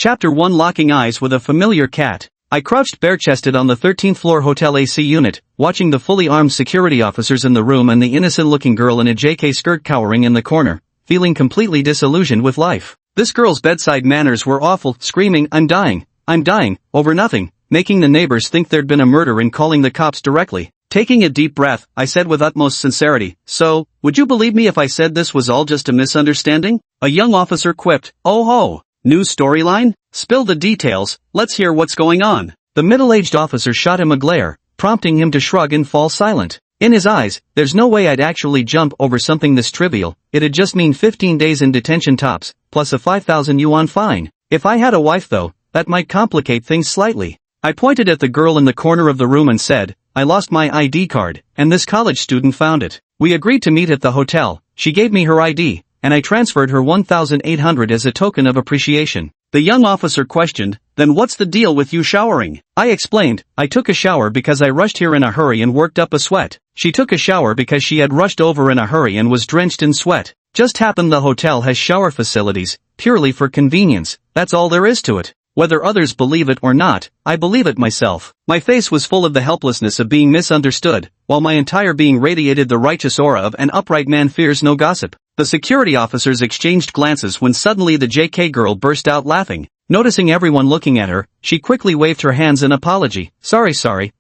Chapter 1 Locking Eyes with a Familiar Cat. I crouched bare-chested on the 13th floor hotel AC unit, watching the fully armed security officers in the room and the innocent-looking girl in a JK skirt cowering in the corner, feeling completely disillusioned with life. This girl's bedside manners were awful, screaming, I'm dying, over nothing, making the neighbors think there'd been a murder and calling the cops directly. Taking a deep breath, I said with utmost sincerity, so, would you believe me if I said this was all just a misunderstanding? A young officer quipped, oh ho, new storyline? Spill the details, let's hear what's going on. The middle-aged officer shot him a glare, prompting him to shrug and fall silent. In his eyes, there's no way I'd actually jump over something this trivial, it'd just mean 15 days in detention tops, plus a 5,000 yuan fine. If I had a wife though, that might complicate things slightly. I pointed at the girl in the corner of the room and said, I lost my ID card, and this college student found it. We agreed to meet at the hotel, she gave me her ID, and I transferred her 1,800 as a token of appreciation. The young officer questioned, then what's the deal with you showering? I explained, I took a shower because I rushed here in a hurry and worked up a sweat. She took a shower because she had rushed over in a hurry and was drenched in sweat. Just happened the hotel has shower facilities, purely for convenience, that's all there is to it. Whether others believe it or not, I believe it myself. My face was full of the helplessness of being misunderstood, while my entire being radiated the righteous aura of an upright man fears no gossip. The security officers exchanged glances when suddenly the JK girl burst out laughing. Noticing everyone looking at her, she quickly waved her hands in apology. Sorry,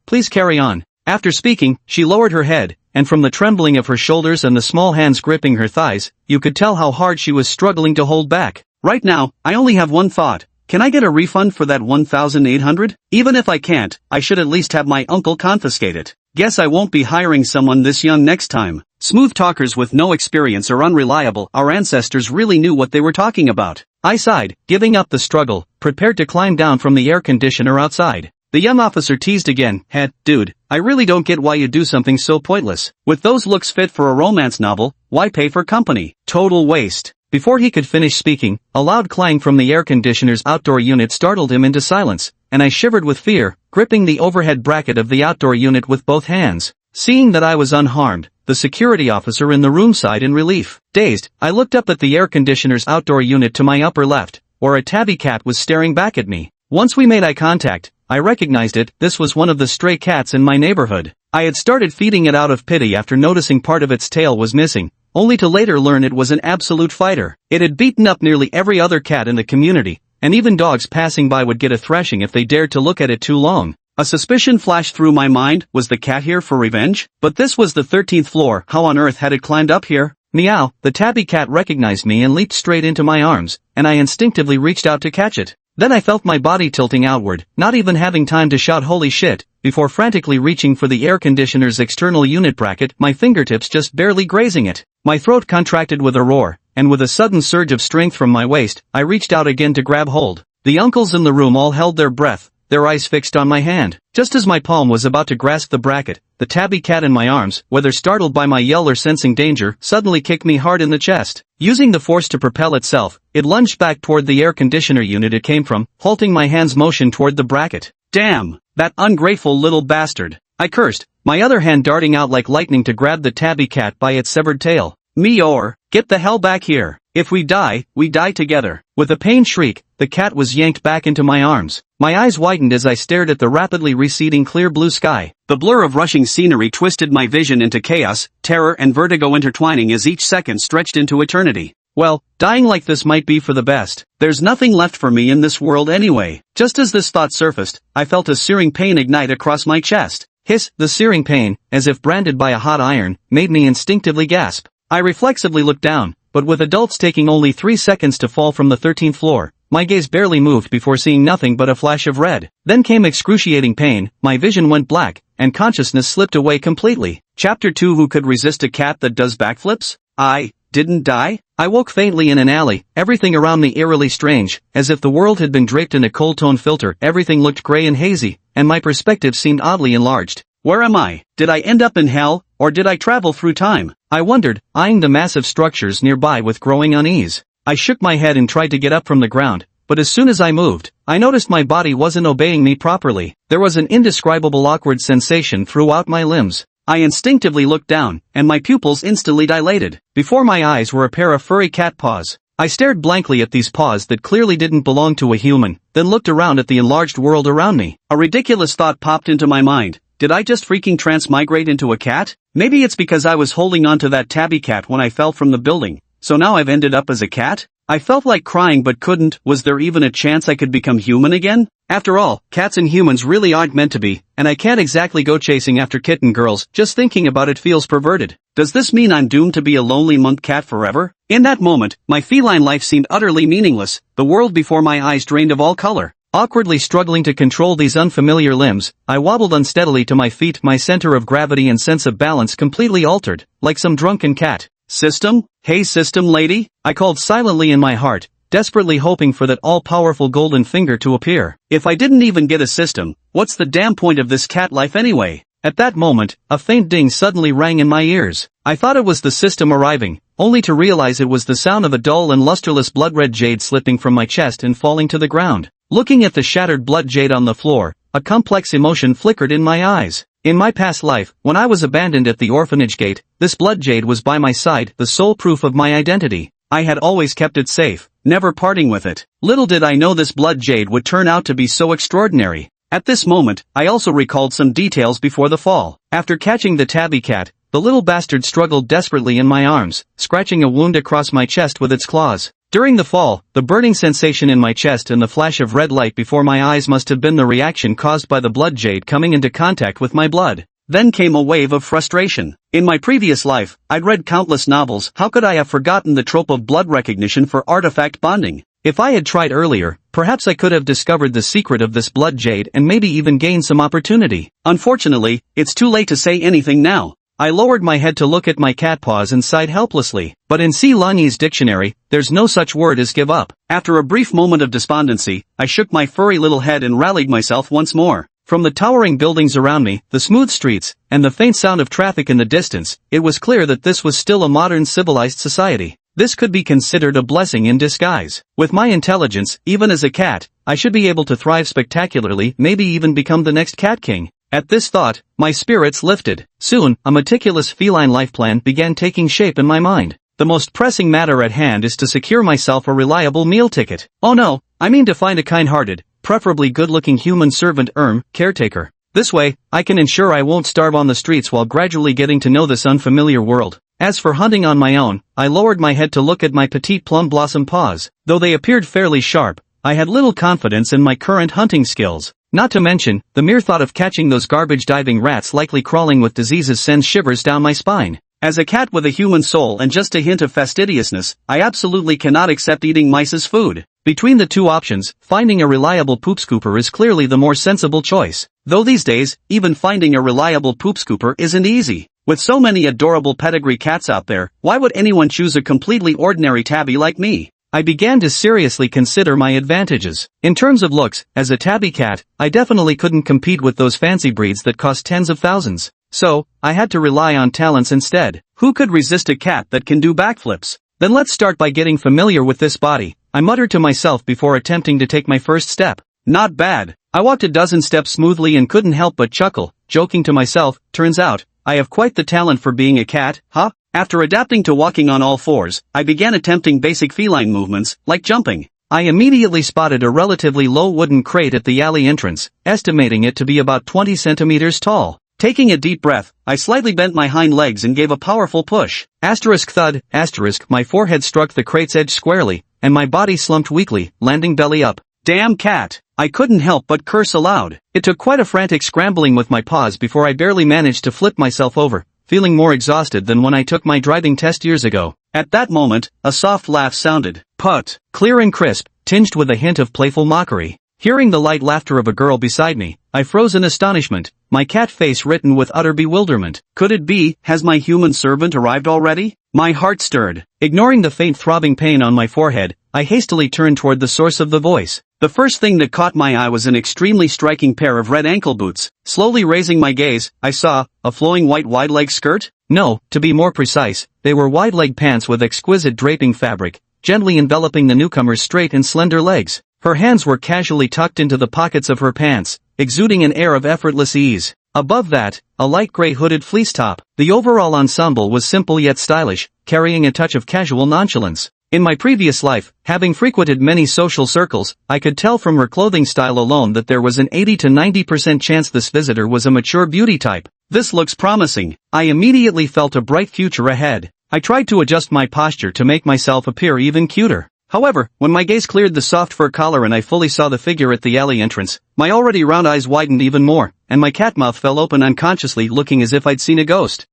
please carry on. After speaking, she lowered her head, and from the trembling of her shoulders and the small hands gripping her thighs, you could tell how hard she was struggling to hold back. Right now, I only have one thought. Can I get a refund for that 1,800? Even if I can't, I should at least have my uncle confiscate it. Guess I won't be hiring someone this young next time. Smooth talkers with no experience are unreliable. Our ancestors really knew what they were talking about. I sighed, giving up the struggle, prepared to climb down from the air conditioner outside. The young officer teased again, dude, I really don't get why you do something so pointless. With those looks fit for a romance novel, why pay for company? Total waste. Before he could finish speaking, a loud clang from the air conditioner's outdoor unit startled him into silence, and I shivered with fear, gripping the overhead bracket of the outdoor unit with both hands. Seeing that I was unharmed, the security officer in the room sighed in relief. Dazed, I looked up at the air conditioner's outdoor unit to my upper left, where a tabby cat was staring back at me. Once we made eye contact, I recognized it. This was one of the stray cats in my neighborhood. I had started feeding it out of pity after noticing part of its tail was missing, only to later learn it was an absolute fighter. It had beaten up nearly every other cat in the community, and even dogs passing by would get a thrashing if they dared to look at it too long. A suspicion flashed through my mind, was the cat here for revenge? But this was the 13th floor, how on earth had it climbed up here? Meow, the tabby cat recognized me and leaped straight into my arms, and I instinctively reached out to catch it. Then I felt my body tilting outward, not even having time to shout holy shit, before frantically reaching for the air conditioner's external unit bracket, my fingertips just barely grazing it. My throat contracted with a roar, and with a sudden surge of strength from my waist, I reached out again to grab hold. The uncles in the room all held their breath, their eyes fixed on my hand. Just as my palm was about to grasp the bracket, the tabby cat in my arms, whether startled by my yell or sensing danger, suddenly kicked me hard in the chest. Using the force to propel itself, it lunged back toward the air conditioner unit it came from, halting my hand's motion toward the bracket. Damn! That ungrateful little bastard! I cursed, my other hand darting out like lightning to grab the tabby cat by its severed tail. Meow! Get the hell back here! If we die together. With a pained shriek, the cat was yanked back into my arms. My eyes widened as I stared at the rapidly receding clear blue sky. The blur of rushing scenery twisted my vision into chaos, terror and vertigo intertwining as each second stretched into eternity. Well, dying like this might be for the best. There's nothing left for me in this world anyway. Just as this thought surfaced, I felt a searing pain ignite across my chest. Hiss, the searing pain, as if branded by a hot iron, made me instinctively gasp. I reflexively looked down, but with adults taking only 3 seconds to fall from the 13th floor, my gaze barely moved before seeing nothing but a flash of red. Then came excruciating pain, my vision went black, and consciousness slipped away completely. Chapter 2 Who could resist a cat that does backflips? I didn't die? I woke faintly in an alley, everything around me eerily strange, as if the world had been draped in a cold tone filter. Everything looked gray and hazy, and my perspective seemed oddly enlarged. Where am I? Did I end up in hell, or did I travel through time? I wondered, eyeing the massive structures nearby with growing unease. I shook my head and tried to get up from the ground, but as soon as I moved, I noticed my body wasn't obeying me properly. There was an indescribable awkward sensation throughout my limbs. I instinctively looked down, and my pupils instantly dilated. Before my eyes were a pair of furry cat paws. I stared blankly at these paws that clearly didn't belong to a human, then looked around at the enlarged world around me. A ridiculous thought popped into my mind. Did I just freaking transmigrate into a cat? Maybe it's because I was holding onto that tabby cat when I fell from the building, so now I've ended up as a cat? I felt like crying but couldn't. Was there even a chance I could become human again? After all, cats and humans really aren't meant to be, and I can't exactly go chasing after kitten girls. Just thinking about it feels perverted. Does this mean I'm doomed to be a lonely monk cat forever? In that moment, my feline life seemed utterly meaningless, the world before my eyes drained of all color. Awkwardly struggling to control these unfamiliar limbs, I wobbled unsteadily to my feet, my center of gravity and sense of balance completely altered, like some drunken cat. System? Hey system lady? I called silently in my heart, desperately hoping for that all-powerful golden finger to appear. If I didn't even get a system, what's the damn point of this cat life anyway? At that moment, a faint ding suddenly rang in my ears. I thought it was the system arriving, only to realize it was the sound of a dull and lusterless blood-red jade slipping from my chest and falling to the ground. Looking at the shattered blood jade on the floor, a complex emotion flickered in my eyes. In my past life, when I was abandoned at the orphanage gate, this blood jade was by my side, the sole proof of my identity. I had always kept it safe, never parting with it. Little did I know this blood jade would turn out to be so extraordinary. At this moment, I also recalled some details before the fall. After catching the tabby cat, the little bastard struggled desperately in my arms, scratching a wound across my chest with its claws. During the fall, the burning sensation in my chest and the flash of red light before my eyes must have been the reaction caused by the blood jade coming into contact with my blood. Then came a wave of frustration. In my previous life, I'd read countless novels. How could I have forgotten the trope of blood recognition for artifact bonding? If I had tried earlier, perhaps I could have discovered the secret of this blood jade and maybe even gained some opportunity. Unfortunately, it's too late to say anything now. I lowered my head to look at my cat paws and sighed helplessly. But in C. Lanyi's dictionary, there's no such word as give up. After a brief moment of despondency, I shook my furry little head and rallied myself once more. From the towering buildings around me, the smooth streets, and the faint sound of traffic in the distance, it was clear that this was still a modern civilized society. This could be considered a blessing in disguise. With my intelligence, even as a cat, I should be able to thrive spectacularly, maybe even become the next cat king. At this thought, my spirits lifted. Soon, a meticulous feline life plan began taking shape in my mind. The most pressing matter at hand is to secure myself a reliable meal ticket. Oh no, I mean to find a kind-hearted, preferably good-looking human servant caretaker. This way, I can ensure I won't starve on the streets while gradually getting to know this unfamiliar world. As for hunting on my own, I lowered my head to look at my petite plum blossom paws. Though they appeared fairly sharp, I had little confidence in my current hunting skills. Not to mention, the mere thought of catching those garbage diving rats likely crawling with diseases sends shivers down my spine. As a cat with a human soul and just a hint of fastidiousness, I absolutely cannot accept eating mice as food. Between the two options, finding a reliable poop scooper is clearly the more sensible choice. Though these days, even finding a reliable poop scooper isn't easy. With so many adorable pedigree cats out there, why would anyone choose a completely ordinary tabby like me? I began to seriously consider my advantages. In terms of looks, as a tabby cat, I definitely couldn't compete with those fancy breeds that cost tens of thousands. So, I had to rely on talents instead. Who could resist a cat that can do backflips? Then let's start by getting familiar with this body, I muttered to myself before attempting to take my first step. Not bad. I walked a dozen steps smoothly and couldn't help but chuckle, joking to myself, turns out, I have quite the talent for being a cat, huh? After adapting to walking on all fours, I began attempting basic feline movements, like jumping. I immediately spotted a relatively low wooden crate at the alley entrance, estimating it to be about 20 centimeters tall. Taking a deep breath, I slightly bent my hind legs and gave a powerful push. Asterisk thud, asterisk, my forehead struck the crate's edge squarely, and my body slumped weakly, landing belly up. Damn cat! I couldn't help but curse aloud. It took quite a frantic scrambling with my paws before I barely managed to flip myself over, feeling more exhausted than when I took my driving test years ago. At that moment, a soft laugh sounded. Put. Clear and crisp, tinged with a hint of playful mockery. Hearing the light laughter of a girl beside me, I froze in astonishment, my cat face written with utter bewilderment. Could it be, has my human servant arrived already? My heart stirred. Ignoring the faint throbbing pain on my forehead, I hastily turned toward the source of the voice. The first thing that caught my eye was an extremely striking pair of red ankle boots. Slowly raising my gaze, I saw a flowing white wide-leg skirt? No, to be more precise, they were wide-leg pants with exquisite draping fabric, gently enveloping the newcomer's straight and slender legs. Her hands were casually tucked into the pockets of her pants, exuding an air of effortless ease. Above that, a light gray hooded fleece top. The overall ensemble was simple yet stylish, carrying a touch of casual nonchalance. In my previous life, having frequented many social circles, I could tell from her clothing style alone that there was an 80 to 90% chance this visitor was a mature beauty type. This looks promising. I immediately felt a bright future ahead. I tried to adjust my posture to make myself appear even cuter. However, when my gaze cleared the soft fur collar and I fully saw the figure at the alley entrance, my already round eyes widened even more, and my cat mouth fell open unconsciously, looking as if I'd seen a ghost.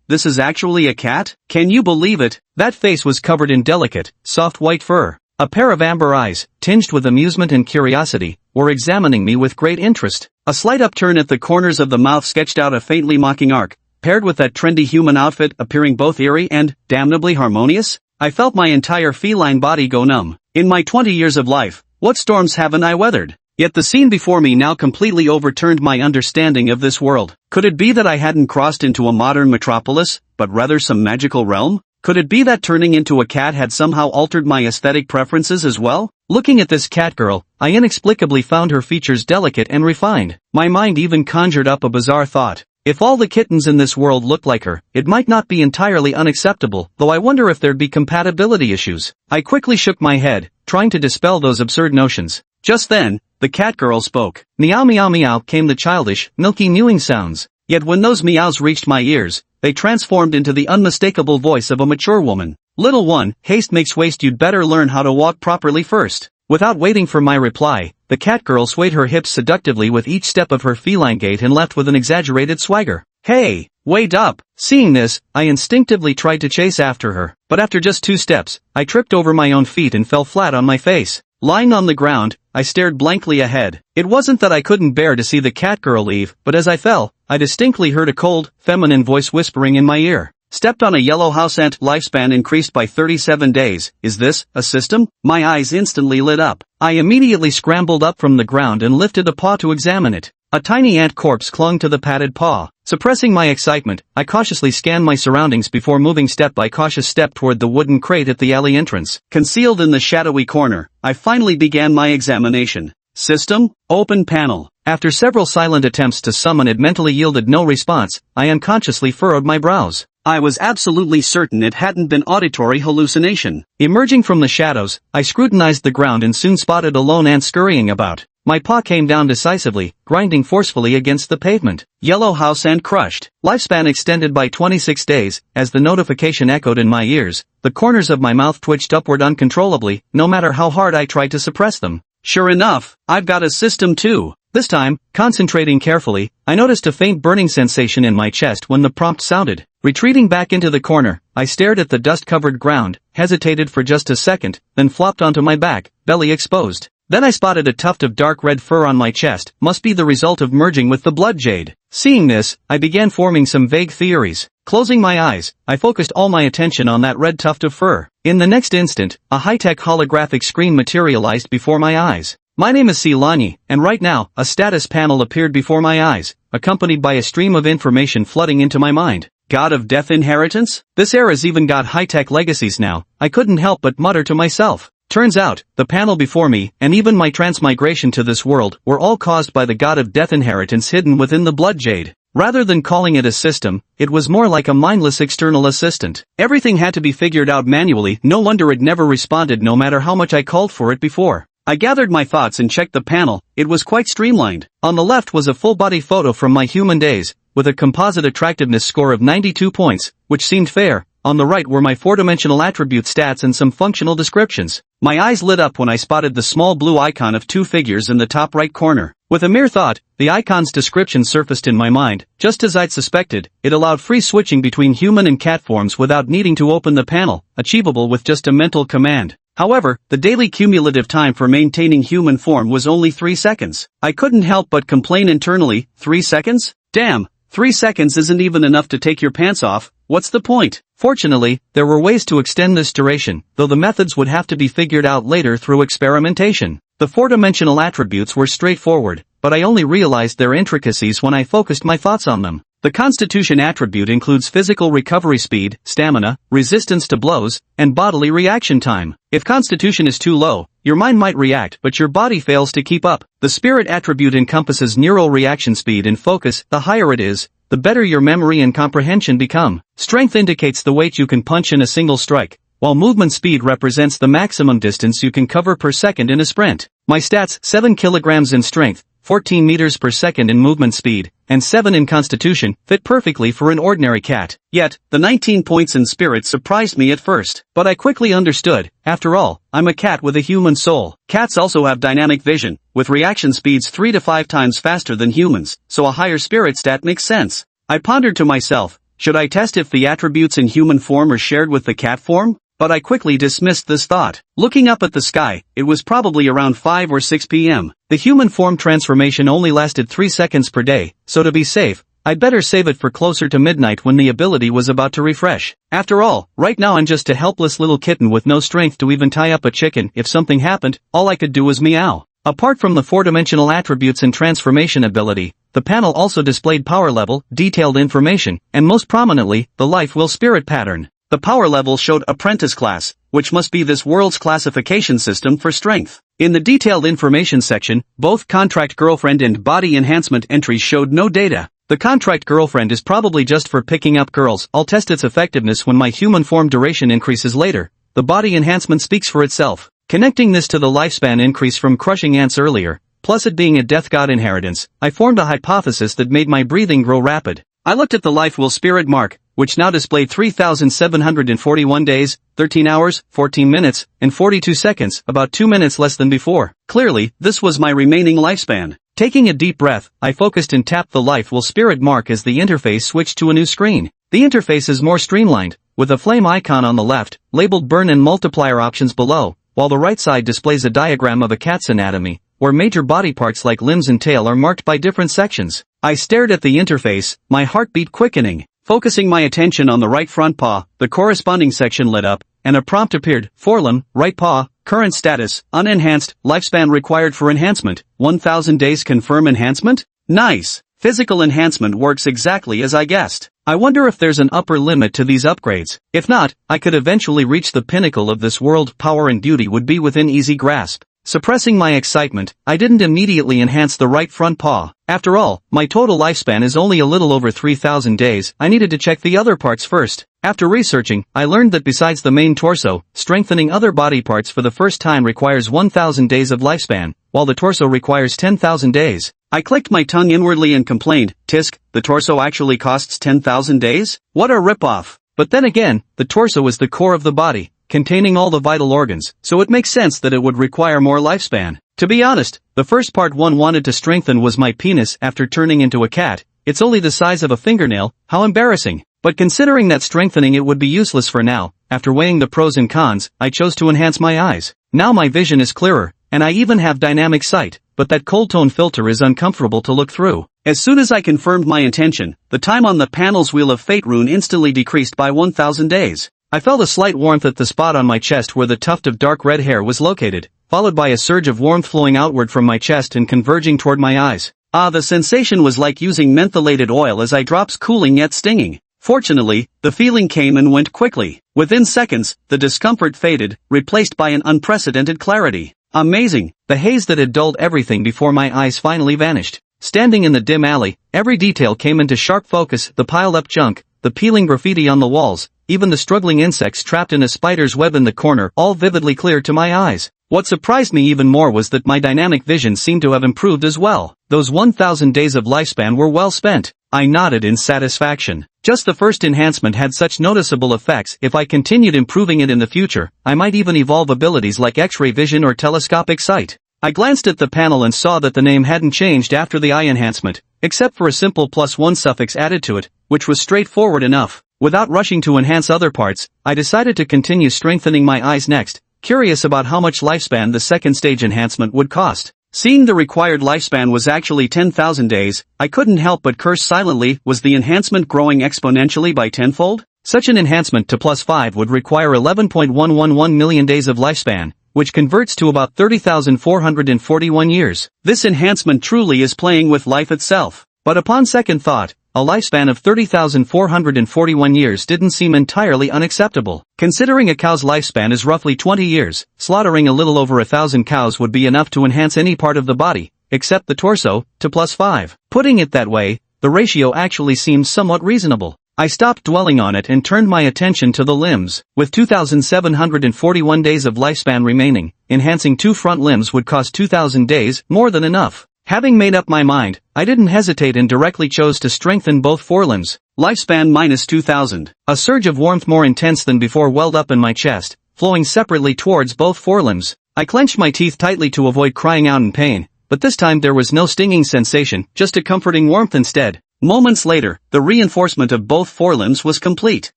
This is actually a cat? Can you believe it? That face was covered in delicate, soft white fur. A pair of amber eyes, tinged with amusement and curiosity, were examining me with great interest. A slight upturn at the corners of the mouth sketched out a faintly mocking arc, paired with that trendy human outfit appearing both eerie and damnably harmonious. I felt my entire feline body go numb. In my 20 years of life, what storms haven't I weathered? Yet the scene before me now completely overturned my understanding of this world. Could it be that I hadn't crossed into a modern metropolis, but rather some magical realm? Could it be that turning into a cat had somehow altered my aesthetic preferences as well? Looking at this cat girl, I inexplicably found her features delicate and refined. My mind even conjured up a bizarre thought. If all the kittens in this world looked like her, it might not be entirely unacceptable, though I wonder if there'd be compatibility issues. I quickly shook my head, trying to dispel those absurd notions. Just then, the cat girl spoke. Meow meow meow came the childish, milky mewing sounds. Yet when those meows reached my ears, they transformed into the unmistakable voice of a mature woman. Little one, haste makes waste, you'd better learn how to walk properly first. Without waiting for my reply, the cat girl swayed her hips seductively with each step of her feline gait and left with an exaggerated swagger. Hey, wait up! Seeing this, I instinctively tried to chase after her, but after just 2 steps, I tripped over my own feet and fell flat on my face. Lying on the ground, I stared blankly ahead. It wasn't that I couldn't bear to see the cat girl leave, but as I fell, I distinctly heard a cold, feminine voice whispering in my ear. Stepped on a yellow house ant, lifespan increased by 37 days. Is this a system? My eyes instantly lit up. I immediately scrambled up from the ground and lifted a paw to examine it. A tiny ant corpse clung to the padded paw. Suppressing my excitement, I cautiously scanned my surroundings before moving step by cautious step toward the wooden crate at the alley entrance. Concealed in the shadowy corner, I finally began my examination. System, open panel. After several silent attempts to summon it mentally yielded no response, I unconsciously furrowed my brows. I was absolutely certain it hadn't been auditory hallucination. Emerging from the shadows, I scrutinized the ground and soon spotted a lone ant scurrying about. My paw came down decisively, grinding forcefully against the pavement. Yellow house ant crushed. Lifespan extended by 26 days. As the notification echoed in my ears, the corners of my mouth twitched upward uncontrollably, no matter how hard I tried to suppress them. Sure enough, I've got a system too. This time, concentrating carefully, I noticed a faint burning sensation in my chest when the prompt sounded. Retreating back into the corner, I stared at the dust-covered ground, hesitated for just a second, then flopped onto my back, belly exposed. Then I spotted a tuft of dark red fur on my chest, must be the result of merging with the blood jade. Seeing this, I began forming some vague theories. Closing my eyes, I focused all my attention on that red tuft of fur. In the next instant, a high-tech holographic screen materialized before my eyes. My name is Silani, and right now, a status panel appeared before my eyes, accompanied by a stream of information flooding into my mind. God of Death Inheritance? This era's even got high-tech legacies now. I couldn't help but mutter to myself. Turns out, the panel before me, and even my transmigration to this world, were all caused by the God of Death Inheritance hidden within the blood jade. Rather than calling it a system, it was more like a mindless external assistant. Everything had to be figured out manually, no wonder it never responded no matter how much I called for it before. I gathered my thoughts and checked the panel. It was quite streamlined. On the left was a full-body photo from my human days, with a composite attractiveness score of 92 points, which seemed fair. On the right were my 4-dimensional attribute stats and some functional descriptions. My eyes lit up when I spotted the small blue icon of 2 figures in the top right corner. With a mere thought, the icon's description surfaced in my mind. Just as I'd suspected, it allowed free switching between human and cat forms without needing to open the panel, achievable with just a mental command. However, the daily cumulative time for maintaining human form was only 3 seconds. I couldn't help but complain internally. 3 seconds? Damn, 3 seconds isn't even enough to take your pants off. What's the point? Fortunately, there were ways to extend this duration, though the methods would have to be figured out later through experimentation. The 4-dimensional attributes were straightforward, but I only realized their intricacies when I focused my thoughts on them. The Constitution attribute includes physical recovery speed, stamina, resistance to blows, and bodily reaction time. If Constitution is too low, your mind might react but your body fails to keep up. The Spirit attribute encompasses neural reaction speed and focus. The higher it is, the better your memory and comprehension become. Strength indicates the weight you can punch in a single strike. while movement speed represents the maximum distance you can cover per second in a sprint. My stats: 7 kilograms in strength, 14 meters per second in movement speed, and 7 in constitution, fit perfectly for an ordinary cat. Yet, the 19 points in spirit surprised me at first. But I quickly understood, after all, I'm a cat with a human soul. Cats also have dynamic vision, with reaction speeds 3 to 5 times faster than humans, so a higher spirit stat makes sense. I pondered to myself, should I test if the attributes in human form are shared with the cat form? But I quickly dismissed this thought. Looking up at the sky, it was probably around 5 or 6 p.m. The human form transformation only lasted 3 seconds per day, so to be safe, I'd better save it for closer to midnight when the ability was about to refresh. After all, right now I'm just a helpless little kitten with no strength to even tie up a chicken. If something happened, all I could do was meow. Apart from the 4-dimensional attributes and transformation ability, the panel also displayed power level, detailed information, and most prominently, the life will spirit pattern. The power level showed apprentice class, which must be this world's classification system for strength. In the detailed information section, both contract girlfriend and body enhancement entries showed no data. The contract girlfriend is probably just for picking up girls. I'll test its effectiveness when my human form duration increases later. The body enhancement speaks for itself. Connecting this to the lifespan increase from crushing ants earlier, plus it being a death god inheritance, I formed a hypothesis that made my breathing grow rapid. I looked at the life will spirit mark, which now displayed 3,741 days, 13 hours, 14 minutes, and 42 seconds, about 2 minutes less than before. Clearly, this was my remaining lifespan. Taking a deep breath, I focused and tapped the life will spirit mark as the interface switched to a new screen. The interface is more streamlined, with a flame icon on the left, labeled burn and multiplier options below, while the right side displays a diagram of a cat's anatomy, where major body parts like limbs and tail are marked by different sections. I stared at the interface, my heartbeat quickening. Focusing my attention on the right front paw, the corresponding section lit up, and a prompt appeared: forelimb, right paw, current status, unenhanced, lifespan required for enhancement, 1000 days confirm enhancement? Nice! Physical enhancement works exactly as I guessed. I wonder if there's an upper limit to these upgrades. If not, I could eventually reach the pinnacle of this world. Power and beauty would be within easy grasp. Suppressing my excitement, I didn't immediately enhance the right front paw. After all, my total lifespan is only a little over 3,000 days. I needed to check the other parts first. After researching, I learned that besides the main torso, strengthening other body parts for the first time requires 1,000 days of lifespan, while the torso requires 10,000 days. I clicked my tongue inwardly and complained, "Tisk, the torso actually costs 10,000 days? What a ripoff!" But then again, the torso is the core of the body, containing all the vital organs, so it makes sense that it would require more lifespan. To be honest, the first part one wanted to strengthen was my penis. After turning into a cat, it's only the size of a fingernail. How embarrassing. But considering that strengthening it would be useless for now, after weighing the pros and cons, I chose to enhance my eyes. Now my vision is clearer, and I even have dynamic sight, but that cold tone filter is uncomfortable to look through. As soon as I confirmed my intention, the time on the panel's Wheel of Fate rune instantly decreased by 1,000 days. I felt a slight warmth at the spot on my chest where the tuft of dark red hair was located, followed by a surge of warmth flowing outward from my chest and converging toward my eyes. The sensation was like using mentholated oil as eye drops, cooling yet stinging. Fortunately, the feeling came and went quickly. Within seconds, the discomfort faded, replaced by an unprecedented clarity. Amazing! The haze that had dulled everything before my eyes finally vanished. Standing in the dim alley, every detail came into sharp focus: the piled-up junk, the peeling graffiti on the walls, even the struggling insects trapped in a spider's web in the corner, all vividly clear to my eyes. What surprised me even more was that my dynamic vision seemed to have improved as well. Those 1,000 days of lifespan were well spent. I nodded in satisfaction. Just the first enhancement had such noticeable effects. If I continued improving it in the future, I might even evolve abilities like X-ray vision or telescopic sight. I glanced at the panel and saw that the name hadn't changed after the eye enhancement, except for a simple +1 suffix added to it, which was straightforward enough. Without rushing to enhance other parts, I decided to continue strengthening my eyes next, curious about how much lifespan the second stage enhancement would cost. Seeing the required lifespan was actually 10,000 days, I couldn't help but curse silently. Was the enhancement growing exponentially by tenfold? Such an enhancement to +5 would require 11.111 million days of lifespan, which converts to about 30,441 years. This enhancement truly is playing with life itself. But upon second thought, a lifespan of 30,441 years didn't seem entirely unacceptable. Considering a cow's lifespan is roughly 20 years, slaughtering a little over 1,000 cows would be enough to enhance any part of the body, except the torso, to +5. Putting it that way, the ratio actually seems somewhat reasonable. I stopped dwelling on it and turned my attention to the limbs. With 2,741 days of lifespan remaining, enhancing 2 front limbs would cost 2,000 days, more than enough. Having made up my mind, I didn't hesitate and directly chose to strengthen both forelimbs. Lifespan minus 2,000. A surge of warmth more intense than before welled up in my chest, flowing separately towards both forelimbs. I clenched my teeth tightly to avoid crying out in pain, but this time there was no stinging sensation, just a comforting warmth instead. Moments later, the reinforcement of both forelimbs was complete.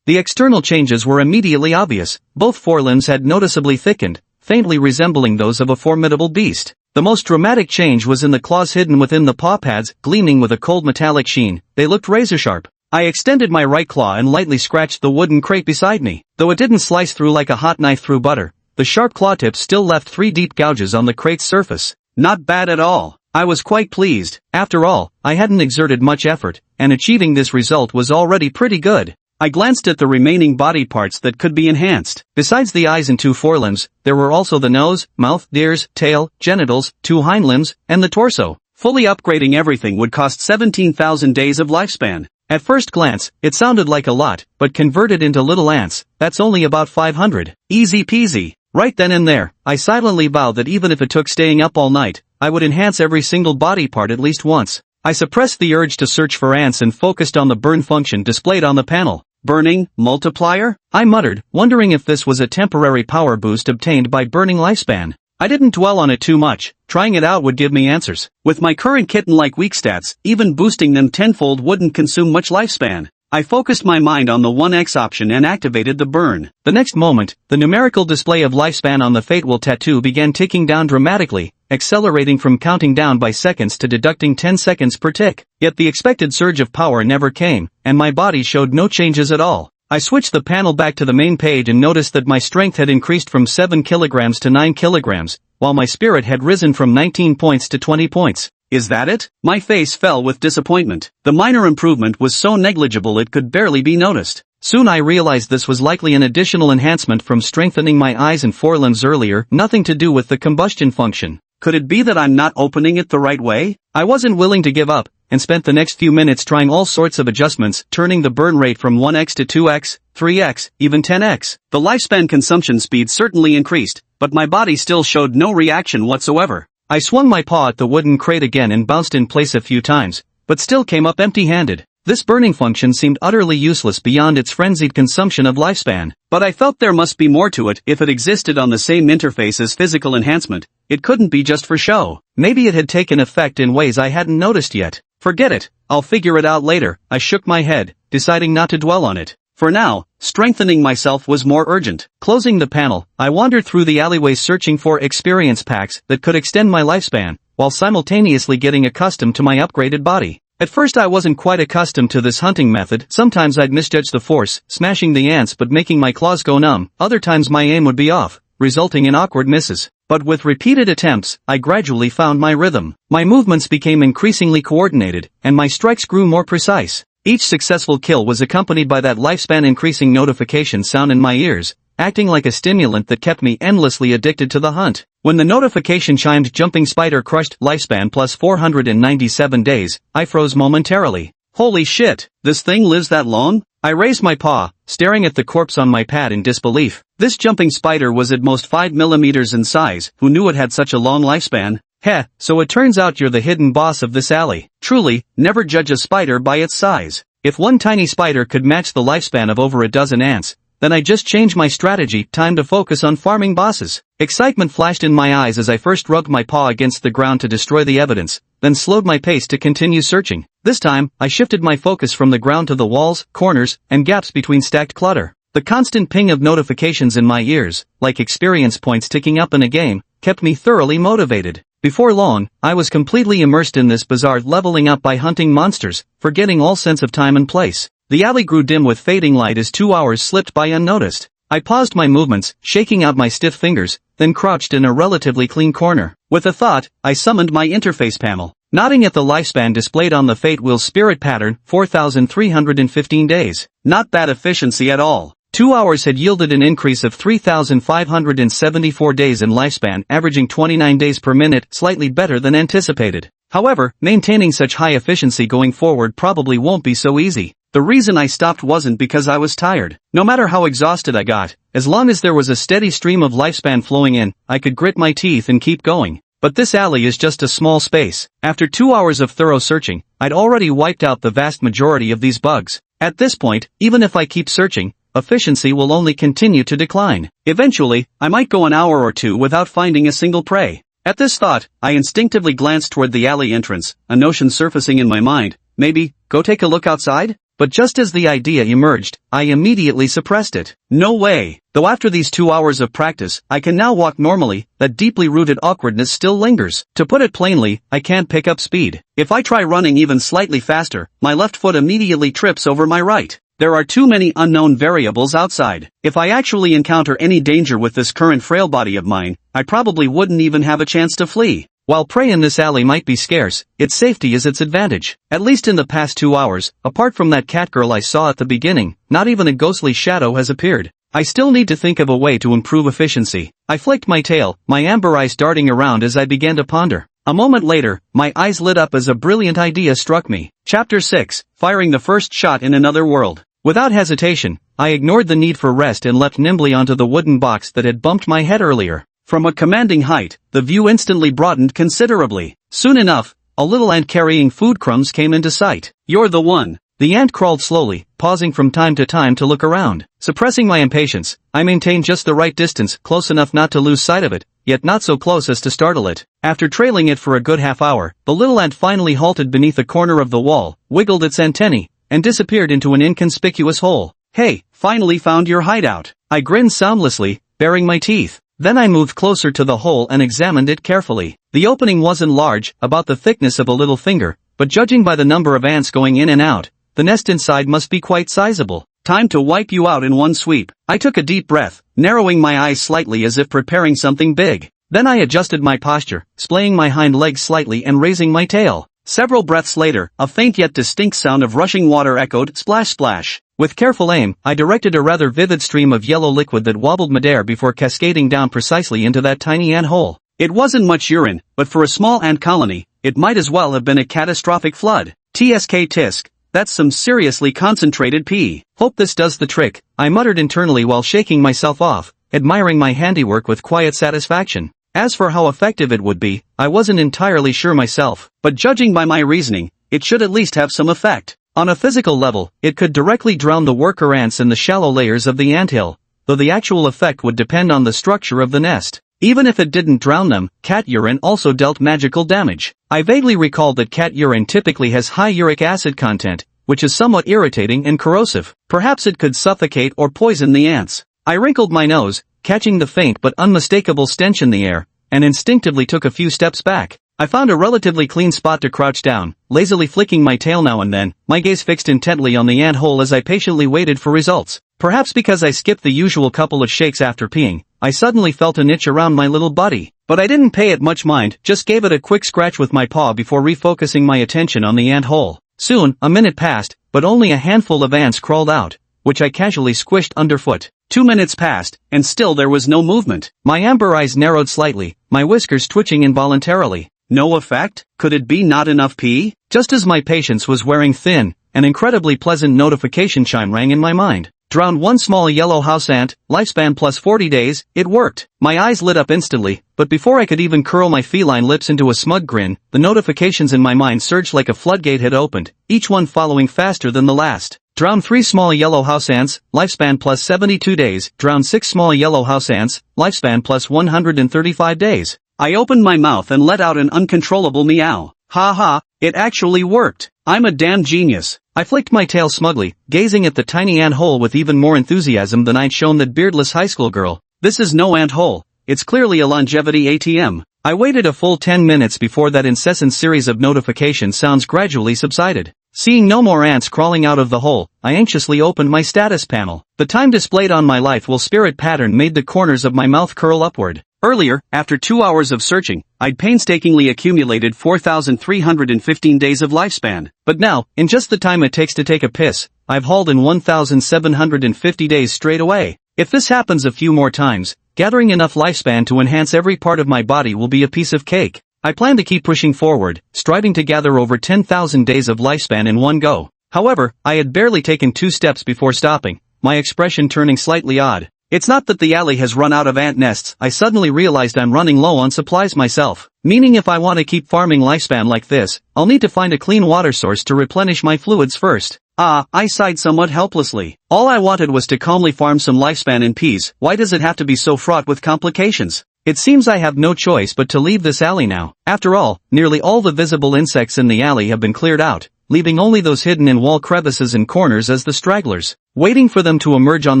The external changes were immediately obvious. Both forelimbs had noticeably thickened, faintly resembling those of a formidable beast. The most dramatic change was in the claws hidden within the paw pads, gleaming with a cold metallic sheen. They looked razor-sharp. I extended my right claw and lightly scratched the wooden crate beside me. Though it didn't slice through like a hot knife through butter, the sharp claw tips still left 3 deep gouges on the crate's surface. Not bad at all. I was quite pleased. After all, I hadn't exerted much effort, and achieving this result was already pretty good. I glanced at the remaining body parts that could be enhanced. Besides the eyes and 2 forelimbs, there were also the nose, mouth, ears, tail, genitals, 2 hind limbs, and the torso. Fully upgrading everything would cost 17,000 days of lifespan. At first glance, it sounded like a lot, but converted into little ants, that's only about 500. Easy peasy. Right then and there, I silently vowed that even if it took staying up all night, I would enhance every single body part at least once. I suppressed the urge to search for ants and focused on the burn function displayed on the panel. Burning, multiplier? I muttered, wondering if this was a temporary power boost obtained by burning lifespan. I didn't dwell on it too much, trying it out would give me answers. With my current kitten-like weak stats, even boosting them tenfold wouldn't consume much lifespan. I focused my mind on the 1x option and activated the burn. The next moment, the numerical display of lifespan on the Fatewell tattoo began ticking down dramatically, accelerating from counting down by seconds to deducting 10 seconds per tick. Yet the expected surge of power never came, and my body showed no changes at all. I switched the panel back to the main page and noticed that my strength had increased from 7 kilograms to 9 kilograms, while my spirit had risen from 19 points to 20 points. Is that it? My face fell with disappointment. The minor improvement was so negligible it could barely be noticed. Soon I realized this was likely an additional enhancement from strengthening my eyes and forelimbs earlier, nothing to do with the combustion function. Could it be that I'm not opening it the right way? I wasn't willing to give up, and spent the next few minutes trying all sorts of adjustments, turning the burn rate from 1x to 2x, 3x, even 10x. The lifespan consumption speed certainly increased, but my body still showed no reaction whatsoever. I swung my paw at the wooden crate again and bounced in place a few times, but still came up empty-handed. This burning function seemed utterly useless beyond its frenzied consumption of lifespan. But I felt there must be more to it. If it existed on the same interface as physical enhancement, it couldn't be just for show. Maybe it had taken effect in ways I hadn't noticed yet. Forget it, I'll figure it out later. I shook my head, deciding not to dwell on it. For now, strengthening myself was more urgent. Closing the panel, I wandered through the alleyways searching for experience packs that could extend my lifespan, while simultaneously getting accustomed to my upgraded body. At first I wasn't quite accustomed to this hunting method. Sometimes I'd misjudge the force, smashing the ants but making my claws go numb. Other times my aim would be off, resulting in awkward misses. But with repeated attempts, I gradually found my rhythm. My movements became increasingly coordinated, and my strikes grew more precise. Each successful kill was accompanied by that lifespan increasing notification sound in my ears, acting like a stimulant that kept me endlessly addicted to the hunt. When the notification chimed jumping spider crushed lifespan plus 497 days, I froze momentarily. Holy shit, this thing lives that long? I raised my paw, staring at the corpse on my pad in disbelief. This jumping spider was at most 5 millimeters in size. Who knew it had such a long lifespan? Heh, so it turns out you're the hidden boss of this alley. Truly, never judge a spider by its size. If one tiny spider could match the lifespan of over a dozen ants, then I just changed my strategy. Time to focus on farming bosses. Excitement flashed in my eyes as I first rubbed my paw against the ground to destroy the evidence, then slowed my pace to continue searching. This time, I shifted my focus from the ground to the walls, corners, and gaps between stacked clutter. The constant ping of notifications in my ears, like experience points ticking up in a game, kept me thoroughly motivated. Before long, I was completely immersed in this bizarre leveling up by hunting monsters, forgetting all sense of time and place. The alley grew dim with fading light as 2 hours slipped by unnoticed. I paused my movements, shaking out my stiff fingers, then crouched in a relatively clean corner. With a thought, I summoned my interface panel. Nodding at the lifespan displayed on the Fate Wheel spirit pattern, 4,315 days. Not bad efficiency at all. 2 hours had yielded an increase of 3,574 days in lifespan, averaging 29 days per minute, slightly better than anticipated. However, maintaining such high efficiency going forward probably won't be so easy. The reason I stopped wasn't because I was tired. No matter how exhausted I got, as long as there was a steady stream of lifespan flowing in, I could grit my teeth and keep going. But this alley is just a small space. After 2 hours of thorough searching, I'd already wiped out the vast majority of these bugs. At this point, even if I keep searching, efficiency will only continue to decline. Eventually, I might go an hour or two without finding a single prey. At this thought, I instinctively glanced toward the alley entrance, a notion surfacing in my mind. Maybe, go take a look outside? But just as the idea emerged, I immediately suppressed it. No way! Though after these 2 hours of practice, I can now walk normally, that deeply rooted awkwardness still lingers. To put it plainly, I can't pick up speed. If I try running even slightly faster, my left foot immediately trips over my right. There are too many unknown variables outside. If I actually encounter any danger with this current frail body of mine, I probably wouldn't even have a chance to flee. While prey in this alley might be scarce, its safety is its advantage. At least in the past 2 hours, apart from that cat girl I saw at the beginning, not even a ghostly shadow has appeared. I still need to think of a way to improve efficiency. I flicked my tail, my amber eyes darting around as I began to ponder. A moment later, my eyes lit up as a brilliant idea struck me. Chapter 6, Firing the First Shot in Another World. Without hesitation, I ignored the need for rest and leapt nimbly onto the wooden box that had bumped my head earlier. From a commanding height, the view instantly broadened considerably. Soon enough, a little ant carrying food crumbs came into sight. "You're the one." The ant crawled slowly, pausing from time to time to look around. Suppressing my impatience, I maintained just the right distance, close enough not to lose sight of it, yet not so close as to startle it. After trailing it for a good half hour, the little ant finally halted beneath a corner of the wall, wiggled its antennae, and disappeared into an inconspicuous hole. "Hey, finally found your hideout." I grinned soundlessly, baring my teeth. Then I moved closer to the hole and examined it carefully. The opening wasn't large, about the thickness of a little finger, but judging by the number of ants going in and out, the nest inside must be quite sizable. "Time to wipe you out in one sweep." I took a deep breath, narrowing my eyes slightly as if preparing something big. Then I adjusted my posture, splaying my hind legs slightly and raising my tail. Several breaths later, a faint yet distinct sound of rushing water echoed, splash splash. With careful aim, I directed a rather vivid stream of yellow liquid that wobbled midair before cascading down precisely into that tiny ant hole. It wasn't much urine, but for a small ant colony, it might as well have been a catastrophic flood. Tsk tisk, that's some seriously concentrated pee. Hope this does the trick, I muttered internally while shaking myself off, admiring my handiwork with quiet satisfaction. As for how effective it would be, I wasn't entirely sure myself, but judging by my reasoning, it should at least have some effect. On a physical level, it could directly drown the worker ants in the shallow layers of the anthill, though the actual effect would depend on the structure of the nest. Even if it didn't drown them, cat urine also dealt magical damage. I vaguely recalled that cat urine typically has high uric acid content, which is somewhat irritating and corrosive. Perhaps it could suffocate or poison the ants. I wrinkled my nose, catching the faint but unmistakable stench in the air, and instinctively took a few steps back. I found a relatively clean spot to crouch down, lazily flicking my tail now and then, my gaze fixed intently on the ant hole as I patiently waited for results. Perhaps because I skipped the usual couple of shakes after peeing, I suddenly felt an itch around my little buddy. But I didn't pay it much mind, just gave it a quick scratch with my paw before refocusing my attention on the ant hole. Soon, a minute passed, but only a handful of ants crawled out, which I casually squished underfoot. 2 minutes passed, and still there was no movement. My amber eyes narrowed slightly, my whiskers twitching involuntarily. No effect? Could it be not enough pee? Just as my patience was wearing thin, an incredibly pleasant notification chime rang in my mind. Drowned one small yellow house ant, lifespan plus 40 days, it worked. My eyes lit up instantly, but before I could even curl my feline lips into a smug grin, the notifications in my mind surged like a floodgate had opened, each one following faster than the last. Drowned 3 small yellow house ants, lifespan plus 72 days. Drowned 6 small yellow house ants, lifespan plus 135 days. I opened my mouth and let out an uncontrollable meow. Ha ha, it actually worked. I'm a damn genius. I flicked my tail smugly, gazing at the tiny ant hole with even more enthusiasm than I'd shown that beardless high school girl. This is no ant hole. It's clearly a longevity ATM. I waited a full 10 minutes before that incessant series of notification sounds gradually subsided. Seeing no more ants crawling out of the hole, I anxiously opened my status panel. The time displayed on my life will spirit pattern made the corners of my mouth curl upward. Earlier, after 2 hours of searching, I'd painstakingly accumulated 4,315 days of lifespan. But now, in just the time it takes to take a piss, I've hauled in 1,750 days straight away. If this happens a few more times, gathering enough lifespan to enhance every part of my body will be a piece of cake. I plan to keep pushing forward, striving to gather over 10,000 days of lifespan in one go. However, I had barely taken 2 steps before stopping, my expression turning slightly odd. It's not that the alley has run out of ant nests, I suddenly realized I'm running low on supplies myself. Meaning if I want to keep farming lifespan like this, I'll need to find a clean water source to replenish my fluids first. I sighed somewhat helplessly. All I wanted was to calmly farm some lifespan in peace. Why does it have to be so fraught with complications? It seems I have no choice but to leave this alley now. After all, nearly all the visible insects in the alley have been cleared out, leaving only those hidden in wall crevices and corners as the stragglers. Waiting for them to emerge on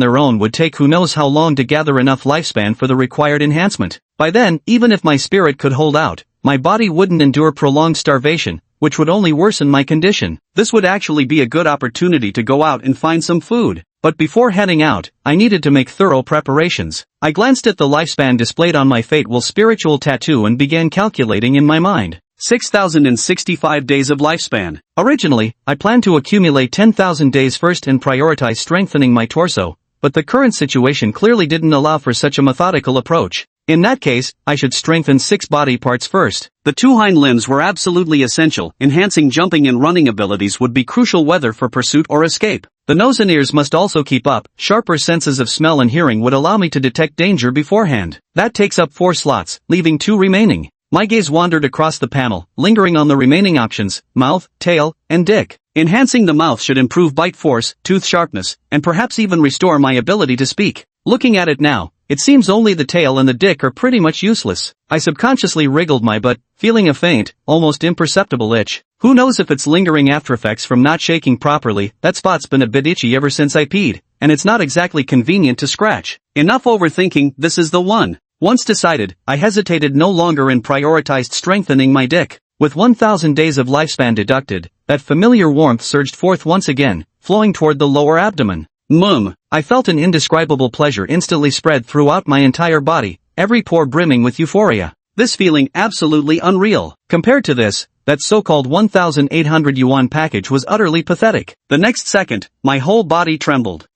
their own would take who knows how long to gather enough lifespan for the required enhancement. By then, even if my spirit could hold out, my body wouldn't endure prolonged starvation, which would only worsen my condition. This would actually be a good opportunity to go out and find some food. But before heading out, I needed to make thorough preparations. I glanced at the lifespan displayed on my fateful spiritual tattoo and began calculating in my mind. 6,065 days of lifespan. Originally, I planned to accumulate 10,000 days first and prioritize strengthening my torso, but the current situation clearly didn't allow for such a methodical approach. In that case, I should strengthen 6 body parts first. The 2 hind limbs were absolutely essential. Enhancing jumping and running abilities would be crucial whether for pursuit or escape. The nose and ears must also keep up. Sharper senses of smell and hearing would allow me to detect danger beforehand. That takes up 4 slots, leaving 2 remaining. My gaze wandered across the panel, lingering on the remaining options: mouth, tail, and dick. Enhancing the mouth should improve bite force, tooth sharpness, and perhaps even restore my ability to speak. Looking at it now, it seems only the tail and the dick are pretty much useless. I subconsciously wriggled my butt, feeling a faint, almost imperceptible itch. Who knows if it's lingering aftereffects from not shaking properly. That spot's been a bit itchy ever since I peed, and it's not exactly convenient to scratch. Enough overthinking, this is the one. Once decided, I hesitated no longer and prioritized strengthening my dick. With 1,000 days of lifespan deducted, that familiar warmth surged forth once again, flowing toward the lower abdomen. I felt an indescribable pleasure instantly spread throughout my entire body, every pore brimming with euphoria. This feeling absolutely unreal. Compared to this, that so-called 1,800 yuan package was utterly pathetic. The next second, my whole body trembled.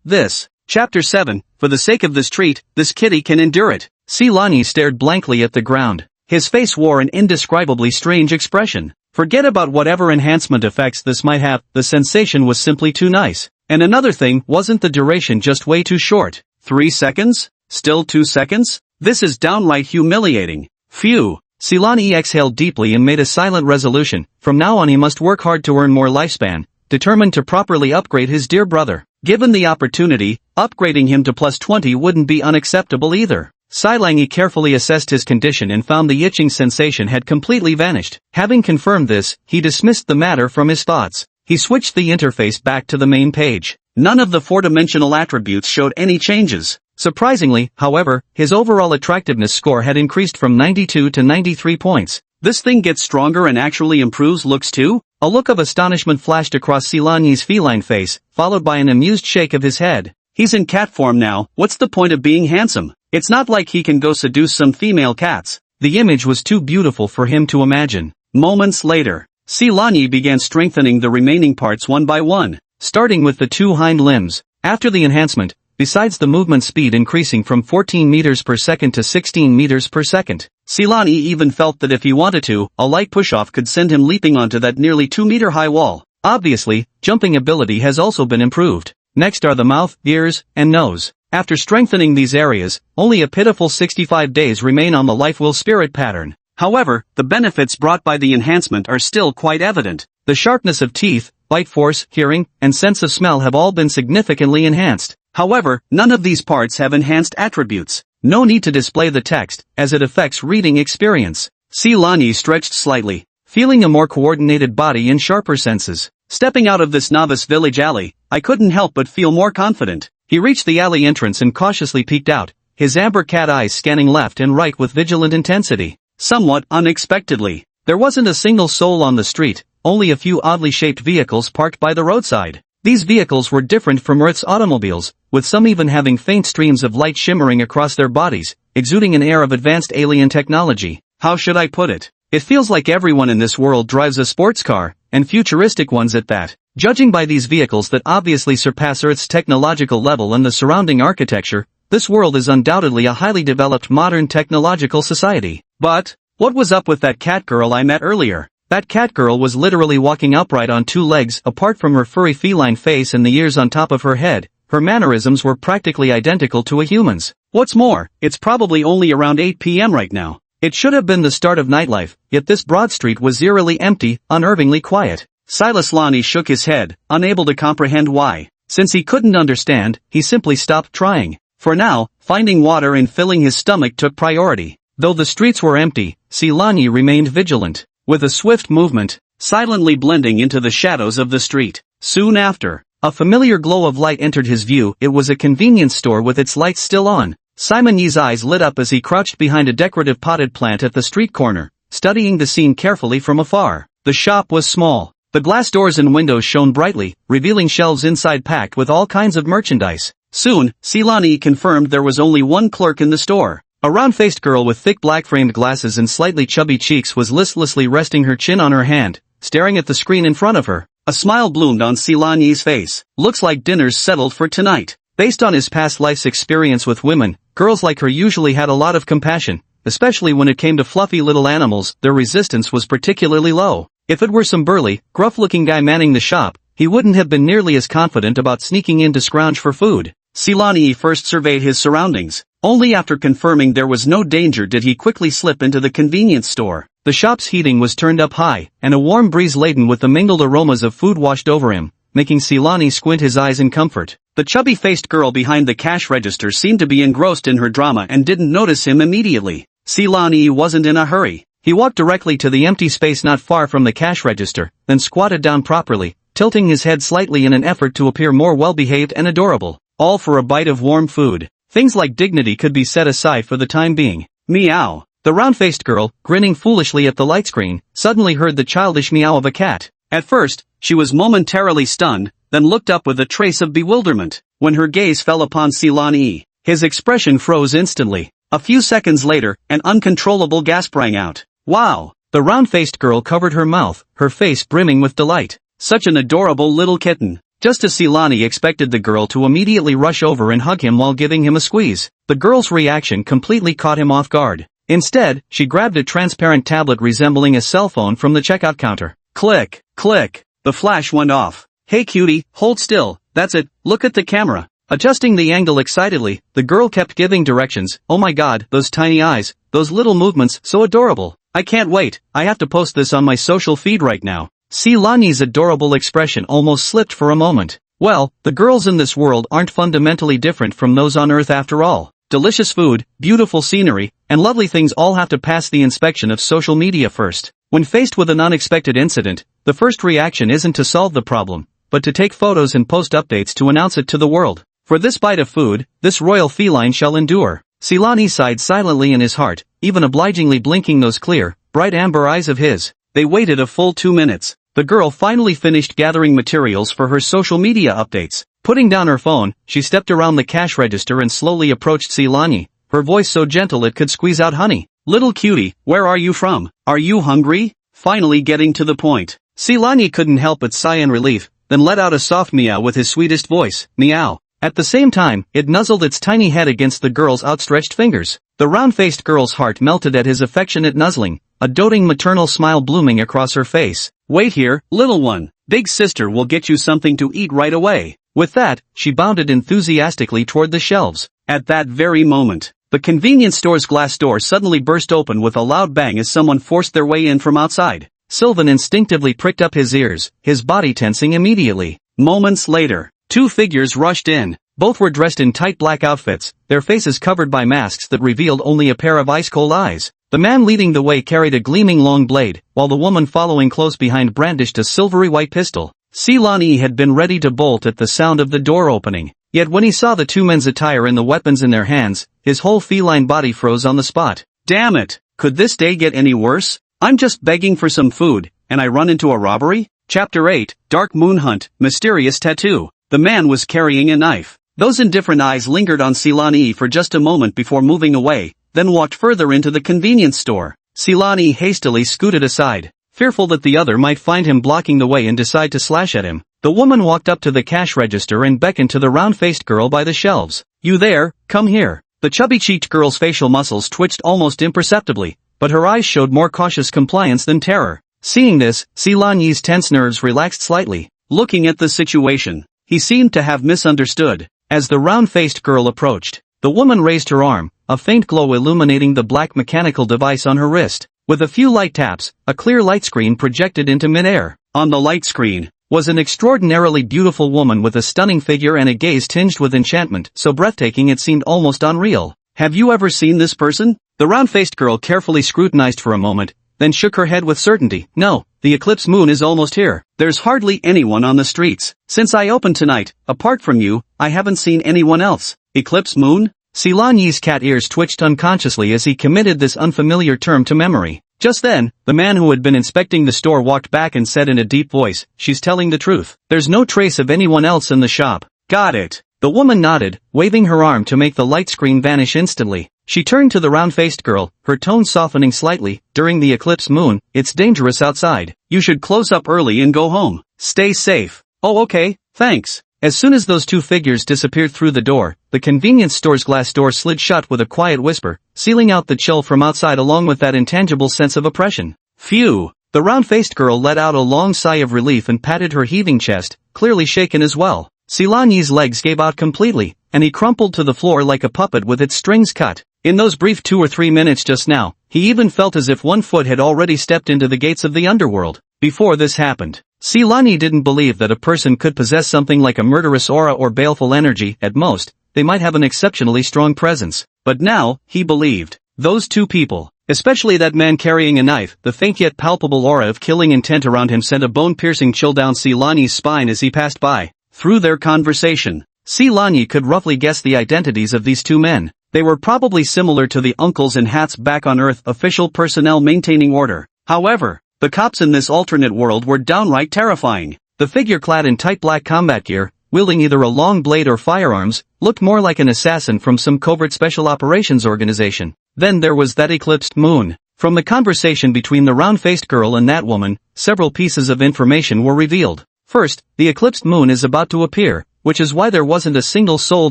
This. Chapter 7, for the sake of this treat, this kitty can endure it. Silani stared blankly at the ground. His face wore an indescribably strange expression. Forget about whatever enhancement effects this might have, the sensation was simply too nice. And another thing, wasn't the duration just way too short? 3 seconds? Still 2 seconds? This is downright humiliating. Phew. Silani exhaled deeply and made a silent resolution. From now on he must work hard to earn more lifespan, determined to properly upgrade his dear brother. Given the opportunity, upgrading him to plus 20 wouldn't be unacceptable either. Silangi carefully assessed his condition and found the itching sensation had completely vanished. Having confirmed this, he dismissed the matter from his thoughts. He switched the interface back to the main page. None of the 4-dimensional attributes showed any changes. Surprisingly, however, his overall attractiveness score had increased from 92 to 93 points. This thing gets stronger and actually improves looks too? A look of astonishment flashed across Silanyi's feline face, followed by an amused shake of his head. He's in cat form now, what's the point of being handsome? It's not like he can go seduce some female cats. The image was too beautiful for him to imagine. Moments later, Silanyi began strengthening the remaining parts one by one, starting with the 2 hind limbs. After the enhancement, besides the movement speed increasing from 14 meters per second to 16 meters per second, Silani even felt that if he wanted to, a light push-off could send him leaping onto that nearly 2-meter-high wall. Obviously, jumping ability has also been improved. Next are the mouth, ears, and nose. After strengthening these areas, only a pitiful 65 days remain on the life will spirit pattern. However, the benefits brought by the enhancement are still quite evident. The sharpness of teeth, bite force, hearing, and sense of smell have all been significantly enhanced. However, none of these parts have enhanced attributes. No need to display the text, as it affects reading experience. Silani stretched slightly, feeling a more coordinated body and sharper senses. Stepping out of this novice village alley, I couldn't help but feel more confident. He reached the alley entrance and cautiously peeked out, his amber cat eyes scanning left and right with vigilant intensity. Somewhat unexpectedly, there wasn't a single soul on the street, only a few oddly shaped vehicles parked by the roadside. These vehicles were different from Earth's automobiles, with some even having faint streams of light shimmering across their bodies, exuding an air of advanced alien technology. How should I put it? It feels like everyone in this world drives a sports car, and futuristic ones at that. Judging by these vehicles that obviously surpass Earth's technological level and the surrounding architecture, this world is undoubtedly a highly developed modern technological society. But what was up with that cat girl I met earlier? That cat girl was literally walking upright on two legs. Apart from her furry feline face and the ears on top of her head, her mannerisms were practically identical to a human's. What's more, it's probably only around 8 p.m. right now. It should have been the start of nightlife, yet this broad street was eerily empty, unnervingly quiet. Silas Lonnie shook his head, unable to comprehend why. Since he couldn't understand, he simply stopped trying. For now, finding water and filling his stomach took priority. Though the streets were empty, Silani remained vigilant. With a swift movement, silently blending into the shadows of the street. Soon after, a familiar glow of light entered his view. It was a convenience store with its lights still on. Simon Yee's eyes lit up as he crouched behind a decorative potted plant at the street corner, studying the scene carefully from afar. The shop was small. The glass doors and windows shone brightly, revealing shelves inside packed with all kinds of merchandise. Soon, Silani confirmed there was only one clerk in the store. A round-faced girl with thick black-framed glasses and slightly chubby cheeks was listlessly resting her chin on her hand, staring at the screen in front of her. A smile bloomed on Silani's face. Looks like dinner's settled for tonight. Based on his past life's experience with women, girls like her usually had a lot of compassion, especially when it came to fluffy little animals. Their resistance was particularly low. If it were some burly, gruff-looking guy manning the shop, he wouldn't have been nearly as confident about sneaking in to scrounge for food. Silani first surveyed his surroundings. Only after confirming there was no danger did he quickly slip into the convenience store. The shop's heating was turned up high, and a warm breeze laden with the mingled aromas of food washed over him, making Silani squint his eyes in comfort. The chubby-faced girl behind the cash register seemed to be engrossed in her drama and didn't notice him immediately. Silani wasn't in a hurry. He walked directly to the empty space not far from the cash register, then squatted down properly, tilting his head slightly in an effort to appear more well-behaved and adorable. All for a bite of warm food. Things like dignity could be set aside for the time being. Meow. The round-faced girl, grinning foolishly at the light screen, suddenly heard the childish meow of a cat. At first, she was momentarily stunned, then looked up with a trace of bewilderment. When her gaze fell upon Silani, his expression froze instantly. A few seconds later, an uncontrollable gasp rang out. Wow! The round-faced girl covered her mouth, her face brimming with delight. Such an adorable little kitten. Just as Silani expected the girl to immediately rush over and hug him while giving him a squeeze, the girl's reaction completely caught him off guard. Instead, she grabbed a transparent tablet resembling a cell phone from the checkout counter. Click, click. The flash went off. Hey cutie, hold still, that's it, look at the camera. Adjusting the angle excitedly, the girl kept giving directions. Oh my god, those tiny eyes, those little movements, so adorable. I can't wait, I have to post this on my social feed right now. Silani's adorable expression almost slipped for a moment. Well, the girls in this world aren't fundamentally different from those on Earth after all. Delicious food, beautiful scenery, and lovely things all have to pass the inspection of social media first. When faced with an unexpected incident, the first reaction isn't to solve the problem, but to take photos and post updates to announce it to the world. For this bite of food, this royal feline shall endure. Silani sighed silently in his heart, even obligingly blinking those clear, bright amber eyes of his. They waited a full 2 minutes. The girl finally finished gathering materials for her social media updates. Putting down her phone, she stepped around the cash register and slowly approached Silani, her voice so gentle it could squeeze out honey. Little cutie, where are you from? Are you hungry? Finally getting to the point. Silani couldn't help but sigh in relief, then let out a soft meow with his sweetest voice, meow. At the same time, it nuzzled its tiny head against the girl's outstretched fingers. The round-faced girl's heart melted at his affectionate nuzzling, a doting maternal smile blooming across her face. Wait here, little one. Big sister will get you something to eat right away. With that, she bounded enthusiastically toward the shelves. At that very moment, the convenience store's glass door suddenly burst open with a loud bang as someone forced their way in from outside. Sylvan instinctively pricked up his ears, his body tensing immediately. Moments later, two figures rushed in. Both were dressed in tight black outfits, their faces covered by masks that revealed only a pair of ice-cold eyes. The man leading the way carried a gleaming long blade, while the woman following close behind brandished a silvery white pistol. Silani had been ready to bolt at the sound of the door opening. Yet when he saw the two men's attire and the weapons in their hands, his whole feline body froze on the spot. Damn it! Could this day get any worse? I'm just begging for some food, and I run into a robbery? Chapter 8, Dark Moon Hunt, Mysterious Tattoo. The man was carrying a knife. Those indifferent eyes lingered on Silani for just a moment before moving away, then walked further into the convenience store. Silani hastily scooted aside, fearful that the other might find him blocking the way and decide to slash at him. The woman walked up to the cash register and beckoned to the round-faced girl by the shelves. You there, come here. The chubby-cheeked girl's facial muscles twitched almost imperceptibly, but her eyes showed more cautious compliance than terror. Seeing this, Silan Yi's tense nerves relaxed slightly. Looking at the situation, he seemed to have misunderstood. As the round-faced girl approached, the woman raised her arm, a faint glow illuminating the black mechanical device on her wrist. With a few light taps, a clear light screen projected into midair. On the light screen was an extraordinarily beautiful woman with a stunning figure and a gaze tinged with enchantment, so breathtaking it seemed almost unreal. Have you ever seen this person? The round-faced girl carefully scrutinized for a moment, then shook her head with certainty. No, the eclipse moon is almost here. There's hardly anyone on the streets. Since I opened tonight, apart from you, I haven't seen anyone else. Eclipse moon? Silan Yi's cat ears twitched unconsciously as he committed this unfamiliar term to memory. Just then, the man who had been inspecting the store walked back and said in a deep voice, "She's telling the truth. There's no trace of anyone else in the shop." Got it. The woman nodded, waving her arm to make the light screen vanish instantly. She turned to the round-faced girl, her tone softening slightly. During the eclipse moon, it's dangerous outside. You should close up early and go home. Stay safe. Oh, okay, thanks. As soon as those two figures disappeared through the door, the convenience store's glass door slid shut with a quiet whisper, sealing out the chill from outside along with that intangible sense of oppression. Phew! The round-faced girl let out a long sigh of relief and patted her heaving chest, clearly shaken as well. Silan Yi's legs gave out completely, and he crumpled to the floor like a puppet with its strings cut. In those brief 2 or 3 minutes just now, he even felt as if one foot had already stepped into the gates of the underworld. Before this happened, Silan Yi didn't believe that a person could possess something like a murderous aura or baleful energy. At most, they might have an exceptionally strong presence. But now, he believed. Those two people, especially that man carrying a knife, the faint yet palpable aura of killing intent around him sent a bone-piercing chill down Silan Yi's spine as he passed by. Through their conversation, Silan Yi could roughly guess the identities of these two men. They were probably similar to the uncles in hats back on Earth, official personnel maintaining order. However, the cops in this alternate world were downright terrifying. The figure clad in tight black combat gear, wielding either a long blade or firearms, looked more like an assassin from some covert special operations organization. Then there was that eclipsed moon. From the conversation between the round-faced girl and that woman, several pieces of information were revealed. First, the eclipsed moon is about to appear, which is why there wasn't a single soul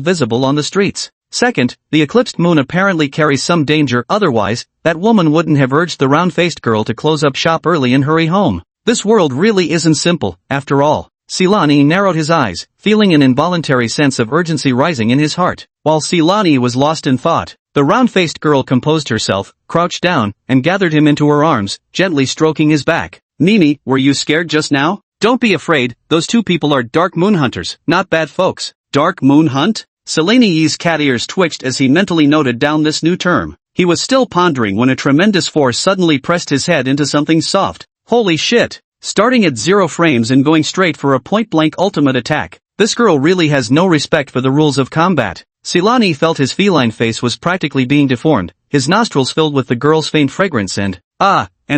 visible on the streets. Second, the eclipsed moon apparently carries some danger, otherwise, that woman wouldn't have urged the round-faced girl to close up shop early and hurry home. This world really isn't simple, after all. Silan Yi narrowed his eyes, feeling an involuntary sense of urgency rising in his heart. While Silan Yi was lost in thought, the round-faced girl composed herself, crouched down, and gathered him into her arms, gently stroking his back. Nini, were you scared just now? Don't be afraid, those two people are dark moon hunters, not bad folks. Dark moon hunt? Silan Yi's cat ears twitched as he mentally noted down this new term. He was still pondering when a tremendous force suddenly pressed his head into something soft. Holy shit! Starting at 0 frames and going straight for a point-blank ultimate attack. This girl really has no respect for the rules of combat. Silan Yi felt his feline face was practically being deformed, his nostrils filled with the girl's faint fragrance and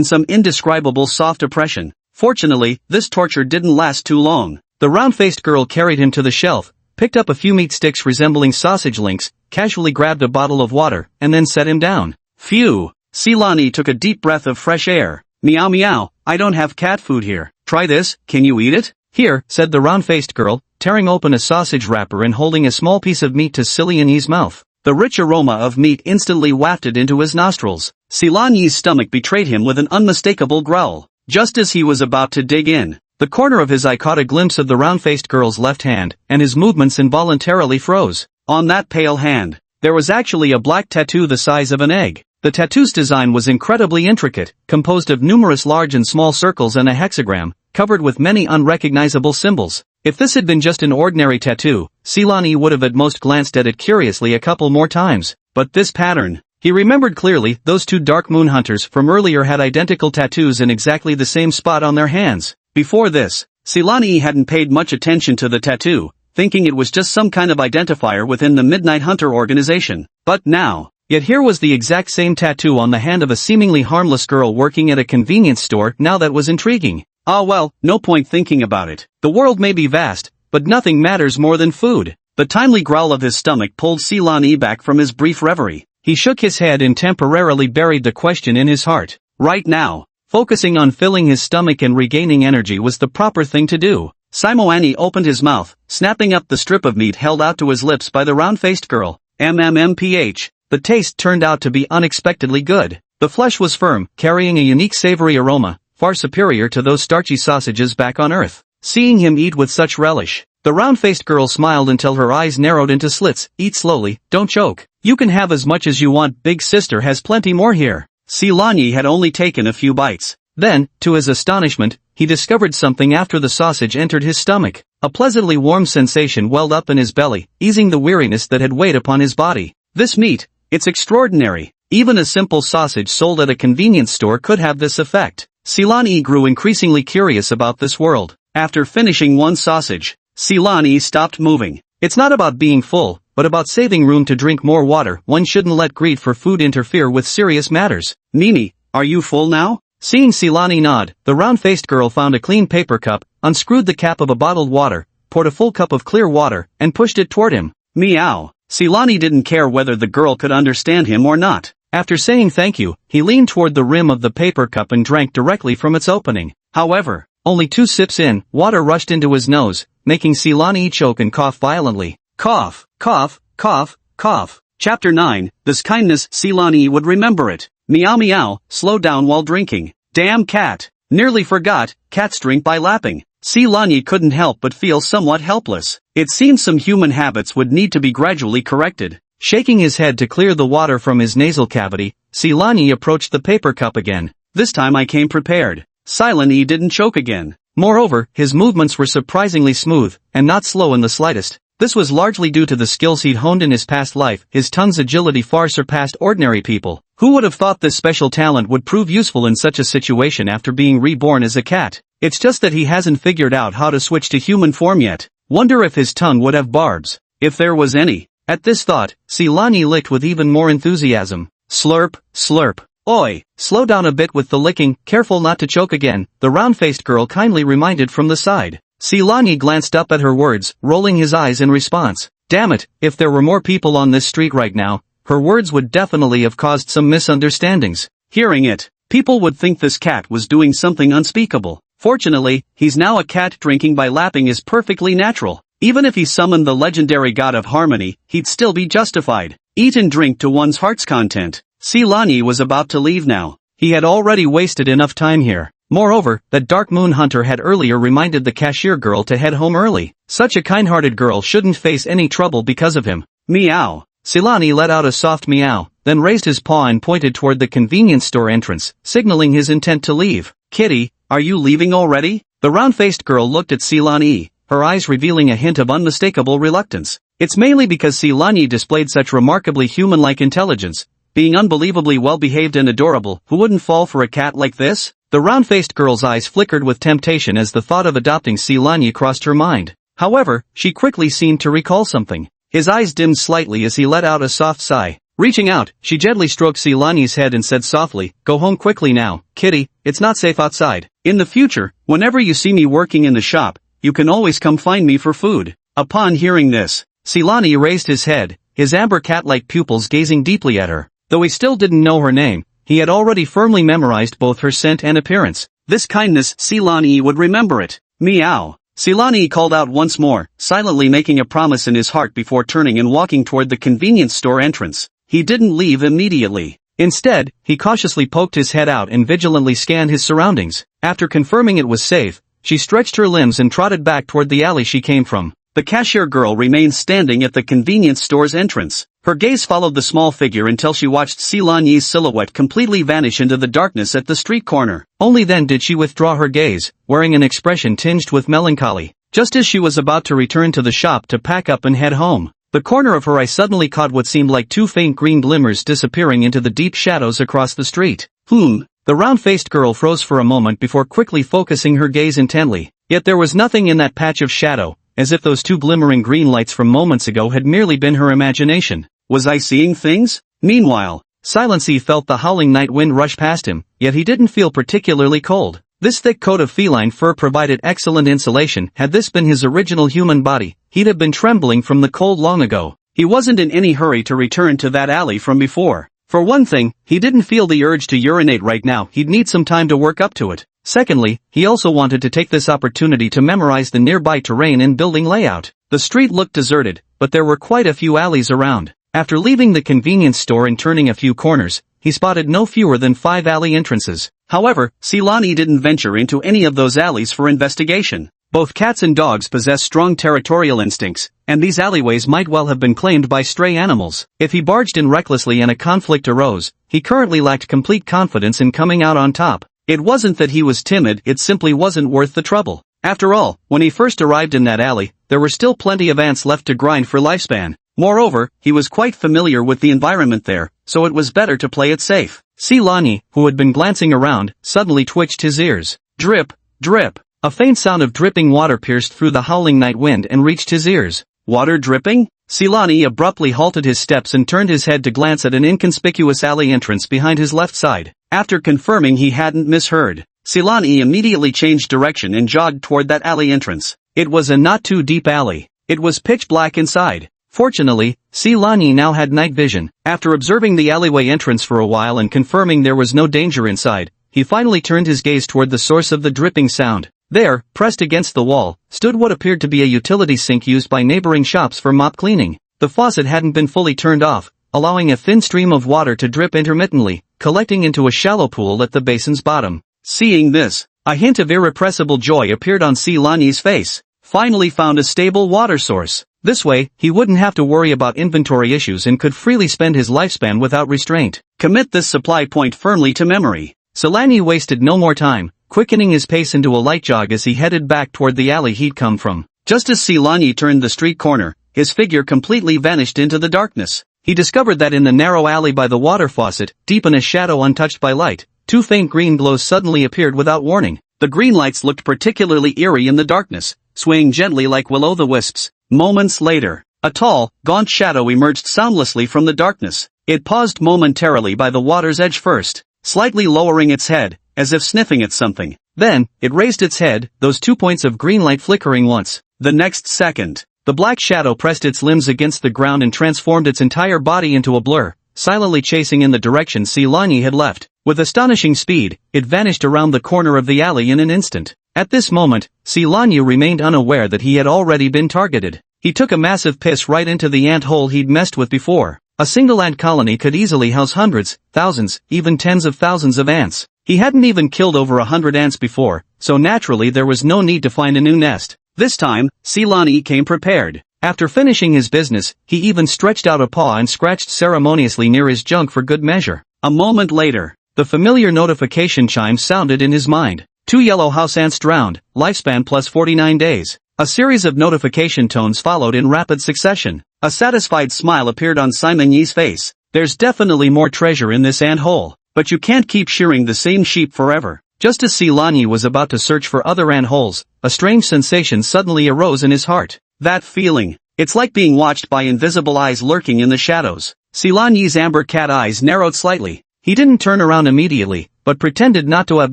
some indescribable soft oppression. Fortunately, this torture didn't last too long. The round-faced girl carried him to the shelf, picked up a few meat sticks resembling sausage links, casually grabbed a bottle of water, and then set him down. Phew! Silan Yi took a deep breath of fresh air. Meow meow, I don't have cat food here. Try this, can you eat it? Here, said the round-faced girl, tearing open a sausage wrapper and holding a small piece of meat to Silan Yi's mouth. The rich aroma of meat instantly wafted into his nostrils. Silan Yi's stomach betrayed him with an unmistakable growl. Just as he was about to dig in, the corner of his eye caught a glimpse of the round-faced girl's left hand, and his movements involuntarily froze. On that pale hand, there was actually a black tattoo the size of an egg. The tattoo's design was incredibly intricate, composed of numerous large and small circles and a hexagram, covered with many unrecognizable symbols. If this had been just an ordinary tattoo, Silan Yi would have at most glanced at it curiously a couple more times. But this pattern, he remembered clearly, those two dark moon hunters from earlier had identical tattoos in exactly the same spot on their hands. Before this, Silan Yi hadn't paid much attention to the tattoo, thinking it was just some kind of identifier within the Midnight Hunter organization. But now, yet here was the exact same tattoo on the hand of a seemingly harmless girl working at a convenience store. Now that was intriguing. Ah well, no point thinking about it. The world may be vast, but nothing matters more than food. The timely growl of his stomach pulled Silan Yi back from his brief reverie. He shook his head and temporarily buried the question in his heart. Right now, focusing on filling his stomach and regaining energy was the proper thing to do. Simoani opened his mouth, snapping up the strip of meat held out to his lips by the round-faced girl. MMMPH. The taste turned out to be unexpectedly good. The flesh was firm, carrying a unique savory aroma, far superior to those starchy sausages back on Earth. Seeing him eat with such relish, the round-faced girl smiled until her eyes narrowed into slits. Eat slowly, don't choke. You can have as much as you want, big sister has plenty more here. Silani had only taken a few bites. Then, to his astonishment, he discovered something after the sausage entered his stomach. A pleasantly warm sensation welled up in his belly, easing the weariness that had weighed upon his body. This meat, it's extraordinary. Even a simple sausage sold at a convenience store could have this effect. Silani grew increasingly curious about this world. After finishing one sausage, Silani stopped moving. It's not about being full, but about saving room to drink more water. One shouldn't let greed for food interfere with serious matters. Mimi, are you full now? Seeing Silani nod, the round-faced girl found a clean paper cup, unscrewed the cap of a bottled water, poured a full cup of clear water, and pushed it toward him. Meow. Silani didn't care whether the girl could understand him or not. After saying thank you, he leaned toward the rim of the paper cup and drank directly from its opening. However, only 2 sips in, water rushed into his nose, making Silani choke and cough violently. Cough, cough, cough, cough. Chapter 9, this kindness, Silani would remember it. Meow meow, slow down while drinking. Damn cat. Nearly forgot, cats drink by lapping. Silani couldn't help but feel somewhat helpless. It seemed some human habits would need to be gradually corrected. Shaking his head to clear the water from his nasal cavity, Silani approached the paper cup again. This time I came prepared. Silani didn't choke again. Moreover, his movements were surprisingly smooth, and not slow in the slightest. This was largely due to the skills he'd honed in his past life. His tongue's agility far surpassed ordinary people. Who would have thought this special talent would prove useful in such a situation after being reborn as a cat? It's just that he hasn't figured out how to switch to human form yet. Wonder if his tongue would have barbs. If there was any. At this thought, Silani licked with even more enthusiasm. Slurp, slurp. Oi, slow down a bit with the licking, careful not to choke again, the round-faced girl kindly reminded from the side. Silani glanced up at her words, rolling his eyes in response. Damn it, if there were more people on this street right now, her words would definitely have caused some misunderstandings. Hearing it, people would think this cat was doing something unspeakable. Fortunately, he's now a cat. Drinking by lapping is perfectly natural. Even if he summoned the legendary god of harmony, he'd still be justified. Eat and drink to one's heart's content. Silani was about to leave now. He had already wasted enough time here. Moreover, that dark moon hunter had earlier reminded the cashier girl to head home early. Such a kind-hearted girl shouldn't face any trouble because of him. Meow. Silani let out a soft meow, then raised his paw and pointed toward the convenience store entrance, signaling his intent to leave. Kitty, are you leaving already? The round-faced girl looked at Silani, her eyes revealing a hint of unmistakable reluctance. It's mainly because Silani displayed such remarkably human-like intelligence, being unbelievably well-behaved and adorable. Who wouldn't fall for a cat like this? The round-faced girl's eyes flickered with temptation as the thought of adopting Silani crossed her mind. However, she quickly seemed to recall something. His eyes dimmed slightly as he let out a soft sigh. Reaching out, she gently stroked Silani's head and said softly, "Go home quickly now, Kitty, it's not safe outside. In the future, whenever you see me working in the shop, you can always come find me for food." Upon hearing this, Silani raised his head, his amber cat-like pupils gazing deeply at her. Though he still didn't know her name, he had already firmly memorized both her scent and appearance. This kindness, Silani would remember it. Meow. Silani called out once more, silently making a promise in his heart before turning and walking toward the convenience store entrance. He didn't leave immediately. Instead, he cautiously poked his head out and vigilantly scanned his surroundings. After confirming it was safe, she stretched her limbs and trotted back toward the alley she came from. The cashier girl remained standing at the convenience store's entrance. Her gaze followed the small figure until she watched Silani's silhouette completely vanish into the darkness at the street corner. Only then did she withdraw her gaze, wearing an expression tinged with melancholy. Just as she was about to return to the shop to pack up and head home, the corner of her eye suddenly caught what seemed like 2 faint green glimmers disappearing into the deep shadows across the street. The round-faced girl froze for a moment before quickly focusing her gaze intently. Yet there was nothing in that patch of shadow, as if those 2 glimmering green lights from moments ago had merely been her imagination. Was I seeing things? Meanwhile, Silency felt the howling night wind rush past him, yet he didn't feel particularly cold. This thick coat of feline fur provided excellent insulation. Had this been his original human body, he'd have been trembling from the cold long ago. He wasn't in any hurry to return to that alley from before. For one thing, he didn't feel the urge to urinate right now. He'd need some time to work up to it. Secondly, he also wanted to take this opportunity to memorize the nearby terrain and building layout. The street looked deserted, but there were quite a few alleys around. After leaving the convenience store and turning a few corners, he spotted no fewer than 5 alley entrances. However, Silani didn't venture into any of those alleys for investigation. Both cats and dogs possess strong territorial instincts, and these alleyways might well have been claimed by stray animals. If he barged in recklessly and a conflict arose, he currently lacked complete confidence in coming out on top. It wasn't that he was timid, it simply wasn't worth the trouble. After all, when he first arrived in that alley, there were still plenty of ants left to grind for lifespan. Moreover, he was quite familiar with the environment there, so it was better to play it safe. Silani, who had been glancing around, suddenly twitched his ears. Drip, drip. A faint sound of dripping water pierced through the howling night wind and reached his ears. Water dripping? Silani abruptly halted his steps and turned his head to glance at an inconspicuous alley entrance behind his left side. After confirming he hadn't misheard, Silani immediately changed direction and jogged toward that alley entrance. It was a not-too-deep alley. It was pitch black inside. Fortunately, Silani now had night vision. After observing the alleyway entrance for a while and confirming there was no danger inside, he finally turned his gaze toward the source of the dripping sound. There, pressed against the wall, stood what appeared to be a utility sink used by neighboring shops for mop cleaning. The faucet hadn't been fully turned off, allowing a thin stream of water to drip intermittently, collecting into a shallow pool at the basin's bottom. Seeing this, a hint of irrepressible joy appeared on Silani's face. Finally found a stable water source. This way, he wouldn't have to worry about inventory issues and could freely spend his lifespan without restraint. Commit this supply point firmly to memory. Silani wasted no more time, quickening his pace into a light jog as he headed back toward the alley he'd come from. Just as Silani turned the street corner, his figure completely vanished into the darkness. He discovered that in the narrow alley by the water faucet, deep in a shadow untouched by light, 2 faint green glows suddenly appeared without warning. The green lights looked particularly eerie in the darkness, swaying gently like will-o'-the-wisps. Moments later, a tall, gaunt shadow emerged soundlessly from the darkness. It paused momentarily by the water's edge first, slightly lowering its head, as if sniffing at something. Then, it raised its head, those 2 points of green light flickering once. The next second, the black shadow pressed its limbs against the ground and transformed its entire body into a blur, silently chasing in the direction Silani had left. With astonishing speed, it vanished around the corner of the alley in an instant. At this moment, Silani remained unaware that he had already been targeted. He took a massive piss right into the ant hole he'd messed with before. A single ant colony could easily house hundreds, thousands, even tens of thousands of ants. He hadn't even killed over 100 ants before, so naturally there was no need to find a new nest. This time, Silani came prepared. After finishing his business, he even stretched out a paw and scratched ceremoniously near his junk for good measure. A moment later, the familiar notification chime sounded in his mind. 2 yellow house ants drowned, lifespan plus 49 days. A series of notification tones followed in rapid succession. A satisfied smile appeared on Simon Yi's face. There's definitely more treasure in this ant hole, but you can't keep shearing the same sheep forever. Just as Silani was about to search for other ant holes, a strange sensation suddenly arose in his heart. That feeling. It's like being watched by invisible eyes lurking in the shadows. Silani's amber cat eyes narrowed slightly. He didn't turn around immediately, but pretended not to have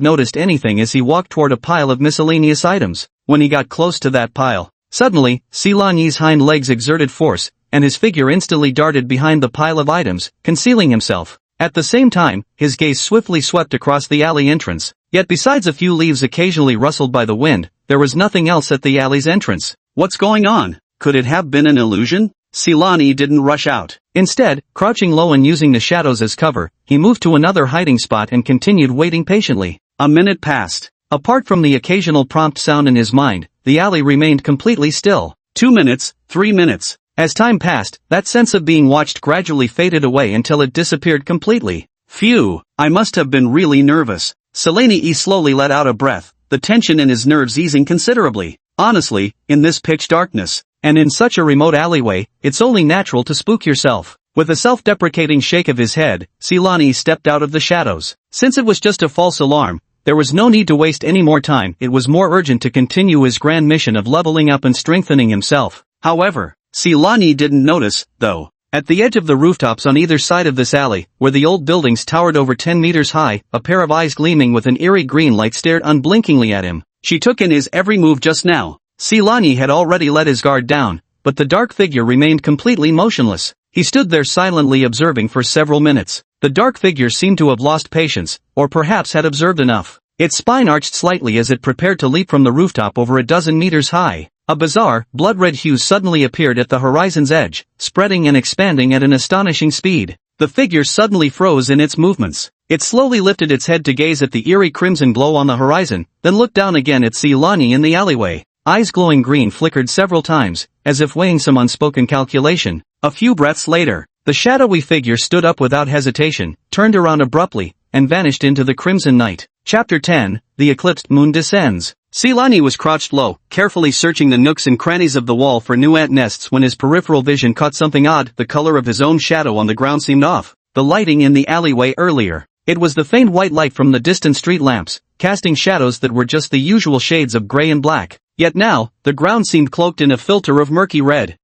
noticed anything as he walked toward a pile of miscellaneous items. When he got close to that pile, suddenly, Silani's hind legs exerted force, and his figure instantly darted behind the pile of items, concealing himself. At the same time, his gaze swiftly swept across the alley entrance. Yet besides a few leaves occasionally rustled by the wind, there was nothing else at the alley's entrance. What's going on? Could it have been an illusion? Silani didn't rush out. Instead, crouching low and using the shadows as cover, he moved to another hiding spot and continued waiting patiently. A minute passed. Apart from the occasional prompt sound in his mind, the alley remained completely still. 2 minutes, 3 minutes. As time passed, that sense of being watched gradually faded away until it disappeared completely. Phew, I must have been really nervous. Silani slowly let out a breath, the tension in his nerves easing considerably. Honestly, in this pitch darkness, and in such a remote alleyway, it's only natural to spook yourself. With a self-deprecating shake of his head, Silani stepped out of the shadows. Since it was just a false alarm, there was no need to waste any more time. It was more urgent to continue his grand mission of leveling up and strengthening himself. However, Silani didn't notice, though. At the edge of the rooftops on either side of this alley, where the old buildings towered over 10 meters high, a pair of eyes gleaming with an eerie green light stared unblinkingly at him. She took in his every move just now. Silani had already let his guard down, but the dark figure remained completely motionless. He stood there silently observing for several minutes. The dark figure seemed to have lost patience, or perhaps had observed enough. Its spine arched slightly as it prepared to leap from the rooftop over a dozen meters high. A bizarre, blood-red hue suddenly appeared at the horizon's edge, spreading and expanding at an astonishing speed. The figure suddenly froze in its movements. It slowly lifted its head to gaze at the eerie crimson glow on the horizon, then looked down again at Silani in the alleyway. Eyes glowing green flickered several times, as if weighing some unspoken calculation. A few breaths later, the shadowy figure stood up without hesitation, turned around abruptly, and vanished into the crimson night. Chapter 10, The Eclipsed Moon Descends. Silani was crouched low, carefully searching the nooks and crannies of the wall for new ant nests when his peripheral vision caught something odd. The color of his own shadow on the ground seemed off. The lighting in the alleyway earlier. It was the faint white light from the distant street lamps, casting shadows that were just the usual shades of gray and black. Yet now, the ground seemed cloaked in a filter of murky red.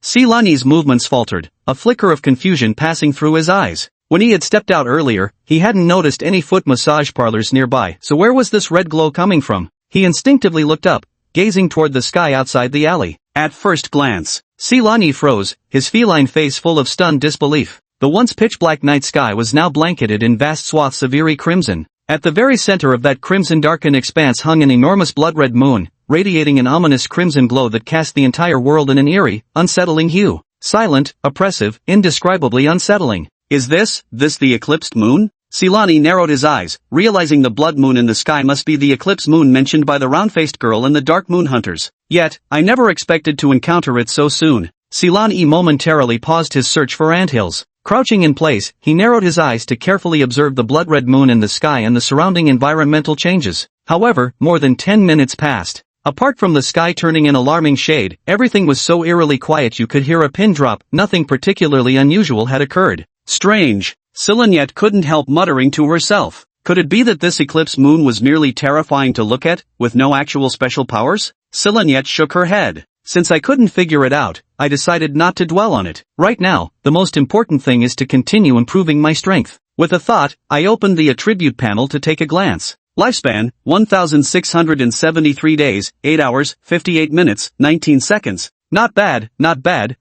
Silani's movements faltered, a flicker of confusion passing through his eyes. When he had stepped out earlier, he hadn't noticed any foot massage parlors nearby, so where was this red glow coming from? He instinctively looked up, gazing toward the sky outside the alley. At first glance, Silani froze, his feline face full of stunned disbelief. The once pitch-black night sky was now blanketed in vast swaths of eerie crimson. At the very center of that crimson-darkened expanse hung an enormous blood-red moon, radiating an ominous crimson glow that cast the entire world in an eerie, unsettling hue. Silent, oppressive, indescribably unsettling. Is this the eclipsed moon? Silani narrowed his eyes, realizing the blood moon in the sky must be the eclipse moon mentioned by the round-faced girl and the dark moon hunters. Yet, I never expected to encounter it so soon. Silani momentarily paused his search for anthills. Crouching in place, he narrowed his eyes to carefully observe the blood-red moon in the sky and the surrounding environmental changes. However, more than 10 minutes passed. Apart from the sky turning an alarming shade, everything was so eerily quiet you could hear a pin drop. Nothing particularly unusual had occurred. Strange. Silaniet couldn't help muttering to herself. Could it be that this eclipse moon was merely terrifying to look at, with no actual special powers? Silaniet shook her head. Since I couldn't figure it out, I decided not to dwell on it. Right now, the most important thing is to continue improving my strength. With a thought, I opened the attribute panel to take a glance. Lifespan, 1,673 days, 8 hours, 58 minutes, 19 seconds. Not bad,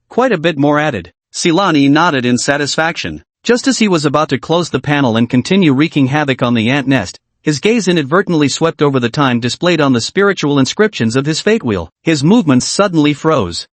quite a bit more added. Silani nodded in satisfaction. Just as he was about to close the panel and continue wreaking havoc on the ant nest, his gaze inadvertently swept over the time displayed on the spiritual inscriptions of his fate wheel. His movements suddenly froze.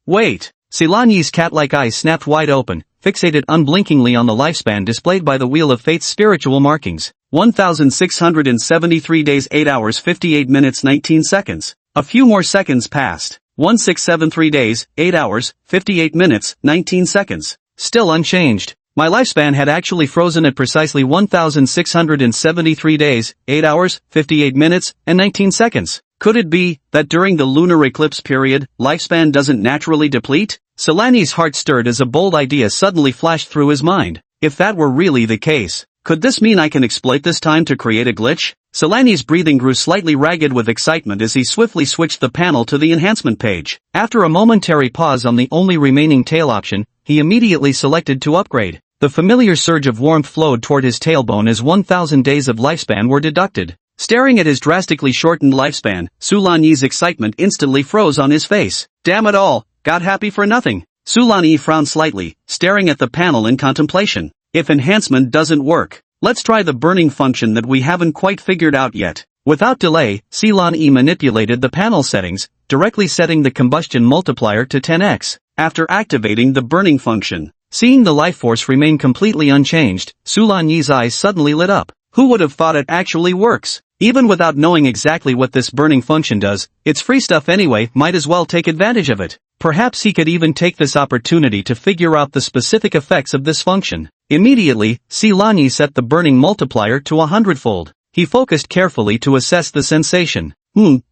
Wait! Silani's cat-like eyes snapped wide open, fixated unblinkingly on the lifespan displayed by the wheel of fate's spiritual markings. 1,673 days 8 hours 58 minutes 19 seconds. A few more seconds passed. 1,673 days, 8 hours, 58 minutes, 19 seconds. Still unchanged. My lifespan had actually frozen at precisely 1,673 days, 8 hours, 58 minutes, and 19 seconds. Could it be that during the lunar eclipse period, lifespan doesn't naturally deplete? Silani's heart stirred as a bold idea suddenly flashed through his mind. If that were really the case, could this mean I can exploit this time to create a glitch? Silani's breathing grew slightly ragged with excitement as he swiftly switched the panel to the enhancement page. After a momentary pause on the only remaining tail option, he immediately selected to upgrade. The familiar surge of warmth flowed toward his tailbone as 1,000 days of lifespan were deducted. Staring at his drastically shortened lifespan, Silani's excitement instantly froze on his face. Damn it all, got happy for nothing. Silani frowned slightly, staring at the panel in contemplation. If enhancement doesn't work, let's try the burning function that we haven't quite figured out yet. Without delay, Silani manipulated the panel settings, directly setting the combustion multiplier to 10x. After activating the burning function, seeing the life force remain completely unchanged, Silani's eyes suddenly lit up. Who would have thought it actually works? Even without knowing exactly what this burning function does, it's free stuff anyway, might as well take advantage of it. Perhaps he could even take this opportunity to figure out the specific effects of this function. Immediately, Silani set the burning multiplier to 100-fold. He focused carefully to assess the sensation.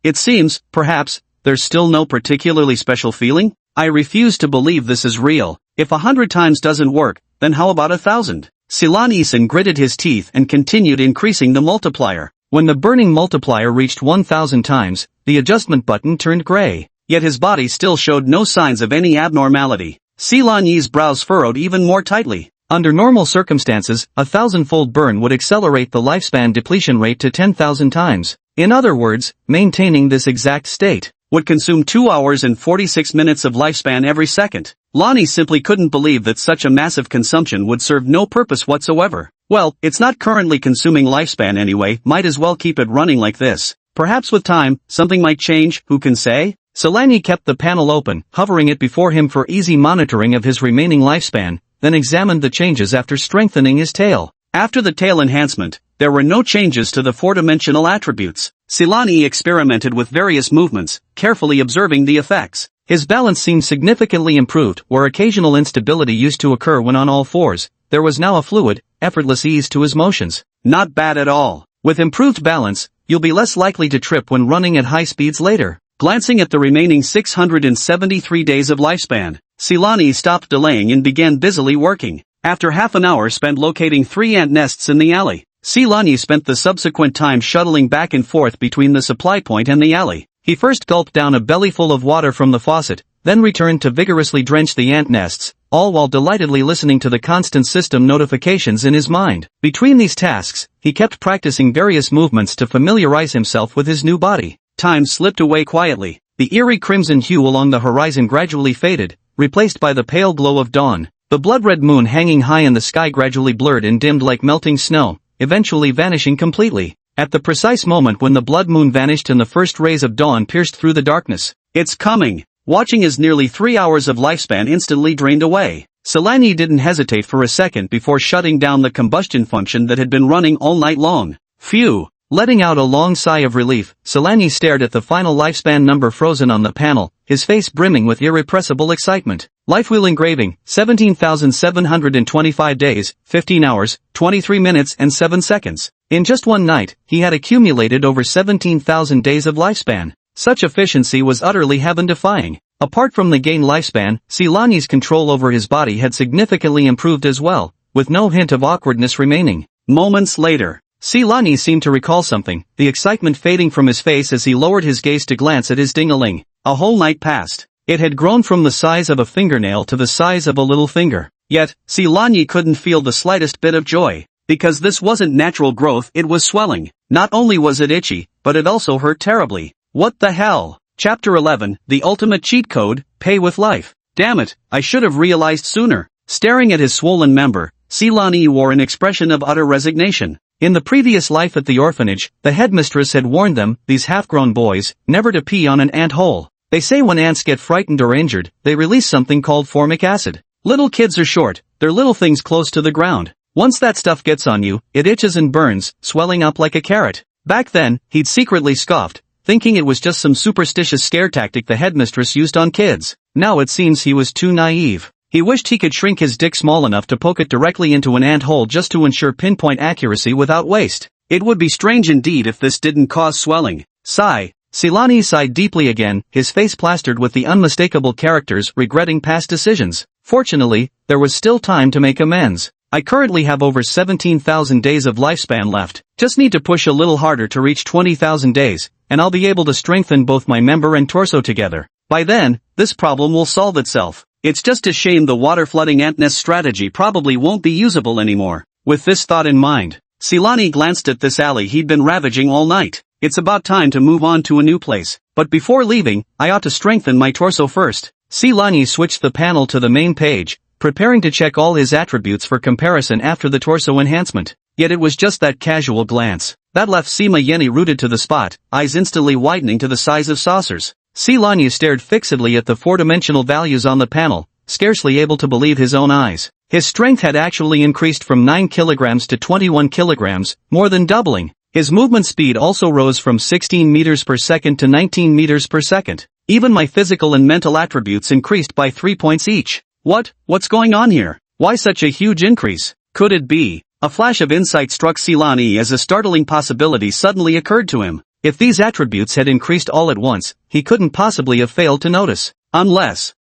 It seems, perhaps, there's still no particularly special feeling? I refuse to believe this is real. If 100 times doesn't work, then how about 1,000? Silani gritted his teeth and continued increasing the multiplier. When the burning multiplier reached 1,000 times, the adjustment button turned gray. Yet his body still showed no signs of any abnormality. Silani's brows furrowed even more tightly. Under normal circumstances, a 1,000-fold burn would accelerate the lifespan depletion rate to 10,000 times. In other words, maintaining this exact state would consume 2 hours and 46 minutes of lifespan every second. Lonnie simply couldn't believe that such a massive consumption would serve no purpose whatsoever. Well, it's not currently consuming lifespan anyway, might as well keep it running like this. Perhaps with time, something might change, who can say? Silani kept the panel open, hovering it before him for easy monitoring of his remaining lifespan, then examined the changes after strengthening his tail. After the tail enhancement, there were no changes to the four-dimensional attributes. Silani experimented with various movements, carefully observing the effects. His balance seemed significantly improved, where occasional instability used to occur when on all fours. There was now a fluid, effortless ease to his motions. Not bad at all. With improved balance, you'll be less likely to trip when running at high speeds later. Glancing at the remaining 673 days of lifespan, Silani stopped delaying and began busily working. After half an hour spent locating 3 ant nests in the alley, Silani spent the subsequent time shuttling back and forth between the supply point and the alley. He first gulped down a bellyful of water from the faucet, then returned to vigorously drench the ant nests, all while delightedly listening to the constant system notifications in his mind. Between these tasks, he kept practicing various movements to familiarize himself with his new body. Time slipped away quietly. The eerie crimson hue along the horizon gradually faded, replaced by the pale glow of dawn. The blood-red moon hanging high in the sky gradually blurred and dimmed like melting snow, eventually vanishing completely. At the precise moment when the blood moon vanished and the first rays of dawn pierced through the darkness, "It's coming!" Watching as nearly 3 hours of lifespan instantly drained away, Silani didn't hesitate for a second before shutting down the combustion function that had been running all night long. Phew! Letting out a long sigh of relief, Silani stared at the final lifespan number frozen on the panel, his face brimming with irrepressible excitement. Lifewheel engraving, 17,725 days, 15 hours, 23 minutes and 7 seconds. In just one night, he had accumulated over 17,000 days of lifespan. Such efficiency was utterly heaven-defying. Apart from the gained lifespan, Silani's control over his body had significantly improved as well, with no hint of awkwardness remaining. Moments later, Silani seemed to recall something, the excitement fading from his face as he lowered his gaze to glance at his ding-a-ling. A whole night passed. It had grown from the size of a fingernail to the size of a little finger. Yet, Silani couldn't feel the slightest bit of joy. Because this wasn't natural growth, it was swelling. Not only was it itchy, but it also hurt terribly. What the hell? Chapter 11, The Ultimate Cheat Code, Pay with Life. Damn it, I should have realized sooner. Staring at his swollen member, Silani wore an expression of utter resignation. In the previous life at the orphanage, the headmistress had warned them, these half-grown boys, never to pee on an ant hole. They say when ants get frightened or injured, they release something called formic acid. Little kids are short, they're little things close to the ground. Once that stuff gets on you, it itches and burns, swelling up like a carrot. Back then, he'd secretly scoffed, thinking it was just some superstitious scare tactic the headmistress used on kids. Now it seems he was too naive. He wished he could shrink his dick small enough to poke it directly into an ant hole just to ensure pinpoint accuracy without waste. It would be strange indeed if this didn't cause swelling. Sigh. Silani sighed deeply again, his face plastered with the unmistakable characters regretting past decisions. Fortunately, there was still time to make amends. I currently have over 17,000 days of lifespan left. Just need to push a little harder to reach 20,000 days, and I'll be able to strengthen both my member and torso together. By then, this problem will solve itself. It's just a shame the water-flooding ant nest strategy probably won't be usable anymore. With this thought in mind, Silani glanced at this alley he'd been ravaging all night. It's about time to move on to a new place. But before leaving, I ought to strengthen my torso first. Silani switched the panel to the main page, preparing to check all his attributes for comparison after the torso enhancement. Yet it was just that casual glance that left Sima Yeni rooted to the spot, eyes instantly widening to the size of saucers. Silani stared fixedly at the four-dimensional values on the panel, scarcely able to believe his own eyes. His strength had actually increased from 9 kilograms to 21 kilograms, more than doubling. His movement speed also rose from 16 meters per second to 19 meters per second. Even my physical and mental attributes increased by 3 points each. What's going on here? Why such a huge increase? Could it be? A flash of insight struck Silani as a startling possibility suddenly occurred to him. If these attributes had increased all at once, he couldn't possibly have failed to notice. Unless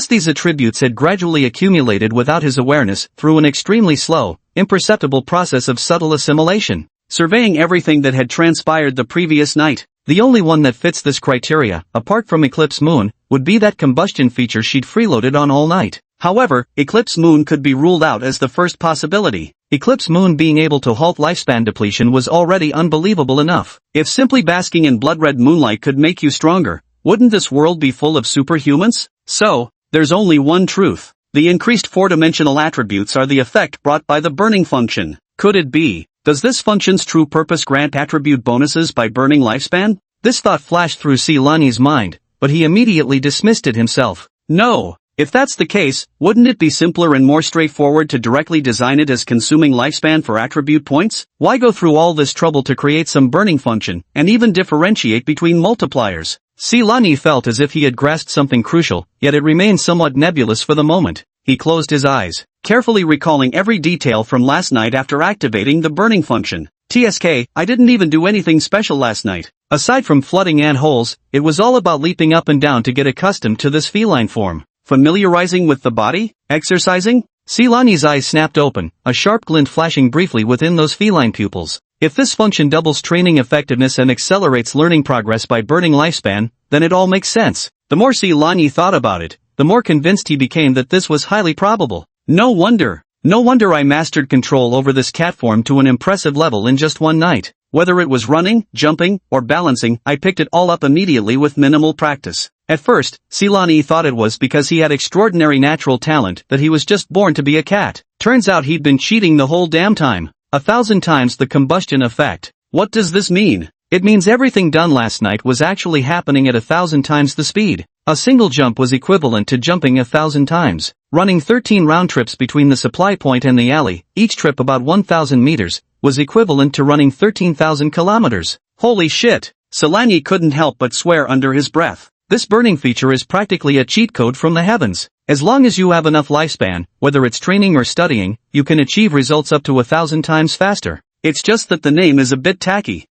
these attributes had gradually accumulated without his awareness through an extremely slow, imperceptible process of subtle assimilation. Surveying everything that had transpired the previous night, the only one that fits this criteria, apart from Eclipse Moon, would be that combustion feature she'd freeloaded on all night. However, Eclipse Moon could be ruled out as the first possibility. Eclipse Moon being able to halt lifespan depletion was already unbelievable enough. If simply basking in blood-red moonlight could make you stronger, wouldn't this world be full of superhumans? So, there's only one truth. The increased four-dimensional attributes are the effect brought by the burning function. Could it be? Does this function's true purpose grant attribute bonuses by burning lifespan? This thought flashed through Silani's mind, but he immediately dismissed it himself. No, If that's the case, wouldn't it be simpler and more straightforward to directly design it as consuming lifespan for attribute points? Why go through all this trouble to create some burning function, and even differentiate between multipliers? Silani felt as if he had grasped something crucial, yet it remained somewhat nebulous for the moment. He closed his eyes, carefully recalling every detail from last night after activating the burning function. TSK, I didn't even do anything special last night. Aside from flooding ant holes, it was all about leaping up and down to get accustomed to this feline form. Familiarizing with the body? Exercising? Silani's eyes snapped open, a sharp glint flashing briefly within those feline pupils. If this function doubles training effectiveness and accelerates learning progress by burning lifespan, then it all makes sense. The more Silani thought about it, the more convinced he became that this was highly probable. No wonder I mastered control over this cat form to an impressive level in just one night. Whether it was running, jumping, or balancing, I picked it all up immediately with minimal practice. At first, Silani thought it was because he had extraordinary natural talent that he was just born to be a cat. Turns out he'd been cheating the whole damn time. 1,000 times the combustion effect. What does this mean? It means everything done last night was actually happening at 1,000 times the speed. A single jump was equivalent to jumping 1,000 times. Running 13 round trips between the supply point and the alley, each trip about 1,000 meters, was equivalent to running 13,000 kilometers. Holy shit! Silani couldn't help but swear under his breath. This burning feature is practically a cheat code from the heavens. As long as you have enough lifespan, whether it's training or studying, you can achieve results up to 1,000 times faster. It's just that the name is a bit tacky.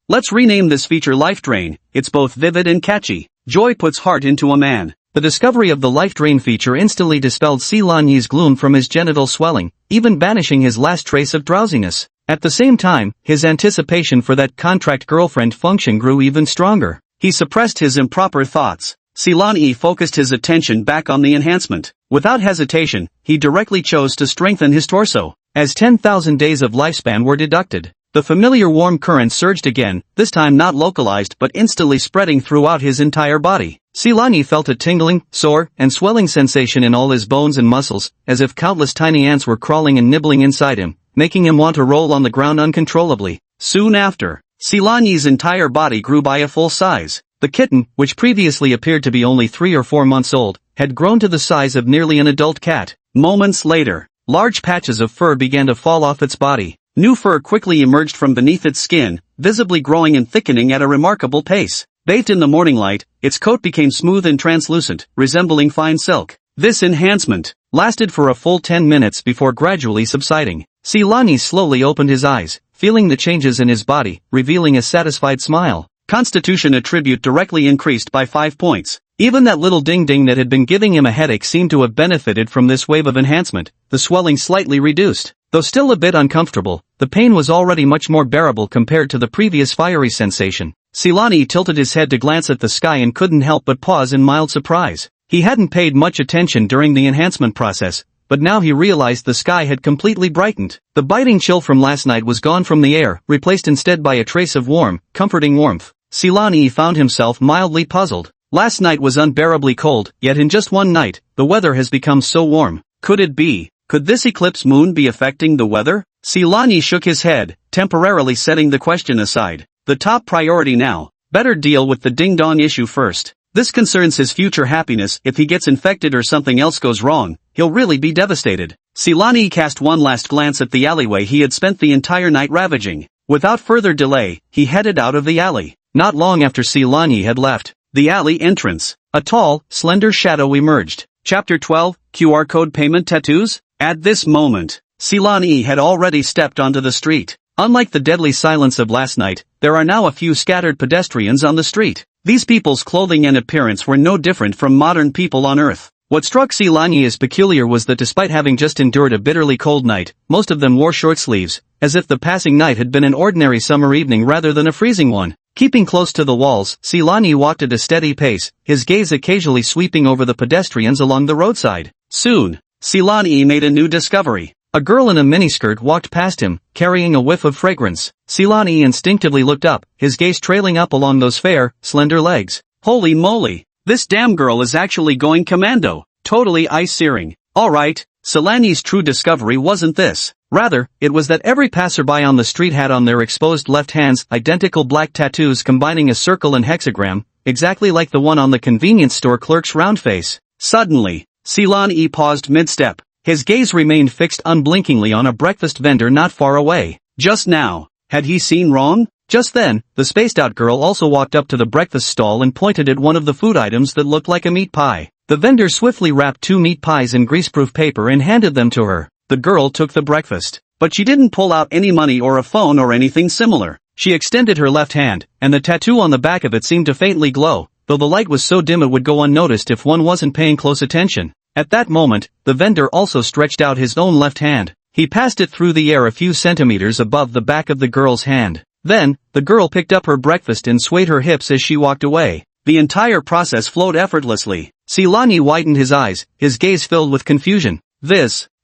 Let's rename this feature Life Drain. It's both vivid and catchy. Joy puts heart into a man. The discovery of the Life Drain feature instantly dispelled Silani's gloom from his genital swelling, even banishing his last trace of drowsiness. At the same time, his anticipation for that contract girlfriend function grew even stronger. He suppressed his improper thoughts. Silani focused his attention back on the enhancement. Without hesitation, he directly chose to strengthen his torso. As 10,000 days of lifespan were deducted, the familiar warm current surged again, this time not localized but instantly spreading throughout his entire body. Silani felt a tingling, sore, and swelling sensation in all his bones and muscles, as if countless tiny ants were crawling and nibbling inside him, making him want to roll on the ground uncontrollably. Soon after, Silani's entire body grew by a full size. The kitten, which previously appeared to be only 3 or 4 months old, had grown to the size of nearly an adult cat. Moments later, large patches of fur began to fall off its body. New fur quickly emerged from beneath its skin, visibly growing and thickening at a remarkable pace. Bathed in the morning light, its coat became smooth and translucent, resembling fine silk. This enhancement lasted for a full 10 minutes before gradually subsiding. Silani slowly opened his eyes, feeling the changes in his body, revealing a satisfied smile. Constitution attribute directly increased by 5 points. Even that little ding-ding that had been giving him a headache seemed to have benefited from this wave of enhancement, the swelling slightly reduced. Though still a bit uncomfortable, the pain was already much more bearable compared to the previous fiery sensation. Silani tilted his head to glance at the sky and couldn't help but pause in mild surprise. He hadn't paid much attention during the enhancement process, but now he realized the sky had completely brightened. The biting chill from last night was gone from the air, replaced instead by a trace of warm, comforting warmth. Silani found himself mildly puzzled. Last night was unbearably cold, yet in just one night, the weather has become so warm. Could this eclipse moon be affecting the weather? Silani shook his head, temporarily setting the question aside. The top priority now, better deal with the ding-dong issue first. This concerns his future happiness. If he gets infected or something else goes wrong, he'll really be devastated. Silani cast one last glance at the alleyway he had spent the entire night ravaging. Without further delay, he headed out of the alley. Not long after Silani had left the alley entrance, a tall, slender shadow emerged. Chapter 12, QR Code Payment Tattoos? At this moment, Silani had already stepped onto the street. Unlike the deadly silence of last night, there are now a few scattered pedestrians on the street. These people's clothing and appearance were no different from modern people on Earth. What struck Silani as peculiar was that despite having just endured a bitterly cold night, most of them wore short sleeves, as if the passing night had been an ordinary summer evening rather than a freezing one. Keeping close to the walls, Silani walked at a steady pace, his gaze occasionally sweeping over the pedestrians along the roadside. Soon, Silani made a new discovery. A girl in a miniskirt walked past him, carrying a whiff of fragrance. Silani instinctively looked up, his gaze trailing up along those fair, slender legs. Holy moly! This damn girl is actually going commando. Totally ice-searing. Alright, Silani's true discovery wasn't this. Rather, it was that every passerby on the street had on their exposed left hands identical black tattoos combining a circle and hexagram, exactly like the one on the convenience store clerk's round face. Suddenly, Silani paused mid-step. His gaze remained fixed unblinkingly on a breakfast vendor not far away. Just now, had he seen wrong? Just then, the spaced-out girl also walked up to the breakfast stall and pointed at one of the food items that looked like a meat pie. The vendor swiftly wrapped 2 meat pies in greaseproof paper and handed them to her. The girl took the breakfast. But she didn't pull out any money or a phone or anything similar. She extended her left hand, and the tattoo on the back of it seemed to faintly glow, though the light was so dim it would go unnoticed if one wasn't paying close attention. At that moment, the vendor also stretched out his own left hand. He passed it through the air a few centimeters above the back of the girl's hand. Then, the girl picked up her breakfast and swayed her hips as she walked away. The entire process flowed effortlessly. Silani widened his eyes, his gaze filled with confusion.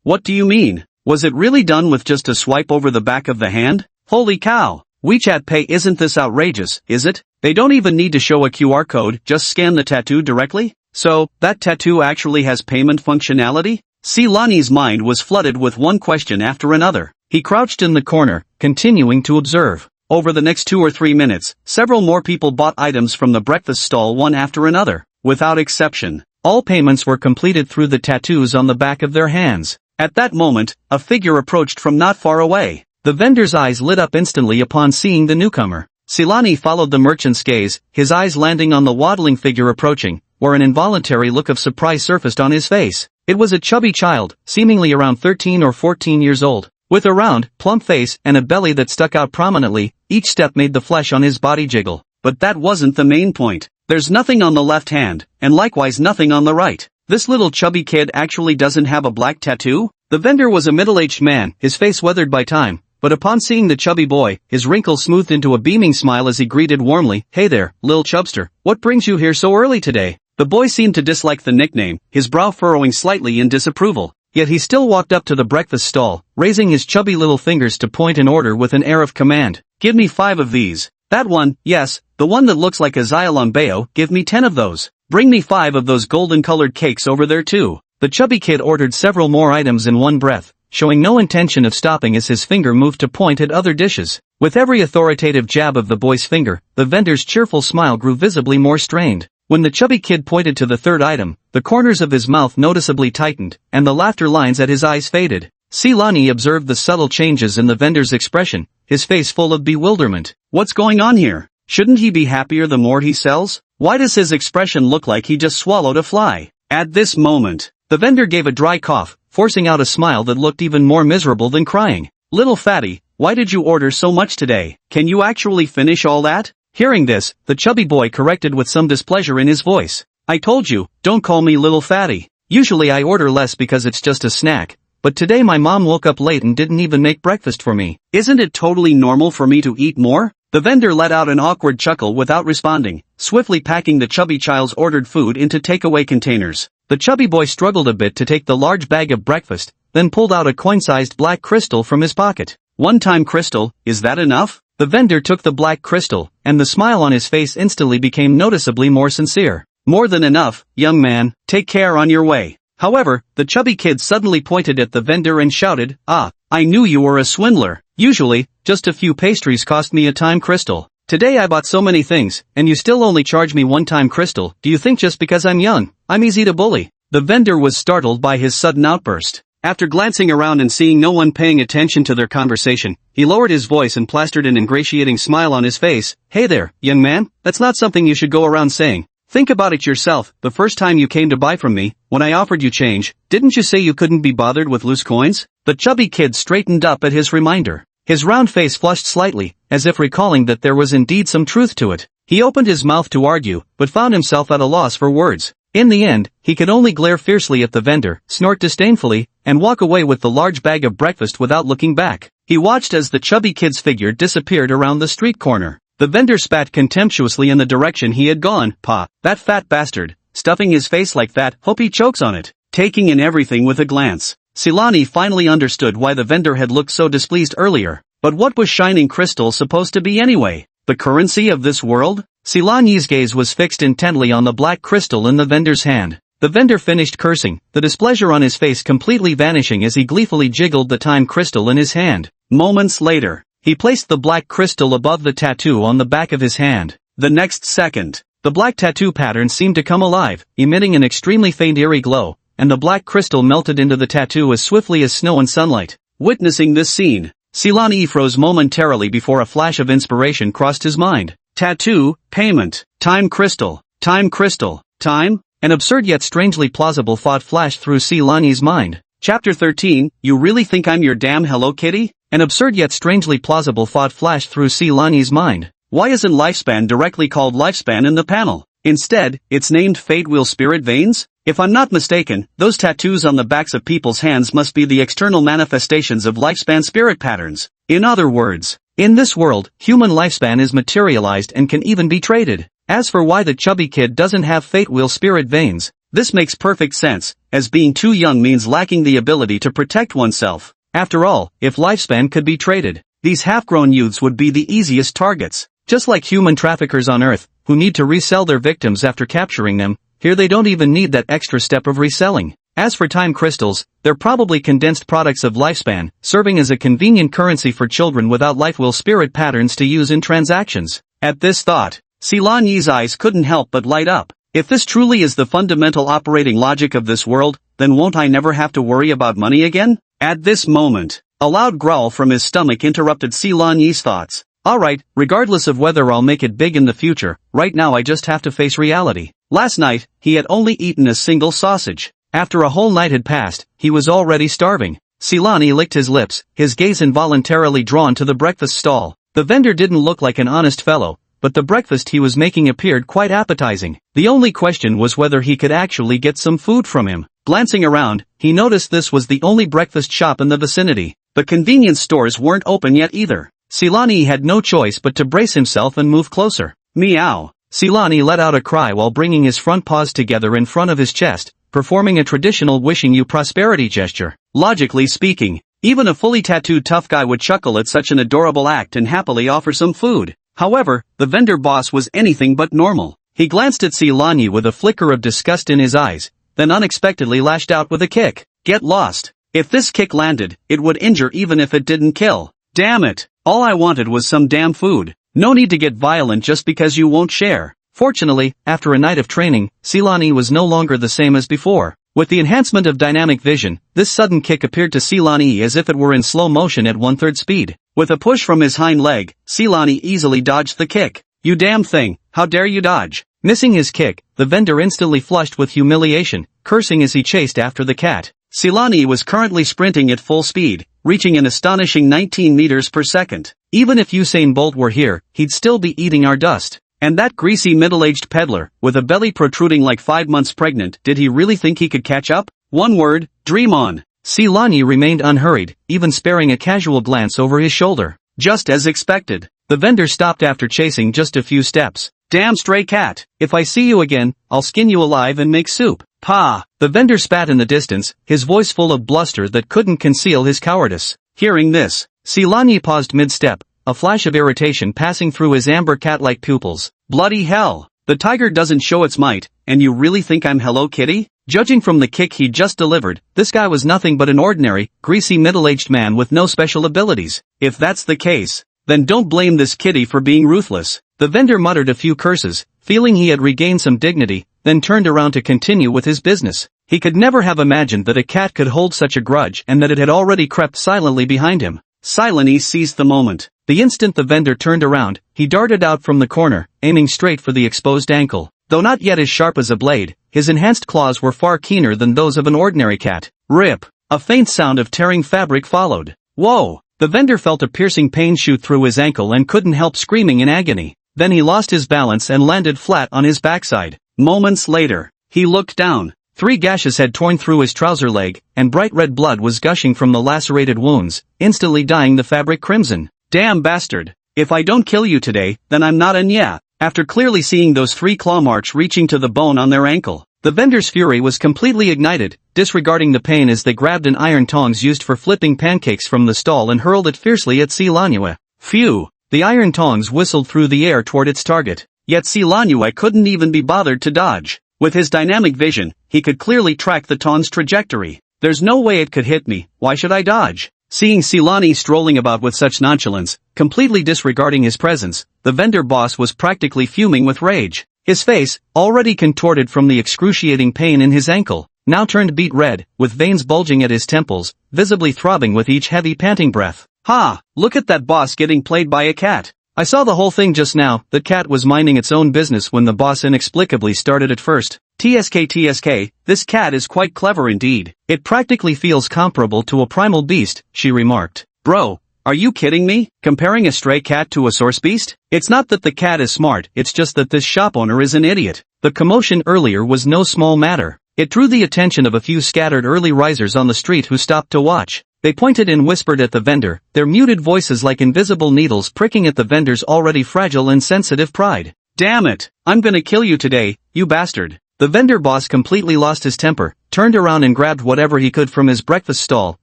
What do you mean? Was it really done with just a swipe over the back of the hand? Holy cow! WeChat Pay isn't this outrageous, is it? They don't even need to show a QR code, just scan the tattoo directly? So, that tattoo actually has payment functionality? Silani's mind was flooded with one question after another. He crouched in the corner, continuing to observe. Over the next 2 or 3 minutes, several more people bought items from the breakfast stall one after another. Without exception, all payments were completed through the tattoos on the back of their hands. At that moment, a figure approached from not far away. The vendor's eyes lit up instantly upon seeing the newcomer. Silani followed the merchant's gaze, his eyes landing on the waddling figure approaching, where an involuntary look of surprise surfaced on his face. It was a chubby child, seemingly around 13 or 14 years old. With a round, plump face and a belly that stuck out prominently, each step made the flesh on his body jiggle. But that wasn't the main point. There's nothing on the left hand, and likewise nothing on the right. This little chubby kid actually doesn't have a black tattoo? The vendor was a middle-aged man, his face weathered by time, but upon seeing the chubby boy, his wrinkles smoothed into a beaming smile as he greeted warmly, "Hey there, Lil Chubster, what brings you here so early today?" The boy seemed to dislike the nickname, his brow furrowing slightly in disapproval. Yet he still walked up to the breakfast stall, raising his chubby little fingers to point an order with an air of command. "Give me 5 of these. That one, yes, the one that looks like a Xiaolongbao, give me 10 of those. Bring me 5 of those golden-colored cakes over there too." The chubby kid ordered several more items in one breath, showing no intention of stopping as his finger moved to point at other dishes. With every authoritative jab of the boy's finger, the vendor's cheerful smile grew visibly more strained. When the chubby kid pointed to the third item, the corners of his mouth noticeably tightened, and the laughter lines at his eyes faded. Silani observed the subtle changes in the vendor's expression, his face full of bewilderment. What's going on here? Shouldn't he be happier the more he sells? Why does his expression look like he just swallowed a fly? At this moment, the vendor gave a dry cough, forcing out a smile that looked even more miserable than crying. "Little fatty, why did you order so much today? Can you actually finish all that?" Hearing this, the chubby boy corrected with some displeasure in his voice. "I told you, don't call me little fatty. Usually I order less because it's just a snack, but today my mom woke up late and didn't even make breakfast for me. Isn't it totally normal for me to eat more?" The vendor let out an awkward chuckle without responding, swiftly packing the chubby child's ordered food into takeaway containers. The chubby boy struggled a bit to take the large bag of breakfast, then pulled out a coin-sized black crystal from his pocket. "One-time crystal, is that enough?" The vendor took the black crystal, and the smile on his face instantly became noticeably more sincere. "More than enough, young man, take care on your way." However, the chubby kid suddenly pointed at the vendor and shouted, "Ah, I knew you were a swindler. Usually, just a few pastries cost me a time crystal. Today I bought so many things, and you still only charge me one-time crystal. Do you think just because I'm young, I'm easy to bully?" The vendor was startled by his sudden outburst. After glancing around and seeing no one paying attention to their conversation, he lowered his voice and plastered an ingratiating smile on his face. "Hey there, young man, that's not something you should go around saying. Think about it yourself. The first time you came to buy from me, when I offered you change, didn't you say you couldn't be bothered with loose coins?" The chubby kid straightened up at his reminder. His round face flushed slightly, as if recalling that there was indeed some truth to it. He opened his mouth to argue, but found himself at a loss for words. In the end, he could only glare fiercely at the vendor, snort disdainfully, and walk away with the large bag of breakfast without looking back. He watched as the chubby kid's figure disappeared around the street corner. The vendor spat contemptuously in the direction he had gone. "Pa, that fat bastard, stuffing his face like that, hope he chokes on it." Taking in everything with a glance, Silani finally understood why the vendor had looked so displeased earlier. But what was shining crystal supposed to be anyway? The currency of this world? Silani's gaze was fixed intently on the black crystal in the vendor's hand. The vendor finished cursing, the displeasure on his face completely vanishing as he gleefully jiggled the time crystal in his hand. Moments later, he placed the black crystal above the tattoo on the back of his hand. The next second, the black tattoo pattern seemed to come alive, emitting an extremely faint eerie glow, and the black crystal melted into the tattoo as swiftly as snow in sunlight. Witnessing this scene, Silani froze momentarily before a flash of inspiration crossed his mind. Tattoo, payment, time crystal, time. An absurd yet strangely plausible thought flashed through Silani's mind. Chapter 13, You really think I'm your damn Hello Kitty? An absurd yet strangely plausible thought flashed through Silani's mind. Why isn't lifespan directly called lifespan in the panel? Instead, it's named Fate Wheel Spirit Veins? If I'm not mistaken, those tattoos on the backs of people's hands must be the external manifestations of lifespan spirit patterns. In other words, in this world, human lifespan is materialized and can even be traded. As for why the chubby kid doesn't have Fate Wheel Spirit Veins, this makes perfect sense, as being too young means lacking the ability to protect oneself. After all, if lifespan could be traded, these half-grown youths would be the easiest targets. Just like human traffickers on Earth, who need to resell their victims after capturing them, here they don't even need that extra step of reselling. As for time crystals, they're probably condensed products of lifespan, serving as a convenient currency for children without life will spirit patterns to use in transactions. At this thought, Silani's eyes couldn't help but light up. If this truly is the fundamental operating logic of this world, then won't I never have to worry about money again? At this moment, a loud growl from his stomach interrupted Silani's thoughts. Alright, regardless of whether I'll make it big in the future, right now I just have to face reality. Last night, he had only eaten a single sausage. After a whole night had passed, he was already starving. Silani licked his lips, his gaze involuntarily drawn to the breakfast stall. The vendor didn't look like an honest fellow, but the breakfast he was making appeared quite appetizing. The only question was whether he could actually get some food from him. Glancing around, he noticed this was the only breakfast shop in the vicinity. The convenience stores weren't open yet either. Silani had no choice but to brace himself and move closer. Meow. Silani let out a cry while bringing his front paws together in front of his chest, performing a traditional wishing you prosperity gesture. Logically speaking, even a fully tattooed tough guy would chuckle at such an adorable act and happily offer some food. However, the vendor boss was anything but normal. He glanced at Silani with a flicker of disgust in his eyes, then unexpectedly lashed out with a kick. Get lost. If this kick landed, it would injure even if it didn't kill. Damn it. All I wanted was some damn food. No need to get violent just because you won't share. Fortunately, after a night of training, Silani was no longer the same as before. With the enhancement of dynamic vision, this sudden kick appeared to Silani as if it were in slow motion at 1/3 speed. With a push from his hind leg, Silani easily dodged the kick. You damn thing, how dare you dodge? Missing his kick, the vendor instantly flushed with humiliation, cursing as he chased after the cat. Silani was currently sprinting at full speed, reaching an astonishing 19 meters per second. Even if Usain Bolt were here, he'd still be eating our dust. And that greasy middle-aged peddler, with a belly protruding like 5 months pregnant, did he really think he could catch up? One word, dream on. Silani remained unhurried, even sparing a casual glance over his shoulder. Just as expected, the vendor stopped after chasing just a few steps. Damn stray cat, if I see you again, I'll skin you alive and make soup. Pa! The vendor spat in the distance, his voice full of bluster that couldn't conceal his cowardice. Hearing this, Silani paused mid-step, a flash of irritation passing through his amber cat-like pupils. Bloody hell! The tiger doesn't show its might, and you really think I'm Hello Kitty? Judging from the kick he just delivered, this guy was nothing but an ordinary, greasy middle-aged man with no special abilities. If that's the case, then don't blame this kitty for being ruthless. The vendor muttered a few curses, feeling he had regained some dignity, then turned around to continue with his business. He could never have imagined that a cat could hold such a grudge and that it had already crept silently behind him. Silani seized the moment. The instant the vendor turned around, he darted out from the corner, aiming straight for the exposed ankle. Though not yet as sharp as a blade, his enhanced claws were far keener than those of an ordinary cat. Rip! A faint sound of tearing fabric followed. Whoa! The vendor felt a piercing pain shoot through his ankle and couldn't help screaming in agony. Then he lost his balance and landed flat on his backside. Moments later, he looked down. 3 gashes had torn through his trouser leg, and bright red blood was gushing from the lacerated wounds, instantly dyeing the fabric crimson. Damn bastard! If I don't kill you today, then I'm not in ya. After clearly seeing those 3 claw marks reaching to the bone on their ankle, the vendor's fury was completely ignited, disregarding the pain as they grabbed an iron tongs used for flipping pancakes from the stall and hurled it fiercely at Silani. Phew! The iron tongs whistled through the air toward its target, yet Silani couldn't even be bothered to dodge. With his dynamic vision, he could clearly track the tongs' trajectory. There's no way it could hit me, why should I dodge? Seeing Silani strolling about with such nonchalance, completely disregarding his presence, the vendor boss was practically fuming with rage. His face, already contorted from the excruciating pain in his ankle, now turned beet red, with veins bulging at his temples, visibly throbbing with each heavy panting breath. "Ha! Look at that boss getting played by a cat. I saw the whole thing just now." The cat was minding its own business when the boss inexplicably started at first. "TSK, this cat is quite clever indeed. It practically feels comparable to a primal beast," she remarked. "Bro, are you kidding me? Comparing a stray cat to a source beast? It's not that the cat is smart, it's just that this shop owner is an idiot." The commotion earlier was no small matter. It drew the attention of a few scattered early risers on the street who stopped to watch. They pointed and whispered at the vendor, their muted voices like invisible needles pricking at the vendor's already fragile and sensitive pride. "Damn it! I'm gonna kill you today, you bastard." The vendor boss completely lost his temper, turned around and grabbed whatever he could from his breakfast stall,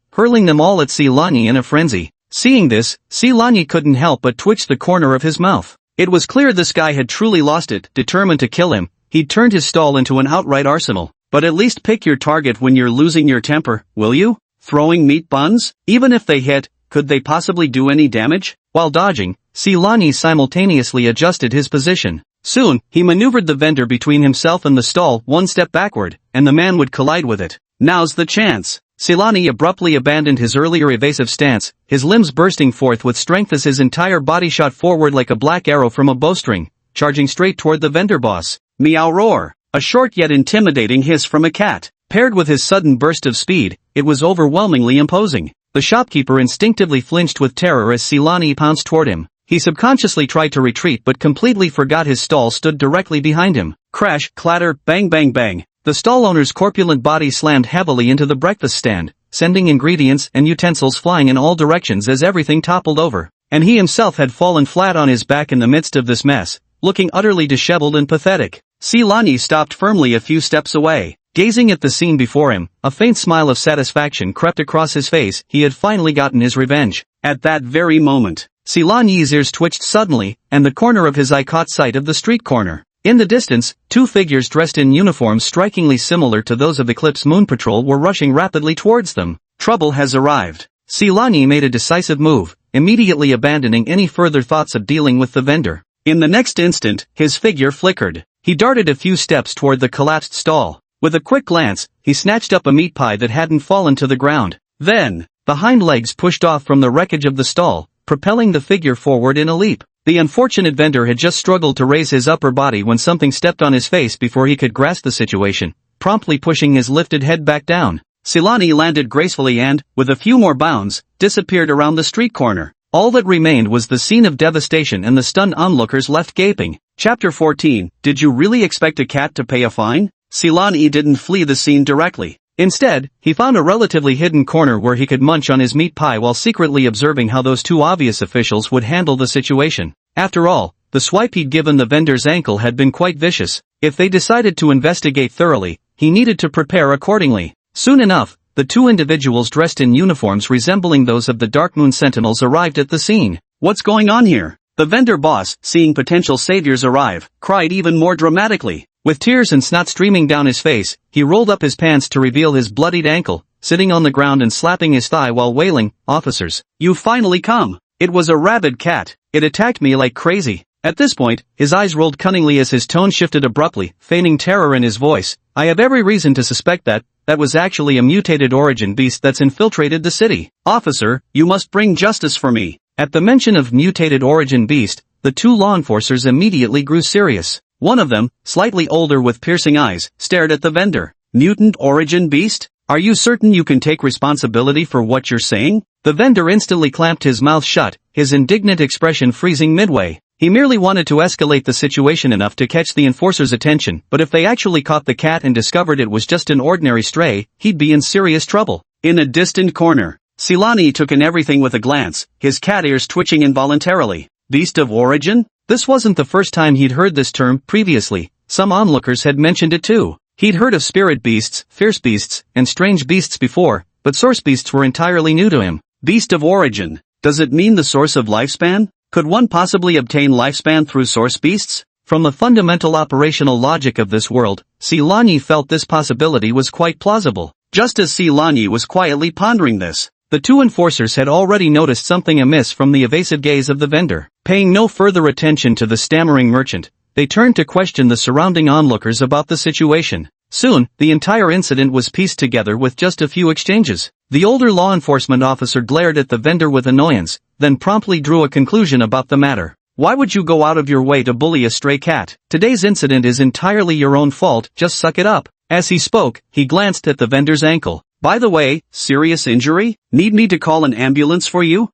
hurling them all at Silani in a frenzy. Seeing this, Silani couldn't help but twitch the corner of his mouth. It was clear this guy had truly lost it. Determined to kill him, he'd turned his stall into an outright arsenal. But at least pick your target when you're losing your temper, will you? Throwing meat buns? Even if they hit, could they possibly do any damage? While dodging, Silani simultaneously adjusted his position. Soon, he maneuvered the vendor between himself and the stall one step backward, and the man would collide with it. Now's the chance. Silani abruptly abandoned his earlier evasive stance, his limbs bursting forth with strength as his entire body shot forward like a black arrow from a bowstring, charging straight toward the vendor boss. Meow roar. A short yet intimidating hiss from a cat. Paired with his sudden burst of speed, it was overwhelmingly imposing. The shopkeeper instinctively flinched with terror as Silani pounced toward him. He subconsciously tried to retreat but completely forgot his stall stood directly behind him. Crash, clatter, bang bang bang. The stall owner's corpulent body slammed heavily into the breakfast stand, sending ingredients and utensils flying in all directions as everything toppled over. And he himself had fallen flat on his back in the midst of this mess, looking utterly disheveled and pathetic. Silani stopped firmly a few steps away. Gazing at the scene before him, a faint smile of satisfaction crept across his face. He had finally gotten his revenge. At that very moment, Silani's ears twitched suddenly, and the corner of his eye caught sight of the street corner. In the distance, two figures dressed in uniforms strikingly similar to those of Eclipse Moon Patrol were rushing rapidly towards them. Trouble has arrived. Silani made a decisive move, immediately abandoning any further thoughts of dealing with the vendor. In the next instant, his figure flickered. He darted a few steps toward the collapsed stall. With a quick glance, he snatched up a meat pie that hadn't fallen to the ground. Then, the hind legs pushed off from the wreckage of the stall, propelling the figure forward in a leap. The unfortunate vendor had just struggled to raise his upper body when something stepped on his face before he could grasp the situation, promptly pushing his lifted head back down. Silani landed gracefully and, with a few more bounds, disappeared around the street corner. All that remained was the scene of devastation and the stunned onlookers left gaping. Chapter 14. Did you really expect a cat to pay a fine? Silani didn't flee the scene directly. Instead, he found a relatively hidden corner where he could munch on his meat pie while secretly observing how those two obvious officials would handle the situation. After all, the swipe he'd given the vendor's ankle had been quite vicious. If they decided to investigate thoroughly, he needed to prepare accordingly. Soon enough, the two individuals dressed in uniforms resembling those of the Dark Moon Sentinels arrived at the scene. What's going on here? The vendor boss, seeing potential saviors arrive, cried even more dramatically. With tears and snot streaming down his face, he rolled up his pants to reveal his bloodied ankle, sitting on the ground and slapping his thigh while wailing, "Officers, you've finally come. It was a rabid cat. It attacked me like crazy." At this point, his eyes rolled cunningly as his tone shifted abruptly, feigning terror in his voice. "I have every reason to suspect that was actually a mutated origin beast that's infiltrated the city. Officer, you must bring justice for me." At the mention of mutated origin beast, the two law enforcers immediately grew serious. One of them, slightly older with piercing eyes, stared at the vendor. "Mutant origin beast? Are you certain you can take responsibility for what you're saying?" The vendor instantly clamped his mouth shut, his indignant expression freezing midway. He merely wanted to escalate the situation enough to catch the enforcers' attention, but if they actually caught the cat and discovered it was just an ordinary stray, he'd be in serious trouble. In a distant corner, Silani took in everything with a glance, his cat ears twitching involuntarily. Beast of origin? This wasn't the first time he'd heard this term previously. Some onlookers had mentioned it too. He'd heard of spirit beasts, fierce beasts, and strange beasts before, but source beasts were entirely new to him. Beast of origin. Does it mean the source of lifespan? Could one possibly obtain lifespan through source beasts? From the fundamental operational logic of this world, Silani felt this possibility was quite plausible. Just as Silani was quietly pondering this, the two enforcers had already noticed something amiss from the evasive gaze of the vendor. Paying no further attention to the stammering merchant, they turned to question the surrounding onlookers about the situation. Soon, the entire incident was pieced together with just a few exchanges. The older law enforcement officer glared at the vendor with annoyance, then promptly drew a conclusion about the matter. Why would you go out of your way to bully a stray cat? Today's incident is entirely your own fault, just suck it up. As he spoke, he glanced at the vendor's ankle. By the way, serious injury? Need me to call an ambulance for you?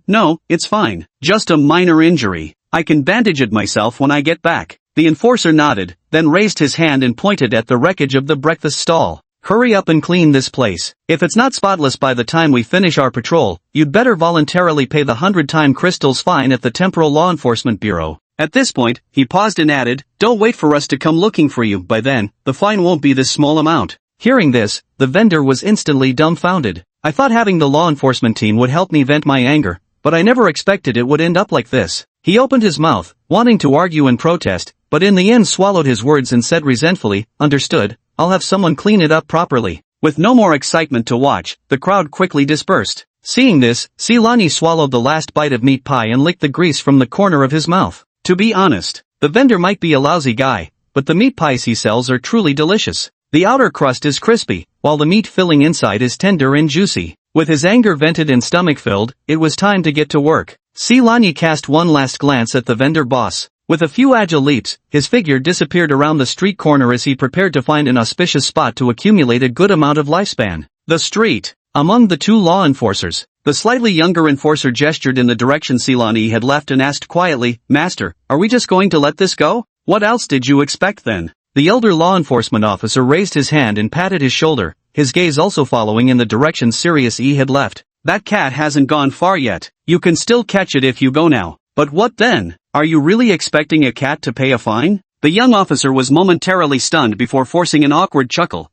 No, it's fine. Just a minor injury. I can bandage it myself when I get back. The enforcer nodded, then raised his hand and pointed at the wreckage of the breakfast stall. Hurry up and clean this place. If it's not spotless by the time we finish our patrol, you'd better voluntarily pay the 100-time crystals fine at the Temporal Law Enforcement Bureau. At this point, he paused and added, don't wait for us to come looking for you. By then, the fine won't be this small amount. Hearing this, the vendor was instantly dumbfounded. I thought having the law enforcement team would help me vent my anger, but I never expected it would end up like this. He opened his mouth, wanting to argue and protest, but in the end swallowed his words and said resentfully, understood, I'll have someone clean it up properly. With no more excitement to watch, the crowd quickly dispersed. Seeing this, Silani swallowed the last bite of meat pie and licked the grease from the corner of his mouth. To be honest, the vendor might be a lousy guy, but the meat pies he sells are truly delicious. The outer crust is crispy, while the meat filling inside is tender and juicy. With his anger vented and stomach filled, it was time to get to work. Silani cast one last glance at the vendor boss. With a few agile leaps, his figure disappeared around the street corner as he prepared to find an auspicious spot to accumulate a good amount of lifespan. The street. Among the two law enforcers, the slightly younger enforcer gestured in the direction Silani had left and asked quietly, Master, are we just going to let this go? What else did you expect then? The elder law enforcement officer raised his hand and patted his shoulder, his gaze also following in the direction Sirius E had left. That cat hasn't gone far yet. You can still catch it if you go now. But what then? Are you really expecting a cat to pay a fine? The young officer was momentarily stunned before forcing an awkward chuckle.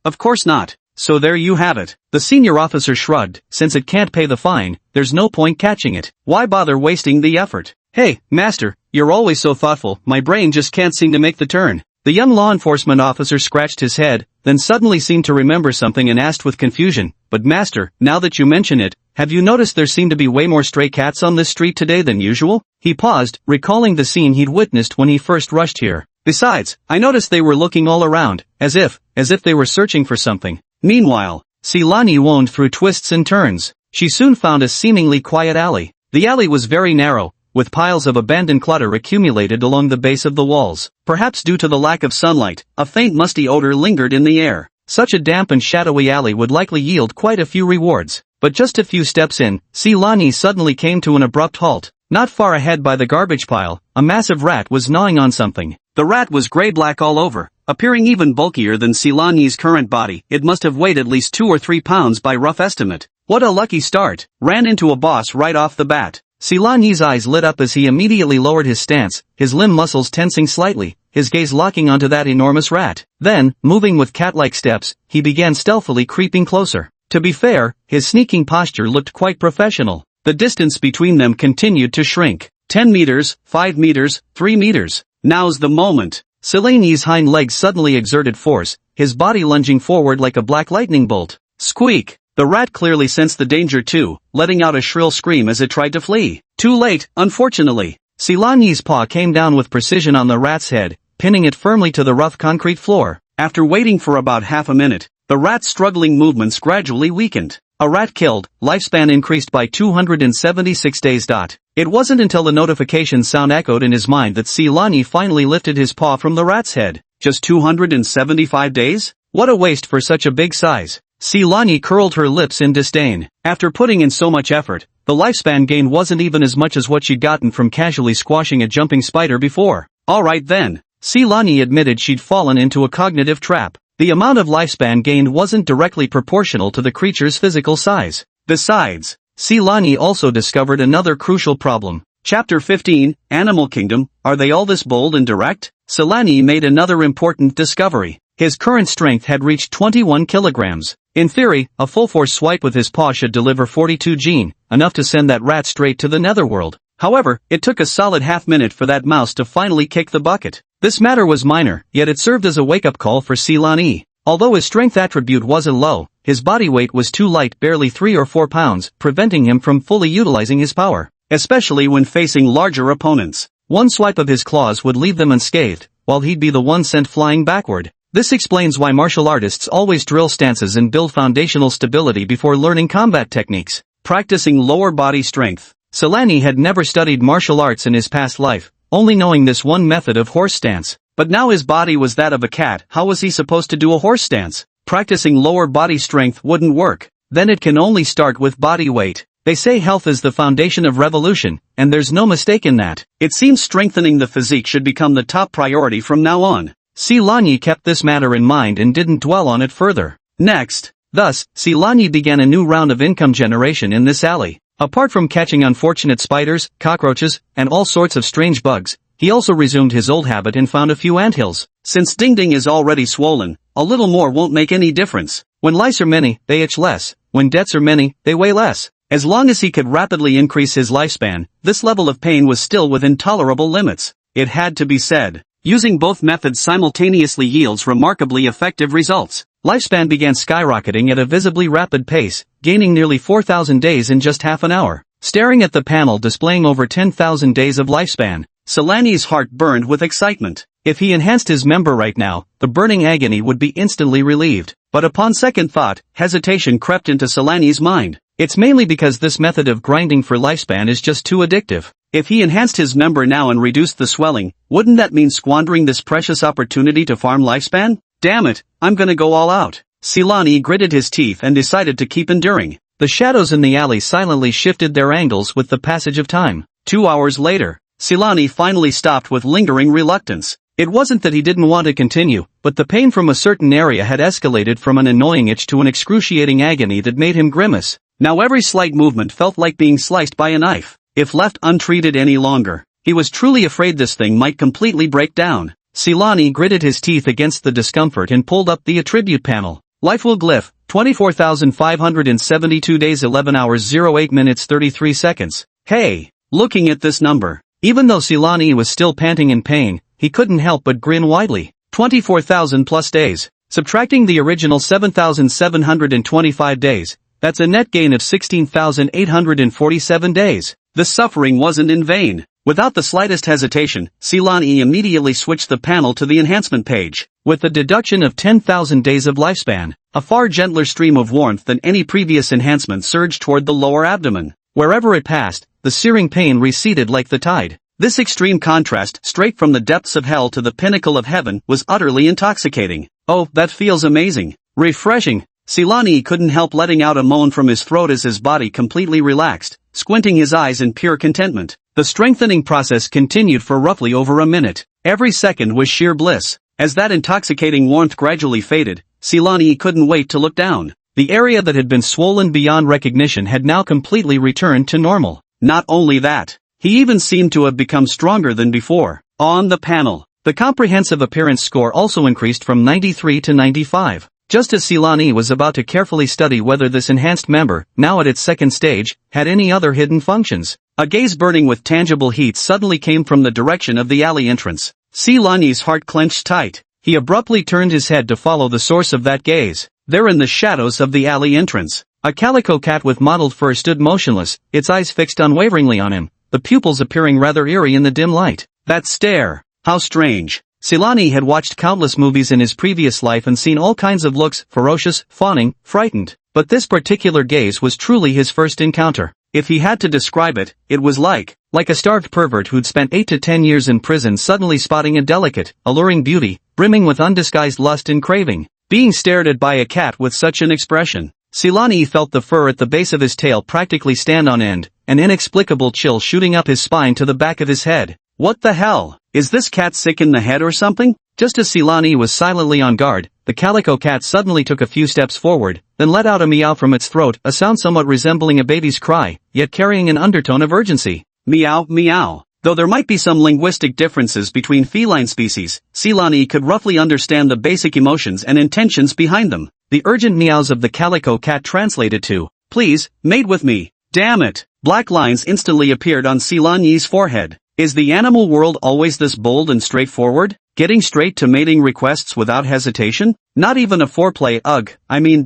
Of course not. So there you have it. The senior officer shrugged. Since it can't pay the fine, there's no point catching it. Why bother wasting the effort? Hey, master, you're always so thoughtful, my brain just can't seem to make the turn. The young law enforcement officer scratched his head, then suddenly seemed to remember something and asked with confusion, but master, now that you mention it, have you noticed there seem to be way more stray cats on this street today than usual? He paused, recalling the scene he'd witnessed when he first rushed here. Besides, I noticed they were looking all around, as if they were searching for something. Meanwhile, Silani wound through twists and turns. She soon found a seemingly quiet alley. The alley was very narrow, with piles of abandoned clutter accumulated along the base of the walls. Perhaps due to the lack of sunlight, a faint musty odor lingered in the air. Such a damp and shadowy alley would likely yield quite a few rewards. But just a few steps in, Silani suddenly came to an abrupt halt. Not far ahead by the garbage pile, a massive rat was gnawing on something. The rat was gray-black all over, appearing even bulkier than Silani's current body. It must have weighed at least 2 or 3 pounds by rough estimate. What a lucky start. Ran into a boss right off the bat. Silani's eyes lit up as he immediately lowered his stance, his limb muscles tensing slightly, his gaze locking onto that enormous rat. Then, moving with cat-like steps, he began stealthily creeping closer. To be fair, his sneaking posture looked quite professional. The distance between them continued to shrink. 10 meters, 5 meters, 3 meters. Now's the moment. Silani's hind legs suddenly exerted force, his body lunging forward like a black lightning bolt. Squeak! The rat clearly sensed the danger too, letting out a shrill scream as it tried to flee. Too late, unfortunately. Silani's paw came down with precision on the rat's head, pinning it firmly to the rough concrete floor. After waiting for about half a minute, the rat's struggling movements gradually weakened. A rat killed, lifespan increased by 276 days. It wasn't until the notification sound echoed in his mind that Silani finally lifted his paw from the rat's head. Just 275 days? What a waste for such a big size. Silani curled her lips in disdain. After putting in so much effort, the lifespan gain wasn't even as much as what she'd gotten from casually squashing a jumping spider before. Alright then. Silani admitted she'd fallen into a cognitive trap. The amount of lifespan gained wasn't directly proportional to the creature's physical size. Besides, Silani also discovered another crucial problem. Chapter 15, Animal Kingdom, are they all this bold and direct? Silani made another important discovery. His current strength had reached 21 kilograms. In theory, a full-force swipe with his paw should deliver 42 gene, enough to send that rat straight to the netherworld. However, it took a solid half-minute for that mouse to finally kick the bucket. This matter was minor, yet it served as a wake-up call for Silani. Although his strength attribute wasn't low, his body weight was too light, barely 3 or 4 pounds, preventing him from fully utilizing his power, especially when facing larger opponents. One swipe of his claws would leave them unscathed, while he'd be the one sent flying backward. This explains why martial artists always drill stances and build foundational stability before learning combat techniques. Practicing lower body strength. Silani had never studied martial arts in his past life, only knowing this one method of horse stance. But now his body was that of a cat. How was he supposed to do a horse stance? Practicing lower body strength wouldn't work. Then it can only start with body weight. They say health is the foundation of revolution, and there's no mistake in that. It seems strengthening the physique should become the top priority from now on. Silani kept this matter in mind and didn't dwell on it further. Next. Thus, Silani began a new round of income generation in this alley. Apart from catching unfortunate spiders, cockroaches, and all sorts of strange bugs, he also resumed his old habit and found a few anthills. Since Ding Ding is already swollen, a little more won't make any difference. When lice are many, they itch less. When debts are many, they weigh less. As long as he could rapidly increase his lifespan, this level of pain was still within tolerable limits. It had to be said. Using both methods simultaneously yields remarkably effective results. Lifespan began skyrocketing at a visibly rapid pace, gaining nearly 4,000 days in just half an hour. Staring at the panel displaying over 10,000 days of lifespan, Silani's heart burned with excitement. If he enhanced his member right now, the burning agony would be instantly relieved. But upon second thought, hesitation crept into Silani's mind. It's mainly because this method of grinding for lifespan is just too addictive. If he enhanced his member now and reduced the swelling, wouldn't that mean squandering this precious opportunity to farm lifespan? Damn it, I'm gonna go all out. Silani gritted his teeth and decided to keep enduring. The shadows in the alley silently shifted their angles with the passage of time. 2 hours later, Silani finally stopped with lingering reluctance. It wasn't that he didn't want to continue, but the pain from a certain area had escalated from an annoying itch to an excruciating agony that made him grimace. Now every slight movement felt like being sliced by a knife. If left untreated any longer, he was truly afraid this thing might completely break down. Silani gritted his teeth against the discomfort and pulled up the attribute panel. Life will glyph, 24,572 days 11 hours 08 minutes 33 seconds. Hey! Looking at this number. Even though Silani was still panting in pain, he couldn't help but grin widely. 24,000 plus days. Subtracting the original 7,725 days, that's a net gain of 16,847 days. The suffering wasn't in vain. Without the slightest hesitation, Silani immediately switched the panel to the enhancement page. With the deduction of 10,000 days of lifespan, a far gentler stream of warmth than any previous enhancement surged toward the lower abdomen. Wherever it passed, the searing pain receded like the tide. This extreme contrast, straight from the depths of hell to the pinnacle of heaven, was utterly intoxicating. Oh, that feels amazing. Refreshing. Silani couldn't help letting out a moan from his throat as his body completely relaxed, squinting his eyes in pure contentment. The strengthening process continued for roughly over a minute. Every second was sheer bliss. As that intoxicating warmth gradually faded, Silani couldn't wait to look down. The area that had been swollen beyond recognition had now completely returned to normal. Not only that, he even seemed to have become stronger than before. On the panel, the comprehensive appearance score also increased from 93 to 95. Just as Silani was about to carefully study whether this enhanced member, now at its second stage, had any other hidden functions, a gaze burning with tangible heat suddenly came from the direction of the alley entrance. Silani's heart clenched tight. He abruptly turned his head to follow the source of that gaze. There in the shadows of the alley entrance, a calico cat with mottled fur stood motionless, its eyes fixed unwaveringly on him, the pupils appearing rather eerie in the dim light. That stare! How strange! Silani had watched countless movies in his previous life and seen all kinds of looks, ferocious, fawning, frightened, but this particular gaze was truly his first encounter. If he had to describe it, it was like a starved pervert who'd spent 8 to 10 years in prison suddenly spotting a delicate, alluring beauty, brimming with undisguised lust and craving, being stared at by a cat with such an expression. Silani felt the fur at the base of his tail practically stand on end, an inexplicable chill shooting up his spine to the back of his head. What the hell? Is this cat sick in the head or something? Just as Silani was silently on guard, the calico cat suddenly took a few steps forward, then let out a meow from its throat, a sound somewhat resembling a baby's cry, yet carrying an undertone of urgency. Meow, meow. Though there might be some linguistic differences between feline species, Silani could roughly understand the basic emotions and intentions behind them. The urgent meows of the calico cat translated to, "Please, mate with me." Damn it! Black lines instantly appeared on Silani's forehead. Is the animal world always this bold and straightforward? Getting straight to mating requests without hesitation? Not even a foreplay,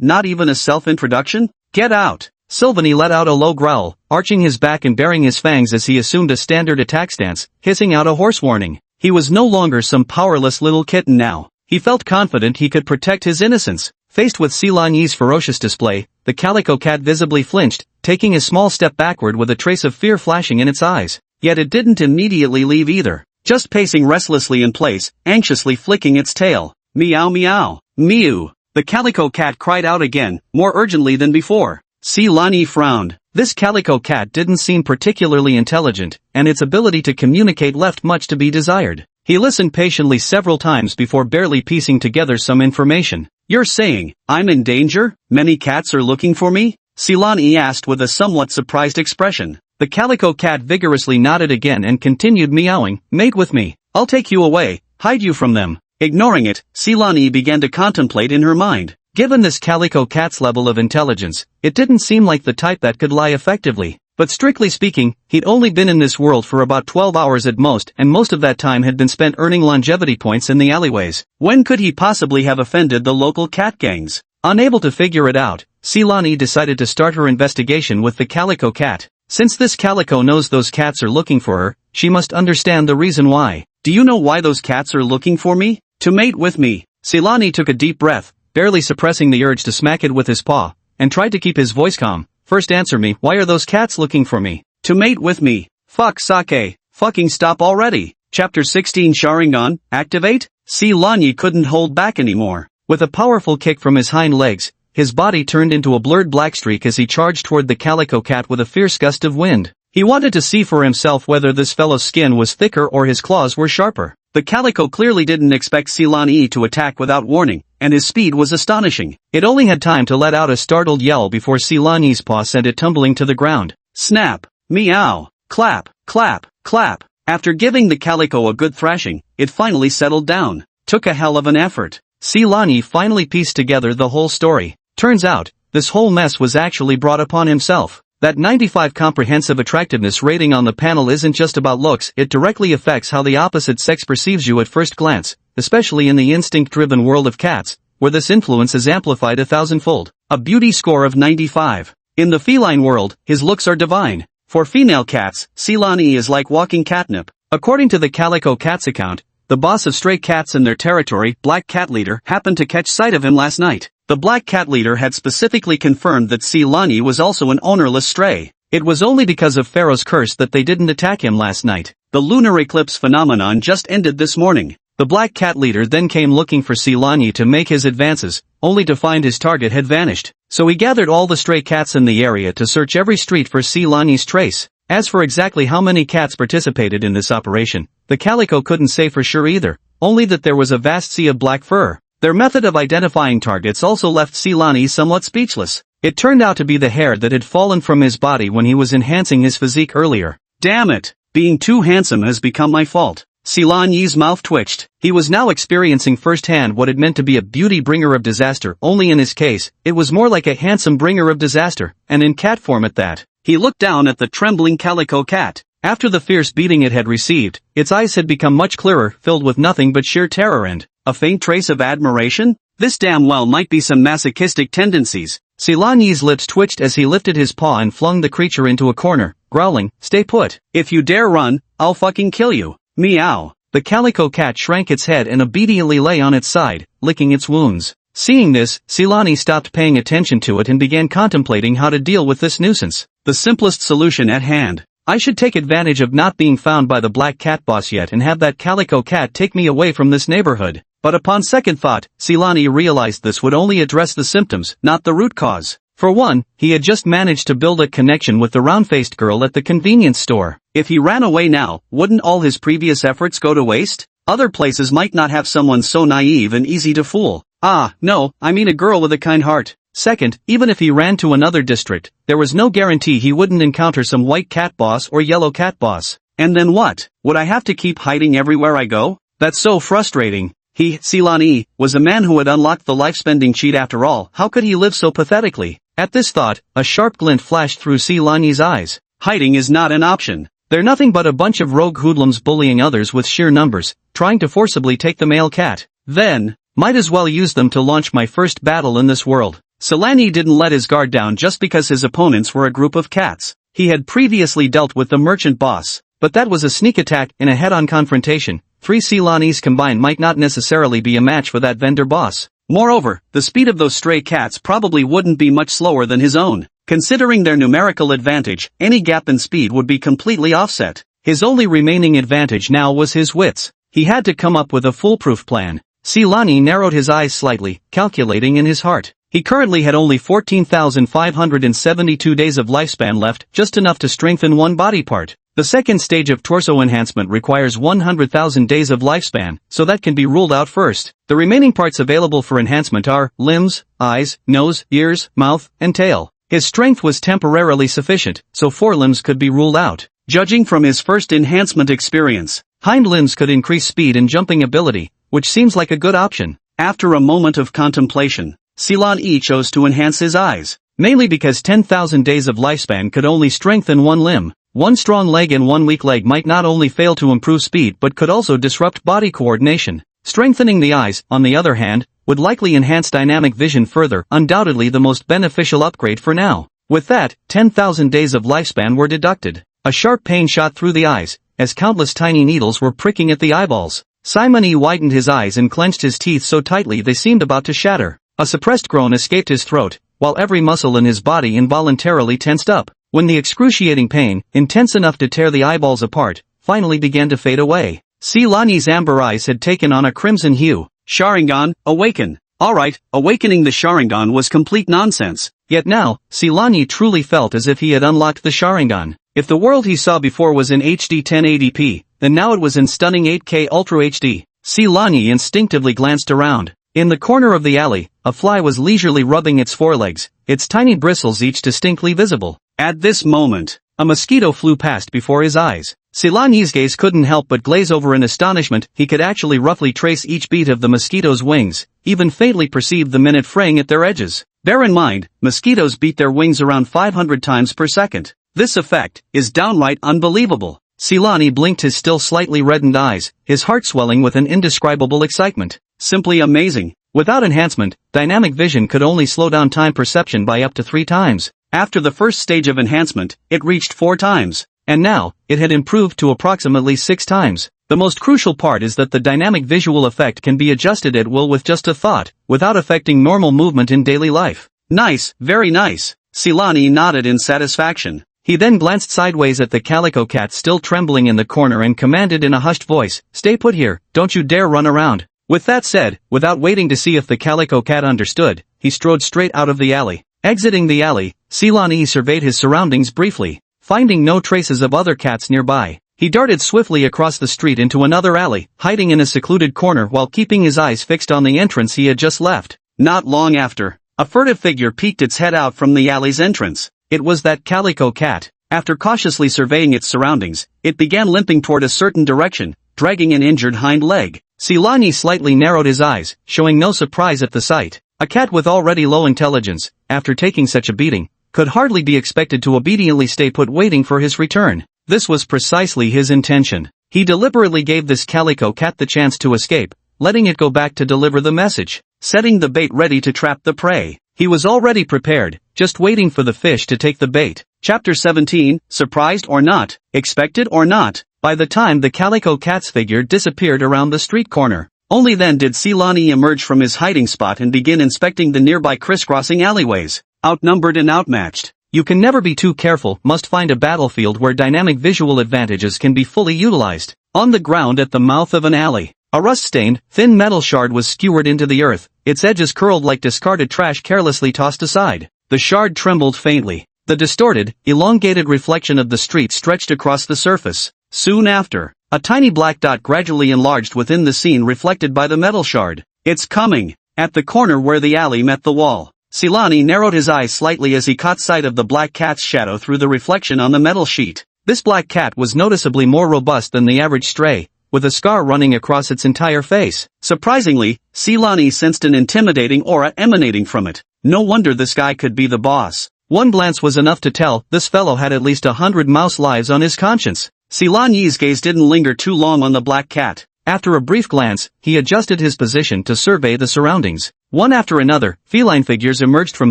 not even a self-introduction? Get out! Sylvani let out a low growl, arching his back and baring his fangs as he assumed a standard attack stance, hissing out a hoarse warning. He was no longer some powerless little kitten now. He felt confident he could protect his innocence. Faced with Silanyi's ferocious display, the calico cat visibly flinched, taking a small step backward with a trace of fear flashing in its eyes. Yet it didn't immediately leave either, just pacing restlessly in place, anxiously flicking its tail. Meow meow. Mew. The calico cat cried out again, more urgently than before. Silanyi frowned. This calico cat didn't seem particularly intelligent, and its ability to communicate left much to be desired. He listened patiently several times before barely piecing together some information. You're saying, I'm in danger? Many cats are looking for me? Silanyi asked with a somewhat surprised expression. The calico cat vigorously nodded again and continued meowing. Mate with me. I'll take you away, hide you from them. Ignoring it, Silanyi began to contemplate in her mind. Given this calico cat's level of intelligence, it didn't seem like the type that could lie effectively. But strictly speaking, he'd only been in this world for about 12 hours at most, and most of that time had been spent earning longevity points in the alleyways. When could he possibly have offended the local cat gangs? Unable to figure it out, Silanyi decided to start her investigation with the calico cat. Since this calico knows those cats are looking for her, she must understand the reason why. Do you know why those cats are looking for me? To mate with me. Silanyi took a deep breath, barely suppressing the urge to smack it with his paw, and tried to keep his voice calm. First answer me, why are those cats looking for me? To mate with me. Fuck sake. Fucking stop already. Chapter 16 Sharingan, activate? Silanyi couldn't hold back anymore. With a powerful kick from his hind legs, his body turned into a blurred black streak as he charged toward the calico cat with a fierce gust of wind. He wanted to see for himself whether this fellow's skin was thicker or his claws were sharper. The calico clearly didn't expect Silanyi to attack without warning, and his speed was astonishing. It only had time to let out a startled yell before Silanyi's paw sent it tumbling to the ground. Snap! Meow! Clap! Clap! Clap! After giving the calico a good thrashing, it finally settled down. Took a hell of an effort. Silanyi finally pieced together the whole story. Turns out, this whole mess was actually brought upon himself. That 95 comprehensive attractiveness rating on the panel isn't just about looks, it directly affects how the opposite sex perceives you at first glance, especially in the instinct-driven world of cats, where this influence is amplified 1,000-fold. A beauty score of 95. In the feline world, his looks are divine. For female cats, Silanyi is like walking catnip. According to the Calico Cat's account, the boss of stray cats in their territory, Black Cat Leader, happened to catch sight of him last night. The Black Cat Leader had specifically confirmed that Silanyi was also an ownerless stray. It was only because of Pharaoh's curse that they didn't attack him last night. The lunar eclipse phenomenon just ended this morning. The Black Cat Leader then came looking for Silanyi to make his advances, only to find his target had vanished. So he gathered all the stray cats in the area to search every street for Silanyi's trace. As for exactly how many cats participated in this operation, the Calico couldn't say for sure either, only that there was a vast sea of black fur. Their method of identifying targets also left Silanyi somewhat speechless. It turned out to be the hair that had fallen from his body when he was enhancing his physique earlier. Damn it! Being too handsome has become my fault. Silanyi's mouth twitched. He was now experiencing firsthand what it meant to be a beauty bringer of disaster, only in his case, it was more like a handsome bringer of disaster, and in cat form at that. He looked down at the trembling calico cat. After the fierce beating it had received, its eyes had become much clearer, filled with nothing but sheer terror and a faint trace of admiration? This damn well might be some masochistic tendencies. Silanyi's lips twitched as he lifted his paw and flung the creature into a corner, growling, "Stay put. If you dare run, I'll fucking kill you." Meow. The calico cat shrank its head and obediently lay on its side, licking its wounds. Seeing this, Silanyi stopped paying attention to it and began contemplating how to deal with this nuisance. The simplest solution at hand. I should take advantage of not being found by the Black Cat boss yet and have that calico cat take me away from this neighborhood. But upon second thought, Silanyi realized this would only address the symptoms, not the root cause. For one, he had just managed to build a connection with the round-faced girl at the convenience store. If he ran away now, wouldn't all his previous efforts go to waste? Other places might not have someone so naive and easy to fool. Ah, no, I mean a girl with a kind heart. Second, even if he ran to another district, there was no guarantee he wouldn't encounter some white cat boss or yellow cat boss. And then what? Would I have to keep hiding everywhere I go? That's so frustrating. He, Silanyi, was a man who had unlocked the life-spending cheat after all. How could he live so pathetically? At this thought, a sharp glint flashed through Silanyi's eyes. Hiding is not an option. They're nothing but a bunch of rogue hoodlums bullying others with sheer numbers, trying to forcibly take the male cat. Then, might as well use them to launch my first battle in this world. Silanyi didn't let his guard down just because his opponents were a group of cats. He had previously dealt with the merchant boss, but that was a sneak attack in a head-on confrontation, 3 Ceylonese combined might not necessarily be a match for that vendor boss. Moreover, the speed of those stray cats probably wouldn't be much slower than his own. Considering their numerical advantage, any gap in speed would be completely offset. His only remaining advantage now was his wits. He had to come up with a foolproof plan. Ceylani narrowed his eyes slightly, calculating in his heart. He currently had only 14,572 days of lifespan left, just enough to strengthen one body part. The second stage of torso enhancement requires 100,000 days of lifespan, so that can be ruled out first. The remaining parts available for enhancement are limbs, eyes, nose, ears, mouth, and tail. His strength was temporarily sufficient, so forelimbs could be ruled out. Judging from his first enhancement experience, hind limbs could increase speed and jumping ability, which seems like a good option. After a moment of contemplation, Ceylani chose to enhance his eyes, mainly because 10,000 days of lifespan could only strengthen one limb. One strong leg and one weak leg might not only fail to improve speed but could also disrupt body coordination. Strengthening the eyes, on the other hand, would likely enhance dynamic vision further, undoubtedly the most beneficial upgrade for now. With that, 10,000 days of lifespan were deducted. A sharp pain shot through the eyes, as countless tiny needles were pricking at the eyeballs. Simony widened his eyes and clenched his teeth so tightly they seemed about to shatter. A suppressed groan escaped his throat, while every muscle in his body involuntarily tensed up. When the excruciating pain, intense enough to tear the eyeballs apart, finally began to fade away, Ceylani's amber eyes had taken on a crimson hue. Sharingan, awaken. Alright, awakening the Sharingan was complete nonsense. Yet now, Ceylani truly felt as if he had unlocked the Sharingan. If the world he saw before was in HD 1080p, then now it was in stunning 8K Ultra HD. Ceylani instinctively glanced around. In the corner of the alley, a fly was leisurely rubbing its forelegs, its tiny bristles each distinctly visible. At this moment, a mosquito flew past before his eyes. Ceylani's gaze couldn't help but glaze over in astonishment. He could actually roughly trace each beat of the mosquito's wings, even faintly perceive the minute fraying at their edges. Bear in mind, mosquitoes beat their wings around 500 times per second. This effect is downright unbelievable. Ceylani blinked his still slightly reddened eyes, his heart swelling with an indescribable excitement. Simply amazing. Without enhancement, dynamic vision could only slow down time perception by up to 3 times. After the first stage of enhancement, it reached 4 times. And now, it had improved to approximately 6 times. The most crucial part is that the dynamic visual effect can be adjusted at will with just a thought, without affecting normal movement in daily life. Nice, very nice. Ceylani nodded in satisfaction. He then glanced sideways at the calico cat still trembling in the corner and commanded in a hushed voice, "Stay put here, don't you dare run around." With that said, without waiting to see if the calico cat understood, he strode straight out of the alley. Exiting the alley, Ceylani surveyed his surroundings briefly. Finding no traces of other cats nearby, he darted swiftly across the street into another alley, hiding in a secluded corner while keeping his eyes fixed on the entrance he had just left. Not long after, a furtive figure peeked its head out from the alley's entrance. It was that calico cat. After cautiously surveying its surroundings, it began limping toward a certain direction, dragging an injured hind leg. Ceylani slightly narrowed his eyes, showing no surprise at the sight. A cat with already low intelligence, after taking such a beating, could hardly be expected to obediently stay put waiting for his return. This was precisely his intention. He deliberately gave this calico cat the chance to escape, letting it go back to deliver the message, setting the bait ready to trap the prey. He was already prepared, just waiting for the fish to take the bait. Chapter 17, Surprised or Not, Expected or Not. By the time the calico cat's figure disappeared around the street corner, only then did Ceylani emerge from his hiding spot and begin inspecting the nearby crisscrossing alleyways. Outnumbered and outmatched, you can never be too careful, must find a battlefield where dynamic visual advantages can be fully utilized. On the ground at the mouth of an alley, a rust-stained, thin metal shard was skewered into the earth, its edges curled like discarded trash carelessly tossed aside. The shard trembled faintly. The distorted, elongated reflection of the street stretched across the surface. Soon after, a tiny black dot gradually enlarged within the scene reflected by the metal shard. It's coming! At the corner where the alley met the wall, Ceylani narrowed his eyes slightly as he caught sight of the black cat's shadow through the reflection on the metal sheet. This black cat was noticeably more robust than the average stray, with a scar running across its entire face. Surprisingly, Ceylani sensed an intimidating aura emanating from it. No wonder this guy could be the boss. One glance was enough to tell this fellow had at least 100 mouse lives on his conscience. Ceylani's gaze didn't linger too long on the black cat. After a brief glance, he adjusted his position to survey the surroundings. One after another, feline figures emerged from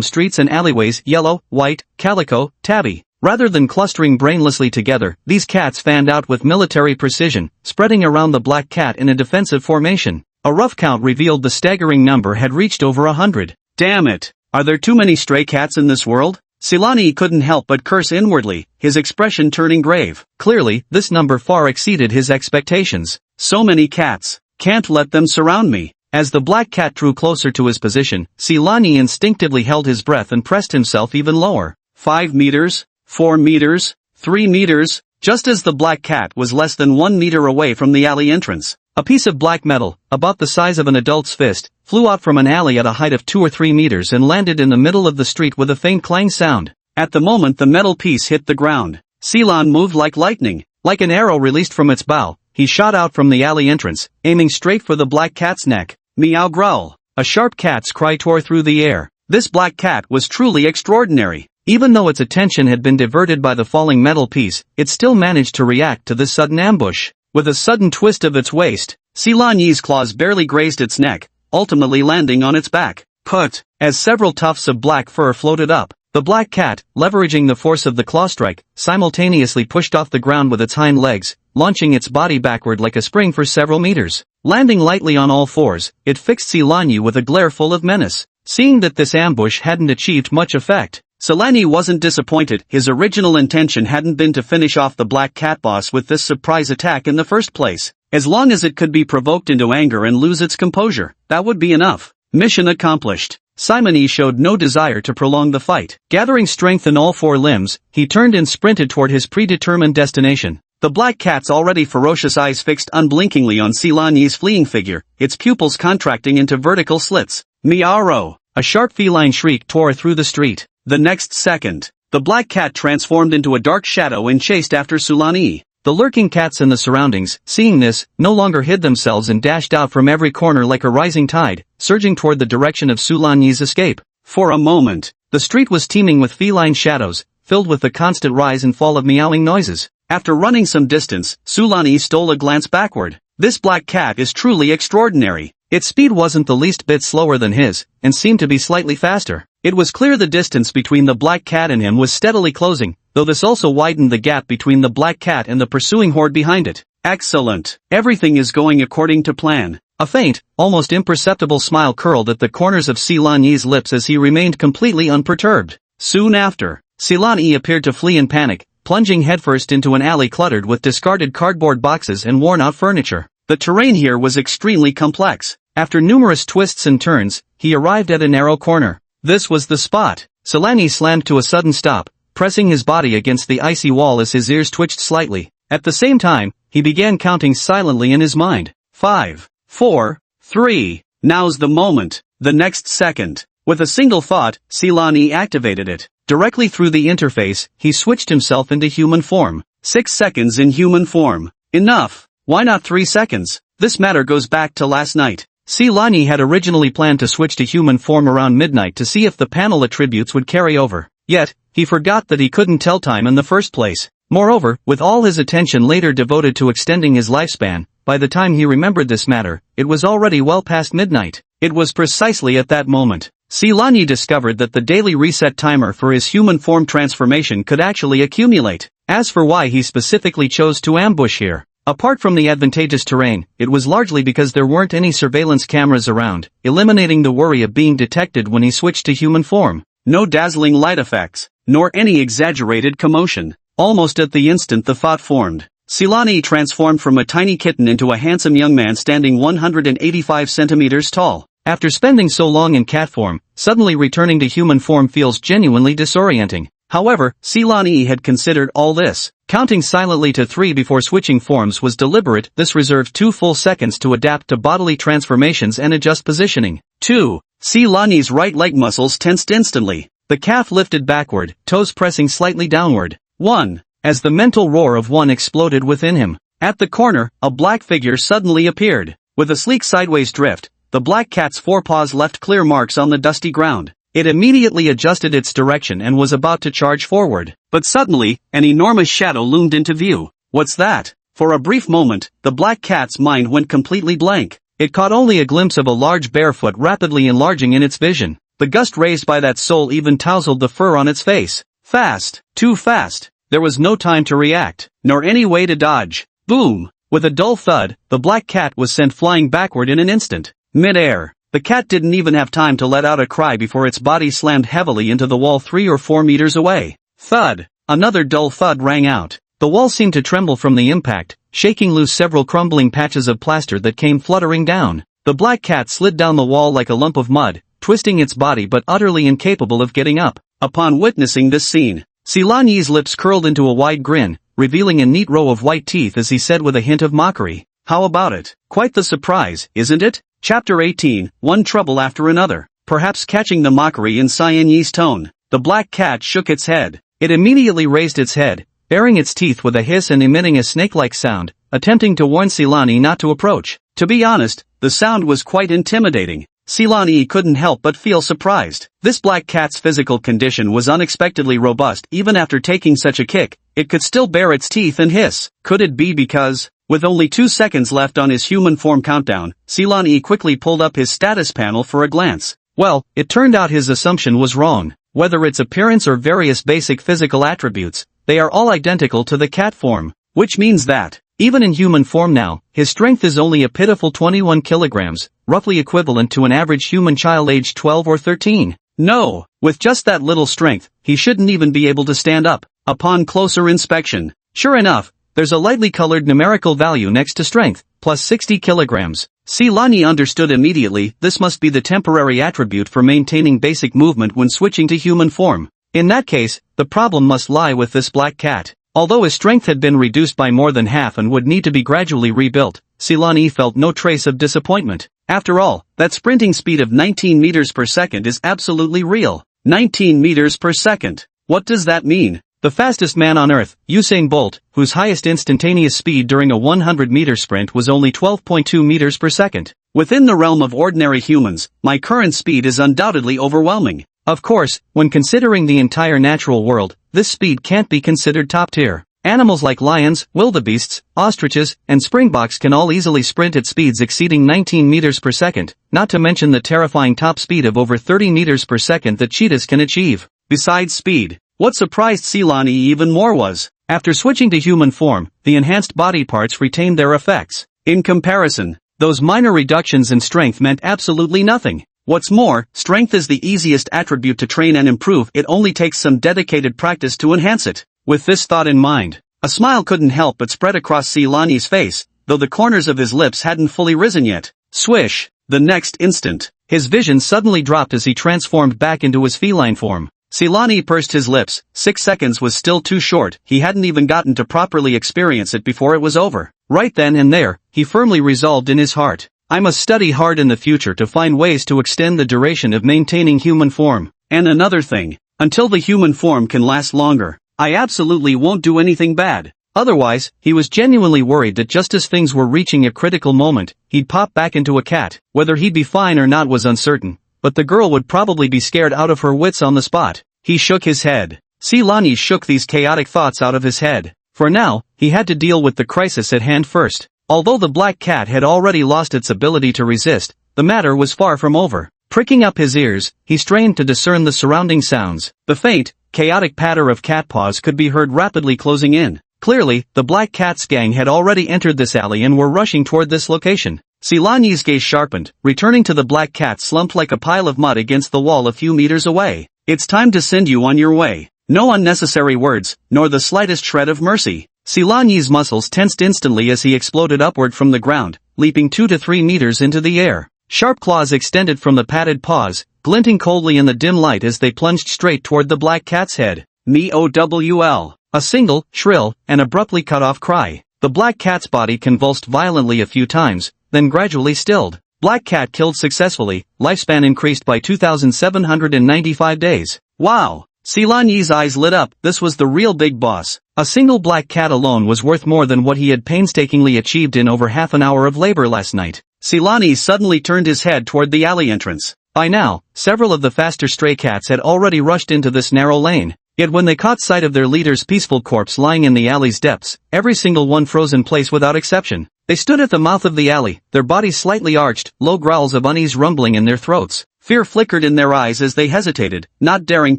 streets and alleyways: yellow, white, calico, tabby. Rather than clustering brainlessly together, these cats fanned out with military precision, spreading around the black cat in a defensive formation. A rough count revealed the staggering number had reached over 100. Damn it! Are there too many stray cats in this world? Silani couldn't help but curse inwardly, his expression turning grave. Clearly, this number far exceeded his expectations. So many cats. Can't let them surround me. As the black cat drew closer to his position, Silani instinctively held his breath and pressed himself even lower. 5 meters, 4 meters, 3 meters. Just as the black cat was less than 1 meter away from the alley entrance, a piece of black metal, about the size of an adult's fist, flew out from an alley at a height of 2 or 3 meters and landed in the middle of the street with a faint clang sound. At the moment the metal piece hit the ground, Silan moved like lightning. Like an arrow released from its bow, he shot out from the alley entrance, aiming straight for the black cat's neck. Meow growl. A sharp cat's cry tore through the air. This black cat was truly extraordinary. Even though its attention had been diverted by the falling metal piece, it still managed to react to this sudden ambush. With a sudden twist of its waist, Silanyi's claws barely grazed its neck, ultimately landing on its back. Put! As several tufts of black fur floated up, the black cat, leveraging the force of the claw strike, simultaneously pushed off the ground with its hind legs, launching its body backward like a spring for several meters. Landing lightly on all fours, it fixed Silanyi with a glare full of menace. Seeing that this ambush hadn't achieved much effect, Silani wasn't disappointed. His original intention hadn't been to finish off the black cat boss with this surprise attack in the first place. As long as it could be provoked into anger and lose its composure, that would be enough. Mission accomplished. Simony showed no desire to prolong the fight. Gathering strength in all 4 limbs, he turned and sprinted toward his predetermined destination. The black cat's already ferocious eyes fixed unblinkingly on Silanyi's fleeing figure, its pupils contracting into vertical slits. Meow! A sharp feline shriek tore through the street. The next second, the black cat transformed into a dark shadow and chased after Silanyi. The lurking cats in the surroundings, seeing this, no longer hid themselves and dashed out from every corner like a rising tide, surging toward the direction of Silanyi's escape. For a moment, the street was teeming with feline shadows, filled with the constant rise and fall of meowing noises. After running some distance, Silanyi stole a glance backward. This black cat is truly extraordinary. Its speed wasn't the least bit slower than his, and seemed to be slightly faster. It was clear the distance between the black cat and him was steadily closing, though this also widened the gap between the black cat and the pursuing horde behind it. Excellent. Everything is going according to plan. A faint, almost imperceptible smile curled at the corners of Silanyi's lips as he remained completely unperturbed. Soon after, Silanyi appeared to flee in panic, plunging headfirst into an alley cluttered with discarded cardboard boxes and worn-out furniture. The terrain here was extremely complex. After numerous twists and turns, he arrived at a narrow corner. This was the spot. Silanyi slammed to a sudden stop, pressing his body against the icy wall as his ears twitched slightly. At the same time, he began counting silently in his mind. 5, 4, 3. Now's the moment. The next second. With a single thought, Silanyi activated it. Directly through the interface, he switched himself into human form. 6 seconds in human form. Enough. Why not 3 seconds? This matter goes back to last night. Silanyi had originally planned to switch to human form around midnight to see if the panel attributes would carry over. Yet, he forgot that he couldn't tell time in the first place. Moreover, with all his attention later devoted to extending his lifespan, by the time he remembered this matter, it was already well past midnight. It was precisely at that moment Silanyi discovered that the daily reset timer for his human form transformation could actually accumulate. As for why he specifically chose to ambush here, apart from the advantageous terrain, it was largely because there weren't any surveillance cameras around, eliminating the worry of being detected when he switched to human form. No dazzling light effects, nor any exaggerated commotion. Almost at the instant the thought formed, Silanyi transformed from a tiny kitten into a handsome young man standing 185 centimeters tall. After spending so long in cat form, suddenly returning to human form feels genuinely disorienting. However, Silanyi had considered all this. Counting silently to 3 before switching forms was deliberate. This reserved 2 full seconds to adapt to bodily transformations and adjust positioning. 2. Silanyi's right leg muscles tensed instantly. The calf lifted backward, toes pressing slightly downward. 1. As the mental roar of 1 exploded within him. At the corner, a black figure suddenly appeared. With a sleek sideways drift, the black cat's forepaws left clear marks on the dusty ground. It immediately adjusted its direction and was about to charge forward. But suddenly, an enormous shadow loomed into view. What's that? For a brief moment, the black cat's mind went completely blank. It caught only a glimpse of a large bare foot rapidly enlarging in its vision. The gust raised by that soul even tousled the fur on its face. Fast. Too fast. There was no time to react, nor any way to dodge. Boom! With a dull thud, the black cat was sent flying backward in an instant. Mid-air. The cat didn't even have time to let out a cry before its body slammed heavily into the wall 3 or 4 meters away. Thud! Another dull thud rang out. The wall seemed to tremble from the impact, shaking loose several crumbling patches of plaster that came fluttering down. The black cat slid down the wall like a lump of mud, twisting its body but utterly incapable of getting up. Upon witnessing this scene, Silanyi's lips curled into a wide grin, revealing a neat row of white teeth as he said with a hint of mockery, "How about it? Quite the surprise, isn't it?" Chapter 18, One Trouble After Another. Perhaps catching the mockery in Silanyi's tone, the black cat shook its head. It immediately raised its head, baring its teeth with a hiss and emitting a snake-like sound, attempting to warn Silanyi not to approach. To be honest, the sound was quite intimidating. Silanyi couldn't help but feel surprised. This black cat's physical condition was unexpectedly robust. Even after taking such a kick, it could still bare its teeth and hiss. Could it be because, with only 2 seconds left on his human form countdown, Silanyi quickly pulled up his status panel for a glance? Well, it turned out his assumption was wrong. Whether its appearance or various basic physical attributes, they are all identical to the cat form. Which means that, even in human form now, his strength is only a pitiful 21 kilograms, roughly equivalent to an average human child aged 12 or 13. No, with just that little strength, he shouldn't even be able to stand up. Upon closer inspection, sure enough, there's a lightly colored numerical value next to strength, plus 60 kilograms. Silanyi understood immediately this must be the temporary attribute for maintaining basic movement when switching to human form. In that case, the problem must lie with this black cat. Although his strength had been reduced by more than half and would need to be gradually rebuilt, Silanyi felt no trace of disappointment. After all, that sprinting speed of 19 meters per second is absolutely real. 19 meters per second. What does that mean? The fastest man on Earth, Usain Bolt, whose highest instantaneous speed during a 100-meter sprint was only 12.2 meters per second. Within the realm of ordinary humans, my current speed is undoubtedly overwhelming. Of course, when considering the entire natural world, this speed can't be considered top tier. Animals like lions, wildebeests, ostriches, and springboks can all easily sprint at speeds exceeding 19 meters per second, not to mention the terrifying top speed of over 30 meters per second that cheetahs can achieve. Besides speed, what surprised Silanyi even more was, after switching to human form, the enhanced body parts retained their effects. In comparison, those minor reductions in strength meant absolutely nothing. What's more, strength is the easiest attribute to train and improve. It only takes some dedicated practice to enhance it. With this thought in mind, a smile couldn't help but spread across Silanyi's face, though the corners of his lips hadn't fully risen yet. Swish! The next instant, his vision suddenly dropped as he transformed back into his feline form. Silanyi pursed his lips. 6 seconds was still too short. He hadn't even gotten to properly experience it before it was over. Right then and there, he firmly resolved in his heart, I must study hard in the future to find ways to extend the duration of maintaining human form. And another thing, until the human form can last longer, I absolutely won't do anything bad. Otherwise, he was genuinely worried that just as things were reaching a critical moment, he'd pop back into a cat. Whether he'd be fine or not was uncertain, but the girl would probably be scared out of her wits on the spot. He shook his head. Silanyi shook these chaotic thoughts out of his head. For now, he had to deal with the crisis at hand first. Although the black cat had already lost its ability to resist, the matter was far from over. Pricking up his ears, he strained to discern the surrounding sounds. The faint, chaotic patter of cat paws could be heard rapidly closing in. Clearly, the black cat's gang had already entered this alley and were rushing toward this location. Silanyi's gaze sharpened, returning to the black cat slumped like a pile of mud against the wall a few meters away. It's time to send you on your way. No unnecessary words, nor the slightest shred of mercy. Silanyi's muscles tensed instantly as he exploded upward from the ground, leaping 2 to 3 meters into the air. Sharp claws extended from the padded paws, glinting coldly in the dim light as they plunged straight toward the black cat's head. Me-owl. A single, shrill, and abruptly cut off cry. The black cat's body convulsed violently a few times, then gradually stilled. Black cat killed successfully, lifespan increased by 2,795 days. Wow! Silanyi's eyes lit up. This was the real big boss. A single black cat alone was worth more than what he had painstakingly achieved in over half an hour of labor last night. Silanyi suddenly turned his head toward the alley entrance. By now, several of the faster stray cats had already rushed into this narrow lane. Yet when they caught sight of their leader's peaceful corpse lying in the alley's depths, every single one froze in place without exception. They stood at the mouth of the alley, their bodies slightly arched, low growls of unease rumbling in their throats. Fear flickered in their eyes as they hesitated, not daring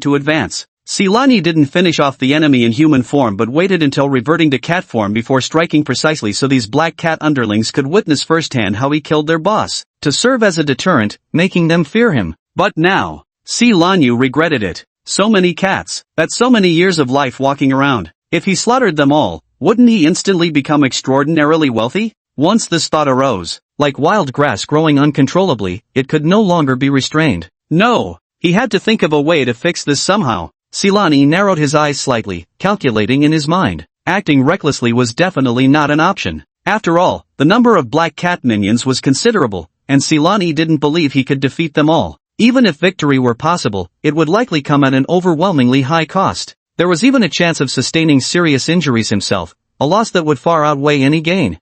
to advance. Silani didn't finish off the enemy in human form but waited until reverting to cat form before striking precisely so these black cat underlings could witness firsthand how he killed their boss, to serve as a deterrent, making them fear him. But now, Silani regretted it. So many cats, that's so many years of life walking around. If he slaughtered them all, wouldn't he instantly become extraordinarily wealthy? Once this thought arose, like wild grass growing uncontrollably, it could no longer be restrained. No, he had to think of a way to fix this somehow. Silani narrowed his eyes slightly, calculating in his mind. Acting recklessly was definitely not an option. After all, the number of black cat minions was considerable, and Silani didn't believe he could defeat them all. Even if victory were possible, it would likely come at an overwhelmingly high cost. There was even a chance of sustaining serious injuries himself, a loss that would far outweigh any gain.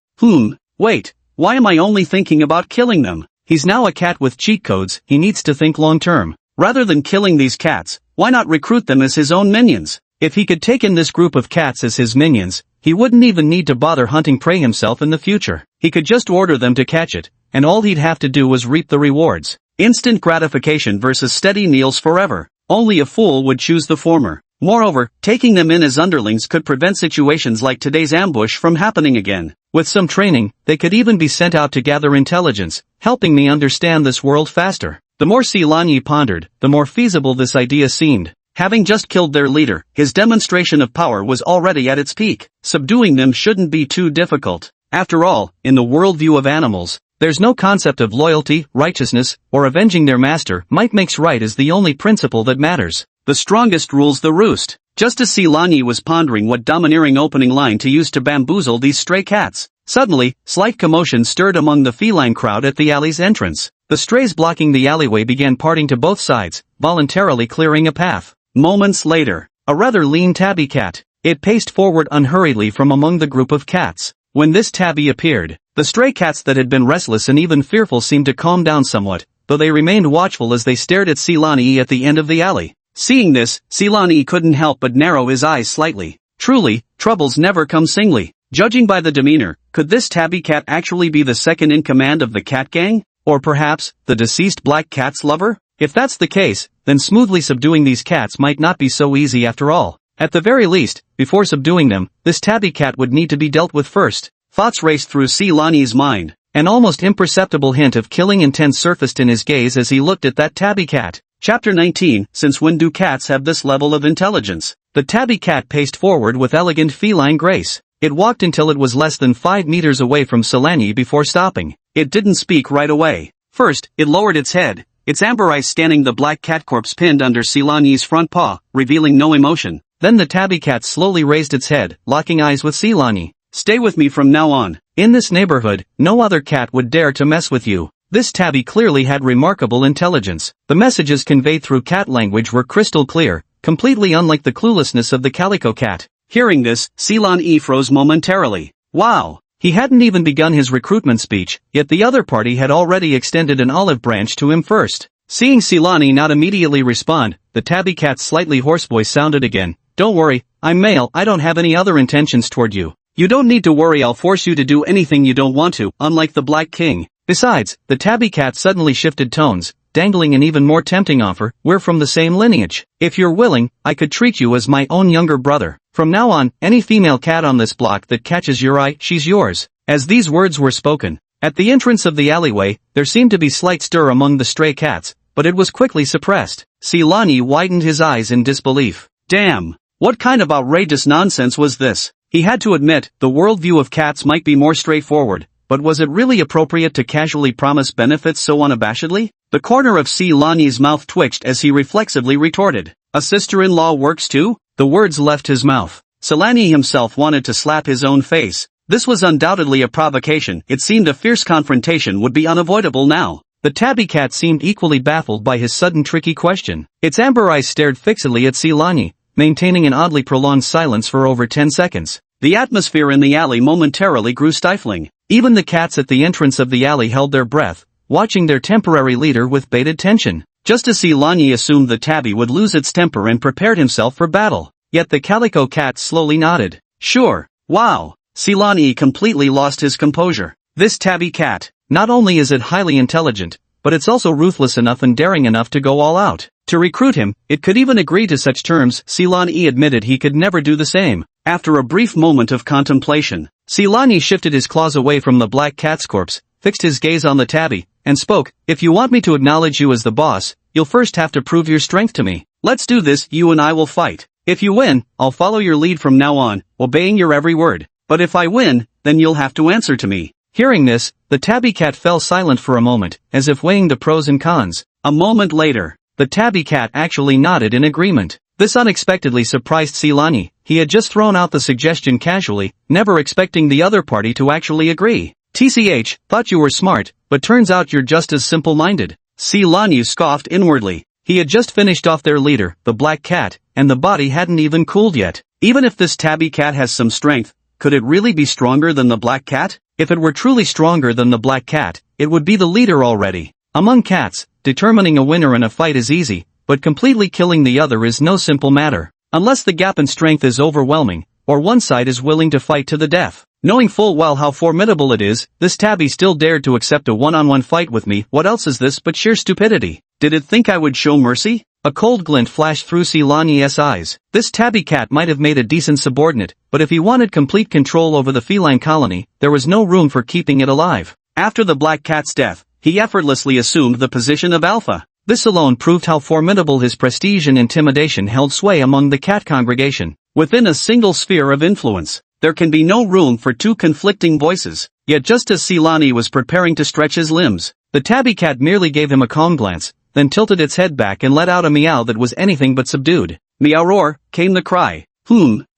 Wait, why am I only thinking about killing them? He's now a cat with cheat codes, he needs to think long-term. Rather than killing these cats, why not recruit them as his own minions? If he could take in this group of cats as his minions, he wouldn't even need to bother hunting prey himself in the future. He could just order them to catch it, and all he'd have to do was reap the rewards. Instant gratification versus steady meals forever. Only a fool would choose the former. Moreover, taking them in as underlings could prevent situations like today's ambush from happening again. With some training, they could even be sent out to gather intelligence, helping me understand this world faster. The more Silani pondered, the more feasible this idea seemed. Having just killed their leader, his demonstration of power was already at its peak. Subduing them shouldn't be too difficult. After all, in the worldview of animals, there's no concept of loyalty, righteousness, or avenging their master. Might makes right is the only principle that matters. The strongest rules the roost. Just as Silani was pondering what domineering opening line to use to bamboozle these stray cats, suddenly, slight commotion stirred among the feline crowd at the alley's entrance. The strays blocking the alleyway began parting to both sides, voluntarily clearing a path. Moments later, a rather lean tabby cat. It paced forward unhurriedly from among the group of cats. When this tabby appeared, the stray cats that had been restless and even fearful seemed to calm down somewhat, though they remained watchful as they stared at Silani at the end of the alley. Seeing this, Silani couldn't help but narrow his eyes slightly. Truly, troubles never come singly. Judging by the demeanor, could this tabby cat actually be the second in command of the cat gang? Or perhaps, the deceased black cat's lover? If that's the case, then smoothly subduing these cats might not be so easy after all. At the very least, before subduing them, this tabby cat would need to be dealt with first. Thoughts raced through Silani's mind. An almost imperceptible hint of killing intent surfaced in his gaze as he looked at that tabby cat. Chapter 19. Since when do cats have this level of intelligence? The tabby cat paced forward with elegant feline grace. It walked until it was less than 5 meters away from Silani before stopping. It didn't speak right away. First, it lowered its head, its amber eyes scanning the black cat corpse pinned under Silani's front paw, revealing no emotion. Then the tabby cat slowly raised its head, locking eyes with Silani. Stay with me from now on. In this neighborhood, no other cat would dare to mess with you. This tabby clearly had remarkable intelligence. The messages conveyed through cat language were crystal clear, completely unlike the cluelessness of the calico cat. Hearing this, Silani froze momentarily. Wow! He hadn't even begun his recruitment speech, yet the other party had already extended an olive branch to him first. Seeing Silani not immediately respond, the tabby cat's slightly hoarse voice sounded again. Don't worry, I'm male, I don't have any other intentions toward you. You don't need to worry, I'll force you to do anything you don't want to, unlike the Black King. Besides, the tabby cat suddenly shifted tones, dangling an even more tempting offer. We're from the same lineage. If you're willing, I could treat you as my own younger brother. From now on, any female cat on this block that catches your eye, she's yours. As these words were spoken, at the entrance of the alleyway, there seemed to be slight stir among the stray cats, but it was quickly suppressed. Silani widened his eyes in disbelief. Damn! What kind of outrageous nonsense was this? He had to admit, the worldview of cats might be more straightforward, but was it really appropriate to casually promise benefits so unabashedly? The corner of Silani's mouth twitched as he reflexively retorted. A sister-in-law works too? The words left his mouth. Silani himself wanted to slap his own face. This was undoubtedly a provocation. It seemed a fierce confrontation would be unavoidable now. The tabby cat seemed equally baffled by his sudden tricky question. Its amber eyes stared fixedly at Silani, maintaining an oddly prolonged silence for over 10 seconds. The atmosphere in the alley momentarily grew stifling. Even the cats at the entrance of the alley held their breath, watching their temporary leader with bated tension. Just as Silani assumed the tabby would lose its temper and prepared himself for battle. Yet the calico cat slowly nodded. Sure. Wow. Silani completely lost his composure. This tabby cat, not only is it highly intelligent, but it's also ruthless enough and daring enough to go all out. To recruit him, it could even agree to such terms. Silani admitted he could never do the same. After a brief moment of contemplation, Silani shifted his claws away from the black cat's corpse, fixed his gaze on the tabby, and spoke. If you want me to acknowledge you as the boss, you'll first have to prove your strength to me. Let's do this, you and I will fight. If you win, I'll follow your lead from now on, obeying your every word. But if I win, then you'll have to answer to me. Hearing this, the tabby cat fell silent for a moment, as if weighing the pros and cons. A moment later, the tabby cat actually nodded in agreement. This unexpectedly surprised Silani. He had just thrown out the suggestion casually, never expecting the other party to actually agree. TCH, thought you were smart, but turns out you're just as simple-minded. Silani scoffed inwardly. He had just finished off their leader, the black cat, and the body hadn't even cooled yet. Even if this tabby cat has some strength, could it really be stronger than the black cat? If it were truly stronger than the black cat, it would be the leader already. Among cats, determining a winner in a fight is easy, but completely killing the other is no simple matter. Unless the gap in strength is overwhelming, or one side is willing to fight to the death. Knowing full well how formidable it is, this tabby still dared to accept a one-on-one fight with me. What else is this but sheer stupidity? Did it think I would show mercy? A cold glint flashed through Silani's eyes. This tabby cat might have made a decent subordinate, but if he wanted complete control over the feline colony, there was no room for keeping it alive. After the black cat's death, he effortlessly assumed the position of alpha. This alone proved how formidable his prestige and intimidation held sway among the cat congregation. Within a single sphere of influence, there can be no room for two conflicting voices. Yet just as Silani was preparing to stretch his limbs, the tabby cat merely gave him a calm glance, then tilted its head back and let out a meow that was anything but subdued. Meow roar, came the cry.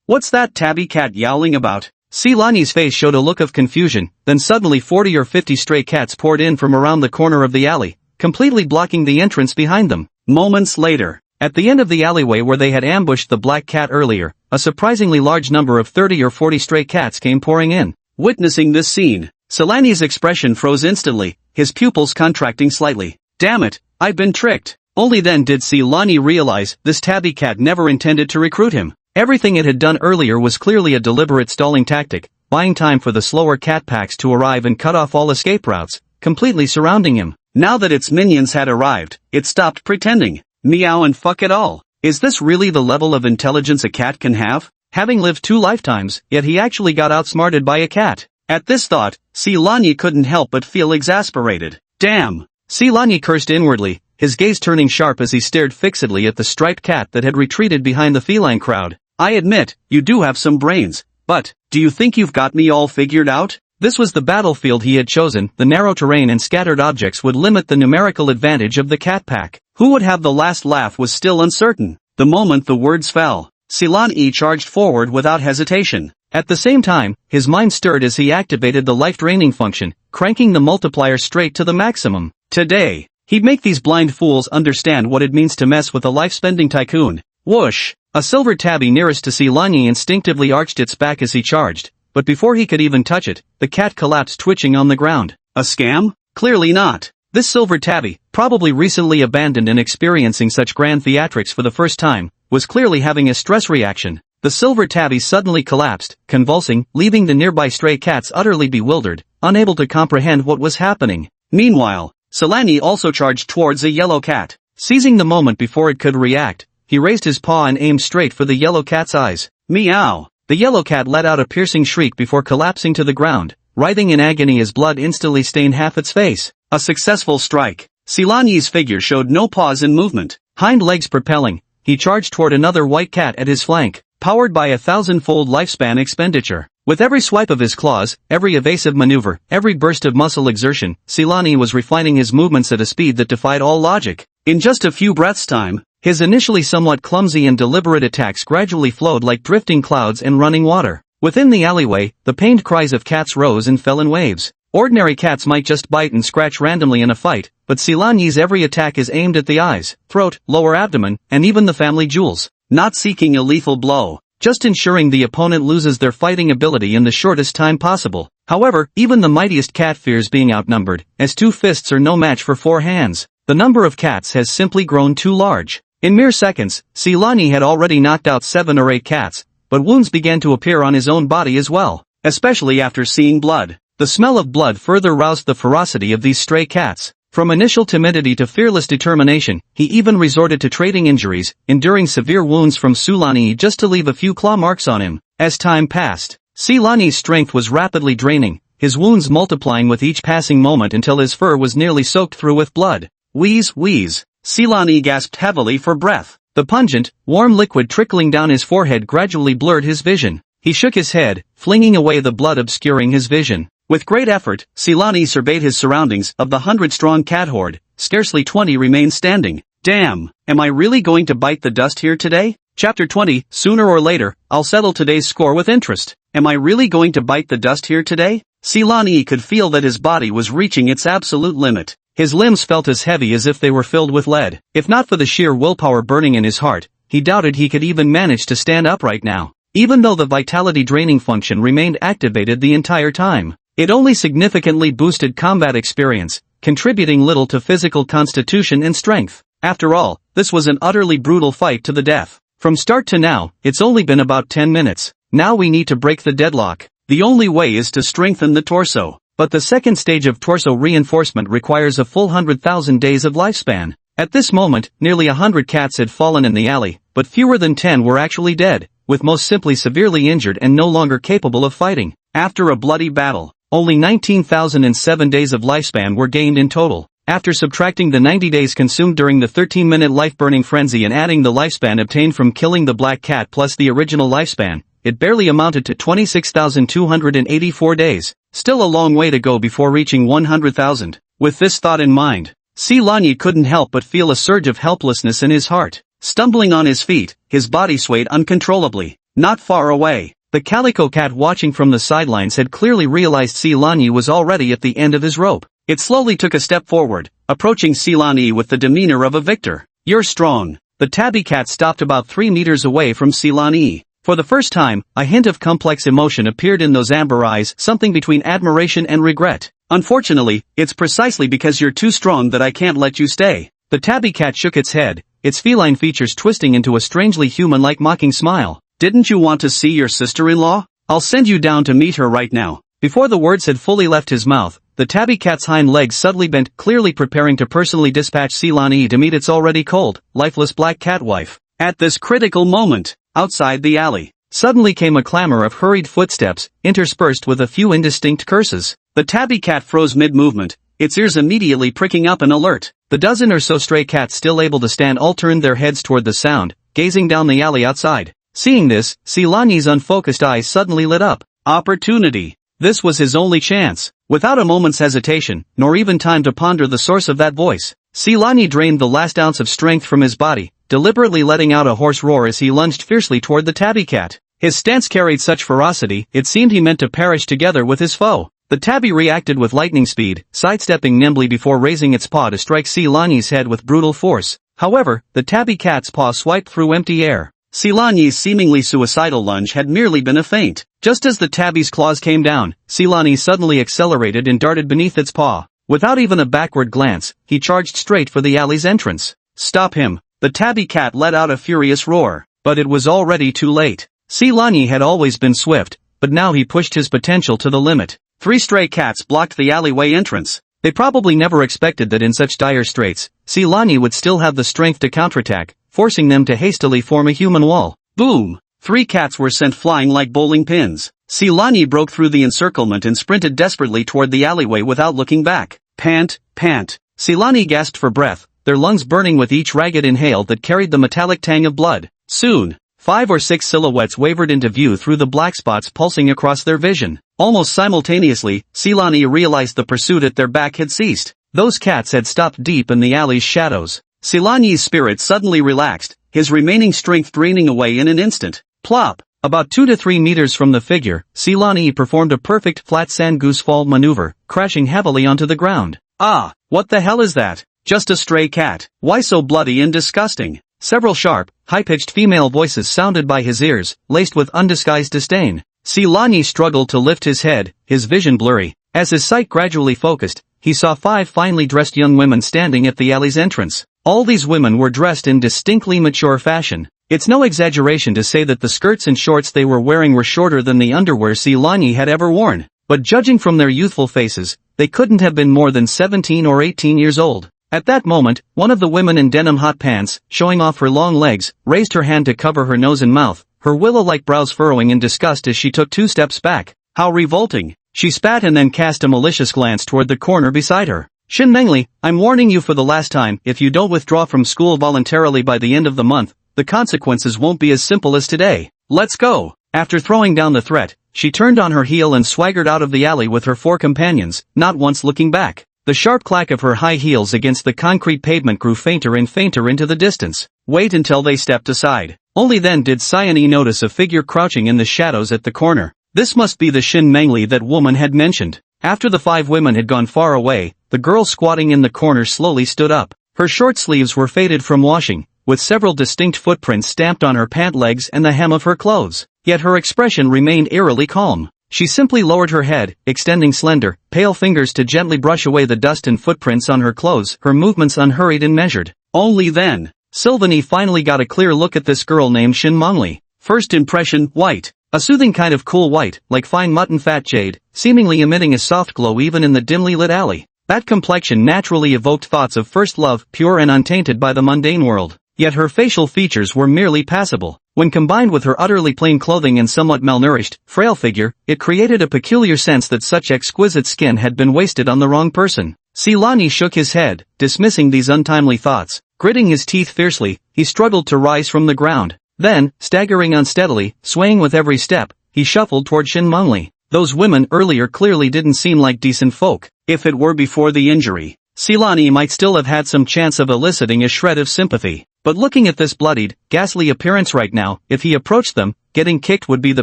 What's that tabby cat yowling about? Silani's face showed a look of confusion, then suddenly 40 or 50 stray cats poured in from around the corner of the alley, completely blocking the entrance behind them. Moments later, at the end of the alleyway where they had ambushed the black cat earlier, a surprisingly large number of 30 or 40 stray cats came pouring in. Witnessing this scene, Silani's expression froze instantly, his pupils contracting slightly. Damn it, I've been tricked. Only then did Silani realize this tabby cat never intended to recruit him. Everything it had done earlier was clearly a deliberate stalling tactic, buying time for the slower cat packs to arrive and cut off all escape routes, completely surrounding him. Now that its minions had arrived, it stopped pretending. Meow and fuck it all. Is this really the level of intelligence a cat can have? Having lived 2 lifetimes, yet he actually got outsmarted by a cat. At this thought, Silani couldn't help but feel exasperated. Damn! Silani cursed inwardly, his gaze turning sharp as he stared fixedly at the striped cat that had retreated behind the feline crowd. I admit, you do have some brains, but, do you think you've got me all figured out? This was the battlefield he had chosen. The narrow terrain and scattered objects would limit the numerical advantage of the cat pack. Who would have the last laugh was still uncertain. The moment the words fell, Silani charged forward without hesitation. At the same time, his mind stirred as he activated the life-draining function, cranking the multiplier straight to the maximum. Today, he'd make these blind fools understand what it means to mess with a life-spending tycoon. Whoosh! A silver tabby nearest to Silani instinctively arched its back as he charged, but before he could even touch it, the cat collapsed twitching on the ground. A scam? Clearly not. This silver tabby, probably recently abandoned and experiencing such grand theatrics for the first time, was clearly having a stress reaction. The silver tabby suddenly collapsed, convulsing, leaving the nearby stray cats utterly bewildered, unable to comprehend what was happening. Meanwhile, Silani also charged towards a yellow cat. Seizing the moment before it could react, he raised his paw and aimed straight for the yellow cat's eyes. Meow! The yellow cat let out a piercing shriek before collapsing to the ground, writhing in agony as blood instantly stained half its face. A successful strike. Silani's figure showed no pause in movement. Hind legs propelling, he charged toward another white cat at his flank, powered by a 1,000-fold lifespan expenditure. With every swipe of his claws, every evasive maneuver, every burst of muscle exertion, Silani was refining his movements at a speed that defied all logic. In just a few breaths' time, his initially somewhat clumsy and deliberate attacks gradually flowed like drifting clouds and running water. Within the alleyway, the pained cries of cats rose and fell in waves. Ordinary cats might just bite and scratch randomly in a fight, but Silani's every attack is aimed at the eyes, throat, lower abdomen, and even the family jewels. Not seeking a lethal blow, just ensuring the opponent loses their fighting ability in the shortest time possible. However, even the mightiest cat fears being outnumbered, as 2 fists are no match for 4 hands. The number of cats has simply grown too large. In mere seconds, Silani had already knocked out 7 or 8 cats, but wounds began to appear on his own body as well, especially after seeing blood. The smell of blood further roused the ferocity of these stray cats. From initial timidity to fearless determination, he even resorted to trading injuries, enduring severe wounds from Sulani just to leave a few claw marks on him. As time passed, Sulani's strength was rapidly draining, his wounds multiplying with each passing moment until his fur was nearly soaked through with blood. Wheeze, wheeze. Sulani gasped heavily for breath. The pungent, warm liquid trickling down his forehead gradually blurred his vision. He shook his head, flinging away the blood obscuring his vision. With great effort, Sulani surveyed his surroundings. Of the 100-strong cat horde, scarcely 20 remained standing. Damn, am I really going to bite the dust here today? Chapter 20, sooner or later, I'll settle today's score with interest. Am I really going to bite the dust here today? Sulani could feel that his body was reaching its absolute limit. His limbs felt as heavy as if they were filled with lead. If not for the sheer willpower burning in his heart, he doubted he could even manage to stand upright now. Even though the vitality draining function remained activated the entire time, it only significantly boosted combat experience, contributing little to physical constitution and strength. After all, this was an utterly brutal fight to the death. From start to now, it's only been about 10 minutes. Now we need to break the deadlock. The only way is to strengthen the torso. But the second stage of torso reinforcement requires a full 100,000 days of lifespan. At this moment, nearly 100 cats had fallen in the alley, but fewer than 10 were actually dead, with most simply severely injured and no longer capable of fighting. After a bloody battle, only 19,007 days of lifespan were gained in total. After subtracting the 90 days consumed during the 13-minute life-burning frenzy and adding the lifespan obtained from killing the black cat plus the original lifespan, it barely amounted to 26,284 days. Still a long way to go before reaching 100,000. With this thought in mind, Sulani couldn't help but feel a surge of helplessness in his heart. Stumbling on his feet, his body swayed uncontrollably. Not far away, the calico cat watching from the sidelines had clearly realized Sulani was already at the end of his rope. It slowly took a step forward, approaching Sulani with the demeanor of a victor. You're strong. The tabby cat stopped about 3 meters away from Sulani. For the first time, a hint of complex emotion appeared in those amber eyes, something between admiration and regret. Unfortunately, it's precisely because you're too strong that I can't let you stay. The tabby cat shook its head, its feline features twisting into a strangely human-like mocking smile. Didn't you want to see your sister-in-law? I'll send you down to meet her right now. Before the words had fully left his mouth, the tabby cat's hind legs suddenly bent, clearly preparing to personally dispatch Sulani to meet its already cold, lifeless black cat wife. At this critical moment, outside the alley, suddenly came a clamor of hurried footsteps, interspersed with a few indistinct curses. The tabby cat froze mid-movement, its ears immediately pricking up in alert. The dozen or so stray cats still able to stand all turned their heads toward the sound, gazing down the alley outside. Seeing this, Sulani's unfocused eyes suddenly lit up. Opportunity. This was his only chance. Without a moment's hesitation, nor even time to ponder the source of that voice, Sulani drained the last ounce of strength from his body, deliberately letting out a hoarse roar as he lunged fiercely toward the tabby cat. His stance carried such ferocity, it seemed he meant to perish together with his foe. The tabby reacted with lightning speed, sidestepping nimbly before raising its paw to strike Sulani's head with brutal force. However, the tabby cat's paw swiped through empty air. Sulani's seemingly suicidal lunge had merely been a feint. Just as the tabby's claws came down, Sulani suddenly accelerated and darted beneath its paw. Without even a backward glance, he charged straight for the alley's entrance. Stop him! The tabby cat let out a furious roar. But it was already too late. Sulani had always been swift, but now he pushed his potential to the limit. 3 stray cats blocked the alleyway entrance. They probably never expected that in such dire straits, Sulani would still have the strength to counterattack, forcing them to hastily form a human wall. Boom! 3 cats were sent flying like bowling pins. Sulani broke through the encirclement and sprinted desperately toward the alleyway without looking back. Pant, pant. Sulani gasped for breath, their lungs burning with each ragged inhale that carried the metallic tang of blood. Soon, 5 or 6 silhouettes wavered into view through the black spots pulsing across their vision. Almost simultaneously, Sulani realized the pursuit at their back had ceased. Those cats had stopped deep in the alley's shadows. Sulani's spirit suddenly relaxed, his remaining strength draining away in an instant. Plop! About 2 to 3 meters from the figure, Sulani performed a perfect flat sand goose fall maneuver, crashing heavily onto the ground. Ah, what the hell is that? Just a stray cat. Why so bloody and disgusting? Several sharp, high-pitched female voices sounded by his ears, laced with undisguised disdain. Sulani struggled to lift his head, his vision blurry. As his sight gradually focused, he saw 5 finely dressed young women standing at the alley's entrance. All these women were dressed in distinctly mature fashion. It's no exaggeration to say that the skirts and shorts they were wearing were shorter than the underwear Sulani had ever worn. But judging from their youthful faces, they couldn't have been more than 17 or 18 years old. At that moment, one of the women in denim hot pants, showing off her long legs, raised her hand to cover her nose and mouth, her willow-like brows furrowing in disgust as she took 2 steps back. How revolting! She spat and then cast a malicious glance toward the corner beside her. Shin Mengli, I'm warning you for the last time, if you don't withdraw from school voluntarily by the end of the month, the consequences won't be as simple as today. Let's go! After throwing down the threat, she turned on her heel and swaggered out of the alley with her 4 companions, not once looking back. The sharp clack of her high heels against the concrete pavement grew fainter and fainter into the distance. Wait until they stepped aside. Only then did Cyane notice a figure crouching in the shadows at the corner. This must be the Shin Mengli that woman had mentioned. After the 5 women had gone far away, the girl squatting in the corner slowly stood up. Her short sleeves were faded from washing, with several distinct footprints stamped on her pant legs and the hem of her clothes. Yet her expression remained eerily calm. She simply lowered her head, extending slender, pale fingers to gently brush away the dust and footprints on her clothes, her movements unhurried and measured. Only then, Sylvanie finally got a clear look at this girl named Shin Mengli. First impression, white. A soothing kind of cool white, like fine mutton fat jade, seemingly emitting a soft glow even in the dimly lit alley. That complexion naturally evoked thoughts of first love, pure and untainted by the mundane world. Yet her facial features were merely passable. When combined with her utterly plain clothing and somewhat malnourished, frail figure, it created a peculiar sense that such exquisite skin had been wasted on the wrong person. Silani shook his head, dismissing these untimely thoughts. Gritting his teeth fiercely, he struggled to rise from the ground. Then, staggering unsteadily, swaying with every step, he shuffled toward Shin Mengli. Those women earlier clearly didn't seem like decent folk. If it were before the injury, Silani might still have had some chance of eliciting a shred of sympathy. But looking at this bloodied, ghastly appearance right now, if he approached them, getting kicked would be the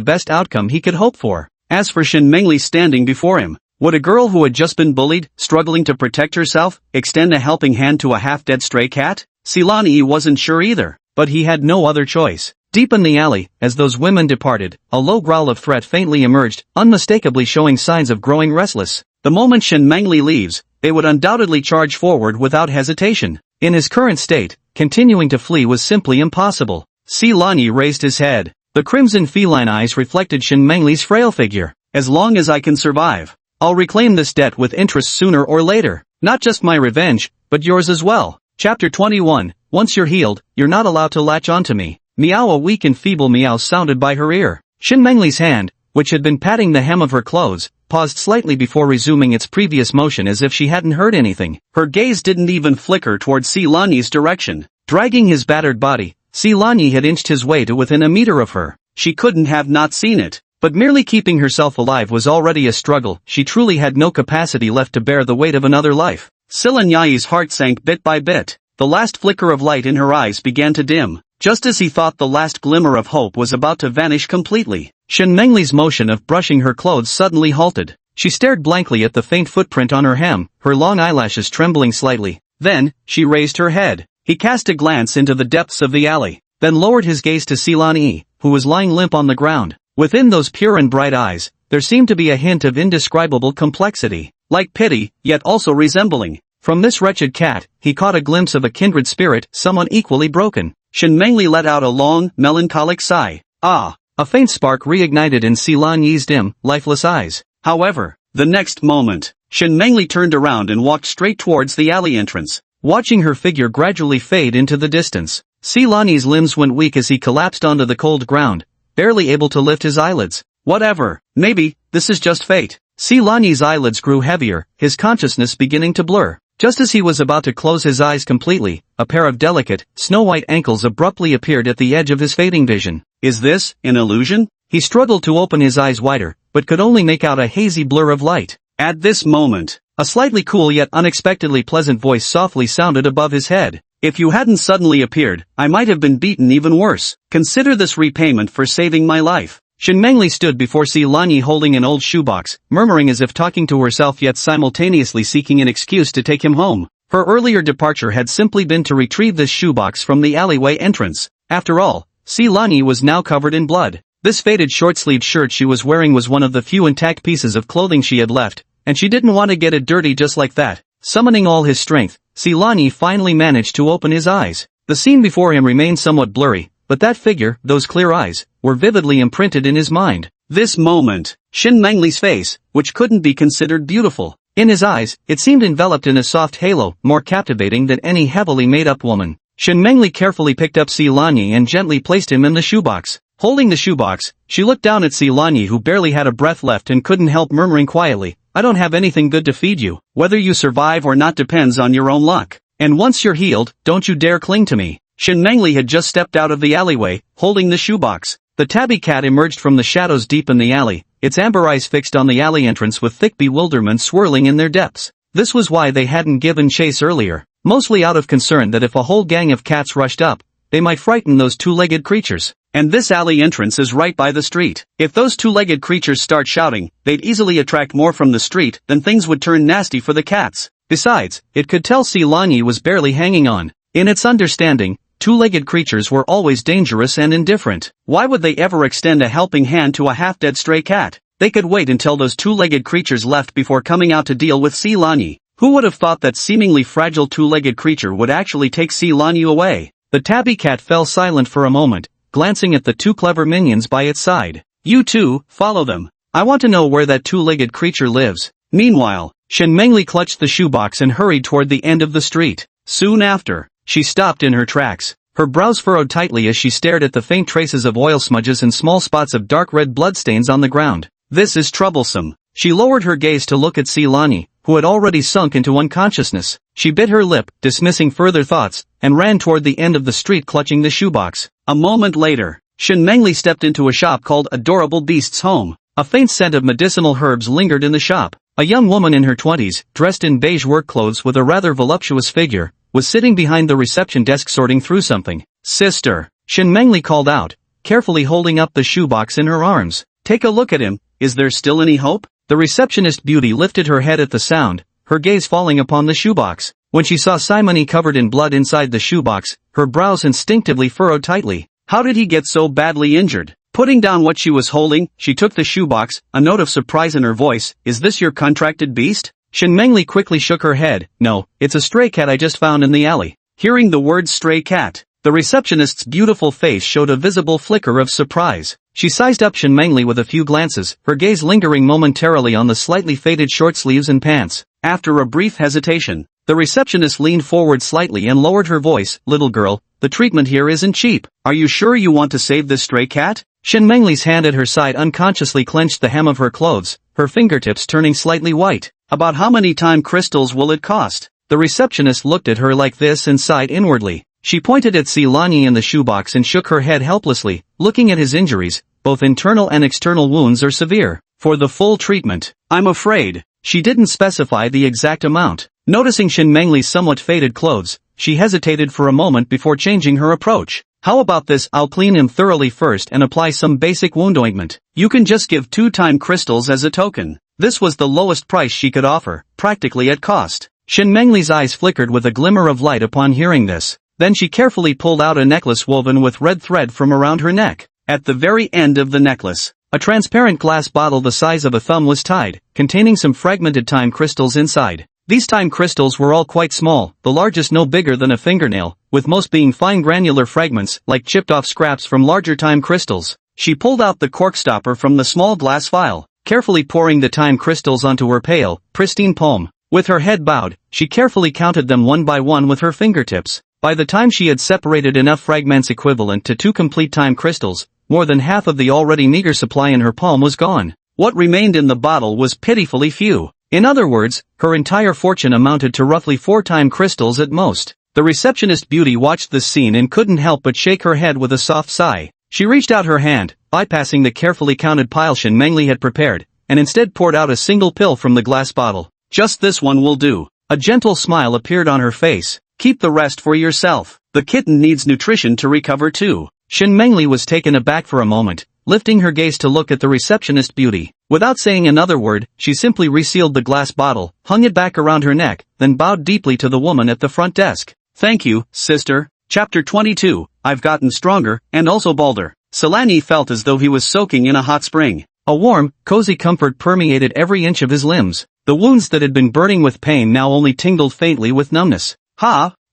best outcome he could hope for. As for Shin Mengli standing before him, would a girl who had just been bullied, struggling to protect herself, extend a helping hand to a half-dead stray cat? Silani wasn't sure either, but he had no other choice. Deep in the alley, as those women departed, a low growl of threat faintly emerged, unmistakably showing signs of growing restless. The moment Shin Mengli leaves, they would undoubtedly charge forward without hesitation. In his current state, continuing to flee was simply impossible. Silani raised his head. The crimson feline eyes reflected Shin Mengli's frail figure. As long as I can survive, I'll reclaim this debt with interest sooner or later. Not just my revenge, but yours as well. Chapter 21. Once you're healed, you're not allowed to latch onto me. Meow. A weak and feeble meow sounded by her ear. Shin Mengli's hand, which had been patting the hem of her clothes, paused slightly before resuming its previous motion as if she hadn't heard anything. Her gaze didn't even flicker toward Silani's direction. Dragging his battered body, Silani had inched his way to within a meter of her. She couldn't have not seen it. But merely keeping herself alive was already a struggle. She truly had no capacity left to bear the weight of another life. Silani's heart sank bit by bit. The last flicker of light in her eyes began to dim. Just as he thought the last glimmer of hope was about to vanish completely, Shin Mengli's motion of brushing her clothes suddenly halted. She stared blankly at the faint footprint on her hem, her long eyelashes trembling slightly. Then, she raised her head. He cast a glance into the depths of the alley, then lowered his gaze to Silani, who was lying limp on the ground. Within those pure and bright eyes, there seemed to be a hint of indescribable complexity, like pity, yet also resembling. From this wretched cat, he caught a glimpse of a kindred spirit, someone equally broken. Shin Mengli let out a long, melancholic sigh. Ah! A faint spark reignited in Silani's dim, lifeless eyes. However, the next moment, Shin Mengli turned around and walked straight towards the alley entrance. Watching her figure gradually fade into the distance, Silani's limbs went weak as he collapsed onto the cold ground, barely able to lift his eyelids. Whatever, maybe, this is just fate. Silani's eyelids grew heavier, his consciousness beginning to blur. Just as he was about to close his eyes completely, a pair of delicate, snow-white ankles abruptly appeared at the edge of his fading vision. Is this an illusion? He struggled to open his eyes wider, but could only make out a hazy blur of light. At this moment, a slightly cool yet unexpectedly pleasant voice softly sounded above his head. If you hadn't suddenly appeared, I might have been beaten even worse. Consider this repayment for saving my life. Shin Mengli stood before Silani holding an old shoebox, murmuring as if talking to herself yet simultaneously seeking an excuse to take him home. Her earlier departure had simply been to retrieve this shoebox from the alleyway entrance. After all, Silani was now covered in blood. This faded short-sleeved shirt she was wearing was one of the few intact pieces of clothing she had left, and she didn't want to get it dirty just like that. Summoning all his strength, Silani finally managed to open his eyes. The scene before him remained somewhat blurry, but that figure, those clear eyes, were vividly imprinted in his mind. This moment, Shin Mengli's face, which couldn't be considered beautiful, In his eyes, it seemed enveloped in a soft halo, more captivating than any heavily made-up woman. Shen Mengli carefully picked up Si Lanyi and gently placed him in the shoebox. Holding the shoebox, she looked down at Si Lanyi, who barely had a breath left and couldn't help murmuring quietly, "I don't have anything good to feed you. Whether you survive or not depends on your own luck. And once you're healed, don't you dare cling to me." Shen Mengli had just stepped out of the alleyway, holding the shoebox. The tabby cat emerged from the shadows deep in the alley, its amber eyes fixed on the alley entrance with thick bewilderment swirling in their depths. This was why they hadn't given chase earlier, mostly out of concern that if a whole gang of cats rushed up, they might frighten those two-legged creatures. And this alley entrance is right by the street. If those two-legged creatures start shouting, they'd easily attract more from the street, then things would turn nasty for the cats. Besides, it could tell Si Lanyi was barely hanging on. In its understanding, two-legged creatures were always dangerous and indifferent. Why would they ever extend a helping hand to a half-dead stray cat? They could wait until those two-legged creatures left before coming out to deal with Si Lanyi. Who would have thought that seemingly fragile two-legged creature would actually take Si Lanyi away? The tabby cat fell silent for a moment, glancing at the two clever minions by its side. "You two, follow them. I want to know where that two-legged creature lives." Meanwhile, Shen Mengli clutched the shoebox and hurried toward the end of the street. Soon after, she stopped in her tracks. Her brows furrowed tightly as she stared at the faint traces of oil smudges and small spots of dark red bloodstains on the ground. "This is troublesome." She lowered her gaze to look at Si Lanyi, who had already sunk into unconsciousness. She bit her lip, dismissing further thoughts, and ran toward the end of the street clutching the shoebox. A moment later, Shen Mengli stepped into a shop called Adorable Beast's Home. A faint scent of medicinal herbs lingered in the shop. A young woman in her 20s, dressed in beige work clothes with a rather voluptuous figure, was sitting behind the reception desk sorting through something. "Sister," Shen Mengli called out, carefully holding up the shoebox in her arms. "Take a look at him. Is there still any hope?" The receptionist beauty lifted her head at the sound, her gaze falling upon the shoebox. When she saw Simony covered in blood inside the shoebox, her brows instinctively furrowed tightly. How did he get so badly injured? Putting down what she was holding, she took the shoebox, a note of surprise in her voice. "Is this your contracted beast?" Shen Mengli quickly shook her head. "No, it's a stray cat I just found in the alley." Hearing the word stray cat, the receptionist's beautiful face showed a visible flicker of surprise. She sized up Shen Mengli with a few glances, her gaze lingering momentarily on the slightly faded short sleeves and pants. After a brief hesitation, the receptionist leaned forward slightly and lowered her voice. "Little girl, the treatment here isn't cheap. Are you sure you want to save this stray cat?" Shen Mengli's hand at her side unconsciously clenched the hem of her clothes, her fingertips turning slightly white. "About how many time crystals will it cost?" The receptionist looked at her like this and sighed inwardly. She pointed at Si Lanyi in the shoebox and shook her head helplessly, looking at his injuries. Both internal and external wounds are severe. "For the full treatment, I'm afraid." She didn't specify the exact amount. Noticing Shen Mengli's somewhat faded clothes, she hesitated for a moment before changing her approach. "How about this? I'll clean him thoroughly first and apply some basic wound ointment. You can just give 2 time crystals as a token." This was the lowest price she could offer, practically at cost. Shen Mengli's eyes flickered with a glimmer of light upon hearing this. Then she carefully pulled out a necklace woven with red thread from around her neck. At the very end of the necklace, a transparent glass bottle the size of a thumb was tied, containing some fragmented time crystals inside. These time crystals were all quite small, the largest no bigger than a fingernail, with most being fine granular fragments, like chipped-off scraps from larger time crystals. She pulled out the cork stopper from the small glass vial, carefully pouring the time crystals onto her pale, pristine palm. With her head bowed, she carefully counted them one by one with her fingertips. By the time she had separated enough fragments equivalent to 2 complete time crystals, more than half of the already meager supply in her palm was gone. What remained in the bottle was pitifully few. In other words, her entire fortune amounted to roughly 4 time crystals at most. The receptionist beauty watched this scene and couldn't help but shake her head with a soft sigh. She reached out her hand, bypassing the carefully counted pile Shen Mengli had prepared, and instead poured out a single pill from the glass bottle. "Just this one will do." A gentle smile appeared on her face. "Keep the rest for yourself. The kitten needs nutrition to recover too." Shen Mengli was taken aback for a moment, lifting her gaze to look at the receptionist beauty. Without saying another word, she simply resealed the glass bottle, hung it back around her neck, then bowed deeply to the woman at the front desk. "Thank you, sister." Chapter 22, I've gotten stronger, and also balder. Silani felt as though he was soaking in a hot spring. A warm, cozy comfort permeated every inch of his limbs. The wounds that had been burning with pain now only tingled faintly with numbness.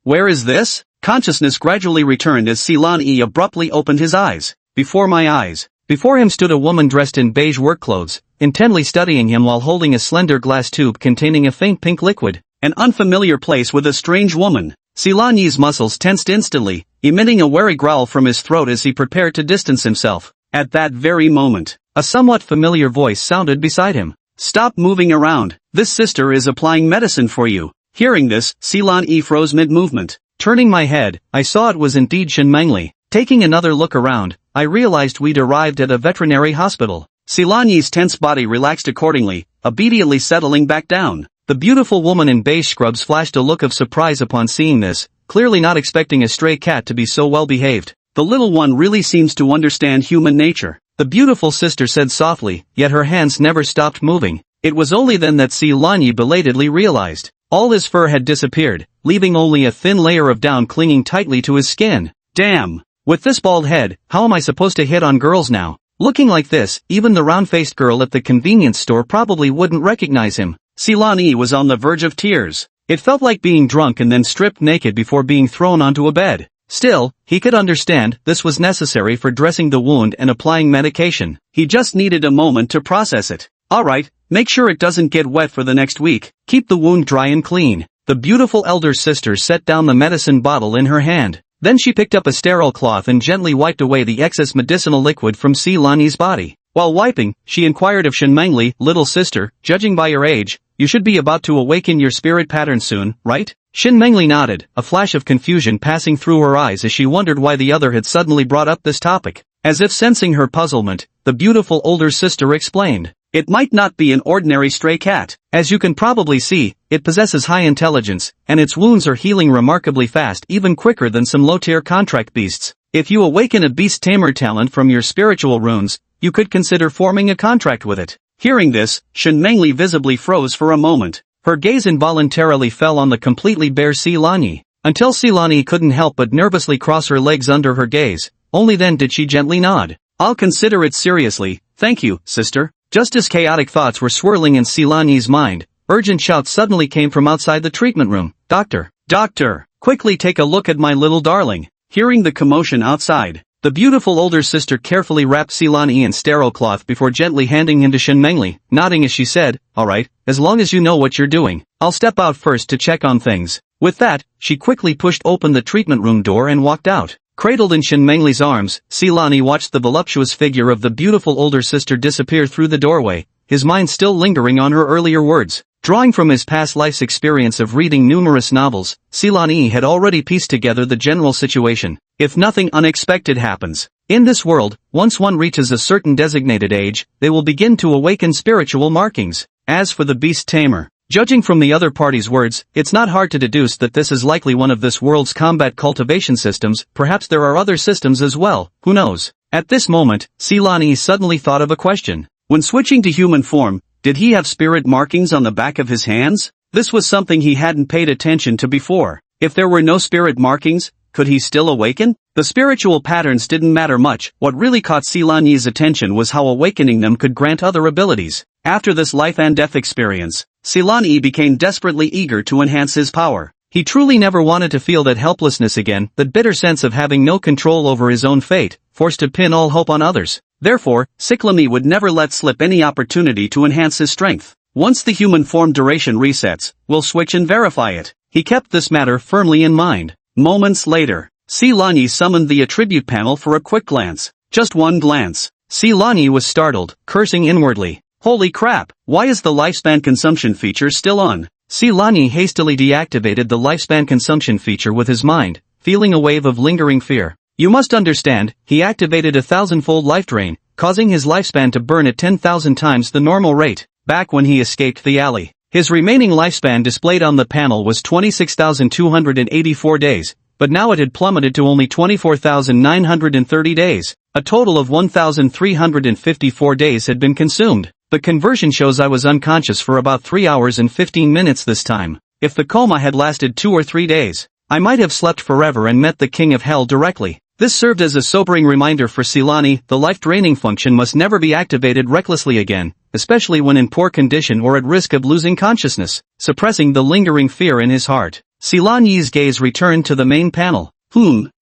Where is this? Consciousness gradually returned as Silani abruptly opened his eyes. Before my eyes. Before him stood a woman dressed in beige work clothes, intently studying him while holding a slender glass tube containing a faint pink liquid. An unfamiliar place with a strange woman. Silanyi's muscles tensed instantly, emitting a wary growl from his throat as he prepared to distance himself. At that very moment, a somewhat familiar voice sounded beside him. "Stop moving around, this sister is applying medicine for you." Hearing this, Silanyi froze mid-movement. Turning my head, I saw it was indeed Shin Mengli. Taking another look around, I realized we'd arrived at a veterinary hospital. Silanyi's tense body relaxed accordingly, immediately settling back down. The beautiful woman in beige scrubs flashed a look of surprise upon seeing this, clearly not expecting a stray cat to be so well behaved. "The little one really seems to understand human nature," the beautiful sister said softly, yet her hands never stopped moving. It was only then that Silanyi belatedly realized. All his fur had disappeared, leaving only a thin layer of down clinging tightly to his skin. Damn! With this bald head, how am I supposed to hit on girls now? Looking like this, even the round-faced girl at the convenience store probably wouldn't recognize him. Silanyi was on the verge of tears. It felt like being drunk and then stripped naked before being thrown onto a bed. Still, he could understand this was necessary for dressing the wound and applying medication. He just needed a moment to process it. "Alright, make sure it doesn't get wet for the next week. Keep the wound dry and clean." The beautiful elder sister set down the medicine bottle in her hand. Then she picked up a sterile cloth and gently wiped away the excess medicinal liquid from Silanyi's body. While wiping, she inquired of Shin Mengli, "Little sister, judging by your age, you should be about to awaken your spirit pattern soon, right?" Shin Mengli nodded, a flash of confusion passing through her eyes as she wondered why the other had suddenly brought up this topic. As if sensing her puzzlement, the beautiful older sister explained. "It might not be an ordinary stray cat. As you can probably see, it possesses high intelligence, and its wounds are healing remarkably fast, even quicker than some low-tier contract beasts. If you awaken a beast tamer talent from your spiritual runes, you could consider forming a contract with it." Hearing this, Shin Mengli visibly froze for a moment. Her gaze involuntarily fell on the completely bare Silanyi. Until Silanyi couldn't help but nervously cross her legs under her gaze. Only then did she gently nod. "I'll consider it seriously, thank you, sister." Just as chaotic thoughts were swirling in Silanyi's mind, urgent shouts suddenly came from outside the treatment room. "Doctor! Doctor! Quickly take a look at my little darling." Hearing the commotion outside, the beautiful older sister carefully wrapped Silanyi in sterile cloth before gently handing him to Shin Mengli, nodding as she said, "Alright, as long as you know what you're doing, I'll step out first to check on things." With that, she quickly pushed open the treatment room door and walked out. Cradled in Shin Mengli's arms, Silanyi watched the voluptuous figure of the beautiful older sister disappear through the doorway, his mind still lingering on her earlier words. Drawing from his past life's experience of reading numerous novels, Silanyi had already pieced together the general situation. If nothing unexpected happens, in this world, once one reaches a certain designated age, they will begin to awaken spiritual markings. As for the beast tamer, judging from the other party's words, it's not hard to deduce that this is likely one of this world's combat cultivation systems. Perhaps there are other systems as well, who knows? At this moment, Silanyi suddenly thought of a question. When switching to human form, did he have spirit markings on the back of his hands? This was something he hadn't paid attention to before. If there were no spirit markings, could he still awaken? The spiritual patterns didn't matter much. What really caught Silanyi's attention was how awakening them could grant other abilities. After this life and death experience, Silanyi became desperately eager to enhance his power. He truly never wanted to feel that helplessness again, that bitter sense of having no control over his own fate, forced to pin all hope on others. Therefore, Siklami would never let slip any opportunity to enhance his strength. Once the human form duration resets, we'll switch and verify it. He kept this matter firmly in mind. Moments later, Silanyi summoned the attribute panel for a quick glance. Just one glance. Silanyi was startled, cursing inwardly. Holy crap, why is the lifespan consumption feature still on? Silanyi hastily deactivated the lifespan consumption feature with his mind, feeling a wave of lingering fear. You must understand, he activated a 1,000-fold life drain, causing his lifespan to burn at 10,000 times the normal rate. Back when he escaped the alley, his remaining lifespan displayed on the panel was 26,284 days, but now it had plummeted to only 24,930 days. A total of 1,354 days had been consumed. The conversion shows I was unconscious for about 3 hours and 15 minutes this time. If the coma had lasted 2 or 3 days, I might have slept forever and met the king of hell directly. This served as a sobering reminder for Silanyi. The life-draining function must never be activated recklessly again, especially when in poor condition or at risk of losing consciousness. Suppressing the lingering fear in his heart, Silanyi's gaze returned to the main panel.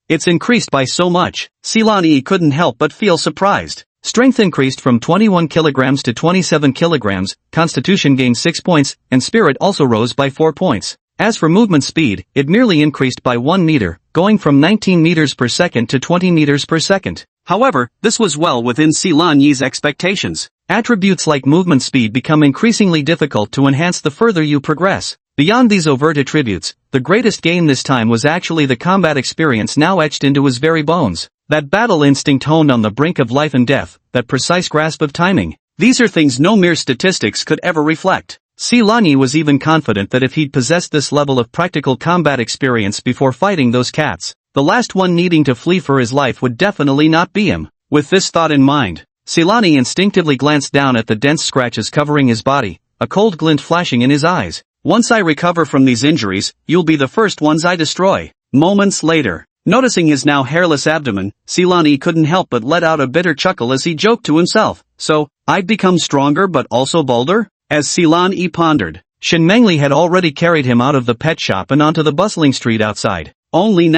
It's increased by so much. Silanyi couldn't help but feel surprised. Strength increased from 21 kilograms to 27 kilograms, constitution gained 6 points, and spirit also rose by 4 points. As for movement speed, it merely increased by 1 meter, going from 19 meters per second to 20 meters per second. However, this was well within Silan Yi's expectations. Attributes like movement speed become increasingly difficult to enhance the further you progress. Beyond these overt attributes, the greatest gain this time was actually the combat experience now etched into his very bones. That battle instinct honed on the brink of life and death, that precise grasp of timing. These are things no mere statistics could ever reflect. Silan Yi was even confident that if he'd possessed this level of practical combat experience before fighting those cats, the last one needing to flee for his life would definitely not be him. With this thought in mind, Silan Yi instinctively glanced down at the dense scratches covering his body, a cold glint flashing in his eyes. Once I recover from these injuries, you'll be the first ones I destroy. Moments later, noticing his now hairless abdomen, Silan Yi couldn't help but let out a bitter chuckle as he joked to himself. So, I've become stronger but also bolder? As Silan Yi pondered, Shin Mengli had already carried him out of the pet shop and onto the bustling street outside. Only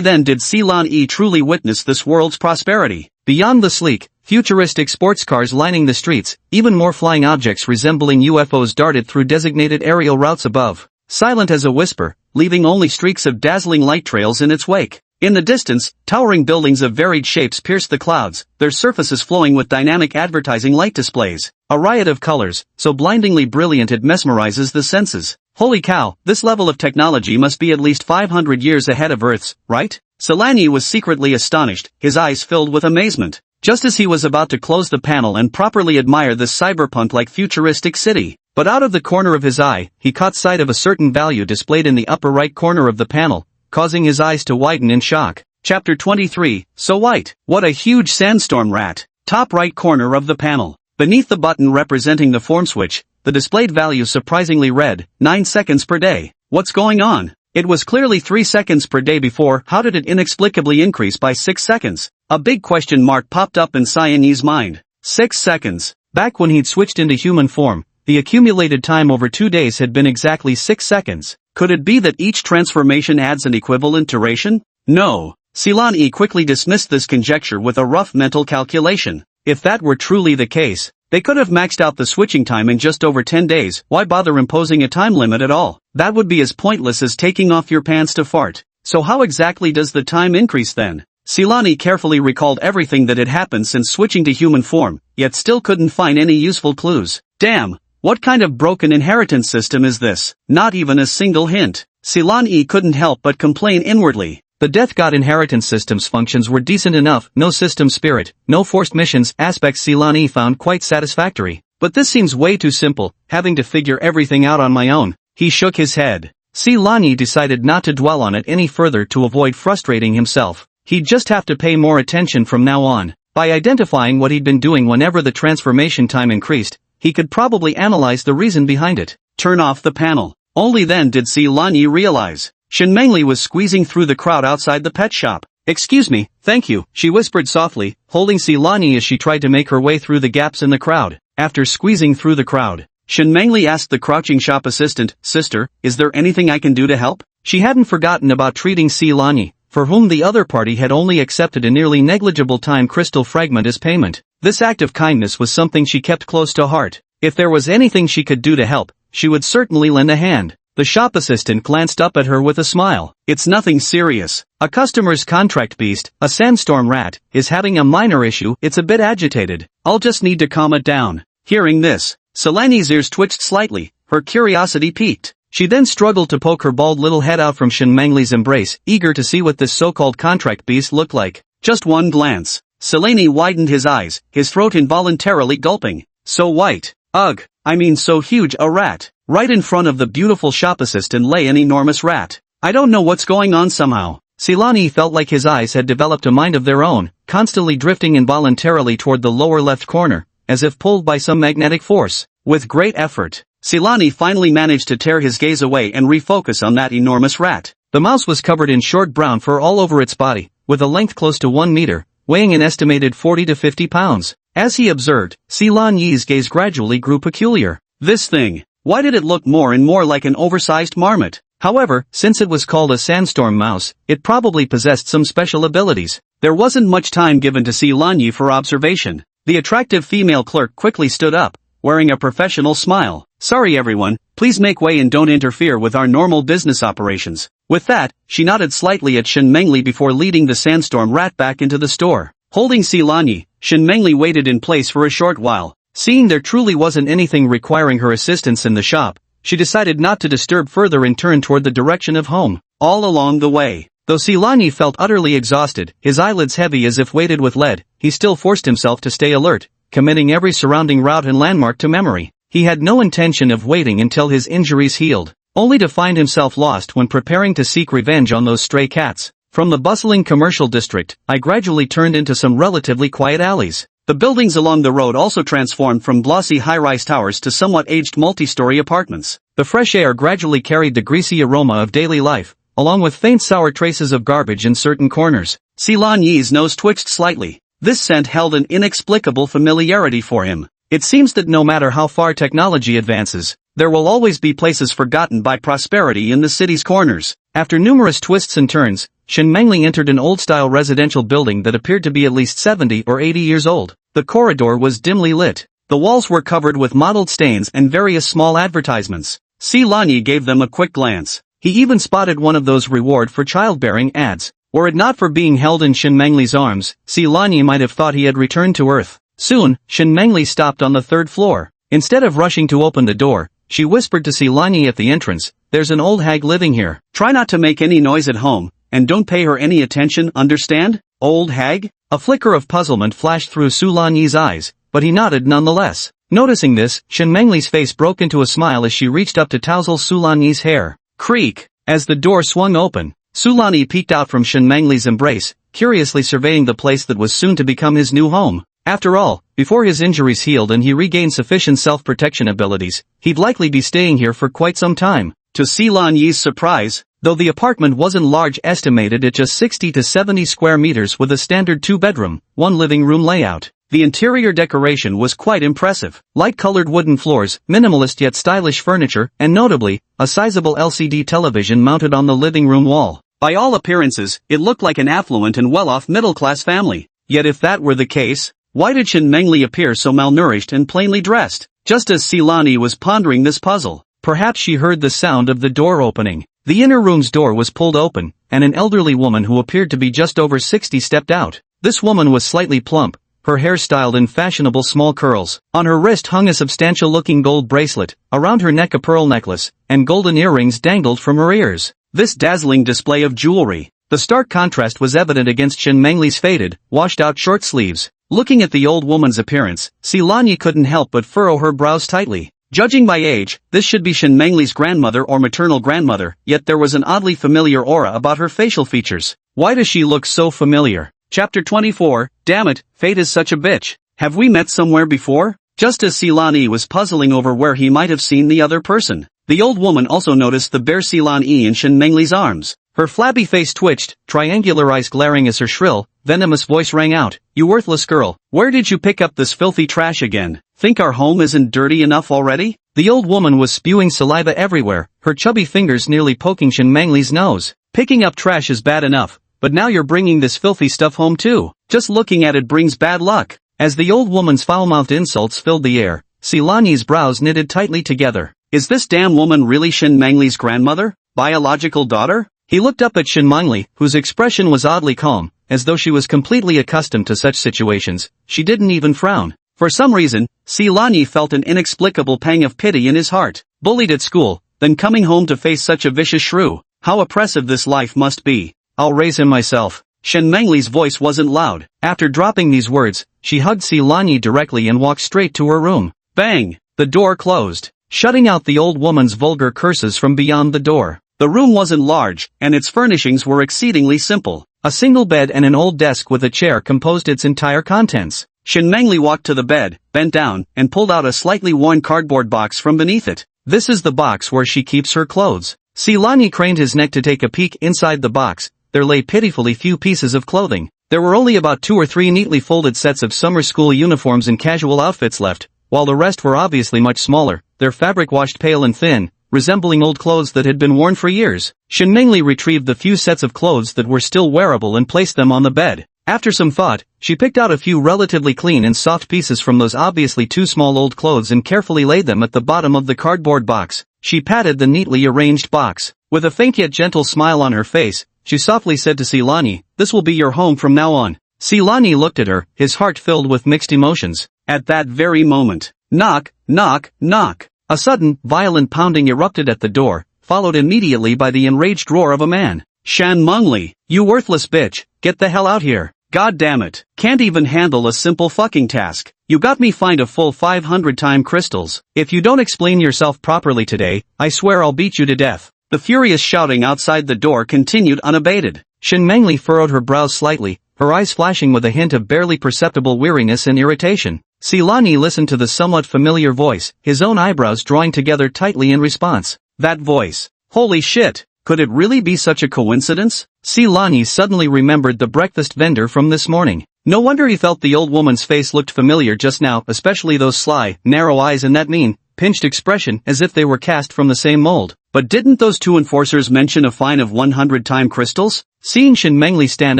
then did Silan Yi truly witness this world's prosperity. Beyond the sleek, futuristic sports cars lining the streets, even more flying objects resembling UFOs darted through designated aerial routes above, silent as a whisper, leaving only streaks of dazzling light trails in its wake. In the distance, towering buildings of varied shapes pierced the clouds, their surfaces flowing with dynamic advertising light displays. A riot of colors, so blindingly brilliant it mesmerizes the senses. Holy cow, this level of technology must be at least 500 years ahead of Earth's, right? Silan Yi was secretly astonished, his eyes filled with amazement. Just as he was about to close the panel and properly admire this cyberpunk-like futuristic city, but out of the corner of his eye, he caught sight of a certain value displayed in the upper right corner of the panel, causing his eyes to widen in shock. Chapter 23, So White. What a huge sandstorm rat. Top right corner of the panel. Beneath the button representing the form switch, the displayed value surprisingly read, 9 seconds per day. What's going on? It was clearly 3 seconds per day before. How did it inexplicably increase by 6 seconds? A big question mark popped up in Silan Yi's mind. 6 seconds. Back when he'd switched into human form, the accumulated time over 2 days had been exactly 6 seconds. Could it be that each transformation adds an equivalent duration? No. Silan Yi quickly dismissed this conjecture with a rough mental calculation. If that were truly the case, they could have maxed out the switching time in just over 10 days. Why bother imposing a time limit at all? That would be as pointless as taking off your pants to fart. So how exactly does the time increase then? Silan Yi carefully recalled everything that had happened since switching to human form, yet still couldn't find any useful clues. Damn! What kind of broken inheritance system is this? Not even a single hint. Silan Yi couldn't help but complain inwardly. The Death God inheritance system's functions were decent enough, no system spirit, no forced missions, aspects Silan Yi found quite satisfactory. But this seems way too simple, having to figure everything out on my own. He shook his head. Silan Yi decided not to dwell on it any further to avoid frustrating himself. He'd just have to pay more attention from now on. By identifying what he'd been doing whenever the transformation time increased, he could probably analyze the reason behind it. Turn off the panel. Only then did Silan Yi realize. Shin Mengli was squeezing through the crowd outside the pet shop. Excuse me, thank you, she whispered softly, holding Silan Yi as she tried to make her way through the gaps in the crowd. After squeezing through the crowd, Shin Mengli asked the crouching shop assistant, Sister, is there anything I can do to help? She hadn't forgotten about treating Silan Yi, for whom the other party had only accepted a nearly negligible time crystal fragment as payment. This act of kindness was something she kept close to heart. If there was anything she could do to help, she would certainly lend a hand. The shop assistant glanced up at her with a smile. It's nothing serious. A customer's contract beast, a sandstorm rat, is having a minor issue. It's a bit agitated. I'll just need to calm it down. Hearing this, Silan Yi's ears twitched slightly, her curiosity piqued. She then struggled to poke her bald little head out from Shin Mengli's embrace, eager to see what this so-called contract beast looked like. Just one glance. Silan Yi widened his eyes, his throat involuntarily gulping. So white. Ugh, I mean so huge a rat. Right in front of the beautiful shop assistant lay an enormous rat. I don't know what's going on somehow. Silan Yi felt like his eyes had developed a mind of their own, constantly drifting involuntarily toward the lower left corner, as if pulled by some magnetic force. With great effort, Silan Yi finally managed to tear his gaze away and refocus on that enormous rat. The mouse was covered in short brown fur all over its body, with a length close to 1 meter, weighing an estimated 40 to 50 pounds. As he observed, Silan Yi's gaze gradually grew peculiar. This thing. Why did it look more and more like an oversized marmot? However, since it was called a sandstorm mouse, it probably possessed some special abilities. There wasn't much time given to see Lanyi for observation. The attractive female clerk quickly stood up, wearing a professional smile. "Sorry everyone, please make way and don't interfere with our normal business operations." With that, she nodded slightly at Shen Mengli before leading the sandstorm rat back into the store. Holding Si Lanyi, Shen Mengli waited in place for a short while. Seeing there truly wasn't anything requiring her assistance in the shop, she decided not to disturb further and turned toward the direction of home. All along the way, though Si Lanyi felt utterly exhausted, his eyelids heavy as if weighted with lead, he still forced himself to stay alert, committing every surrounding route and landmark to memory. He had no intention of waiting until his injuries healed, only to find himself lost when preparing to seek revenge on those stray cats. From the bustling commercial district, I gradually turned into some relatively quiet alleys. The buildings along the road also transformed from glossy high-rise towers to somewhat aged multi-story apartments. The fresh air gradually carried the greasy aroma of daily life, along with faint sour traces of garbage in certain corners. Si Lanyi's nose twitched slightly. This scent held an inexplicable familiarity for him. It seems that no matter how far technology advances, there will always be places forgotten by prosperity in the city's corners. After numerous twists and turns, Shen Mengli entered an old-style residential building that appeared to be at least 70 or 80 years old. The corridor was dimly lit. The walls were covered with mottled stains and various small advertisements. Si Lanyi gave them a quick glance. He even spotted one of those reward for childbearing ads. Were it not for being held in Shen Mengli's arms, Si Lanyi might have thought he had returned to Earth. Soon, Shen Mengli stopped on the third floor. Instead of rushing to open the door, she whispered to Si Lanyi at the entrance, "There's an old hag living here. Try not to make any noise at home, and don't pay her any attention, understand?" Old hag? A flicker of puzzlement flashed through Su Lanyi's eyes, but he nodded nonetheless. Noticing this, Shen Mengli's face broke into a smile as she reached up to touzle Su Lanyi's hair. Creak! As the door swung open, Su Lanyi peeked out from Shen Mengli's embrace, curiously surveying the place that was soon to become his new home. After all, before his injuries healed and he regained sufficient self-protection abilities, he'd likely be staying here for quite some time. To Si Lanyi's surprise, though the apartment wasn't large, estimated at just 60 to 70 square meters with a standard 2-bedroom, 1 living room layout, the interior decoration was quite impressive. Light-colored wooden floors, minimalist yet stylish furniture, and notably, a sizable LCD television mounted on the living room wall. By all appearances, it looked like an affluent and well-off middle-class family. Yet if that were the case, why did Shen Mengli appear so malnourished and plainly dressed? Just as Si Lanyi was pondering this puzzle, perhaps she heard the sound of the door opening. The inner room's door was pulled open, and an elderly woman who appeared to be just over 60 stepped out. This woman was slightly plump, her hair styled in fashionable small curls. On her wrist hung a substantial-looking gold bracelet, around her neck a pearl necklace, and golden earrings dangled from her ears. This dazzling display of jewelry. The stark contrast was evident against Shen Mengli's faded, washed-out short sleeves. Looking at the old woman's appearance, Si Lanyi couldn't help but furrow her brows tightly. Judging by age, this should be Shen Mengli's grandmother or maternal grandmother, yet there was an oddly familiar aura about her facial features. Why does she look so familiar? Chapter 24, Damn it, fate is such a bitch. Have we met somewhere before? Just as Si Lanyi was puzzling over where he might have seen the other person, the old woman also noticed the bare Si Lanyi in Shen Mengli's arms. Her flabby face twitched, triangular eyes glaring as her shrill, venomous voice rang out, "You worthless girl, where did you pick up this filthy trash again? Think our home isn't dirty enough already?" The old woman was spewing saliva everywhere, her chubby fingers nearly poking Shen Mengli's nose. "Picking up trash is bad enough, but now you're bringing this filthy stuff home too. Just looking at it brings bad luck." As the old woman's foul-mouthed insults filled the air, Si Lanyi's brows knitted tightly together. Is this damn woman really Shen Mengli's grandmother? Biological daughter? He looked up at Shen Mengli, whose expression was oddly calm, as though she was completely accustomed to such situations. She didn't even frown. For some reason, Si Lanyi felt an inexplicable pang of pity in his heart. Bullied at school, then coming home to face such a vicious shrew. How oppressive this life must be. "I'll raise him myself." Shen Mengli's voice wasn't loud. After dropping these words, she hugged Si Lanyi directly and walked straight to her room. Bang! The door closed, shutting out the old woman's vulgar curses from beyond the door. The room wasn't large, and its furnishings were exceedingly simple. A single bed and an old desk with a chair composed its entire contents. Shen Mengli walked to the bed, bent down, and pulled out a slightly worn cardboard box from beneath it. This is the box where she keeps her clothes. Si Lanyi craned his neck to take a peek inside the box. There lay pitifully few pieces of clothing. There were only about 2 or 3 neatly folded sets of summer school uniforms and casual outfits left, while the rest were obviously much smaller, their fabric washed pale and thin, resembling old clothes that had been worn for years. Shin Mengli retrieved the few sets of clothes that were still wearable and placed them on the bed. After some thought, she picked out a few relatively clean and soft pieces from those obviously too small old clothes and carefully laid them at the bottom of the cardboard box. She patted the neatly arranged box. With a faint yet gentle smile on her face, she softly said to Silani, "This will be your home from now on." Silani looked at her, his heart filled with mixed emotions. At that very moment, knock, knock, knock. A sudden, violent pounding erupted at the door, followed immediately by the enraged roar of a man. "Shan Mengli, you worthless bitch, get the hell out here. God damn it, can't even handle a simple fucking task. You got me fined a full 500 time crystals. If you don't explain yourself properly today, I swear I'll beat you to death." The furious shouting outside the door continued unabated. Shin Mengli furrowed her brows slightly, her eyes flashing with a hint of barely perceptible weariness and irritation. Silani listened to the somewhat familiar voice, his own eyebrows drawing together tightly in response. That voice. Holy shit, could it really be such a coincidence? Silani suddenly remembered the breakfast vendor from this morning. No wonder he felt the old woman's face looked familiar just now, especially those sly, narrow eyes and that mean, pinched expression as if they were cast from the same mold. But didn't those two enforcers mention a fine of 100 time crystals? Seeing Shin Mengli stand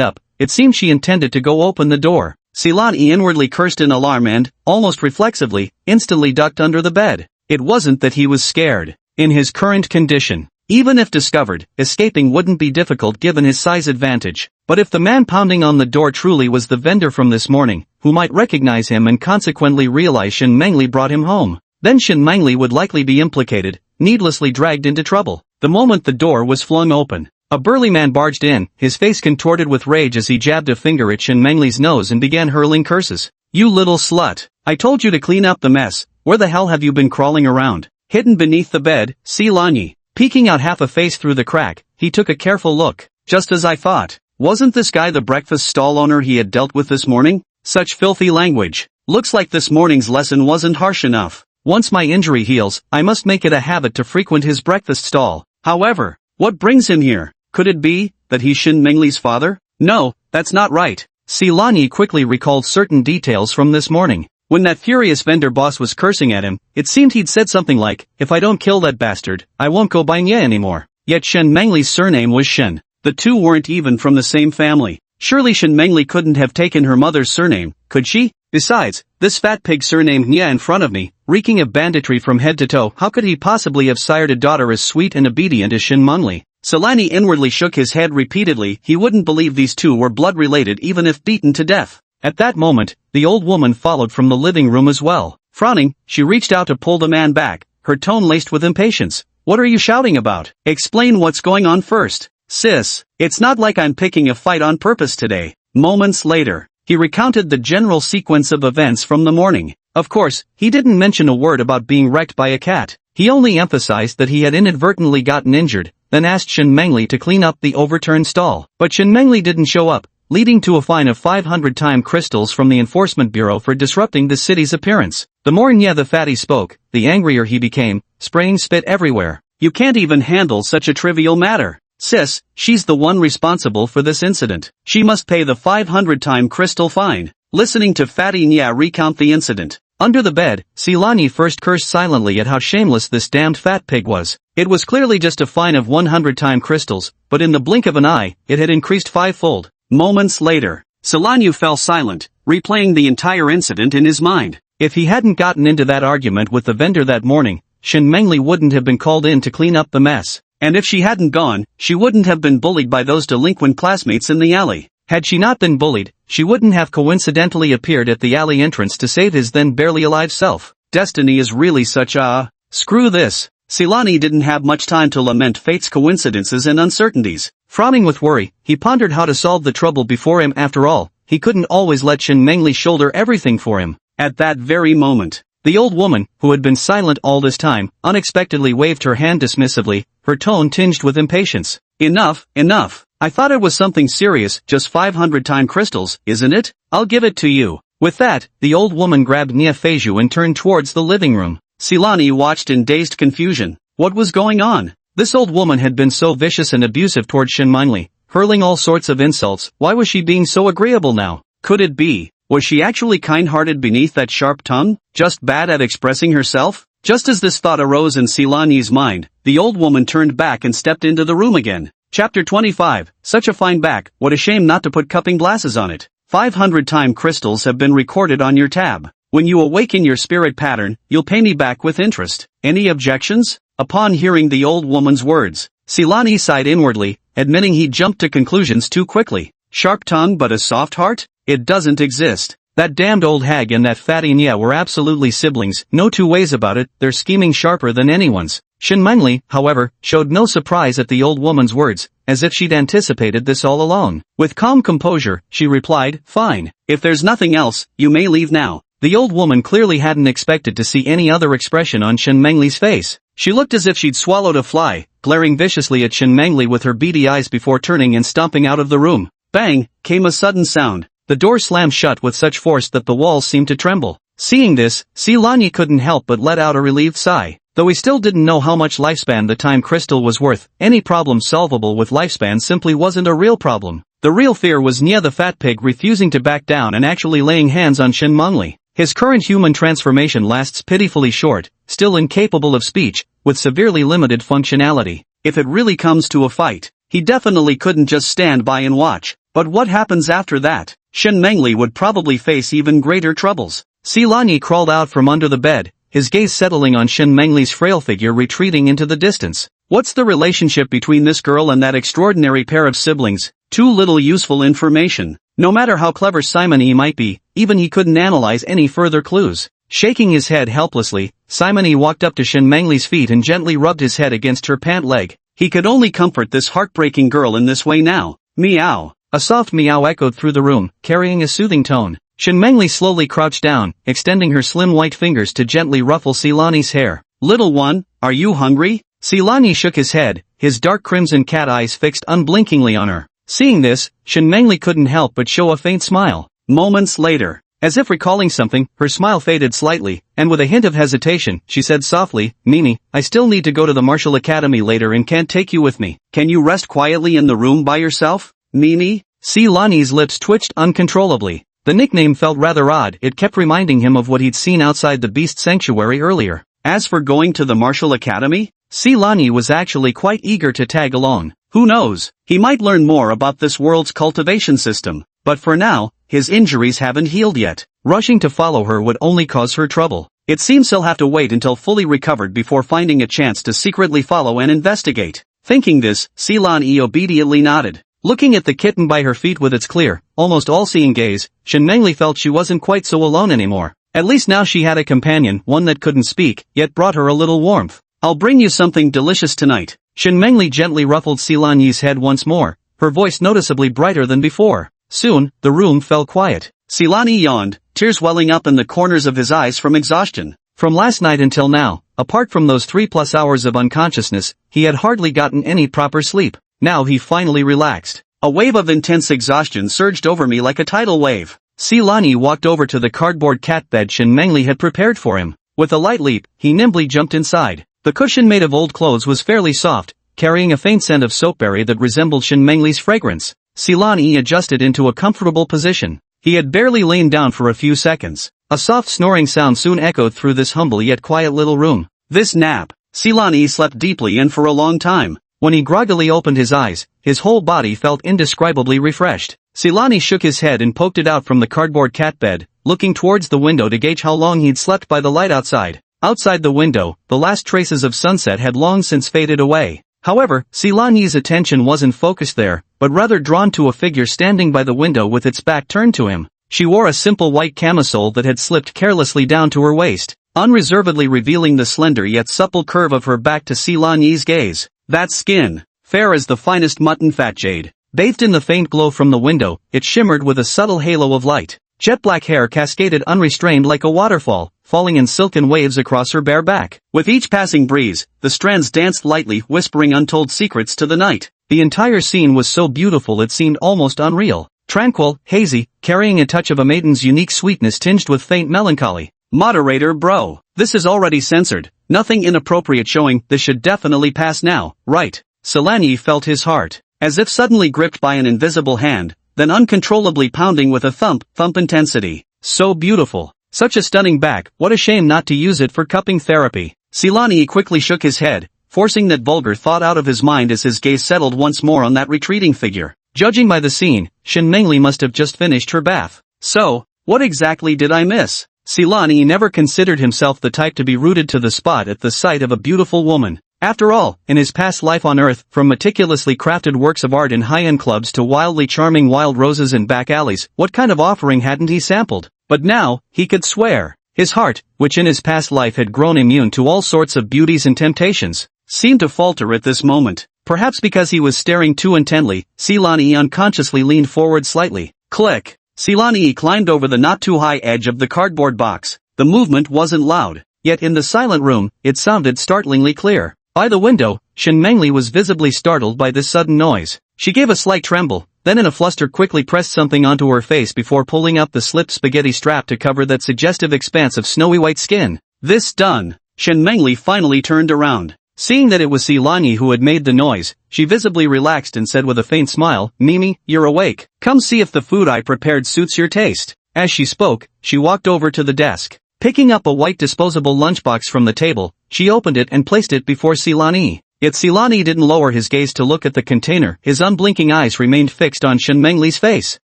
up, it seemed she intended to go open the door. Silani inwardly cursed in alarm and, almost reflexively, instantly ducked under the bed. It wasn't that he was scared. In his current condition, even if discovered, escaping wouldn't be difficult given his size advantage. But if the man pounding on the door truly was the vendor from this morning, who might recognize him and consequently realize Shin Mengli brought him home, then Shin Mengli would likely be implicated, needlessly dragged into trouble. The moment the door was flung open, a burly man barged in, his face contorted with rage as he jabbed a finger at Shin Mengli's nose and began hurling curses. "You little slut! I told you to clean up the mess. Where the hell have you been crawling around?" Hidden beneath the bed, Silani, peeking out half a face through the crack, he took a careful look. Just as I thought. Wasn't this guy the breakfast stall owner he had dealt with this morning? Such filthy language. Looks like this morning's lesson wasn't harsh enough. Once my injury heals, I must make it a habit to frequent his breakfast stall. However, what brings him here? Could it be that he's Shin Mengli's father? No, that's not right. Silani quickly recalled certain details from this morning. When that furious vendor boss was cursing at him, it seemed he'd said something like, "If I don't kill that bastard, I won't go by Nye anymore." Yet Shin Mengli's surname was Shin. The two weren't even from the same family. Surely Shin Mengli couldn't have taken her mother's surname, could she? Besides, this fat pig surnamed Nye in front of me, reeking of banditry from head to toe, how could he possibly have sired a daughter as sweet and obedient as Shin Mengli? Silani inwardly shook his head repeatedly. He wouldn't believe these two were blood-related even if beaten to death. At that moment, the old woman followed from the living room as well. Frowning, she reached out to pull the man back, her tone laced with impatience. "What are you shouting about? Explain what's going on first." "Sis, it's not like I'm picking a fight on purpose today." Moments later, he recounted the general sequence of events from the morning. Of course, he didn't mention a word about being wrecked by a cat. He only emphasized that he had inadvertently gotten injured, then asked Shin Mengli to clean up the overturned stall. But Shin Mengli didn't show up, leading to a fine of 500 time crystals from the Enforcement Bureau for disrupting the city's appearance. The more Nye the fatty spoke, the angrier he became, spraying spit everywhere. "You can't even handle such a trivial matter. Sis, she's the one responsible for this incident. She must pay the 500 time crystal fine." Listening to Fatty Nye recount the incident, under the bed, Silani first cursed silently at how shameless this damned fat pig was. It was clearly just a fine of 100 time crystals, but in the blink of an eye, it had increased fivefold. Moments later, Silani fell silent, replaying the entire incident in his mind. If he hadn't gotten into that argument with the vendor that morning, Shin Mengli wouldn't have been called in to clean up the mess. And if she hadn't gone, she wouldn't have been bullied by those delinquent classmates in the alley. Had she not been bullied, she wouldn't have coincidentally appeared at the alley entrance to save his then barely alive self. Destiny is really such a... Screw this. Silani didn't have much time to lament fate's coincidences and uncertainties. Frowning with worry, he pondered how to solve the trouble before him. After all, he couldn't always let Shin Mengli shoulder everything for him. At that very moment, the old woman, who had been silent all this time, unexpectedly waved her hand dismissively, her tone tinged with impatience. "Enough, enough. I thought it was something serious, just 500 time crystals, isn't it? I'll give it to you." With that, the old woman grabbed Nye Feiju and turned towards the living room. Silani watched in dazed confusion. What was going on? This old woman had been so vicious and abusive toward Shin Mengli, hurling all sorts of insults. Why was she being so agreeable now? Could it be? Was she actually kind-hearted beneath that sharp tongue? Just bad at expressing herself? Just as this thought arose in Silani's mind, the old woman turned back and stepped into the room again. Chapter 25, Such a fine back, what a shame not to put cupping glasses on it. 500 time crystals have been recorded on your tab. When you awaken your spirit pattern, you'll pay me back with interest. Any objections? Upon hearing the old woman's words, Silani sighed inwardly, admitting he jumped to conclusions too quickly. Sharp tongue but a soft heart? It doesn't exist. That damned old hag and that fat Inya were absolutely siblings, no two ways about it, their scheming sharper than anyone's. Shinmengli, however, showed no surprise at the old woman's words, as if she'd anticipated this all along. With calm composure, she replied, "Fine. If there's nothing else, you may leave now." The old woman clearly hadn't expected to see any other expression on Shinmengli's face. She looked as if she'd swallowed a fly, glaring viciously at Shinmengli with her beady eyes before turning and stomping out of the room. Bang! Came a sudden sound. The door slammed shut with such force that the walls seemed to tremble. Seeing this, Silani couldn't help but let out a relieved sigh. Though he still didn't know how much lifespan the time crystal was worth, any problem solvable with lifespan simply wasn't a real problem. The real fear was Nya the fat pig refusing to back down and actually laying hands on Shinmengli. His current human transformation lasts pitifully short, still incapable of speech, with severely limited functionality. If it really comes to a fight, he definitely couldn't just stand by and watch. But what happens after that? Shinmengli would probably face even greater troubles. Silani crawled out from under the bed, his gaze settling on Shinmengli's frail figure retreating into the distance. What's the relationship between this girl and that extraordinary pair of siblings? Too little useful information. No matter how clever Simon E might be, even he couldn't analyze any further clues. Shaking his head helplessly, Simon E walked up to Shinmengli's feet and gently rubbed his head against her pant leg. He could only comfort this heartbreaking girl in this way now. Meow. A soft meow echoed through the room, carrying a soothing tone. Shinmengli slowly crouched down, extending her slim white fingers to gently ruffle Silani's hair. "Little one, are you hungry?" Silani shook his head, his dark crimson cat eyes fixed unblinkingly on her. Seeing this, Shinmengli couldn't help but show a faint smile. Moments later, as if recalling something, her smile faded slightly, and with a hint of hesitation, she said softly, "Mimi, I still need to go to the martial academy later and can't take you with me. Can you rest quietly in the room by yourself?" "Mimi?" Silani's lips twitched uncontrollably. The nickname felt rather odd, it kept reminding him of what he'd seen outside the beast sanctuary earlier. As for going to the martial academy, Silani was actually quite eager to tag along. Who knows, he might learn more about this world's cultivation system. But for now, his injuries haven't healed yet. Rushing to follow her would only cause her trouble. It seems he'll have to wait until fully recovered before finding a chance to secretly follow and investigate. Thinking this, Silani obediently nodded. Looking at the kitten by her feet with its clear, almost all-seeing gaze, Shinmengli felt she wasn't quite so alone anymore. At least now she had a companion, one that couldn't speak, yet brought her a little warmth. "I'll bring you something delicious tonight." Shinmengli gently ruffled Silani's head once more, her voice noticeably brighter than before. Soon, the room fell quiet. Silani yawned, tears welling up in the corners of his eyes from exhaustion. From last night until now, apart from those 3+ hours of unconsciousness, he had hardly gotten any proper sleep. Now he finally relaxed. A wave of intense exhaustion surged over me like a tidal wave. Silani walked over to the cardboard cat bed Shinmengli had prepared for him. With a light leap, he nimbly jumped inside. The cushion made of old clothes was fairly soft, carrying a faint scent of soapberry that resembled Shinmengli's fragrance. Silani adjusted into a comfortable position. He had barely lain down for a few seconds. A soft snoring sound soon echoed through this humble yet quiet little room. This nap. Silani slept deeply and for a long time. When he groggily opened his eyes, his whole body felt indescribably refreshed. Silani shook his head and poked it out from the cardboard cat bed, looking towards the window to gauge how long he'd slept by the light outside. Outside the window, the last traces of sunset had long since faded away. However, Silani's attention wasn't focused there, but rather drawn to a figure standing by the window with its back turned to him. She wore a simple white camisole that had slipped carelessly down to her waist, unreservedly revealing the slender yet supple curve of her back to Silani's gaze. That skin, fair as the finest mutton fat jade, bathed in the faint glow from the window, it shimmered with a subtle halo of light. Jet black hair cascaded unrestrained like a waterfall, falling in silken waves across her bare back. With each passing breeze, the strands danced lightly, whispering untold secrets to the night. The entire scene was so beautiful it seemed almost unreal. Tranquil, hazy, carrying a touch of a maiden's unique sweetness tinged with faint melancholy. Moderator bro, this is already censored. Nothing inappropriate showing, this should definitely pass now, right? Silani felt his heart, as if suddenly gripped by an invisible hand, then uncontrollably pounding with a thump intensity. So beautiful. Such a stunning back, what a shame not to use it for cupping therapy. Silani quickly shook his head, forcing that vulgar thought out of his mind as his gaze settled once more on that retreating figure. Judging by the scene, Shin Mengli must have just finished her bath. So, what exactly did I miss? Silani never considered himself the type to be rooted to the spot at the sight of a beautiful woman. After all, in his past life on Earth, from meticulously crafted works of art in high-end clubs to wildly charming wild roses in back alleys, what kind of offering hadn't he sampled? But now, he could swear. His heart, which in his past life had grown immune to all sorts of beauties and temptations, seemed to falter at this moment. Perhaps because he was staring too intently, Silani unconsciously leaned forward slightly. Click! Silani climbed over the not-too-high edge of the cardboard box. The movement wasn't loud, yet in the silent room, it sounded startlingly clear. By the window, Shin Mengli was visibly startled by this sudden noise. She gave a slight tremble, then in a fluster quickly pressed something onto her face before pulling up the slipped spaghetti strap to cover that suggestive expanse of snowy white skin. This done, Shin Mengli finally turned around. Seeing that it was Silani who had made the noise, she visibly relaxed and said with a faint smile, "Mimi, you're awake. Come see if the food I prepared suits your taste." As she spoke, she walked over to the desk. Picking up a white disposable lunchbox from the table, she opened it and placed it before Silani. Yet Silani didn't lower his gaze to look at the container. His unblinking eyes remained fixed on Shin Mengli's face.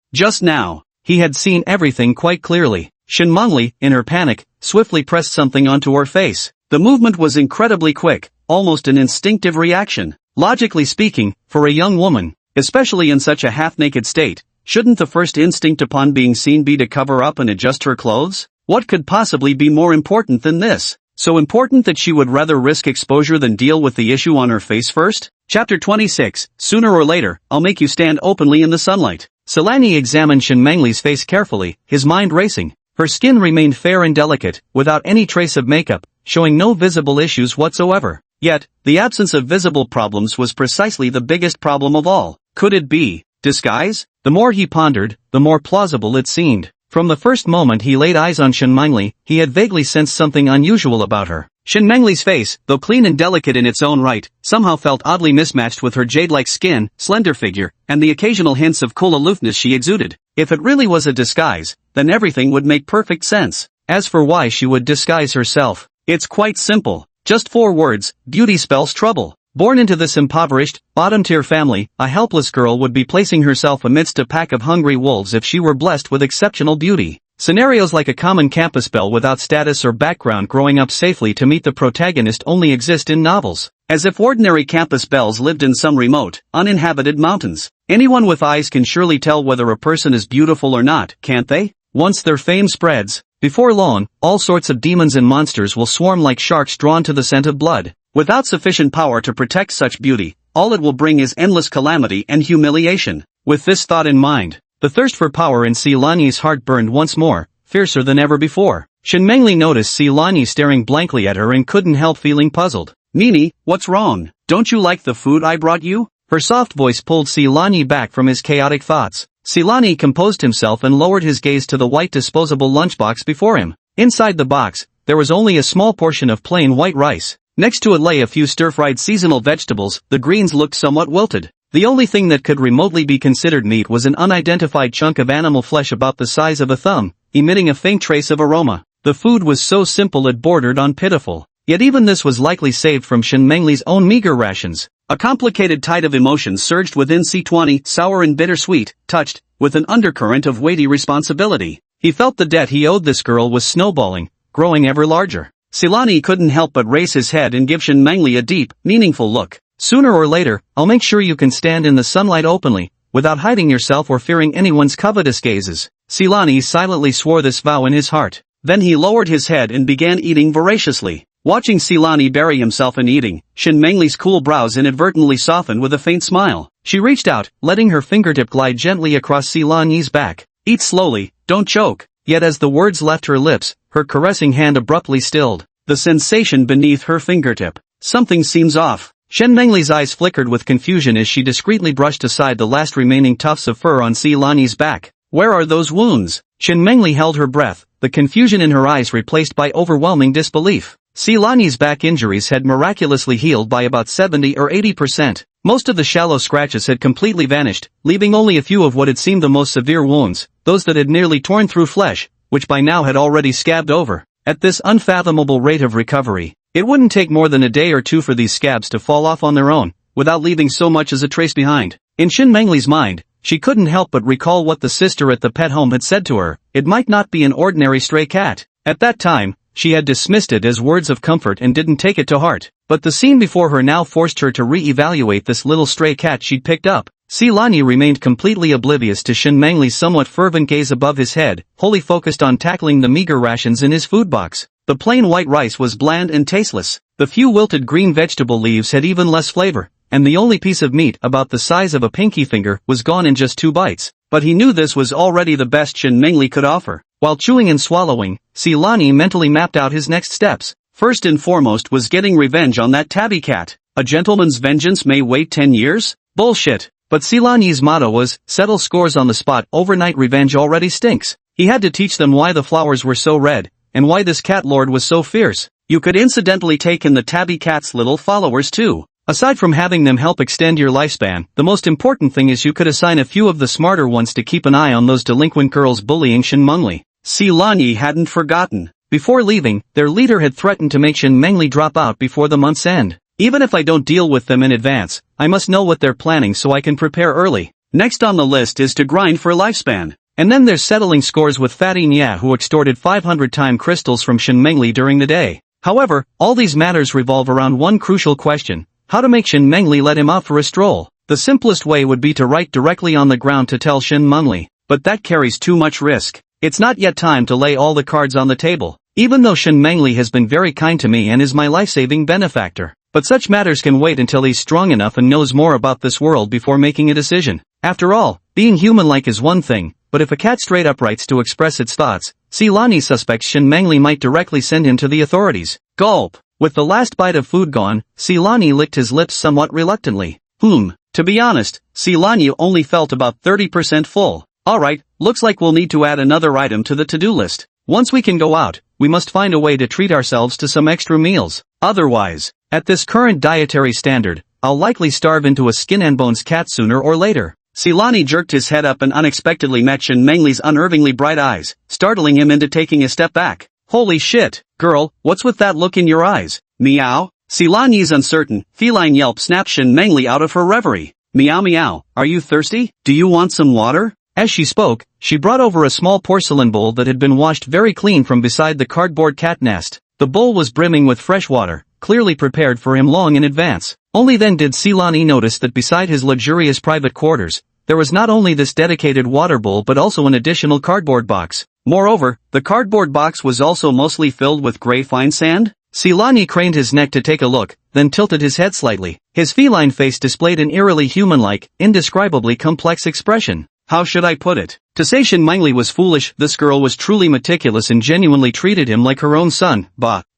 Just now, he had seen everything quite clearly. Shin Mengli, in her panic, swiftly pressed something onto her face. The movement was incredibly quick, almost an instinctive reaction. Logically speaking, for a young woman, especially in such a half-naked state, shouldn't the first instinct upon being seen be to cover up and adjust her clothes? What could possibly be more important than this? So important that she would rather risk exposure than deal with the issue on her face first? Chapter 26, Sooner or later, I'll make you stand openly in the sunlight. Silani examined Shin Mengli's face carefully, his mind racing. Her skin remained fair and delicate, without any trace of makeup, showing no visible issues whatsoever. Yet, the absence of visible problems was precisely the biggest problem of all. Could it be disguise? The more he pondered, the more plausible it seemed. From the first moment he laid eyes on Shin Mengli, he had vaguely sensed something unusual about her. Shin Mengli's face, though clean and delicate in its own right, somehow felt oddly mismatched with her jade-like skin, slender figure, and the occasional hints of cool aloofness she exuded. If it really was a disguise, then everything would make perfect sense. As for why she would disguise herself, it's quite simple. Just 4 words: beauty spells trouble. Born into this impoverished, bottom-tier family, a helpless girl would be placing herself amidst a pack of hungry wolves if she were blessed with exceptional beauty. Scenarios like a common campus belle without status or background growing up safely to meet the protagonist only exist in novels. As if ordinary campus belles lived in some remote, uninhabited mountains. Anyone with eyes can surely tell whether a person is beautiful or not, can't they? Once their fame spreads, before long, all sorts of demons and monsters will swarm like sharks drawn to the scent of blood. Without sufficient power to protect such beauty, all it will bring is endless calamity and humiliation. With this thought in mind, the thirst for power in Silani's heart burned once more, fiercer than ever before. Shin Mengli noticed Silani staring blankly at her and couldn't help feeling puzzled. "Mimi, what's wrong? Don't you like the food I brought you?" Her soft voice pulled Silani back from his chaotic thoughts. Silani composed himself and lowered his gaze to the white disposable lunchbox before him. Inside the box, there was only a small portion of plain white rice. Next to it lay a few stir-fried seasonal vegetables. The greens looked somewhat wilted. The only thing that could remotely be considered meat was an unidentified chunk of animal flesh about the size of a thumb, emitting a faint trace of aroma. The food was so simple it bordered on pitiful. Yet even this was likely saved from Shin Mengli's own meager rations. A complicated tide of emotions surged within C20, sour and bittersweet, touched, with an undercurrent of weighty responsibility. He felt the debt he owed this girl was snowballing, growing ever larger. Silani couldn't help but raise his head and give Shin Mengli a deep, meaningful look. "Sooner or later, I'll make sure you can stand in the sunlight openly, without hiding yourself or fearing anyone's covetous gazes." Silani silently swore this vow in his heart. Then he lowered his head and began eating voraciously. Watching Silani bury himself in eating, Shin Mengli's cool brows inadvertently softened with a faint smile. She reached out, letting her fingertip glide gently across Silani's back. "Eat slowly, don't choke." Yet as the words left her lips, her caressing hand abruptly stilled. The sensation beneath her fingertip. Something seems off. Shin Mengli's eyes flickered with confusion as she discreetly brushed aside the last remaining tufts of fur on Silani's back. "Where are those wounds?" Shin Mengli held her breath, the confusion in her eyes replaced by overwhelming disbelief. Silani's back injuries had miraculously healed by about 70 or 80%. Most of the shallow scratches had completely vanished, leaving only a few of what had seemed the most severe wounds, those that had nearly torn through flesh, which by now had already scabbed over. At this unfathomable rate of recovery, it wouldn't take more than a day or two for these scabs to fall off on their own, without leaving so much as a trace behind. In Shin Mengli's mind, she couldn't help but recall what the sister at the pet home had said to her. It might not be an ordinary stray cat. At that time, she had dismissed it as words of comfort and didn't take it to heart. But the scene before her now forced her to re-evaluate this little stray cat she'd picked up. Silani remained completely oblivious to Shin Mengli's somewhat fervent gaze above his head, wholly focused on tackling the meager rations in his food box. The plain white rice was bland and tasteless. The few wilted green vegetable leaves had even less flavor, and the only piece of meat about the size of a pinky finger was gone in just 2 bites. But he knew this was already the best Shin Mengli could offer. While chewing and swallowing, Silani mentally mapped out his next steps. First and foremost was getting revenge on that tabby cat. A gentleman's vengeance may wait 10 years? Bullshit. But Silani's motto was, settle scores on the spot, overnight revenge already stinks. He had to teach them why the flowers were so red, and why this cat lord was so fierce. You could incidentally take in the tabby cat's little followers too. Aside from having them help extend your lifespan, the most important thing is you could assign a few of the smarter ones to keep an eye on those delinquent girls bullying Shin Mengli. Silani hadn't forgotten. Before leaving, their leader had threatened to make Shin Mengli drop out before the month's end. Even if I don't deal with them in advance, I must know what they're planning so I can prepare early. Next on the list is to grind for lifespan. And then there's settling scores with Fatty Nya, who extorted 500 time crystals from Shin Mengli during the day. However, all these matters revolve around one crucial question: how to make Shin Mengli let him out for a stroll. The simplest way would be to write directly on the ground to tell Shin Mengli, but that carries too much risk. It's not yet time to lay all the cards on the table. Even though Shin Mengli has been very kind to me and is my life-saving benefactor. But such matters can wait until he's strong enough and knows more about this world before making a decision. After all, being human-like is one thing, but if a cat straight up writes to express its thoughts, Silani suspects Shin Mengli might directly send him to the authorities. Gulp! With the last bite of food gone, Silani licked his lips somewhat reluctantly. To be honest, Silani only felt about 30% full. Alright, looks like we'll need to add another item to the to-do list. Once we can go out, we must find a way to treat ourselves to some extra meals. Otherwise, at this current dietary standard, I'll likely starve into a skin and bones cat sooner or later. Silani jerked his head up and unexpectedly met Shin Mengli's unnervingly bright eyes, startling him into taking a step back. Holy shit, girl, what's with that look in your eyes? Meow? Silani's uncertain, feline yelp snapped Shin Mengli out of her reverie. Meow meow, are you thirsty? Do you want some water? As she spoke, she brought over a small porcelain bowl that had been washed very clean from beside the cardboard cat nest. The bowl was brimming with fresh water, clearly prepared for him long in advance. Only then did Silani notice that beside his luxurious private quarters, there was not only this dedicated water bowl but also an additional cardboard box. Moreover, the cardboard box was also mostly filled with gray fine sand. Silani craned his neck to take a look, then tilted his head slightly. His feline face displayed an eerily human-like, indescribably complex expression. How should I put it? To say Shin Mengli was foolish, this girl was truly meticulous and genuinely treated him like her own son,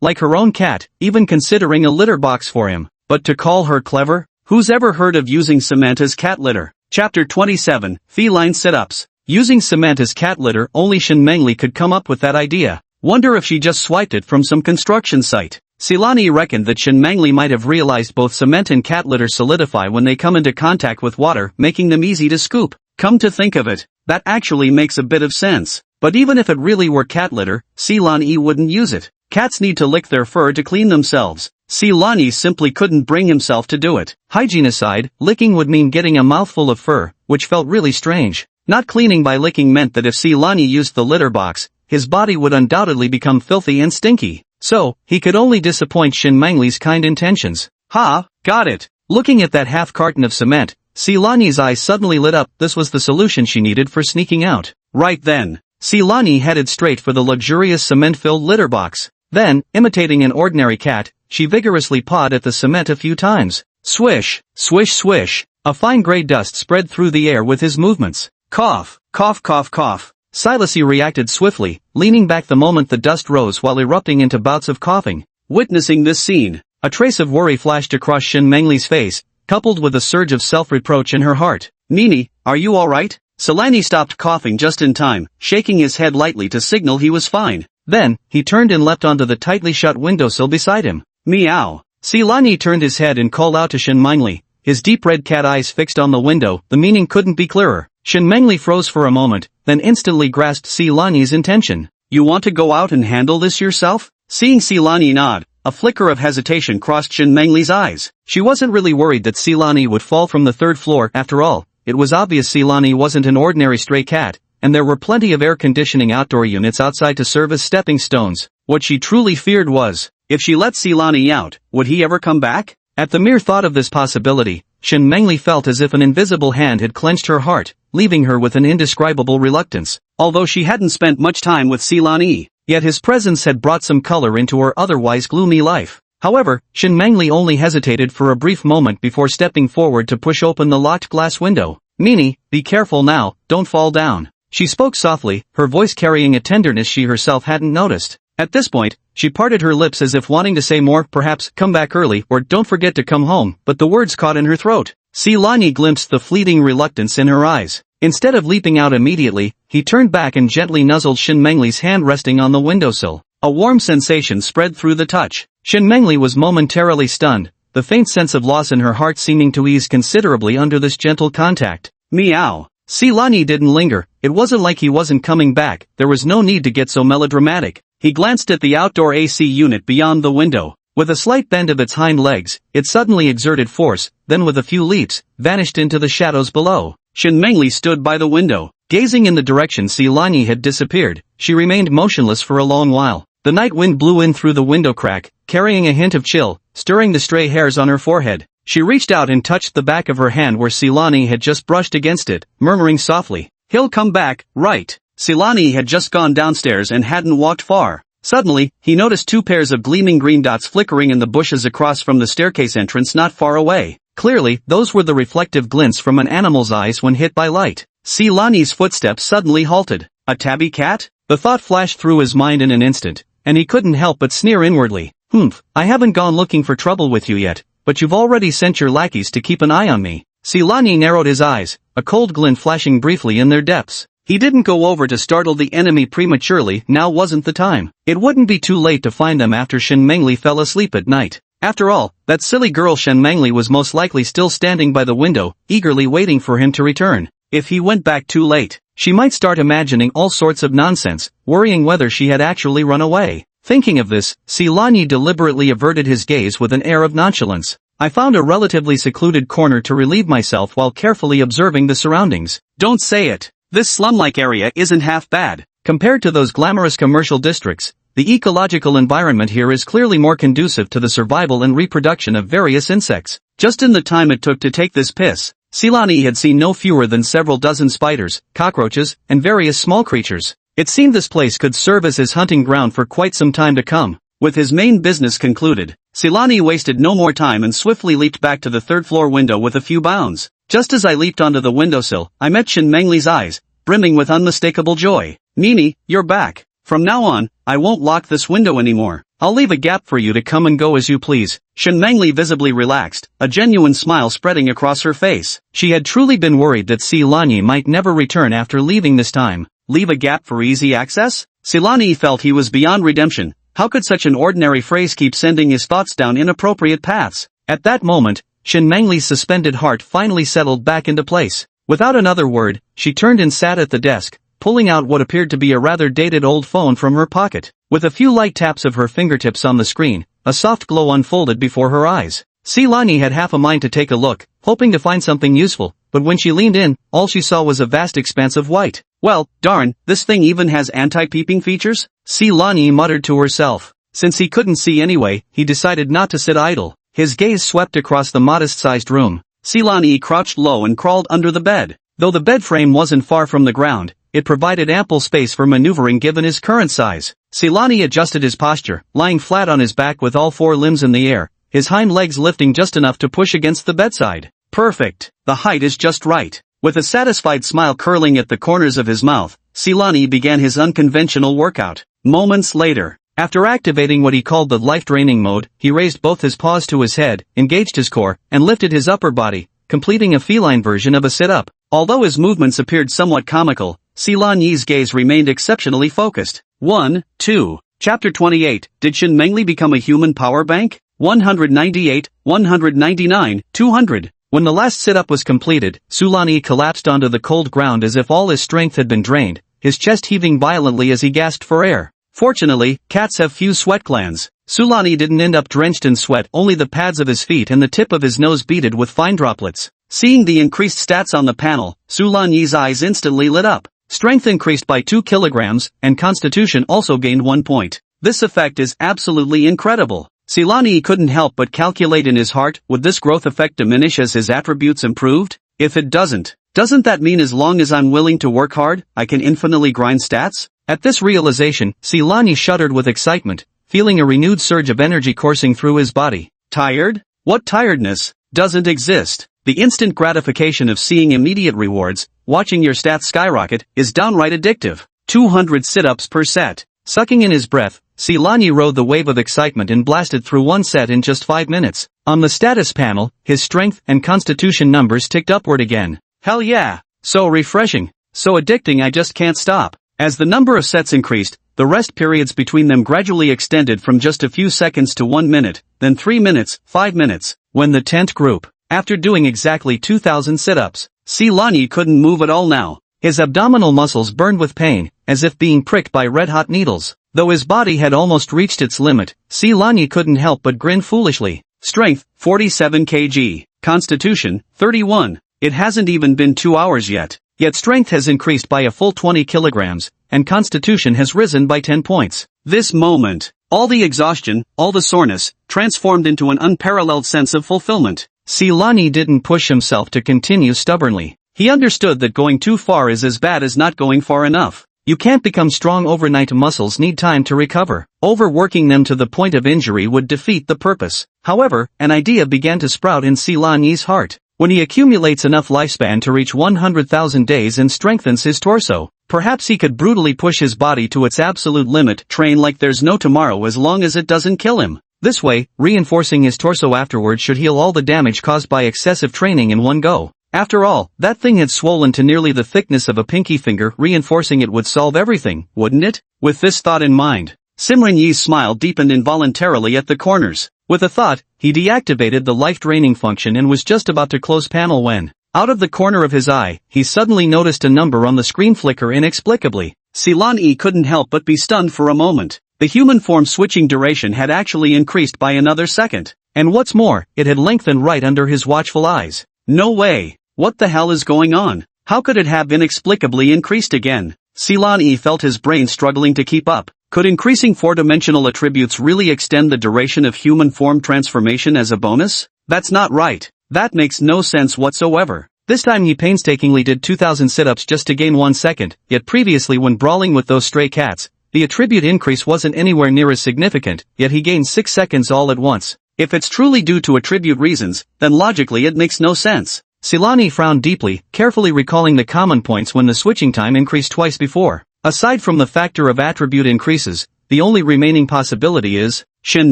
like her own cat, even considering a litter box for him. But to call her clever? Who's ever heard of using cement as cat litter? Chapter 27, Feline Sit-Ups. Using cement as cat litter, only Shin Mengli could come up with that idea. Wonder if she just swiped it from some construction site. Silani reckoned that Shin Mengli might have realized both cement and cat litter solidify when they come into contact with water, making them easy to scoop. Come to think of it, that actually makes a bit of sense. But even if it really were cat litter, Silani wouldn't use it. Cats need to lick their fur to clean themselves. Silani simply couldn't bring himself to do it. Hygiene aside, licking would mean getting a mouthful of fur, which felt really strange. Not cleaning by licking meant that if Silani used the litter box, his body would undoubtedly become filthy and stinky. So, he could only disappoint Shin Mengli's kind intentions. Ha, got it. Looking at that half carton of cement, Silani's eyes suddenly lit up. This was the solution she needed for sneaking out. Right then, Silani headed straight for the luxurious cement-filled litter box. Then, imitating an ordinary cat, she vigorously pawed at the cement a few times. Swish, swish swish. A fine gray dust spread through the air with his movements. Cough, cough cough cough. Silasi reacted swiftly, leaning back the moment the dust rose while erupting into bouts of coughing. Witnessing this scene, a trace of worry flashed across Shin Mengli's face, coupled with a surge of self-reproach in her heart. Nini, are you alright? Silani stopped coughing just in time, shaking his head lightly to signal he was fine. Then, he turned and leapt onto the tightly shut windowsill beside him. Meow. Silani turned his head and called out to Shin Mengli, his deep red cat eyes fixed on the window. The meaning couldn't be clearer. Shin Mengli froze for a moment, then instantly grasped Silani's intention. You want to go out and handle this yourself? Seeing Silani nod, a flicker of hesitation crossed Shin Mengli's eyes. She wasn't really worried that Silani would fall from the third floor. After all, it was obvious Silani wasn't an ordinary stray cat, and there were plenty of air conditioning outdoor units outside to serve as stepping stones. What she truly feared was, if she let Silani out, would he ever come back? At the mere thought of this possibility, Shin Mengli felt as if an invisible hand had clenched her heart, leaving her with an indescribable reluctance. Although she hadn't spent much time with Silani, yet his presence had brought some color into her otherwise gloomy life. However, Shin Mengli only hesitated for a brief moment before stepping forward to push open the locked glass window. "Meanie, be careful now, don't fall down." She spoke softly, her voice carrying a tenderness she herself hadn't noticed. At this point, she parted her lips as if wanting to say more, perhaps, "come back early," or "don't forget to come home," but the words caught in her throat. Silani glimpsed the fleeting reluctance in her eyes. Instead of leaping out immediately, he turned back and gently nuzzled Shin Mengli's hand resting on the windowsill. A warm sensation spread through the touch. Shin Mengli was momentarily stunned, the faint sense of loss in her heart seeming to ease considerably under this gentle contact. Meow. Silani didn't linger. It wasn't like he wasn't coming back, there was no need to get so melodramatic. He glanced at the outdoor AC unit beyond the window. With a slight bend of its hind legs, it suddenly exerted force, then with a few leaps, vanished into the shadows below. Shin Mengli stood by the window, gazing in the direction Silani had disappeared. She remained motionless for a long while. The night wind blew in through the window crack, carrying a hint of chill, stirring the stray hairs on her forehead. She reached out and touched the back of her hand where Silani had just brushed against it, murmuring softly, "He'll come back, right?" Silani had just gone downstairs and hadn't walked far. Suddenly, he noticed two pairs of gleaming green dots flickering in the bushes across from the staircase entrance not far away. Clearly, those were the reflective glints from an animal's eyes when hit by light. Silani's footsteps suddenly halted. A tabby cat? The thought flashed through his mind in an instant, and he couldn't help but sneer inwardly. "Humph, I haven't gone looking for trouble with you yet, but you've already sent your lackeys to keep an eye on me." Silani narrowed his eyes, a cold glint flashing briefly in their depths. He didn't go over to startle the enemy prematurely, now wasn't the time. It wouldn't be too late to find them after Shin Mengli fell asleep at night. After all, that silly girl Shin Mengli was most likely still standing by the window, eagerly waiting for him to return. If he went back too late, she might start imagining all sorts of nonsense, worrying whether she had actually run away. Thinking of this, Silani deliberately averted his gaze with an air of nonchalance. "I found a relatively secluded corner to relieve myself while carefully observing the surroundings." Don't say it. This slum-like area isn't half bad. Compared to those glamorous commercial districts, the ecological environment here is clearly more conducive to the survival and reproduction of various insects. Just in the time it took to take this piss, Silani had seen no fewer than several dozen spiders, cockroaches, and various small creatures. It seemed this place could serve as his hunting ground for quite some time to come. With his main business concluded, Silani wasted no more time and swiftly leaped back to the third-floor window with a few bounds. Just as I leaped onto the windowsill, I met Shin Mengli's eyes, brimming with unmistakable joy. "Meanie, you're back. From now on, I won't lock this window anymore. I'll leave a gap for you to come and go as you please." Shin Mengli visibly relaxed, a genuine smile spreading across her face. She had truly been worried that Silani might never return after leaving this time. Leave a gap for easy access? Silani felt he was beyond redemption. How could such an ordinary phrase keep sending his thoughts down inappropriate paths? At that moment, Shin Mengli's suspended heart finally settled back into place. Without another word, she turned and sat at the desk, pulling out what appeared to be a rather dated old phone from her pocket. With a few light taps of her fingertips on the screen, a soft glow unfolded before her eyes. Silani had half a mind to take a look, hoping to find something useful, but when she leaned in, all she saw was a vast expanse of white. "Well, darn, this thing even has anti-peeping features?" Silani muttered to herself. Since he couldn't see anyway, he decided not to sit idle. His gaze swept across the modest-sized room. Silani crouched low and crawled under the bed. Though the bed frame wasn't far from the ground, it provided ample space for maneuvering given his current size. Silani adjusted his posture, lying flat on his back with all four limbs in the air, his hind legs lifting just enough to push against the bedside. Perfect. The height is just right. With a satisfied smile curling at the corners of his mouth, Silani began his unconventional workout. Moments later, after activating what he called the life-draining mode, he raised both his paws to his head, engaged his core, and lifted his upper body, completing a feline version of a sit-up. Although his movements appeared somewhat comical, Silani's gaze remained exceptionally focused. 2. Chapter 28. Did Shin Mengli become a human power bank? 198, 199, 200. When the last sit-up was completed, Silani collapsed onto the cold ground as if all his strength had been drained, his chest heaving violently as he gasped for air. Fortunately, cats have few sweat glands. Sulani didn't end up drenched in sweat, only the pads of his feet and the tip of his nose beaded with fine droplets. Seeing the increased stats on the panel, Sulani's eyes instantly lit up. Strength increased by 2 kilograms, and constitution also gained 1 point. This effect is absolutely incredible. Sulani couldn't help but calculate in his heart, would this growth effect diminish as his attributes improved? If it doesn't that mean as long as I'm willing to work hard, I can infinitely grind stats? At this realization, Sulani shuddered with excitement, feeling a renewed surge of energy coursing through his body. Tired? What tiredness? Doesn't exist. The instant gratification of seeing immediate rewards, watching your stats skyrocket, is downright addictive. 200 sit-ups per set. Sucking in his breath, Sulani rode the wave of excitement and blasted through one set in just 5 minutes. On the status panel, his strength and constitution numbers ticked upward again. Hell yeah! So refreshing. So addicting I just can't stop. As the number of sets increased, the rest periods between them gradually extended from just a few seconds to 1 minute, then 3 minutes, 5 minutes. When the 10th group, after doing exactly 2,000 sit-ups, Sulani couldn't move at all now. His abdominal muscles burned with pain, as if being pricked by red-hot needles. Though his body had almost reached its limit, Sulani couldn't help but grin foolishly. Strength, 47 kg. Constitution, 31. It hasn't even been 2 hours yet. Yet strength has increased by a full 20 kilograms, and constitution has risen by 10 points. This moment, all the exhaustion, all the soreness, transformed into an unparalleled sense of fulfillment. Sulani didn't push himself to continue stubbornly. He understood that going too far is as bad as not going far enough. You can't become strong overnight. Muscles need time to recover. Overworking them to the point of injury would defeat the purpose. However, an idea began to sprout in Sulani's heart. When he accumulates enough lifespan to reach 100,000 days and strengthens his torso, perhaps he could brutally push his body to its absolute limit, train like there's no tomorrow as long as it doesn't kill him. This way, reinforcing his torso afterward should heal all the damage caused by excessive training in one go. After all, that thing had swollen to nearly the thickness of a pinky finger. Reinforcing it would solve everything, wouldn't it? With this thought in mind, Simran Yi's smile deepened involuntarily at the corners. With a thought, he deactivated the life-draining function and was just about to close panel when, out of the corner of his eye, he suddenly noticed a number on the screen flicker inexplicably. Sulani couldn't help but be stunned for a moment. The human form switching duration had actually increased by another second. And what's more, it had lengthened right under his watchful eyes. No way! What the hell is going on? How could it have inexplicably increased again? Sulani felt his brain struggling to keep up. Could increasing four-dimensional attributes really extend the duration of human form transformation as a bonus? That's not right. That makes no sense whatsoever. This time he painstakingly did 2,000 sit-ups just to gain 1 second, yet previously when brawling with those stray cats, the attribute increase wasn't anywhere near as significant, yet he gained 6 seconds all at once. If it's truly due to attribute reasons, then logically it makes no sense. Sulani frowned deeply, carefully recalling the common points when the switching time increased twice before. Aside from the factor of attribute increases, the only remaining possibility is, Shin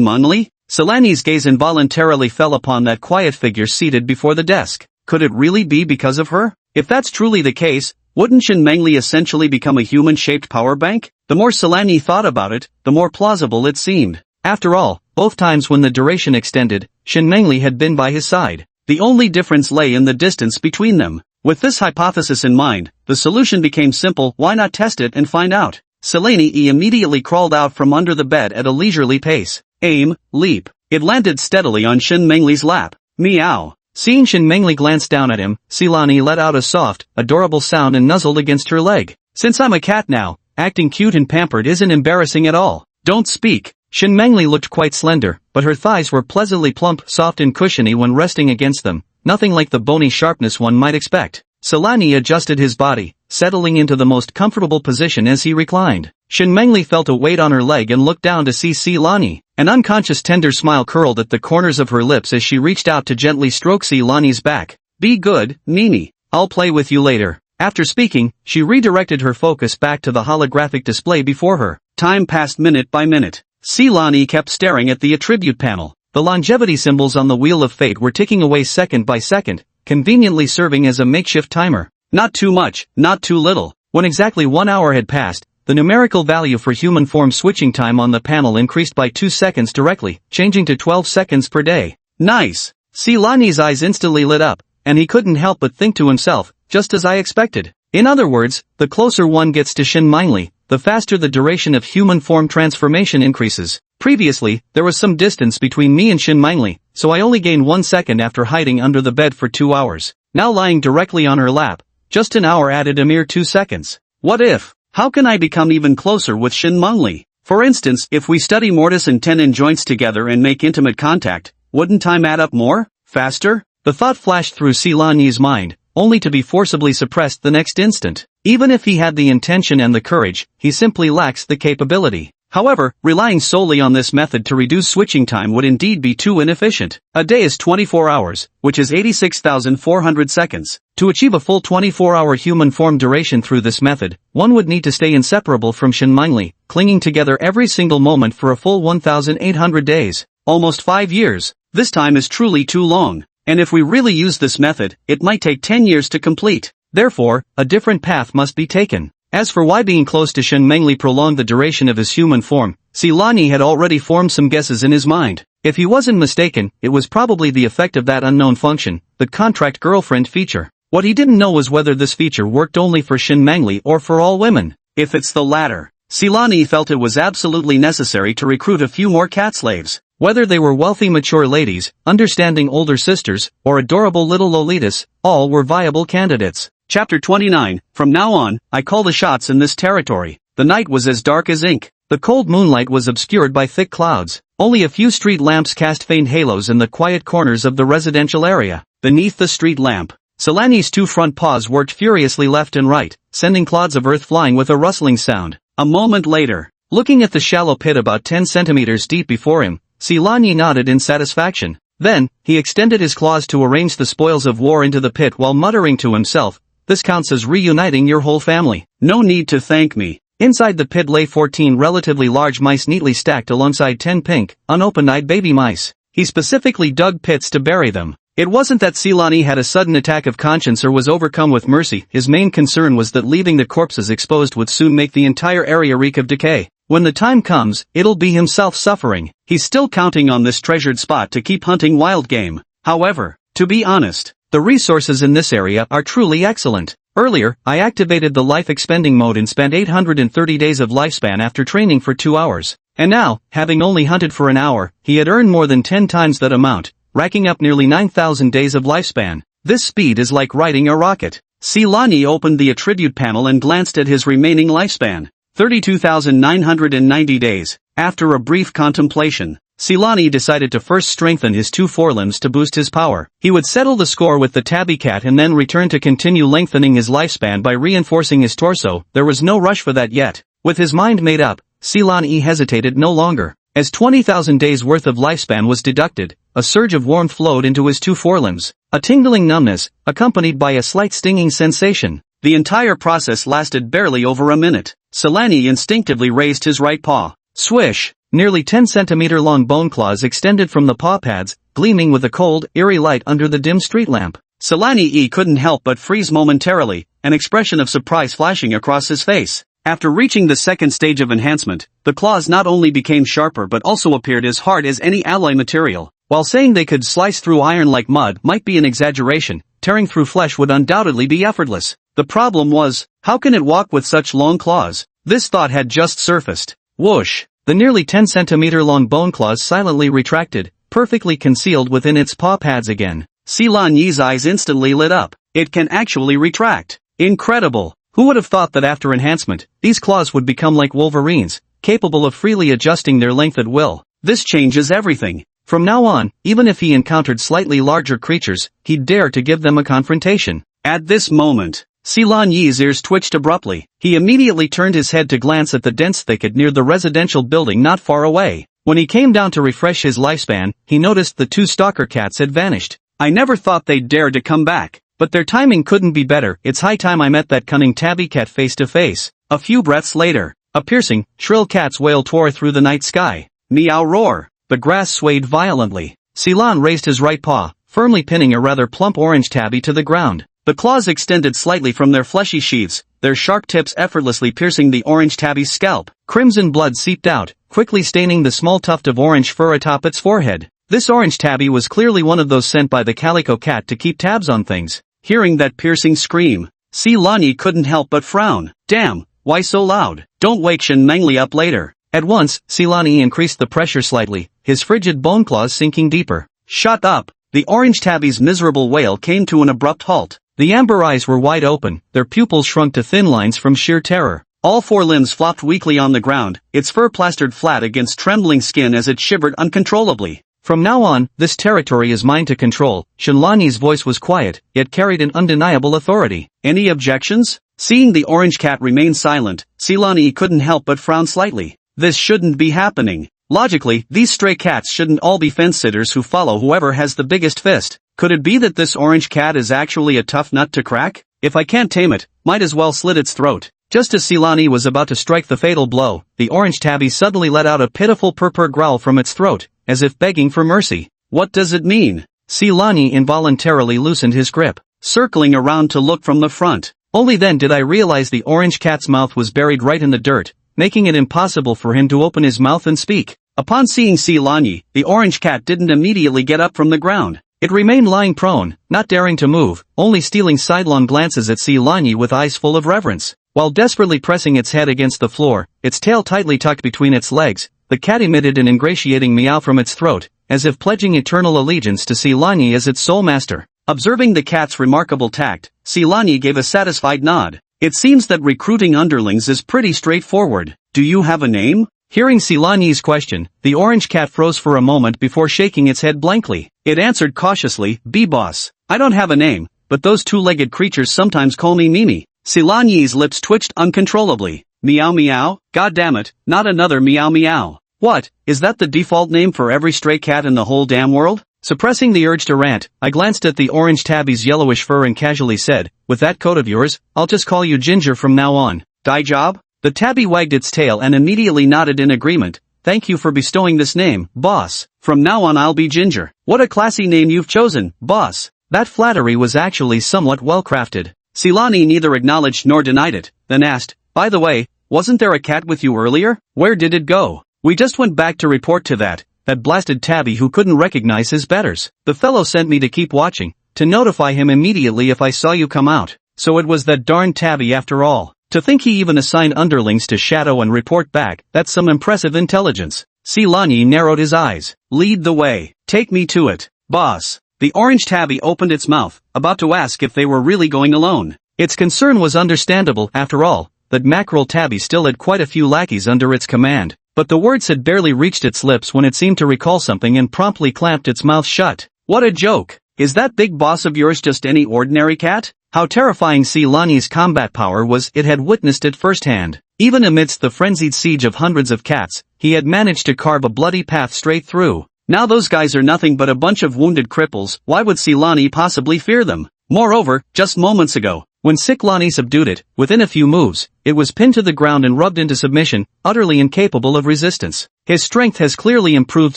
Mengli? Sulani's gaze involuntarily fell upon that quiet figure seated before the desk. Could it really be because of her? If that's truly the case, wouldn't Shin Mengli essentially become a human-shaped power bank? The more Sulani thought about it, the more plausible it seemed. After all, both times when the duration extended, Shin Mengli had been by his side. The only difference lay in the distance between them. With this hypothesis in mind, the solution became simple. Why not test it and find out? Sulani immediately crawled out from under the bed at a leisurely pace. Aim, leap. It landed steadily on Shin Mengli's lap. Meow. Seeing Shin Mengli glance down at him, Sulani let out a soft, adorable sound and nuzzled against her leg. Since I'm a cat now, acting cute and pampered isn't embarrassing at all. Don't speak. Shin Mengli looked quite slender, but her thighs were pleasantly plump, soft and cushiony when resting against them, nothing like the bony sharpness one might expect. Sulani adjusted his body, settling into the most comfortable position as he reclined. Shin Mengli felt a weight on her leg and looked down to see Sulani. An unconscious tender smile curled at the corners of her lips as she reached out to gently stroke Sulani's back. Be good, Mimi. I'll play with you later. After speaking, she redirected her focus back to the holographic display before her. Time passed minute by minute. Sulani kept staring at the attribute panel. The longevity symbols on the Wheel of Fate were ticking away second by second, conveniently serving as a makeshift timer. Not too much, not too little. When exactly 1 hour had passed, the numerical value for human form switching time on the panel increased by 2 seconds directly, changing to 12 seconds per day. Nice! Sulani's eyes instantly lit up, and he couldn't help but think to himself, just as I expected. In other words, the closer one gets to Shin Mingli, the faster the duration of human form transformation increases. Previously, there was some distance between me and Shin Mingli, so I only gained 1 second after hiding under the bed for 2 hours. Now lying directly on her lap, just an hour added a mere 2 seconds. What if? How can I become even closer with Shin Mingli? For instance, if we study mortise and tendon joints together and make intimate contact, wouldn't time add up more? Faster? The thought flashed through Silan Yi's mind, only to be forcibly suppressed the next instant. Even if he had the intention and the courage, he simply lacks the capability. However, relying solely on this method to reduce switching time would indeed be too inefficient. A day is 24 hours, which is 86,400 seconds. To achieve a full 24-hour human form duration through this method, one would need to stay inseparable from Shin Mingli, clinging together every single moment for a full 1,800 days. Almost 5 years. This time is truly too long. And if we really use this method, it might take 10 years to complete. Therefore, a different path must be taken. As for why being close to Shin Mingli prolonged the duration of his human form, Silan Yi had already formed some guesses in his mind. If he wasn't mistaken, it was probably the effect of that unknown function, the contract girlfriend feature. What he didn't know was whether this feature worked only for Shin Mingli or for all women. If it's the latter, Silan Yi felt it was absolutely necessary to recruit a few more cat slaves. Whether they were wealthy mature ladies, understanding older sisters, or adorable little lolitas, all were viable candidates. Chapter 29, From now on, I call the shots in this territory. The night was as dark as ink. The cold moonlight was obscured by thick clouds. Only a few street lamps cast faint halos in the quiet corners of the residential area. Beneath the street lamp, Silani's 2 front paws worked furiously left and right, sending clods of earth flying with a rustling sound. A moment later, looking at the shallow pit about 10 centimeters deep before him, Silan Yi nodded in satisfaction. Then, he extended his claws to arrange the spoils of war into the pit while muttering to himself, "This counts as reuniting your whole family. No need to thank me." Inside the pit lay 14 relatively large mice neatly stacked alongside 10 pink, unopened-eyed baby mice. He specifically dug pits to bury them. It wasn't that Silan Yi had a sudden attack of conscience or was overcome with mercy. His main concern was that leaving the corpses exposed would soon make the entire area reek of decay. When the time comes, it'll be himself suffering. He's still counting on this treasured spot to keep hunting wild game. However, to be honest, the resources in this area are truly excellent. Earlier, I activated the life expending mode and spent 830 days of lifespan after training for 2 hours. And now, having only hunted for an hour, he had earned more than 10 times that amount, racking up nearly 9,000 days of lifespan. This speed is like riding a rocket. Silan Yi opened the attribute panel and glanced at his remaining lifespan. 32,990 days. After a brief contemplation, Silan Yi decided to first strengthen his 2 forelimbs to boost his power. He would settle the score with the tabby cat and then return to continue lengthening his lifespan by reinforcing his torso. There was no rush for that yet. With his mind made up, Silan Yi hesitated no longer. As 20,000 days worth of lifespan was deducted, a surge of warmth flowed into his 2 forelimbs. A tingling numbness, accompanied by a slight stinging sensation. The entire process lasted barely over a minute. Silan Yi instinctively raised his right paw. Swish! Nearly 10-centimeter long bone claws extended from the paw pads, gleaming with a cold, eerie light under the dim street lamp. Silan Yi couldn't help but freeze momentarily, an expression of surprise flashing across his face. After reaching the second stage of enhancement, the claws not only became sharper but also appeared as hard as any alloy material. While saying they could slice through iron like mud might be an exaggeration, tearing through flesh would undoubtedly be effortless. The problem was, how can it walk with such long claws? This thought had just surfaced. Whoosh! The nearly 10-centimeter long bone claws silently retracted, perfectly concealed within its paw pads again. Silan Yi's eyes instantly lit up. It can actually retract. Incredible! Who would have thought that after enhancement, these claws would become like Wolverines, capable of freely adjusting their length at will? This changes everything. From now on, even if he encountered slightly larger creatures, he'd dare to give them a confrontation. At this moment, Silan Yi's ears twitched abruptly. He immediately turned his head to glance at the dense thicket near the residential building not far away. When he came down to refresh his lifespan, he noticed the 2 stalker cats had vanished. I never thought they'd dare to come back. But their timing couldn't be better. It's high time I met that cunning tabby cat face to face. A few breaths later, a piercing, shrill cat's wail tore through the night sky. Meow roar. The grass swayed violently. Silan raised his right paw, firmly pinning a rather plump orange tabby to the ground. The claws extended slightly from their fleshy sheaths, their sharp tips effortlessly piercing the orange tabby's scalp. Crimson blood seeped out, quickly staining the small tuft of orange fur atop its forehead. This orange tabby was clearly one of those sent by the calico cat to keep tabs on things. Hearing that piercing scream, Silani couldn't help but frown. Damn, why so loud? Don't wake Shen Mengli up later. At once, Silani increased the pressure slightly, his frigid bone claws sinking deeper. Shut up! The orange tabby's miserable wail came to an abrupt halt. The amber eyes were wide open, their pupils shrunk to thin lines from sheer terror. All four limbs flopped weakly on the ground, its fur plastered flat against trembling skin as it shivered uncontrollably. From now on, this territory is mine to control. Shenlani's voice was quiet, yet carried an undeniable authority. Any objections? Seeing the orange cat remain silent, Silani couldn't help but frown slightly. This shouldn't be happening. Logically, these stray cats shouldn't all be fence-sitters who follow whoever has the biggest fist. Could it be that this orange cat is actually a tough nut to crack? If I can't tame it, might as well slit its throat. Just as Silani was about to strike the fatal blow, the orange tabby suddenly let out a pitiful purr growl from its throat, as if begging for mercy. What does it mean? Silani involuntarily loosened his grip, circling around to look from the front. Only then did I realize the orange cat's mouth was buried right in the dirt, making it impossible for him to open his mouth and speak. Upon seeing Silani, the orange cat didn't immediately get up from the ground. It remained lying prone, not daring to move, only stealing sidelong glances at Silani with eyes full of reverence. While desperately pressing its head against the floor, its tail tightly tucked between its legs, the cat emitted an ingratiating meow from its throat, as if pledging eternal allegiance to Silani as its sole master. Observing the cat's remarkable tact, Silani gave a satisfied nod. It seems that recruiting underlings is pretty straightforward. Do you have a name? Hearing Silani's question, the orange cat froze for a moment before shaking its head blankly. It answered cautiously, "B-boss. I don't have a name, but those two-legged creatures sometimes call me Mimi." Silani's lips twitched uncontrollably. Meow meow? Goddammit, not another meow meow. What, is that the default name for every stray cat in the whole damn world? Suppressing the urge to rant, I glanced at the orange tabby's yellowish fur and casually said, "With that coat of yours, I'll just call you Ginger from now on. Die job?" The tabby wagged its tail and immediately nodded in agreement. "Thank you for bestowing this name, boss. From now on I'll be Ginger." "What a classy name you've chosen, boss." That flattery was actually somewhat well-crafted. Silani neither acknowledged nor denied it, then asked, "By the way, wasn't there a cat with you earlier? Where did it go?" "We just went back to report to that blasted tabby who couldn't recognize his betters. The fellow sent me to keep watching, to notify him immediately if I saw you come out. So it was that darn tabby after all. To think he even assigned underlings to shadow and report back, that's some impressive intelligence." Silani narrowed his eyes. "Lead the way. Take me to it, boss." The orange tabby opened its mouth, about to ask if they were really going alone. Its concern was understandable, after all, that mackerel tabby still had quite a few lackeys under its command. But the words had barely reached its lips when it seemed to recall something and promptly clamped its mouth shut. "What a joke! Is that big boss of yours just any ordinary cat?" How terrifying Silani's combat power was, it had witnessed it firsthand. Even amidst the frenzied siege of hundreds of cats, he had managed to carve a bloody path straight through. Now those guys are nothing but a bunch of wounded cripples. Why would Silani possibly fear them? Moreover, just moments ago, when Silani subdued it, within a few moves, it was pinned to the ground and rubbed into submission, utterly incapable of resistance. His strength has clearly improved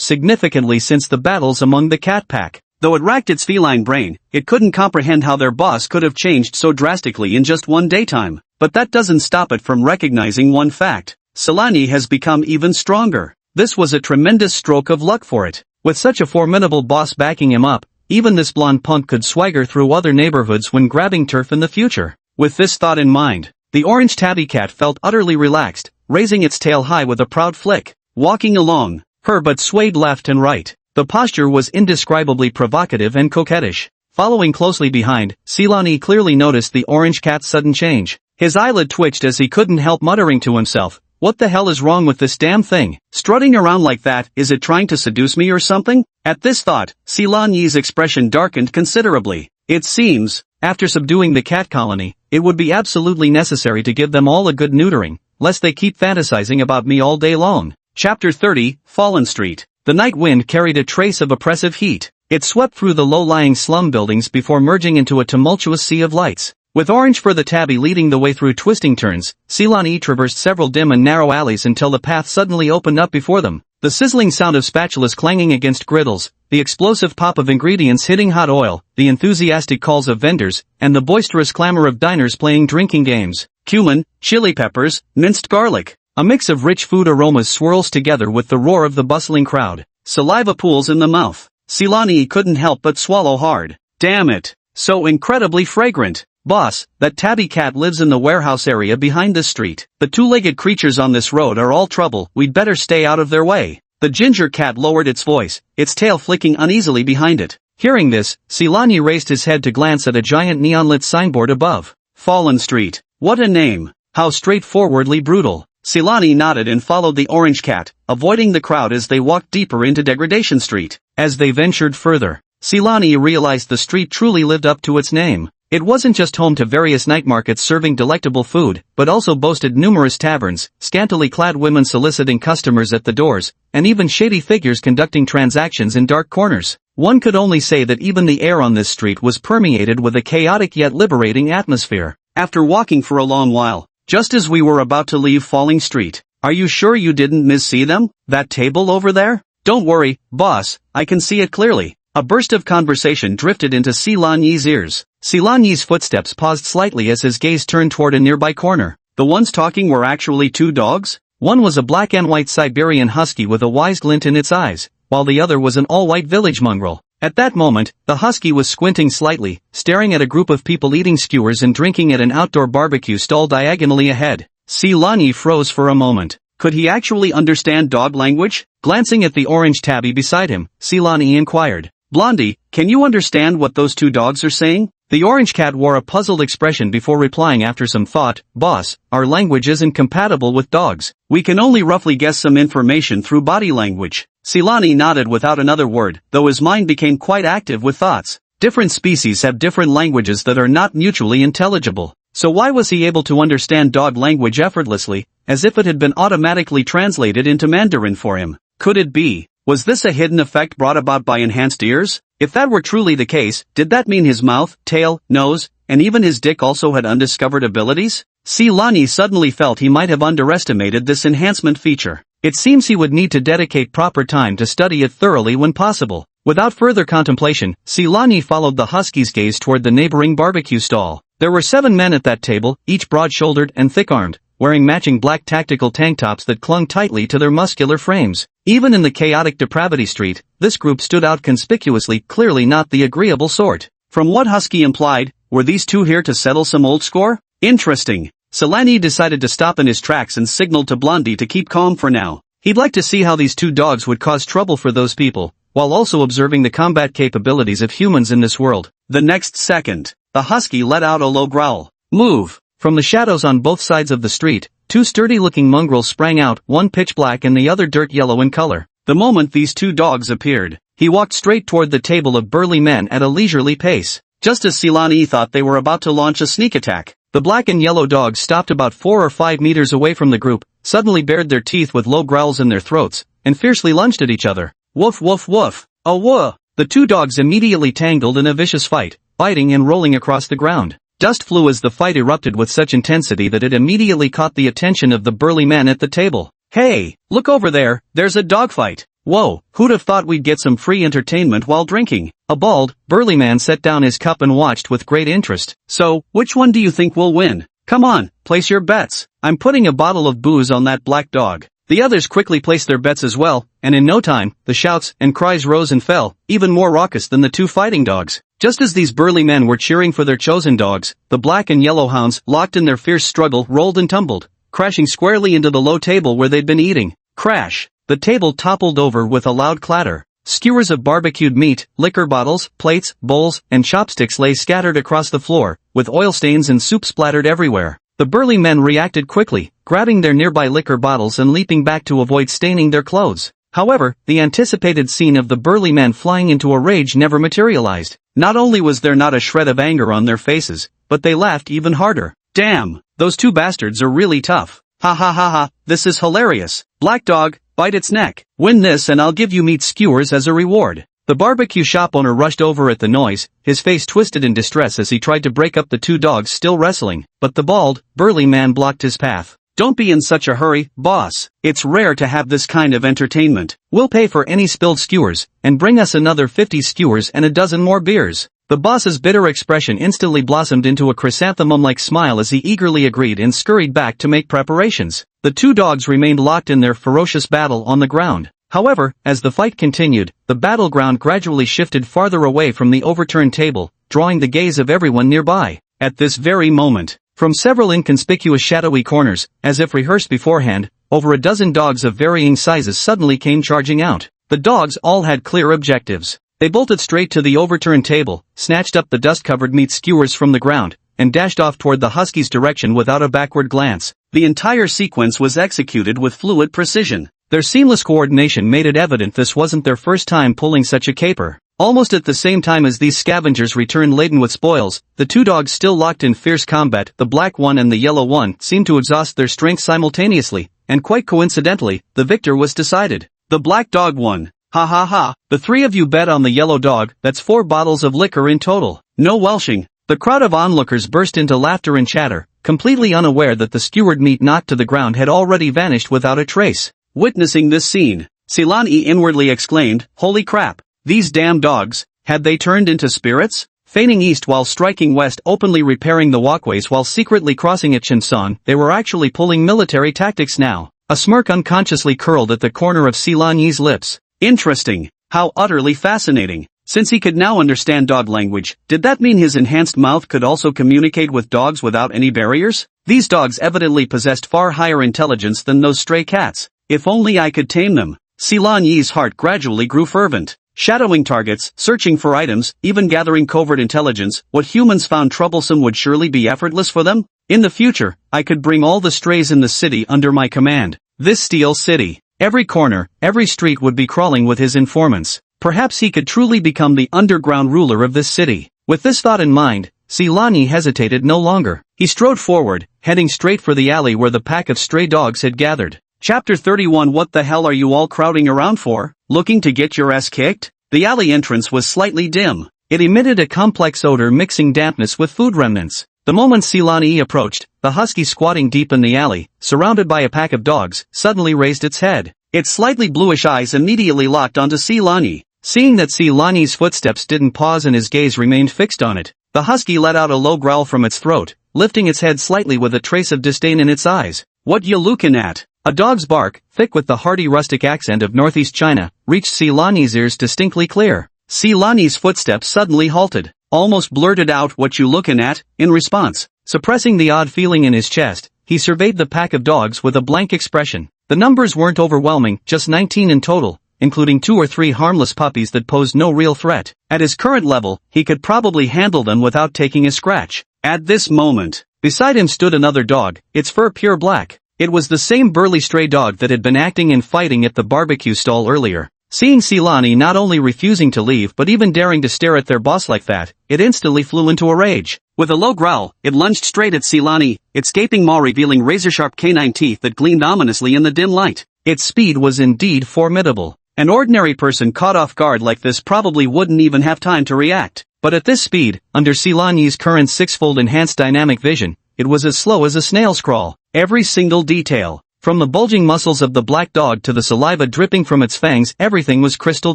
significantly since the battles among the cat pack. Though it racked its feline brain, it couldn't comprehend how their boss could have changed so drastically in just one daytime. But that doesn't stop it from recognizing one fact. Silani has become even stronger. This was a tremendous stroke of luck for it. With such a formidable boss backing him up, even this blonde punk could swagger through other neighborhoods when grabbing turf in the future. With this thought in mind, the orange tabby cat felt utterly relaxed, raising its tail high with a proud flick. Walking along, her butt swayed left and right. The posture was indescribably provocative and coquettish. Following closely behind, Silani clearly noticed the orange cat's sudden change. His eyelid twitched as he couldn't help muttering to himself, "What the hell is wrong with this damn thing? Strutting around like that, is it trying to seduce me or something?" At this thought, Silani's expression darkened considerably. It seems, after subduing the cat colony, it would be absolutely necessary to give them all a good neutering, lest they keep fantasizing about me all day long. Chapter 30, Fallen Street. The night wind carried a trace of oppressive heat. It swept through the low-lying slum buildings before merging into a tumultuous sea of lights. With Orange for the tabby leading the way through twisting turns, Silani traversed several dim and narrow alleys until the path suddenly opened up before them. The sizzling sound of spatulas clanging against griddles, the explosive pop of ingredients hitting hot oil, the enthusiastic calls of vendors, and the boisterous clamor of diners playing drinking games. Cumin, chili peppers, minced garlic. A mix of rich food aromas swirls together with the roar of the bustling crowd. Saliva pools in the mouth. Silani couldn't help but swallow hard. Damn it! So incredibly fragrant. "Boss, that tabby cat lives in the warehouse area behind this street. The two-legged creatures on this road are all trouble, we'd better stay out of their way." The ginger cat lowered its voice, its tail flicking uneasily behind it. Hearing this, Silani raised his head to glance at a giant neon-lit signboard above. "Fallen Street. What a name. How straightforwardly brutal." Silani nodded and followed the orange cat, avoiding the crowd as they walked deeper into Degradation Street. As they ventured further, Silani realized the street truly lived up to its name. It wasn't just home to various night markets serving delectable food, but also boasted numerous taverns, scantily clad women soliciting customers at the doors, and even shady figures conducting transactions in dark corners. One could only say that even the air on this street was permeated with a chaotic yet liberating atmosphere. After walking for a long while, just as we were about to leave Falling Street, "Are you sure you didn't see them? That table over there?" "Don't worry, boss, I can see it clearly." A burst of conversation drifted into Silani's ears. Silani's footsteps paused slightly as his gaze turned toward a nearby corner. The ones talking were actually two dogs? One was a black and white Siberian husky with a wise glint in its eyes, while the other was an all-white village mongrel. At that moment, the husky was squinting slightly, staring at a group of people eating skewers and drinking at an outdoor barbecue stall diagonally ahead. Silani froze for a moment. Could he actually understand dog language? Glancing at the orange tabby beside him, Silani inquired, "Blondie, can you understand what those two dogs are saying?" The orange cat wore a puzzled expression before replying after some thought, "Boss, our language isn't compatible with dogs. We can only roughly guess some information through body language." Silani nodded without another word, though his mind became quite active with thoughts. Different species have different languages that are not mutually intelligible. So why was he able to understand dog language effortlessly, as if it had been automatically translated into Mandarin for him? Could it be? Was this a hidden effect brought about by enhanced ears? If that were truly the case, did that mean his mouth, tail, nose, and even his dick also had undiscovered abilities? Silani suddenly felt he might have underestimated this enhancement feature. It seems he would need to dedicate proper time to study it thoroughly when possible. Without further contemplation, Silani followed the husky's gaze toward the neighboring barbecue stall. There were 7 men at that table, each broad-shouldered and thick-armed, wearing matching black tactical tank tops that clung tightly to their muscular frames. Even in the chaotic Depravity Street, this group stood out conspicuously, clearly not the agreeable sort. From what Husky implied, were these two here to settle some old score? Interesting. Silani decided to stop in his tracks and signaled to Blondie to keep calm for now. He'd like to see how these two dogs would cause trouble for those people, while also observing the combat capabilities of humans in this world. The next second, the husky let out a low growl. "Move!" From the shadows on both sides of the street, 2 sturdy-looking mongrels sprang out, one pitch black and the other dirt yellow in color. The moment these 2 dogs appeared, he walked straight toward the table of burly men at a leisurely pace. Just as Silani thought they were about to launch a sneak attack, the black and yellow dogs stopped about 4 or 5 meters away from the group, suddenly bared their teeth with low growls in their throats, and fiercely lunged at each other. Woof woof woof. Oh woof. The 2 dogs immediately tangled in a vicious fight, biting and rolling across the ground. Dust flew as the fight erupted with such intensity that it immediately caught the attention of the burly men at the table. "Hey, look over there, there's a dogfight. Whoa, who'd have thought we'd get some free entertainment while drinking?" A bald, burly man set down his cup and watched with great interest. "So, which one do you think will win? Come on, place your bets. I'm putting a bottle of booze on that black dog." The others quickly placed their bets as well, and in no time, the shouts and cries rose and fell, even more raucous than the 2 fighting dogs. Just as these burly men were cheering for their chosen dogs, the black and yellow hounds, locked in their fierce struggle, rolled and tumbled, crashing squarely into the low table where they'd been eating. Crash! The table toppled over with a loud clatter. Skewers of barbecued meat, liquor bottles, plates, bowls, and chopsticks lay scattered across the floor, with oil stains and soup splattered everywhere. The burly men reacted quickly, grabbing their nearby liquor bottles and leaping back to avoid staining their clothes. However, the anticipated scene of the burly men flying into a rage never materialized. Not only was there not a shred of anger on their faces, but they laughed even harder. "Damn, those 2 bastards are really tough. Ha ha ha ha, this is hilarious. Black dog, bite its neck. Win this and I'll give you meat skewers as a reward." The barbecue shop owner rushed over at the noise, his face twisted in distress as he tried to break up the 2 dogs still wrestling, but the bald, burly man blocked his path. "Don't be in such a hurry, boss. It's rare to have this kind of entertainment. We'll pay for any spilled skewers, and bring us another 50 skewers and a dozen more beers." The boss's bitter expression instantly blossomed into a chrysanthemum-like smile as he eagerly agreed and scurried back to make preparations. The 2 dogs remained locked in their ferocious battle on the ground. However, as the fight continued, the battleground gradually shifted farther away from the overturned table, drawing the gaze of everyone nearby. at this very moment. From several inconspicuous shadowy corners, as if rehearsed beforehand, over a dozen dogs of varying sizes suddenly came charging out. The dogs all had clear objectives. They bolted straight to the overturned table, snatched up the dust-covered meat skewers from the ground, and dashed off toward the huskies' direction without a backward glance. The entire sequence was executed with fluid precision. Their seamless coordination made it evident this wasn't their first time pulling such a caper. Almost at the same time as these scavengers returned laden with spoils, the two dogs still locked in fierce combat, the black one and the yellow one, seemed to exhaust their strength simultaneously, and quite coincidentally, the victor was decided. The black dog won. Ha ha ha, the three of you bet on the yellow dog, that's 4 bottles of liquor in total. No welshing. The crowd of onlookers burst into laughter and chatter, completely unaware that the skewered meat knocked to the ground had already vanished without a trace. Witnessing this scene, Silani inwardly exclaimed, "Holy crap! These damn dogs, had they turned into spirits?" Feigning east while striking west, openly repairing the walkways while secretly crossing at Chinsan, they were actually pulling military tactics now. A smirk unconsciously curled at the corner of Silani's lips. Interesting. How utterly fascinating. Since he could now understand dog language, did that mean his enhanced mouth could also communicate with dogs without any barriers? These dogs evidently possessed far higher intelligence than those stray cats. If only I could tame them. Silani's heart gradually grew fervent. Shadowing targets, searching for items, even gathering covert intelligence, what humans found troublesome would surely be effortless for them? In the future, I could bring all the strays in the city under my command. This Steel City. Every corner, every street would be crawling with his informants. Perhaps he could truly become the underground ruler of this city. With this thought in mind, Silani hesitated no longer. He strode forward, heading straight for the alley where the pack of stray dogs had gathered. Chapter 31. What the hell are you all crowding around for? Looking to get your ass kicked? The alley entrance was slightly dim. It emitted a complex odor mixing dampness with food remnants. The moment Silani approached, the husky squatting deep in the alley, surrounded by a pack of dogs, suddenly raised its head. Its slightly bluish eyes immediately locked onto Silani. Seeing that Silani's footsteps didn't pause and his gaze remained fixed on it, the husky let out a low growl from its throat, lifting its head slightly with a trace of disdain in its eyes. "What you lookin' at?" A dog's bark, thick with the hearty rustic accent of northeast China, reached Silani's ears distinctly clear. Silani's footsteps suddenly halted, almost blurted out, "What you lookin' at?" in response. Suppressing the odd feeling in his chest, he surveyed the pack of dogs with a blank expression. The numbers weren't overwhelming, just 19 in total, including 2 or 3 harmless puppies that posed no real threat. At his current level, he could probably handle them without taking a scratch. At this moment, beside him stood another dog, its fur pure black. It was the same burly stray dog that had been acting and fighting at the barbecue stall earlier. Seeing Silani not only refusing to leave but even daring to stare at their boss like that, it instantly flew into a rage. With a low growl, it lunged straight at Silani, its gaping maw revealing razor-sharp canine teeth that gleamed ominously in the dim light. Its speed was indeed formidable. An ordinary person caught off guard like this probably wouldn't even have time to react. But at this speed, under Silani's current 6-fold enhanced dynamic vision, it was as slow as a snail's crawl. Every single detail, from the bulging muscles of the black dog to the saliva dripping from its fangs, everything was crystal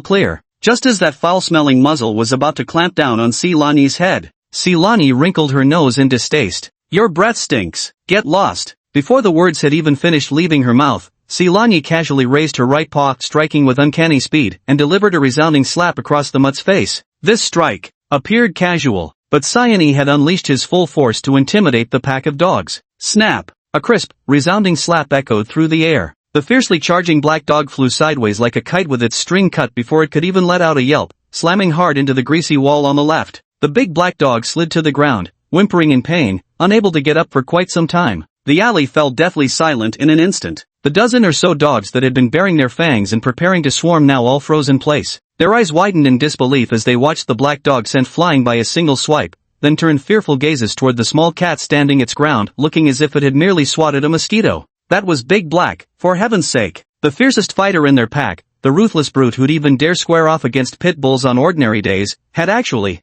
clear. Just as that foul-smelling muzzle was about to clamp down on Silani's head, Silani wrinkled her nose in distaste. "Your breath stinks. Get lost." Before the words had even finished leaving her mouth, Silani casually raised her right paw, striking with uncanny speed, and delivered a resounding slap across the mutt's face. This strike appeared casual, but Silani had unleashed his full force to intimidate the pack of dogs. Snap! A crisp, resounding slap echoed through the air. The fiercely charging black dog flew sideways like a kite with its string cut before it could even let out a yelp, slamming hard into the greasy wall on the left. The big black dog slid to the ground, whimpering in pain, unable to get up for quite some time. The alley fell deathly silent in an instant. The dozen or so dogs that had been baring their fangs and preparing to swarm now all froze in place. Their eyes widened in disbelief as they watched the black dog sent flying by a single swipe, then turned fearful gazes toward the small cat standing its ground, looking as if it had merely swatted a mosquito. That was Big Black, for heaven's sake. The fiercest fighter in their pack, the ruthless brute who'd even dare square off against pit bulls on ordinary days, had actually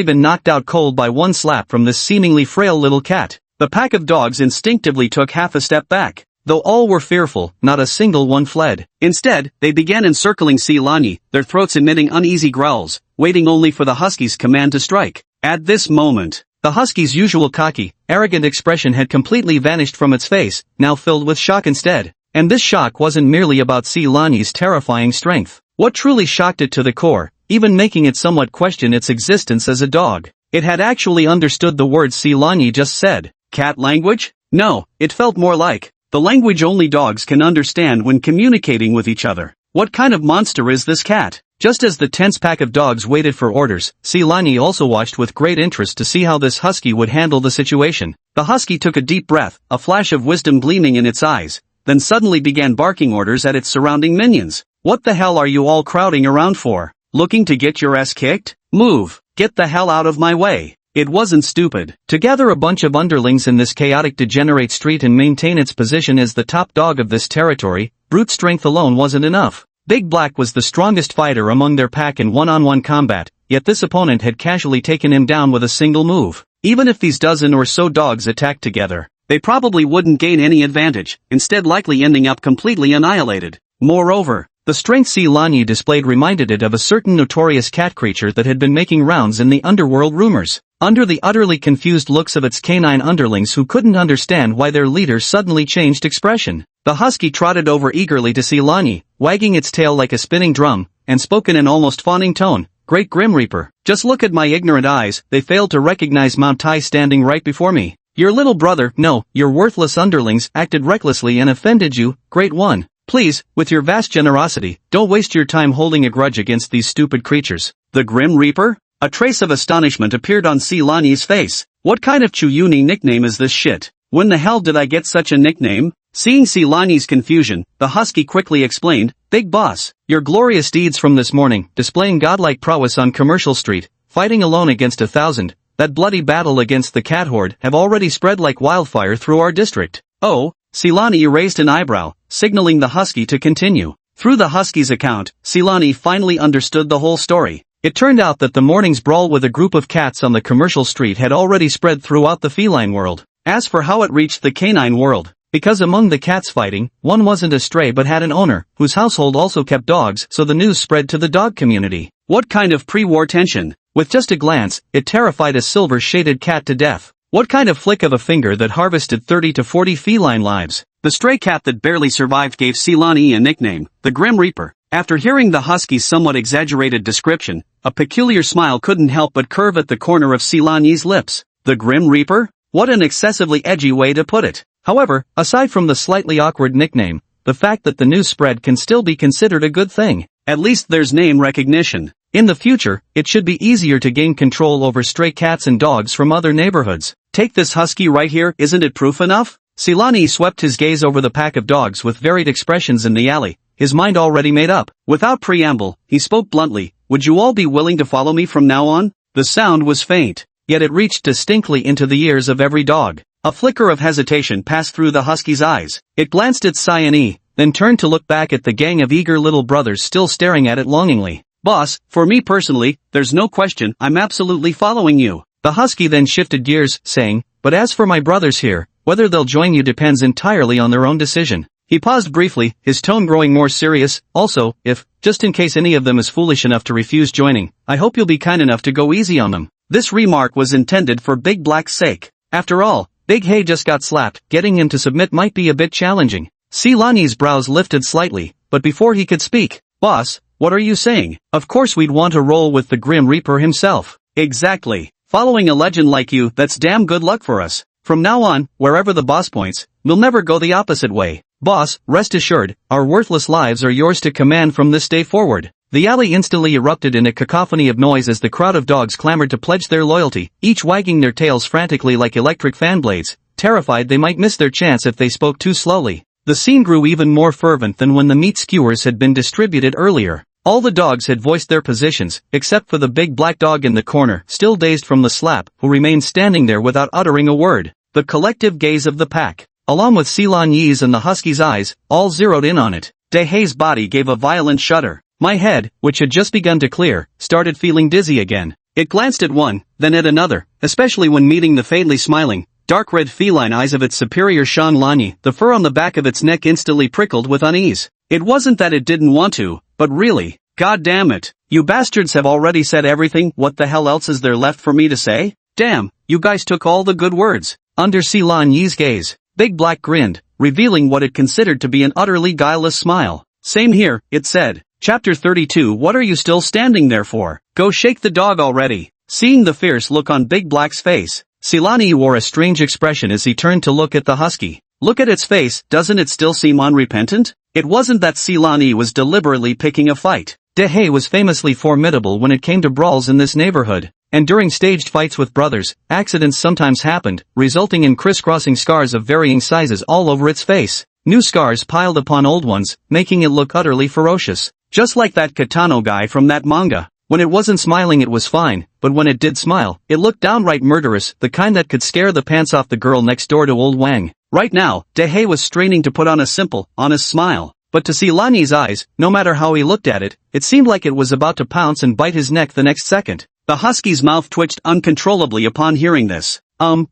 been knocked out cold by one slap from this seemingly frail little cat. The pack of dogs instinctively took half a step back. Though all were fearful, not a single one fled. Instead, they began encircling Silani, their throats emitting uneasy growls, waiting only for the husky's command to strike. At this moment, the husky's usual cocky, arrogant expression had completely vanished from its face, now filled with shock instead. And this shock wasn't merely about Silani's terrifying strength. What truly shocked it to the core, even making it somewhat question its existence as a dog, It had actually understood the words Silani just said. Cat language? No, it felt more like the language only dogs can understand when communicating with each other. What kind of monster is this cat? Just as the tense pack of dogs waited for orders, Silani also watched with great interest to see how this husky would handle the situation. The husky took a deep breath, a flash of wisdom gleaming in its eyes, then suddenly began barking orders at its surrounding minions. What the hell are you all crowding around for? Looking to get your ass kicked? Move! Get the hell out of my way! It wasn't stupid to gather a bunch of underlings in this chaotic degenerate street and maintain its position as the top dog of this territory. Brute strength alone wasn't enough. Big Black was the strongest fighter among their pack in one-on-one combat, yet this opponent had casually taken him down with a single move. Even if these dozen or so dogs attacked together, they probably wouldn't gain any advantage, instead likely ending up completely annihilated. Moreover, the strength Silani displayed reminded it of a certain notorious cat creature that had been making rounds in the underworld rumors. Under the utterly confused looks of its canine underlings who couldn't understand why their leader suddenly changed expression, the husky trotted over eagerly to Silani, wagging its tail like a spinning drum, and spoke in an almost fawning tone. Great Grim Reaper, just look at my ignorant eyes, they failed to recognize Mount Tai standing right before me. Your little brother, no, your worthless underlings, acted recklessly and offended you, Great One. Please, with your vast generosity, don't waste your time holding a grudge against these stupid creatures. The Grim Reaper? A trace of astonishment appeared on Silani's face. What kind of Chuyuni nickname is this shit? When the hell did I get such a nickname? Seeing Silani's confusion, the husky quickly explained, Big Boss, your glorious deeds from this morning, displaying godlike prowess on Commercial Street, fighting alone against 1,000, that bloody battle against the cat horde, have already spread like wildfire through our district. Oh, Silani raised an eyebrow, signaling the husky to continue. Through the husky's account, Silani finally understood the whole story. It turned out that the morning's brawl with a group of cats on the Commercial Street had already spread throughout the feline world. As for how it reached the canine world, because among the cats fighting, one wasn't a stray but had an owner, whose household also kept dogs, so the news spread to the dog community. What kind of pre-war tension? With just a glance, it terrified a silver-shaded cat to death. What kind of flick of a finger that harvested 30 to 40 feline lives? The stray cat that barely survived gave Silani a nickname, the Grim Reaper. After hearing the husky's somewhat exaggerated description, a peculiar smile couldn't help but curve at the corner of Silani's lips. The Grim Reaper? What an excessively edgy way to put it. However, aside from the slightly awkward nickname, the fact that the news spread can still be considered a good thing. At least there's name recognition. In the future, it should be easier to gain control over stray cats and dogs from other neighborhoods. Take this husky right here, isn't it proof enough? Silani swept his gaze over the pack of dogs with varied expressions in the alley, his mind already made up. Without preamble, he spoke bluntly, would you all be willing to follow me from now on? The sound was faint, yet it reached distinctly into the ears of every dog. A flicker of hesitation passed through the husky's eyes. It glanced at Cyane, then turned to look back at the gang of eager little brothers still staring at it longingly. Boss, for me personally, there's no question, I'm absolutely following you. The husky then shifted gears, saying, but as for my brothers here, whether they'll join you depends entirely on their own decision. He paused briefly, his tone growing more serious. Also, if, just in case any of them is foolish enough to refuse joining, I hope you'll be kind enough to go easy on them. This remark was intended for Big Black's sake. After all, Big Hay just got slapped, getting him to submit might be a bit challenging. Silani's brows lifted slightly, but before he could speak, Boss, what are you saying? Of course we'd want to roll with the Grim Reaper himself. Exactly. Following a legend like you, that's damn good luck for us. From now on, wherever the boss points, we'll never go the opposite way. Boss, rest assured, our worthless lives are yours to command from this day forward. The alley instantly erupted in a cacophony of noise as the crowd of dogs clamored to pledge their loyalty, each wagging their tails frantically like electric fan blades, terrified they might miss their chance if they spoke too slowly. The scene grew even more fervent than when the meat skewers had been distributed earlier. All the dogs had voiced their positions, except for the big black dog in the corner, still dazed from the slap, who remained standing there without uttering a word. The collective gaze of the pack, along with Silan Yi's and the husky's eyes, all zeroed in on it. Dehay's body gave a violent shudder. My head, which had just begun to clear, started feeling dizzy again. It glanced at one, then at another, especially when meeting the faintly smiling, dark red feline eyes of its superior Shan Lanyi. The fur on the back of its neck instantly prickled with unease. It wasn't that it didn't want to, but really, god damn it, you bastards have already said everything, what the hell else is there left for me to say? Damn, you guys took all the good words. Under Silan Yi's gaze, Big Black grinned, revealing what it considered to be an utterly guileless smile. Same here, it said. Chapter 32. What are you still standing there for? Go shake the dog already. Seeing the fierce look on Big Black's face, Silani wore a strange expression as he turned to look at the husky. Look at its face, doesn't it still seem unrepentant? It wasn't that Silani was deliberately picking a fight. Dehe was famously formidable when it came to brawls in this neighborhood, and during staged fights with brothers, accidents sometimes happened, resulting in crisscrossing scars of varying sizes all over its face. New scars piled upon old ones, making it look utterly ferocious. Just like that Katano guy from that manga. When it wasn't smiling it was fine, but when it did smile, it looked downright murderous, the kind that could scare the pants off the girl next door to old Wang. Right now, Dehe was straining to put on a simple, honest smile. But to Silani's eyes, no matter how he looked at it, it seemed like it was about to pounce and bite his neck the next second. The husky's mouth twitched uncontrollably upon hearing this.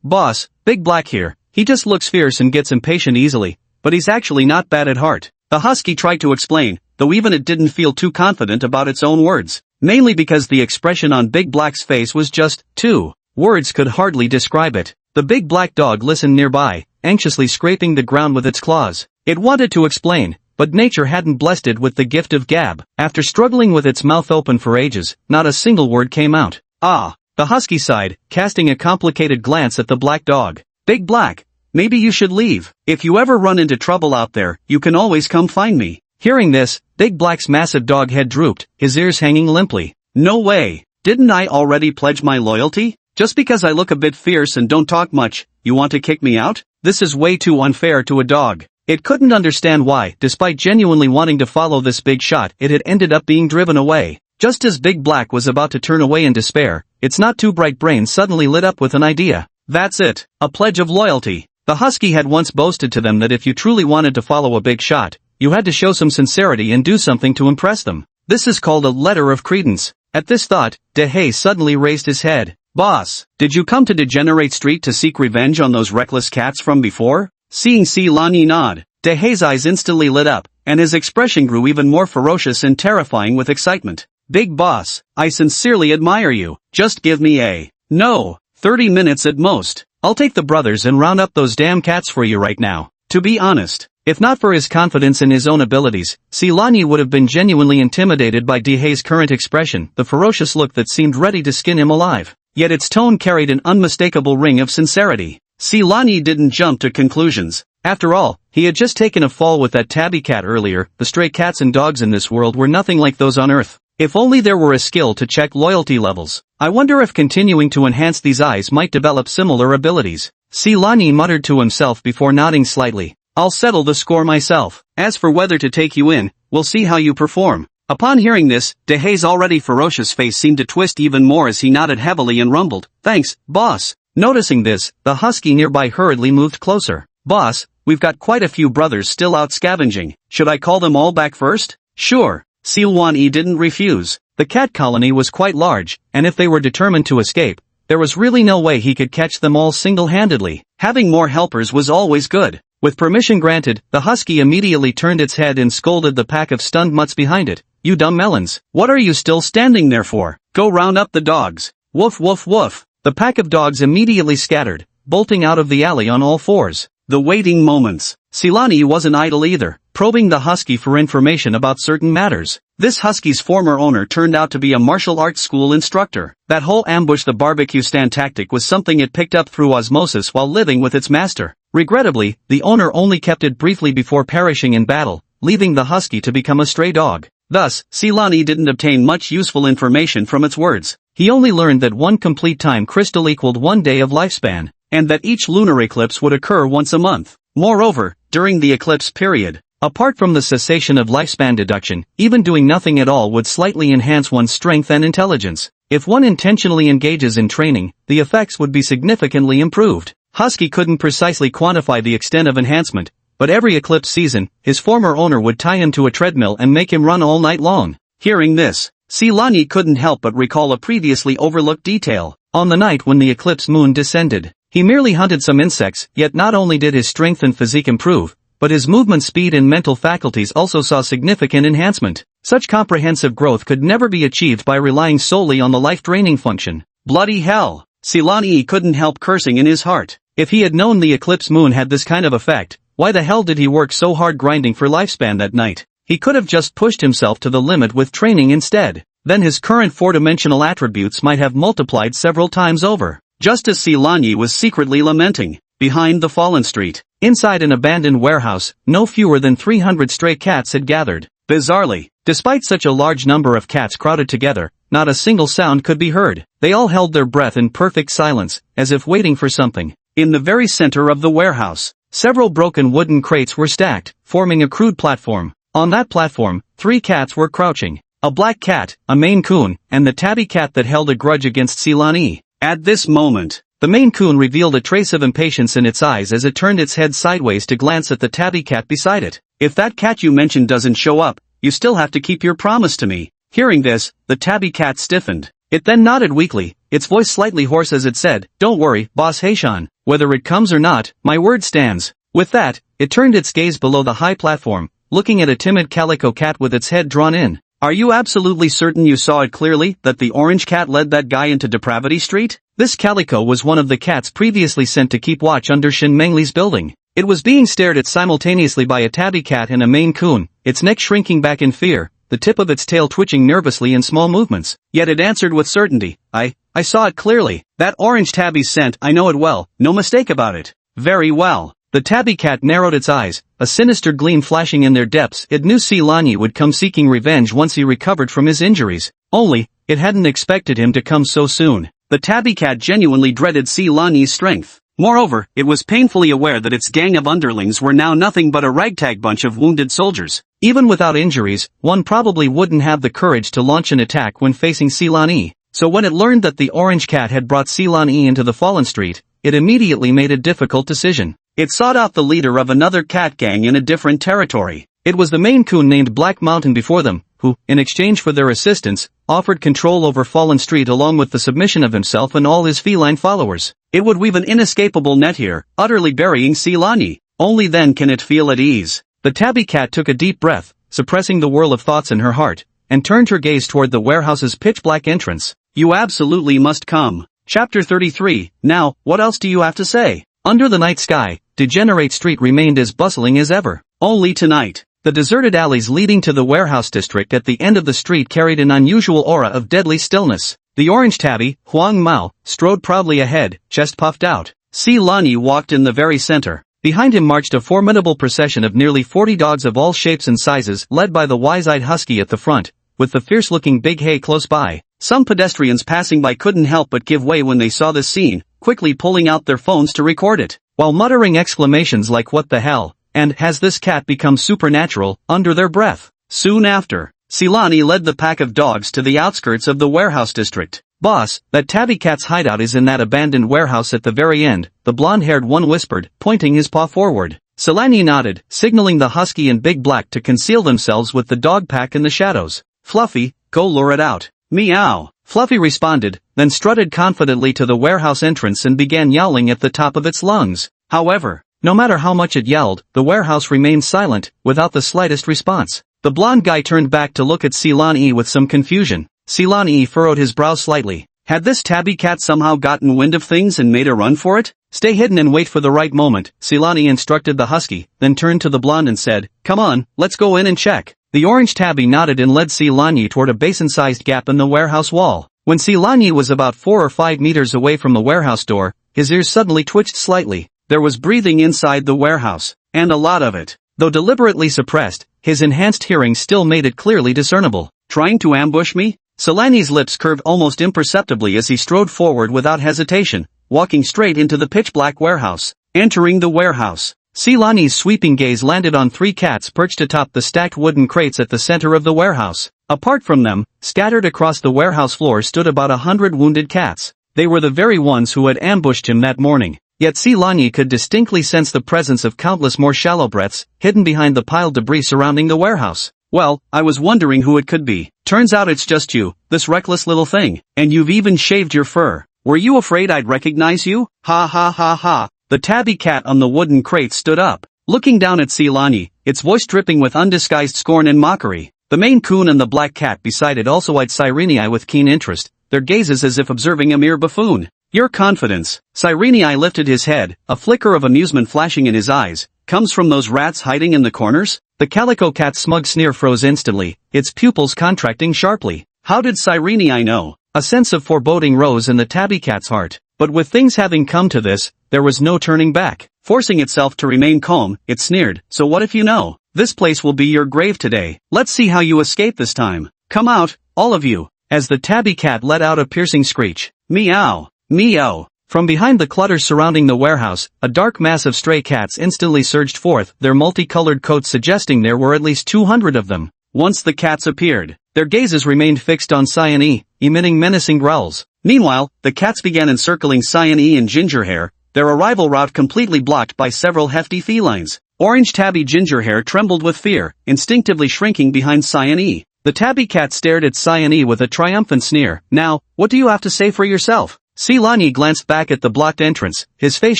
Boss, Big Black here. He just looks fierce and gets impatient easily, but he's actually not bad at heart. The husky tried to explain, though even it didn't feel too confident about its own words. Mainly because the expression on Big Black's face was just, two words could hardly describe it. The big black dog listened nearby, anxiously scraping the ground with its claws. It wanted to explain, but nature hadn't blessed it with the gift of gab. After struggling with its mouth open for ages, not a single word came out. Ah, the husky sighed, casting a complicated glance at the black dog. Big Black, maybe you should leave. If you ever run into trouble out there, you can always come find me. Hearing this, Big Black's massive dog head drooped, his ears hanging limply. No way. Didn't I already pledge my loyalty? Just because I look a bit fierce and don't talk much, you want to kick me out? This is way too unfair to a dog. It couldn't understand why, despite genuinely wanting to follow this big shot, it had ended up being driven away. Just as Big Black was about to turn away in despair, its not too bright brain suddenly lit up with an idea. That's it, a pledge of loyalty. The husky had once boasted to them that if you truly wanted to follow a big shot, you had to show some sincerity and do something to impress them. This is called a letter of credence. At this thought, Dehe suddenly raised his head. Boss, did you come to Degenerate Street to seek revenge on those reckless cats from before? Seeing Silani nod, Dehe's eyes instantly lit up, and his expression grew even more ferocious and terrifying with excitement. Big boss, I sincerely admire you. Just give me 30 minutes at most. I'll take the brothers and round up those damn cats for you right now. To be honest, if not for his confidence in his own abilities, Silani would have been genuinely intimidated by Dehe's current expression, the ferocious look that seemed ready to skin him alive. Yet its tone carried an unmistakable ring of sincerity. Silani didn't jump to conclusions. After all, he had just taken a fall with that tabby cat earlier. The stray cats and dogs in this world were nothing like those on Earth. If only there were a skill to check loyalty levels. I wonder if continuing to enhance these eyes might develop similar abilities. Silani muttered to himself before nodding slightly. I'll settle the score myself. As for whether to take you in, we'll see how you perform. Upon hearing this, Dehe's already ferocious face seemed to twist even more as he nodded heavily and rumbled, Thanks, boss. Noticing this, the husky nearby hurriedly moved closer. Boss, we've got quite a few brothers still out scavenging. Should I call them all back first? Sure. Silani didn't refuse. The cat colony was quite large, and if they were determined to escape, there was really no way he could catch them all single-handedly. Having more helpers was always good. With permission granted, the husky immediately turned its head and scolded the pack of stunned mutts behind it. You dumb melons, what are you still standing there for? Go round up the dogs. Woof woof woof. The pack of dogs immediately scattered, bolting out of the alley on all fours. The waiting moments. Silani wasn't idle either, probing the husky for information about certain matters. This husky's former owner turned out to be a martial arts school instructor. That whole ambush the barbecue stand tactic was something it picked up through osmosis while living with its master. Regrettably, the owner only kept it briefly before perishing in battle, leaving the husky to become a stray dog. Thus, Silani didn't obtain much useful information from its words. He only learned that one complete time crystal equaled 1 day of lifespan, and that each lunar eclipse would occur once a month. Moreover, during the eclipse period, apart from the cessation of lifespan deduction, even doing nothing at all would slightly enhance one's strength and intelligence. If one intentionally engages in training, the effects would be significantly improved. Husky couldn't precisely quantify the extent of enhancement, but every eclipse season, his former owner would tie him to a treadmill and make him run all night long. Hearing this, Silani couldn't help but recall a previously overlooked detail. On the night when the eclipse moon descended, he merely hunted some insects, yet not only did his strength and physique improve, but his movement speed and mental faculties also saw significant enhancement. Such comprehensive growth could never be achieved by relying solely on the life-draining function. Bloody hell! Silani couldn't help cursing in his heart. If he had known the eclipse moon had this kind of effect, why the hell did he work so hard grinding for lifespan that night? He could have just pushed himself to the limit with training instead. then his current four-dimensional attributes might have multiplied several times over. Just as Silani was secretly lamenting, behind the fallen street, inside an abandoned warehouse, no fewer than 300 stray cats had gathered. Bizarrely, despite such a large number of cats crowded together, not a single sound could be heard. They all held their breath in perfect silence, as if waiting for something. In the very center of the warehouse, several broken wooden crates were stacked, forming a crude platform. On that platform, 3 cats were crouching. A black cat, a Maine Coon, and the tabby cat that held a grudge against Silani. At this moment, the Maine Coon revealed a trace of impatience in its eyes as it turned its head sideways to glance at the tabby cat beside it. "If that cat you mentioned doesn't show up, you still have to keep your promise to me." Hearing this, the tabby cat stiffened. It then nodded weakly, its voice slightly hoarse as it said, "Don't worry, Boss Hayshan. Whether it comes or not, my word stands." With that, it turned its gaze below the high platform, looking at a timid calico cat with its head drawn in. "Are you absolutely certain you saw it clearly, that the orange cat led that guy into Depravity Street?" This calico was one of the cats previously sent to keep watch under Shin Mengli's building. It was being stared at simultaneously by a tabby cat and a Maine Coon, its neck shrinking back in fear, the tip of its tail twitching nervously in small movements. Yet it answered with certainty, I saw it clearly. That orange tabby's scent, I know it well, no mistake about it." "Very well." The tabby cat narrowed its eyes, a sinister gleam flashing in their depths. It knew Silani would come seeking revenge once he recovered from his injuries. Only, it hadn't expected him to come so soon. The tabby cat genuinely dreaded Silani's strength. Moreover, it was painfully aware that its gang of underlings were now nothing but a ragtag bunch of wounded soldiers. Even without injuries, one probably wouldn't have the courage to launch an attack when facing Silani. So when it learned that the orange cat had brought Silani into the fallen street, it immediately made a difficult decision. It sought out the leader of another cat gang in a different territory. It was the Maine Coon named Black Mountain before them, who, in exchange for their assistance, offered control over Fallen Street along with the submission of himself and all his feline followers. It would weave an inescapable net here, utterly burying Silani. Only then can it feel at ease. The tabby cat took a deep breath, suppressing the whirl of thoughts in her heart, and turned her gaze toward the warehouse's pitch-black entrance. "You absolutely must come." Chapter 33. Now, what else do you have to say? Under the night sky, Degenerate Street remained as bustling as ever. Only tonight, the deserted alleys leading to the warehouse district at the end of the street carried an unusual aura of deadly stillness. The orange tabby, Huang Mao, strode proudly ahead, chest puffed out. Silani walked in the very center. Behind him marched a formidable procession of nearly 40 dogs of all shapes and sizes, led by the wise-eyed husky at the front, with the fierce-looking Big Hay close by. Some pedestrians passing by couldn't help but give way when they saw this scene, quickly pulling out their phones to record it, while muttering exclamations like "what the hell," and "has this cat become supernatural," under their breath. Soon after, Silani led the pack of dogs to the outskirts of the warehouse district. "Boss, that tabby cat's hideout is in that abandoned warehouse at the very end," the blonde-haired one whispered, pointing his paw forward. Silani nodded, signaling the husky and Big Black to conceal themselves with the dog pack in the shadows. "Fluffy, go lure it out." "Meow," Fluffy responded, then strutted confidently to the warehouse entrance and began yowling at the top of its lungs. However, no matter how much it yelled, the warehouse remained silent, without the slightest response. The blonde guy turned back to look at Silani with some confusion. Silani furrowed his brow slightly. Had this tabby cat somehow gotten wind of things and made a run for it? "Stay hidden and wait for the right moment," Silani instructed the husky, then turned to the blonde and said, "Come on, let's go in and check." The orange tabby nodded and led Silani toward a basin-sized gap in the warehouse wall. When Silani was about 4 or 5 meters away from the warehouse door, his ears suddenly twitched slightly. There was breathing inside the warehouse, and a lot of it. Though deliberately suppressed, his enhanced hearing still made it clearly discernible. "Trying to ambush me?" Silani's lips curved almost imperceptibly as he strode forward without hesitation, walking straight into the pitch-black warehouse. Entering the warehouse, Silani's sweeping gaze landed on 3 cats perched atop the stacked wooden crates at the center of the warehouse. Apart from them, scattered across the warehouse floor stood about 100 wounded cats. They were the very ones who had ambushed him that morning. Yet Silani could distinctly sense the presence of countless more shallow breaths, hidden behind the piled debris surrounding the warehouse. "Well, I was wondering who it could be. Turns out it's just you, this reckless little thing. And you've even shaved your fur. Were you afraid I'd recognize you? Ha ha ha ha." The tabby cat on the wooden crate stood up, looking down at Silani, its voice dripping with undisguised scorn and mockery. The Maine Coon and the black cat beside it also eyed Sirenii with keen interest, their gazes as if observing a mere buffoon. "Your confidence," Sirenii lifted his head, a flicker of amusement flashing in his eyes, "comes from those rats hiding in the corners?" The calico cat's smug sneer froze instantly, its pupils contracting sharply. How did Cyrene know? A sense of foreboding rose in the tabby cat's heart. But with things having come to this, there was no turning back. Forcing itself to remain calm, it sneered, so what if you know? This place will be your grave today. Let's see how you escape this time. Come out, all of you. As the tabby cat let out a piercing screech. Meow. Meow. From behind the clutter surrounding the warehouse, a dark mass of stray cats instantly surged forth, their multicolored coats suggesting there were at least 200 of them. Once the cats appeared, their gazes remained fixed on Cyan, emitting menacing growls. Meanwhile, the cats began encircling Cyan and Gingerhair, their arrival route completely blocked by several hefty felines. Orange tabby Gingerhair trembled with fear, instinctively shrinking behind Cyan. The tabby cat stared at Cyan with a triumphant sneer. Now, what do you have to say for yourself? Silani glanced back at the blocked entrance, his face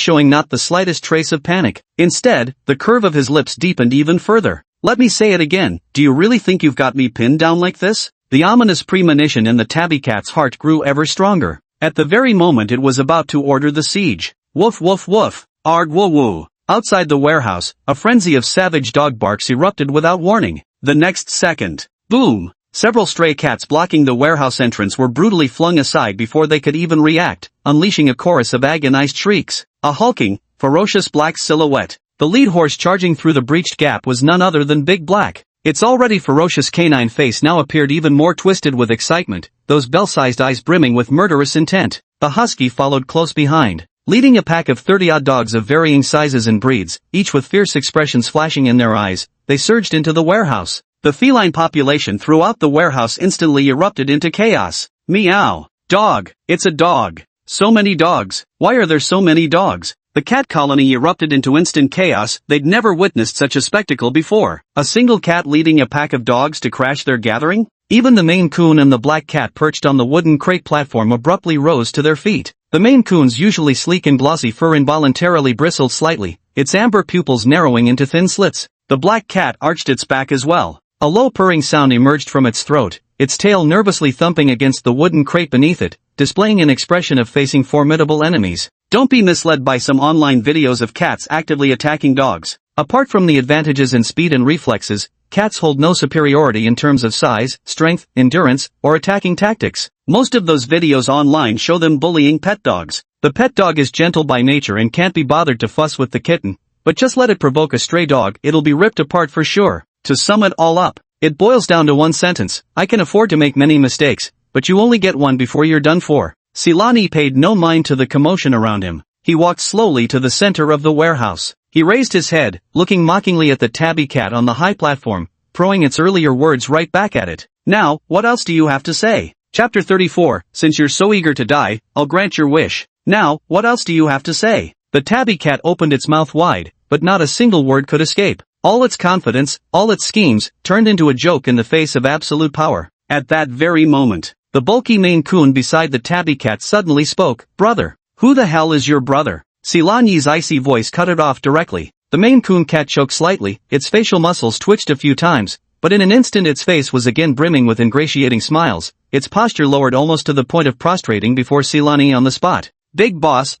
showing not the slightest trace of panic. Instead, the curve of his lips deepened even further. Let me say it again, do you really think you've got me pinned down like this? The ominous premonition in the tabby cat's heart grew ever stronger. At the very moment it was about to order the siege. Woof woof woof. Arg woo woo. Outside the warehouse, a frenzy of savage dog barks erupted without warning. The next second, boom! Several stray cats blocking the warehouse entrance were brutally flung aside before they could even react, unleashing a chorus of agonized shrieks. A hulking, ferocious black silhouette. The lead horse charging through the breached gap was none other than Big Black. Its already ferocious canine face now appeared even more twisted with excitement, those bell-sized eyes brimming with murderous intent. The husky followed close behind, leading a pack of 30-odd dogs of varying sizes and breeds, each with fierce expressions flashing in their eyes. They surged into the warehouse. The feline population throughout the warehouse instantly erupted into chaos. Meow. Dog. It's a dog. So many dogs. Why are there so many dogs? The cat colony erupted into instant chaos. They'd never witnessed such a spectacle before. A single cat leading a pack of dogs to crash their gathering? Even the Maine Coon and the black cat perched on the wooden crate platform abruptly rose to their feet. The Maine Coon's usually sleek and glossy fur involuntarily bristled slightly, its amber pupils narrowing into thin slits. The black cat arched its back as well. A low purring sound emerged from its throat, its tail nervously thumping against the wooden crate beneath it, displaying an expression of facing formidable enemies. Don't be misled by some online videos of cats actively attacking dogs. Apart from the advantages in speed and reflexes, cats hold no superiority in terms of size, strength, endurance, or attacking tactics. Most of those videos online show them bullying pet dogs. The pet dog is gentle by nature and can't be bothered to fuss with the kitten, but just let it provoke a stray dog, it'll be ripped apart for sure. To sum it all up, it boils down to one sentence: I can afford to make many mistakes, but you only get one before you're done for. Silani paid no mind to the commotion around him. He walked slowly to the center of the warehouse. He raised his head, looking mockingly at the tabby cat on the high platform, throwing its earlier words right back at it. Now, what else do you have to say? Chapter 34, since you're so eager to die, I'll grant your wish. Now, what else do you have to say? The tabby cat opened its mouth wide, but not a single word could escape. All its confidence, all its schemes, turned into a joke in the face of absolute power. At that very moment, the bulky Maine Coon beside the tabby cat suddenly spoke. Brother. Who the hell is your brother? Silani's icy voice cut it off directly. The Maine Coon cat choked slightly, its facial muscles twitched a few times, but in an instant its face was again brimming with ingratiating smiles, its posture lowered almost to the point of prostrating before Silani on the spot. Big boss,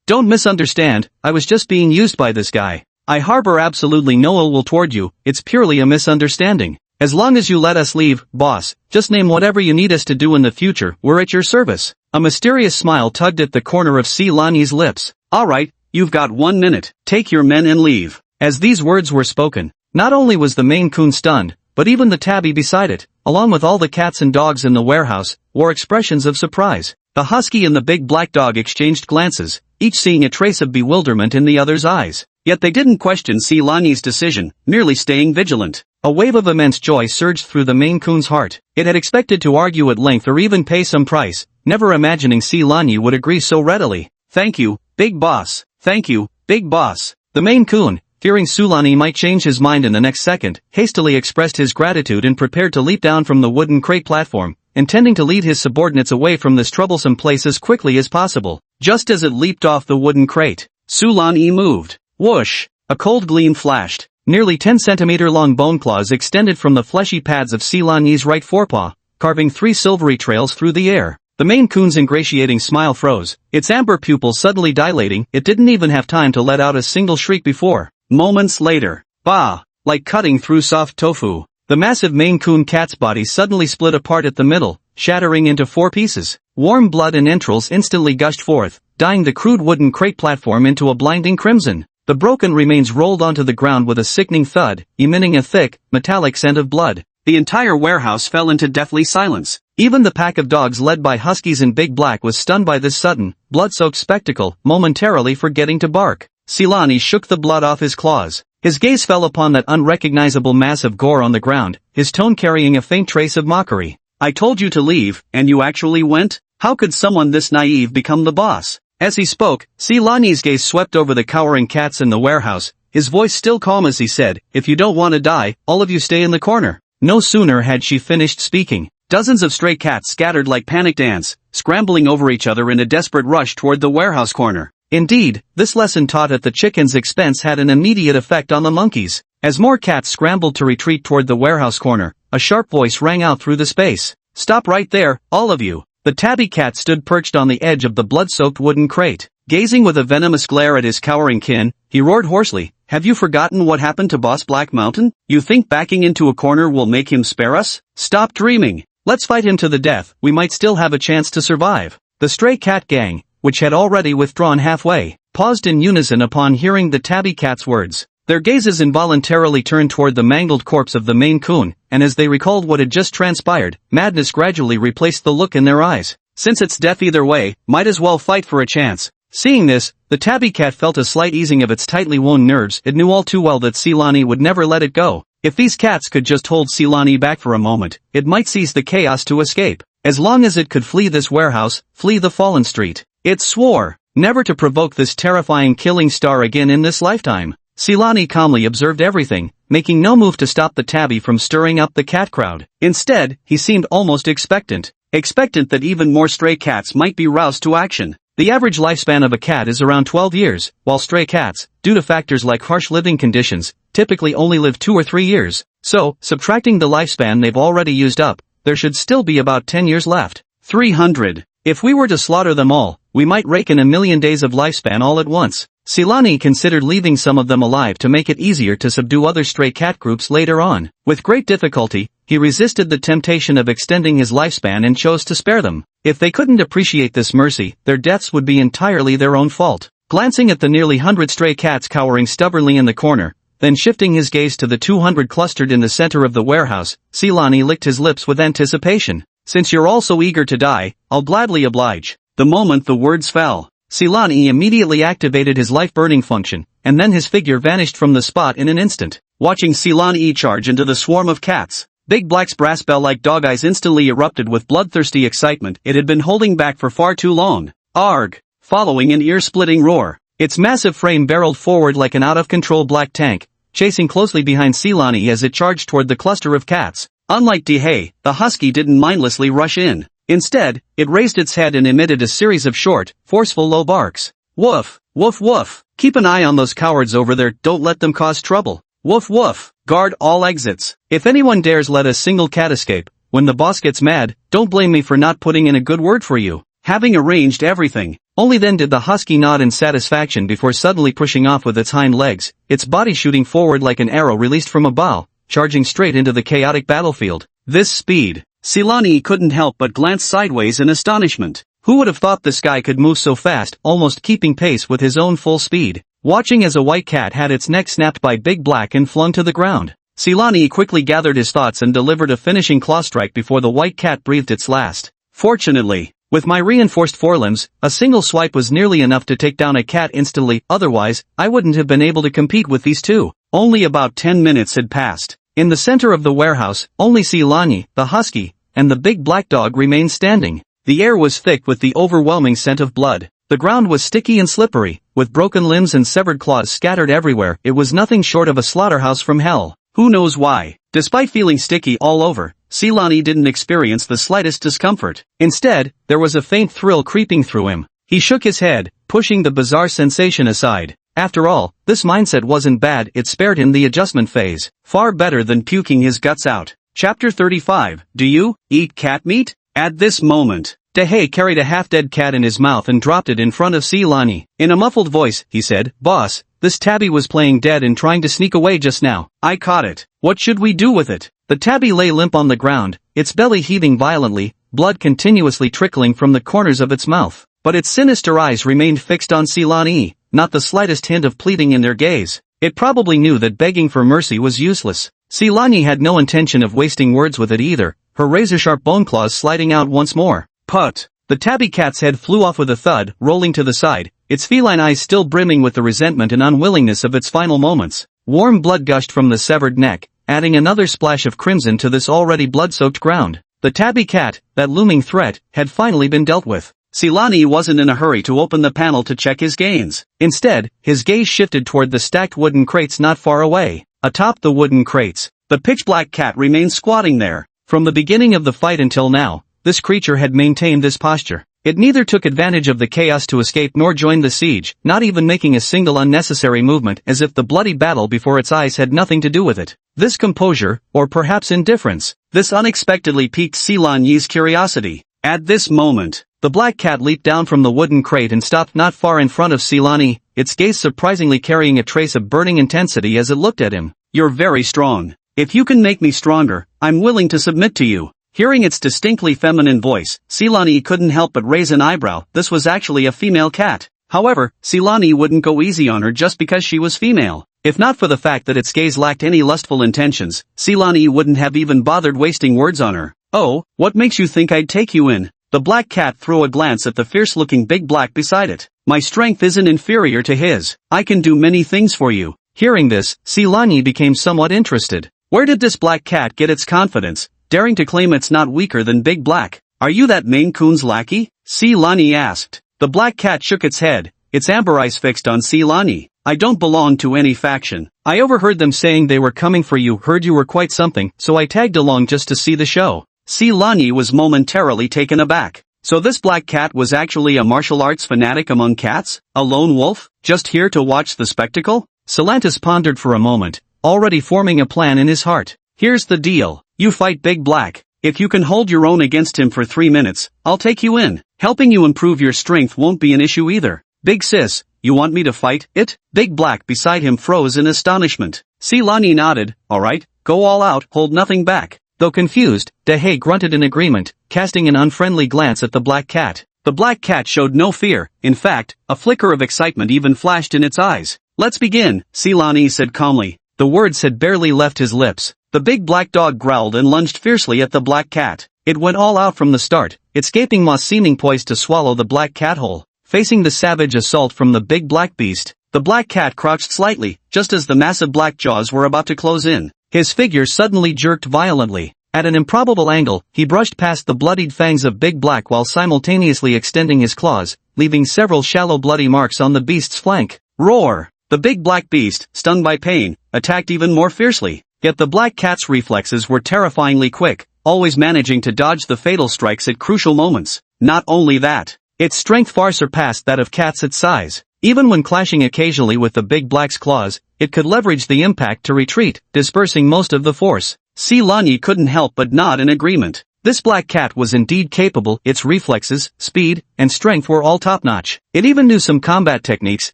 don't misunderstand, I was just being used by this guy. I harbor absolutely no ill will toward you, it's purely a misunderstanding. As long as you let us leave, boss, just name whatever you need us to do in the future, we're at your service. A mysterious smile tugged at the corner of Silani's lips. Alright, you've got 1 minute, take your men and leave. As these words were spoken, not only was the Maine Coon stunned, but even the tabby beside it, along with all the cats and dogs in the warehouse, wore expressions of surprise. The husky and the big black dog exchanged glances, each seeing a trace of bewilderment in the other's eyes. Yet they didn't question Silani's decision, merely staying vigilant. A wave of immense joy surged through the Maine Coon's heart. It had expected to argue at length or even pay some price, never imagining Silani would agree so readily. Thank you, big boss. Thank you, big boss. The Maine Coon, fearing Silani might change his mind in the next second, hastily expressed his gratitude and prepared to leap down from the wooden crate platform, intending to lead his subordinates away from this troublesome place as quickly as possible. Just as it leaped off the wooden crate, Silani moved. Whoosh! A cold gleam flashed. Nearly 10-centimeter-long bone claws extended from the fleshy pads of Silani's right forepaw, carving 3 silvery trails through the air. The Maine Coon's ingratiating smile froze, its amber pupils suddenly dilating. It didn't even have time to let out a single shriek before. Moments later, bah! Like cutting through soft tofu, The massive Maine Coon cat's body suddenly split apart at the middle, shattering into 4 pieces. Warm blood and entrails instantly gushed forth, dyeing the crude wooden crate platform into a blinding crimson. The broken remains rolled onto the ground with a sickening thud, emitting a thick, metallic scent of blood. The entire warehouse fell into deathly silence. Even the pack of dogs led by huskies in Big Black was stunned by this sudden, blood-soaked spectacle, momentarily forgetting to bark. Silani shook the blood off his claws. His gaze fell upon that unrecognizable mass of gore on the ground, his tone carrying a faint trace of mockery. "I told you to leave, and you actually went? How could someone this naive become the boss?" As he spoke, Silani's gaze swept over the cowering cats in the warehouse, his voice still calm as he said, "If you don't want to die, all of you stay in the corner." No sooner had she finished speaking, dozens of stray cats scattered like panicked ants, scrambling over each other in a desperate rush toward the warehouse corner. Indeed, this lesson taught at the chicken's expense had an immediate effect on the monkeys. As more cats scrambled to retreat toward the warehouse corner, a sharp voice rang out through the space. "Stop right there, all of you." The tabby cat stood perched on the edge of the blood-soaked wooden crate. Gazing with a venomous glare at his cowering kin, he roared hoarsely, "Have you forgotten what happened to Boss Black Mountain? You think backing into a corner will make him spare us? Stop dreaming. Let's fight him to the death, we might still have a chance to survive." The stray cat gang, which had already withdrawn halfway, paused in unison upon hearing the tabby cat's words. Their gazes involuntarily turned toward the mangled corpse of the Maine Coon, and as they recalled what had just transpired, madness gradually replaced the look in their eyes. Since it's death either way, might as well fight for a chance. Seeing this, the tabby cat felt a slight easing of its tightly wound nerves. It knew all too well that Silani would never let it go. If these cats could just hold Silani back for a moment, it might seize the chaos to escape. As long as it could flee this warehouse, flee the fallen street. It swore never to provoke this terrifying killing star again in this lifetime. Silani calmly observed everything, making no move to stop the tabby from stirring up the cat crowd. Instead, he seemed almost expectant that even more stray cats might be roused to action. The average lifespan of a cat is around 12 years, while stray cats, due to factors like harsh living conditions, typically only live 2 or 3 years. So, subtracting the lifespan they've already used up, there should still be about 10 years left. 300. If we were to slaughter them all, we might rake in 1,000,000 days of lifespan all at once. Silani considered leaving some of them alive to make it easier to subdue other stray cat groups later on. With great difficulty, he resisted the temptation of extending his lifespan and chose to spare them. If they couldn't appreciate this mercy, their deaths would be entirely their own fault. Glancing at the nearly 100 stray cats cowering stubbornly in the corner, then shifting his gaze to the 200 clustered in the center of the warehouse, Silani licked his lips with anticipation. "Since you're all so eager to die, I'll gladly oblige." The moment the words fell, Silani immediately activated his life-burning function, and then his figure vanished from the spot in an instant. Watching Silani charge into the swarm of cats, Big Black's brass bell-like dog eyes instantly erupted with bloodthirsty excitement it had been holding back for far too long. Arg! Following an ear-splitting roar, its massive frame barreled forward like an out-of-control black tank, chasing closely behind Silani as it charged toward the cluster of cats. Unlike Dihei, the husky didn't mindlessly rush in. Instead, it raised its head and emitted a series of short, forceful low barks. "Woof! Woof woof! Keep an eye on those cowards over there, don't let them cause trouble. Woof woof! Guard all exits. If anyone dares let a single cat escape, when the boss gets mad, don't blame me for not putting in a good word for you." Having arranged everything, only then did the husky nod in satisfaction before suddenly pushing off with its hind legs, its body shooting forward like an arrow released from a bow, charging straight into the chaotic battlefield. This speed! Silani couldn't help but glance sideways in astonishment. Who would have thought this guy could move so fast, almost keeping pace with his own full speed? Watching as a white cat had its neck snapped by Big Black and flung to the ground, Silani quickly gathered his thoughts and delivered a finishing claw strike before the white cat breathed its last. Fortunately, with my reinforced forelimbs, a single swipe was nearly enough to take down a cat instantly, otherwise, I wouldn't have been able to compete with these two. Only about 10 minutes had passed. In the center of the warehouse, only Silani, the husky, and the big black dog remained standing. The air was thick with the overwhelming scent of blood. The ground was sticky and slippery, with broken limbs and severed claws scattered everywhere. It was nothing short of a slaughterhouse from hell. Who knows why? Despite feeling sticky all over, Silani didn't experience the slightest discomfort. Instead, there was a faint thrill creeping through him. He shook his head, pushing the bizarre sensation aside. After all, this mindset wasn't bad, it spared him the adjustment phase. Far better than puking his guts out. Chapter 35. Do you eat cat meat? At this moment, Dehei carried a half-dead cat in his mouth and dropped it in front of Silani. In a muffled voice, he said, "Boss, this tabby was playing dead and trying to sneak away just now. I caught it. What should we do with it?" The tabby lay limp on the ground, its belly heaving violently, blood continuously trickling from the corners of its mouth. But its sinister eyes remained fixed on Silani, not the slightest hint of pleading in their gaze. It probably knew that begging for mercy was useless. Silani had no intention of wasting words with it either, her razor-sharp bone claws sliding out once more. Put! The tabby cat's head flew off with a thud, rolling to the side, its feline eyes still brimming with the resentment and unwillingness of its final moments. Warm blood gushed from the severed neck, adding another splash of crimson to this already blood-soaked ground. The tabby cat, that looming threat, had finally been dealt with. Silani wasn't in a hurry to open the panel to check his gains. Instead, his gaze shifted toward the stacked wooden crates not far away. Atop the wooden crates, the pitch-black cat remained squatting there. From the beginning of the fight until now, this creature had maintained this posture. It neither took advantage of the chaos to escape nor joined the siege, not even making a single unnecessary movement, as if the bloody battle before its eyes had nothing to do with it. This composure, or perhaps indifference, this unexpectedly piqued Silani's curiosity. At this moment, the black cat leaped down from the wooden crate and stopped not far in front of Silani, its gaze surprisingly carrying a trace of burning intensity as it looked at him. "You're very strong. If you can make me stronger, I'm willing to submit to you." Hearing its distinctly feminine voice, Silani couldn't help but raise an eyebrow. This was actually a female cat. However, Silani wouldn't go easy on her just because she was female. If not for the fact that its gaze lacked any lustful intentions, Silani wouldn't have even bothered wasting words on her. "Oh, what makes you think I'd take you in?" The black cat threw a glance at the fierce-looking big black beside it. "My strength isn't inferior to his. I can do many things for you." Hearing this, Silani became somewhat interested. Where did this black cat get its confidence, daring to claim it's not weaker than Big Black? "Are you that Maine Coon's lackey?" Silani asked. The black cat shook its head, its amber eyes fixed on Silani. "I don't belong to any faction. I overheard them saying they were coming for you, heard you were quite something, so I tagged along just to see the show." Silani was momentarily taken aback. So this black cat was actually a martial arts fanatic among cats? A lone wolf, just here to watch the spectacle? Silantis pondered for a moment, already forming a plan in his heart. "Here's the deal. You fight Big Black. If you can hold your own against him for 3 minutes, I'll take you in. Helping you improve your strength won't be an issue either." "Big sis, you want me to fight it?" Big Black beside him froze in astonishment. Silani nodded. "Alright, go all out, hold nothing back." Though confused, Dehe grunted in agreement, casting an unfriendly glance at the black cat. The black cat showed no fear. In fact, a flicker of excitement even flashed in its eyes. "Let's begin," Silani said calmly. The words had barely left his lips. The big black dog growled and lunged fiercely at the black cat. It went all out from the start, its gaping maw seeming poised to swallow the black cat whole. Facing the savage assault from the big black beast, the black cat crouched slightly, just as the massive black jaws were about to close in. His figure suddenly jerked violently. At an improbable angle, he brushed past the bloodied fangs of Big Black while simultaneously extending his claws, leaving several shallow bloody marks on the beast's flank. Roar! The big black beast, stung by pain, attacked even more fiercely. Yet the black cat's reflexes were terrifyingly quick, always managing to dodge the fatal strikes at crucial moments. Not only that, its strength far surpassed that of cats its size. Even when clashing occasionally with the big black's claws, it could leverage the impact to retreat, dispersing most of the force. Silani couldn't help but nod in agreement. This black cat was indeed capable. Its reflexes, speed, and strength were all top-notch. It even knew some combat techniques,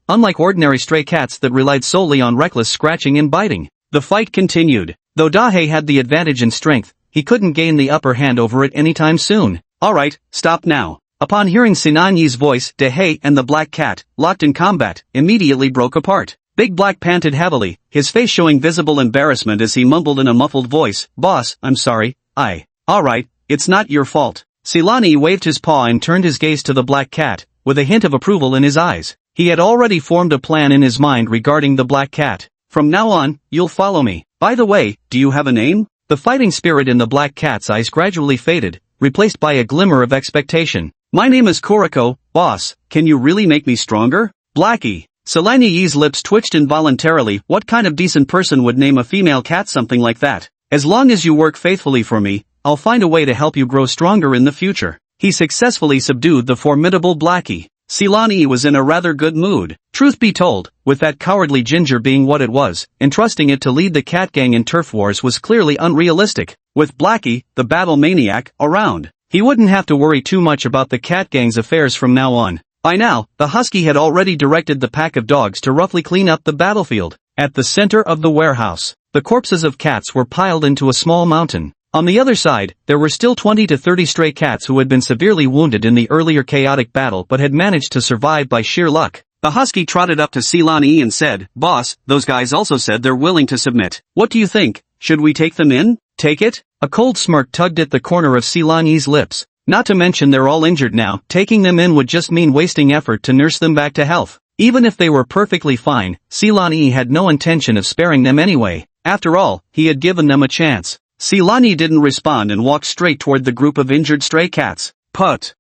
unlike ordinary stray cats that relied solely on reckless scratching and biting. The fight continued. Though Dahe had the advantage in strength, he couldn't gain the upper hand over it anytime soon. "Alright, stop now." Upon hearing Sinanyi's voice, Dahe and the black cat, locked in combat, immediately broke apart. Big Black panted heavily, his face showing visible embarrassment as he mumbled in a muffled voice, "Boss, I'm sorry, Alright, it's not your fault." Silani waved his paw and turned his gaze to the black cat, with a hint of approval in his eyes. He had already formed a plan in his mind regarding the black cat. "From now on, you'll follow me. By the way, do you have a name?" The fighting spirit in the black cat's eyes gradually faded, replaced by a glimmer of expectation. "My name is Kuriko, boss. Can you really make me stronger?" "Blackie." Silanyi's lips twitched involuntarily. What kind of decent person would name a female cat something like that? "As long as you work faithfully for me, I'll find a way to help you grow stronger in the future." He successfully subdued the formidable Blackie. Silani was in a rather good mood. Truth be told, with that cowardly ginger being what it was, entrusting it to lead the cat gang in turf wars was clearly unrealistic. With Blackie, the battle maniac, around, he wouldn't have to worry too much about the cat gang's affairs from now on. By now, the husky had already directed the pack of dogs to roughly clean up the battlefield. At the center of the warehouse, the corpses of cats were piled into a small mountain. On the other side, there were still 20 to 30 stray cats who had been severely wounded in the earlier chaotic battle but had managed to survive by sheer luck. The husky trotted up to Silani and said, "Boss, those guys also said they're willing to submit. What do you think? Should we take them in? Take it?" A cold smirk tugged at the corner of Silani's lips. Not to mention they're all injured now. Taking them in would just mean wasting effort to nurse them back to health. Even if they were perfectly fine, Silani had no intention of sparing them anyway. After all, he had given them a chance. Silani didn't respond and walked straight toward the group of injured stray cats. Put.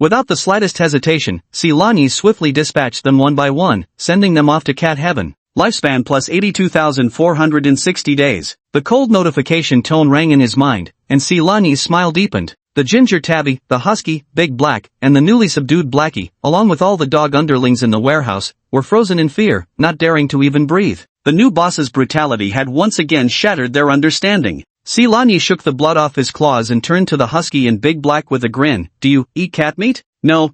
Without the slightest hesitation, Silani swiftly dispatched them one by one, sending them off to cat heaven. Lifespan plus 82,460 days. The cold notification tone rang in his mind, and Silani's smile deepened. The ginger tabby, the husky, Big Black, and the newly subdued Blackie, along with all the dog underlings in the warehouse, were frozen in fear, not daring to even breathe. The new boss's brutality had once again shattered their understanding. Silani shook the blood off his claws and turned to the husky and Big Black with a grin. "Do you eat cat meat?" No,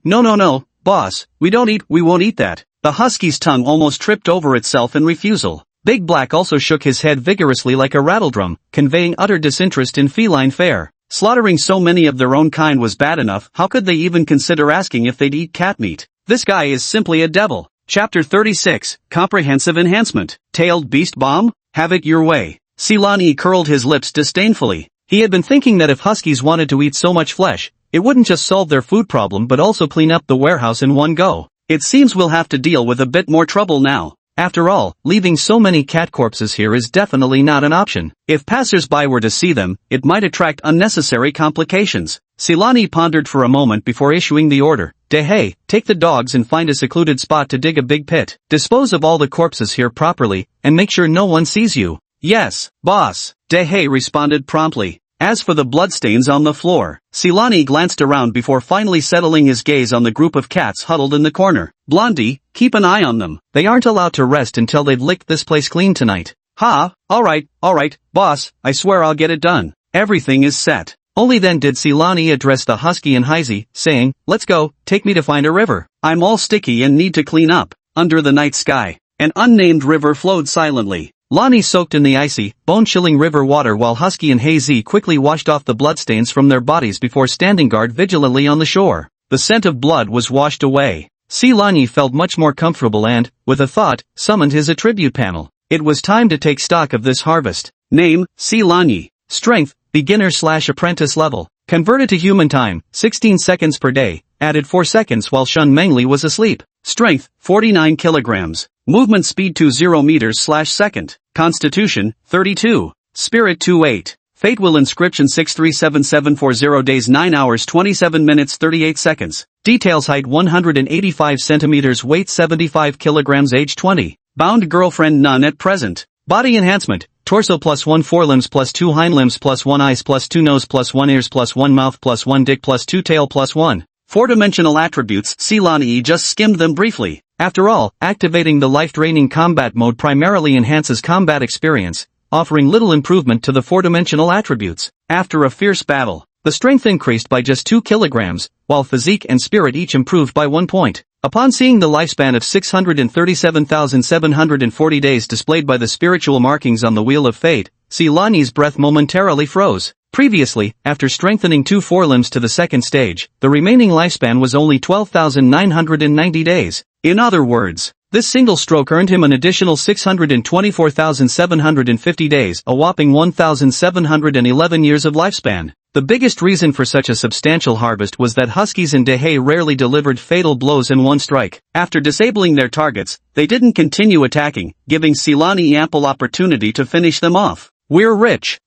boss, we won't eat that." The husky's tongue almost tripped over itself in refusal. Big Black also shook his head vigorously like a rattledrum, conveying utter disinterest in feline fare. Slaughtering so many of their own kind was bad enough, how could they even consider asking if they'd eat cat meat? This guy is simply a devil. Chapter 36, Comprehensive Enhancement. Tailed Beast Bomb? Have it your way. Silani curled his lips disdainfully. He had been thinking that if huskies wanted to eat so much flesh, it wouldn't just solve their food problem but also clean up the warehouse in one go. It seems we'll have to deal with a bit more trouble now. After all, leaving so many cat corpses here is definitely not an option. If passers-by were to see them, it might attract unnecessary complications. Silani pondered for a moment before issuing the order. "Dehei, take the dogs and find a secluded spot to dig a big pit. Dispose of all the corpses here properly, and make sure no one sees you." "Yes, boss," Dehei responded promptly. As for the bloodstains on the floor, Silani glanced around before finally settling his gaze on the group of cats huddled in the corner. "Blondie, keep an eye on them. They aren't allowed to rest until they've licked this place clean tonight." "Ha, alright, boss, I swear I'll get it done." Everything is set. Only then did Silani address the husky and Heisey, saying, "Let's go, take me to find a river. I'm all sticky and need to clean up." Under the night sky, an unnamed river flowed silently. Lonnie soaked in the icy, bone-chilling river water while Husky and Hazy quickly washed off the bloodstains from their bodies before standing guard vigilantly on the shore. The scent of blood was washed away. Silani felt much more comfortable and, with a thought, summoned his attribute panel. It was time to take stock of this harvest. Name, Silani. Strength, beginner/apprentice level. Converted to human time, 16 seconds per day, added 4 seconds while Shun Mengli was asleep. Strength, 49 kilograms. Movement speed 20 meters/second. Constitution, 32. Spirit 28. Fate will inscription 637740 days 9 hours 27 minutes 38 seconds. Details height 185 centimeters weight 75 kilograms age 20. Bound girlfriend none at present. Body enhancement. Torso +1 forelimbs +2 hind limbs +1 eyes +2 nose +1 ears +1 mouth +1 dick +2 tail +1. 4-dimensional attributes. Silani just skimmed them briefly. After all, activating the life-draining combat mode primarily enhances combat experience, offering little improvement to the 4-dimensional attributes. After a fierce battle, the strength increased by just 2 kilograms, while physique and spirit each improved by 1 point. Upon seeing the lifespan of 637,740 days displayed by the spiritual markings on the Wheel of Fate, Silani's breath momentarily froze. Previously, after strengthening 2 forelimbs to the second stage, the remaining lifespan was only 12,990 days. In other words, this single stroke earned him an additional 624,750 days, a whopping 1,711 years of lifespan. The biggest reason for such a substantial harvest was that Huskies and Dehei rarely delivered fatal blows in one strike. After disabling their targets, they didn't continue attacking, giving Silani ample opportunity to finish them off. We're rich.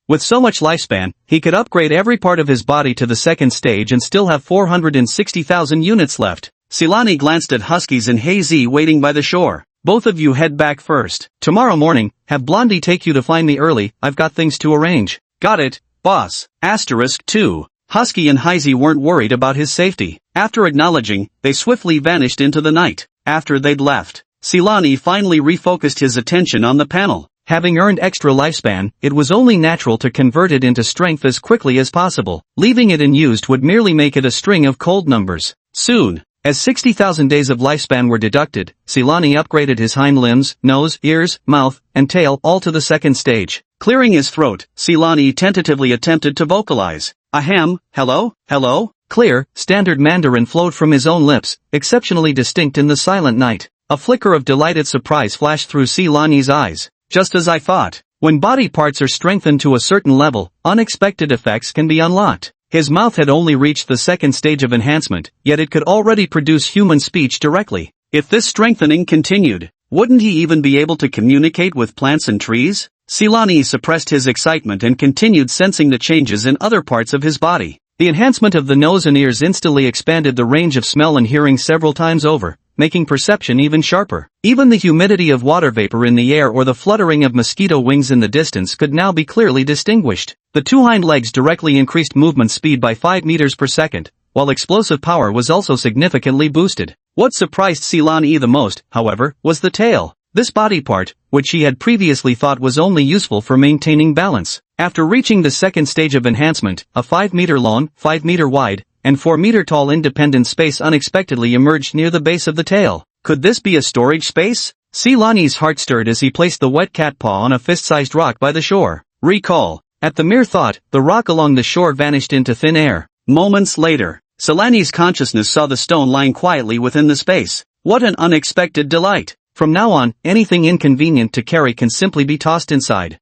With so much lifespan, he could upgrade every part of his body to the second stage and still have 460,000 units left. Silani glanced at Huskies and Hazy waiting by the shore. "Both of you head back first. Tomorrow morning, have Blondie take you to find me early, I've got things to arrange." "Got it, boss." *2. Husky and Hazy weren't worried about his safety. After acknowledging, they swiftly vanished into the night. After they'd left, Silani finally refocused his attention on the panel. Having earned extra lifespan, it was only natural to convert it into strength as quickly as possible. Leaving it unused would merely make it a string of cold numbers. Soon, As 60,000 days of lifespan were deducted, Silani upgraded his hind limbs, nose, ears, mouth, and tail all to the second stage. Clearing his throat, Silani tentatively attempted to vocalize. Ahem, hello, hello? Clear, standard Mandarin flowed from his own lips, exceptionally distinct in the silent night. A flicker of delighted surprise flashed through Silani's eyes. Just as I thought. When body parts are strengthened to a certain level, unexpected effects can be unlocked. His mouth had only reached the second stage of enhancement, yet it could already produce human speech directly. If this strengthening continued, wouldn't he even be able to communicate with plants and trees? Silani suppressed his excitement and continued sensing the changes in other parts of his body. The enhancement of the nose and ears instantly expanded the range of smell and hearing several times over, making perception even sharper. Even the humidity of water vapor in the air or the fluttering of mosquito wings in the distance could now be clearly distinguished. The two hind legs directly increased movement speed by 5 meters per second, while explosive power was also significantly boosted. What surprised Silani the most, however, was the tail. This body part, which he had previously thought was only useful for maintaining balance. After reaching the second stage of enhancement, a 5-meter long, 5-meter wide, and 4-meter tall independent space unexpectedly emerged near the base of the tail. Could this be a storage space? Silani's heart stirred as he placed the wet cat paw on a fist-sized rock by the shore. Recall. At the mere thought, the rock along the shore vanished into thin air. Moments later, Silani's consciousness saw the stone lying quietly within the space. What an unexpected delight! From now on, anything inconvenient to carry can simply be tossed inside.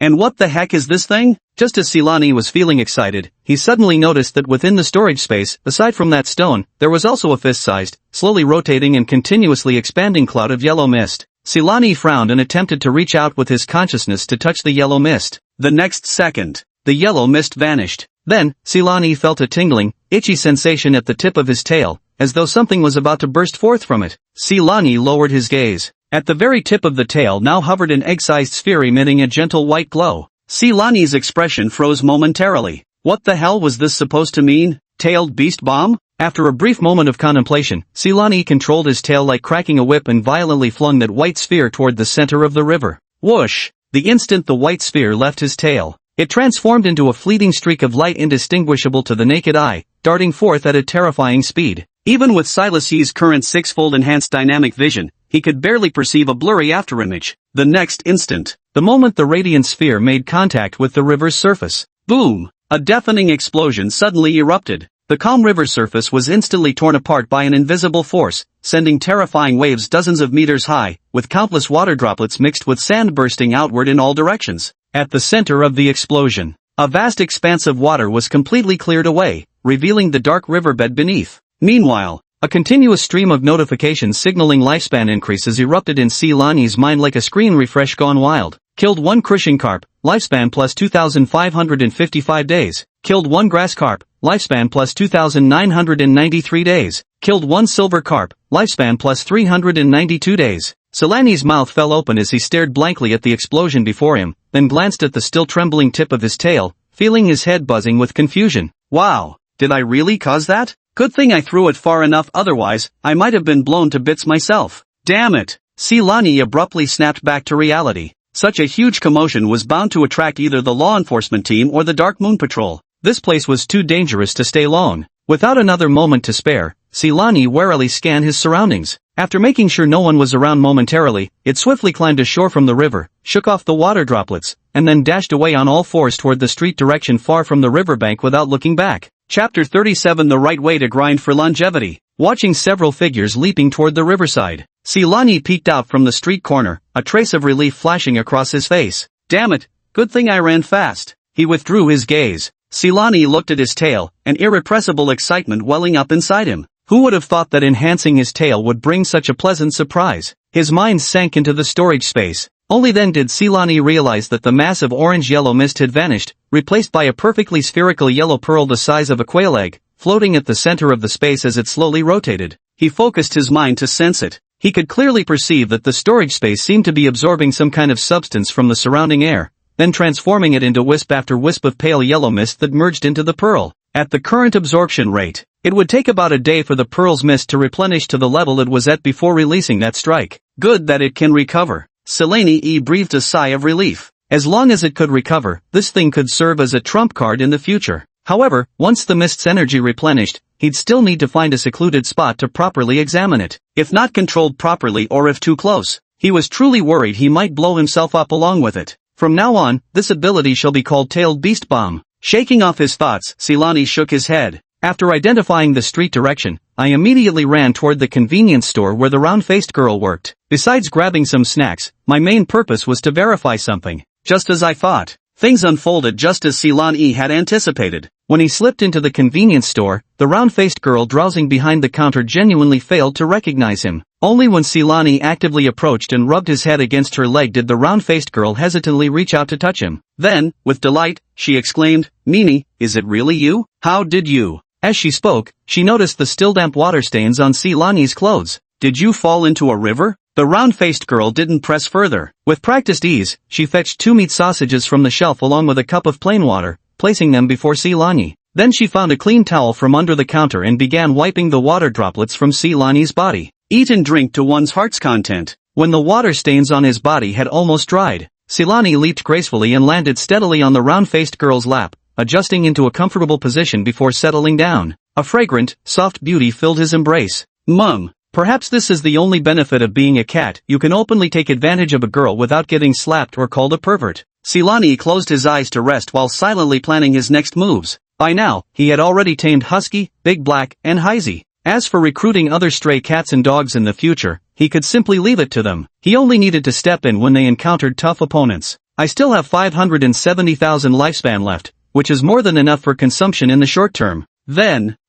And what the heck is this thing? Just as Silani was feeling excited, he suddenly noticed that within the storage space, aside from that stone, there was also a fist-sized, slowly rotating and continuously expanding cloud of yellow mist. Silani frowned and attempted to reach out with his consciousness to touch the yellow mist. The next second, the yellow mist vanished. Then, Silani felt a tingling, itchy sensation at the tip of his tail, as though something was about to burst forth from it. Silani lowered his gaze. At the very tip of the tail now hovered an egg-sized sphere emitting a gentle white glow. Silani's expression froze momentarily. What the hell was this supposed to mean? Tailed beast bomb? After a brief moment of contemplation, Silani controlled his tail like cracking a whip and violently flung that white sphere toward the center of the river. Whoosh! The instant the white sphere left his tail, it transformed into a fleeting streak of light indistinguishable to the naked eye, darting forth at a terrifying speed. Even with Silasi's current six-fold enhanced dynamic vision, he could barely perceive a blurry afterimage. The next instant, the moment the radiant sphere made contact with the river's surface, boom! A deafening explosion suddenly erupted. The calm river surface was instantly torn apart by an invisible force, sending terrifying waves dozens of meters high, with countless water droplets mixed with sand bursting outward in all directions. At the center of the explosion, a vast expanse of water was completely cleared away, revealing the dark riverbed beneath. Meanwhile, a continuous stream of notifications signaling lifespan increases erupted in Silani's mind like a screen refresh gone wild. Killed 1 crushing carp, lifespan plus 2,555 days. Killed 1 grass carp, lifespan plus 2,993 days. Killed 1 silver carp, lifespan plus 392 days. Silani's mouth fell open as he stared blankly at the explosion before him, then glanced at the still trembling tip of his tail, feeling his head buzzing with confusion. Wow, did I really cause that? Good thing I threw it far enough, otherwise, I might have been blown to bits myself. Damn it! Silani abruptly snapped back to reality. Such a huge commotion was bound to attract either the law enforcement team or the Dark Moon Patrol. This place was too dangerous to stay long. Without another moment to spare, Silani warily scanned his surroundings. After making sure no one was around momentarily, it swiftly climbed ashore from the river, shook off the water droplets, and then dashed away on all fours toward the street direction far from the riverbank without looking back. Chapter 37: The Right Way to Grind for Longevity. Watching several figures leaping toward the riverside, Silani peeked out from the street corner, a trace of relief flashing across his face. Damn it, good thing I ran fast. He withdrew his gaze. Silani looked at his tail, an irrepressible excitement welling up inside him. Who would have thought that enhancing his tail would bring such a pleasant surprise? His mind sank into the storage space. Only then did Silani realize that the massive orange-yellow mist had vanished, replaced by a perfectly spherical yellow pearl the size of a quail egg, floating at the center of the space as it slowly rotated. He focused his mind to sense it. He could clearly perceive that the storage space seemed to be absorbing some kind of substance from the surrounding air, then transforming it into wisp after wisp of pale yellow mist that merged into the pearl. At the current absorption rate, it would take about a day for the pearl's mist to replenish to the level it was at before releasing that strike. Good that it can recover. Silani breathed a sigh of relief. As long as it could recover, this thing could serve as a trump card in the future. However, once the mist's energy replenished, he'd still need to find a secluded spot to properly examine it. If not controlled properly or if too close, he was truly worried he might blow himself up along with it. From now on, this ability shall be called Tailed Beast Bomb. Shaking off his thoughts, Silani shook his head. After identifying the street direction, I immediately ran toward the convenience store where the round-faced girl worked. Besides grabbing some snacks, my main purpose was to verify something. Just as I thought, things unfolded just as Silani had anticipated. When he slipped into the convenience store, the round-faced girl drowsing behind the counter genuinely failed to recognize him. Only when Silani actively approached and rubbed his head against her leg did the round-faced girl hesitantly reach out to touch him. Then, with delight, she exclaimed, "Nini, is it really you? How did you?" As she spoke, she noticed the still damp water stains on Silani's clothes. "Did you fall into a river?" The round-faced girl didn't press further. With practiced ease, she fetched 2 meat sausages from the shelf along with a cup of plain water, placing them before Silani. Then she found a clean towel from under the counter and began wiping the water droplets from Silani's body. Eat and drink to one's heart's content. When the water stains on his body had almost dried, Silani leaped gracefully and landed steadily on the round-faced girl's lap, adjusting into a comfortable position before settling down. A fragrant, soft beauty filled his embrace. Mum, perhaps this is the only benefit of being a cat. You can openly take advantage of a girl without getting slapped or called a pervert. Silani closed his eyes to rest while silently planning his next moves. By now, he had already tamed Husky, Big Black, and Heisey. As for recruiting other stray cats and dogs in the future, he could simply leave it to them. He only needed to step in when they encountered tough opponents. I still have 570,000 lifespan left, which is more than enough for consumption in the short term.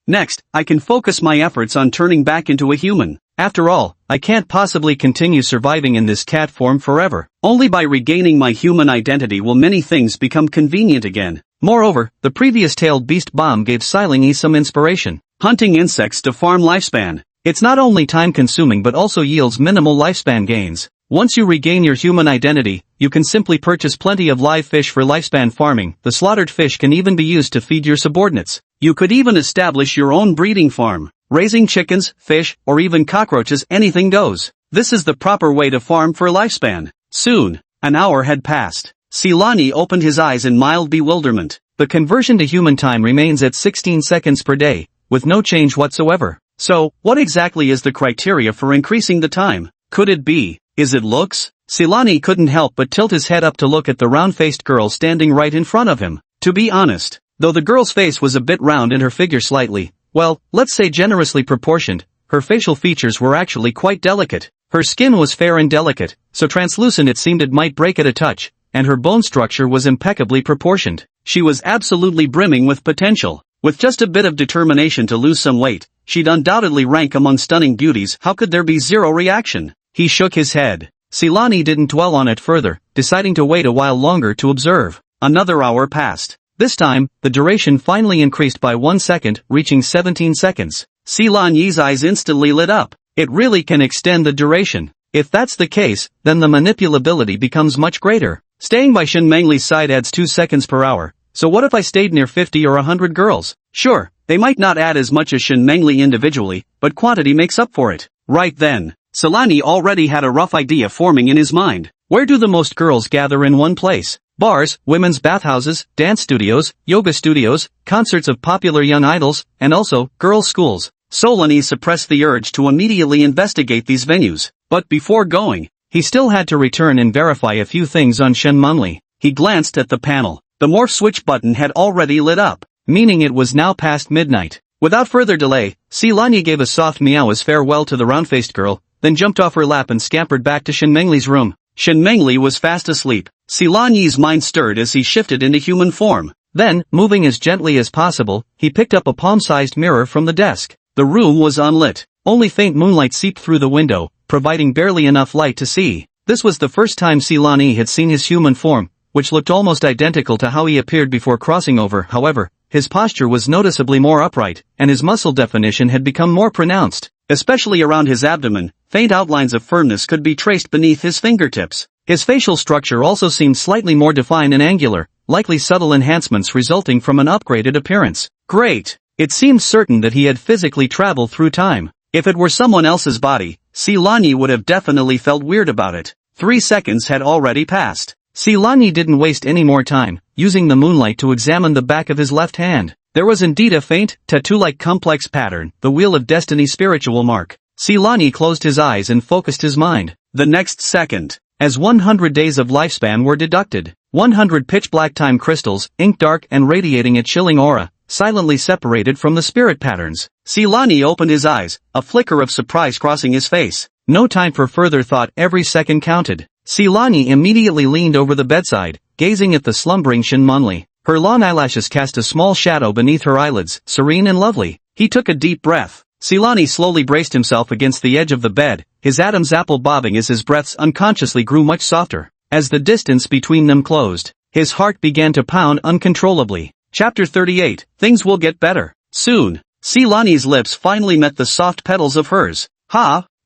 Next, I can focus my efforts on turning back into a human. After all, I can't possibly continue surviving in this cat form forever. Only by regaining my human identity will many things become convenient again. Moreover, the previous Tailed Beast Bomb gave Silani some inspiration. Hunting insects to farm lifespan. It's not only time-consuming but also yields minimal lifespan gains. Once you regain your human identity, you can simply purchase plenty of live fish for lifespan farming. The slaughtered fish can even be used to feed your subordinates. You could even establish your own breeding farm. Raising chickens, fish, or even cockroaches, anything goes. This is the proper way to farm for lifespan. Soon, an hour had passed. Silani opened his eyes in mild bewilderment. The conversion to human time remains at 16 seconds per day, with no change whatsoever. So, what exactly is the criteria for increasing the time? Could it be? Is it looks? Silani couldn't help but tilt his head up to look at the round-faced girl standing right in front of him. To be honest, though the girl's face was a bit round and her figure slightly, well, let's say generously proportioned, her facial features were actually quite delicate. Her skin was fair and delicate, so translucent it seemed it might break at a touch, and her bone structure was impeccably proportioned. She was absolutely brimming with potential. With just a bit of determination to lose some weight, she'd undoubtedly rank among stunning beauties. How could there be zero reaction? He shook his head. Silani didn't dwell on it further, deciding to wait a while longer to observe. Another hour passed. This time, the duration finally increased by 1 second, reaching 17 seconds. Silani's eyes instantly lit up. It really can extend the duration. If that's the case, then the manipulability becomes much greater. Staying by Shin Mangli's side adds 2 seconds per hour. So what if I stayed near 50 or 100 girls? Sure, they might not add as much as Shin Mangli individually, but quantity makes up for it. Right then, Silani already had a rough idea forming in his mind. Where do the most girls gather in one place? Bars, women's bathhouses, dance studios, yoga studios, concerts of popular young idols, and also, girls' schools. Silani suppressed the urge to immediately investigate these venues. But before going, he still had to return and verify a few things on Shin Manli. He glanced at the panel. The morph switch button had already lit up, meaning it was now past midnight. Without further delay, Silani gave a soft meow as farewell to the round-faced girl, then jumped off her lap and scampered back to Shin Mangli's room. Shin Mangli was fast asleep. Silani's mind stirred as he shifted into human form. Then, moving as gently as possible, he picked up a palm-sized mirror from the desk. The room was unlit. Only faint moonlight seeped through the window, providing barely enough light to see. This was the first time Silani had seen his human form, which looked almost identical to how he appeared before crossing over. However, his posture was noticeably more upright, and his muscle definition had become more pronounced. Especially around his abdomen, faint outlines of firmness could be traced beneath his fingertips. His facial structure also seemed slightly more defined and angular, likely subtle enhancements resulting from an upgraded appearance. Great! It seemed certain that he had physically traveled through time. If it were someone else's body, Silani would have definitely felt weird about it. 3 seconds had already passed. Silani didn't waste any more time, using the moonlight to examine the back of his left hand. There was indeed a faint, tattoo-like complex pattern, the Wheel of Destiny spiritual mark. Silani closed his eyes and focused his mind. The next second, as 100 days of lifespan were deducted, 100 pitch-black time crystals, ink-dark and radiating a chilling aura, silently separated from the spirit patterns. Silani opened his eyes, a flicker of surprise crossing his face. No time for further thought, every second counted. Silani immediately leaned over the bedside, gazing at the slumbering Shinmonli. Her long eyelashes cast a small shadow beneath her eyelids, serene and lovely. He took a deep breath. Silani slowly braced himself against the edge of the bed, his Adam's apple bobbing as his breaths unconsciously grew much softer. As the distance between them closed, his heart began to pound uncontrollably. Chapter 38, Things Will Get Better. Soon, Silani's lips finally met the soft petals of hers.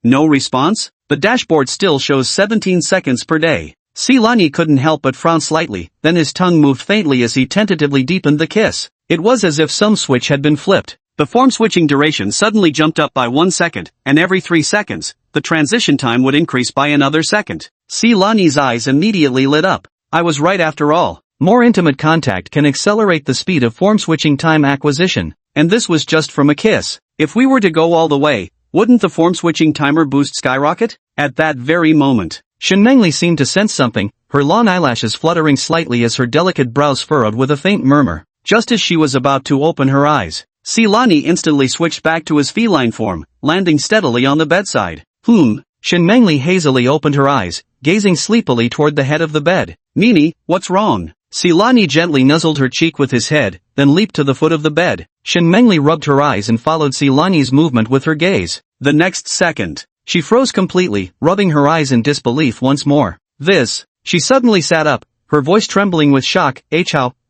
No response? The dashboard still shows 17 seconds per day. Silani couldn't help but frown slightly, then his tongue moved faintly as he tentatively deepened the kiss. It was as if some switch had been flipped. The form-switching duration suddenly jumped up by 1 second, and every 3 seconds, the transition time would increase by another second. Silani's eyes immediately lit up. I was right after all. More intimate contact can accelerate the speed of form-switching time acquisition, and this was just from a kiss. If we were to go all the way, wouldn't the form-switching timer boost skyrocket? At that very moment, Shinmengli seemed to sense something, her long eyelashes fluttering slightly as her delicate brows furrowed with a faint murmur. Just as she was about to open her eyes, Silani instantly switched back to his feline form, landing steadily on the bedside. Shinmengli hazily opened her eyes, gazing sleepily toward the head of the bed. Mimi, what's wrong? Silani gently nuzzled her cheek with his head, then leaped to the foot of the bed. Shinmengli rubbed her eyes and followed Silani's movement with her gaze. The next second, she froze completely, rubbing her eyes in disbelief once more. She suddenly sat up, her voice trembling with shock.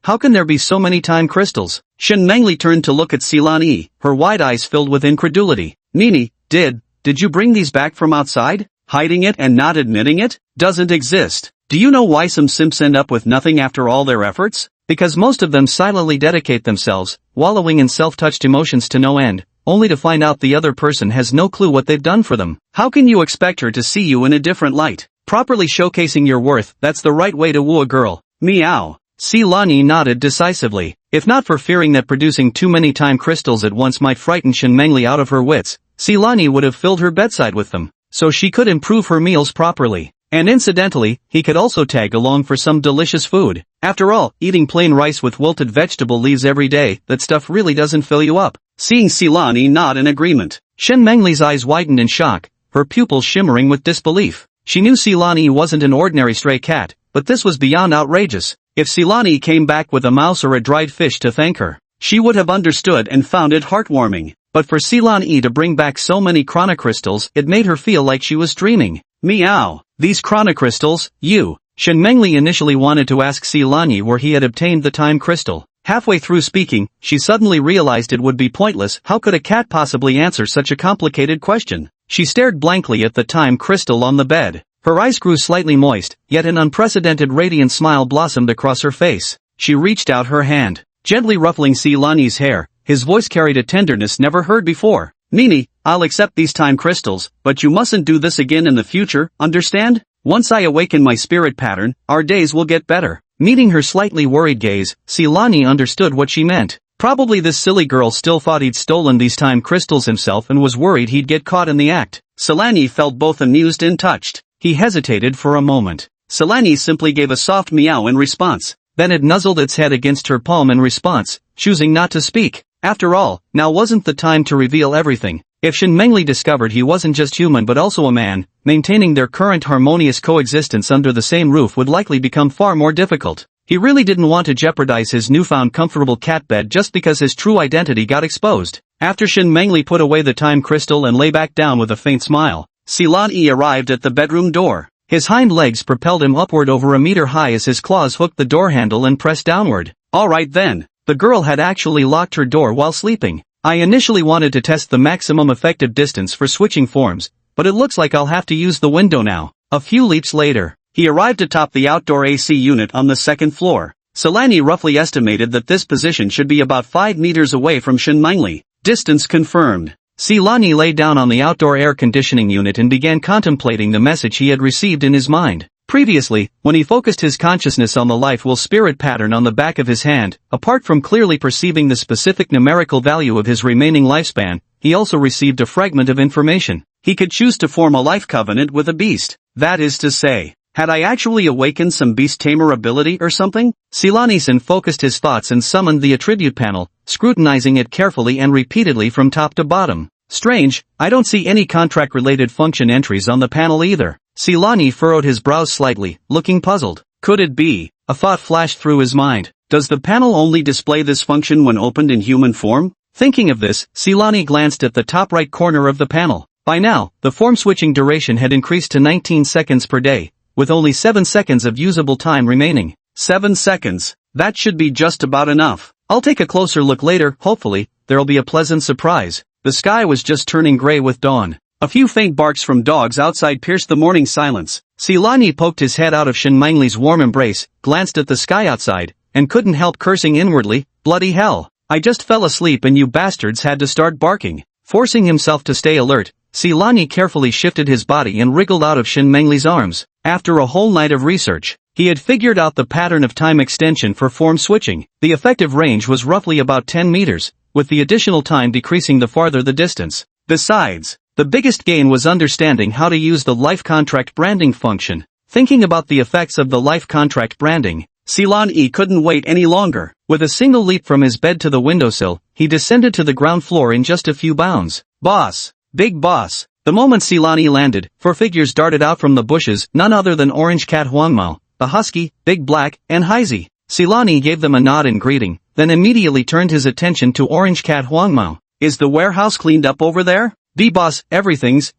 How can there be so many time crystals? Shinmengli turned to look at Silani, her wide eyes filled with incredulity. Mimi, did you bring these back from outside? Hiding it and not admitting it? Doesn't exist. Do you know why some simps end up with nothing after all their efforts? Because most of them silently dedicate themselves, wallowing in self-touched emotions to no end, only to find out the other person has no clue what they've done for them. How can you expect her to see you in a different light? Properly showcasing your worth, that's the right way to woo a girl. Meow. Silani nodded decisively. If not for fearing that producing too many time crystals at once might frighten Shinmengli out of her wits, Silani would have filled her bedside with them, so she could improve her meals properly. And incidentally, he could also tag along for some delicious food. After all, eating plain rice with wilted vegetable leaves every day, that stuff really doesn't fill you up. Seeing Silani nod in agreement, Shinmengli's eyes widened in shock, her pupils shimmering with disbelief. She knew Silani wasn't an ordinary stray cat, but this was beyond outrageous. If Silani came back with a mouse or a dried fish to thank her, she would have understood and found it heartwarming. But for Silani to bring back so many chronocrystals, it made her feel like she was dreaming. Meow. These chronocrystals, Shinmengli initially wanted to ask Silani where he had obtained the time crystal. Halfway through speaking, she suddenly realized it would be pointless. How could a cat possibly answer such a complicated question? She stared blankly at the time crystal on the bed. Her eyes grew slightly moist, yet an unprecedented radiant smile blossomed across her face. She reached out her hand, gently ruffling Silani's hair. His voice carried a tenderness never heard before. Mimi, I'll accept these time crystals, but you mustn't do this again in the future, understand? Once I awaken my spirit pattern, our days will get better. Meeting her slightly worried gaze, Silani understood what she meant. Probably this silly girl still thought he'd stolen these time crystals himself and was worried he'd get caught in the act. Silani felt both amused and touched. He hesitated for a moment. Silani simply gave a soft meow in response. Then it nuzzled its head against her palm in response, choosing not to speak. After all, now wasn't the time to reveal everything. If Shinmengli discovered he wasn't just human but also a man, maintaining their current harmonious coexistence under the same roof would likely become far more difficult. He really didn't want to jeopardize his newfound comfortable cat bed just because his true identity got exposed. After Shinmengli put away the time crystal and lay back down with a faint smile, Silani arrived at the bedroom door. His hind legs propelled him upward over a meter high as his claws hooked the door handle and pressed downward. Alright then. The girl had actually locked her door while sleeping. I initially wanted to test the maximum effective distance for switching forms, but it looks like I'll have to use the window now. A few leaps later, he arrived atop the outdoor AC unit on the second floor. Silani roughly estimated that this position should be about 5 meters away from Shinmengli. Distance confirmed. Silani lay down on the outdoor air conditioning unit and began contemplating the message he had received in his mind. Previously, when he focused his consciousness on the life will spirit pattern on the back of his hand, apart from clearly perceiving the specific numerical value of his remaining lifespan, he also received a fragment of information. He could choose to form a life covenant with a beast. That is to say, had I actually awakened some beast tamer ability or something? Silani-san focused his thoughts and summoned the attribute panel, scrutinizing it carefully and repeatedly from top to bottom. Strange, I don't see any contract-related function entries on the panel either. Silani furrowed his brows slightly, looking puzzled. Could it be? A thought flashed through his mind. Does the panel only display this function when opened in human form? Thinking of this, Silani glanced at the top right corner of the panel. By now, the form-switching duration had increased to 19 seconds per day, with only 7 seconds of usable time remaining. 7 seconds. That should be just about enough. I'll take a closer look later, hopefully, there'll be a pleasant surprise. The sky was just turning gray with dawn. A few faint barks from dogs outside pierced the morning silence. Silani poked his head out of Shin Mangli's warm embrace, glanced at the sky outside, and couldn't help cursing inwardly, bloody hell. I just fell asleep and you bastards had to start barking. Forcing himself to stay alert, Silani carefully shifted his body and wriggled out of Shin Mangli's arms. After a whole night of research, he had figured out the pattern of time extension for form switching. The effective range was roughly about 10 meters, with the additional time decreasing the farther the distance. Besides, the biggest gain was understanding how to use the life contract branding function. Thinking about the effects of the life contract branding, Silani couldn't wait any longer. With a single leap from his bed to the windowsill, he descended to the ground floor in just a few bounds. Boss! Big boss! The moment Silani landed, 4 figures darted out from the bushes, none other than Orange Cat Huangmao, the Husky, Big Black, and Heisey. Silani gave them a nod in greeting, then immediately turned his attention to Orange Cat Huangmao. Is the warehouse cleaned up over there? D-boss, everything's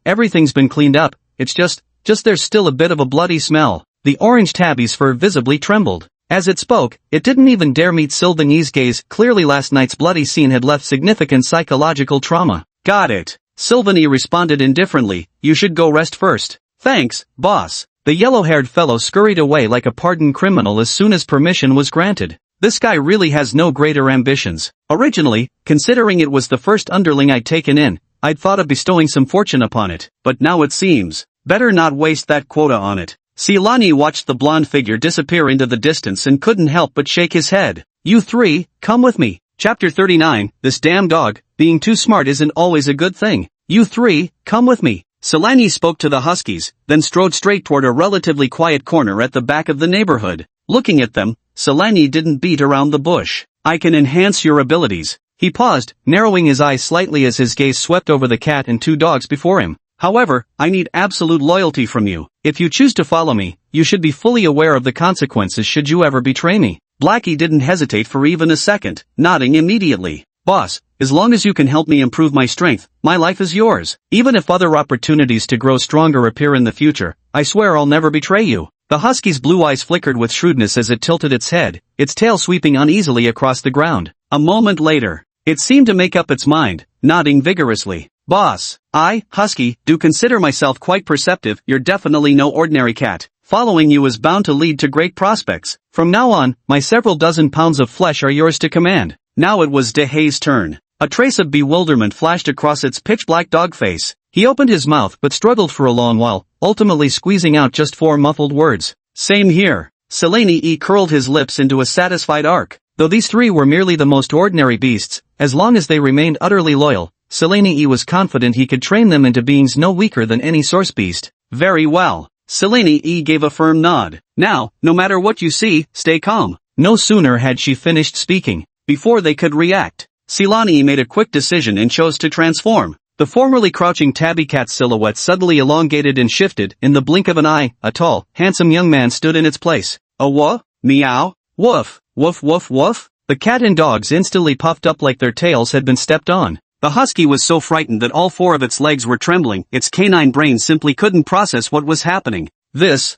been cleaned up, it's just there's still a bit of a bloody smell. The orange tabby's fur visibly trembled. As it spoke, it didn't even dare meet Sylvanie's gaze. Clearly last night's bloody scene had left significant psychological trauma. Got it. Sylvanie responded indifferently, you should go rest first. Thanks, boss. The yellow-haired fellow scurried away like a pardoned criminal as soon as permission was granted. This guy really has no greater ambitions. Originally, considering it was the first underling I'd taken in, I'd thought of bestowing some fortune upon it, but now it seems better not waste that quota on it. Silani watched the blonde figure disappear into the distance and couldn't help but shake his head. You three, come with me. Chapter 39, this damn dog, being too smart isn't always a good thing. You three, come with me. Silani spoke to the Huskies, then strode straight toward a relatively quiet corner at the back of the neighborhood. Looking at them, Silani didn't beat around the bush. I can enhance your abilities. He paused, narrowing his eyes slightly as his gaze swept over the cat and 2 dogs before him. However, I need absolute loyalty from you. If you choose to follow me, you should be fully aware of the consequences should you ever betray me. Blackie didn't hesitate for even a second, nodding immediately. Boss, as long as you can help me improve my strength, my life is yours. Even if other opportunities to grow stronger appear in the future, I swear I'll never betray you. The husky's blue eyes flickered with shrewdness as it tilted its head, its tail sweeping uneasily across the ground. A moment later, it seemed to make up its mind, nodding vigorously. Boss, I, Husky, do consider myself quite perceptive. You're definitely no ordinary cat. Following you is bound to lead to great prospects. From now on, my several dozen pounds of flesh are yours to command. Now it was DeHay's turn. A trace of bewilderment flashed across its pitch-black dog face. He opened his mouth but struggled for a long while, ultimately squeezing out just 4 muffled words. Same here. Silani curled his lips into a satisfied arc. Though these 3 were merely the most ordinary beasts, as long as they remained utterly loyal, Silani was confident he could train them into beings no weaker than any source beast. Very well. Silani gave a firm nod. Now, no matter what you see, stay calm. No sooner had she finished speaking, before they could react, Silani made a quick decision and chose to transform. The formerly crouching tabby cat silhouette suddenly elongated and shifted. In the blink of an eye, a tall, handsome young man stood in its place. A woof, meow, woof, woof woof woof. The cat and dogs instantly puffed up like their tails had been stepped on. The husky was so frightened that all 4 of its legs were trembling. Its canine brain simply couldn't process what was happening. This.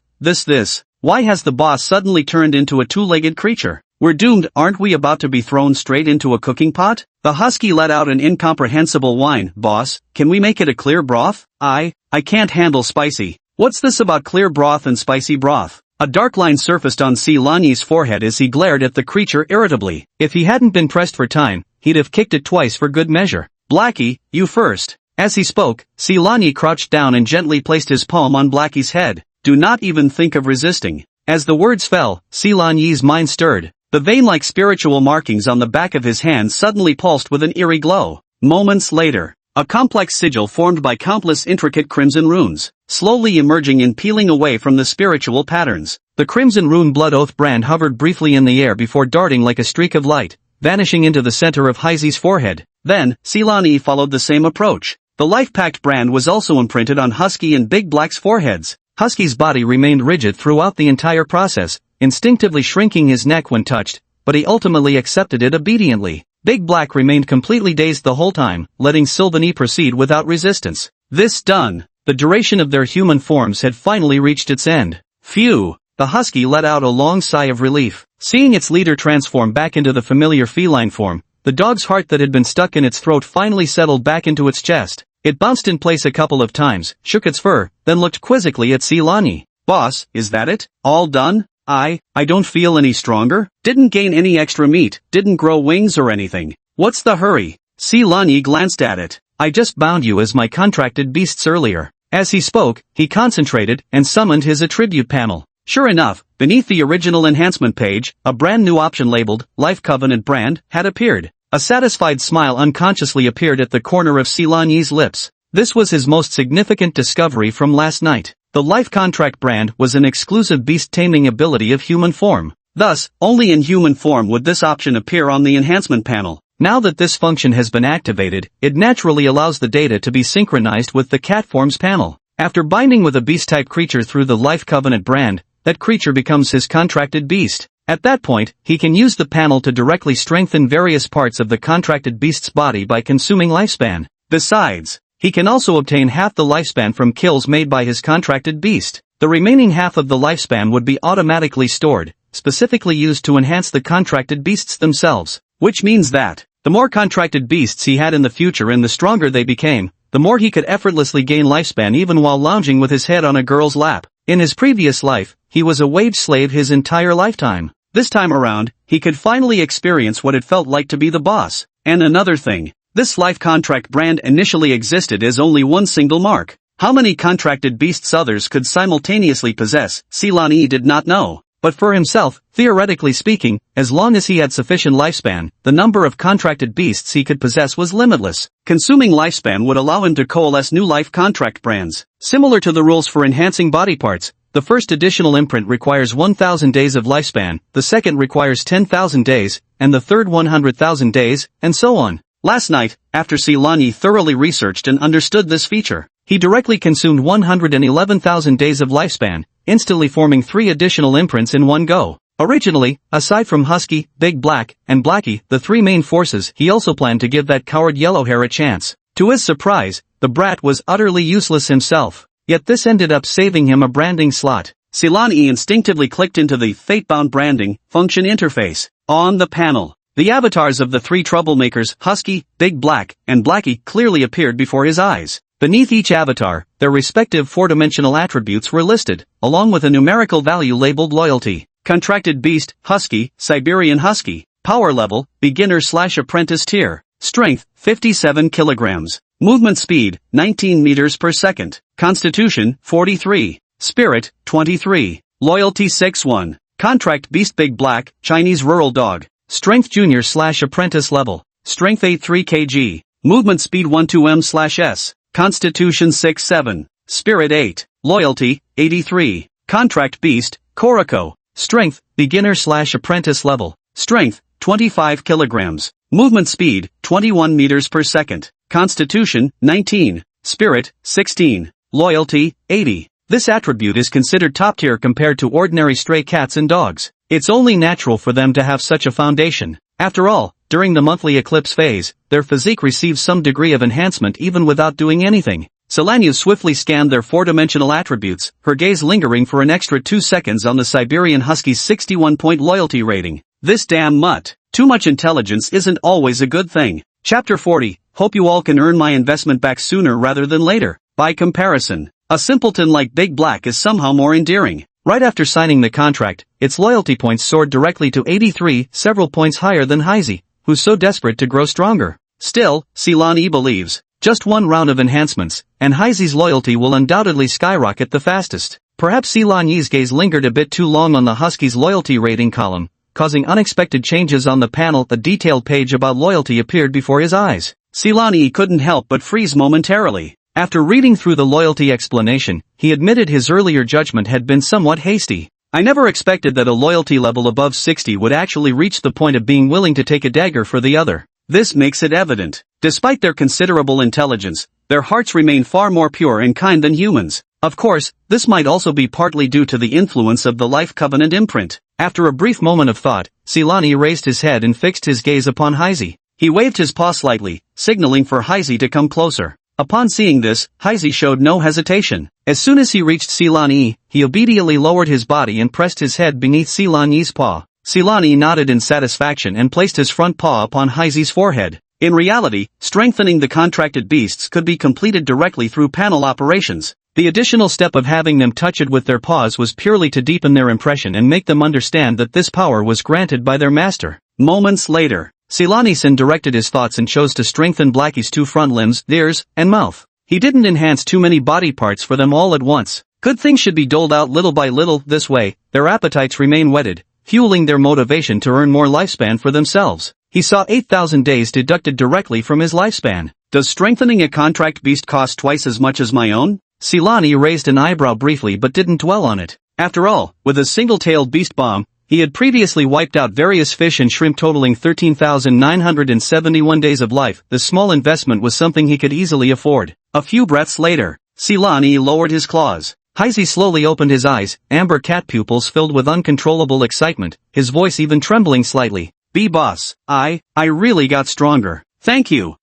Why has the boss suddenly turned into a 2-legged creature? We're doomed, aren't we about to be thrown straight into a cooking pot? The husky let out an incomprehensible whine. Boss, can we make it a clear broth? I can't handle spicy. What's this about clear broth and spicy broth? A dark line surfaced on Silani's forehead as he glared at the creature irritably. If he hadn't been pressed for time, he'd have kicked it twice for good measure. Blackie, you first. As he spoke, Silani crouched down and gently placed his palm on Blackie's head. Do not even think of resisting. As the words fell, Silan Yi's mind stirred. The vein-like spiritual markings on the back of his hand suddenly pulsed with an eerie glow. Moments later, a complex sigil formed by countless intricate crimson runes, slowly emerging and peeling away from the spiritual patterns. The crimson rune blood oath brand hovered briefly in the air before darting like a streak of light, vanishing into the center of Heizi's forehead. Then, Silan Yi followed the same approach. The Life Pact brand was also imprinted on Husky and Big Black's foreheads. Husky's body remained rigid throughout the entire process, instinctively shrinking his neck when touched, but he ultimately accepted it obediently. Big Black remained completely dazed the whole time, letting Sylvanee proceed without resistance. This done, the duration of their human forms had finally reached its end. Phew! The Husky let out a long sigh of relief. Seeing its leader transform back into the familiar feline form, the dog's heart that had been stuck in its throat finally settled back into its chest. It bounced in place a couple of times, shook its fur, then looked quizzically at Silan Yi. Boss, is that it? All done? I don't feel any stronger? Didn't gain any extra meat, didn't grow wings or anything. What's the hurry? Silan Yi glanced at it. I just bound you as my contracted beasts earlier. As he spoke, he concentrated and summoned his attribute panel. Sure enough, beneath the original enhancement page, a brand new option labeled, Life Covenant Brand, had appeared. A satisfied smile unconsciously appeared at the corner of Silan Yi's lips. This was his most significant discovery from last night. The Life Contract brand was an exclusive beast-taming ability of human form. Thus, only in human form would this option appear on the enhancement panel. Now that this function has been activated, it naturally allows the data to be synchronized with the cat forms panel. After binding with a beast-type creature through the Life Covenant brand, that creature becomes his contracted beast. At that point, he can use the panel to directly strengthen various parts of the contracted beast's body by consuming lifespan. Besides, he can also obtain half the lifespan from kills made by his contracted beast. The remaining half of the lifespan would be automatically stored, specifically used to enhance the contracted beasts themselves. Which means that, the more contracted beasts he had in the future and the stronger they became, the more he could effortlessly gain lifespan even while lounging with his head on a girl's lap. In his previous life, he was a wage slave his entire lifetime. This time around, he could finally experience what it felt like to be the boss. And another thing. This Life Contract brand initially existed as only one single mark. How many contracted beasts others could simultaneously possess, Silan Yi did not know. But for himself, theoretically speaking, as long as he had sufficient lifespan, the number of contracted beasts he could possess was limitless. Consuming lifespan would allow him to coalesce new Life Contract brands. Similar to the rules for enhancing body parts, the first additional imprint requires 1,000 days of lifespan, the second requires 10,000 days, and the third 100,000 days, and so on. Last night, after Silan Yi thoroughly researched and understood this feature, he directly consumed 111,000 days of lifespan, instantly forming 3 additional imprints in one go. Originally, aside from Husky, Big Black, and Blackie, the 3 main forces, he also planned to give that coward Yellowhair a chance. To his surprise, the brat was utterly useless himself. Yet this ended up saving him a branding slot. Silan Yi instinctively clicked into the Fate-bound branding function interface. On the panel, the avatars of the 3 troublemakers, Husky, Big Black, and Blackie, clearly appeared before his eyes. Beneath each avatar, their respective 4-dimensional attributes were listed, along with a numerical value labeled Loyalty. Contracted Beast, Husky, Siberian Husky. Power level, Beginner/Apprentice tier. Strength, 57 kilograms. Movement speed, 19 meters per second. Constitution, 43. Spirit, 23. Loyalty 6-1. Contract Beast Big Black, Chinese Rural Dog. Strength Junior/Apprentice level. Strength 83 kg. Movement speed 12m/s. Constitution 6-7. Spirit 8. Loyalty, 83. Contract Beast, Koroko. Strength, Beginner/Apprentice level. Strength, 25 kilograms. Movement speed, 21 meters per second. Constitution, 19. Spirit, 16. Loyalty, 80. This attribute is considered top tier compared to ordinary stray cats and dogs. It's only natural for them to have such a foundation. After all, during the monthly eclipse phase, their physique receives some degree of enhancement even without doing anything. Selanya swiftly scanned their 4-dimensional attributes, her gaze lingering for an extra 2 seconds on the Siberian Husky's 61-point loyalty rating. This damn mutt. Too much intelligence isn't always a good thing. Chapter 40. Hope you all can earn my investment back sooner rather than later. By comparison, a simpleton like Big Black is somehow more endearing. Right after signing the contract, its loyalty points soared directly to 83, several points higher than Heizi, who's so desperate to grow stronger. Still, Silan Yi believes, just one round of enhancements, and Heizi's loyalty will undoubtedly skyrocket the fastest. Perhaps Silani's gaze lingered a bit too long on the husky's loyalty rating column, causing unexpected changes on the panel. A detailed page about loyalty appeared before his eyes. Silani couldn't help but freeze momentarily. After reading through the loyalty explanation, he admitted his earlier judgment had been somewhat hasty. I never expected that a loyalty level above 60 would actually reach the point of being willing to take a dagger for the other. This makes it evident. Despite their considerable intelligence, their hearts remain far more pure and kind than humans. Of course, this might also be partly due to the influence of the Life Covenant imprint. After a brief moment of thought, Silani raised his head and fixed his gaze upon Heisey. He waved his paw slightly, signaling for Heisey to come closer. Upon seeing this, Heisey showed no hesitation. As soon as he reached Silani, he obediently lowered his body and pressed his head beneath Silani's paw. Silani nodded in satisfaction and placed his front paw upon Heisey's forehead. In reality, strengthening the contracted beasts could be completed directly through panel operations. The additional step of having them touch it with their paws was purely to deepen their impression and make them understand that this power was granted by their master. Moments later, Silani directed his thoughts and chose to strengthen Blackie's two front limbs, ears, and mouth. He didn't enhance too many body parts for them all at once. Good things should be doled out little by little. This way, their appetites remain whetted, fueling their motivation to earn more lifespan for themselves. He saw 8,000 days deducted directly from his lifespan. Does strengthening a contract beast cost twice as much as my own? Silani raised an eyebrow briefly but didn't dwell on it. After all, with a single-tailed beast bomb, he had previously wiped out various fish and shrimp totaling 13,971 days of life. This small investment was something he could easily afford. A few breaths later, Silani lowered his claws. Heisey slowly opened his eyes, amber cat pupils filled with uncontrollable excitement, his voice even trembling slightly. Boss, I really got stronger. Thank you,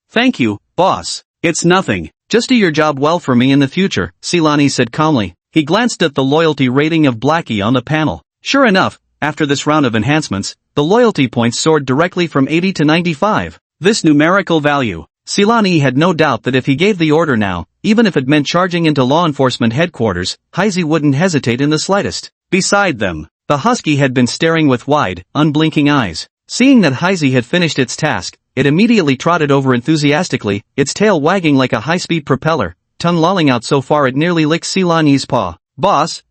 boss. It's nothing. Just do your job well for me in the future, Silani said calmly. He glanced at the loyalty rating of Blackie on the panel. Sure enough, after this round of enhancements, the loyalty points soared directly from 80 to 95. This numerical value. Silani had no doubt that if he gave the order now, even if it meant charging into law enforcement headquarters, Heisey wouldn't hesitate in the slightest. Beside them, the husky had been staring with wide, unblinking eyes. Seeing that Heisey had finished its task, it immediately trotted over enthusiastically, its tail wagging like a high-speed propeller, tongue lolling out so far it nearly licked Silani's paw. Boss,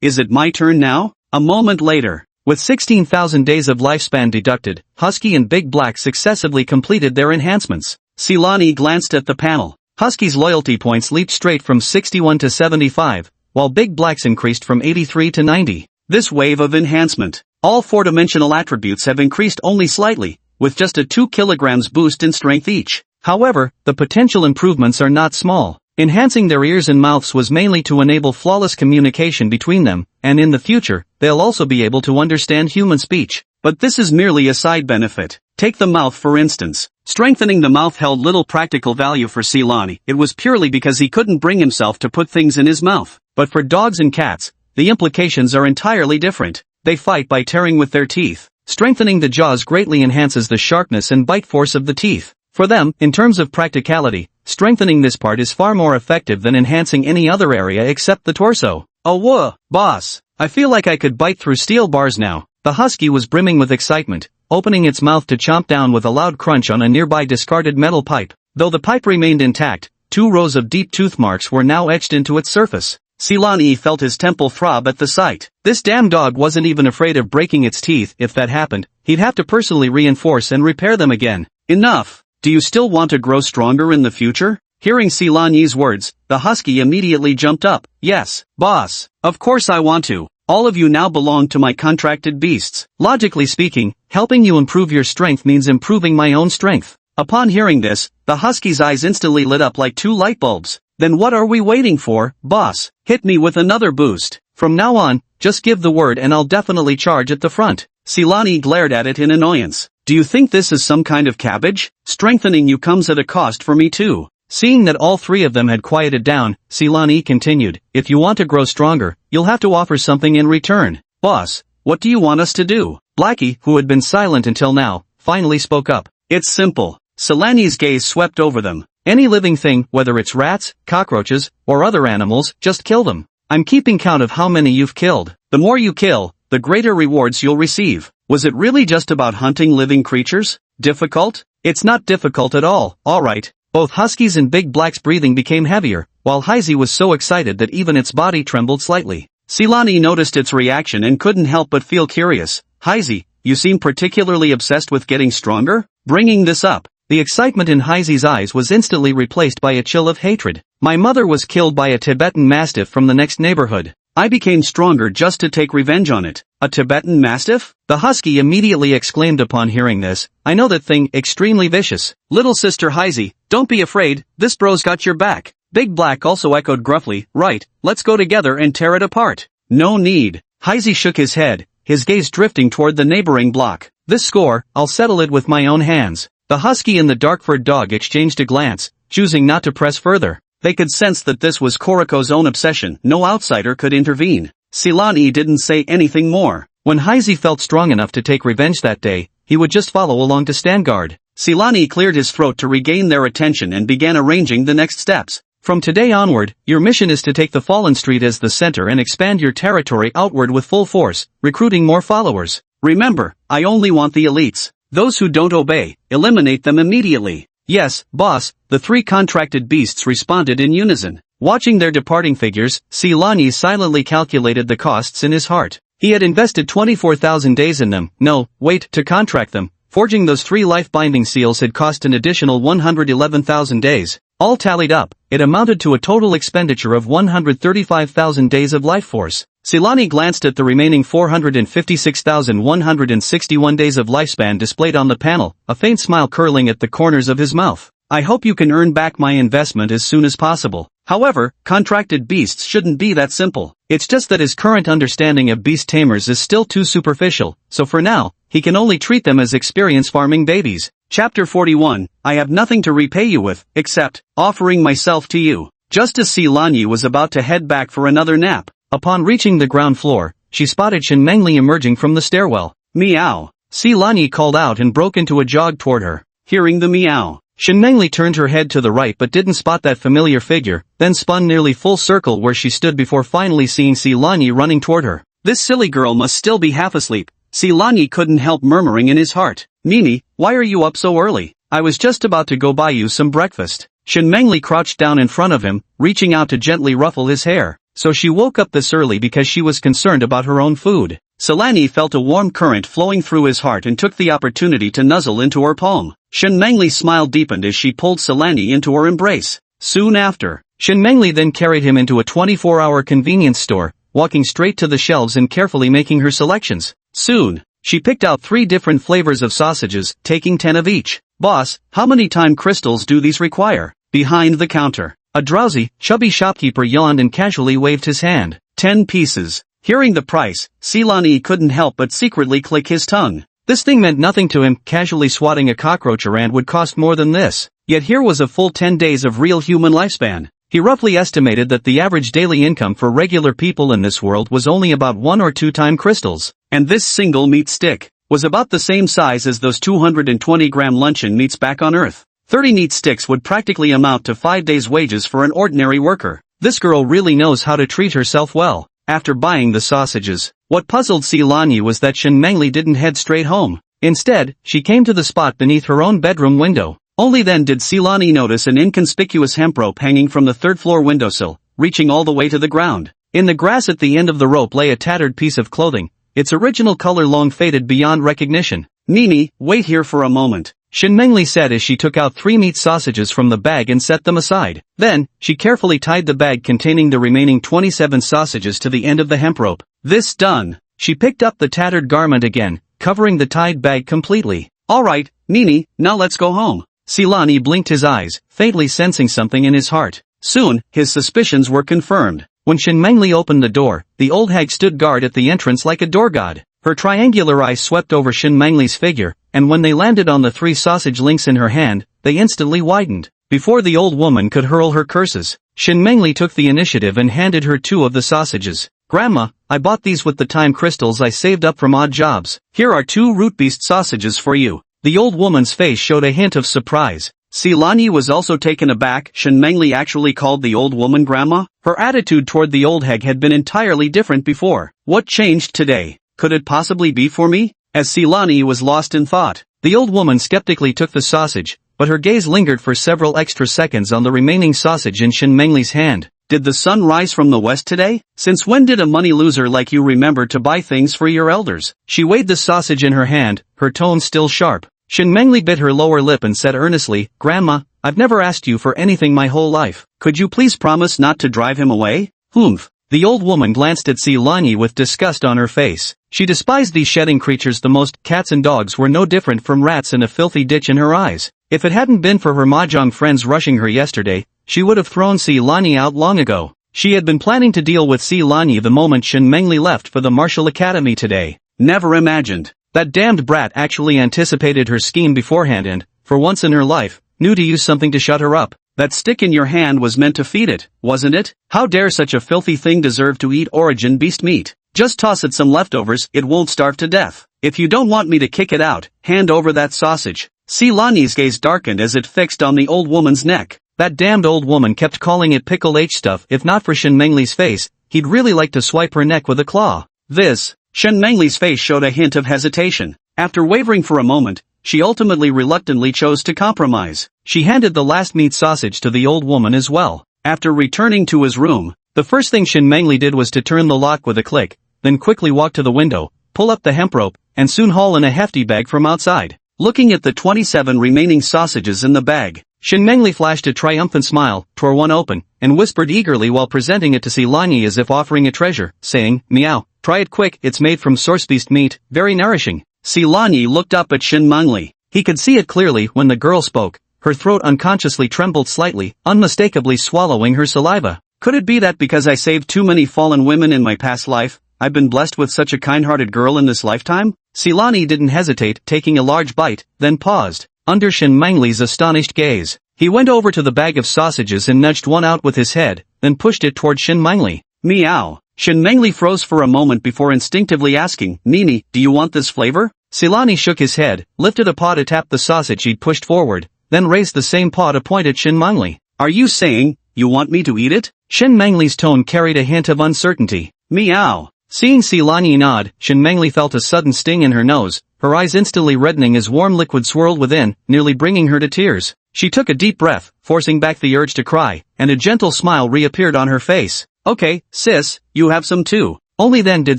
is it my turn now? A moment later, with 16,000 days of lifespan deducted, Husky and Big Black successively completed their enhancements. Silani glanced at the panel. Husky's loyalty points leaped straight from 61 to 75, while Big Black's increased from 83 to 90. This wave of enhancement, all four-dimensional attributes have increased only slightly, with just a 2 kilograms boost in strength each. However, the potential improvements are not small. Enhancing their ears and mouths was mainly to enable flawless communication between them, and in the future, they'll also be able to understand human speech. But this is merely a side benefit. Take the mouth for instance. Strengthening the mouth held little practical value for Silani. It was purely because he couldn't bring himself to put things in his mouth. But for dogs and cats, the implications are entirely different. They fight by tearing with their teeth. Strengthening the jaws greatly enhances the sharpness and bite force of the teeth. For them, in terms of practicality, strengthening this part is far more effective than enhancing any other area except the torso. Oh whoa, boss, I feel like I could bite through steel bars now. The husky was brimming with excitement, opening its mouth to chomp down with a loud crunch on a nearby discarded metal pipe. Though the pipe remained intact, 2 rows of deep tooth marks were now etched into its surface. Silani felt his temple throb at the sight. This damn dog wasn't even afraid of breaking its teeth. If that happened, he'd have to personally reinforce and repair them again. Enough. Do you still want to grow stronger in the future? Hearing Silani's words, the husky immediately jumped up. Yes, boss. Of course I want to. All of you now belong to my contracted beasts. Logically speaking, helping you improve your strength means improving my own strength. Upon hearing this, the husky's eyes instantly lit up like 2 light bulbs. Then what are we waiting for, boss? Hit me with another boost. From now on, just give the word and I'll definitely charge at the front. Silani glared at it in annoyance. Do you think this is some kind of cabbage? Strengthening you comes at a cost for me too. Seeing that all 3 of them had quieted down, Silani continued, if you want to grow stronger, you'll have to offer something in return. Boss, what do you want us to do? Blackie, who had been silent until now, finally spoke up. It's simple. Silani's gaze swept over them. Any living thing, whether it's rats, cockroaches, or other animals, just kill them. I'm keeping count of how many you've killed. The more you kill, the greater rewards you'll receive. Was it really just about hunting living creatures? Difficult? It's not difficult at all. Alright. Both Huskies and Big Black's breathing became heavier, while Heisey was so excited that even its body trembled slightly. Silani noticed its reaction and couldn't help but feel curious. Heisey, you seem particularly obsessed with getting stronger? Bringing this up, the excitement in Heisey's eyes was instantly replaced by a chill of hatred. My mother was killed by a Tibetan Mastiff from the next neighborhood. I became stronger just to take revenge on it. A Tibetan Mastiff? The husky immediately exclaimed upon hearing this. I know that thing, extremely vicious. Little sister Heisey, don't be afraid, this bro's got your back. Big Black also echoed gruffly, right, let's go together and tear it apart. No need. Heisey shook his head, his gaze drifting toward the neighboring block. This score, I'll settle it with my own hands. The husky and the dark-furred dog exchanged a glance, choosing not to press further. They could sense that this was Koriko's own obsession. No outsider could intervene. Silani didn't say anything more. When Heisey felt strong enough to take revenge that day, he would just follow along to stand guard. Silani cleared his throat to regain their attention and began arranging the next steps. From today onward, your mission is to take the Fallen Street as the center and expand your territory outward with full force, recruiting more followers. Remember, I only want the elites. Those who don't obey, eliminate them immediately. Yes, boss, the three contracted beasts responded in unison. Watching their departing figures, Silani silently calculated the costs in his heart. He had invested 24,000 days in them, to contract them. Forging those 3 life-binding seals had cost an additional 111,000 days. All tallied up, it amounted to a total expenditure of 135,000 days of life force. Silani glanced at the remaining 456,161 days of lifespan displayed on the panel, a faint smile curling at the corners of his mouth. I hope you can earn back my investment as soon as possible. However, contracted beasts shouldn't be that simple. It's just that his current understanding of beast tamers is still too superficial, so for now, he can only treat them as experience farming babies. Chapter 41, I have nothing to repay you with, except, offering myself to you. Just as Silani was about to head back for another nap, upon reaching the ground floor, she spotted Shen Mengli emerging from the stairwell. Meow. Silani called out and broke into a jog toward her. Hearing the meow, Shen Mengli turned her head to the right but didn't spot that familiar figure, then spun nearly full circle where she stood before finally seeing Silani running toward her. This silly girl must still be half asleep. Silani couldn't help murmuring in his heart. Mimi, why are you up so early? I was just about to go buy you some breakfast. Shen Mengli crouched down in front of him, reaching out to gently ruffle his hair. So she woke up this early because she was concerned about her own food. Silani felt a warm current flowing through his heart and took the opportunity to nuzzle into her palm. Shen Mengli's smile deepened as she pulled Silani into her embrace. Soon after, Shen Mengli then carried him into a 24-hour convenience store, walking straight to the shelves and carefully making her selections. Soon, she picked out 3 different flavors of sausages, taking 10 of each. Boss, how many time crystals do these require? Behind the counter, a drowsy, chubby shopkeeper yawned and casually waved his hand. 10 pieces. Hearing the price, Silani couldn't help but secretly click his tongue. This thing meant nothing to him. Casually swatting a cockroach around would cost more than this. Yet here was a full 10 days of real human lifespan. He roughly estimated that the average daily income for regular people in this world was only about 1 or 2 time crystals. And this single meat stick was about the same size as those 220-gram luncheon meats back on Earth. 30 neat sticks would practically amount to 5 days' wages for an ordinary worker. This girl really knows how to treat herself well. After buying the sausages, what puzzled Silani was that Shen Mengli didn't head straight home. Instead, she came to the spot beneath her own bedroom window. Only then did Silani notice an inconspicuous hemp rope hanging from the 3rd-floor windowsill, reaching all the way to the ground. In the grass at the end of the rope lay a tattered piece of clothing, its original color long faded beyond recognition. Mimi, wait here for a moment, Shen Mengli said as she took out 3 meat sausages from the bag and set them aside. Then, she carefully tied the bag containing the remaining 27 sausages to the end of the hemp rope. This done, she picked up the tattered garment again, covering the tied bag completely. Alright, Mimi, now let's go home. Silani blinked his eyes, faintly sensing something in his heart. Soon, his suspicions were confirmed. When Shen Mengli opened the door, the old hag stood guard at the entrance like a door god. Her triangular eyes swept over Shen Mengli's figure, and when they landed on the 3 sausage links in her hand, they instantly widened. Before the old woman could hurl her curses, Shen Mengli took the initiative and handed her 2 of the sausages. Grandma, I bought these with the time crystals I saved up from odd jobs. Here are 2 root beast sausages for you. The old woman's face showed a hint of surprise. Silani was also taken aback. Shen Mengli actually called the old woman grandma? Her attitude toward the old hag had been entirely different before. What changed today? Could it possibly be for me? As Silani was lost in thought, the old woman skeptically took the sausage, but her gaze lingered for several extra seconds on the remaining sausage in Shin Mengli's hand. Did the sun rise from the west today? Since when did a money loser like you remember to buy things for your elders? She weighed the sausage in her hand, her tone still sharp. Shin Mengli bit her lower lip and said earnestly, Grandma, I've never asked you for anything my whole life. Could you please promise not to drive him away? Humph. The old woman glanced at Silani with disgust on her face. She despised these shedding creatures the most. Cats and dogs were no different from rats in a filthy ditch in her eyes. If it hadn't been for her mahjong friends rushing her yesterday, she would have thrown Silani out long ago. She had been planning to deal with Silani the moment Shin Mengli left for the martial academy today. Never imagined. That damned brat actually anticipated her scheme beforehand and, for once in her life, knew to use something to shut her up. That stick in your hand was meant to feed it, wasn't it? How dare such a filthy thing deserve to eat origin beast meat? Just toss it some leftovers, it won't starve to death. If you don't want me to kick it out, hand over that sausage. Silani's gaze darkened as it fixed on the old woman's neck. That damned old woman kept calling it pickle H stuff. If not for Shin Mengli's face, he'd really like to swipe her neck with a claw. Shin Mengli's face showed a hint of hesitation. After wavering for a moment, she ultimately reluctantly chose to compromise. She handed the last meat sausage to the old woman as well. After returning to his room, the first thing Shin Mengli did was to turn the lock with a click, then quickly walk to the window, pull up the hemp rope, and soon haul in a hefty bag from outside. Looking at the 27 remaining sausages in the bag, Shin Mengli flashed a triumphant smile, tore one open, and whispered eagerly while presenting it to Silani as if offering a treasure, saying, Meow, try it quick, it's made from source beast meat, very nourishing. Silani looked up at Shin Mengli. He could see it clearly when the girl spoke. Her throat unconsciously trembled slightly, unmistakably swallowing her saliva. Could it be that because I saved too many fallen women in my past life, I've been blessed with such a kind-hearted girl in this lifetime? Silani didn't hesitate, taking a large bite, then paused. Under Shin Mengli's astonished gaze, he went over to the bag of sausages and nudged one out with his head, then pushed it toward Shin Mengli. Meow. Shin Mengli froze for a moment before instinctively asking, Nini, do you want this flavor? Silani shook his head, lifted a paw to tap the sausage he'd pushed forward, then raised the same paw to point at Shin Mengli. Are you saying, you want me to eat it? Shin Mengli's tone carried a hint of uncertainty. Meow. Seeing Silani nod, Shin Mengli felt a sudden sting in her nose, her eyes instantly reddening as warm liquid swirled within, nearly bringing her to tears. She took a deep breath, forcing back the urge to cry, and a gentle smile reappeared on her face. Okay, sis, you have some too. Only then did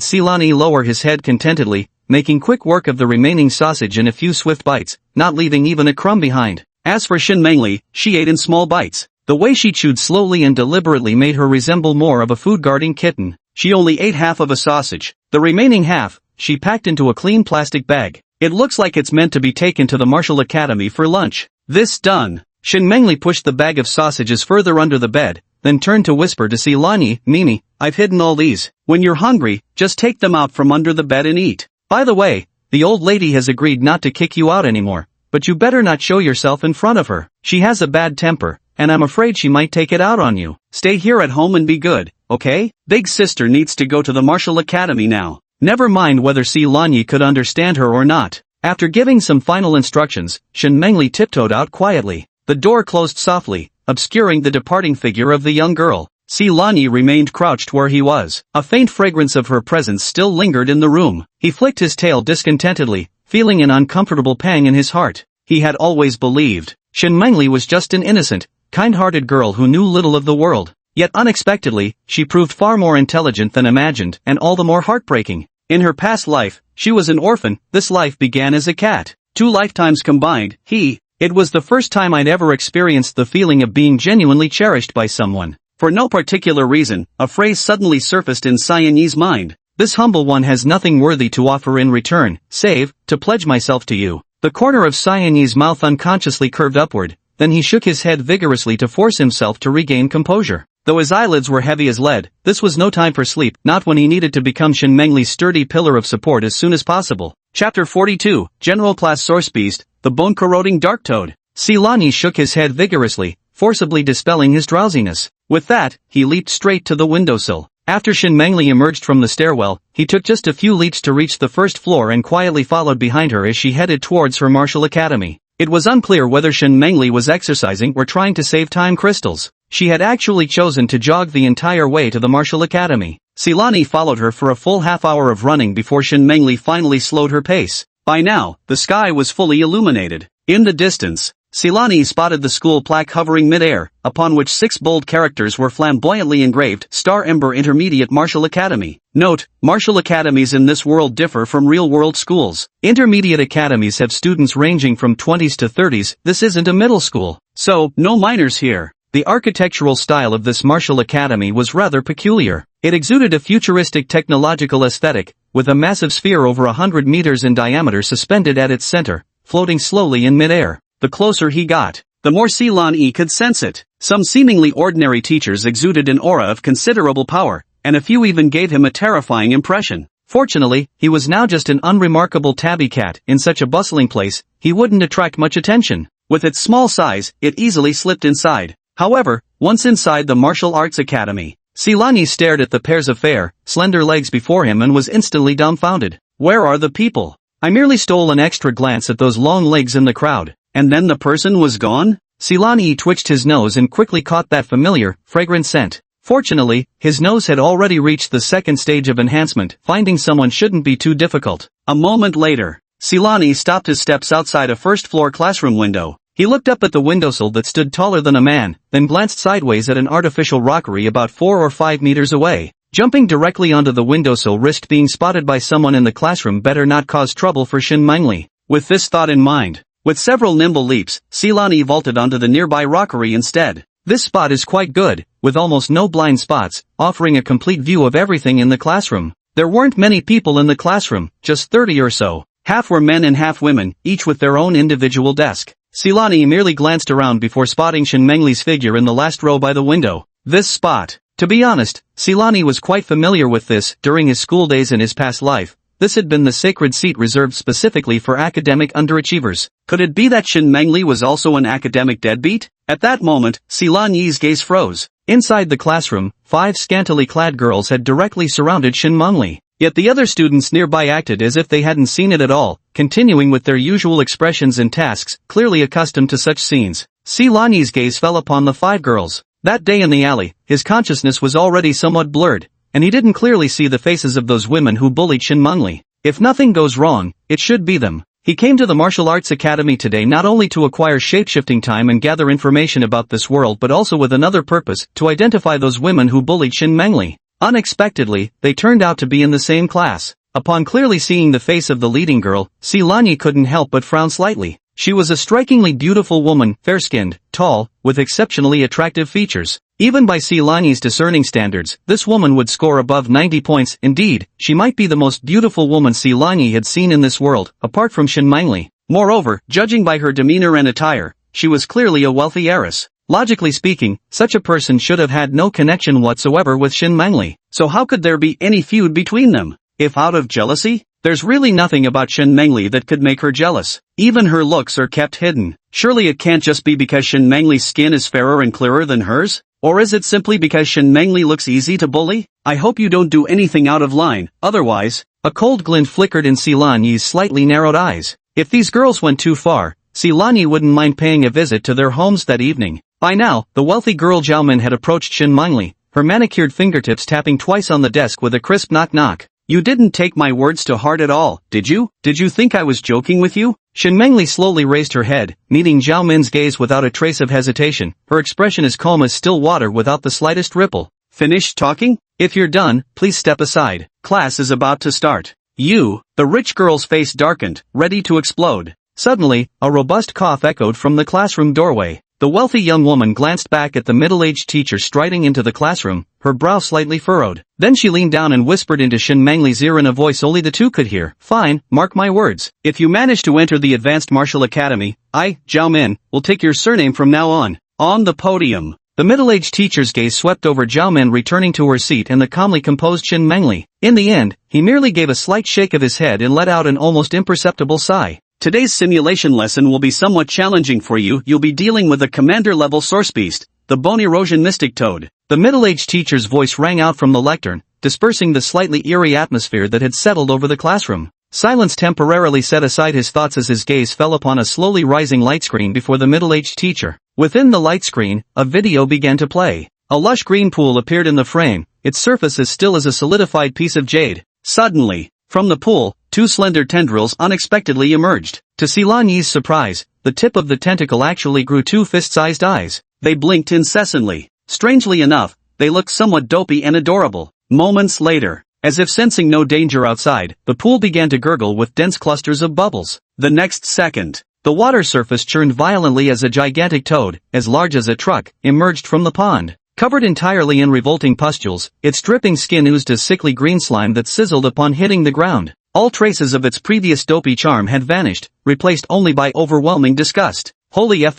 Silani lower his head contentedly, making quick work of the remaining sausage in a few swift bites, not leaving even a crumb behind. As for Shin Mengli, she ate in small bites. The way she chewed slowly and deliberately made her resemble more of a food-guarding kitten. She only ate half of a sausage. The remaining half, she packed into a clean plastic bag. It looks like it's meant to be taken to the martial academy for lunch. This done, Shin Mengli pushed the bag of sausages further under the bed, then turned to whisper to Silani, Nini, I've hidden all these. When you're hungry, just take them out from under the bed and eat. By the way, the old lady has agreed not to kick you out anymore, but you better not show yourself in front of her. She has a bad temper, and I'm afraid she might take it out on you. Stay here at home and be good, okay? Big sister needs to go to the martial academy now. Never mind whether Silani could understand her or not. After giving some final instructions, Shin Mengli tiptoed out quietly. The door closed softly, obscuring the departing figure of the young girl. Silani remained crouched where he was. A faint fragrance of her presence still lingered in the room. He flicked his tail discontentedly, feeling an uncomfortable pang in his heart. He had always believed Shin Mengli was just an innocent, kind-hearted girl who knew little of the world. Yet unexpectedly, she proved far more intelligent than imagined and all the more heartbreaking. In her past life, she was an orphan. This life began as a cat. 2 lifetimes combined, It was the first time I'd ever experienced the feeling of being genuinely cherished by someone. For no particular reason, a phrase suddenly surfaced in Cyanese mind. This humble one has nothing worthy to offer in return, save, to pledge myself to you. The corner of Cyanese's mouth unconsciously curved upward, then he shook his head vigorously to force himself to regain composure. Though his eyelids were heavy as lead, this was no time for sleep, not when he needed to become Shin Mengli's sturdy pillar of support as soon as possible. Chapter 42, General Class Source Beast, the Bone-Corroding Dark Toad. Silani shook his head vigorously, forcibly dispelling his drowsiness. With that, he leaped straight to the windowsill. After Shin Mengli emerged from the stairwell, he took just a few leaps to reach the first floor and quietly followed behind her as she headed towards her martial academy. It was unclear whether Shin Mengli was exercising or trying to save time crystals. She had actually chosen to jog the entire way to the martial academy. Silani followed her for a full half hour of running before Shin Mengli finally slowed her pace. By now, the sky was fully illuminated. In the distance, Silani spotted the school plaque hovering mid-air, upon which 6 bold characters were flamboyantly engraved: Star Ember Intermediate Martial Academy. Note: martial academies in this world differ from real-world schools. Intermediate academies have students ranging from 20s to 30s, this isn't a middle school. So, no minors here. The architectural style of this martial academy was rather peculiar. It exuded a futuristic technological aesthetic, with a massive sphere over 100 meters in diameter suspended at its center, floating slowly in mid-air. The closer he got, the more Silani could sense it. Some seemingly ordinary teachers exuded an aura of considerable power, and a few even gave him a terrifying impression. Fortunately, he was now just an unremarkable tabby cat. In such a bustling place, he wouldn't attract much attention. With its small size, it easily slipped inside. However, once inside the martial arts academy, Silani stared at the pairs of fair, slender legs before him and was instantly dumbfounded. Where are the people? I merely stole an extra glance at those long legs in the crowd, and then the person was gone? Silani twitched his nose and quickly caught that familiar, fragrant scent. Fortunately, his nose had already reached the second stage of enhancement. Finding someone shouldn't be too difficult. A moment later, Silani stopped his steps outside a first-floor classroom window. He looked up at the windowsill that stood taller than a man, then glanced sideways at an artificial rockery about 4 or 5 meters away. Jumping directly onto the windowsill risked being spotted by someone in the classroom. Better not cause trouble for Shin Mengli. With this thought in mind, with several nimble leaps, Silani vaulted onto the nearby rockery instead. This spot is quite good, with almost no blind spots, offering a complete view of everything in the classroom. There weren't many people in the classroom, just 30 or so. Half were men and half women, each with their own individual desk. Silani merely glanced around before spotting Shin Mengli's figure in the last row by the window. This spot. To be honest, Silani was quite familiar with this. During his school days in his past life, this had been the sacred seat reserved specifically for academic underachievers. Could it be that Shin Mengli was also an academic deadbeat? At that moment, Silani's gaze froze. Inside the classroom, 5 scantily clad girls had directly surrounded Shin Mengli. Yet the other students nearby acted as if they hadn't seen it at all, continuing with their usual expressions and tasks, clearly accustomed to such scenes. Silani's gaze fell upon the 5 girls. That day in the alley, his consciousness was already somewhat blurred, and he didn't clearly see the faces of those women who bullied Shin Mengli. If nothing goes wrong, it should be them. He came to the Martial Arts Academy today not only to acquire shapeshifting time and gather information about this world but also with another purpose, to identify those women who bullied Shin Mengli. Unexpectedly, they turned out to be in the same class. Upon clearly seeing the face of the leading girl, Silani couldn't help but frown slightly. She was a strikingly beautiful woman, fair-skinned, tall, with exceptionally attractive features. Even by Silani's discerning standards, this woman would score above 90 points. Indeed, she might be the most beautiful woman Silani had seen in this world, apart from Shin Mengli. Moreover, judging by her demeanor and attire, she was clearly a wealthy heiress. Logically speaking, such a person should have had no connection whatsoever with Shin Mengli. So how could there be any feud between them? If out of jealousy? There's really nothing about Shin Mengli that could make her jealous. Even her looks are kept hidden. Surely it can't just be because Shin Mengli's skin is fairer and clearer than hers? Or is it simply because Shin Mengli looks easy to bully? I hope you don't do anything out of line, otherwise. A cold glint flickered in Silani's slightly narrowed eyes. If these girls went too far, Silani wouldn't mind paying a visit to their homes that evening. By now, the wealthy girl Zhaomin had approached Shin Mengli, her manicured fingertips tapping twice on the desk with a crisp knock-knock. You didn't take my words to heart at all, did you? Did you think I was joking with you? Shin Mengli slowly raised her head, meeting Zhao Min's gaze without a trace of hesitation, her expression as calm as still water without the slightest ripple. Finished talking? If you're done, please step aside. Class is about to start. You, the rich girl's face darkened, ready to explode. Suddenly, a robust cough echoed from the classroom doorway. The wealthy young woman glanced back at the middle-aged teacher striding into the classroom, her brow slightly furrowed. Then she leaned down and whispered into Shin Mengli's ear in a voice only the two could hear. Fine, mark my words. If you manage to enter the Advanced Martial Academy, I, Zhao Min, will take your surname from now on. On the podium. The middle-aged teacher's gaze swept over Zhao Min returning to her seat and the calmly composed Shin Mengli. In the end, he merely gave a slight shake of his head and let out an almost imperceptible sigh. Today's simulation lesson will be somewhat challenging for you. You'll be dealing with a commander-level source beast, the Bone Erosion Mystic Toad. The middle-aged teacher's voice rang out from the lectern, dispersing the slightly eerie atmosphere that had settled over the classroom. Silence temporarily set aside his thoughts as his gaze fell upon a slowly rising light screen before the middle-aged teacher. Within the light screen, a video began to play. A lush green pool appeared in the frame, its surface as still as a solidified piece of jade. Suddenly, from the pool, two slender tendrils unexpectedly emerged. To Silani's surprise, the tip of the tentacle actually grew 2 fist-sized eyes. They blinked incessantly. Strangely enough, they looked somewhat dopey and adorable. Moments later, as if sensing no danger outside, the pool began to gurgle with dense clusters of bubbles. The next second, the water surface churned violently as a gigantic toad, as large as a truck, emerged from the pond. Covered entirely in revolting pustules, its dripping skin oozed a sickly green slime that sizzled upon hitting the ground. All traces of its previous dopey charm had vanished, replaced only by overwhelming disgust. Holy F******.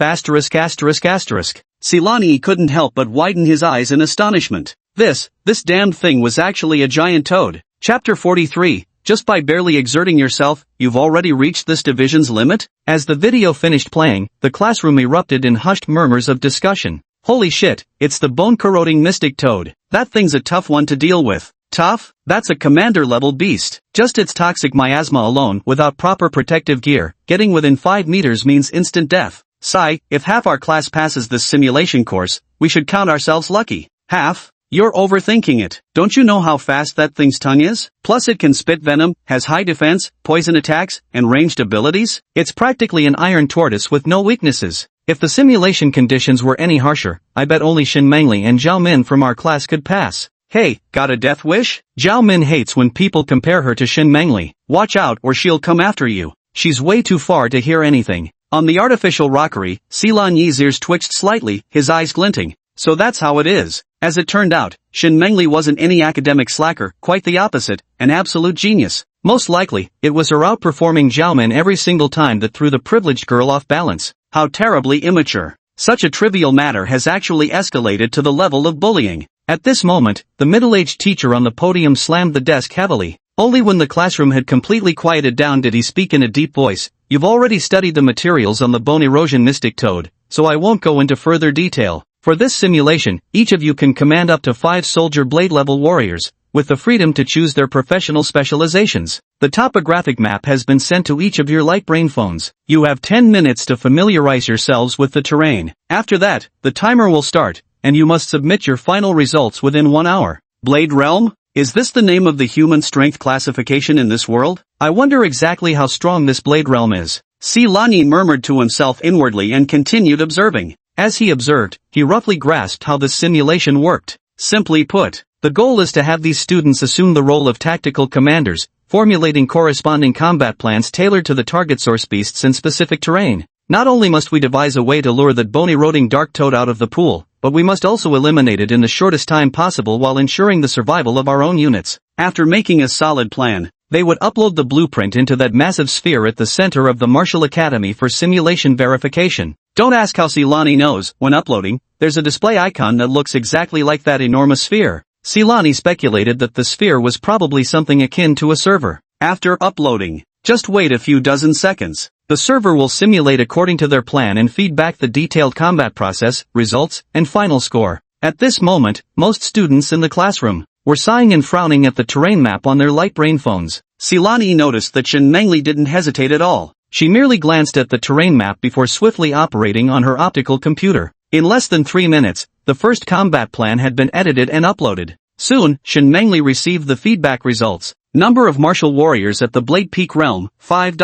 Silani couldn't help but widen his eyes in astonishment. This damned thing was actually a giant toad. Chapter 43, just by barely exerting yourself, you've already reached this division's limit? As the video finished playing, the classroom erupted in hushed murmurs of discussion. Holy shit, it's the bone-corroding mystic toad. That thing's a tough one to deal with. Tough? That's a commander-level beast. Just its toxic miasma alone, without proper protective gear, getting within 5 meters means instant death. Sigh, if half our class passes this simulation course, we should count ourselves lucky. Half? You're overthinking it. Don't you know how fast that thing's tongue is? Plus it can spit venom, has high defense, poison attacks, and ranged abilities? It's practically an iron tortoise with no weaknesses. If the simulation conditions were any harsher, I bet only Shin Mengli and Zhao Min from our class could pass. Hey, got a death wish? Zhao Min hates when people compare her to Shin Mengli. Watch out or she'll come after you. She's way too far to hear anything. On the artificial rockery, Silan Yi's ears twitched slightly, his eyes glinting. So that's how it is. As it turned out, Shin Mengli wasn't any academic slacker, quite the opposite, an absolute genius. Most likely, it was her outperforming Zhao Min every single time that threw the privileged girl off balance. How terribly immature. Such a trivial matter has actually escalated to the level of bullying. At this moment, the middle-aged teacher on the podium slammed the desk heavily. Only when the classroom had completely quieted down did he speak in a deep voice. You've already studied the materials on the bone erosion mystic toad, so I won't go into further detail. For this simulation, each of you can command up to 5 soldier blade-level warriors, with the freedom to choose their professional specializations. The topographic map has been sent to each of your light brain phones. You have 10 minutes to familiarize yourselves with the terrain. After that, the timer will start, and you must submit your final results within 1 hour. Blade Realm? Is this the name of the human strength classification in this world? I wonder exactly how strong this Blade Realm is. Silani murmured to himself inwardly and continued observing. As he observed, he roughly grasped how this simulation worked. Simply put, the goal is to have these students assume the role of tactical commanders, formulating corresponding combat plans tailored to the target source beasts and specific terrain. Not only must we devise a way to lure that bone-eroding dark toad out of the pool, but we must also eliminate it in the shortest time possible while ensuring the survival of our own units. After making a solid plan, they would upload the blueprint into that massive sphere at the center of the Martial Academy for simulation verification. Don't ask how Silani knows. When uploading, there's a display icon that looks exactly like that enormous sphere. Silani speculated that the sphere was probably something akin to a server. After uploading, just wait a few dozen seconds. The server will simulate according to their plan and feed back the detailed combat process, results, and final score. At this moment, most students in the classroom were sighing and frowning at the terrain map on their light brain phones. Silani noticed that Shin Mengli didn't hesitate at all. She merely glanced at the terrain map before swiftly operating on her optical computer. In less than 3 minutes, the first combat plan had been edited and uploaded. Soon, Shin Mengli received the feedback results. Number of martial warriors at the Blade Peak realm, 5.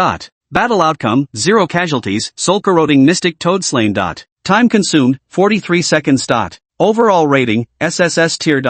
Battle outcome, 0 casualties, soul-corroding mystic toad slain. Time consumed, 43 seconds. Overall rating, SSS tier.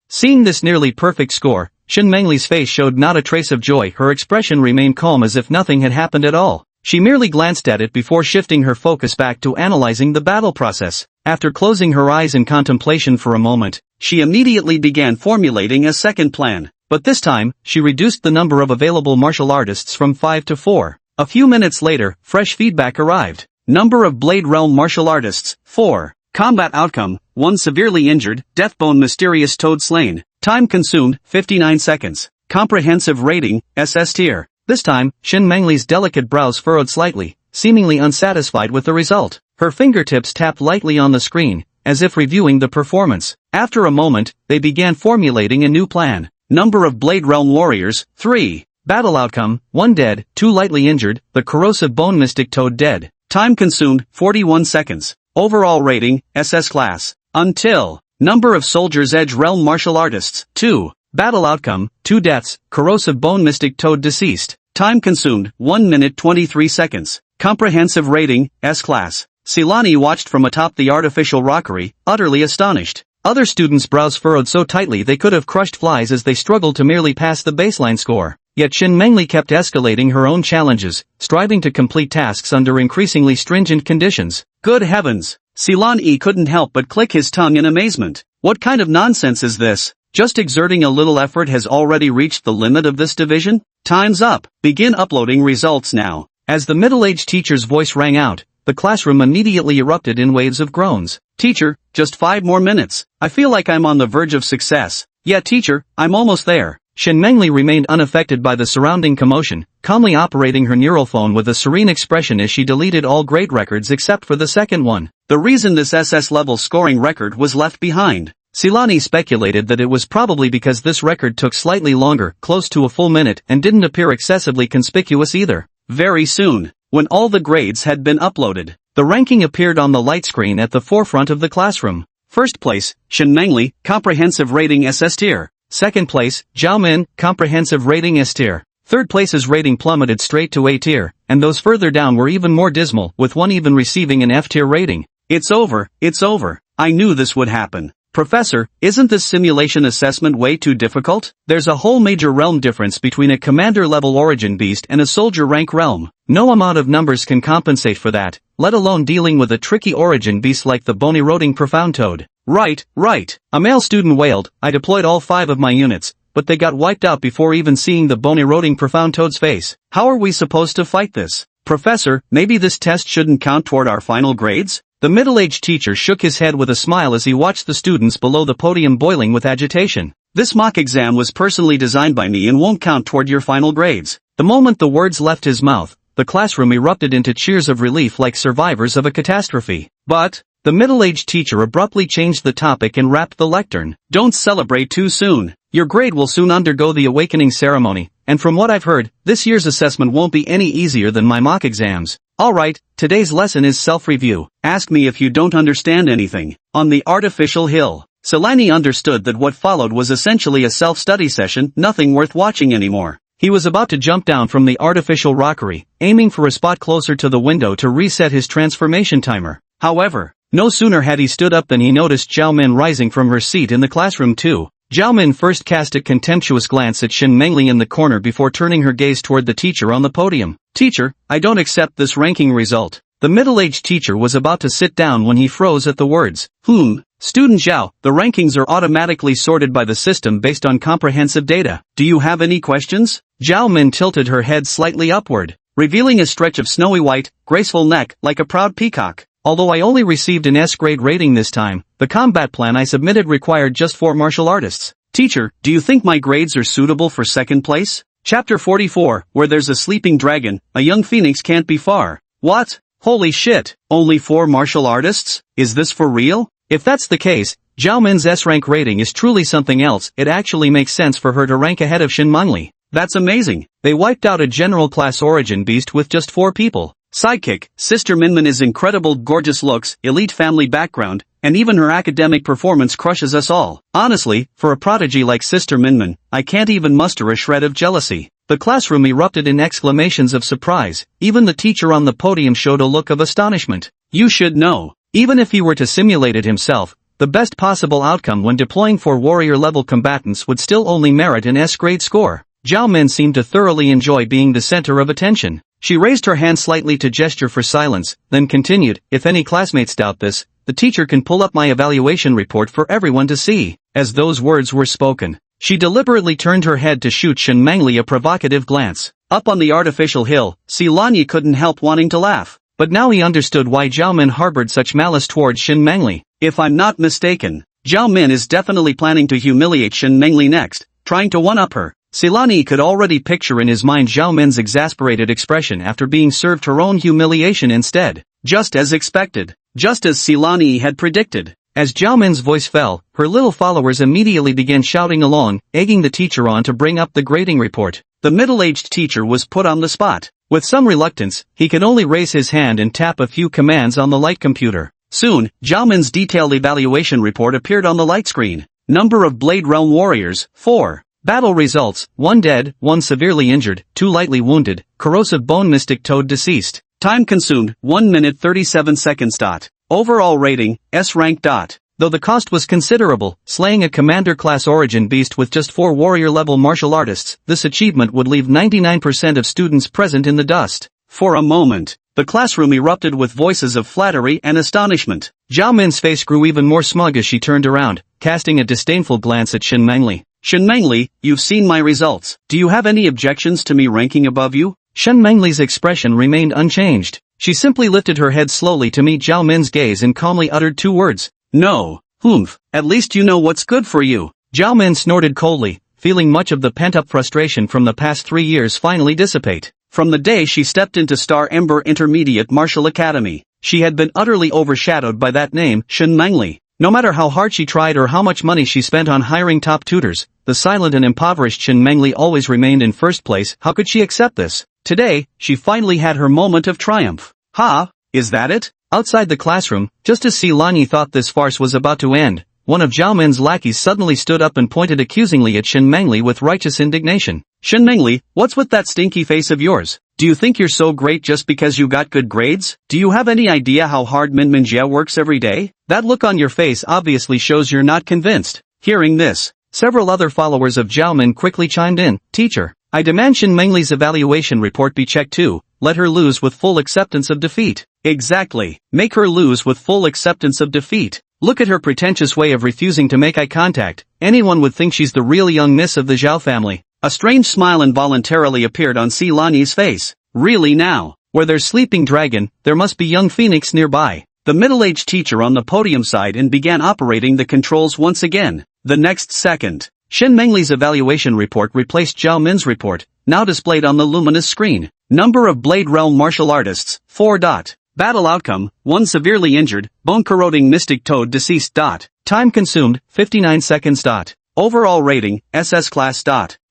Seeing this nearly perfect score, Shin Mengli's face showed not a trace of joy. Her expression remained calm as if nothing had happened at all. She merely glanced at it before shifting her focus back to analyzing the battle process. After closing her eyes in contemplation for a moment, she immediately began formulating a second plan. But this time, she reduced the number of available martial artists from 5 to 4. A few minutes later, fresh feedback arrived. Number of Blade Realm martial artists, 4. Combat outcome, 1 severely injured, Deathbone mysterious toad slain. Time consumed, 59 seconds. Comprehensive rating, SS tier. This time, Shin Mengli's delicate brows furrowed slightly, seemingly unsatisfied with the result. Her fingertips tapped lightly on the screen, as if reviewing the performance. After a moment, they began formulating a new plan. Number of Blade Realm warriors, 3. Battle outcome, 1 dead, 2 lightly injured, the corrosive bone mystic toad dead. Time consumed, 41 seconds. Overall rating, SS class. Until. Number of soldiers Edge Realm martial artists, 2. Battle outcome, 2 deaths, corrosive bone mystic toad deceased. Time consumed, 1 minute 23 seconds. Comprehensive rating, S-class. Silani watched from atop the artificial rockery, utterly astonished. Other students' brows furrowed so tightly they could have crushed flies as they struggled to merely pass the baseline score. Yet Shin Mengli kept escalating her own challenges, striving to complete tasks under increasingly stringent conditions. Good heavens! Silani couldn't help but click his tongue in amazement. What kind of nonsense is this? Just exerting a little effort has already reached the limit of this division? Time's up. Begin uploading results now. As the middle-aged teacher's voice rang out, the classroom immediately erupted in waves of groans. Teacher, just 5 more minutes. I feel like I'm on the verge of success. Yeah, teacher, I'm almost there. Shin Mengli remained unaffected by the surrounding commotion, calmly operating her neural phone with a serene expression as she deleted all grade records except for the second one. The reason this SS-level scoring record was left behind. Silani speculated that it was probably because this record took slightly longer, close to a full minute, and didn't appear excessively conspicuous either. Very soon, when all the grades had been uploaded, the ranking appeared on the light screen at the forefront of the classroom. First place, Shin Mengli, comprehensive rating SS tier. Second place, Zhao Min, comprehensive rating S tier. Third place's rating plummeted straight to A tier, and those further down were even more dismal, with one even receiving an F tier rating. It's over, it's over. I knew this would happen. Professor, isn't this simulation assessment way too difficult? There's a whole major realm difference between a commander-level origin beast and a soldier rank realm. No amount of numbers can compensate for that, let alone dealing with a tricky origin beast like the bony-roding profound toad. Right. A male student wailed, I deployed all 5 of my units, but they got wiped out before even seeing the bony-roding profound toad's face. How are we supposed to fight this? Professor, maybe this test shouldn't count toward our final grades? The middle-aged teacher shook his head with a smile as he watched the students below the podium boiling with agitation. This mock exam was personally designed by me and won't count toward your final grades. The moment the words left his mouth, the classroom erupted into cheers of relief like survivors of a catastrophe. But the middle-aged teacher abruptly changed the topic and rapped the lectern. Don't celebrate too soon. Your grade will soon undergo the awakening ceremony, and from what I've heard, this year's assessment won't be any easier than my mock exams. Alright, today's lesson is self-review. Ask me if you don't understand anything. On the artificial hill, Silani understood that what followed was essentially a self-study session, nothing worth watching anymore. He was about to jump down from the artificial rockery, aiming for a spot closer to the window to reset his transformation timer. However, no sooner had he stood up than he noticed Zhao Min rising from her seat in the classroom too. Zhao Min first cast a contemptuous glance at Shin Mengli in the corner before turning her gaze toward the teacher on the podium. Teacher, I don't accept this ranking result. The middle-aged teacher was about to sit down when he froze at the words. Student Zhao, the rankings are automatically sorted by the system based on comprehensive data. Do you have any questions? Zhao Min tilted her head slightly upward, revealing a stretch of snowy white, graceful neck like a proud peacock. Although I only received an S-grade rating this time, the combat plan I submitted required just 4 martial artists. Teacher, do you think my grades are suitable for second place? Chapter 44, where there's a sleeping dragon, a young phoenix can't be far. What? Holy shit, only 4 martial artists? Is this for real? If that's the case, Zhao Min's S-rank rating is truly something else. It actually makes sense for her to rank ahead of Shin Mengli. That's amazing. They wiped out a general class origin beast with just 4 people. Sidekick, Sister Minmin is incredible, gorgeous looks, elite family background, and even her academic performance crushes us all. Honestly, for a prodigy like Sister Minmin, I can't even muster a shred of jealousy. The classroom erupted in exclamations of surprise. Even the teacher on the podium showed a look of astonishment. You should know. Even if he were to simulate it himself, the best possible outcome when deploying 4 warrior-level combatants would still only merit an S-grade score. Zhao Min seemed to thoroughly enjoy being the center of attention. She raised her hand slightly to gesture for silence, then continued, if any classmates doubt this, the teacher can pull up my evaluation report for everyone to see. As those words were spoken, she deliberately turned her head to shoot Shin Mengli a provocative glance. Up on the artificial hill, Silani couldn't help wanting to laugh. But now he understood why Zhao Min harbored such malice towards Shin Mengli. If I'm not mistaken, Zhao Min is definitely planning to humiliate Shin Mengli next, trying to one-up her. Silani could already picture in his mind Zhao Min's exasperated expression after being served her own humiliation instead. Just as expected. Just as Silani had predicted. As Zhao Min's voice fell, her little followers immediately began shouting along, egging the teacher on to bring up the grading report. The middle-aged teacher was put on the spot. With some reluctance, he could only raise his hand and tap a few commands on the light computer. Soon, Zhao Min's detailed evaluation report appeared on the light screen. Number of Blade Realm warriors, 4. Battle results: 1 dead, 1 severely injured, 2 lightly wounded, corrosive bone mystic toad deceased. Time consumed, 1 minute 37 seconds. Overall rating, S rank. Though the cost was considerable, slaying a commander-class origin beast with just 4 warrior-level martial artists, this achievement would leave 99% of students present in the dust. For a moment, the classroom erupted with voices of flattery and astonishment. Zhao Min's face grew even more smug as she turned around, casting a disdainful glance at Shen Mengli. Shen Mengli, you've seen my results. Do you have any objections to me ranking above you? Shen Mengli's expression remained unchanged. She simply lifted her head slowly to meet Zhao Min's gaze and calmly uttered 2 words. No. Humph. At least you know what's good for you. Zhao Min snorted coldly, feeling much of the pent-up frustration from the past 3 years finally dissipate. From the day she stepped into Star Ember Intermediate Martial Academy, she had been utterly overshadowed by that name, Shen Mengli. No matter how hard she tried or how much money she spent on hiring top tutors, the silent and impoverished Shen Mengli always remained in first place. How could she accept this? Today, she finally had her moment of triumph. Ha! Is that it? Outside the classroom, just as Silani thought this farce was about to end, one of Zhao Min's lackeys suddenly stood up and pointed accusingly at Shen Mengli with righteous indignation. Shen Mengli, what's with that stinky face of yours? Do you think you're so great just because you got good grades? Do you have any idea how hard Min Minjia works every day? That look on your face obviously shows you're not convinced. Hearing this, several other followers of Zhao Min quickly chimed in. Teacher, I demand Shen Mengli's evaluation report be checked too. Let her lose with full acceptance of defeat. Exactly. Make her lose with full acceptance of defeat. Look at her pretentious way of refusing to make eye contact. Anyone would think she's the real young miss of the Zhao family. A strange smile involuntarily appeared on Silani's face. Really now? Where there's sleeping dragon, there must be young phoenix nearby. The middle-aged teacher on the podium sighed and began operating the controls once again. The next second, Shen Mengli's evaluation report replaced Zhao Min's report, now displayed on the luminous screen. Number of Blade Realm martial artists, 4. Battle outcome, 1 severely injured, bone-corroding mystic toad deceased. Time consumed, 59 seconds. Overall rating, SS class.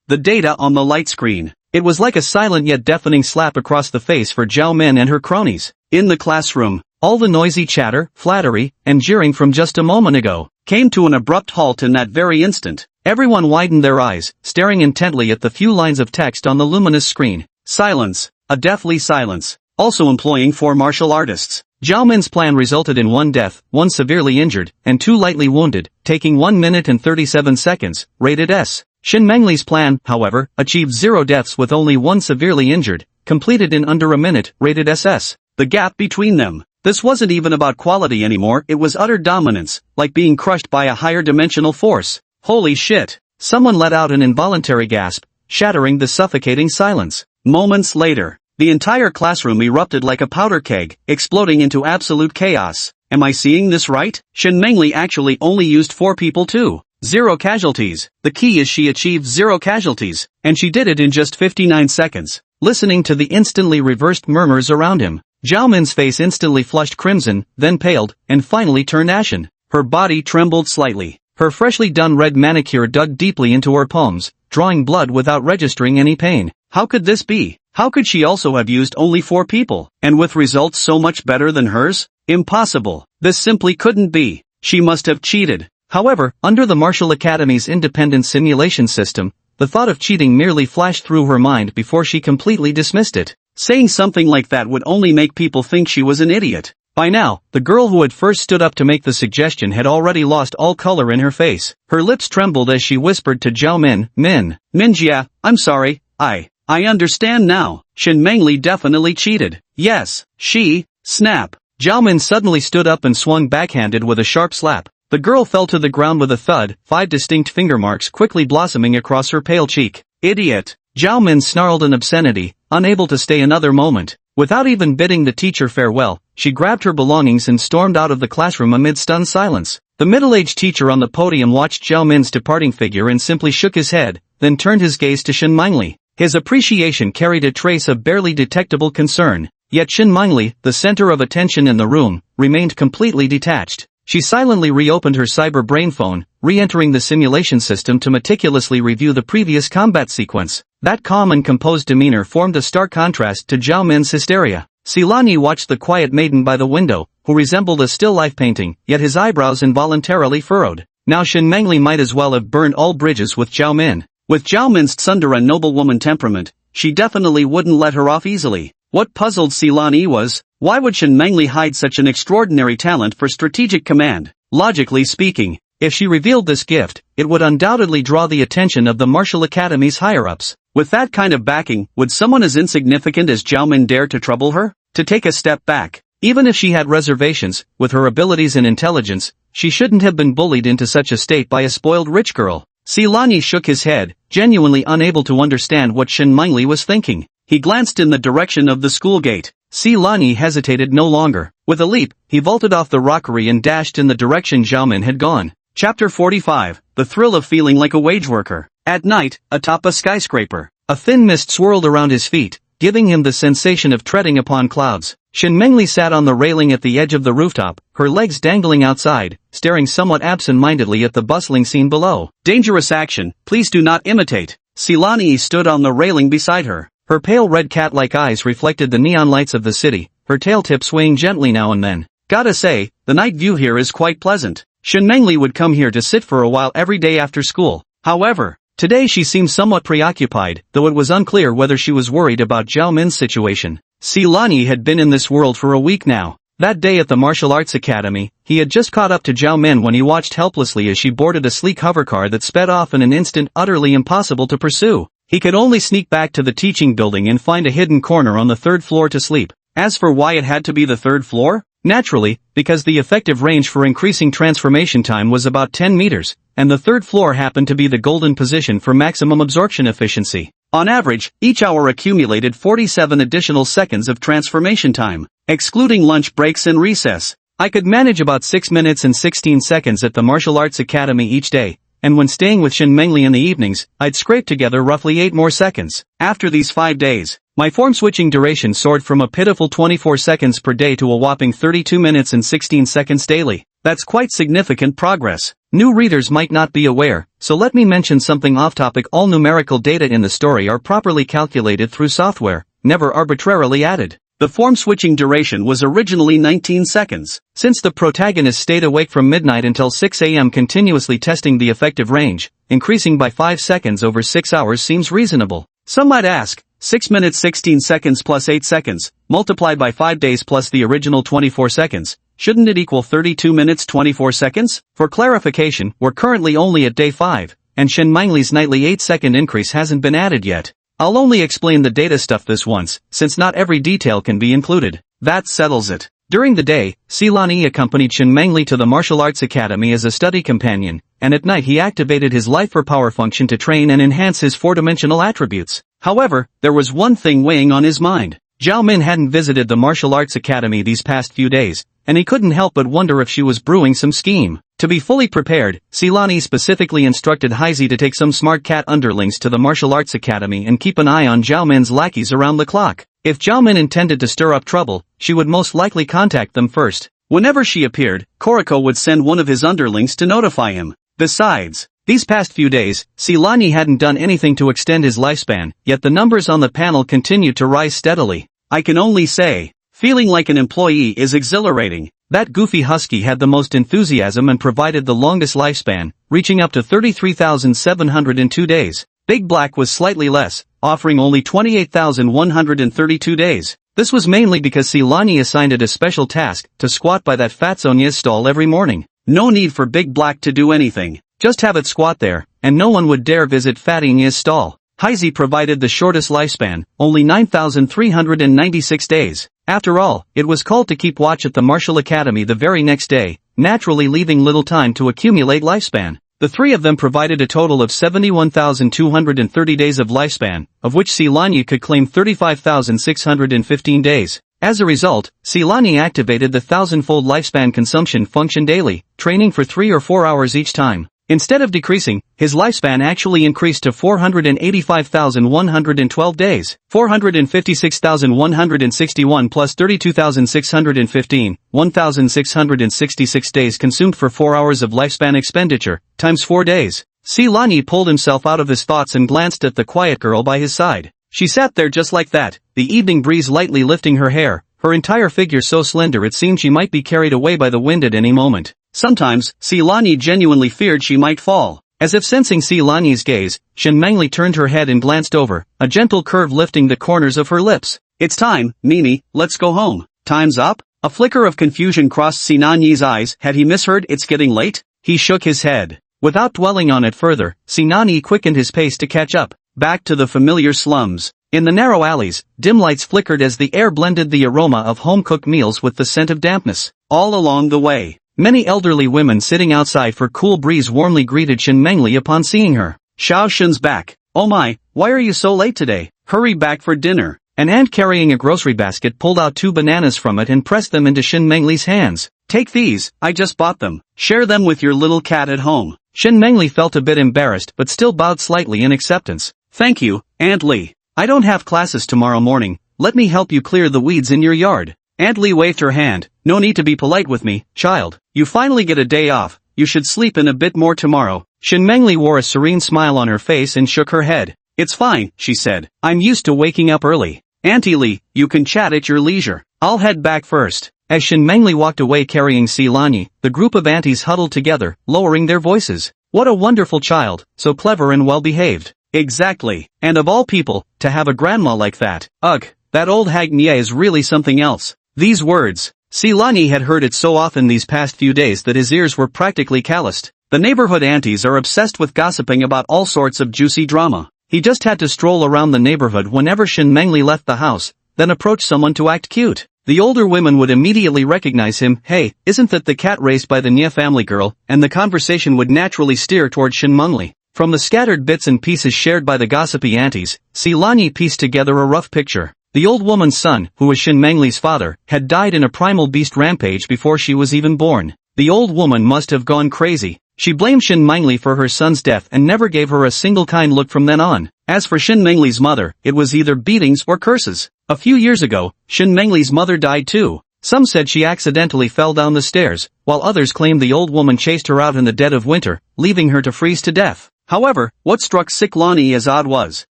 The data on the light screen. It was like a silent yet deafening slap across the face for Zhao Min and her cronies. In the classroom, all the noisy chatter, flattery, and jeering from just a moment ago came to an abrupt halt in that very instant. Everyone widened their eyes, staring intently at the few lines of text on the luminous screen. Silence. A deathly silence. Also employing 4 martial artists. Zhao Min's plan resulted in 1 death, 1 severely injured, and 2 lightly wounded, taking 1 minute and 37 seconds, rated S. Shen Mengli's plan, however, achieved 0 deaths with only 1 severely injured, completed in under a minute, rated SS. The gap between them. This wasn't even about quality anymore, it was utter dominance, like being crushed by a higher dimensional force. Holy shit! Someone let out an involuntary gasp, shattering the suffocating silence. Moments later, the entire classroom erupted like a powder keg, exploding into absolute chaos. Am I seeing this right? Shen Mengli actually only used 4 people too. 0 casualties. The key is she achieved 0 casualties, and she did it in just 59 seconds. Listening to the instantly reversed murmurs around him, Zhao Min's face instantly flushed crimson, then paled, and finally turned ashen. Her body trembled slightly. Her freshly done red manicure dug deeply into her palms, drawing blood without registering any pain. How could this be? How could she also have used only 4 people, and with results so much better than hers? Impossible. This simply couldn't be. She must have cheated. However, under the Martial Academy's independent simulation system, the thought of cheating merely flashed through her mind before she completely dismissed it. Saying something like that would only make people think she was an idiot. By now, the girl who had first stood up to make the suggestion had already lost all color in her face. Her lips trembled as she whispered to Zhao Min, Minjia, I'm sorry, I understand now. Shen Mengli definitely cheated. Yes, she, snap. Zhao Min suddenly stood up and swung backhanded with a sharp slap. The girl fell to the ground with a thud, 5 distinct finger marks quickly blossoming across her pale cheek. Idiot. Zhao Min snarled an obscenity, unable to stay another moment. Without even bidding the teacher farewell, she grabbed her belongings and stormed out of the classroom amid stunned silence. The middle-aged teacher on the podium watched Zhao Min's departing figure and simply shook his head, then turned his gaze to Shen Mengli. His appreciation carried a trace of barely detectable concern, yet Shen Mengli, the center of attention in the room, remained completely detached. She silently reopened her cyber brain phone, re-entering the simulation system to meticulously review the previous combat sequence. That calm and composed demeanor formed a stark contrast to Zhao Min's hysteria. Silani watched the quiet maiden by the window, who resembled a still life painting, yet his eyebrows involuntarily furrowed. Now Shen Mengli might as well have burned all bridges with Zhao Min. With Zhao Min's tsundere noblewoman temperament, she definitely wouldn't let her off easily. What puzzled Silani was, why would Shen Mengli hide such an extraordinary talent for strategic command? Logically speaking, if she revealed this gift, it would undoubtedly draw the attention of the martial academy's higher-ups. With that kind of backing, would someone as insignificant as Zhao Min dare to trouble her? To take a step back. Even if she had reservations, with her abilities and intelligence, she shouldn't have been bullied into such a state by a spoiled rich girl. Silani shook his head, genuinely unable to understand what Shen Mengli was thinking. He glanced in the direction of the school gate. Silani hesitated no longer. With a leap, he vaulted off the rockery and dashed in the direction Zhao Min had gone. Chapter 45, The Thrill of Feeling Like a Wage Worker. At night, atop a skyscraper, a thin mist swirled around his feet, giving him the sensation of treading upon clouds. Shen Mengli sat on the railing at the edge of the rooftop, her legs dangling outside, staring somewhat absent-mindedly at the bustling scene below. Dangerous action, please do not imitate. Silani stood on the railing beside her. Her pale red cat-like eyes reflected the neon lights of the city, her tail tip swaying gently now and then. Gotta say, the night view here is quite pleasant. Shen Mengli would come here to sit for a while every day after school. However, today she seemed somewhat preoccupied, though it was unclear whether she was worried about Zhao Min's situation. Silani had been in this world for a week now. That day at the martial arts academy, he had just caught up to Zhao Min when he watched helplessly as she boarded a sleek hovercar that sped off in an instant, utterly impossible to pursue. He could only sneak back to the teaching building and find a hidden corner on the third floor to sleep. As for why it had to be the third floor? Naturally, because the effective range for increasing transformation time was about 10 meters, and the third floor happened to be the golden position for maximum absorption efficiency. On average, each hour accumulated 47 additional seconds of transformation time, excluding lunch breaks and recess. I could manage about 6 minutes and 16 seconds at the martial arts academy each day, and when staying with Shen Mengli in the evenings, I'd scrape together roughly 8 more seconds. After these 5 days, my form-switching duration soared from a pitiful 24 seconds per day to a whopping 32 minutes and 16 seconds daily. That's quite significant progress. New readers might not be aware, so let me mention something off-topic. All numerical data in the story are properly calculated through software, never arbitrarily added. The form-switching duration was originally 19 seconds. Since the protagonist stayed awake from midnight until 6 a.m. continuously testing the effective range, increasing by 5 seconds over 6 hours seems reasonable. Some might ask, 6 minutes 16 seconds plus 8 seconds, multiplied by 5 days plus the original 24 seconds, shouldn't it equal 32 minutes 24 seconds? For clarification, we're currently only at day 5, and Shen Mengli's nightly 8-second increase hasn't been added yet. I'll only explain the data stuff this once, since not every detail can be included. That settles it. During the day, Silani accompanied Shen Mengli to the martial arts academy as a study companion, and at night he activated his life for power function to train and enhance his four-dimensional attributes. However, there was one thing weighing on his mind. Zhao Min hadn't visited the martial arts academy these past few days, and he couldn't help but wonder if she was brewing some scheme. To be fully prepared, Silani specifically instructed Haizi to take some smart cat underlings to the martial arts academy and keep an eye on Zhao Min's lackeys around the clock. If Zhao Min intended to stir up trouble, she would most likely contact them first. Whenever she appeared, Koriko would send one of his underlings to notify him. Besides, these past few days, Silani hadn't done anything to extend his lifespan, yet the numbers on the panel continued to rise steadily. I can only say, feeling like an employee is exhilarating. That goofy husky had the most enthusiasm and provided the longest lifespan, reaching up to 33,702 days. Big Black was slightly less, offering only 28,132 days. This was mainly because Silani assigned it a special task to squat by that fat Sonya's stall every morning. No need for Big Black to do anything. Just have it squat there, and no one would dare visit Fat Nya's stall. Haizi provided the shortest lifespan, only 9,396 days. After all, it was called to keep watch at the Martial Academy the very next day, naturally leaving little time to accumulate lifespan. The three of them provided a total of 71,230 days of lifespan, of which Silani could claim 35,615 days. As a result, Silani activated the 1,000-fold lifespan consumption function daily, training for 3 or 4 hours each time. Instead of decreasing, his lifespan actually increased to 485,112 days. 456,161 plus 32,615, 1,666 days consumed for 4 hours of lifespan expenditure, times 4 days. Silani pulled himself out of his thoughts and glanced at the quiet girl by his side. She sat there just like that, the evening breeze lightly lifting her hair, her entire figure so slender it seemed she might be carried away by the wind at any moment. Sometimes, Silani genuinely feared she might fall. As if sensing Silani's gaze, Shin Mengli turned her head and glanced over, a gentle curve lifting the corners of her lips. It's time, Mimi, let's go home. Time's up? A flicker of confusion crossed Sinani's eyes. Had he misheard? It's getting late? He shook his head. Without dwelling on it further, Sinani quickened his pace to catch up, back to the familiar slums. In the narrow alleys, dim lights flickered as the air blended the aroma of home-cooked meals with the scent of dampness. All along the way, many elderly women sitting outside for cool breeze warmly greeted Shin Mengli upon seeing her. Xiao Shun's back. Oh my, why are you so late today? Hurry back for dinner. An aunt carrying a grocery basket pulled out 2 bananas from it and pressed them into Shin Mengli's hands. Take these, I just bought them. Share them with your little cat at home. Shin Mengli felt a bit embarrassed but still bowed slightly in acceptance. Thank you, Aunt Li. I don't have classes tomorrow morning, let me help you clear the weeds in your yard. Aunt Li waved her hand. No need to be polite with me, child. You finally get a day off, you should sleep in a bit more tomorrow. Shin Mengli wore a serene smile on her face and shook her head. It's fine, she said. I'm used to waking up early. Auntie Li, you can chat at your leisure. I'll head back first. As Shin Mengli walked away carrying Silani, the group of aunties huddled together, lowering their voices. What a wonderful child, so clever and well-behaved. Exactly. And of all people, to have a grandma like that. Ugh, that old hag Nia is really something else. These words. Silani had heard it so often these past few days that his ears were practically calloused. The neighborhood aunties are obsessed with gossiping about all sorts of juicy drama. He just had to stroll around the neighborhood whenever Shin Mengli left the house, then approach someone to act cute. The older women would immediately recognize him. Hey, isn't that the cat raised by the Nia family girl? And the conversation would naturally steer toward Shin Mengli. From the scattered bits and pieces shared by the gossipy aunties, Silani pieced together a rough picture. The old woman's son, who was Shin Mengli's father, had died in a primal beast rampage before she was even born. The old woman must have gone crazy. She blamed Shin Mengli for her son's death and never gave her a single kind look from then on. As for Shin Mengli's mother, it was either beatings or curses. A few years ago, Shin Mengli's mother died too. Some said she accidentally fell down the stairs, while others claimed the old woman chased her out in the dead of winter, leaving her to freeze to death. However, what struck Silani as odd was,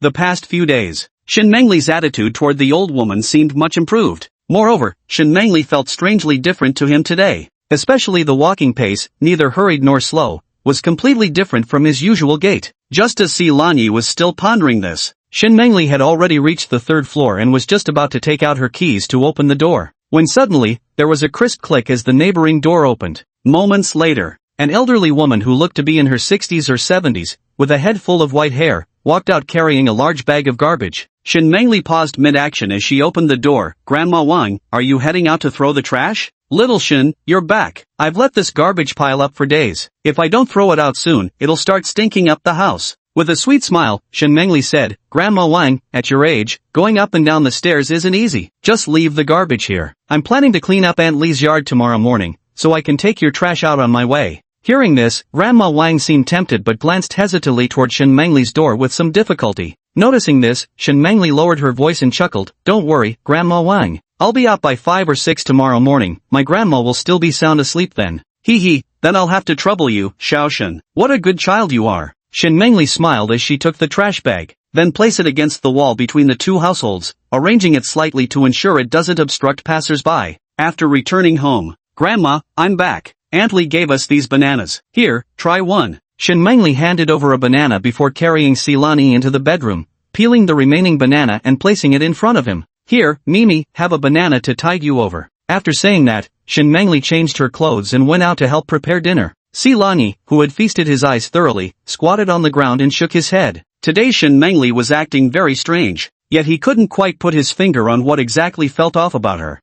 the past few days, Shin Mengli's attitude toward the old woman seemed much improved. Moreover, Shin Mengli felt strangely different to him today. Especially the walking pace, neither hurried nor slow, was completely different from his usual gait. Just as Silani was still pondering this, Shin Mengli had already reached the 3rd floor and was just about to take out her keys to open the door, when suddenly, there was a crisp click as the neighboring door opened. Moments later, an elderly woman who looked to be in her 60s or 70s, with a head full of white hair, walked out carrying a large bag of garbage. Shin Mengli paused mid-action as she opened the door. Grandma Wang, are you heading out to throw the trash? Little Shin, you're back. I've let this garbage pile up for days. If I don't throw it out soon, it'll start stinking up the house. With a sweet smile, Shin Mengli said, Grandma Wang, at your age, going up and down the stairs isn't easy. Just leave the garbage here. I'm planning to clean up Aunt Li's yard tomorrow morning, so I can take your trash out on my way. Hearing this, Grandma Wang seemed tempted but glanced hesitantly toward Shin Mengli's door with some difficulty. Noticing this, Shin Mengli lowered her voice and chuckled, Don't worry, Grandma Wang. I'll be out by 5 or 6 tomorrow morning. My grandma will still be sound asleep then. Hee, then I'll have to trouble you, Xiaoshen. What a good child you are. Shin Mengli smiled as she took the trash bag, then placed it against the wall between the two households, arranging it slightly to ensure it doesn't obstruct passers-by. After returning home, Grandma, I'm back. Aunt Li gave us these bananas. Here, try one. Shin Mengli handed over a banana before carrying Silani into the bedroom, peeling the remaining banana and placing it in front of him. Here, Mimi, have a banana to tide you over. After saying that, Shin Mengli changed her clothes and went out to help prepare dinner. Silani, who had feasted his eyes thoroughly, squatted on the ground and shook his head. Today Shin Mengli was acting very strange, yet he couldn't quite put his finger on what exactly felt off about her.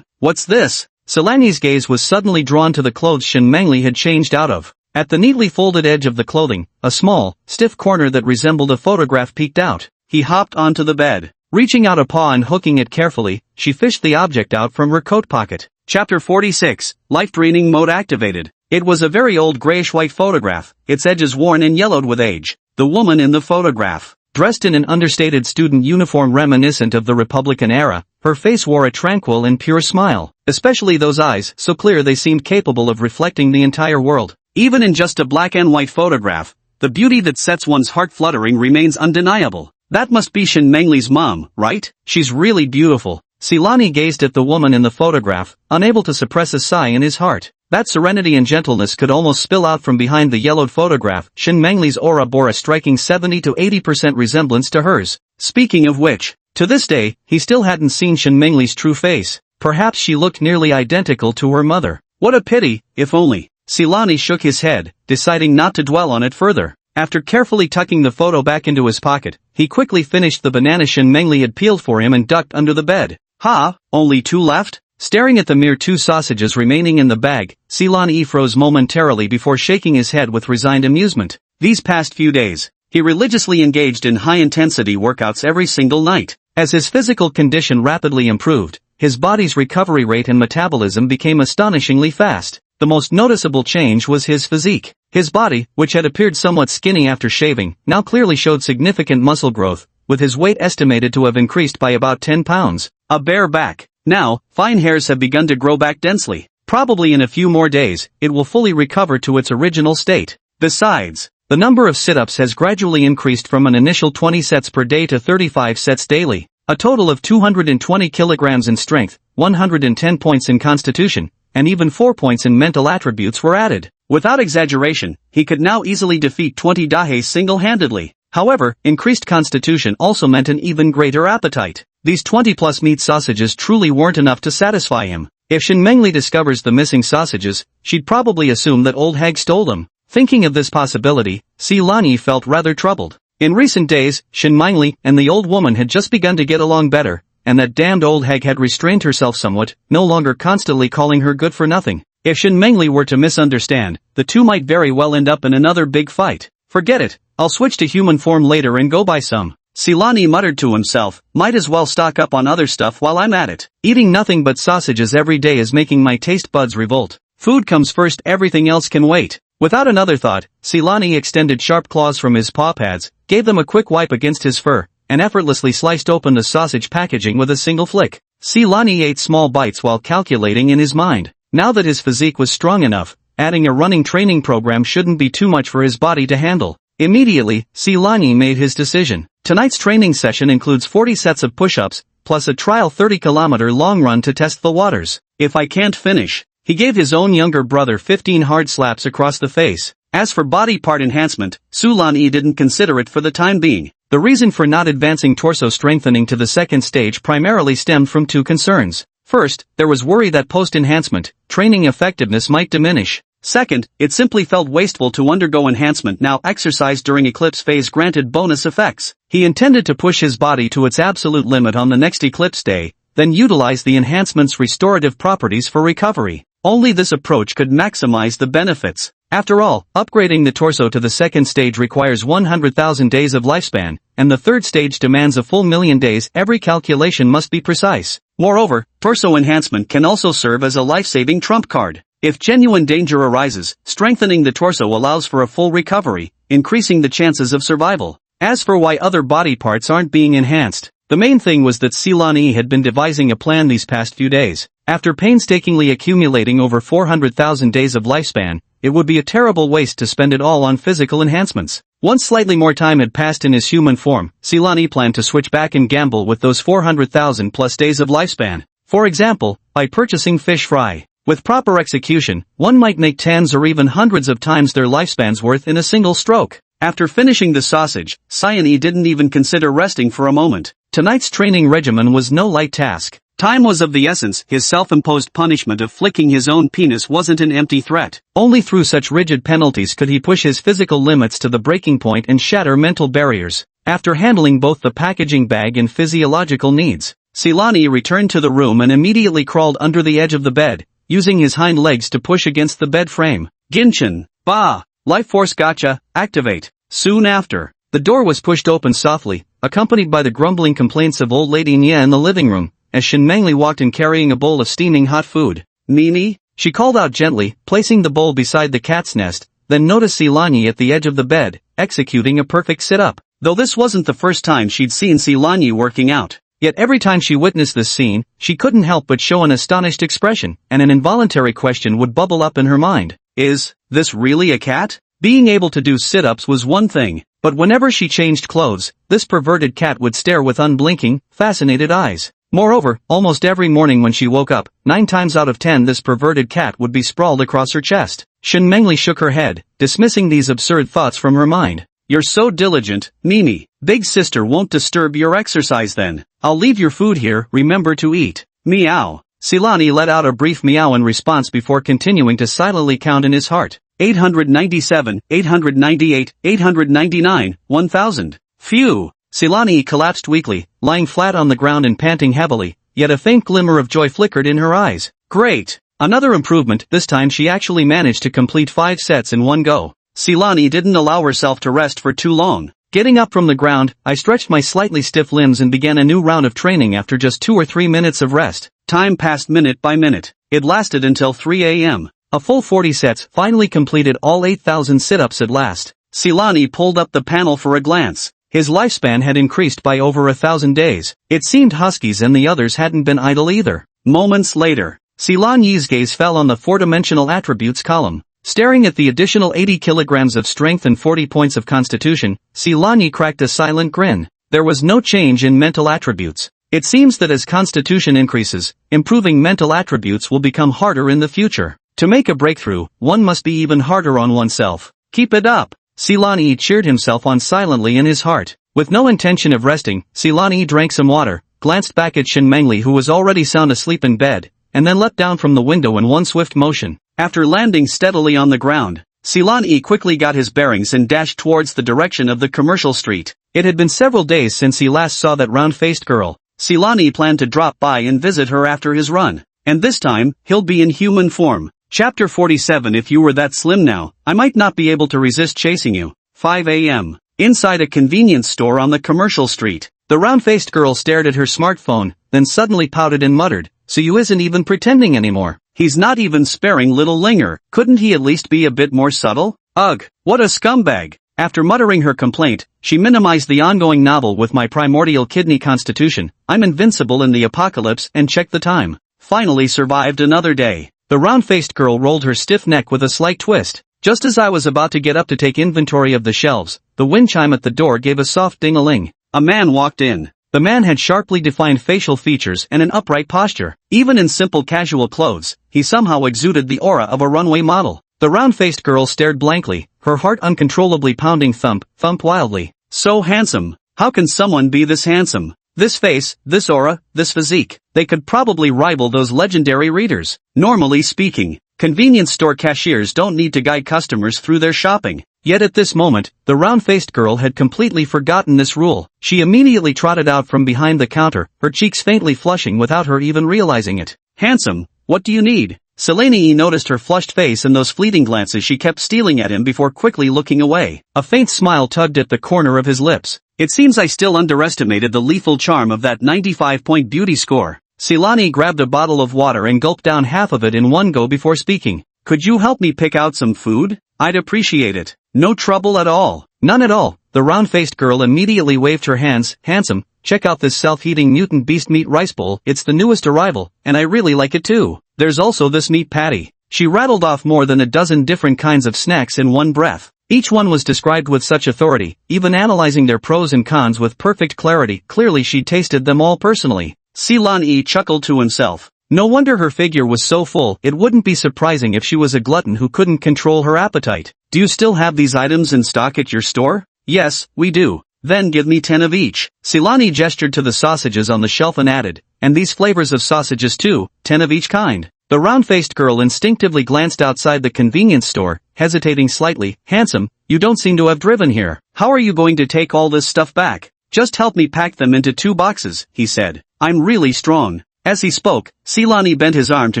What's this? Silani's gaze was suddenly drawn to the clothes Shin Mengli had changed out of. At the neatly folded edge of the clothing, a small, stiff corner that resembled a photograph peeked out. He hopped onto the bed. Reaching out a paw and hooking it carefully, she fished the object out from her coat pocket. Chapter 46, Life Draining Mode Activated. It was a very old grayish-white photograph, its edges worn and yellowed with age. The woman in the photograph, dressed in an understated student uniform reminiscent of the Republican era, her face wore a tranquil and pure smile, especially those eyes, so clear they seemed capable of reflecting the entire world. Even in just a black and white photograph, the beauty that sets one's heart fluttering remains undeniable. That must be Shin Mengli's mom, right? She's really beautiful. Silani gazed at the woman in the photograph, unable to suppress a sigh in his heart. That serenity and gentleness could almost spill out from behind the yellowed photograph. Shin Mangli's aura bore a striking 70 to 80% resemblance to hers. Speaking of which, to this day, he still hadn't seen Shin Mangli's true face. Perhaps she looked nearly identical to her mother. What a pity, if only. Silani shook his head, deciding not to dwell on it further. After carefully tucking the photo back into his pocket, he quickly finished the banana Shin Mengli had peeled for him and ducked under the bed. Ha, only 2 left? Staring at the mere 2 sausages remaining in the bag, Silani froze momentarily before shaking his head with resigned amusement. These past few days, he religiously engaged in high-intensity workouts every single night. As his physical condition rapidly improved, his body's recovery rate and metabolism became astonishingly fast. The most noticeable change was his physique. His body, which had appeared somewhat skinny after shaving, now clearly showed significant muscle growth, with his weight estimated to have increased by about 10 pounds. A bare back. Now, fine hairs have begun to grow back densely. Probably in a few more days, it will fully recover to its original state. Besides, the number of sit-ups has gradually increased from an initial 20 sets per day to 35 sets daily. A total of 220 kilograms in strength, 110 points in constitution, and even 4 points in mental attributes were added. Without exaggeration, he could now easily defeat 20 dahes single-handedly. However, increased constitution also meant an even greater appetite. These 20-plus meat sausages truly weren't enough to satisfy him. If Shin Mengli discovers the missing sausages, she'd probably assume that old hag stole them. Thinking of this possibility, Silani felt rather troubled. In recent days, Shin Mengli and the old woman had just begun to get along better, and that damned old hag had restrained herself somewhat, no longer constantly calling her good for nothing. If Shin Mengli were to misunderstand, the two might very well end up in another big fight. Forget it, I'll switch to human form later and go buy some. Silani muttered to himself, might as well stock up on other stuff while I'm at it. Eating nothing but sausages every day is making my taste buds revolt. Food comes first, everything else can wait. Without another thought, Silani extended sharp claws from his paw pads, gave them a quick wipe against his fur, and effortlessly sliced open the sausage packaging with a single flick. Silani ate small bites while calculating in his mind. Now that his physique was strong enough, adding a running training program shouldn't be too much for his body to handle. Immediately, Silani made his decision. Tonight's training session includes 40 sets of push-ups, plus a trial 30-kilometer long run to test the waters. If I can't finish, he gave his own younger brother 15 hard slaps across the face. As for body part enhancement, Silani didn't consider it for the time being. The reason for not advancing torso strengthening to the second stage primarily stemmed from 2 concerns. First, there was worry that post-enhancement, training effectiveness might diminish. Second, it simply felt wasteful to undergo enhancement now exercise during eclipse phase granted bonus effects. He intended to push his body to its absolute limit on the next eclipse day, then utilize the enhancement's restorative properties for recovery. Only this approach could maximize the benefits. After all, upgrading the torso to the second stage requires 100,000 days of lifespan, and the third stage demands a full 1,000,000 days. Every calculation must be precise. Moreover, torso enhancement can also serve as a life-saving trump card. If genuine danger arises, strengthening the torso allows for a full recovery, increasing the chances of survival. As for why other body parts aren't being enhanced, the main thing was that Silani had been devising a plan these past few days. After painstakingly accumulating over 400,000 days of lifespan, it would be a terrible waste to spend it all on physical enhancements. Once slightly more time had passed in his human form, Silani planned to switch back and gamble with those 400,000 plus days of lifespan. For example, by purchasing fish fry. With proper execution, one might make tens or even hundreds of times their lifespan's worth in a single stroke. After finishing the sausage, Silani didn't even consider resting for a moment. Tonight's training regimen was no light task. Time was of the essence. His self-imposed punishment of flicking his own penis wasn't an empty threat. Only through such rigid penalties could he push his physical limits to the breaking point and shatter mental barriers. After handling both the packaging bag and physiological needs, Silani returned to the room and immediately crawled under the edge of the bed, using his hind legs to push against the bed frame. Ginshin, Ba, Life Force Gacha, activate. Soon after, the door was pushed open softly, accompanied by the grumbling complaints of old lady Nya in the living room, as Shin Mengli walked in carrying a bowl of steaming hot food. Mimi? She called out gently, placing the bowl beside the cat's nest, then noticed Silani at the edge of the bed, executing a perfect sit-up. Though this wasn't the first time she'd seen Silani working out. Yet every time she witnessed this scene, she couldn't help but show an astonished expression, and an involuntary question would bubble up in her mind. Is this really a cat? Being able to do sit-ups was one thing, but whenever she changed clothes, this perverted cat would stare with unblinking, fascinated eyes. Moreover, almost every morning when she woke up, 9 times out of 10 this perverted cat would be sprawled across her chest. Shen Mengli shook her head, dismissing these absurd thoughts from her mind. You're so diligent, Mimi. Big sister won't disturb your exercise then. I'll leave your food here, remember to eat. Meow. Silani let out a brief meow in response before continuing to silently count in his heart. 897, 898, 899, 1000. Phew. Silani collapsed weakly, lying flat on the ground and panting heavily, yet a faint glimmer of joy flickered in her eyes. Great! Another improvement, this time she actually managed to complete 5 sets in one go. Silani didn't allow herself to rest for too long. Getting up from the ground, I stretched my slightly stiff limbs and began a new round of training after just 2 or 3 minutes of rest. Time passed minute by minute. It lasted until 3 a.m. A full 40 sets finally completed all 8,000 sit-ups at last. Silani pulled up the panel for a glance. His lifespan had increased by over 1,000 days. It seemed Huskies and the others hadn't been idle either. Moments later, Silani's gaze fell on the 4-dimensional attributes column. Staring at the additional 80 kilograms of strength and 40 points of constitution, Silani cracked a silent grin. There was no change in mental attributes. It seems that as constitution increases, improving mental attributes will become harder in the future. To make a breakthrough, one must be even harder on oneself. Keep it up. Silani cheered himself on silently in his heart. With no intention of resting, Silani drank some water, glanced back at Shen Mengli who was already sound asleep in bed, and then leapt down from the window in one swift motion. After landing steadily on the ground, Silani quickly got his bearings and dashed towards the direction of the commercial street. It had been several days since he last saw that round-faced girl. Silani planned to drop by and visit her after his run. And this time, he'll be in human form. Chapter 47. If you were that slim now, I might not be able to resist chasing you. 5 a.m. Inside a convenience store on the commercial street, the round-faced girl stared at her smartphone, then suddenly pouted and muttered, "So you isn't even pretending anymore. He's not even sparing little Linger. Couldn't he at least be a bit more subtle? Ugh, what a scumbag." After muttering her complaint, she minimized the ongoing novel with my primordial kidney constitution. I'm invincible in the apocalypse and checked the time. Finally survived another day. The round-faced girl rolled her stiff neck with a slight twist. Just as I was about to get up to take inventory of the shelves, the wind chime at the door gave a soft ding-a-ling. A man walked in. The man had sharply defined facial features and an upright posture. Even in simple casual clothes, he somehow exuded the aura of a runway model. The round-faced girl stared blankly, her heart uncontrollably pounding thump wildly. So handsome. How can someone be this handsome? This face, this aura, this physique. They could probably rival those legendary readers. Normally speaking, convenience store cashiers don't need to guide customers through their shopping. Yet at this moment, the round-faced girl had completely forgotten this rule. She immediately trotted out from behind the counter, her cheeks faintly flushing without her even realizing it. Handsome, what do you need? Silani noticed her flushed face and those fleeting glances she kept stealing at him before quickly looking away. A faint smile tugged at the corner of his lips. It seems I still underestimated the lethal charm of that 95-point beauty score. Silani grabbed a bottle of water and gulped down half of it in one go before speaking. Could you help me pick out some food? I'd appreciate it. No trouble at all. None at all. The round-faced girl immediately waved her hands. Handsome, check out this self-heating mutant beast meat rice bowl. It's the newest arrival, and I really like it too. There's also this meat patty. She rattled off more than a dozen different kinds of snacks in one breath. Each one was described with such authority, even analyzing their pros and cons with perfect clarity. Clearly she'd tasted them all personally. Silani chuckled to himself. No wonder her figure was so full. It wouldn't be surprising if she was a glutton who couldn't control her appetite. Do you still have these items in stock at your store? Yes, we do. Then give me 10 of each. Silani gestured to the sausages on the shelf and added, and these flavors of sausages too, 10 of each kind. The round-faced girl instinctively glanced outside the convenience store, hesitating slightly. Handsome, you don't seem to have driven here. How are you going to take all this stuff back? Just help me pack them into 2 boxes, he said. I'm really strong. As he spoke, Silani bent his arm to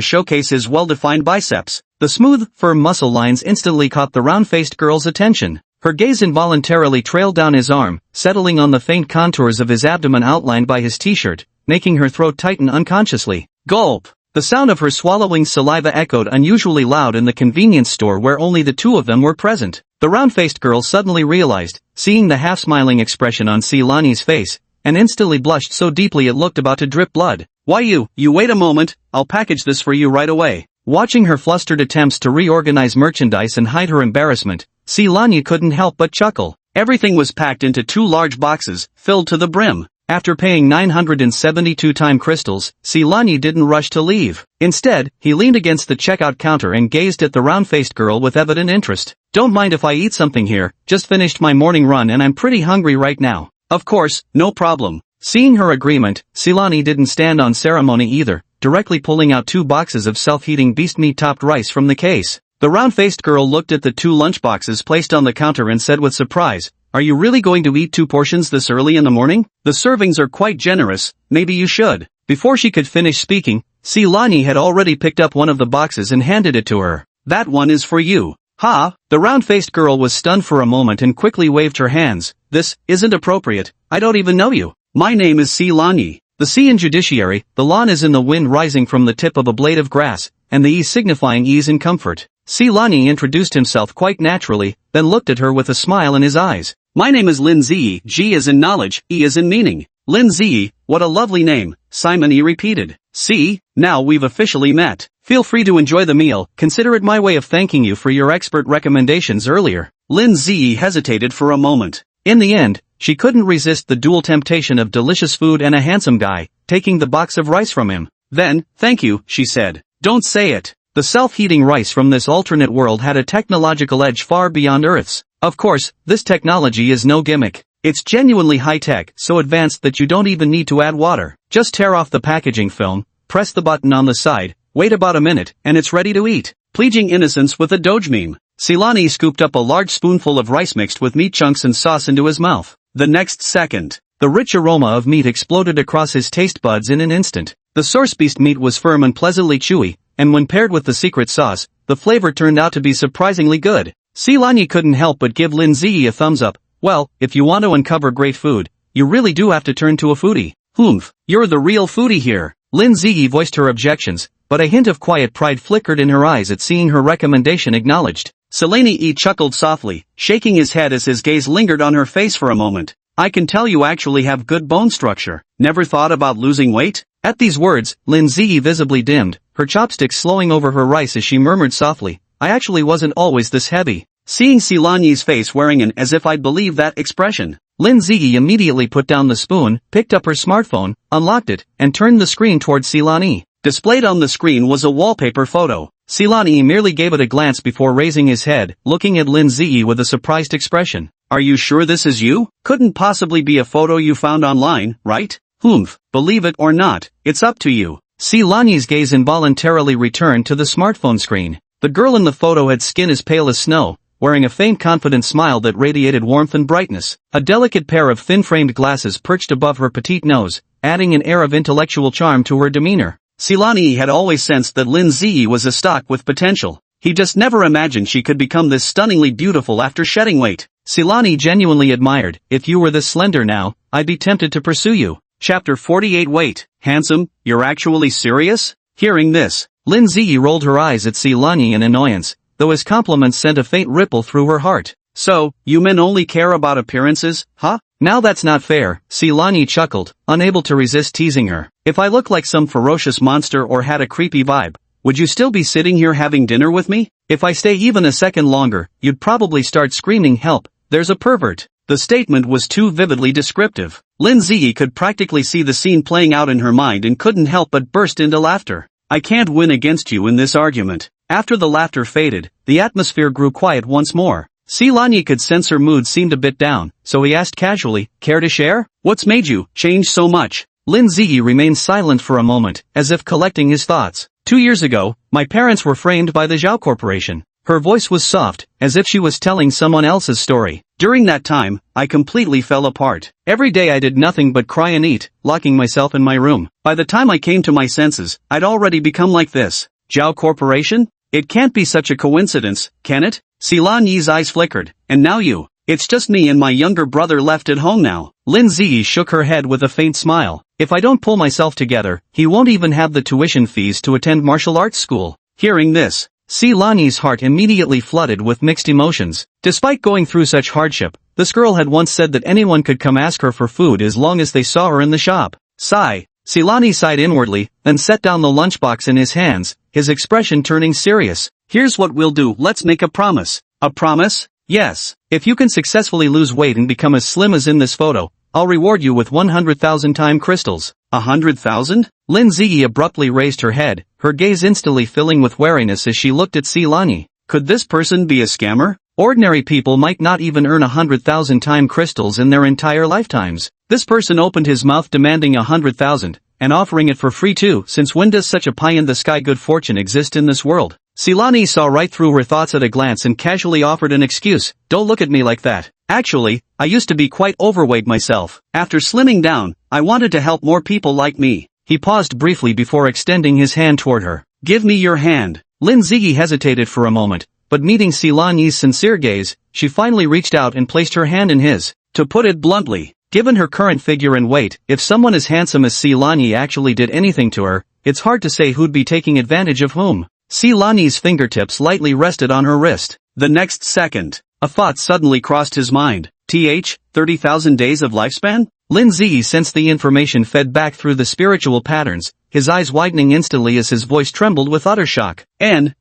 showcase his well-defined biceps. The smooth, firm muscle lines instantly caught the round-faced girl's attention. Her gaze involuntarily trailed down his arm, settling on the faint contours of his abdomen outlined by his t-shirt, making her throat tighten unconsciously. Gulp! The sound of her swallowing saliva echoed unusually loud in the convenience store where only the 2 of them were present. The round-faced girl suddenly realized, seeing the half-smiling expression on Silani's face, and instantly blushed so deeply it looked about to drip blood. Why you wait a moment, I'll package this for you right away. Watching her flustered attempts to reorganize merchandise and hide her embarrassment, Silani couldn't help but chuckle. Everything was packed into 2 large boxes, filled to the brim. After paying 972 time crystals, Silani didn't rush to leave. Instead, he leaned against the checkout counter and gazed at the round-faced girl with evident interest. "Don't mind if I eat something here, just finished my morning run and I'm pretty hungry right now." "Of course, no problem." Seeing her agreement, Silani didn't stand on ceremony either, directly pulling out 2 boxes of self-heating beast meat-topped rice from the case. The round-faced girl looked at the 2 lunchboxes placed on the counter and said with surprise, "Are you really going to eat 2 portions this early in the morning? The servings are quite generous, maybe you should." Before she could finish speaking, Silani had already picked up one of the boxes and handed it to her. "That one is for you." "Ha!" The round-faced girl was stunned for a moment and quickly waved her hands. "This isn't appropriate, I don't even know you. My name is Silani." The C in judiciary, the lawn is in the wind rising from the tip of a blade of grass, and the E signifying ease and comfort. Silani introduced himself quite naturally, then looked at her with a smile in his eyes. "My name is Lin Ziyi, G is in knowledge, E is in meaning." "Lin Ziyi, what a lovely name," Simon E repeated. "See, now we've officially met. Feel free to enjoy the meal, consider it my way of thanking you for your expert recommendations earlier." Lin Ziyi hesitated for a moment. In the end, she couldn't resist the dual temptation of delicious food and a handsome guy, taking the box of rice from him. Then, "Thank you," she said. "Don't say it." The self-heating rice from this alternate world had a technological edge far beyond Earth's. Of course, this technology is no gimmick. It's genuinely high-tech, so advanced that you don't even need to add water. Just tear off the packaging film, press the button on the side, wait about a minute, and it's ready to eat. Pleading innocence with a Doge meme. Silani scooped up a large spoonful of rice mixed with meat chunks and sauce into his mouth. The next second, the rich aroma of meat exploded across his taste buds in an instant. The source beast meat was firm and pleasantly chewy, and when paired with the secret sauce, the flavor turned out to be surprisingly good. Silani couldn't help but give Lin Ziyi a thumbs up. "Well, if you want to uncover great food, you really do have to turn to a foodie." "Humph, you're the real foodie here." Lin Ziyi voiced her objections, but a hint of quiet pride flickered in her eyes at seeing her recommendation acknowledged. Silani E chuckled softly, shaking his head as his gaze lingered on her face for a moment. "I can tell you actually have good bone structure. Never thought about losing weight?" At these words, Lin Ziyi visibly dimmed, her chopsticks slowing over her rice as she murmured softly, "I actually wasn't always this heavy." Seeing Silani's face wearing an "as if I'd believe that" expression, Lin Ziyi immediately put down the spoon, picked up her smartphone, unlocked it, and turned the screen towards Silani. Displayed on the screen was a wallpaper photo. Silani merely gave it a glance before raising his head, looking at Lin Ziyi with a surprised expression. "Are you sure this is you? Couldn't possibly be a photo you found online, right?" "Humph, believe it or not, it's up to you." Silani's gaze involuntarily returned to the smartphone screen. The girl in the photo had skin as pale as snow, wearing a faint confident smile that radiated warmth and brightness. A delicate pair of thin-framed glasses perched above her petite nose, adding an air of intellectual charm to her demeanor. Silani had always sensed that Lin Ziyi was a stock with potential. He just never imagined she could become this stunningly beautiful after shedding weight. Silani genuinely admired, "If you were this slender now, I'd be tempted to pursue you." Chapter 48. Wait, handsome, you're actually serious? Hearing this, Lin Ziyi rolled her eyes at Silani in annoyance, though his compliments sent a faint ripple through her heart. "So, you men only care about appearances, huh?" "Now that's not fair," Silani chuckled, unable to resist teasing her. "If I look like some ferocious monster or had a creepy vibe, would you still be sitting here having dinner with me? If I stay even a second longer, you'd probably start screaming help, there's a pervert." The statement was too vividly descriptive. Lin Ziyi could practically see the scene playing out in her mind and couldn't help but burst into laughter. "I can't win against you in this argument." After the laughter faded, the atmosphere grew quiet once more. Silani could sense her mood seemed a bit down, so he asked casually, "Care to share? What's made you change so much?" Lin Ziyi remained silent for a moment, as if collecting his thoughts. 2 years ago, my parents were framed by the Zhao Corporation." Her voice was soft, as if she was telling someone else's story. "During that time, I completely fell apart. Every day I did nothing but cry and eat, locking myself in my room. By the time I came to my senses, I'd already become like this." "Zhao Corporation? It can't be such a coincidence, can it?" Silani's eyes flickered. "And now you. It's just me and my younger brother left at home now." Lin Ziyi shook her head with a faint smile. "If I don't pull myself together, he won't even have the tuition fees to attend martial arts school." Hearing this, Silani's heart immediately flooded with mixed emotions. Despite going through such hardship, this girl had once said that anyone could come ask her for food as long as they saw her in the shop. Sigh. Silani sighed inwardly, then set down the lunchbox in his hands, his expression turning serious. "Here's what we'll do, let's make a promise." "A promise?" "Yes. If you can successfully lose weight and become as slim as in this photo, I'll reward you with 100,000 time crystals. 100,000? Lin Ziyi abruptly raised her head, her gaze instantly filling with wariness as she looked at Silani. Could this person be a scammer? Ordinary people might not even earn 100,000 time crystals in their entire lifetimes. This person opened his mouth demanding 100,000, and offering it for free too, since when does such a pie-in-the-sky good fortune exist in this world? Silani saw right through her thoughts at a glance and casually offered an excuse. Don't look at me like that. Actually, I used to be quite overweight myself. After slimming down, I wanted to help more people like me. He paused briefly before extending his hand toward her. Give me your hand. Lin Ziyi hesitated for a moment, but meeting Silani's sincere gaze, she finally reached out and placed her hand in his. To put it bluntly, given her current figure and weight, if someone as handsome as Silani actually did anything to her, it's hard to say who'd be taking advantage of whom. Silani's fingertips lightly rested on her wrist. The next second, a thought suddenly crossed his mind. 30,000 days of lifespan? Lin Ziyi sensed the information fed back through the spiritual patterns, his eyes widening instantly as his voice trembled with utter shock.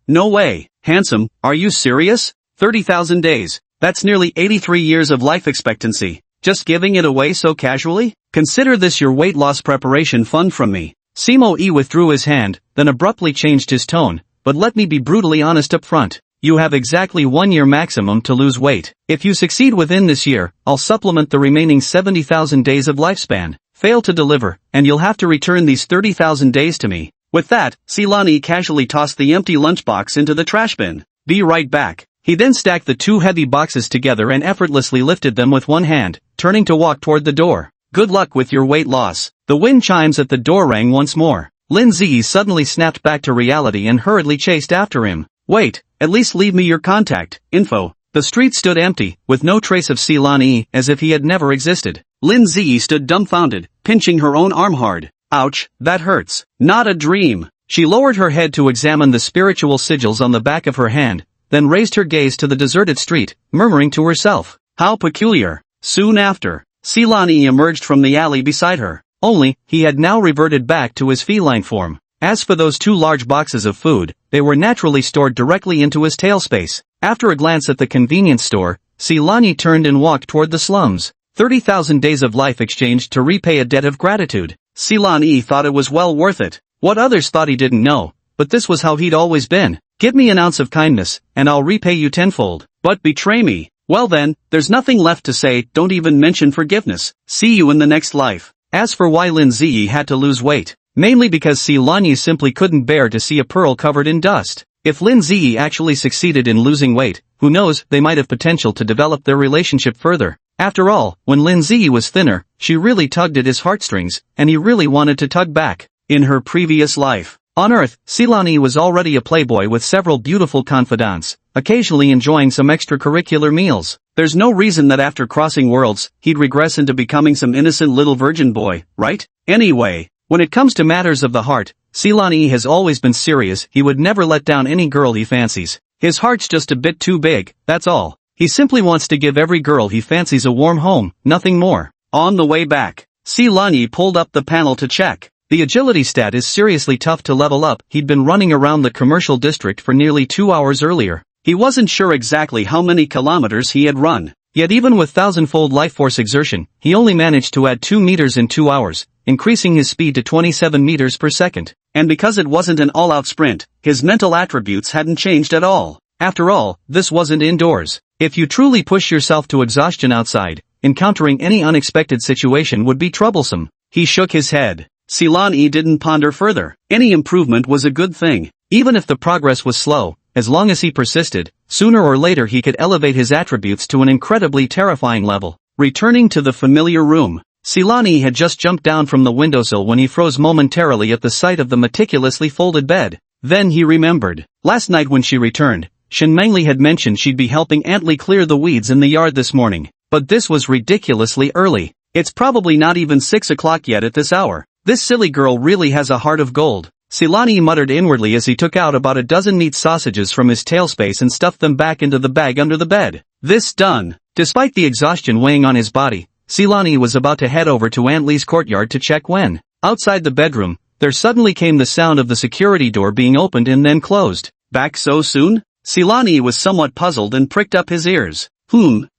No way. Handsome, are you serious? 30,000 days. That's nearly 83 years of life expectancy. Just giving it away so casually? Consider this your weight loss preparation fund from me. Simo Yi withdrew his hand, then abruptly changed his tone. But let me be brutally honest up front. You have exactly 1 year maximum to lose weight. If you succeed within this year, I'll supplement the remaining 70,000 days of lifespan. Fail to deliver, and you'll have to return these 30,000 days to me. With that, Silani casually tossed the empty lunchbox into the trash bin. Be right back. He then stacked the two heavy boxes together and effortlessly lifted them with one hand, turning to walk toward the door. Good luck with your weight loss. The wind chimes at the door rang once more. Lin Ziyi suddenly snapped back to reality and hurriedly chased after him. Wait, at least leave me your contact info. The street stood empty, with no trace of Silani, as if he had never existed. Lin Ziyi stood dumbfounded, pinching her own arm hard. Ouch, that hurts. Not a dream. She lowered her head to examine the spiritual sigils on the back of her hand, then raised her gaze to the deserted street, murmuring to herself. How peculiar. Soon after, Silani emerged from the alley beside her. Only, he had now reverted back to his feline form. As for those two large boxes of food, they were naturally stored directly into his tail space. After a glance at the convenience store, Silani turned and walked toward the slums. 30,000 days of life exchanged to repay a debt of gratitude. Silani thought it was well worth it. What others thought he didn't know, but this was how he'd always been. Give me an ounce of kindness, and I'll repay you tenfold. But betray me. Well then, there's nothing left to say, don't even mention forgiveness. See you in the next life. As for why Lin Ziyi had to lose weight, mainly because Silani simply couldn't bear to see a pearl covered in dust. If Lin Ziyi actually succeeded in losing weight, who knows, they might have potential to develop their relationship further. After all, when Lin Ziyi was thinner, she really tugged at his heartstrings, and he really wanted to tug back. In her previous life, on Earth, Silani was already a playboy with several beautiful confidants, occasionally enjoying some extracurricular meals. There's no reason that after crossing worlds, he'd regress into becoming some innocent little virgin boy, right? Anyway, when it comes to matters of the heart, Silani has always been serious. He would never let down any girl he fancies. His heart's just a bit too big, that's all. He simply wants to give every girl he fancies a warm home, nothing more. On the way back, Silani pulled up the panel to check. The agility stat is seriously tough to level up. He'd been running around the commercial district for nearly 2 hours earlier. He wasn't sure exactly how many kilometers he had run. Yet even with thousandfold life force exertion, he only managed to add 2 meters in 2 hours, increasing his speed to 27 meters per second. And because it wasn't an all-out sprint, his mental attributes hadn't changed at all. After all, this wasn't indoors. If you truly push yourself to exhaustion outside, encountering any unexpected situation would be troublesome. He shook his head. Silani didn't ponder further. Any improvement was a good thing. Even if the progress was slow, as long as he persisted, sooner or later he could elevate his attributes to an incredibly terrifying level. Returning to the familiar room, Silani had just jumped down from the windowsill when he froze momentarily at the sight of the meticulously folded bed. Then he remembered. Last night when she returned, Shen Mengli had mentioned she'd be helping Aunt Li clear the weeds in the yard this morning. But this was ridiculously early. It's probably not even 6 o'clock yet at this hour. This silly girl really has a heart of gold. Silani muttered inwardly as he took out about a dozen meat sausages from his tailspace and stuffed them back into the bag under the bed. This done, despite the exhaustion weighing on his body, Silani was about to head over to Aunt Li's courtyard to check when, outside the bedroom, there suddenly came the sound of the security door being opened and then closed. Back so soon? Silani was somewhat puzzled and pricked up his ears.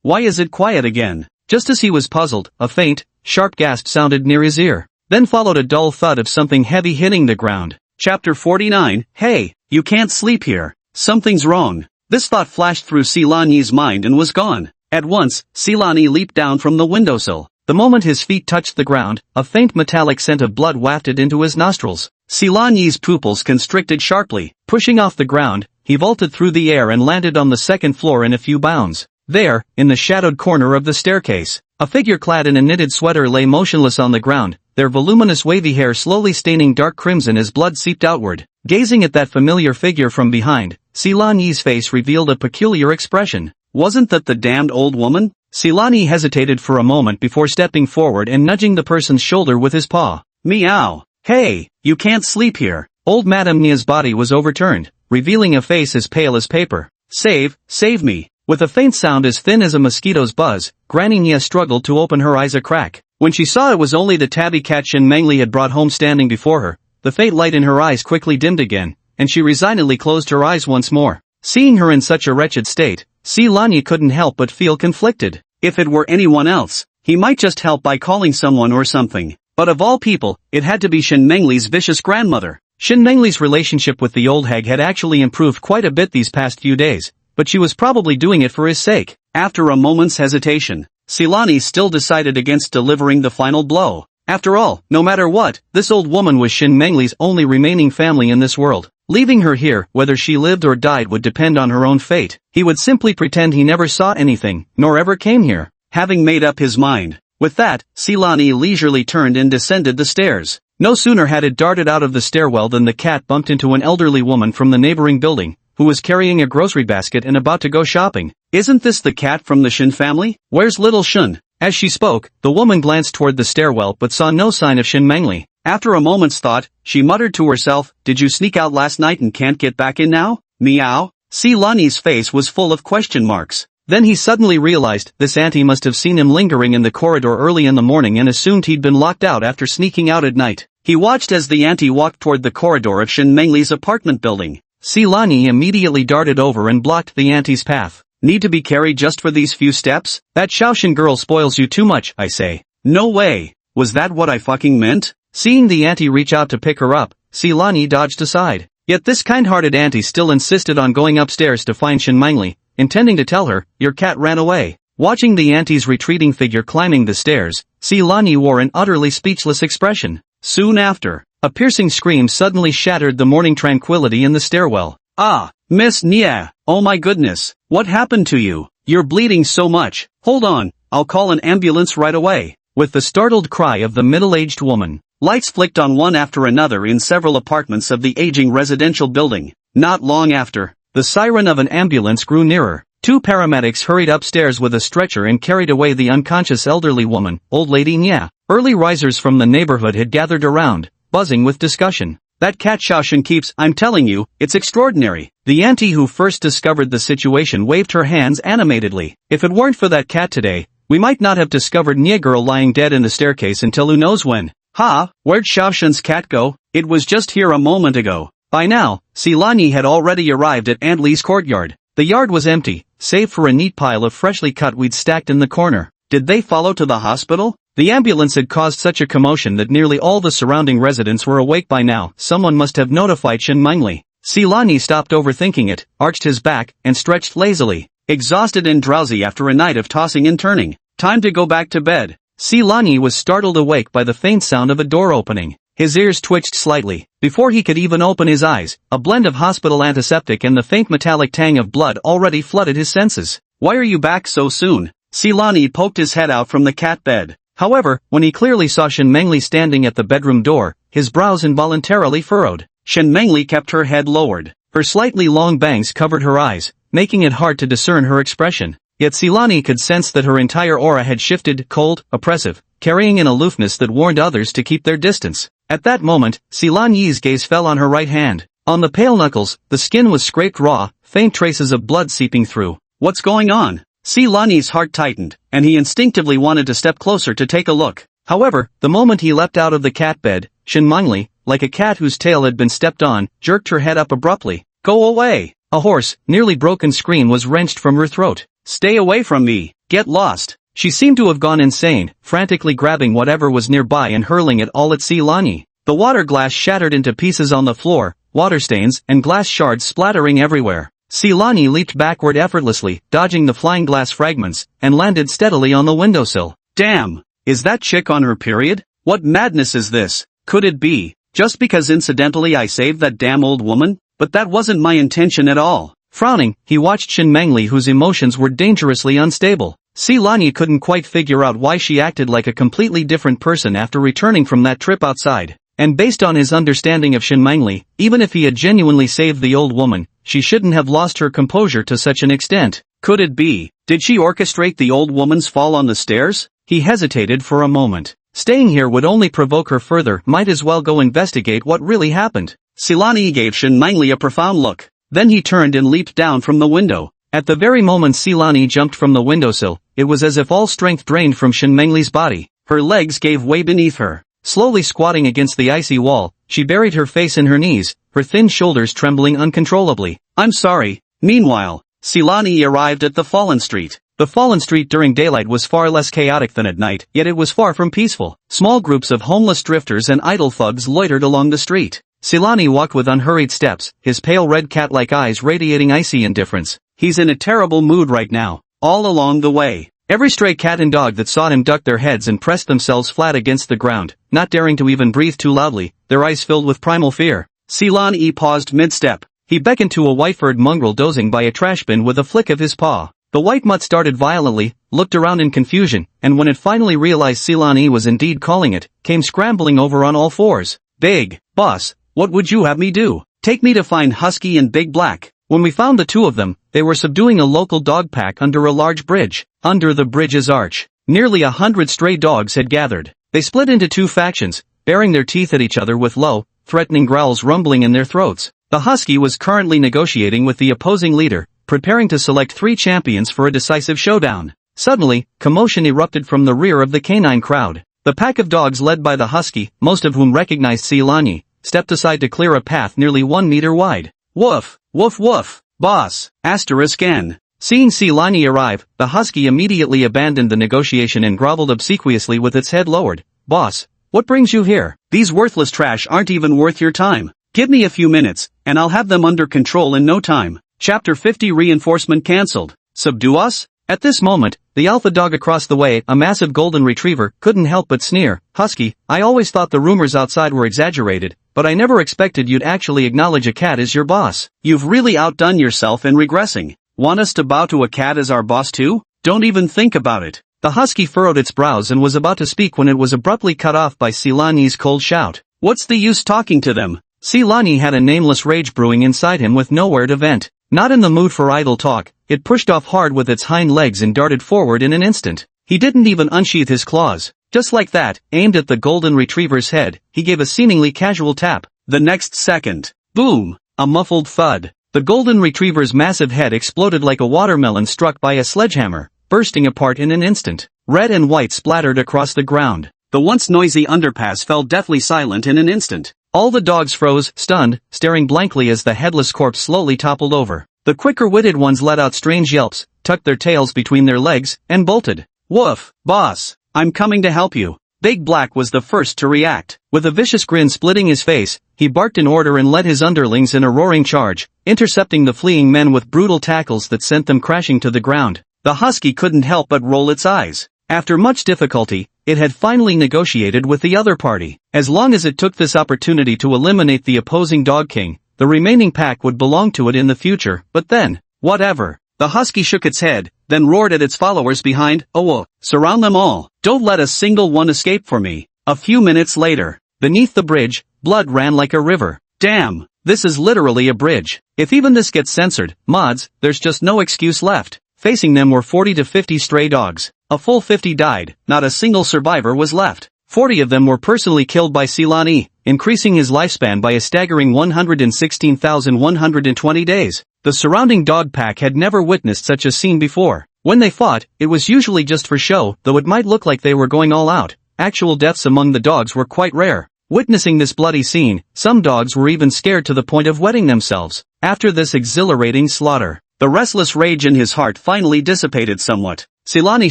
Why is it quiet again? Just as he was puzzled, a faint, sharp gasp sounded near his ear. Then followed a dull thud of something heavy hitting the ground. Chapter 49. Hey, you can't sleep here. Something's wrong. This thought flashed through Silani's mind and was gone. At once, Silani leaped down from the windowsill. The moment his feet touched the ground, a faint metallic scent of blood wafted into his nostrils. Silani's pupils constricted sharply. Pushing off the ground, he vaulted through the air and landed on the second floor in a few bounds. There, in the shadowed corner of the staircase, a figure clad in a knitted sweater lay motionless on the ground, their voluminous wavy hair slowly staining dark crimson as blood seeped outward. Gazing at that familiar figure from behind, Silani's face revealed a peculiar expression. Wasn't that the damned old woman? Silani hesitated for a moment before stepping forward and nudging the person's shoulder with his paw. Meow. Hey, you can't sleep here. Old Madame Nia's body was overturned, revealing a face as pale as paper. Save me. With a faint sound as thin as a mosquito's buzz, Granny Nia struggled to open her eyes a crack. When she saw it was only the tabby cat Shin Mengli had brought home standing before her, the faint light in her eyes quickly dimmed again, and she resignedly closed her eyes once more. Seeing her in such a wretched state, Silani couldn't help but feel conflicted. If it were anyone else, he might just help by calling someone or something. But of all people, it had to be Shin Mengli's vicious grandmother. Shin Mengli's relationship with the old hag had actually improved quite a bit these past few days, but she was probably doing it for his sake. After a moment's hesitation, Silani still decided against delivering the final blow. After all, no matter what, this old woman was Shin Mengli's only remaining family in this world. Leaving her here, whether she lived or died, would depend on her own fate. He would simply pretend he never saw anything, nor ever came here. Having made up his mind, with that, Silani leisurely turned and descended the stairs. No sooner had it darted out of the stairwell than the cat bumped into an elderly woman from the neighboring building, who was carrying a grocery basket and about to go shopping. Isn't this the cat from the Shin family? Where's little Shin? As she spoke, the woman glanced toward the stairwell but saw no sign of Shin Mengli. After a moment's thought, she muttered to herself, "Did you sneak out last night and can't get back in now?" Meow. Silani's face was full of question marks. Then he suddenly realized this auntie must have seen him lingering in the corridor early in the morning and assumed he'd been locked out after sneaking out at night. He watched as the auntie walked toward the corridor of Shin Mengli's apartment building. Silani immediately darted over and blocked the auntie's path. Need to be carried just for these few steps? That Shaoshan girl spoils you too much, I say. No way. Was that what I fucking meant? Seeing the auntie reach out to pick her up, Silani dodged aside. Yet this kind-hearted auntie still insisted on going upstairs to find Shin Mengli, intending to tell her, "Your cat ran away." Watching the auntie's retreating figure climbing the stairs, Silani wore an utterly speechless expression. Soon after, a piercing scream suddenly shattered the morning tranquility in the stairwell. Ah, Miss Nia, oh my goodness, what happened to you? You're bleeding so much. Hold on, I'll call an ambulance right away. With the startled cry of the middle-aged woman, lights flicked on one after another in several apartments of the aging residential building. Not long after, the siren of an ambulance grew nearer. Two paramedics hurried upstairs with a stretcher and carried away the unconscious elderly woman, Old Lady Nia. Early risers from the neighborhood had gathered around, buzzing with discussion. That cat Shaoshan keeps, I'm telling you, it's extraordinary. The auntie who first discovered the situation waved her hands animatedly. If it weren't for that cat today, we might not have discovered Nia girl lying dead in the staircase until who knows when. Ha, where'd Shaoshan's cat go? It was just here a moment ago. By now, Silani had already arrived at Aunt Lee's courtyard. The yard was empty, save for a neat pile of freshly cut weeds stacked in the corner. Did they follow to the hospital? The ambulance had caused such a commotion that nearly all the surrounding residents were awake by now. Someone must have notified Shin Mengli. Silani stopped overthinking it, arched his back, and stretched lazily. Exhausted and drowsy after a night of tossing and turning. Time to go back to bed. Silani was startled awake by the faint sound of a door opening. His ears twitched slightly. Before he could even open his eyes, a blend of hospital antiseptic and the faint metallic tang of blood already flooded his senses. Why are you back so soon? Silani poked his head out from the cat bed. However, when he clearly saw Shin Mengli standing at the bedroom door, his brows involuntarily furrowed. Shin Mengli kept her head lowered. Her slightly long bangs covered her eyes, making it hard to discern her expression. Yet Silani could sense that her entire aura had shifted, cold, oppressive, carrying an aloofness that warned others to keep their distance. At that moment, Silani's gaze fell on her right hand. On the pale knuckles, the skin was scraped raw, faint traces of blood seeping through. What's going on? Silani's heart tightened, and he instinctively wanted to step closer to take a look. However, the moment he leapt out of the cat bed, Shin Mengli, like a cat whose tail had been stepped on, jerked her head up abruptly. Go away! A hoarse, nearly broken scream was wrenched from her throat. Stay away from me! Get lost! She seemed to have gone insane, frantically grabbing whatever was nearby and hurling it all at Silani. The water glass shattered into pieces on the floor, water stains and glass shards splattering everywhere. Silani leaped backward effortlessly, dodging the flying glass fragments, and landed steadily on the windowsill. Damn! Is that chick on her period? What madness is this? Could it be? Just because incidentally I saved that damn old woman? But that wasn't my intention at all. Frowning, he watched Shin Mengli, whose emotions were dangerously unstable. Silani couldn't quite figure out why she acted like a completely different person after returning from that trip outside. And based on his understanding of Shin Mengli, even if he had genuinely saved the old woman, she shouldn't have lost her composure to such an extent. Could it be? Did she orchestrate the old woman's fall on the stairs? He hesitated for a moment. Staying here would only provoke her further, might as well go investigate what really happened. Silani gave Shin Mengli a profound look. Then he turned and leaped down from the window. At the very moment Silani jumped from the windowsill, it was as if all strength drained from Shin Mengli's body. Her legs gave way beneath her. Slowly squatting against the icy wall, she buried her face in her knees, her thin shoulders trembling uncontrollably. I'm sorry. Meanwhile, Silani arrived at the Fallen Street. The Fallen Street during daylight was far less chaotic than at night, yet it was far from peaceful. Small groups of homeless drifters and idle thugs loitered along the street. Silani walked with unhurried steps, his pale red cat-like eyes radiating icy indifference. He's in a terrible mood right now. All along the way, every stray cat and dog that saw him ducked their heads and pressed themselves flat against the ground, not daring to even breathe too loudly, their eyes filled with primal fear. Silani paused mid-step. He beckoned to a white-furred mongrel dozing by a trash bin with a flick of his paw. The white mutt started violently, looked around in confusion, and when it finally realized Silani was indeed calling it, came scrambling over on all fours. Big Boss, what would you have me do? Take me to find Husky and Big Black. When we found the two of them, they were subduing a local dog pack under a large bridge. Under the bridge's arch, nearly 100 stray dogs had gathered. They split into two factions, baring their teeth at each other with low, threatening growls rumbling in their throats. The Husky was currently negotiating with the opposing leader, preparing to select 3 champions for a decisive showdown. Suddenly, commotion erupted from the rear of the canine crowd. The pack of dogs led by the Husky, most of whom recognized Silani, stepped aside to clear a path nearly 1 meter wide. Woof, woof woof, boss, *N. Seeing Silani arrive, the Husky immediately abandoned the negotiation and groveled obsequiously with its head lowered. Boss, what brings you here? These worthless trash aren't even worth your time. Give me a few minutes, and I'll have them under control in no time. Chapter 50 Reinforcement cancelled. Subdue us? At this moment, the alpha dog across the way, a massive golden retriever, couldn't help but sneer. Husky, I always thought the rumors outside were exaggerated, but I never expected you'd actually acknowledge a cat as your boss. You've really outdone yourself in regressing. Want us to bow to a cat as our boss too? Don't even think about it. The Husky furrowed its brows and was about to speak when it was abruptly cut off by Silani's cold shout. What's the use talking to them? Silani had a nameless rage brewing inside him with nowhere to vent. Not in the mood for idle talk, it pushed off hard with its hind legs and darted forward in an instant. He didn't even unsheath his claws. Just like that, aimed at the golden retriever's head, he gave a seemingly casual tap. The next second, boom, a muffled thud. The golden retriever's massive head exploded like a watermelon struck by a sledgehammer, bursting apart in an instant. Red and white splattered across the ground. The once noisy underpass fell deathly silent in an instant. All the dogs froze, stunned, staring blankly as the headless corpse slowly toppled over. The quicker-witted ones let out strange yelps, tucked their tails between their legs, and bolted. Woof, boss, I'm coming to help you. Big Black was the first to react. With a vicious grin splitting his face, he barked in order and led his underlings in a roaring charge, intercepting the fleeing men with brutal tackles that sent them crashing to the ground. The Husky couldn't help but roll its eyes. After much difficulty, it had finally negotiated with the other party. As long as it took this opportunity to eliminate the opposing Dog King, the remaining pack would belong to it in the future, but then, whatever. The Husky shook its head, then roared at its followers behind. Oh, surround them all. Don't let a single one escape for me. A few minutes later, beneath the bridge, blood ran like a river. Damn, this is literally a bridge. If even this gets censored, mods, there's just no excuse left. Facing them were 40 to 50 stray dogs. A full 50 died, not a single survivor was left. 40 of them were personally killed by Silani, increasing his lifespan by a staggering 116,120 days. The surrounding dog pack had never witnessed such a scene before. When they fought, it was usually just for show, though it might look like they were going all out. Actual deaths among the dogs were quite rare. Witnessing this bloody scene, some dogs were even scared to the point of wetting themselves. After this exhilarating slaughter, the restless rage in his heart finally dissipated somewhat. Silani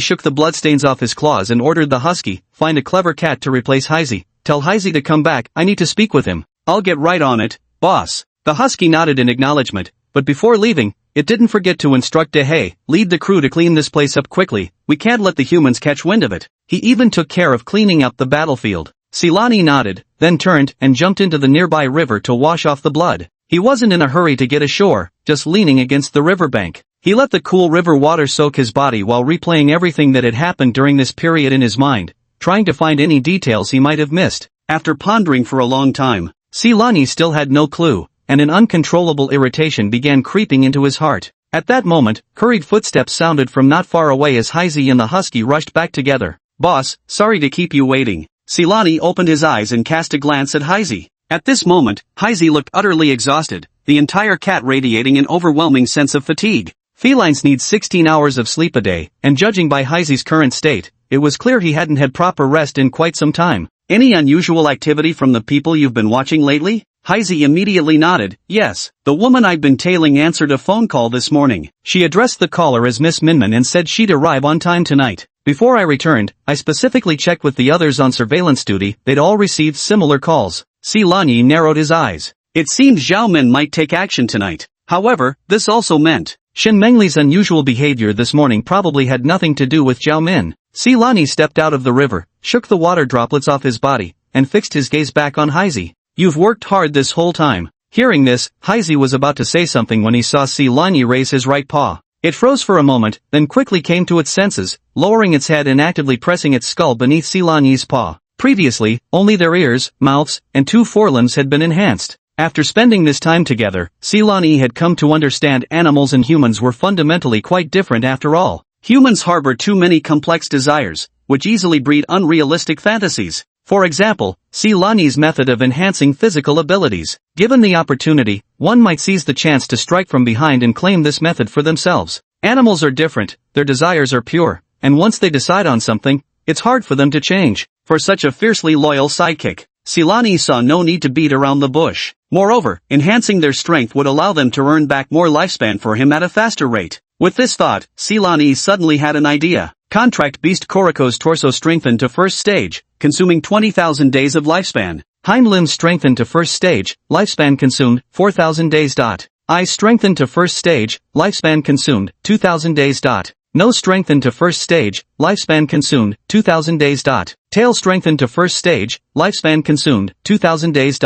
shook the bloodstains off his claws and ordered the husky, find a clever cat to replace Heisey. Tell Heisey to come back, I need to speak with him. I'll get right on it, boss. The husky nodded in acknowledgement, but before leaving, it didn't forget to instruct Dehe, lead the crew to clean this place up quickly, we can't let the humans catch wind of it. He even took care of cleaning up the battlefield. Silani nodded, then turned and jumped into the nearby river to wash off the blood. He wasn't in a hurry to get ashore, just leaning against the riverbank. He let the cool river water soak his body while replaying everything that had happened during this period in his mind, trying to find any details he might have missed. After pondering for a long time, Silani still had no clue, and an uncontrollable irritation began creeping into his heart. At that moment, hurried footsteps sounded from not far away as Heisey and the husky rushed back together. Boss, sorry to keep you waiting. Silani opened his eyes and cast a glance at Heisey. At this moment, Heisey looked utterly exhausted, the entire cat radiating an overwhelming sense of fatigue. Felines need 16 hours of sleep a day, and judging by Heisey's current state, it was clear he hadn't had proper rest in quite some time. Any unusual activity from the people you've been watching lately? Heisey immediately nodded. Yes, the woman I've been tailing answered a phone call this morning. She addressed the caller as Miss Minman and said she'd arrive on time tonight. Before I returned, I specifically checked with the others on surveillance duty, they'd all received similar calls. Silani narrowed his eyes. It seemed Zhao Min might take action tonight. However, this also meant Shen Mengli's unusual behavior this morning probably had nothing to do with Zhao Min. Silani stepped out of the river, shook the water droplets off his body, and fixed his gaze back on Heisey. You've worked hard this whole time. Hearing this, Heisey was about to say something when he saw Silani raise his right paw. It froze for a moment, then quickly came to its senses, lowering its head and actively pressing its skull beneath Silani's paw. Previously, only their ears, mouths, and two forelimbs had been enhanced. After spending this time together, Silani had come to understand animals and humans were fundamentally quite different after all. Humans harbor too many complex desires, which easily breed unrealistic fantasies. For example, Silani's method of enhancing physical abilities. Given the opportunity, one might seize the chance to strike from behind and claim this method for themselves. Animals are different, their desires are pure, and once they decide on something, it's hard for them to change. For such a fiercely loyal sidekick, Silani saw no need to beat around the bush. Moreover, enhancing their strength would allow them to earn back more lifespan for him at a faster rate. With this thought, Silani suddenly had an idea. Contract Beast Koriko's torso strengthened to first stage, consuming 20,000 days of lifespan. Hind limbs strengthened to first stage, lifespan consumed, 4,000 days. Eyes strengthened to first stage, lifespan consumed, 2,000 days. Nose strengthened to first stage, lifespan consumed, 2,000 days. Tail strengthened to first stage, lifespan consumed, 2,000 days.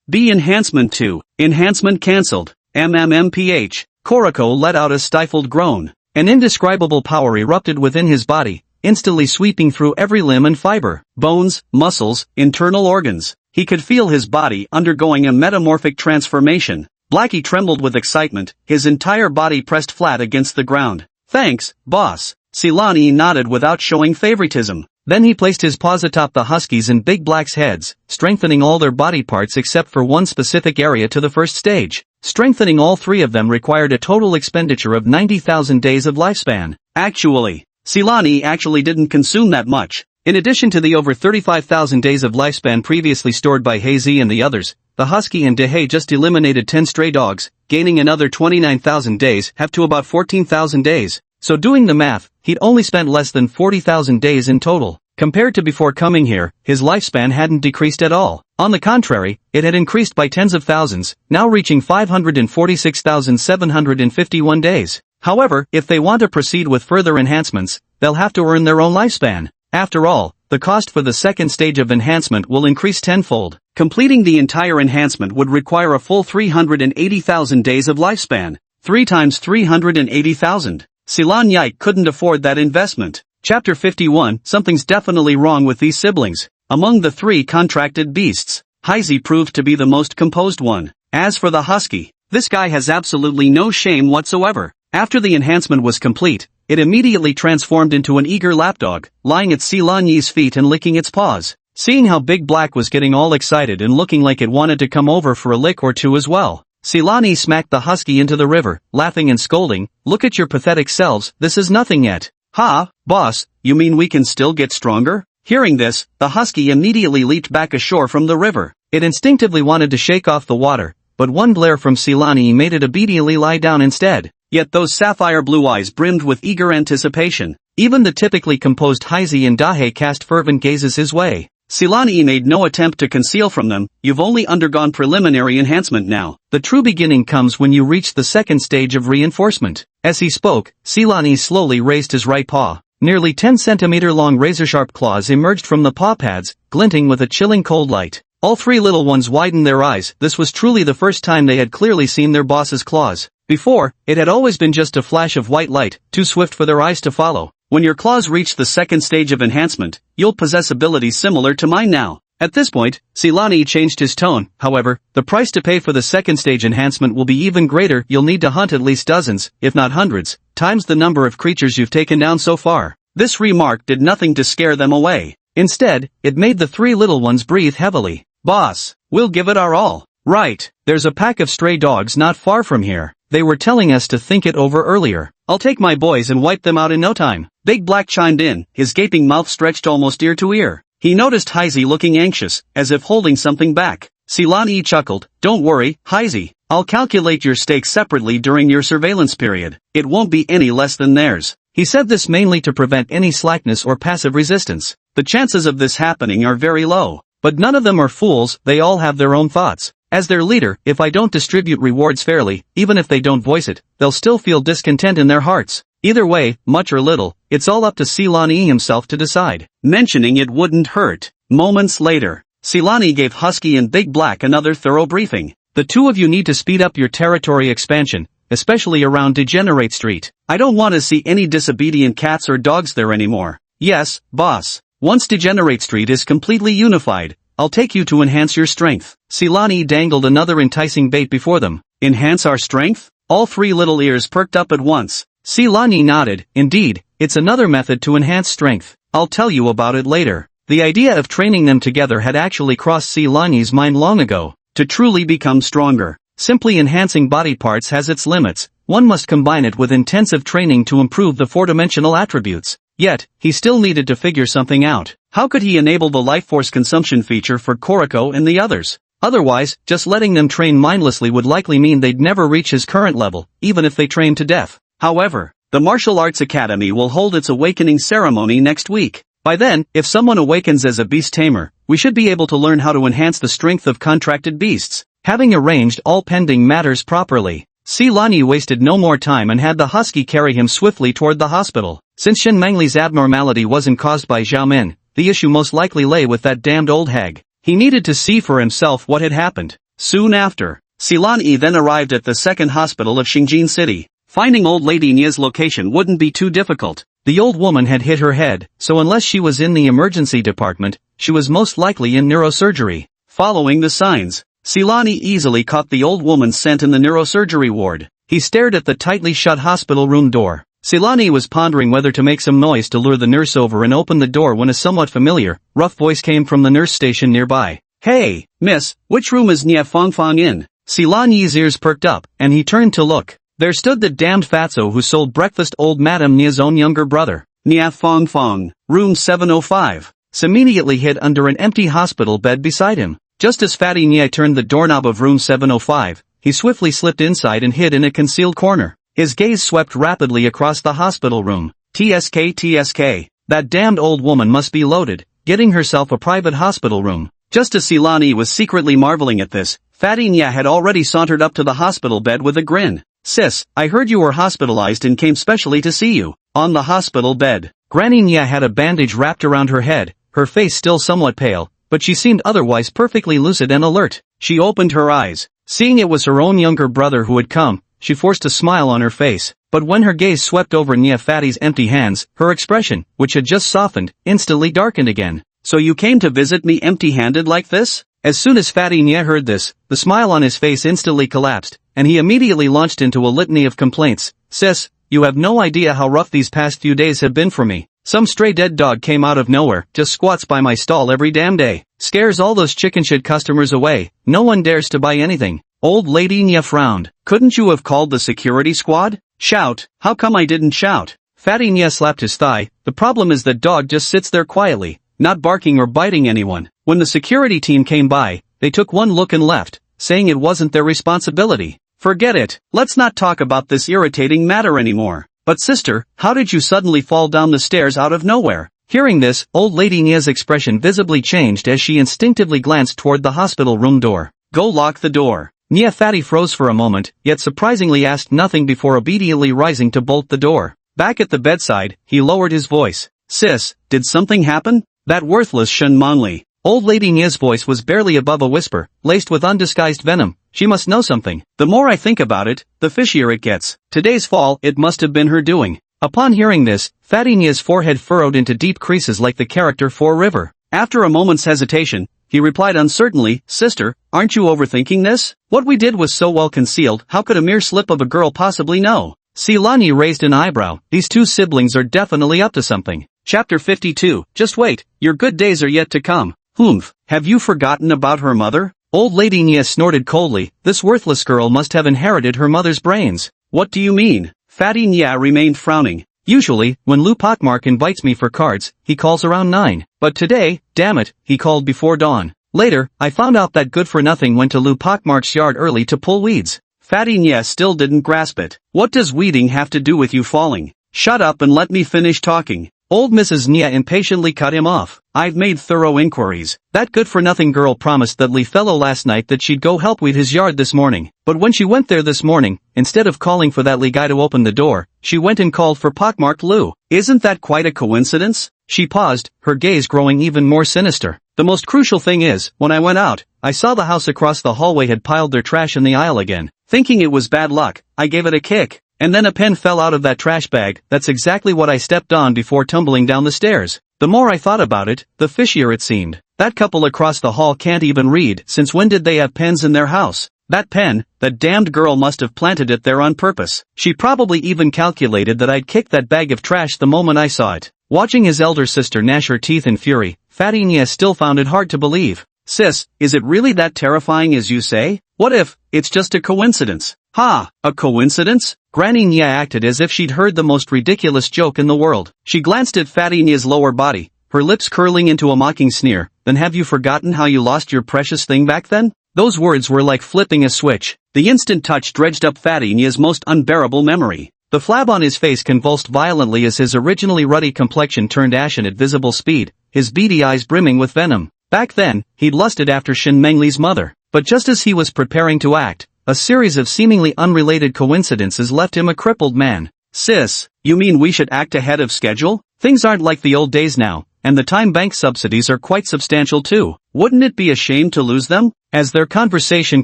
B enhancement 2. Enhancement cancelled. MMMPH. Koriko let out a stifled groan. An indescribable power erupted within his body, instantly sweeping through every limb and fiber, bones, muscles, internal organs. He could feel his body undergoing a metamorphic transformation. Blackie trembled with excitement, his entire body pressed flat against the ground. Thanks, boss. Silani nodded without showing favoritism. Then he placed his paws atop the huskies and Big Black's heads, strengthening all their body parts except for one specific area to the first stage. Strengthening all three of them required a total expenditure of 90,000 days of lifespan. Actually, Silani actually didn't consume that much. In addition to the over 35,000 days of lifespan previously stored by Heisey and the others, the husky and Dehe just eliminated 10 stray dogs, gaining another 29,000 days, have to about 14,000 days. So doing the math, he'd only spent less than 40,000 days in total. Compared to before coming here, his lifespan hadn't decreased at all. On the contrary, it had increased by tens of thousands, now reaching 546,751 days. However, if they want to proceed with further enhancements, they'll have to earn their own lifespan. After all, the cost for the second stage of enhancement will increase tenfold. Completing the entire enhancement would require a full 380,000 days of lifespan. 3 times 380,000. Silani couldn't afford that investment. Chapter 51. Something's definitely wrong with these siblings. Among the 3 contracted beasts, Heisey proved to be the most composed one. As for the husky, this guy has absolutely no shame whatsoever. After the enhancement was complete, it immediately transformed into an eager lapdog, lying at Silani's feet and licking its paws. Seeing how Big Black was getting all excited and looking like it wanted to come over for a lick or two as well, Silani smacked the husky into the river, laughing and scolding, "Look at your pathetic selves, this is nothing yet." "Ha, boss, you mean we can still get stronger?" Hearing this, the husky immediately leaped back ashore from the river. It instinctively wanted to shake off the water, but one glare from Silani made it obediently lie down instead. Yet those sapphire blue eyes brimmed with eager anticipation. Even the typically composed Heise and Dahe cast fervent gazes his way. Silani made no attempt to conceal from them, "You've only undergone preliminary enhancement now. The true beginning comes when you reach the second stage of reinforcement." As he spoke, Silani slowly raised his right paw. Nearly 10-centimeter long razor-sharp claws emerged from the paw pads, glinting with a chilling cold light. All three little ones widened their eyes. This was truly the first time they had clearly seen their boss's claws. Before, it had always been just a flash of white light, too swift for their eyes to follow. When your claws reach the second stage of enhancement, you'll possess abilities similar to mine now. At this point, Silani changed his tone. However, the price to pay for the second stage enhancement will be even greater. You'll need to hunt at least dozens, if not hundreds, times the number of creatures you've taken down so far. This remark did nothing to scare them away. Instead, it made the three little ones breathe heavily. "Boss, we'll give it our all." "Right, there's a pack of stray dogs not far from here. They were telling us to think it over earlier. I'll take my boys and wipe them out in no time." Big Black chimed in, his gaping mouth stretched almost ear to ear. He noticed Heise looking anxious, as if holding something back. Silani chuckled, "Don't worry, Heise. I'll calculate your stakes separately during your surveillance period. It won't be any less than theirs." He said this mainly to prevent any slackness or passive resistance. "The chances of this happening are very low. But none of them are fools, they all have their own thoughts. As their leader, if I don't distribute rewards fairly, even if they don't voice it, they'll still feel discontent in their hearts. Either way, much or little, it's all up to Silani himself to decide." Mentioning it wouldn't hurt. Moments later, Silani gave Husky and Big Black another thorough briefing. "The two of you need to speed up your territory expansion, especially around Degenerate Street. I don't want to see any disobedient cats or dogs there anymore." "Yes, boss. Once Degenerate Street is completely unified, I'll take you to enhance your strength." Silani dangled another enticing bait before them. "Enhance our strength?" All three little ears perked up at once. Silani nodded. "Indeed, it's another method to enhance strength. I'll tell you about it later." The idea of training them together had actually crossed Silani's mind long ago. To truly become stronger, simply enhancing body parts has its limits. One must combine it with intensive training to improve the four-dimensional attributes. Yet, he still needed to figure something out. How could he enable the life force consumption feature for Koriko and the others? Otherwise, just letting them train mindlessly would likely mean they'd never reach his current level, even if they trained to death. However, the Martial Arts Academy will hold its awakening ceremony next week. By then, if someone awakens as a beast tamer, we should be able to learn how to enhance the strength of contracted beasts. Having arranged all pending matters properly, Silani wasted no more time and had the Husky carry him swiftly toward the hospital. Since Shen Mangli's abnormality wasn't caused by Zhao Min, the issue most likely lay with that damned old hag. He needed to see for himself what had happened. Soon after, Silani then arrived at the second hospital of Xingjin City. Finding old lady Nia's location wouldn't be too difficult. The old woman had hit her head, so unless she was in the emergency department, she was most likely in neurosurgery. Following the signs, Silani easily caught the old woman's scent in the neurosurgery ward. He stared at the tightly shut hospital room door. Silani was pondering whether to make some noise to lure the nurse over and open the door when a somewhat familiar, rough voice came from the nurse station nearby. "Hey, miss, which room is Nia Fongfong in?" Silani's ears perked up, and he turned to look. There stood the damned fatso who sold breakfast, old Madame Nia's own younger brother. "Nia Fongfong, room 705. Immediately hid under an empty hospital bed beside him. Just as Fatty Nia turned the doorknob of room 705, he swiftly slipped inside and hid in a concealed corner. His gaze swept rapidly across the hospital room. TSK. That damned old woman must be loaded, getting herself a private hospital room. Just as Silani was secretly marveling at this, Fatty Nia had already sauntered up to the hospital bed with a grin. "Sis, I heard you were hospitalized and came specially to see you." On the hospital bed, Granny Nia had a bandage wrapped around her head, her face still somewhat pale, but she seemed otherwise perfectly lucid and alert. She opened her eyes. Seeing it was her own younger brother who had come, she forced a smile on her face, but when her gaze swept over Nia Fatty's empty hands, her expression, which had just softened, instantly darkened again. "So you came to visit me empty-handed like this?" As soon as Fatty Nia heard this, the smile on his face instantly collapsed, and he immediately launched into a litany of complaints. "Sis, you have no idea how rough these past few days have been for me. Some stray dead dog came out of nowhere, just squats by my stall every damn day. Scares all those chicken shit customers away, no one dares to buy anything." Old lady Nia frowned. "Couldn't you have called the security squad?" "Shout? How come I didn't shout?" Fatty Nia slapped his thigh. "The problem is that dog just sits there quietly, not barking or biting anyone. When the security team came by, they took one look and left, saying it wasn't their responsibility." "Forget it, let's not talk about this irritating matter anymore. But sister, how did you suddenly fall down the stairs out of nowhere? Hearing this, old lady Nia's expression visibly changed as she instinctively glanced toward the hospital room door. Go lock the door. Nia Fatty froze for a moment, yet surprisingly asked nothing before obediently rising to bolt the door. Back at the bedside, he lowered his voice. Sis, did something happen? That worthless Shen Mongli. Old lady Nia's voice was barely above a whisper, laced with undisguised venom. She must know something. The more I think about it, the fishier it gets. Today's fall, it must have been her doing. Upon hearing this, Fatty Nia's forehead furrowed into deep creases like the character for River. After a moment's hesitation, he replied uncertainly, Sister, aren't you overthinking this? What we did was so well concealed, how could a mere slip of a girl possibly know? Silani raised an eyebrow. These two siblings are definitely up to something. Chapter 52. Just wait, your good days are yet to come. Humph, have you forgotten about her mother? Old lady Nia snorted coldly. This worthless girl must have inherited her mother's brains. What do you mean? Fatty Nia remained frowning. Usually, when Lu Potmark invites me for cards, he calls around 9. But today, damn it, he called before dawn. Later, I found out that good-for-nothing went to Lu Potmark's yard early to pull weeds. Fatty Nia still didn't grasp it. What does weeding have to do with you falling? Shut up and let me finish talking. Old Mrs. Nia impatiently cut him off. I've made thorough inquiries. That good-for-nothing girl promised that Li fellow last night that she'd go help weed his yard this morning. But when she went there this morning, instead of calling for that Li guy to open the door, she went and called for pockmarked Lu. Isn't that quite a coincidence? She paused, her gaze growing even more sinister. The most crucial thing is, when I went out, I saw the house across the hallway had piled their trash in the aisle again. Thinking it was bad luck, I gave it a kick. And then a pen fell out of that trash bag. That's exactly what I stepped on before tumbling down the stairs. The more I thought about it, the fishier it seemed. That couple across the hall can't even read. Since when did they have pens in their house? That pen, that damned girl must have planted it there on purpose. She probably even calculated that I'd kick that bag of trash the moment I saw it. Watching his elder sister gnash her teeth in fury, Fatty Nia still found it hard to believe. Sis, is it really that terrifying as you say? What if it's just a coincidence? Ha, a coincidence? Granny Nia acted as if she'd heard the most ridiculous joke in the world. She glanced at Fatty Nia's lower body, her lips curling into a mocking sneer. Then have you forgotten how you lost your precious thing back then? Those words were like flipping a switch. The instant touch dredged up Fatty Nia's most unbearable memory. The flab on his face convulsed violently as his originally ruddy complexion turned ashen at visible speed, his beady eyes brimming with venom. Back then, he'd lusted after Shin Mengli's mother. But just as he was preparing to act, a series of seemingly unrelated coincidences left him a crippled man. Sis, you mean we should act ahead of schedule? Things aren't like the old days now, and the time bank subsidies are quite substantial too. Wouldn't it be a shame to lose them? As their conversation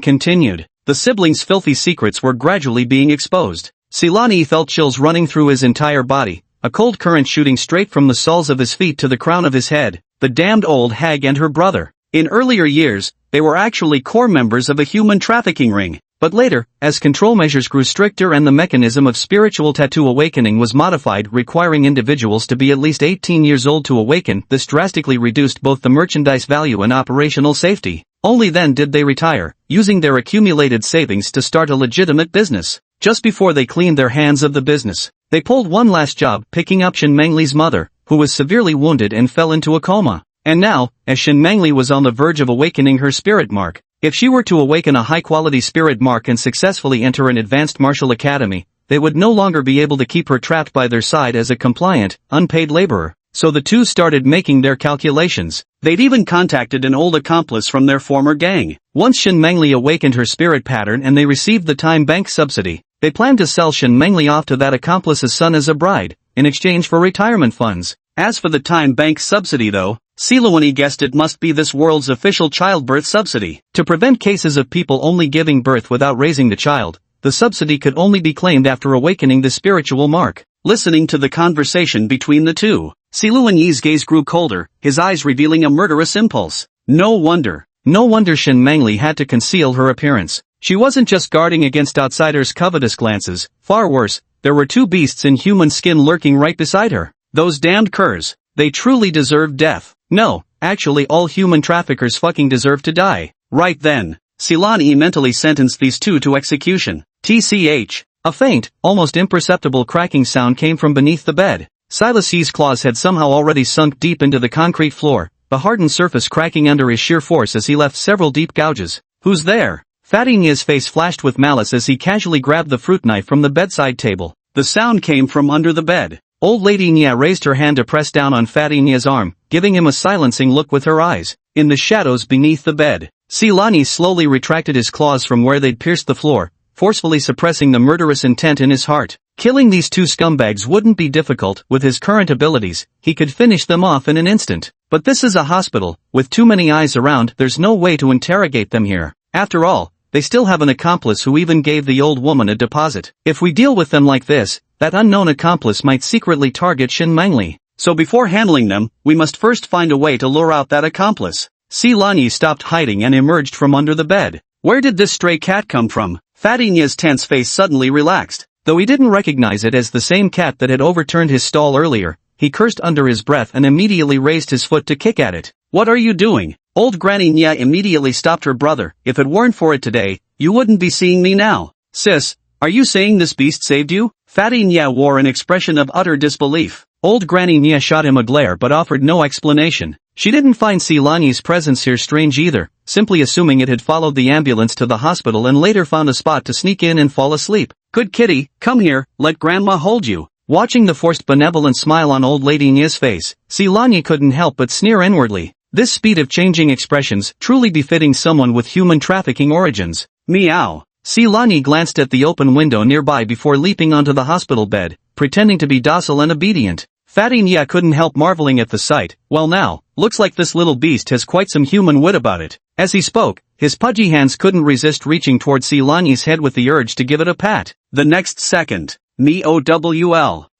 continued, the siblings' filthy secrets were gradually being exposed. Silani felt chills running through his entire body, a cold current shooting straight from the soles of his feet to the crown of his head. The damned old hag and her brother. In earlier years, they were actually core members of a human trafficking ring. But later, as control measures grew stricter and the mechanism of spiritual tattoo awakening was modified, requiring individuals to be at least 18 years old to awaken, this drastically reduced both the merchandise value and operational safety. Only then did they retire, using their accumulated savings to start a legitimate business. Just before they cleaned their hands of the business, they pulled one last job, picking up Shin Mengli's mother, who was severely wounded and fell into a coma. And now, as Shin Mengli was on the verge of awakening her spirit mark, if she were to awaken a high-quality spirit mark and successfully enter an advanced martial academy, they would no longer be able to keep her trapped by their side as a compliant, unpaid laborer. So the two started making their calculations. They'd even contacted an old accomplice from their former gang. Once Shin Mengli awakened her spirit pattern and they received the time bank subsidy, they planned to sell Shin Mengli off to that accomplice's son as a bride, in exchange for retirement funds. As for the time bank subsidy though, Siluani guessed it must be this world's official childbirth subsidy. To prevent cases of people only giving birth without raising the child, the subsidy could only be claimed after awakening the spiritual mark. Listening to the conversation between the two, Siluani's gaze grew colder, his eyes revealing a murderous impulse. No wonder Shin Mengli had to conceal her appearance. She wasn't just guarding against outsiders' covetous glances. Far worse, there were two beasts in human skin lurking right beside her. Those damned curs. They truly deserved death. No, actually all human traffickers fucking deserve to die. Right then, Silani mentally sentenced these two to execution. TCH. A faint, almost imperceptible cracking sound came from beneath the bed. Silas's claws had somehow already sunk deep into the concrete floor, the hardened surface cracking under his sheer force as he left several deep gouges. Who's there? Fatty Nia's face flashed with malice as he casually grabbed the fruit knife from the bedside table. The sound came from under the bed. Old Lady Nya raised her hand to press down on Fatty Nya's arm, giving him a silencing look with her eyes. In the shadows beneath the bed, Silani slowly retracted his claws from where they'd pierced the floor, forcefully suppressing the murderous intent in his heart. Killing these two scumbags wouldn't be difficult. With his current abilities, he could finish them off in an instant. But this is a hospital, with too many eyes around. There's no way to interrogate them here. After all, they still have an accomplice who even gave the old woman a deposit. If we deal with them like this, that unknown accomplice might secretly target Shin Mengli. So before handling them, we must first find a way to lure out that accomplice. Silani stopped hiding and emerged from under the bed. Where did this stray cat come from? Fatty Nya's tense face suddenly relaxed. Though he didn't recognize it as the same cat that had overturned his stall earlier, he cursed under his breath and immediately raised his foot to kick at it. What are you doing? Old Granny Nya immediately stopped her brother. If it weren't for it today, you wouldn't be seeing me now. Sis, are you saying this beast saved you? Fatty Nya wore an expression of utter disbelief. Old Granny Nya shot him a glare but offered no explanation. She didn't find Silani's presence here strange either, simply assuming it had followed the ambulance to the hospital and later found a spot to sneak in and fall asleep. Good kitty, come here, let Grandma hold you. Watching the forced benevolent smile on Old Lady Nya's face, Silani couldn't help but sneer inwardly. This speed of changing expressions, truly befitting someone with human trafficking origins. Meow. Silani glanced at the open window nearby before leaping onto the hospital bed, pretending to be docile and obedient. Fatty Nya couldn't help marveling at the sight. Well now, looks like this little beast has quite some human wit about it. As he spoke, his pudgy hands couldn't resist reaching toward Silani's head with the urge to give it a pat. The next second, meowl.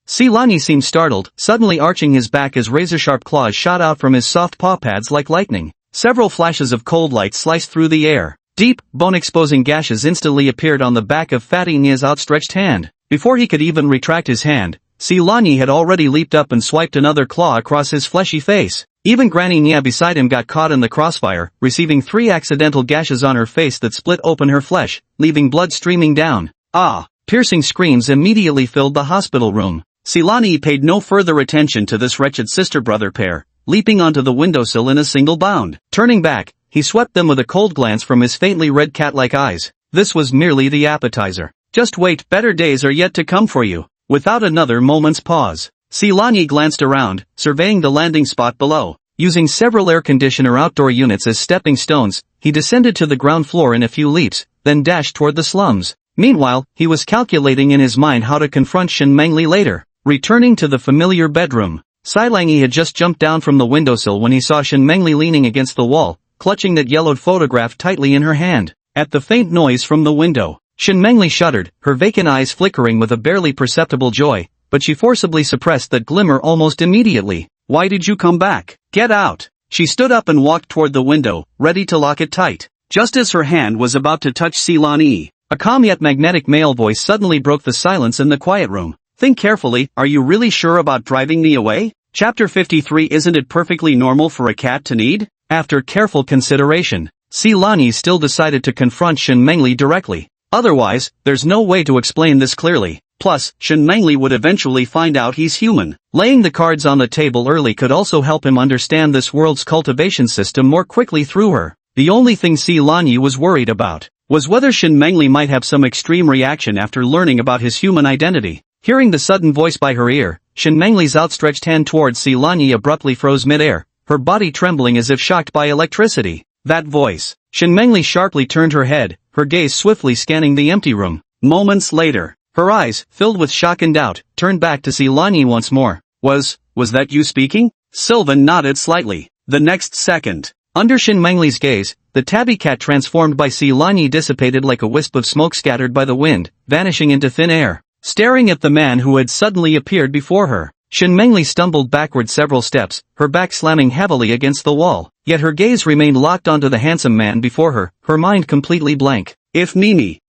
Silani seemed startled, suddenly arching his back as razor-sharp claws shot out from his soft paw pads like lightning. Several flashes of cold light sliced through the air. Deep, bone-exposing gashes instantly appeared on the back of Fatty Nya's outstretched hand. Before he could even retract his hand, Silani had already leaped up and swiped another claw across his fleshy face. Even Granny Nya beside him got caught in the crossfire, receiving 3 accidental gashes on her face that split open her flesh, leaving blood streaming down. Ah! Piercing screams immediately filled the hospital room. Silani paid no further attention to this wretched sister-brother pair, leaping onto the windowsill in a single bound. Turning back, he swept them with a cold glance from his faintly red cat-like eyes. This was merely the appetizer. Just wait, better days are yet to come for you. Without another moment's pause, Silani glanced around, surveying the landing spot below. Using several air conditioner outdoor units as stepping stones, he descended to the ground floor in a few leaps, then dashed toward the slums. Meanwhile, he was calculating in his mind how to confront Shin Mengli later. Returning to the familiar bedroom, Silangi had just jumped down from the windowsill when he saw Shin Mengli leaning against the wall, clutching that yellowed photograph tightly in her hand. At the faint noise from the window, Shin Mengli shuddered, her vacant eyes flickering with a barely perceptible joy, but she forcibly suppressed that glimmer almost immediately. Why did you come back? Get out! She stood up and walked toward the window, ready to lock it tight. Just as her hand was about to touch Silani, a calm yet magnetic male voice suddenly broke the silence in the quiet room. Think carefully, are you really sure about driving me away? Chapter 53. Isn't it perfectly normal for a cat to need? After careful consideration, Silani still decided to confront Shin Mengli directly. Otherwise, there's no way to explain this clearly. Plus, Shin Mengli would eventually find out he's human. Laying the cards on the table early could also help him understand this world's cultivation system more quickly through her. The only thing Silani was worried about was whether Shin Mengli might have some extreme reaction after learning about his human identity. Hearing the sudden voice by her ear, Shin Mengli's outstretched hand towards Silani abruptly froze mid-air, her body trembling as if shocked by electricity. That voice. Shin Mengli sharply turned her head, her gaze swiftly scanning the empty room. Moments later, her eyes, filled with shock and doubt, turned back to Silani once more. Was that you speaking? Sylvan nodded slightly. The next second, under Shin Mengli's gaze, the tabby cat transformed by Silani dissipated like a wisp of smoke scattered by the wind, vanishing into thin air. Staring at the man who had suddenly appeared before her, Shin Mengli stumbled backward several steps, her back slamming heavily against the wall. Yet her gaze remained locked onto the handsome man before her mind completely blank. If he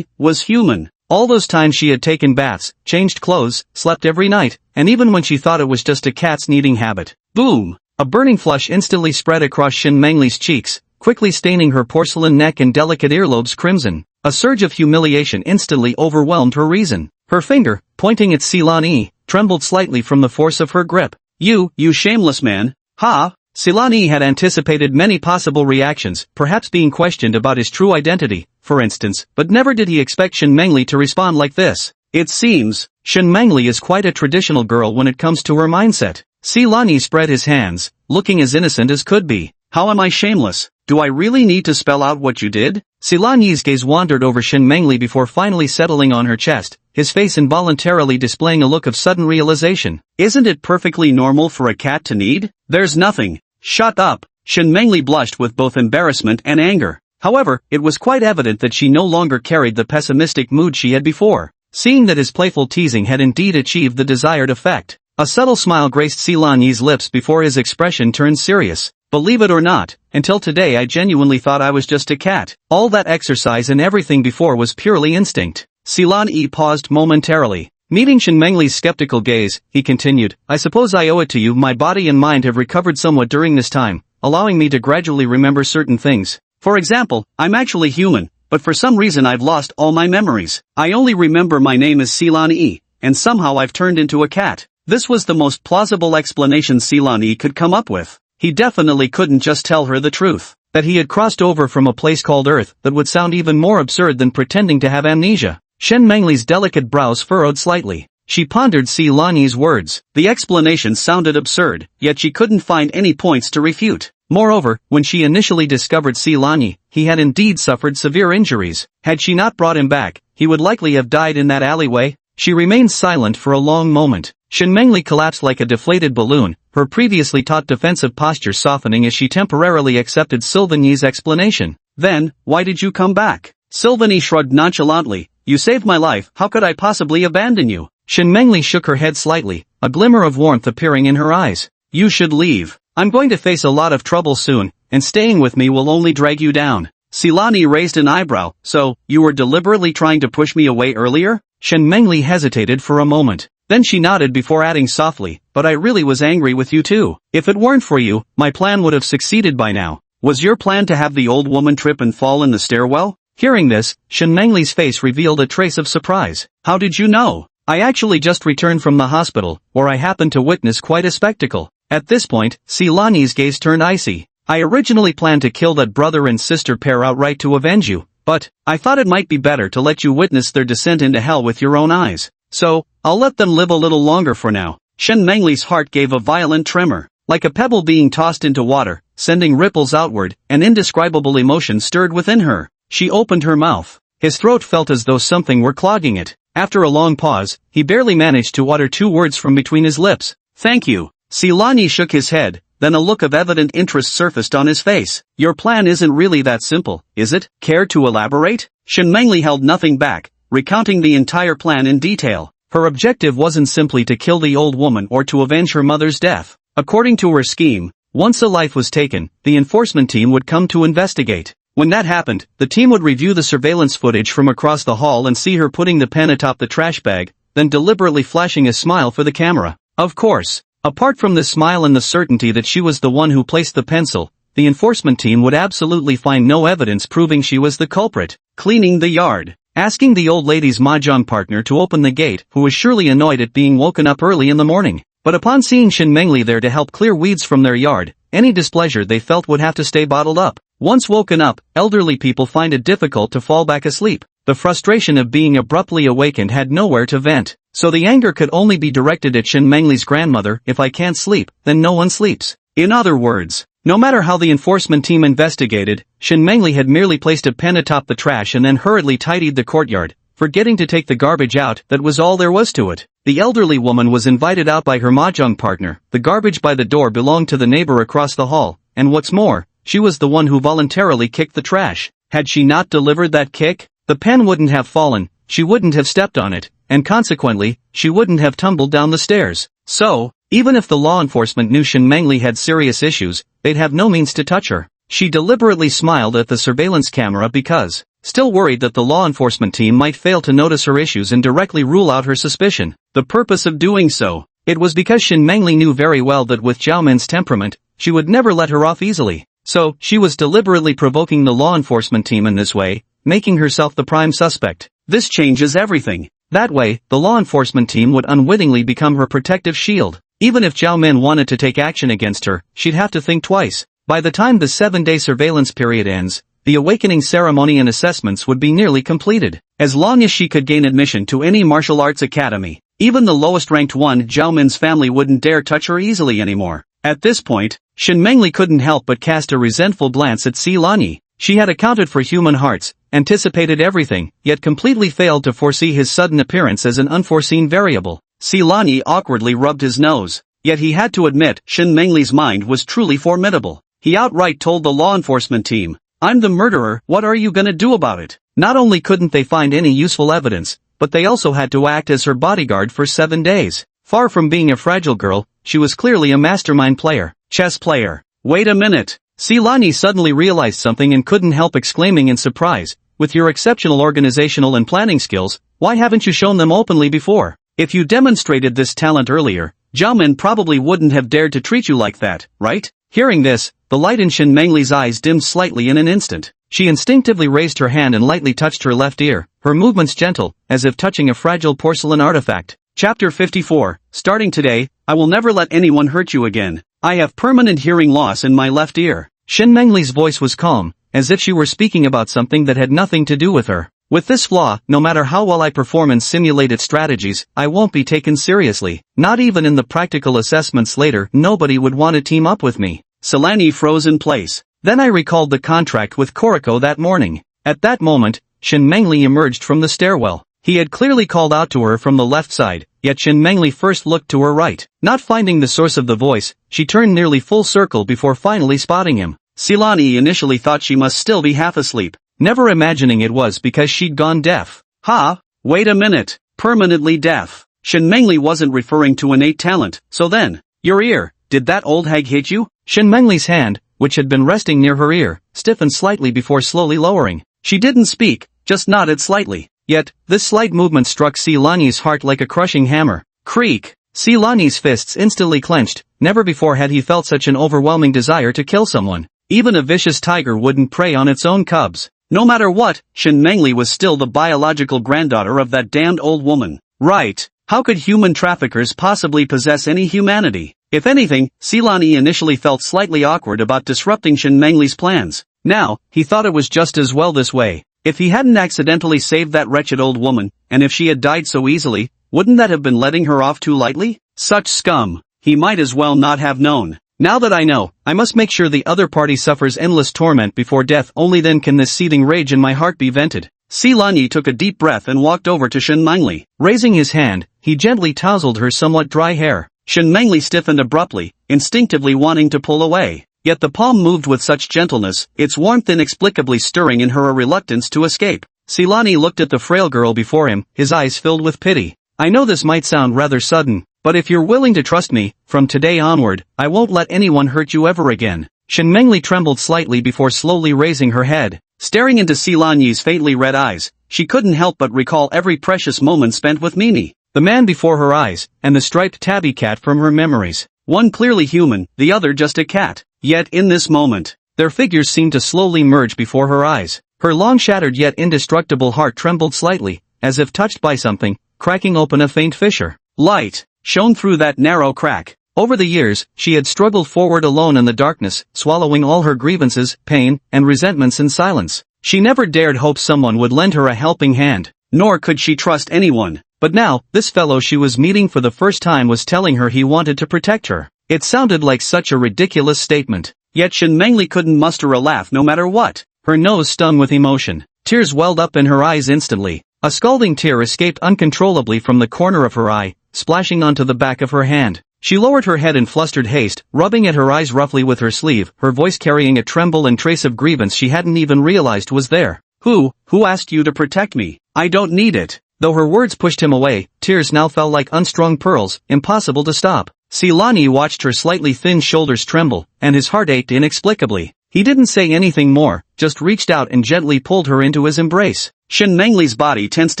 was human. All those times she had taken baths, changed clothes, slept every night, and even when she thought it was just a cat's kneading habit. Boom! A burning flush instantly spread across Shin Mengli's cheeks, quickly staining her porcelain neck and delicate earlobes crimson. A surge of humiliation instantly overwhelmed her reason. Her finger, pointing at Silani, trembled slightly from the force of her grip. You shameless man. Ha! Silani had anticipated many possible reactions, perhaps being questioned about his true identity, for instance, but never did he expect Shin Mengli to respond like this. It seems, Shen Mengli is quite a traditional girl when it comes to her mindset. Silani spread his hands, looking as innocent as could be. how am I shameless? Do I really need to spell out what you did? Silani's gaze wandered over Shen Mengli before finally settling on her chest, his face involuntarily displaying a look of sudden realization. Isn't it perfectly normal for a cat to need? There's nothing. Shut up. Shen Mengli blushed with both embarrassment and anger. However, it was quite evident that she no longer carried the pessimistic mood she had before. Seeing that his playful teasing had indeed achieved the desired effect, a subtle smile graced Silani's lips before his expression turned serious. Believe it or not, until today I genuinely thought I was just a cat. All that exercise and everything before was purely instinct. Silani paused momentarily. Meeting Shen Mengli's skeptical gaze, he continued, I suppose I owe it to you. My body and mind have recovered somewhat during this time, allowing me to gradually remember certain things. For example, I'm actually human, but for some reason I've lost all my memories. I only remember my name is Silani, and somehow I've turned into a cat. This was the most plausible explanation Silani could come up with. He definitely couldn't just tell her the truth. That he had crossed over from a place called Earth that would sound even more absurd than pretending to have amnesia. Shen Mengli's delicate brows furrowed slightly. She pondered Silani's words. The explanation sounded absurd, yet she couldn't find any points to refute. Moreover, when she initially discovered Silani, he had indeed suffered severe injuries. Had she not brought him back, he would likely have died in that alleyway. She remained silent for a long moment. Shen Mengli collapsed like a deflated balloon, her previously taught defensive posture softening as she temporarily accepted Silvani's explanation. Then, why did you come back? Silvani shrugged nonchalantly. You saved my life, how could I possibly abandon you? Shen Mengli shook her head slightly, a glimmer of warmth appearing in her eyes. You should leave. I'm going to face a lot of trouble soon, and staying with me will only drag you down. Silani raised an eyebrow. So, you were deliberately trying to push me away earlier? Shen Mengli hesitated for a moment. Then she nodded before adding softly, but I really was angry with you too. If it weren't for you, my plan would have succeeded by now. Was your plan to have the old woman trip and fall in the stairwell? Hearing this, Shen Mengli's face revealed a trace of surprise. How did you know? I actually just returned from the hospital, where I happened to witness quite a spectacle. At this point, Silani's gaze turned icy. I originally planned to kill that brother and sister pair outright to avenge you, but I thought it might be better to let you witness their descent into hell with your own eyes. So, I'll let them live a little longer for now. Shen Mengli's heart gave a violent tremor. Like a pebble being tossed into water, sending ripples outward, an indescribable emotion stirred within her. She opened her mouth. His throat felt as though something were clogging it. After a long pause, he barely managed to utter two words from between his lips. Thank you. Silani shook his head, then a look of evident interest surfaced on his face. Your plan isn't really that simple, is it? Care to elaborate? Shen Mengli held nothing back, recounting the entire plan in detail. Her objective wasn't simply to kill the old woman or to avenge her mother's death. According to her scheme, once a life was taken, the enforcement team would come to investigate. When that happened, the team would review the surveillance footage from across the hall and see her putting the pen atop the trash bag, then deliberately flashing a smile for the camera. Of course, apart from the smile and the certainty that she was the one who placed the pencil, the enforcement team would absolutely find no evidence proving she was the culprit. Cleaning the yard. Asking the old lady's mahjong partner to open the gate, who was surely annoyed at being woken up early in the morning. But upon seeing Shen Mengli there to help clear weeds from their yard, any displeasure they felt would have to stay bottled up. Once woken up, elderly people find it difficult to fall back asleep. The frustration of being abruptly awakened had nowhere to vent, so the anger could only be directed at Shen Mengli's grandmother. If I can't sleep, then no one sleeps. In other words, no matter how the enforcement team investigated, Shen Mengli had merely placed a pen atop the trash and then hurriedly tidied the courtyard, forgetting to take the garbage out. That was all there was to it. The elderly woman was invited out by her mahjong partner. The garbage by the door belonged to the neighbor across the hall, and what's more, she was the one who voluntarily kicked the trash. Had she not delivered that kick, the pen wouldn't have fallen, she wouldn't have stepped on it, and consequently, she wouldn't have tumbled down the stairs. So, even if the law enforcement knew Shen Mengli had serious issues, they'd have no means to touch her. She deliberately smiled at the surveillance camera because, still worried that the law enforcement team might fail to notice her issues and directly rule out her suspicion. The purpose of doing so. It was because Shen Mengli knew very well that with Zhao Men's temperament, she would never let her off easily. So, she was deliberately provoking the law enforcement team in this way, making herself the prime suspect. This changes everything. That way, the law enforcement team would unwittingly become her protective shield. Even if Zhao Men wanted to take action against her, she'd have to think twice. By the time the 7-day surveillance period ends, the awakening ceremony and assessments would be nearly completed. As long as she could gain admission to any martial arts academy, even the lowest-ranked one, Zhao Min's family wouldn't dare touch her easily anymore. At this point, Shen Mengli couldn't help but cast a resentful glance at Silani. She had accounted for human hearts, anticipated everything, yet completely failed to foresee his sudden appearance as an unforeseen variable. Silani awkwardly rubbed his nose. Yet he had to admit, Shen Mengli's mind was truly formidable. He outright told the law enforcement team, "I'm the murderer, what are you gonna do about it?" Not only couldn't they find any useful evidence, but they also had to act as her bodyguard for 7 days. Far from being a fragile girl, she was clearly a mastermind player. Chess player. Wait a minute. Silani suddenly realized something and couldn't help exclaiming in surprise, "With your exceptional organizational and planning skills, why haven't you shown them openly before? If you demonstrated this talent earlier, Zhao Min probably wouldn't have dared to treat you like that, right?" Hearing this, the light in Shen Mengli's eyes dimmed slightly in an instant. She instinctively raised her hand and lightly touched her left ear, her movements gentle, as if touching a fragile porcelain artifact. Chapter 54, Starting today, I will never let anyone hurt you again. I have permanent hearing loss in my left ear. Shen Mengli's voice was calm, as if she were speaking about something that had nothing to do with her. With this flaw, no matter how well I perform in simulated strategies, I won't be taken seriously. Not even in the practical assessments later, nobody would want to team up with me. Silani froze in place. Then I recalled the contract with Koriko that morning. At that moment, Shen Mengli emerged from the stairwell. He had clearly called out to her from the left side, yet Shen Mengli first looked to her right. Not finding the source of the voice, she turned nearly full circle before finally spotting him. Silani initially thought she must still be half asleep, never imagining it was because she'd gone deaf. Ha! Wait a minute. Permanently deaf. Shen Mengli wasn't referring to innate talent, so then, your ear, did that old hag hit you? Shen Mengli's hand, which had been resting near her ear, stiffened slightly before slowly lowering. She didn't speak, just nodded slightly. Yet, this slight movement struck Silani's heart like a crushing hammer. Creak! Silani's fists instantly clenched. Never before had he felt such an overwhelming desire to kill someone. Even a vicious tiger wouldn't prey on its own cubs. No matter what, Shen Mengli was still the biological granddaughter of that damned old woman. Right. How could human traffickers possibly possess any humanity? If anything, Silani initially felt slightly awkward about disrupting Shen Mengli's plans. Now, he thought it was just as well this way. If he hadn't accidentally saved that wretched old woman, and if she had died so easily, wouldn't that have been letting her off too lightly? Such scum. He might as well not have known. Now that I know, I must make sure the other party suffers endless torment before death. Only then can this seething rage in my heart be vented. Silani took a deep breath and walked over to Shen Mengli. Raising his hand, he gently tousled her somewhat dry hair. Shen Mengli stiffened abruptly, instinctively wanting to pull away. Yet the palm moved with such gentleness, its warmth inexplicably stirring in her a reluctance to escape. Silani looked at the frail girl before him, his eyes filled with pity. I know this might sound rather sudden, but if you're willing to trust me, from today onward, I won't let anyone hurt you ever again. Shen Mengli trembled slightly before slowly raising her head. Staring into Silani's faintly red eyes, she couldn't help but recall every precious moment spent with Mimi, the man before her eyes, and the striped tabby cat from her memories. One clearly human, the other just a cat. Yet in this moment, their figures seemed to slowly merge before her eyes. Her long-shattered yet indestructible heart trembled slightly, as if touched by something, cracking open a faint fissure. Light shone through that narrow crack. Over the years, she had struggled forward alone in the darkness, swallowing all her grievances, pain, and resentments in silence. She never dared hope someone would lend her a helping hand, nor could she trust anyone. But now, this fellow she was meeting for the first time was telling her he wanted to protect her. It sounded like such a ridiculous statement. Yet Shen Mengli couldn't muster a laugh no matter what. Her nose stung with emotion. Tears welled up in her eyes instantly. A scalding tear escaped uncontrollably from the corner of her eye, splashing onto the back of her hand. She lowered her head in flustered haste, rubbing at her eyes roughly with her sleeve, her voice carrying a tremble and trace of grievance she hadn't even realized was there. Who asked you to protect me? I don't need it. Though her words pushed him away, tears now fell like unstrung pearls, impossible to stop. Silani watched her slightly thin shoulders tremble, and his heart ached inexplicably. He didn't say anything more, just reached out and gently pulled her into his embrace. Shen Mengli's body tensed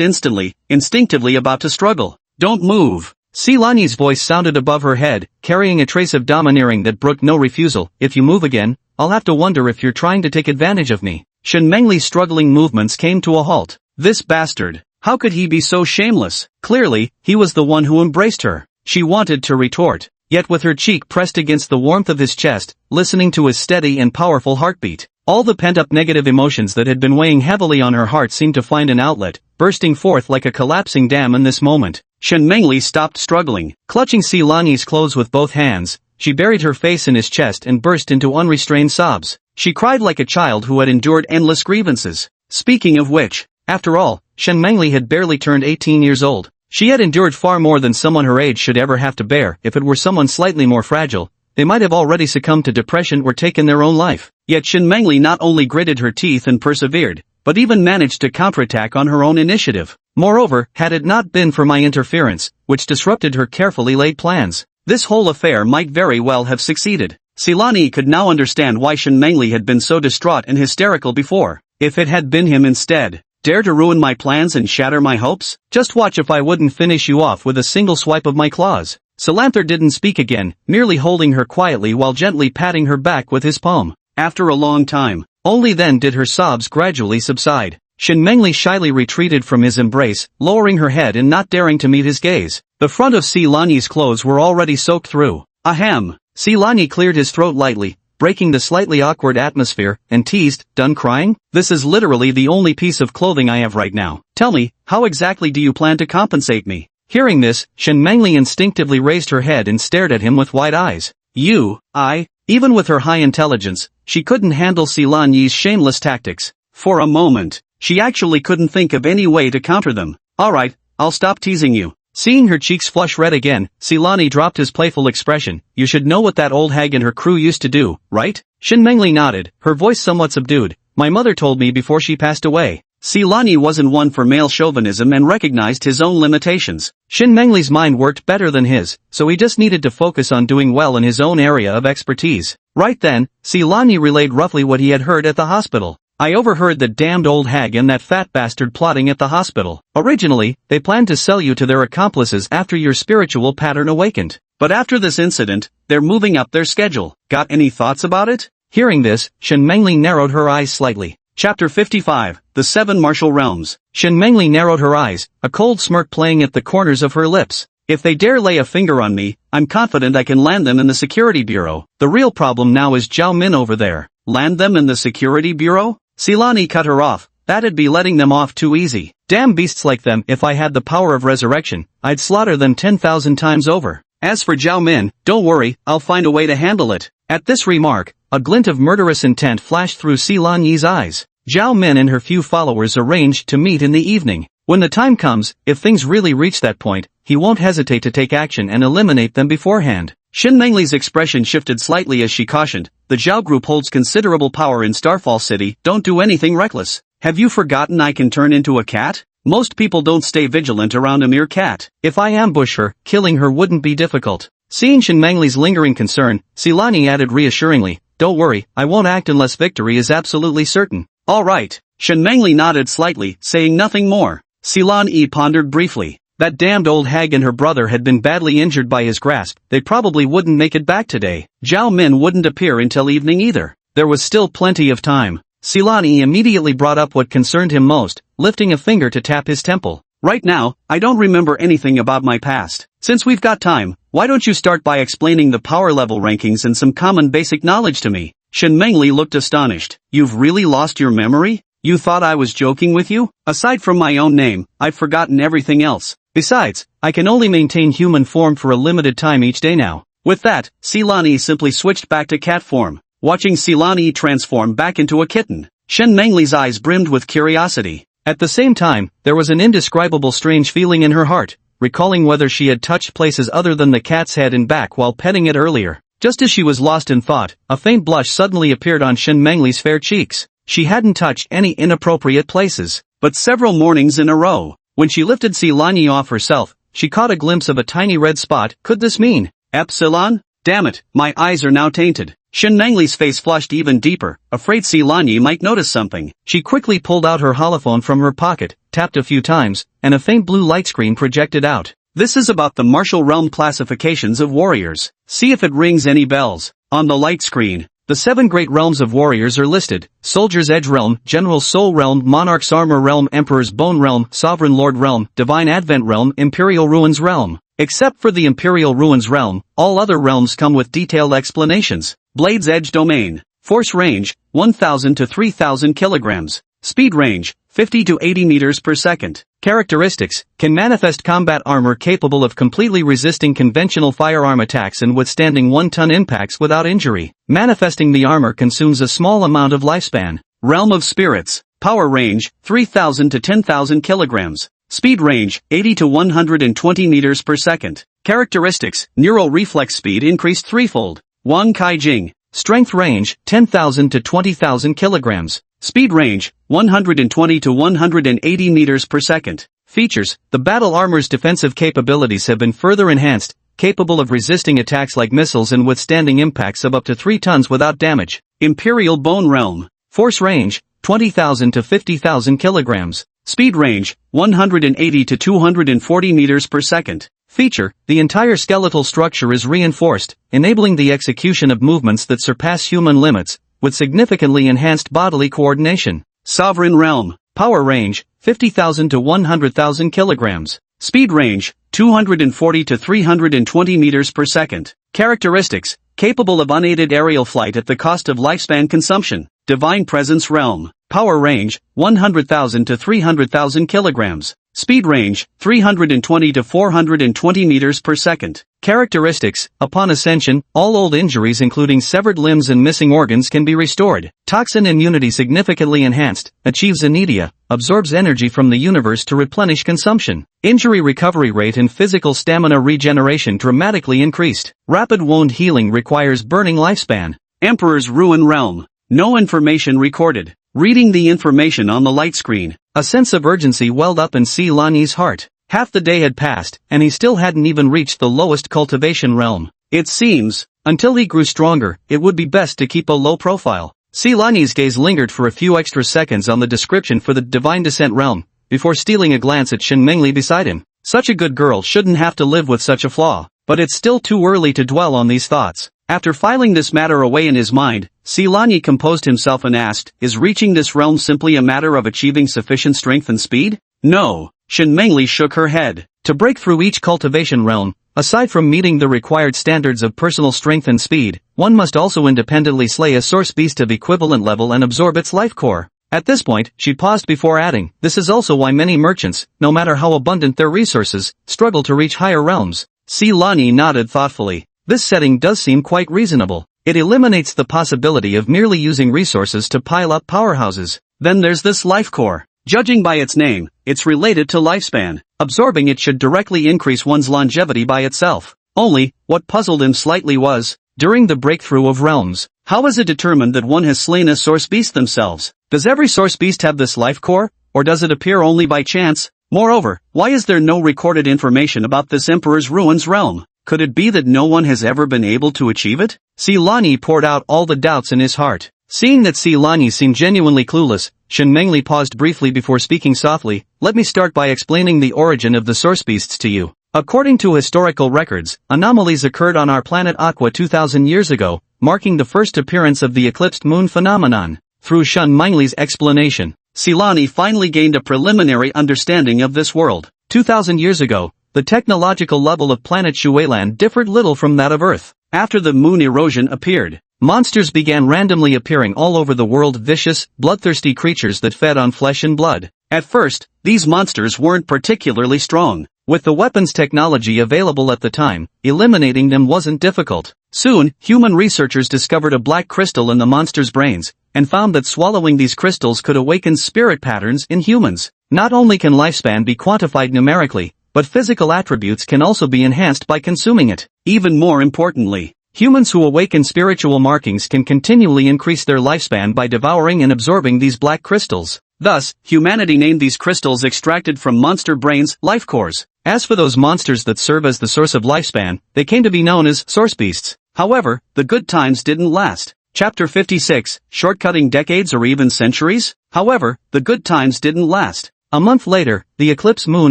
instantly, instinctively about to struggle. Don't move. Silani's voice sounded above her head, carrying a trace of domineering that brooked no refusal. If you move again, I'll have to wonder if you're trying to take advantage of me. Shen Mengli's struggling movements came to a halt. This bastard. How could he be so shameless? Clearly, he was the one who embraced her. She wanted to retort. yet with her cheek pressed against the warmth of his chest, listening to his steady and powerful heartbeat. All the pent-up negative emotions that had been weighing heavily on her heart seemed to find an outlet, bursting forth like a collapsing dam in this moment. Shen Mengli stopped struggling. Clutching Silani's clothes with both hands, she buried her face in his chest and burst into unrestrained sobs. She cried like a child who had endured endless grievances. Speaking of which, after all, Shen Mengli had barely turned 18 years old. She had endured far more than someone her age should ever have to bear. If it were someone slightly more fragile, they might have already succumbed to depression or taken their own life. Yet Shen Mengli not only gritted her teeth and persevered, but even managed to counterattack on her own initiative. Moreover, had it not been for my interference, which disrupted her carefully laid plans, this whole affair might very well have succeeded. Silani could now understand why Shen Mengli had been so distraught and hysterical before. If it had been him instead, dare to ruin my plans and shatter my hopes? Just watch if I wouldn't finish you off with a single swipe of my claws. Silanther didn't speak again, merely holding her quietly while gently patting her back with his palm. After a long time, only then did her sobs gradually subside. Shen Mengli shyly retreated from his embrace, lowering her head and not daring to meet his gaze. The front of Silani's clothes were already soaked through. Ahem. Silani cleared his throat lightly, breaking the slightly awkward atmosphere, and teased, "Done crying? This is literally the only piece of clothing I have right now. Tell me, how exactly do you plan to compensate me?" Hearing this, Shen Mengli instinctively raised her head and stared at him with wide eyes. Even with her high intelligence, she couldn't handle Silani's shameless tactics. For a moment, she actually couldn't think of any way to counter them. "Alright, I'll stop teasing you." Seeing her cheeks flush red again, Silani dropped his playful expression. "You should know what that old hag and her crew used to do, right?" Shen Mengli nodded, her voice somewhat subdued. "My mother told me before she passed away." Silani wasn't one for male chauvinism and recognized his own limitations. Shen Mengli's mind worked better than his, so he just needed to focus on doing well in his own area of expertise. Right then, Silani relayed roughly what he had heard at the hospital. "I overheard the damned old hag and that fat bastard plotting at the hospital. Originally, they planned to sell you to their accomplices after your spiritual pattern awakened. But after this incident, they're moving up their schedule. Got any thoughts about it?" Hearing this, Shen Mengli narrowed her eyes slightly. Chapter 55, The Seven Martial Realms. Shen Mengli narrowed her eyes, a cold smirk playing at the corners of her lips. "If they dare lay a finger on me, I'm confident I can land them in the Security Bureau. The real problem now is Zhao Min over there." "Land them in the Security Bureau?" Silani cut her off. "That'd be letting them off too easy. Damn beasts like them. If I had the power of resurrection, I'd slaughter them 10,000 times over. As for Zhao Min, don't worry, I'll find a way to handle it." At this remark, a glint of murderous intent flashed through Silani's eyes. Zhao Min and her few followers arranged to meet in the evening. When the time comes, if things really reach that point, he won't hesitate to take action and eliminate them beforehand. Shen Mengli's expression shifted slightly as she cautioned, "The Zhao group holds considerable power in Starfall City, don't do anything reckless. Have you forgotten I can turn into a cat? Most people don't stay vigilant around a mere cat." "If I ambush her, killing her wouldn't be difficult." Seeing Shen Mengli's lingering concern, Silani added reassuringly, "Don't worry, I won't act unless victory is absolutely certain." "All right." Shen Mengli nodded slightly, saying nothing more. Silani pondered briefly. That damned old hag and her brother had been badly injured by his grasp. They probably wouldn't make it back today. Zhao Min wouldn't appear until evening either. There was still plenty of time. Silani immediately brought up what concerned him most, lifting a finger to tap his temple. "Right now, I don't remember anything about my past. Since we've got time, why don't you start by explaining the power level rankings and some common basic knowledge to me?" Shen Mengli looked astonished. "You've really lost your memory? You thought I was joking with you? Aside from my own name, I've forgotten everything else. Besides, I can only maintain human form for a limited time each day now." With that, Silani simply switched back to cat form. Watching Silani transform back into a kitten, Shen Mengli's eyes brimmed with curiosity. At the same time, there was an indescribable strange feeling in her heart, recalling whether she had touched places other than the cat's head and back while petting it earlier. Just as she was lost in thought, a faint blush suddenly appeared on Shen Mengli's fair cheeks. She hadn't touched any inappropriate places, but several mornings in a row. When she lifted Silani off herself, she caught a glimpse of a tiny red spot. Could this mean Epsilon? Damn it, my eyes are now tainted. Shen Mengli's face flushed even deeper, afraid Silani might notice something. She quickly pulled out her holophone from her pocket, tapped a few times, and a faint blue light screen projected out. "This is about the martial realm classifications of warriors. See if it rings any bells." On the light screen, the 7 great realms of warriors are listed: Soldier's Edge Realm, General's Soul Realm, Monarch's Armor Realm, Emperor's Bone Realm, Sovereign Lord Realm, Divine Advent Realm, Imperial Ruins Realm. Except for the Imperial Ruins realm, all other realms come with detailed explanations. Blade's Edge Domain. Force range, 1000 to 3000 kilograms. Speed range, 50 to 80 meters per second. Characteristics, can manifest combat armor capable of completely resisting conventional firearm attacks and withstanding 1-ton impacts without injury. Manifesting the armor consumes a small amount of lifespan. Realm of Spirits. Power range, 3000 to 10,000 kilograms. Speed range, 80 to 120 meters per second. Characteristics, neural reflex speed increased threefold. Wang Kai Jing. Strength range, 10,000 to 20,000 kilograms. Speed range, 120 to 180 meters per second. Features, the battle armor's defensive capabilities have been further enhanced, capable of resisting attacks like missiles and withstanding impacts of up to 3 tons without damage. Imperial Bone Realm. Force range, 20,000 to 50,000 kilograms. Speed range, 180 to 240 meters per second. Feature, the entire skeletal structure is reinforced, enabling the execution of movements that surpass human limits, with significantly enhanced bodily coordination. Sovereign Realm. Power range, 50,000 to 100,000 kilograms. Speed range, 240 to 320 meters per second. Characteristics, capable of unaided aerial flight at the cost of lifespan consumption. Divine Presence Realm. Power range, 100,000 to 300,000 kilograms. Speed range, 320 to 420 meters per second. Characteristics, upon ascension, all old injuries including severed limbs and missing organs can be restored. Toxin immunity significantly enhanced, achieves anedia, absorbs energy from the universe to replenish consumption. Injury recovery rate and physical stamina regeneration dramatically increased. Rapid wound healing requires burning lifespan. Emperor's Ruin Realm. No information recorded. Reading the information on the light screen, a sense of urgency welled up in Si Lani's heart. Half the day had passed, and he still hadn't even reached the lowest cultivation realm. It seems, until he grew stronger, it would be best to keep a low profile. Si Lani's gaze lingered for a few extra seconds on the description for the Divine Descent realm, before stealing a glance at Shen Mengli beside him. Such a good girl shouldn't have to live with such a flaw. But it's still too early to dwell on these thoughts. After filing this matter away in his mind, Si Lani composed himself and asked, is reaching this realm simply a matter of achieving sufficient strength and speed? No. Shen Mengli shook her head. To break through each cultivation realm, aside from meeting the required standards of personal strength and speed, one must also independently slay a source beast of equivalent level and absorb its life core. At this point, she paused before adding, this is also why many merchants, no matter how abundant their resources, struggle to reach higher realms. Si Lani nodded thoughtfully. This setting does seem quite reasonable. It eliminates the possibility of merely using resources to pile up powerhouses. Then there's this life core. Judging by its name, it's related to lifespan. Absorbing it should directly increase one's longevity by itself. Only, what puzzled him slightly was, during the breakthrough of realms, how is it determined that one has slain a source beast themselves? Does every source beast have this life core, or does it appear only by chance? Moreover, why is there no recorded information about this Emperor's Ruins realm? Could it be that no one has ever been able to achieve it? Si Lani poured out all the doubts in his heart. Seeing that Si Lani seemed genuinely clueless, Shen Mengli paused briefly before speaking softly, let me start by explaining the origin of the source beasts to you. According to historical records, anomalies occurred on our planet Aqua 2,000 years ago, marking the first appearance of the eclipsed moon phenomenon. Through Shen Mengli's explanation, Si Lani finally gained a preliminary understanding of this world. 2,000 years ago, the technological level of planet Shuelan differed little from that of Earth. After the moon erosion appeared, monsters began randomly appearing all over the world, vicious, bloodthirsty creatures that fed on flesh and blood. At first, these monsters weren't particularly strong. With the weapons technology available at the time, eliminating them wasn't difficult. Soon, human researchers discovered a black crystal in the monsters' brains, and found that swallowing these crystals could awaken spirit patterns in humans. Not only can lifespan be quantified numerically, but physical attributes can also be enhanced by consuming it. Even more importantly, humans who awaken spiritual markings can continually increase their lifespan by devouring and absorbing these black crystals. Thus, humanity named these crystals extracted from monster brains life cores. As for those monsters that serve as the source of lifespan, they came to be known as source beasts. However, the good times didn't last. Chapter 56, Shortcutting Decades or Even Centuries? However, the good times didn't last. A month later, the eclipse moon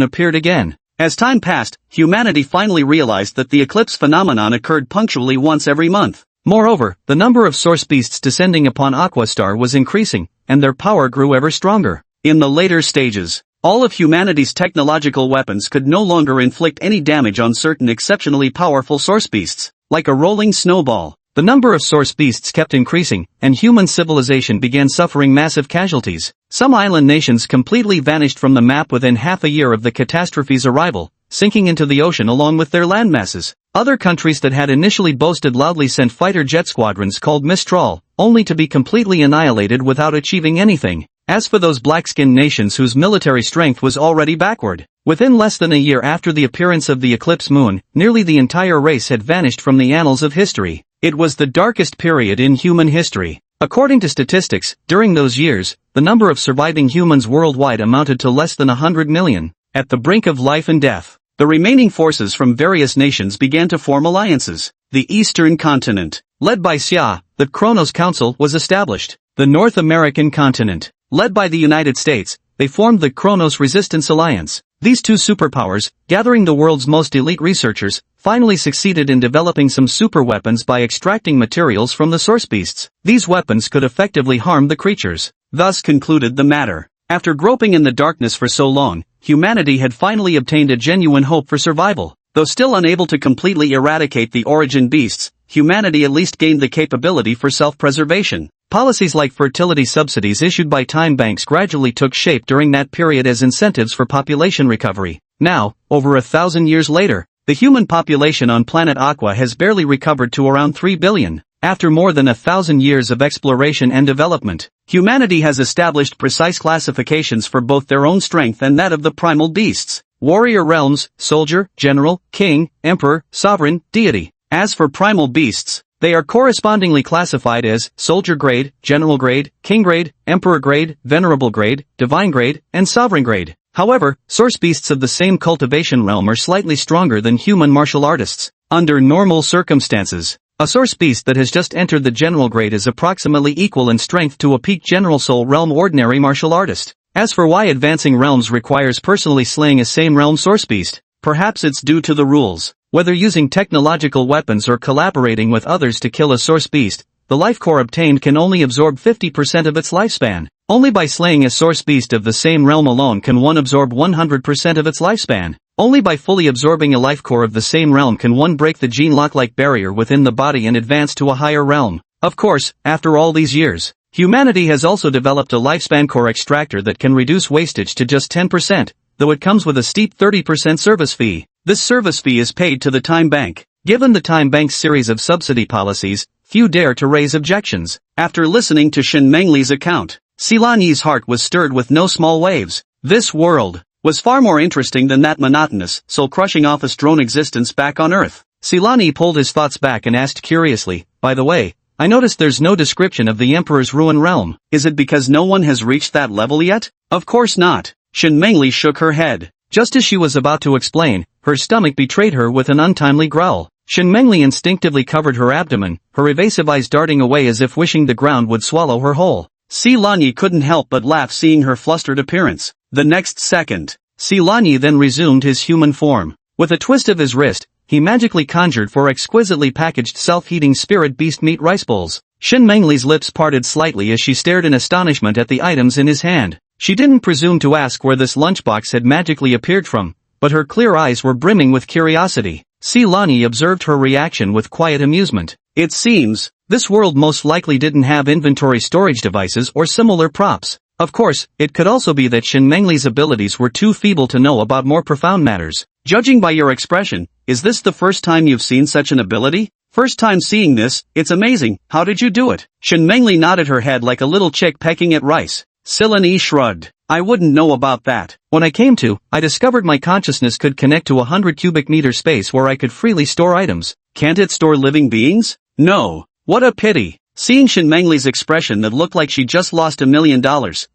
appeared again. As time passed, humanity finally realized that the eclipse phenomenon occurred punctually once every month. Moreover, the number of source beasts descending upon Aqua Star was increasing, and their power grew ever stronger. In the later stages, All of humanity's technological weapons could no longer inflict any damage on certain exceptionally powerful source beasts, like a rolling snowball. The number of source beasts kept increasing, and human civilization began suffering massive casualties. Some island nations completely vanished from the map within half a year of the catastrophe's arrival, sinking into the ocean along with their landmasses. Other countries that had initially boasted loudly sent fighter jet squadrons called Mistral, only to be completely annihilated without achieving anything. As for those black-skinned nations whose military strength was already backward, within less than a year after the appearance of the eclipse moon, nearly the entire race had vanished from the annals of history. It was the darkest period in human history. According to statistics, during those years, the number of surviving humans worldwide amounted to less than 100 million. At the brink of life and death, the remaining forces from various nations began to form alliances. The Eastern Continent, led by Xia, the Kronos Council, was established. The North American continent, led by the United States, they formed the Kronos Resistance Alliance. These two superpowers, gathering the world's most elite researchers, finally succeeded in developing some superweapons by extracting materials from the source beasts. These weapons could effectively harm the creatures. Thus concluded the matter. After groping in the darkness for so long, humanity had finally obtained a genuine hope for survival. Though still unable to completely eradicate the origin beasts, humanity at least gained the capability for self-preservation. Policies like fertility subsidies issued by time banks gradually took shape during that period as incentives for population recovery. Now, over 1,000 years later, the human population on planet Aqua has barely recovered to around 3 billion. After more than 1,000 years of exploration and development, humanity has established precise classifications for both their own strength and that of the primal beasts. Warrior realms, soldier, general, king, emperor, sovereign, deity. As for primal beasts, they are correspondingly classified as soldier grade, general grade, king grade, emperor grade, venerable grade, divine grade, and sovereign grade. However, source beasts of the same cultivation realm are slightly stronger than human martial artists. Under normal circumstances, a source beast that has just entered the general grade is approximately equal in strength to a peak general soul realm ordinary martial artist. As for why advancing realms requires personally slaying a same realm source beast, perhaps it's due to the rules. Whether using technological weapons or collaborating with others to kill a source beast, the life core obtained can only absorb 50% of its lifespan. Only by slaying a source beast of the same realm alone can one absorb 100% of its lifespan. Only by fully absorbing a life core of the same realm can one break the gene lock-like barrier within the body and advance to a higher realm. Of course, after all these years, humanity has also developed a lifespan core extractor that can reduce wastage to just 10%, though it comes with a steep 30% service fee. This service fee is paid to the time bank. Given the time bank's series of subsidy policies, few dare to raise objections. After listening to Shen Mengli's account, Sila Ni's heart was stirred with no small waves. This world was far more interesting than that monotonous, soul-crushing office drone existence back on Earth. Sila Ni pulled his thoughts back and asked curiously, by the way, I noticed there's no description of the Emperor's Ruin Realm. Is it because no one has reached that level yet? Of course not. Shen Mengli shook her head. Just as she was about to explain, her stomach betrayed her with an untimely growl. Shen Mengli instinctively covered her abdomen, her evasive eyes darting away as if wishing the ground would swallow her whole. Sila Ni couldn't help but laugh seeing her flustered appearance. The next second, Sila Ni then resumed his human form. With a twist of his wrist, he magically conjured 4 exquisitely packaged self-heating spirit beast meat rice bowls. Shen Mengli's lips parted slightly as she stared in astonishment at the items in his hand. She didn't presume to ask where this lunchbox had magically appeared from, but her clear eyes were brimming with curiosity. Sila Ni observed her reaction with quiet amusement. It seems, this world most likely didn't have inventory storage devices or similar props. Of course, it could also be that Shen Mengli's abilities were too feeble to know about more profound matters. Judging by your expression, is this the first time you've seen such an ability? First time seeing this, it's amazing. How did you do it? Shen Mengli nodded her head like a little chick pecking at rice. Sila Ni shrugged. I wouldn't know about that. When I came to, I discovered my consciousness could connect to 100 cubic meter space where I could freely store items. Can't it store living beings? No. What a pity. Seeing Shen Mengli's expression that looked like she just lost $1 million,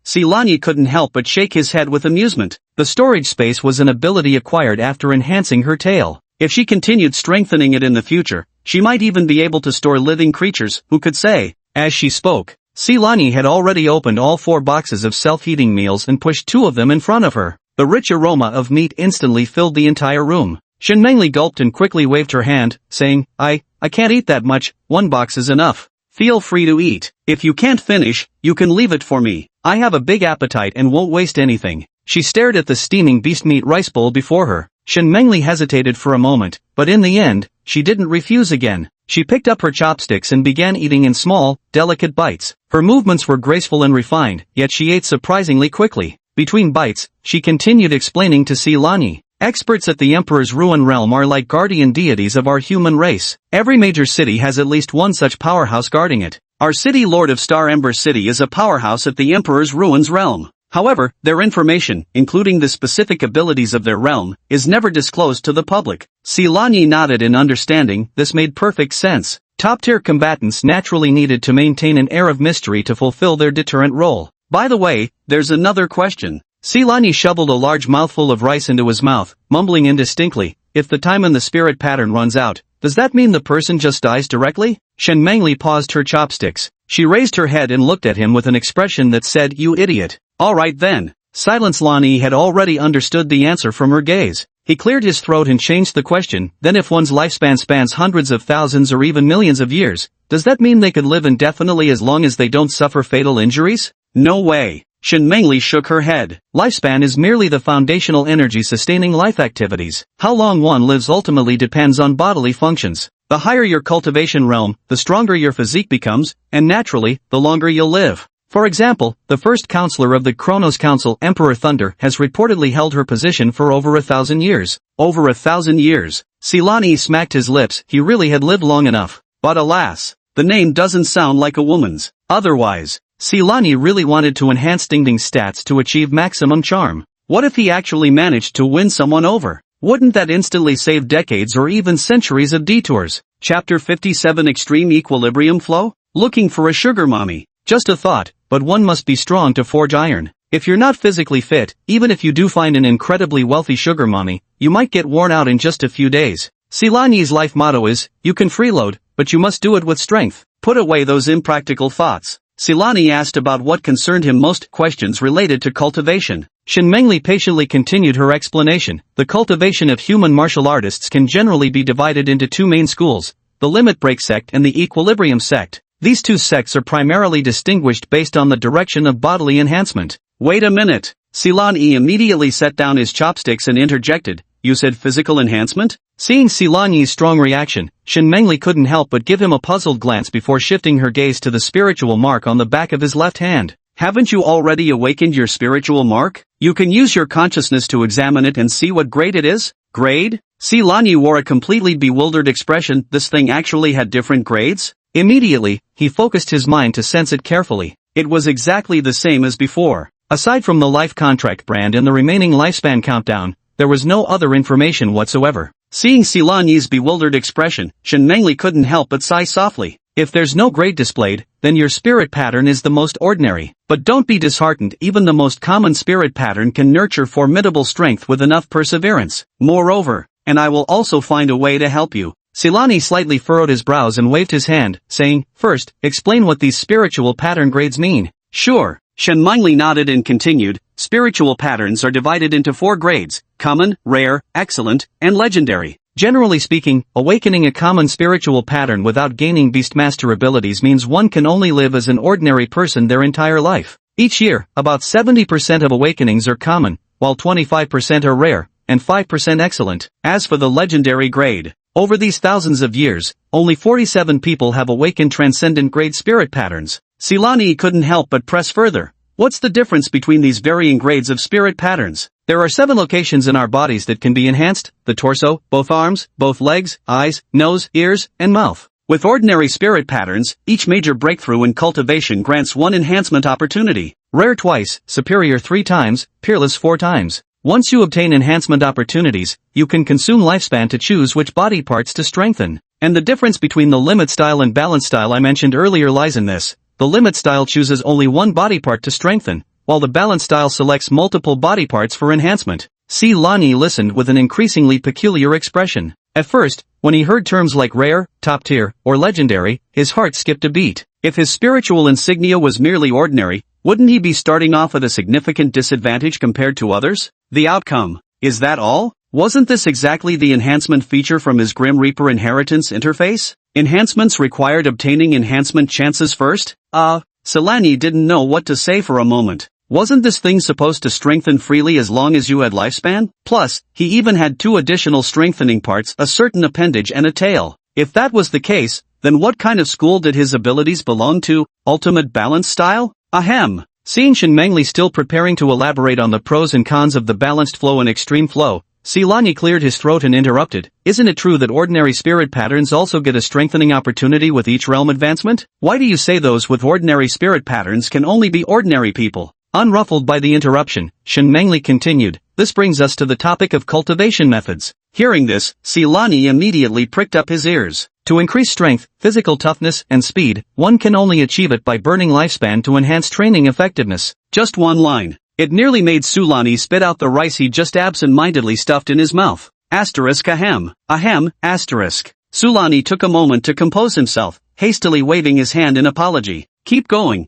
Sila Ni couldn't help but shake his head with amusement. The storage space was an ability acquired after enhancing her tail. If she continued strengthening it in the future, she might even be able to store living creatures, who could say. As she spoke, Sila Ni had already opened all 4 boxes of self-heating meals and pushed 2 of them in front of her. The rich aroma of meat instantly filled the entire room. Shen Mengli gulped and quickly waved her hand, saying, I can't eat that much, 1 box is enough. Feel free to eat. If you can't finish, you can leave it for me. I have a big appetite and won't waste anything. She stared at the steaming beast meat rice bowl before her. Shen Mengli hesitated for a moment, but in the end, she didn't refuse again. She picked up her chopsticks and began eating in small, delicate bites. Her movements were graceful and refined, yet she ate surprisingly quickly. Between bites, she continued explaining to Silani. Experts at the Emperor's Ruin Realm are like guardian deities of our human race. Every major city has at least one such powerhouse guarding it. Our city Lord of Star Ember City is a powerhouse at the Emperor's Ruins realm. However, their information, including the specific abilities of their realm, is never disclosed to the public. Silani nodded in understanding. This made perfect sense. Top-tier combatants naturally needed to maintain an air of mystery to fulfill their deterrent role. By the way, there's another question. Silani shoveled a large mouthful of rice into his mouth, mumbling indistinctly, if the time in the spirit pattern runs out, does that mean the person just dies directly? Shen Mengli paused her chopsticks. She raised her head and looked at him with an expression that said, "You idiot." Alright then. Silence. Lani had already understood the answer from her gaze. He cleared his throat and changed the question. Then if one's lifespan spans hundreds of thousands or even millions of years, does that mean they could live indefinitely as long as they don't suffer fatal injuries? No way. Shen Mengli shook her head. Lifespan is merely the foundational energy sustaining life activities. How long one lives ultimately depends on bodily functions. The higher your cultivation realm, the stronger your physique becomes, and naturally, the longer you'll live. For example, the first counselor of the Chronos Council, Emperor Thunder, has reportedly held her position for over 1,000 years. Over 1,000 years. Silani smacked his lips. He really had lived long enough. But alas, the name doesn't sound like a woman's. Otherwise, Silani really wanted to enhance Ding Ding's stats to achieve maximum charm. What if he actually managed to win someone over? Wouldn't that instantly save decades or even centuries of detours? Chapter 57 Extreme Equilibrium Flow? Looking for a sugar mommy. Just a thought, but one must be strong to forge iron. If you're not physically fit, even if you do find an incredibly wealthy sugar mommy, you might get worn out in just a few days. Silani's life motto is, you can freeload, but you must do it with strength. Put away those impractical thoughts. Silani asked about what concerned him most, questions related to cultivation. Shen Mengli patiently continued her explanation. The cultivation of human martial artists can generally be divided into two main schools, the Limit Break sect and the Equilibrium sect. These two sects are primarily distinguished based on the direction of bodily enhancement. Wait a minute. Silani immediately set down his chopsticks and interjected, you said physical enhancement? Seeing Silani's strong reaction, Shen Mengli couldn't help but give him a puzzled glance before shifting her gaze to the spiritual mark on the back of his left hand. Haven't you already awakened your spiritual mark? You can use your consciousness to examine it and see what grade it is? Grade? Silani wore a completely bewildered expression. This thing actually had different grades? Immediately, he focused his mind to sense it carefully. It was exactly the same as before. Aside from the life contract brand and the remaining lifespan countdown, there was no other information whatsoever. Seeing Silani's bewildered expression, Shen Mengli couldn't help but sigh softly. If there's no grade displayed, then your spirit pattern is the most ordinary. But don't be disheartened, even the most common spirit pattern can nurture formidable strength with enough perseverance. Moreover, and I will also find a way to help you. Silani slightly furrowed his brows and waved his hand, saying, first, explain what these spiritual pattern grades mean. Sure. Shen Mengli nodded and continued, spiritual patterns are divided into 4 grades, common, rare, excellent, and legendary. Generally speaking, awakening a common spiritual pattern without gaining Beastmaster abilities means one can only live as an ordinary person their entire life. Each year, about 70% of awakenings are common, while 25% are rare, and 5% excellent. As for the legendary grade, over these thousands of years, only 47 people have awakened transcendent grade spirit patterns. Silani couldn't help but press further. What's the difference between these varying grades of spirit patterns? There are 7 locations in our bodies that can be enhanced: the torso, both arms, both legs, eyes, nose, ears, and mouth. With ordinary spirit patterns, each major breakthrough in cultivation grants 1 enhancement opportunity. Rare twice, superior 3 times, peerless 4 times. Once you obtain enhancement opportunities, you can consume lifespan to choose which body parts to strengthen. And the difference between the limit style and balance style I mentioned earlier lies in this. The limit style chooses only one body part to strengthen, while the balance style selects multiple body parts for enhancement. Silani listened with an increasingly peculiar expression. At first, when he heard terms like rare, top tier, or legendary, his heart skipped a beat. If his spiritual insignia was merely ordinary, wouldn't he be starting off at a significant disadvantage compared to others? The outcome. Is that all? Wasn't this exactly the enhancement feature from his Grim Reaper inheritance interface? Enhancements required obtaining enhancement chances first? Silani didn't know what to say for a moment. Wasn't this thing supposed to strengthen freely as long as you had lifespan? Plus, he even had 2 additional strengthening parts, a certain appendage and a tail. If that was the case, then what kind of school did his abilities belong to? Ultimate balance style? Ahem. Seeing Shen Mengli still preparing to elaborate on the pros and cons of the balanced flow and extreme flow, Silani cleared his throat and interrupted, isn't it true that ordinary spirit patterns also get a strengthening opportunity with each realm advancement? Why do you say those with ordinary spirit patterns can only be ordinary people? Unruffled by the interruption, Shen Mengli continued, this brings us to the topic of cultivation methods. Hearing this, Silani immediately pricked up his ears. To increase strength, physical toughness, and speed, one can only achieve it by burning lifespan to enhance training effectiveness. Just one line. It nearly made Sulani spit out the rice he just absent-mindedly stuffed in his mouth. Ahem. Asterisk. Sulani took a moment to compose himself, hastily waving his hand in apology. Keep going.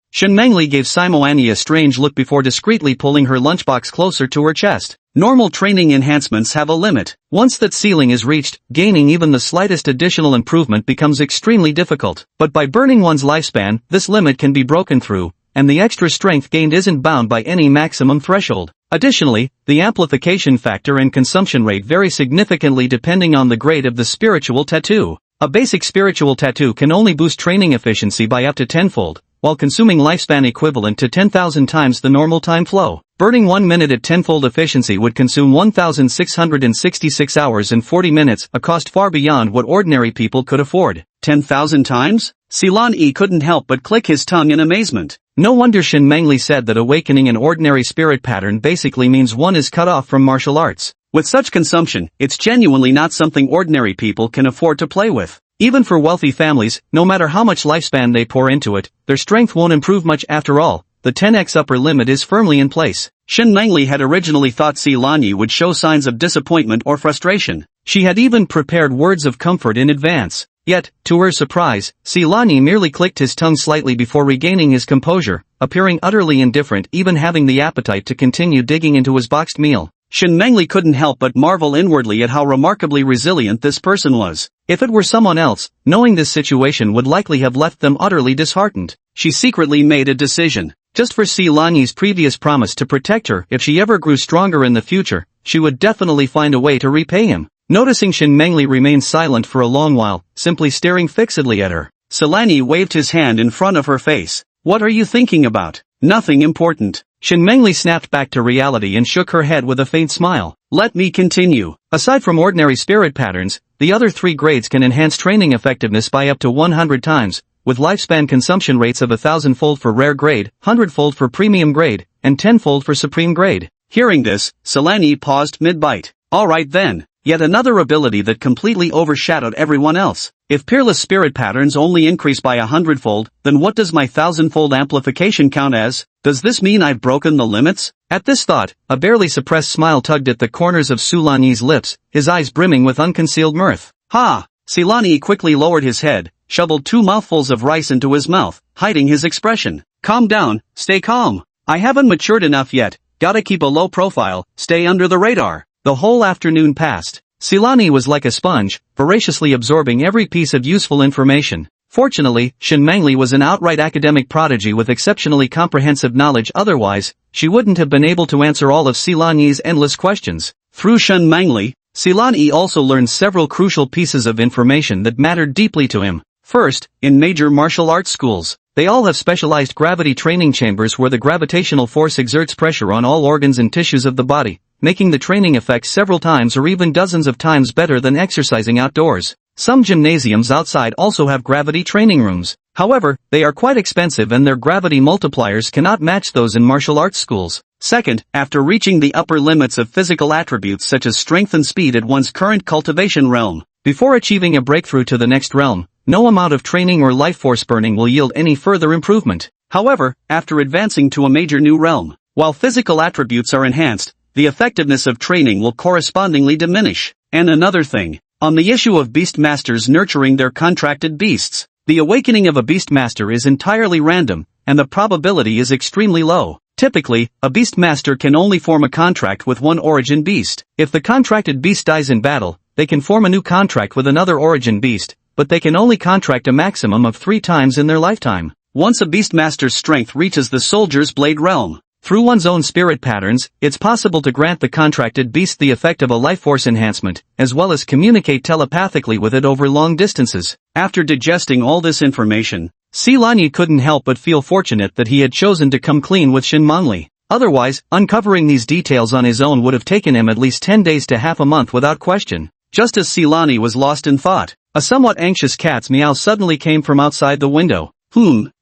Shen Mengli gave Simoani a strange look before discreetly pulling her lunchbox closer to her chest. Normal training enhancements have a limit. Once that ceiling is reached, gaining even the slightest additional improvement becomes extremely difficult. But by burning one's lifespan, this limit can be broken through, and the extra strength gained isn't bound by any maximum threshold. Additionally, the amplification factor and consumption rate vary significantly depending on the grade of the spiritual tattoo. A basic spiritual tattoo can only boost training efficiency by up to tenfold, while consuming lifespan equivalent to 10,000 times the normal time flow. Burning 1 minute at tenfold efficiency would consume 1,666 hours and 40 minutes, a cost far beyond what ordinary people could afford. 10,000 times? Silani couldn't help but click his tongue in amazement. No wonder Shen Mengli said that awakening an ordinary spirit pattern basically means one is cut off from martial arts. With such consumption, it's genuinely not something ordinary people can afford to play with. Even for wealthy families, no matter how much lifespan they pour into it, their strength won't improve much after all. The 10x upper limit is firmly in place. Shen Mengli had originally thought Silani would show signs of disappointment or frustration. She had even prepared words of comfort in advance. Yet, to her surprise, Silani merely clicked his tongue slightly before regaining his composure, appearing utterly indifferent, even having the appetite to continue digging into his boxed meal. Shen Mengli couldn't help but marvel inwardly at how remarkably resilient this person was. If it were someone else, knowing this situation would likely have left them utterly disheartened. She secretly made a decision. Just for Silani's previous promise to protect her if she ever grew stronger in the future, she would definitely find a way to repay him. Noticing Shen Mengli remained silent for a long while, simply staring fixedly at her, Silani waved his hand in front of her face. What are you thinking about? Nothing important. Shen Mengli snapped back to reality and shook her head with a faint smile. Let me continue. Aside from ordinary spirit patterns, the other 3 grades can enhance training effectiveness by up to 100 times, with lifespan consumption rates of 1,000-fold for rare grade, 100-fold for premium grade, and 10-fold for supreme grade. Hearing this, Silani paused mid-bite. Alright then. Yet another ability that completely overshadowed everyone else. If peerless spirit patterns only increase by 100-fold, then what does my 1,000-fold amplification count as? Does this mean I've broken the limits? At this thought, a barely suppressed smile tugged at the corners of Sulani's lips, his eyes brimming with unconcealed mirth. Ha! Silani quickly lowered his head, shoveled 2 mouthfuls of rice into his mouth, hiding his expression. Calm down, stay calm. I haven't matured enough yet, gotta keep a low profile, stay under the radar. The whole afternoon passed. Silani was like a sponge, voraciously absorbing every piece of useful information. Fortunately, Shen Mengli was an outright academic prodigy with exceptionally comprehensive knowledge, otherwise, she wouldn't have been able to answer all of Silani's endless questions. Through Shen Mengli, Silani also learned several crucial pieces of information that mattered deeply to him. First, in major martial arts schools, they all have specialized gravity training chambers where the gravitational force exerts pressure on all organs and tissues of the body, making the training effect several times or even dozens of times better than exercising outdoors. Some gymnasiums outside also have gravity training rooms. However, they are quite expensive and their gravity multipliers cannot match those in martial arts schools. Second, after reaching the upper limits of physical attributes such as strength and speed at one's current cultivation realm, before achieving a breakthrough to the next realm, no amount of training or life force burning will yield any further improvement. However, after advancing to a major new realm, while physical attributes are enhanced, the effectiveness of training will correspondingly diminish. And another thing, on the issue of beast masters nurturing their contracted beasts, the awakening of a beast master is entirely random, and the probability is extremely low. Typically, a beast master can only form a contract with one origin beast. If the contracted beast dies in battle, they can form a new contract with another origin beast, but they can only contract a maximum of 3 times in their lifetime. once a beastmaster's strength reaches the soldier's blade realm. Through one's own spirit patterns, it's possible to grant the contracted beast the effect of a life force enhancement, as well as communicate telepathically with it over long distances. After digesting all this information, Silani couldn't help but feel fortunate that he had chosen to come clean with Shin Mengli. Otherwise, uncovering these details on his own would have taken him at least 10 days to half a month without question. Just as Silani was lost in thought, a somewhat anxious cat's meow suddenly came from outside the window.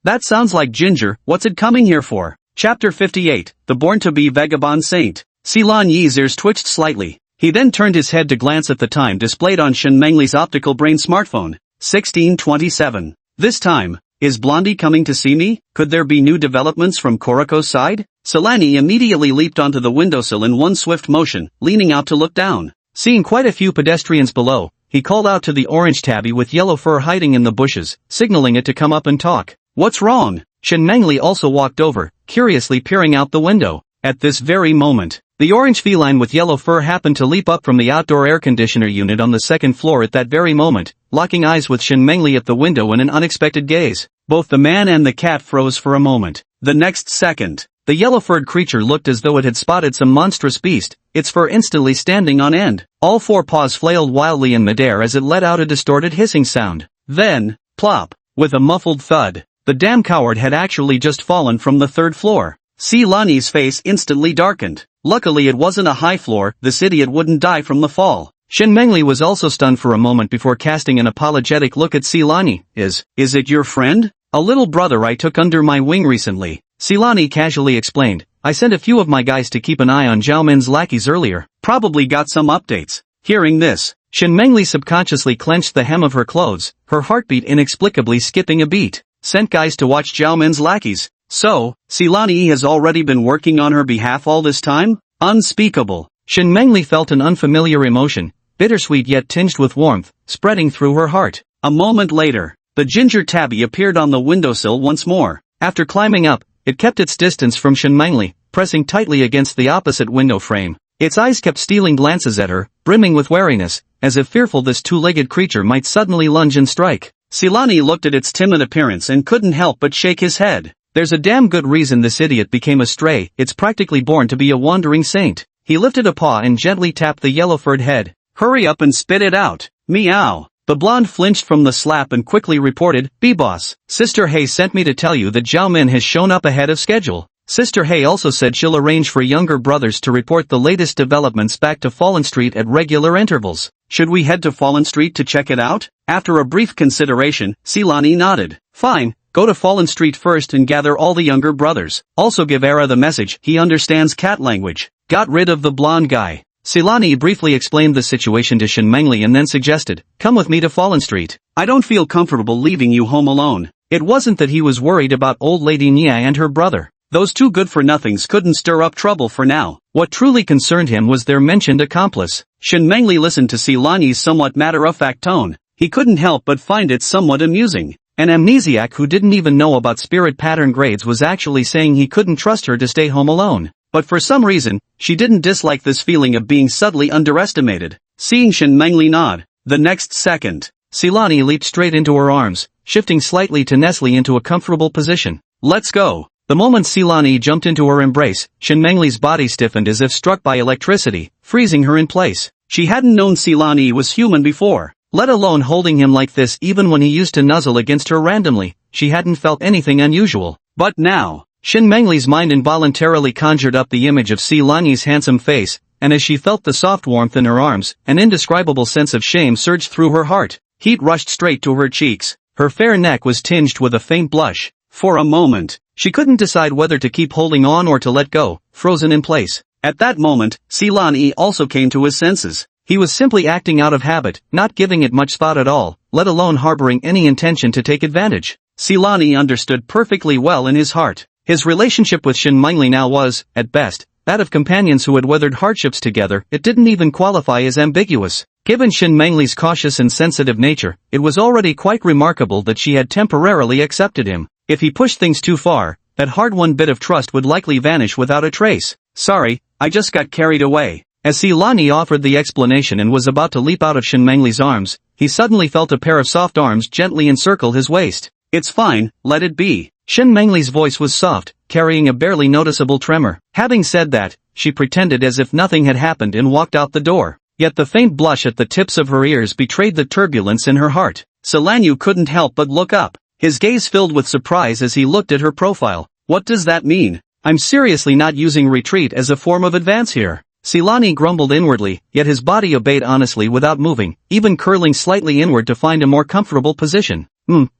That sounds like Ginger, what's it coming here for? Chapter 58, The Born-to-be Vagabond Saint. Silan Yi's ears twitched slightly. He then turned his head to glance at the time displayed on Shin Mengli's optical brain smartphone. 16:27. This time, is Blondie coming to see me? Could there be new developments from Koroko's side? Silani immediately leaped onto the windowsill in one swift motion, leaning out to look down. Seeing quite a few pedestrians below, he called out to the orange tabby with yellow fur hiding in the bushes, signaling it to come up and talk. What's wrong? Shin Mengli also walked over, curiously peering out the window. At this very moment, the orange feline with yellow fur happened to leap up from the outdoor air conditioner unit on the second floor at that very moment, locking eyes with Shin Mengli at the window in an unexpected gaze. Both the man and the cat froze for a moment. The next second, the yellow-furred creature looked as though it had spotted some monstrous beast, its fur instantly standing on end. All four paws flailed wildly in midair as it let out a distorted hissing sound. Then, plop, with a muffled thud, the damn coward had actually just fallen from the third floor. Silani's face instantly darkened. Luckily it wasn't a high floor, this idiot wouldn't die from the fall. Shin Mengli was also stunned for a moment before casting an apologetic look at Silani. Is it your friend? A little brother I took under my wing recently. Silani casually explained. I sent a few of my guys to keep an eye on Zhao Min's lackeys earlier. Probably got some updates. Hearing this, Shin Mengli subconsciously clenched the hem of her clothes, her heartbeat inexplicably skipping a beat. Sent guys to watch Zhao Min's lackeys. So, Silani has already been working on her behalf all this time? Unspeakable. Shin Mengli felt an unfamiliar emotion, bittersweet yet tinged with warmth, spreading through her heart. A moment later, the ginger tabby appeared on the windowsill once more. After climbing up, it kept its distance from Shin Mengli, pressing tightly against the opposite window frame. Its eyes kept stealing glances at her, brimming with wariness, as if fearful this two-legged creature might suddenly lunge and strike. Silani looked at its timid appearance and couldn't help but shake his head. There's a damn good reason this idiot became a stray, it's practically born to be a wandering saint. He lifted a paw and gently tapped the yellow-furred head. Hurry up and spit it out. Meow. The blonde flinched from the slap and quickly reported, B-boss, Sister Hay sent me to tell you that Zhao Min has shown up ahead of schedule. Sister Hay also said she'll arrange for younger brothers to report the latest developments back to Fallen Street at regular intervals. Should we head to Fallen Street to check it out? After a brief consideration, Silani nodded. Fine. Go to Fallen Street first and gather all the younger brothers. Also give Era the message, he understands cat language. Got rid of the blonde guy. Silani briefly explained the situation to Shin Mengli and then suggested, come with me to Fallen Street. I don't feel comfortable leaving you home alone. It wasn't that he was worried about old Lady Nia and her brother. Those two good-for-nothings couldn't stir up trouble for now. What truly concerned him was their mentioned accomplice. Shin Mengli listened to Silani's somewhat matter-of-fact tone. He couldn't help but find it somewhat amusing. An amnesiac who didn't even know about spirit pattern grades was actually saying he couldn't trust her to stay home alone. But for some reason, she didn't dislike this feeling of being subtly underestimated. Seeing Shin Mengli nod, the next second, Silani leaped straight into her arms, shifting slightly to nestle into a comfortable position. Let's go. The moment Silani jumped into her embrace, Shin Mengli's body stiffened as if struck by electricity, freezing her in place. She hadn't known Silani was human before. Let alone holding him like this even when he used to nuzzle against her randomly, she hadn't felt anything unusual. But now, Shin Mengli's mind involuntarily conjured up the image of Silani's handsome face, and as she felt the soft warmth in her arms, an indescribable sense of shame surged through her heart. Heat rushed straight to her cheeks. Her fair neck was tinged with a faint blush. For a moment, she couldn't decide whether to keep holding on or to let go, frozen in place. At that moment, Silani also came to his senses. He was simply acting out of habit, not giving it much thought at all, let alone harboring any intention to take advantage. Silani understood perfectly well in his heart. His relationship with Shin Mengli now was, at best, that of companions who had weathered hardships together. It didn't even qualify as ambiguous. Given Shin Mengli's cautious and sensitive nature, it was already quite remarkable that she had temporarily accepted him. If he pushed things too far, that hard-won bit of trust would likely vanish without a trace. Sorry, I just got carried away. As Silani offered the explanation and was about to leap out of Shin Mengli's arms, he suddenly felt a pair of soft arms gently encircle his waist. It's fine, let it be. Shin Mengli's voice was soft, carrying a barely noticeable tremor. Having said that, she pretended as if nothing had happened and walked out the door. Yet the faint blush at the tips of her ears betrayed the turbulence in her heart. Solanyu couldn't help but look up. His gaze filled with surprise as he looked at her profile. What does that mean? I'm seriously not using retreat as a form of advance here. Silani grumbled inwardly, yet his body obeyed honestly without moving, even curling slightly inward to find a more comfortable position.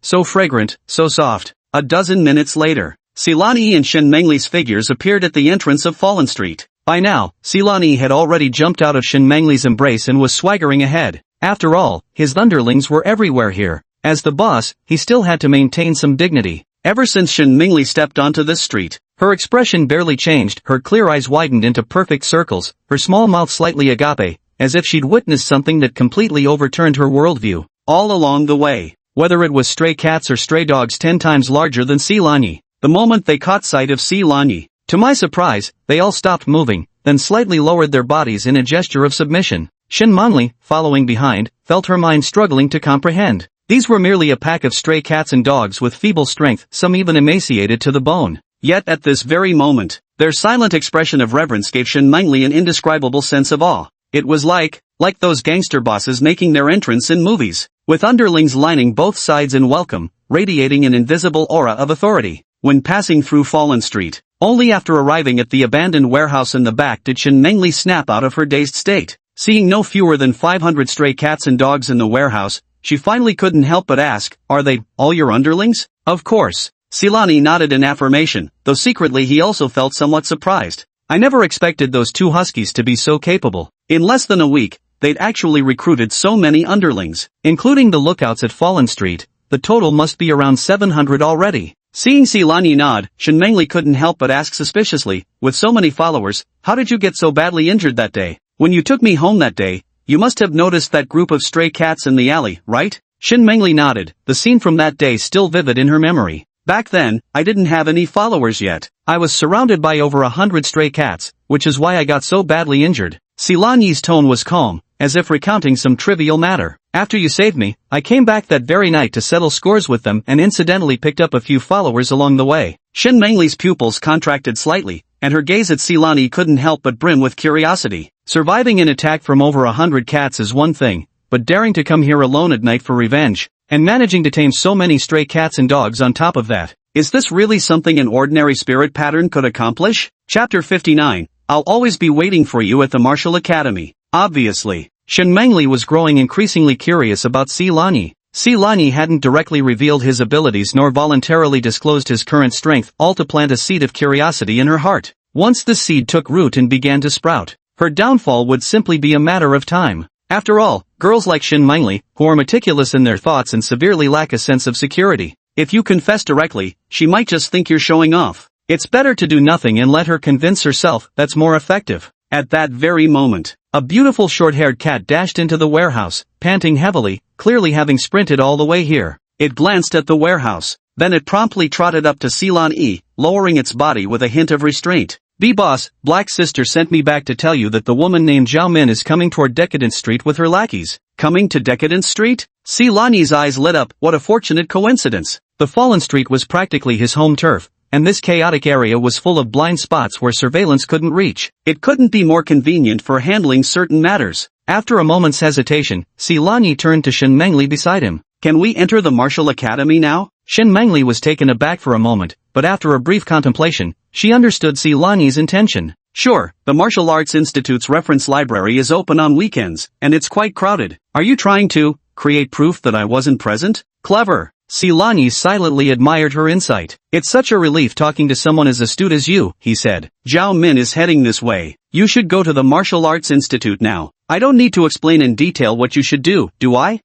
So fragrant, so soft. A dozen minutes later, Silani and Shin Mengli's figures appeared at the entrance of Fallen Street. By now, Silani had already jumped out of Shin Mengli's embrace and was swaggering ahead. After all, his underlings were everywhere here. As the boss, he still had to maintain some dignity. Ever since Shin Mingli stepped onto this street, her expression barely changed, her clear eyes widened into perfect circles, her small mouth slightly agape, as if she'd witnessed something that completely overturned her worldview. All along the way, whether it was stray cats or stray dogs 10 times larger than Silani, the moment they caught sight of Silani, to my surprise, they all stopped moving, then slightly lowered their bodies in a gesture of submission. Shin Mangli, following behind, felt her mind struggling to comprehend. These were merely a pack of stray cats and dogs with feeble strength, some even emaciated to the bone. Yet at this very moment, their silent expression of reverence gave Shin Mangli an indescribable sense of awe. It was like those gangster bosses making their entrance in movies, with underlings lining both sides in welcome, radiating an invisible aura of authority. When passing through Fallen Street, only after arriving at the abandoned warehouse in the back did Shin Mengli snap out of her dazed state. Seeing no fewer than 500 stray cats and dogs in the warehouse, she finally couldn't help but ask, "Are they all your underlings?" Of course. Silani nodded in affirmation, though secretly he also felt somewhat surprised. I never expected those two huskies to be so capable. In less than a week, they'd actually recruited so many underlings, including the lookouts at Fallen Street. The total must be around 700 already. Seeing Silani nod, Shin Mengli couldn't help but ask suspiciously, "With so many followers, how did you get so badly injured that day? When you took me home that day, you must have noticed that group of stray cats in the alley, right?" Shin Mengli nodded, the scene from that day still vivid in her memory. "Back then, I didn't have any followers yet. I was surrounded by over 100 stray cats, which is why I got so badly injured." Silani's tone was calm, as if recounting some trivial matter. "After you saved me, I came back that very night to settle scores with them and incidentally picked up a few followers along the way." Shin Mengli's pupils contracted slightly, and her gaze at Silani couldn't help but brim with curiosity. Surviving an attack from over 100 cats is one thing, but daring to come here alone at night for revenge, and managing to tame so many stray cats and dogs on top of that, is this really something an ordinary spirit pattern could accomplish? Chapter 59, I'll always be waiting for you at the Martial Academy. Obviously, Shin Mengli was growing increasingly curious about Silani. Silani hadn't directly revealed his abilities nor voluntarily disclosed his current strength, all to plant a seed of curiosity in her heart. Once the seed took root and began to sprout, her downfall would simply be a matter of time. After all, girls like Shin Mengli, who are meticulous in their thoughts and severely lack a sense of security, if you confess directly, she might just think you're showing off. It's better to do nothing and let her convince herself that's more effective. At that very moment, a beautiful short-haired cat dashed into the warehouse, panting heavily, clearly having sprinted all the way here. It glanced at the warehouse, then it promptly trotted up to Silani, lowering its body with a hint of restraint. "B-boss, Black Sister sent me back to tell you that the woman named Zhao Min is coming toward Decadence Street with her lackeys." "Coming to Decadence Street?" Silani's eyes lit up. What a fortunate coincidence. The Fallen Street was practically his home turf, and this chaotic area was full of blind spots where surveillance couldn't reach. It couldn't be more convenient for handling certain matters. After a moment's hesitation, Silani turned to Shin Mengli beside him. "Can we enter the Martial Academy now?" Shin Mengli was taken aback for a moment, but after a brief contemplation, she understood Silani's intention. "Sure, the Martial Arts Institute's reference library is open on weekends, and it's quite crowded. Are you trying to create proof that I wasn't present?" "Clever." Silani silently admired her insight. "It's such a relief talking to someone as astute as you," he said. "Zhao Min is heading this way. You should go to the Martial Arts Institute now. I don't need to explain in detail what you should do, do I?"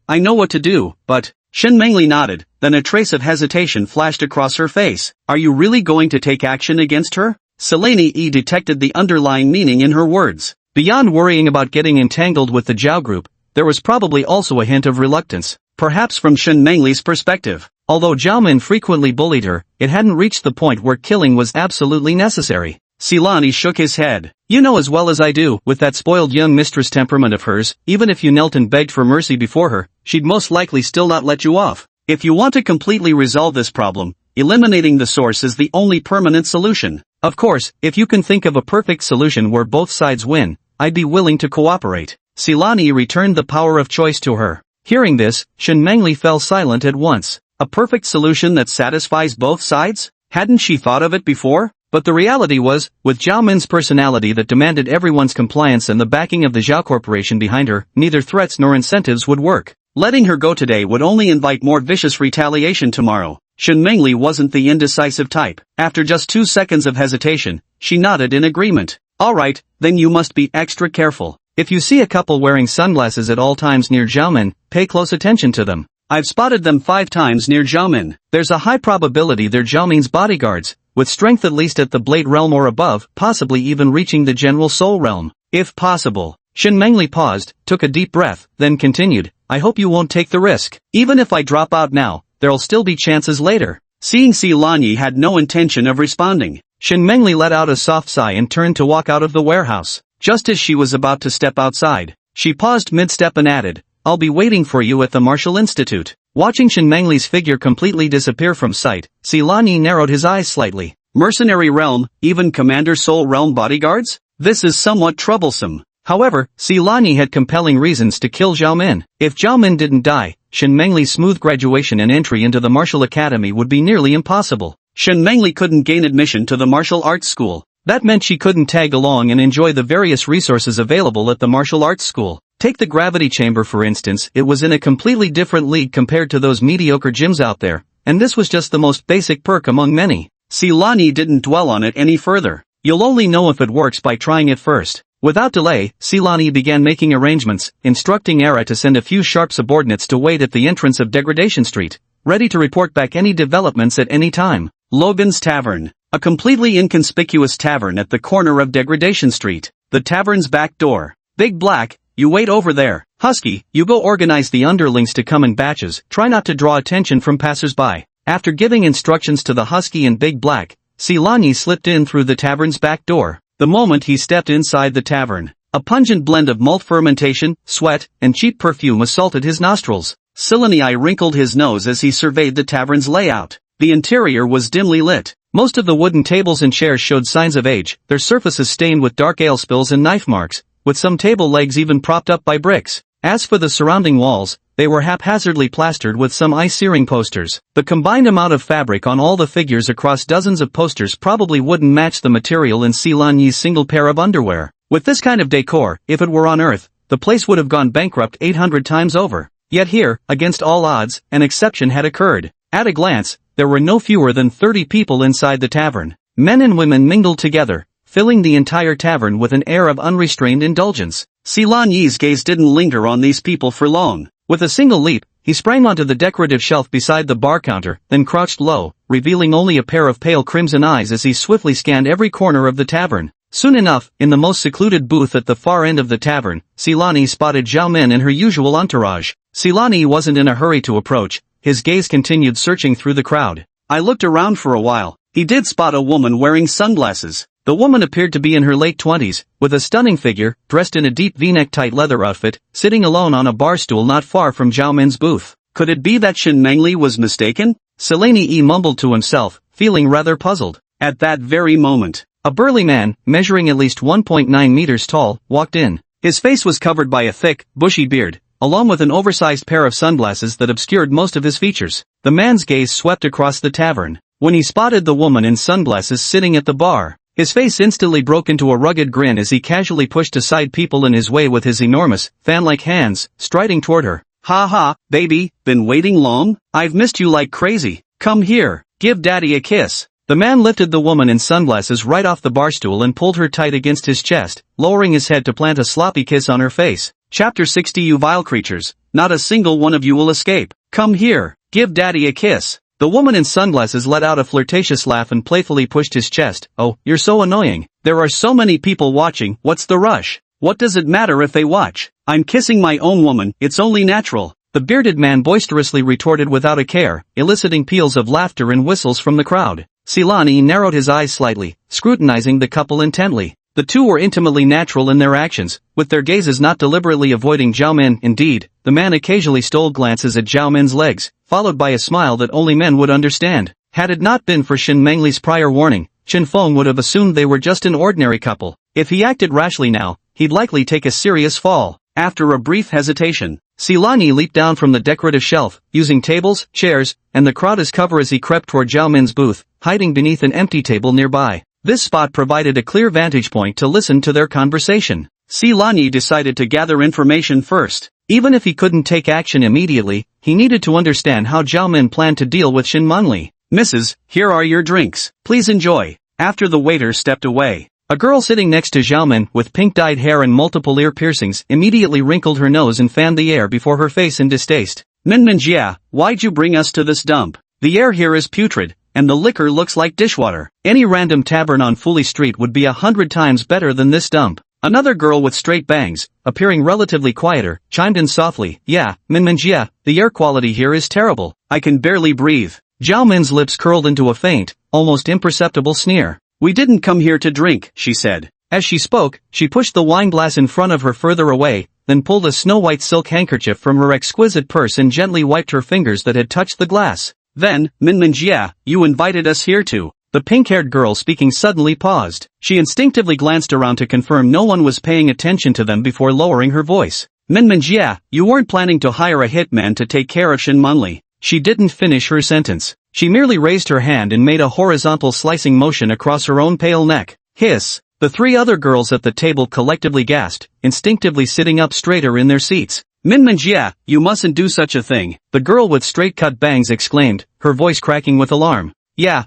I know what to do, but..." Shin Mengli nodded, then a trace of hesitation flashed across her face. "Are you really going to take action against her?" Silani detected the underlying meaning in her words. Beyond worrying about getting entangled with the Zhao group, there was probably also a hint of reluctance, perhaps from Shin Mengli's perspective. Although Zhao Min frequently bullied her, it hadn't reached the point where killing was absolutely necessary. Silani shook his head. "You know as well as I do, with that spoiled young mistress temperament of hers, even if you knelt and begged for mercy before her, she'd most likely still not let you off. If you want to completely resolve this problem, Eliminating the source is the only permanent solution. Of course, if you can think of a perfect solution where both sides win, I'd be willing to cooperate. Silani returned the power of choice to her. Hearing this, Shen Mengli fell silent at once. A perfect solution that satisfies both sides? Hadn't she thought of it before? But the reality was, with Zhao Min's personality that demanded everyone's compliance and the backing of the Zhao Corporation behind her, neither threats nor incentives would work. Letting her go today would only invite more vicious retaliation tomorrow. Shen Mengli wasn't the indecisive type. After just 2 seconds of hesitation, she nodded in agreement. Alright, then you must be extra careful. If you see a couple wearing sunglasses at all times near Zhao Min, pay close attention to them. I've spotted them 5 times near Zhao Min. There's a high probability they're Zhao Min's bodyguards, with strength at least at the Blade Realm or above, possibly even reaching the General Soul Realm. If possible. Shen Mengli paused, took a deep breath, then continued, I hope you won't take the risk. Even if I drop out now, there'll still be chances later. Seeing Silani had no intention of responding, Shen Mengli let out a soft sigh and turned to walk out of the warehouse. Just as she was about to step outside, she paused mid-step and added, I'll be waiting for you at the Martial Institute. Watching Shen Mengli's figure completely disappear from sight, Silani narrowed his eyes slightly. Mercenary realm, even Commander Soul Realm bodyguards? This is somewhat troublesome. However, Silani had compelling reasons to kill Zhao Min. If Zhao Min didn't die, Shen Mengli's smooth graduation and entry into the martial academy would be nearly impossible. Shen Mengli couldn't gain admission to the martial arts school. That meant she couldn't tag along and enjoy the various resources available at the martial arts school. Take the gravity chamber for instance, it was in a completely different league compared to those mediocre gyms out there, and this was just the most basic perk among many. Silani didn't dwell on it any further. You'll only know if it works by trying it first. Without delay, Silani began making arrangements, instructing Era to send a few sharp subordinates to wait at the entrance of Degradation Street, ready to report back any developments at any time. Logan's Tavern. A completely inconspicuous tavern at the corner of Degradation Street. The tavern's back door. Big Black, you wait over there. Husky, you go organize the underlings to come in batches, try not to draw attention from passers-by. After giving instructions to the Husky and Big Black, Silani slipped in through the tavern's back door. The moment he stepped inside the tavern, a pungent blend of malt fermentation, sweat, and cheap perfume assaulted his nostrils. Silani wrinkled his nose as he surveyed the tavern's layout. The interior was dimly lit. Most of the wooden tables and chairs showed signs of age, their surfaces stained with dark ale spills and knife marks, with some table legs even propped up by bricks. As for the surrounding walls, they were haphazardly plastered with some eye-searing posters. The combined amount of fabric on all the figures across dozens of posters probably wouldn't match the material in Silani's single pair of underwear. With this kind of decor, if it were on Earth, the place would have gone bankrupt 800 times over. Yet here, against all odds, an exception had occurred. At a glance, there were no fewer than 30 people inside the tavern. Men and women mingled together, filling the entire tavern with an air of unrestrained indulgence. Silani's gaze didn't linger on these people for long. With a single leap, he sprang onto the decorative shelf beside the bar counter, then crouched low, revealing only a pair of pale crimson eyes as he swiftly scanned every corner of the tavern. Soon enough, in the most secluded booth at the far end of the tavern, Silani spotted Zhao Min and her usual entourage. Silani wasn't in a hurry to approach. His gaze continued searching through the crowd. I looked around for a while. He did spot a woman wearing sunglasses. The woman appeared to be in her late 20s, with a stunning figure, dressed in a deep V-neck tight leather outfit, sitting alone on a bar stool not far from Zhao Min's booth. Could it be that Shen Mengli was mistaken? Silani mumbled to himself, feeling rather puzzled. At that very moment, a burly man, measuring at least 1.9 meters tall, walked in. His face was covered by a thick, bushy beard, along with an oversized pair of sunglasses that obscured most of his features. The man's gaze swept across the tavern. When he spotted the woman in sunglasses sitting at the bar, his face instantly broke into a rugged grin as he casually pushed aside people in his way with his enormous, fan-like hands, striding toward her. Ha ha, baby, been waiting long? I've missed you like crazy. Come here, give daddy a kiss. The man lifted the woman in sunglasses right off the bar stool and pulled her tight against his chest, lowering his head to plant a sloppy kiss on her face. Chapter 60 You vile creatures, not a single one of you will escape. Come here, give daddy a kiss. The woman in sunglasses let out a flirtatious laugh and playfully pushed his chest. Oh, you're so annoying. There are so many people watching, what's the rush? What does it matter if they watch? I'm kissing my own woman, it's only natural. The bearded man boisterously retorted without a care, eliciting peals of laughter and whistles from the crowd. Silani narrowed his eyes slightly, scrutinizing the couple intently. The two were intimately natural in their actions, with their gazes not deliberately avoiding Zhao Min. Indeed, the man occasionally stole glances at Zhao Min's legs, followed by a smile that only men would understand. Had it not been for Shin Mengli's prior warning, Shin Feng would have assumed they were just an ordinary couple. If he acted rashly now, he'd likely take a serious fall. After a brief hesitation, Silani leaped down from the decorative shelf, using tables, chairs, and the crowd as cover as he crept toward Zhao Min's booth, hiding beneath an empty table nearby. This spot provided a clear vantage point to listen to their conversation. Silani decided to gather information first. Even if he couldn't take action immediately, he needed to understand how Zhao Min planned to deal with Shin Mengli. "Mrs., here are your drinks. Please enjoy." After the waiter stepped away, a girl sitting next to Zhao Min with pink-dyed hair and multiple ear piercings immediately wrinkled her nose and fanned the air before her face in distaste. "Minminjia, why'd you bring us to this dump? The air here is putrid, and the liquor looks like dishwater. Any random tavern on Fuli Street would be 100 times better than this dump." Another girl with straight bangs, appearing relatively quieter, chimed in softly, "Yeah, Minminjia, the air quality here is terrible. I can barely breathe." Zhao Min's lips curled into a faint, almost imperceptible sneer. "We didn't come here to drink," she said. As she spoke, she pushed the wine glass in front of her further away, then pulled a snow-white silk handkerchief from her exquisite purse and gently wiped her fingers that had touched the glass. "Then, Minminjia, you invited us here to..." The pink-haired girl speaking suddenly paused. She instinctively glanced around to confirm no one was paying attention to them before lowering her voice. "Minminjia, you weren't planning to hire a hitman to take care of Shin Mengli." She didn't finish her sentence. She merely raised her hand and made a horizontal slicing motion across her own pale neck. Hiss! The three other girls at the table collectively gasped, instinctively sitting up straighter in their seats. "Minminjia, you mustn't do such a thing," the girl with straight-cut bangs exclaimed, her voice cracking with alarm. Yeah,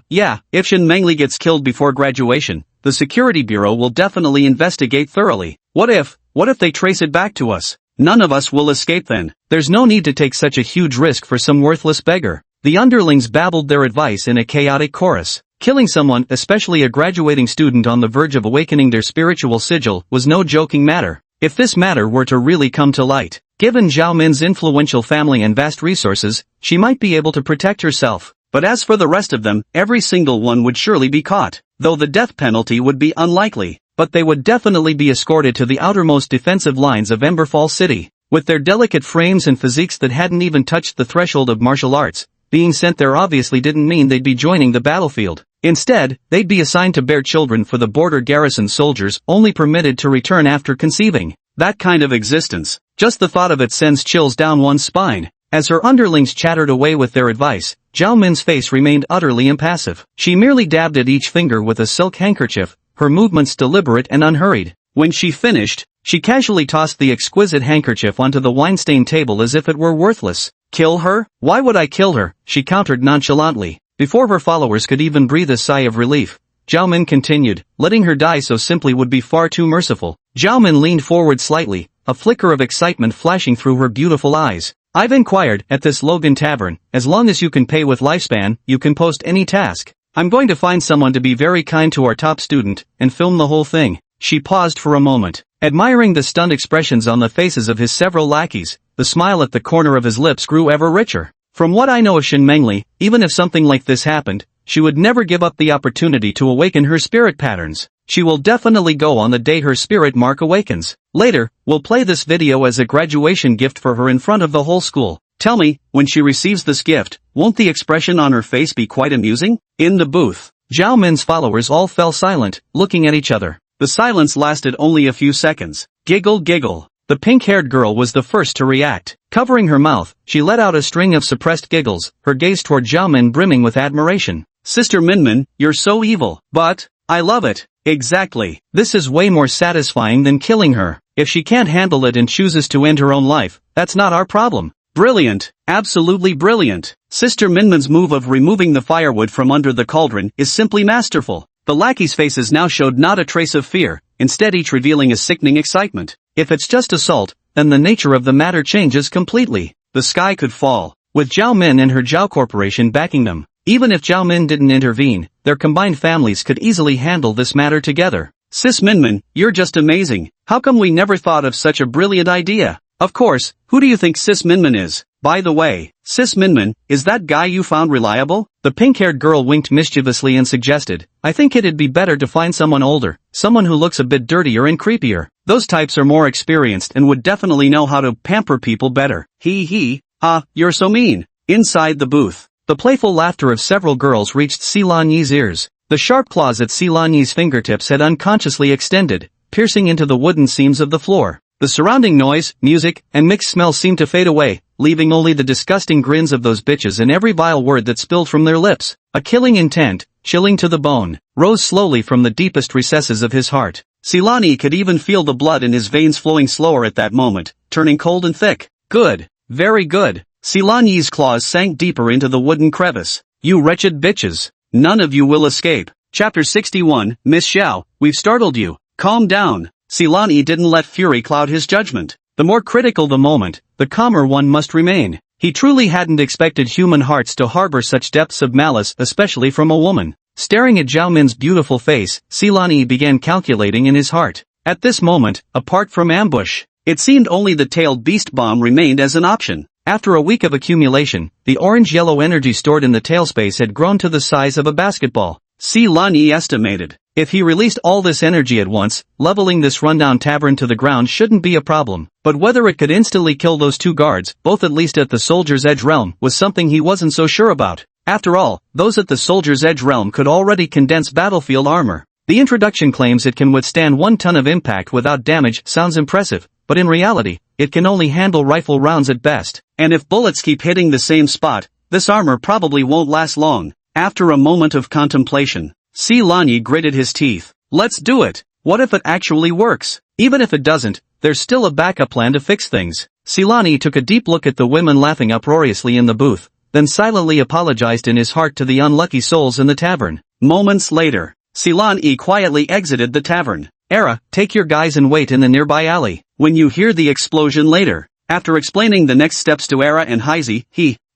if Shin Mengli gets killed before graduation, the security bureau will definitely investigate thoroughly. What if they trace it back to us? None of us will escape then." "There's no need to take such a huge risk for some worthless beggar." The underlings babbled their advice in a chaotic chorus. Killing someone, especially a graduating student on the verge of awakening their spiritual sigil, was no joking matter. If this matter were to really come to light, given Zhao Min's influential family and vast resources, she might be able to protect herself. But as for the rest of them, every single one would surely be caught, though the death penalty would be unlikely. But they would definitely be escorted to the outermost defensive lines of Emberfall City. With their delicate frames and physiques that hadn't even touched the threshold of martial arts, being sent there obviously didn't mean they'd be joining the battlefield. Instead, they'd be assigned to bear children for the border garrison soldiers only permitted to return after conceiving. That kind of existence, just the thought of it sends chills down one's spine. As her underlings chattered away with their advice, Zhao Min's face remained utterly impassive. She merely dabbed at each finger with a silk handkerchief, her movements deliberate and unhurried. When she finished, she casually tossed the exquisite handkerchief onto the wine-stained table as if it were worthless. "Kill her? Why would I kill her?" she countered nonchalantly. Before her followers could even breathe a sigh of relief, Zhao Min continued, "Letting her die so simply would be far too merciful." Zhao Min leaned forward slightly, a flicker of excitement flashing through her beautiful eyes. "I've inquired, at this Logan Tavern, as long as you can pay with lifespan, you can post any task. I'm going to find someone to be very kind to our top student, and film the whole thing." She paused for a moment, admiring the stunned expressions on the faces of his several lackeys. The smile at the corner of his lips grew ever richer. "From what I know of Shin Mengli, even if something like this happened, she would never give up the opportunity to awaken her spirit patterns. She will definitely go on the day her spirit mark awakens. Later, we'll play this video as a graduation gift for her in front of the whole school. Tell me, when she receives this gift, won't the expression on her face be quite amusing?" In the booth, Zhao Min's followers all fell silent, looking at each other. The silence lasted only a few seconds. Giggle giggle. The pink-haired girl was the first to react. Covering her mouth, she let out a string of suppressed giggles, her gaze toward Zhao Min brimming with admiration. "Sister Minmin, you're so evil. But I love it." "Exactly. This is way more satisfying than killing her. If she can't handle it and chooses to end her own life, that's not our problem." "Brilliant. Absolutely brilliant. Sister Minmin's move of removing the firewood from under the cauldron is simply masterful." The lackeys' faces now showed not a trace of fear, instead each revealing a sickening excitement. If it's just assault, then the nature of the matter changes completely. The sky could fall. With Zhao Min and her Zhao Corporation backing them, even if Zhao Min didn't intervene, their combined families could easily handle this matter together. "Sis Minmin, you're just amazing. How come we never thought of such a brilliant idea? Of course, who do you think Sis Minmin is? By the way, Sis Minmin, is that guy you found reliable?" The pink-haired girl winked mischievously and suggested, "I think it'd be better to find someone older, someone who looks a bit dirtier and creepier. Those types are more experienced and would definitely know how to pamper people better." He. Ah, you're so mean. Inside the booth, The playful laughter of several girls reached Silan Yi's ears. The sharp claws at Silan Yi's fingertips had unconsciously extended, piercing into the wooden seams of the floor. The surrounding noise, music, and mixed smells seemed to fade away, leaving only the disgusting grins of those bitches and every vile word that spilled from their lips. A killing intent, chilling to the bone, rose slowly from the deepest recesses of his heart. Silani could even feel the blood in his veins flowing slower at that moment, turning cold and thick. Good. Very good. Silani's claws sank deeper into the wooden crevice. You wretched bitches. None of you will escape. Chapter 61, Miss Xiao, we've startled you. Calm down. Silani didn't let fury cloud his judgment. The more critical the moment, the calmer one must remain. He truly hadn't expected human hearts to harbor such depths of malice, especially from a woman. Staring at Zhao Min's beautiful face, Silani began calculating in his heart. At this moment, apart from ambush, it seemed only the tailed beast bomb remained as an option. After a week of accumulation, the orange-yellow energy stored in the tail space had grown to the size of a basketball. Silani estimated. If he released all this energy at once, leveling this rundown tavern to the ground shouldn't be a problem. But whether it could instantly kill those two guards, both at least at the Soldier's Edge realm, was something he wasn't so sure about. After all, those at the Soldier's Edge realm could already condense battlefield armor. The introduction claims it can withstand 1 ton of impact without damage sounds impressive, but in reality, it can only handle rifle rounds at best. And if bullets keep hitting the same spot, this armor probably won't last long. After a moment of contemplation, Silani gritted his teeth. Let's do it. What if it actually works? Even if it doesn't, there's still a backup plan to fix things. Silani took a deep look at the women laughing uproariously in the booth, then silently apologized in his heart to the unlucky souls in the tavern. Moments later, Silani quietly exited the tavern. Era, take your guys and wait in the nearby alley. When you hear the explosion later. After explaining the next steps to Era and Heizi,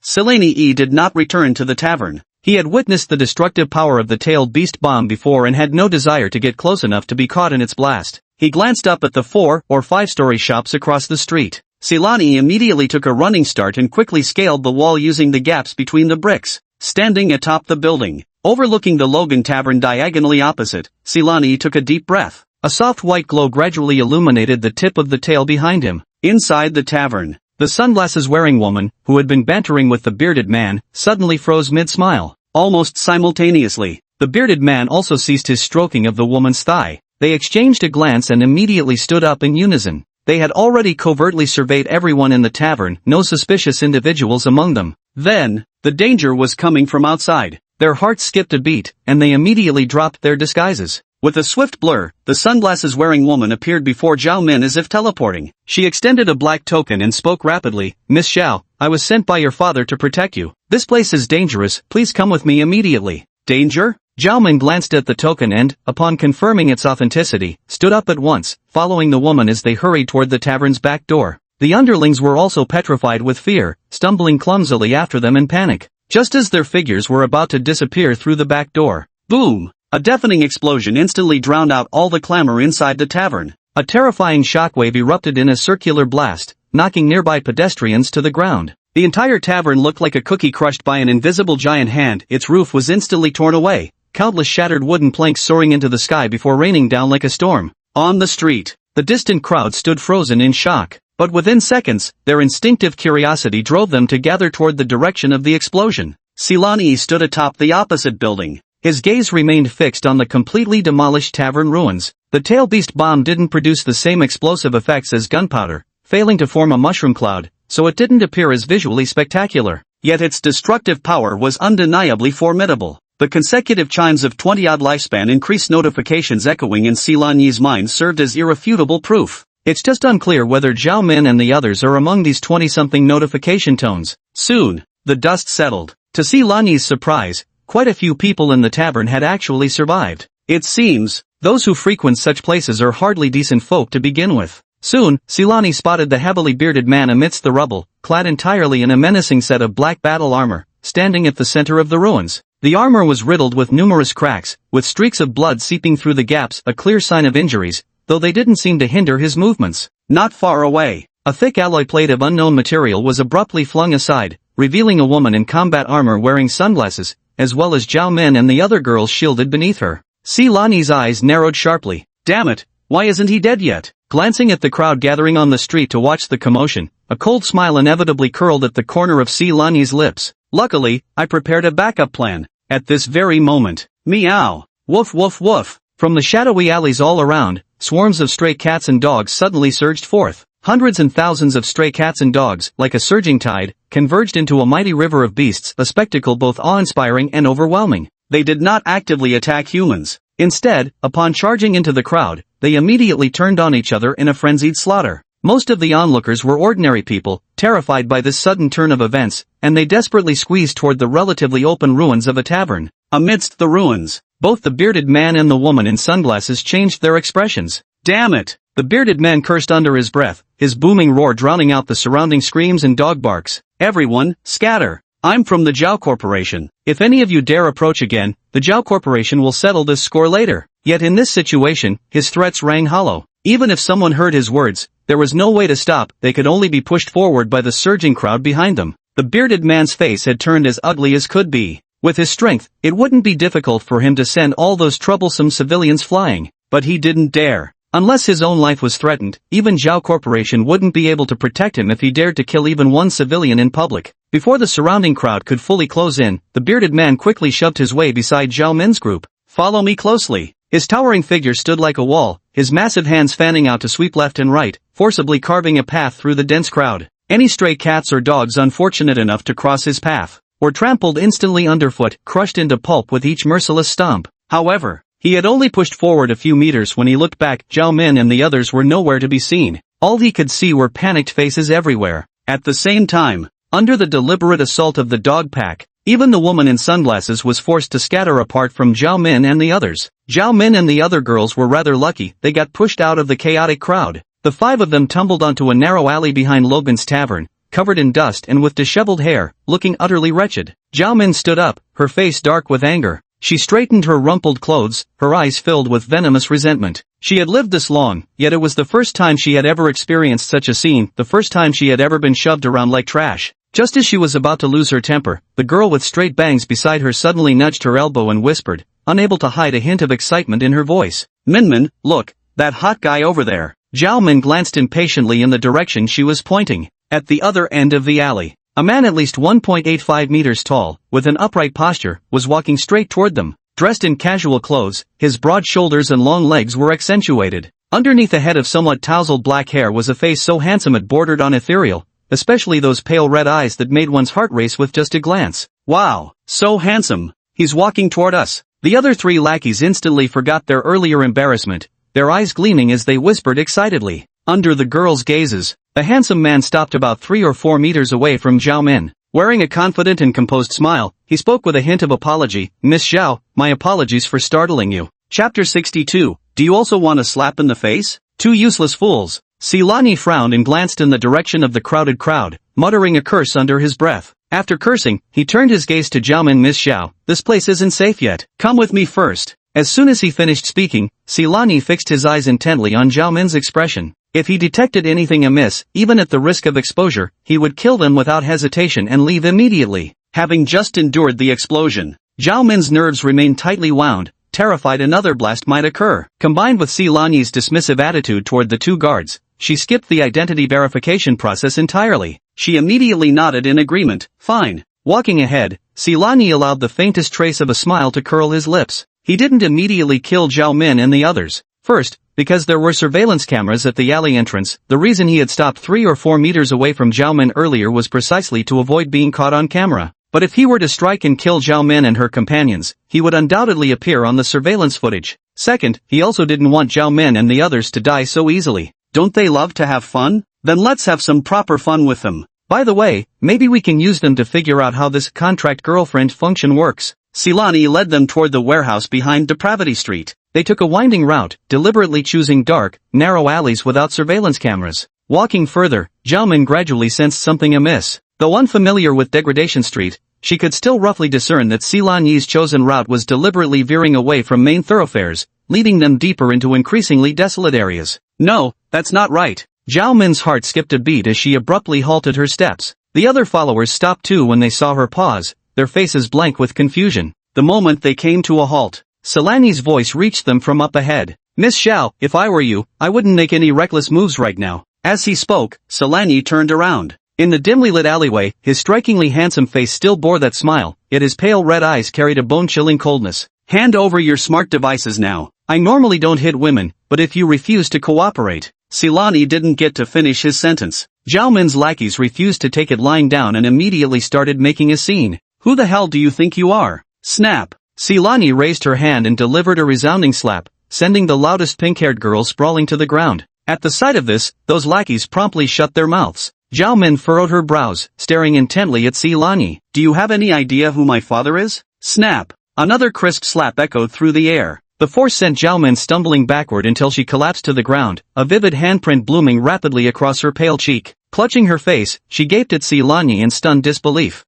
Silani did not return to the tavern. He had witnessed the destructive power of the tailed beast bomb before and had no desire to get close enough to be caught in its blast. He glanced up at the 4- or 5-story shops across the street. Silani immediately took a running start and quickly scaled the wall using the gaps between the bricks. Standing atop the building, overlooking the Logan Tavern diagonally opposite, Silani took a deep breath. A soft white glow gradually illuminated the tip of the tail behind him. Inside the tavern, the sunglasses-wearing woman, who had been bantering with the bearded man, suddenly froze mid-smile. Almost simultaneously, the bearded man also ceased his stroking of the woman's thigh. They exchanged a glance and immediately stood up in unison. They had already covertly surveyed everyone in the tavern, no suspicious individuals among them. Then, the danger was coming from outside. Their hearts skipped a beat, and they immediately dropped their disguises. With a swift blur, the sunglasses-wearing woman appeared before Zhao Min as if teleporting. She extended a black token and spoke rapidly. Miss Xiao, I was sent by your father to protect you. This place is dangerous, please come with me immediately. Danger? Zhao Min glanced at the token and, upon confirming its authenticity, stood up at once, following the woman as they hurried toward the tavern's back door. The underlings were also petrified with fear, stumbling clumsily after them in panic. Just as their figures were about to disappear through the back door. Boom! A deafening explosion instantly drowned out all the clamor inside the tavern. A terrifying shockwave erupted in a circular blast, knocking nearby pedestrians to the ground. The entire tavern looked like a cookie crushed by an invisible giant hand. Its roof was instantly torn away, countless shattered wooden planks soaring into the sky before raining down like a storm. On the street, the distant crowd stood frozen in shock. But within seconds, their instinctive curiosity drove them to gather toward the direction of the explosion. Silani stood atop the opposite building. His gaze remained fixed on the completely demolished tavern ruins. The tail beast bomb didn't produce the same explosive effects as gunpowder, failing to form a mushroom cloud, so it didn't appear as visually spectacular. Yet its destructive power was undeniably formidable. The consecutive chimes of 20-odd lifespan increased notifications echoing in Silani's mind served as irrefutable proof. It's just unclear whether Zhao Min and the others are among these 20-something notification tones. Soon, the dust settled. To Silani's surprise, quite a few people in the tavern had actually survived. It seems, those who frequent such places are hardly decent folk to begin with. Soon, Silani spotted the heavily bearded man amidst the rubble, clad entirely in a menacing set of black battle armor, standing at the center of the ruins. The armor was riddled with numerous cracks, with streaks of blood seeping through the gaps, a clear sign of injuries, though they didn't seem to hinder his movements. Not far away, a thick alloy plate of unknown material was abruptly flung aside, revealing a woman in combat armor wearing sunglasses, as well as Zhao Min and the other girls shielded beneath her. Silani's eyes narrowed sharply. Damn it, why isn't he dead yet? Glancing at the crowd gathering on the street to watch the commotion, a cold smile inevitably curled at the corner of Silani's lips. Luckily, I prepared a backup plan. At this very moment. Meow. Woof woof woof. From the shadowy alleys all around, swarms of stray cats and dogs suddenly surged forth. Hundreds and thousands of stray cats and dogs, like a surging tide, converged into a mighty river of beasts, a spectacle both awe-inspiring and overwhelming. They did not actively attack humans. Instead, upon charging into the crowd, they immediately turned on each other in a frenzied slaughter. Most of the onlookers were ordinary people, terrified by this sudden turn of events, and they desperately squeezed toward the relatively open ruins of a tavern. Amidst the ruins, both the bearded man and the woman in sunglasses changed their expressions. Damn it! The bearded man cursed under his breath, his booming roar drowning out the surrounding screams and dog barks. Everyone, scatter! I'm from the Zhao Corporation. If any of you dare approach again, the Zhao Corporation will settle this score later. Yet in this situation, his threats rang hollow. Even if someone heard his words, there was no way to stop, they could only be pushed forward by the surging crowd behind them. The bearded man's face had turned as ugly as could be. With his strength, it wouldn't be difficult for him to send all those troublesome civilians flying. But he didn't dare. Unless his own life was threatened, even Zhao Corporation wouldn't be able to protect him if he dared to kill even one civilian in public. Before the surrounding crowd could fully close in, the bearded man quickly shoved his way beside Zhao Min's group. Follow me closely. His towering figure stood like a wall, his massive hands fanning out to sweep left and right, forcibly carving a path through the dense crowd. Any stray cats or dogs unfortunate enough to cross his path, or trampled instantly underfoot, crushed into pulp with each merciless stomp. However, he had only pushed forward a few meters when he looked back. Zhao Min and the others were nowhere to be seen. All he could see were panicked faces everywhere. At the same time, under the deliberate assault of the dog pack, even the woman in sunglasses was forced to scatter apart from Zhao Min and the others. Zhao Min and the other girls were rather lucky, they got pushed out of the chaotic crowd. The five of them tumbled onto a narrow alley behind Logan's tavern, covered in dust and with disheveled hair, looking utterly wretched. Zhao Min stood up, her face dark with anger. She straightened her rumpled clothes, her eyes filled with venomous resentment. She had lived this long, yet it was the first time she had ever experienced such a scene, the first time she had ever been shoved around like trash. Just as she was about to lose her temper, the girl with straight bangs beside her suddenly nudged her elbow and whispered, unable to hide a hint of excitement in her voice. Minmin, look, that hot guy over there. Zhao Min glanced impatiently in the direction she was pointing. At the other end of the alley, a man at least 1.85 meters tall, with an upright posture, was walking straight toward them. Dressed in casual clothes, his broad shoulders and long legs were accentuated. Underneath a head of somewhat tousled black hair was a face so handsome it bordered on ethereal, especially those pale red eyes that made one's heart race with just a glance. Wow, so handsome. He's walking toward us. The other three lackeys instantly forgot their earlier embarrassment, their eyes gleaming as they whispered excitedly. Under the girls' gazes, the handsome man stopped about 3 or 4 meters away from Zhao Min. Wearing a confident and composed smile, he spoke with a hint of apology. Miss Zhao, my apologies for startling you. Chapter 62. Do you also want a slap in the face? Two useless fools. Silani frowned and glanced in the direction of the crowded crowd, muttering a curse under his breath. After cursing, he turned his gaze to Zhao Min. Miss Zhao, this place isn't safe yet. Come with me first. As soon as he finished speaking, Silani fixed his eyes intently on Zhao Min's expression. If he detected anything amiss, even at the risk of exposure, he would kill them without hesitation and leave immediately. Having just endured the explosion, Zhao Min's nerves remained tightly wound, terrified another blast might occur. Combined with Silani's dismissive attitude toward the two guards, she skipped the identity verification process entirely. She immediately nodded in agreement. Fine. Walking ahead, Silani allowed the faintest trace of a smile to curl his lips. He didn't immediately kill Zhao Min and the others. First, because there were surveillance cameras at the alley entrance, the reason he had stopped 3 or 4 meters away from Zhao Min earlier was precisely to avoid being caught on camera. But if he were to strike and kill Zhao Min and her companions, he would undoubtedly appear on the surveillance footage. Second, he also didn't want Zhao Min and the others to die so easily. Don't they love to have fun? Then let's have some proper fun with them. By the way, maybe we can use them to figure out how this contract girlfriend function works. Silani led them toward the warehouse behind Depravity Street. They took a winding route, deliberately choosing dark, narrow alleys without surveillance cameras. Walking further, Zhao Min gradually sensed something amiss. Though unfamiliar with Degradation Street, she could still roughly discern that Silani's chosen route was deliberately veering away from main thoroughfares, leading them deeper into increasingly desolate areas. No, that's not right. Zhao Min's heart skipped a beat as she abruptly halted her steps. The other followers stopped too when they saw her pause, their faces blank with confusion. The moment they came to a halt, Silani's voice reached them from up ahead. Miss Xiao, if I were you, I wouldn't make any reckless moves right now. As he spoke, Silani turned around. In the dimly lit alleyway, his strikingly handsome face still bore that smile, yet his pale red eyes carried a bone-chilling coldness. Hand over your smart devices now. I normally don't hit women, but if you refuse to cooperate. Silani didn't get to finish his sentence. Zhao Min's lackeys refused to take it lying down and immediately started making a scene. Who the hell do you think you are? Snap. Silani raised her hand and delivered a resounding slap, sending the loudest pink-haired girl sprawling to the ground. At the sight of this, those lackeys promptly shut their mouths. Zhao Min furrowed her brows, staring intently at Silani. Do you have any idea who my father is? Snap. Another crisp slap echoed through the air. The force sent Zhao Min stumbling backward until she collapsed to the ground, a vivid handprint blooming rapidly across her pale cheek. Clutching her face, she gaped at Silani in stunned disbelief.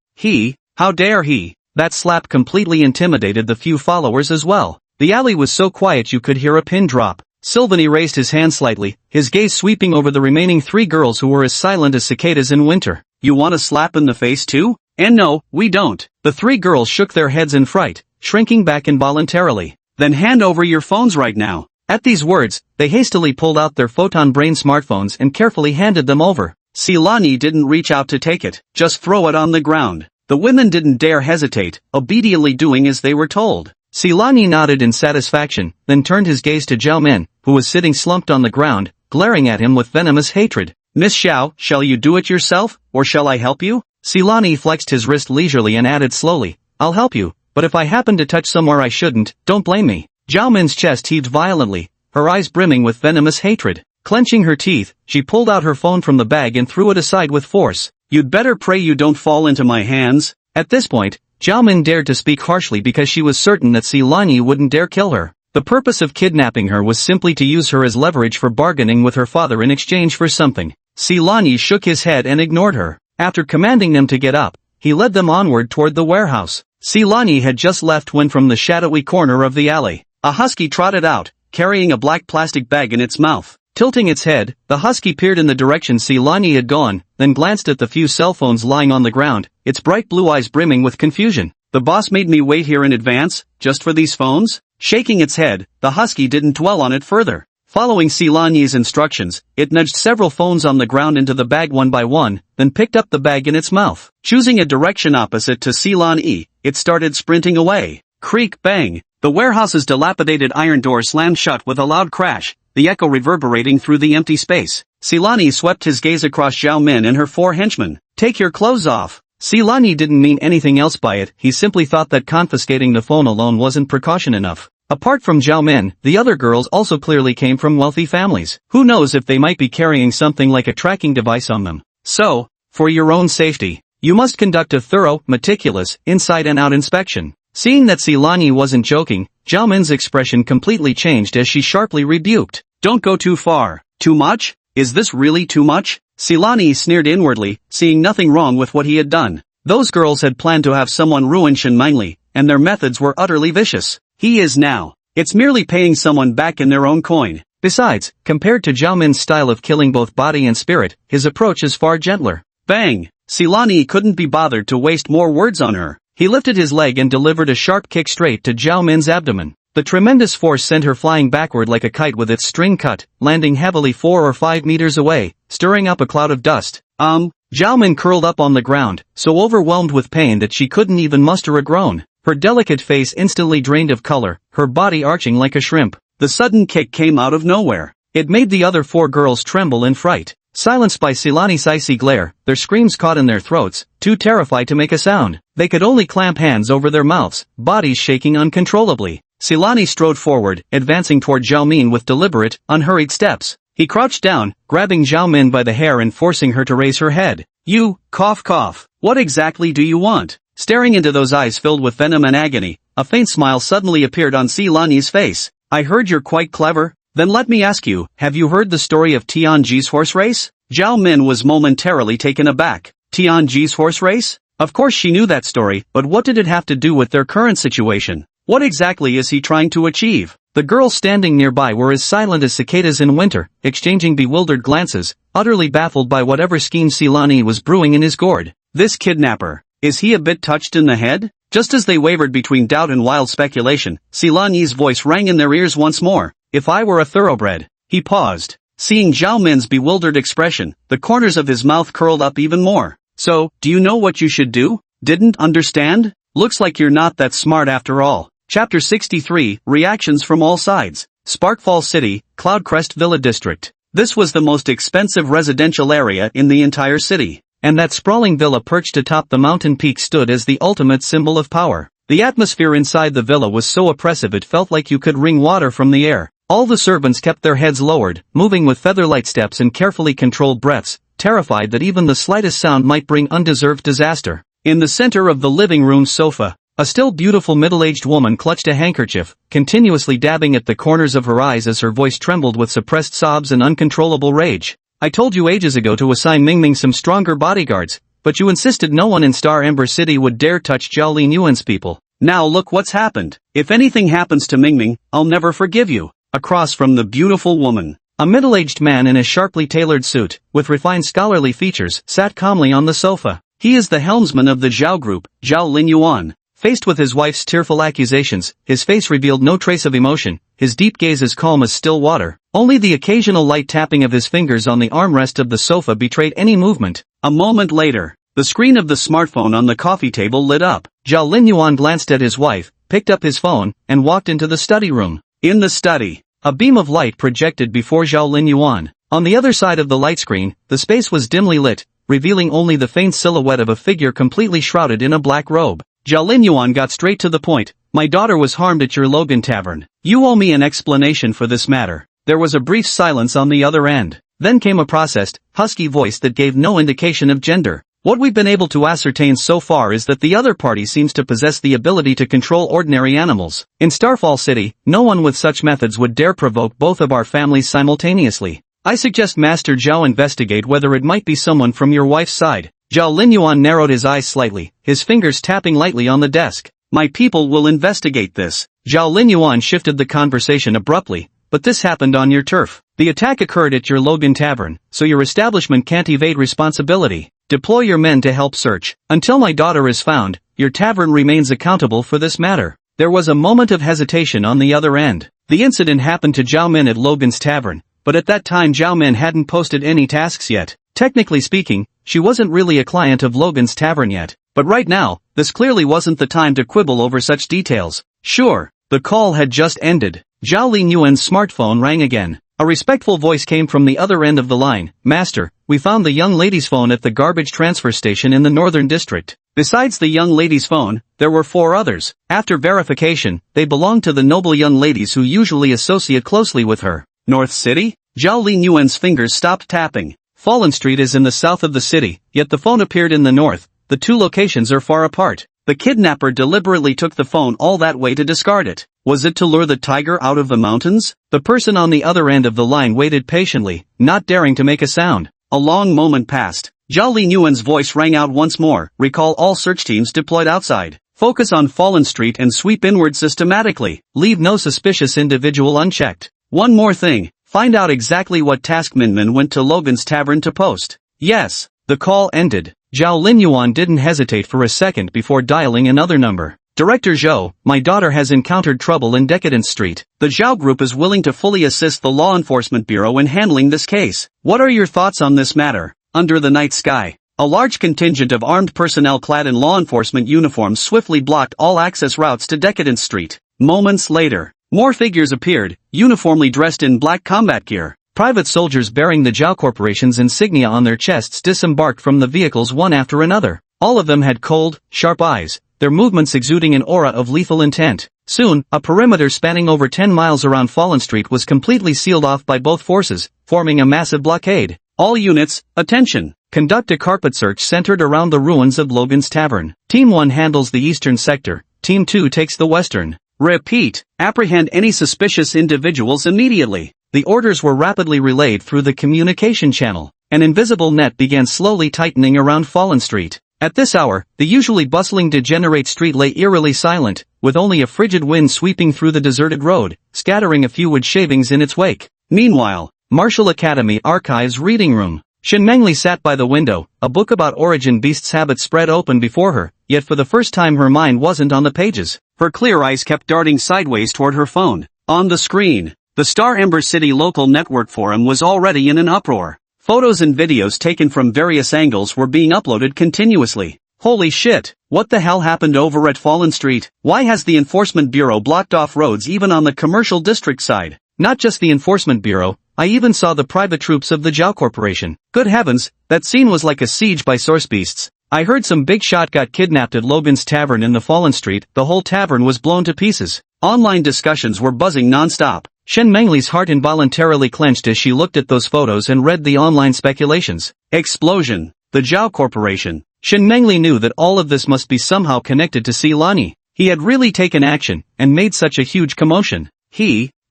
How dare he? That slap completely intimidated the few followers as well. The alley was so quiet you could hear a pin drop. Silvani raised his hand slightly, his gaze sweeping over the remaining 3 girls who were as silent as cicadas in winter. You want a slap in the face too? And no, we don't. The 3 girls shook their heads in fright, shrinking back involuntarily. Then hand over your phones right now. At these words, they hastily pulled out their photon-brain smartphones and carefully handed them over. Silani didn't reach out to take it, just throw it on the ground. The women didn't dare hesitate, obediently doing as they were told. Silani nodded in satisfaction, then turned his gaze to Zhao Min, who was sitting slumped on the ground, glaring at him with venomous hatred. Miss Xiao, shall you do it yourself, or shall I help you? Silani flexed his wrist leisurely and added slowly, I'll help you, but if I happen to touch somewhere I shouldn't, don't blame me. Zhao Min's chest heaved violently, her eyes brimming with venomous hatred. Clenching her teeth, she pulled out her phone from the bag and threw it aside with force. You'd better pray you don't fall into my hands. At this point, Zhao Min dared to speak harshly because she was certain that Silani wouldn't dare kill her. The purpose of kidnapping her was simply to use her as leverage for bargaining with her father in exchange for something. Silani shook his head and ignored her. After commanding them to get up, he led them onward toward the warehouse. Silani had just left when from the shadowy corner of the alley, a husky trotted out, carrying a black plastic bag in its mouth. Tilting its head, the husky peered in the direction Silani had gone, then glanced at the few cell phones lying on the ground, its bright blue eyes brimming with confusion. The boss made me wait here in advance, just for these phones? Shaking its head, the husky didn't dwell on it further. Following Silani's instructions, it nudged several phones on the ground into the bag one by one, then picked up the bag in its mouth. Choosing a direction opposite to Silani, it started sprinting away. Creak bang! The warehouse's dilapidated iron door slammed shut with a loud crash, the echo reverberating through the empty space. Silani swept his gaze across Zhao Min and her 4 henchmen. Take your clothes off. Silani didn't mean anything else by it, he simply thought that confiscating the phone alone wasn't precaution enough. Apart from Zhao Min, the other girls also clearly came from wealthy families. Who knows if they might be carrying something like a tracking device on them. So, for your own safety, you must conduct a thorough, meticulous, inside and out inspection. Seeing that Silani wasn't joking, Zhao Min's expression completely changed as she sharply rebuked. Don't go too far. Too much? Is this really too much? Silani sneered inwardly, seeing nothing wrong with what he had done. Those girls had planned to have someone ruin Shenmingli, and their methods were utterly vicious. He is now. It's merely paying someone back in their own coin. Besides, compared to Zhao Min's style of killing both body and spirit, his approach is far gentler. Bang! Silani couldn't be bothered to waste more words on her. He lifted his leg and delivered a sharp kick straight to Zhao Min's abdomen. The tremendous force sent her flying backward like a kite with its string cut, landing heavily 4 or 5 meters away, stirring up a cloud of dust. Zhao Min curled up on the ground, so overwhelmed with pain that she couldn't even muster a groan. Her delicate face instantly drained of color, her body arching like a shrimp. The sudden kick came out of nowhere. It made the other 4 girls tremble in fright. Silenced by Silani's icy glare, their screams caught in their throats, too terrified to make a sound. They could only clamp hands over their mouths, bodies shaking uncontrollably. Silani strode forward, advancing toward Zhao Min with deliberate, unhurried steps. He crouched down, grabbing Zhao Min by the hair and forcing her to raise her head. You, cough cough. What exactly do you want? Staring into those eyes filled with venom and agony, a faint smile suddenly appeared on Silani's face. I heard you're quite clever. Then let me ask you, have you heard the story of Tianji's horse race? Zhao Min was momentarily taken aback. Tianji's horse race? Of course she knew that story, but what did it have to do with their current situation? What exactly is he trying to achieve? The girls standing nearby were as silent as cicadas in winter, exchanging bewildered glances, utterly baffled by whatever scheme Silani was brewing in his gourd. This kidnapper, is he a bit touched in the head? Just as they wavered between doubt and wild speculation, Silani's voice rang in their ears once more. if I were a thoroughbred. He paused. Seeing Zhao Min's bewildered expression, the corners of his mouth curled up even more. So, do you know what you should do? Didn't understand? Looks like you're not that smart after all. Chapter 63, Reactions from All Sides. Sparkfall City, Cloudcrest Villa District. This was the most expensive residential area in the entire city. And that sprawling villa perched atop the mountain peak stood as the ultimate symbol of power. The atmosphere inside the villa was so oppressive it felt like you could wring water from the air. All the servants kept their heads lowered, moving with feather-light steps and carefully controlled breaths, terrified that even the slightest sound might bring undeserved disaster. In the center of the living room sofa, a still beautiful middle-aged woman clutched a handkerchief, continuously dabbing at the corners of her eyes as her voice trembled with suppressed sobs and uncontrollable rage. I told you ages ago to assign Mingming some stronger bodyguards, but you insisted no one in Star Ember City would dare touch Zhao Linyuan's people. Now look what's happened. If anything happens to Mingming, I'll never forgive you. Across from the beautiful woman, a middle-aged man in a sharply tailored suit, with refined scholarly features, sat calmly on the sofa. He is the helmsman of the Zhao group, Zhao Linyuan. Faced with his wife's tearful accusations, his face revealed no trace of emotion, his deep gaze as calm as still water. Only the occasional light tapping of his fingers on the armrest of the sofa betrayed any movement. A moment later, the screen of the smartphone on the coffee table lit up. Zhao Linyuan glanced at his wife, picked up his phone, and walked into the study room. In the study, a beam of light projected before Zhao Linyuan. On the other side of the light screen, the space was dimly lit, revealing only the faint silhouette of a figure completely shrouded in a black robe. Zhao Linyuan got straight to the point. My daughter was harmed at your Logan Tavern. You owe me an explanation for this matter. There was a brief silence on the other end. Then came a processed, husky voice that gave no indication of gender. What we've been able to ascertain so far is that the other party seems to possess the ability to control ordinary animals. In Starfall City, no one with such methods would dare provoke both of our families simultaneously. I suggest Master Zhao investigate whether it might be someone from your wife's side. Zhao Linyuan narrowed his eyes slightly, his fingers tapping lightly on the desk. My people will investigate this. Zhao Linyuan shifted the conversation abruptly, but this happened on your turf. The attack occurred at your Logan Tavern, so your establishment can't evade responsibility. Deploy your men to help search. Until my daughter is found, your tavern remains accountable for this matter. There was a moment of hesitation on the other end. The incident happened to Zhao Min at Logan's Tavern, but at that time Zhao Min hadn't posted any tasks yet. Technically speaking, she wasn't really a client of Logan's Tavern yet. But right now, this clearly wasn't the time to quibble over such details. Sure, the call had just ended. Zhao Linyuan's smartphone rang again. A respectful voice came from the other end of the line. Master, we found the young lady's phone at the garbage transfer station in the Northern District. Besides the young lady's phone, there were 4 others. After verification, they belonged to the noble young ladies who usually associate closely with her. North City? Zhao Linyuan's fingers stopped tapping. Fallen Street is in the south of the city, yet the phone appeared in the north. The 2 locations are far apart. The kidnapper deliberately took the phone all that way to discard it. Was it to lure the tiger out of the mountains? The person on the other end of the line waited patiently, not daring to make a sound. A long moment passed. Zhao Linyuan's voice rang out once more. Recall all search teams deployed outside. Focus on Fallen Street and sweep inward systematically. Leave no suspicious individual unchecked. One more thing. Find out exactly what task Minmin went to Logan's Tavern to post. Yes. The call ended. Zhao Linyuan didn't hesitate for a second before dialing another number. Director Zhou, my daughter has encountered trouble in Decadence Street. The Zhao Group is willing to fully assist the Law Enforcement Bureau in handling this case. What are your thoughts on this matter? Under the night sky, a large contingent of armed personnel clad in law enforcement uniforms swiftly blocked all access routes to Decadence Street. Moments later, more figures appeared, uniformly dressed in black combat gear. Private soldiers bearing the Zhao Corporation's insignia on their chests disembarked from the vehicles one after another. All of them had cold, sharp eyes, their movements exuding an aura of lethal intent. Soon, a perimeter spanning over 10 miles around Fallen Street was completely sealed off by both forces, forming a massive blockade. All units, attention! Conduct a carpet search centered around the ruins of Logan's Tavern. Team 1 handles the eastern sector, Team 2 takes the western. Repeat, apprehend any suspicious individuals immediately. The orders were rapidly relayed through the communication channel. An invisible net began slowly tightening around Fallen Street. At this hour, the usually bustling degenerate street lay eerily silent, with only a frigid wind sweeping through the deserted road, scattering a few wood shavings in its wake. Meanwhile, Martial Academy Archives Reading Room. Shin Mengli sat by the window, a book about origin beasts' habits spread open before her, yet for the first time her mind wasn't on the pages. Her clear eyes kept darting sideways toward her phone. On the screen, The Star Ember City local network forum was already in an uproar. Photos and videos taken from various angles were being uploaded continuously. Holy shit, what the hell happened over at Fallen Street? Why has the Enforcement Bureau blocked off roads even on the commercial district side? Not just the Enforcement Bureau, I even saw the private troops of the Zhao Corporation. Good heavens, that scene was like a siege by source beasts. I heard some big shot got kidnapped at Logan's Tavern in the Fallen Street. The whole tavern was blown to pieces. Online discussions were buzzing non-stop. Shen Mengli's heart involuntarily clenched as she looked at those photos and read the online speculations. Explosion. The Zhao Corporation. Shen Mengli knew that all of this must be somehow connected to Silani. He had really taken action, and made such a huge commotion.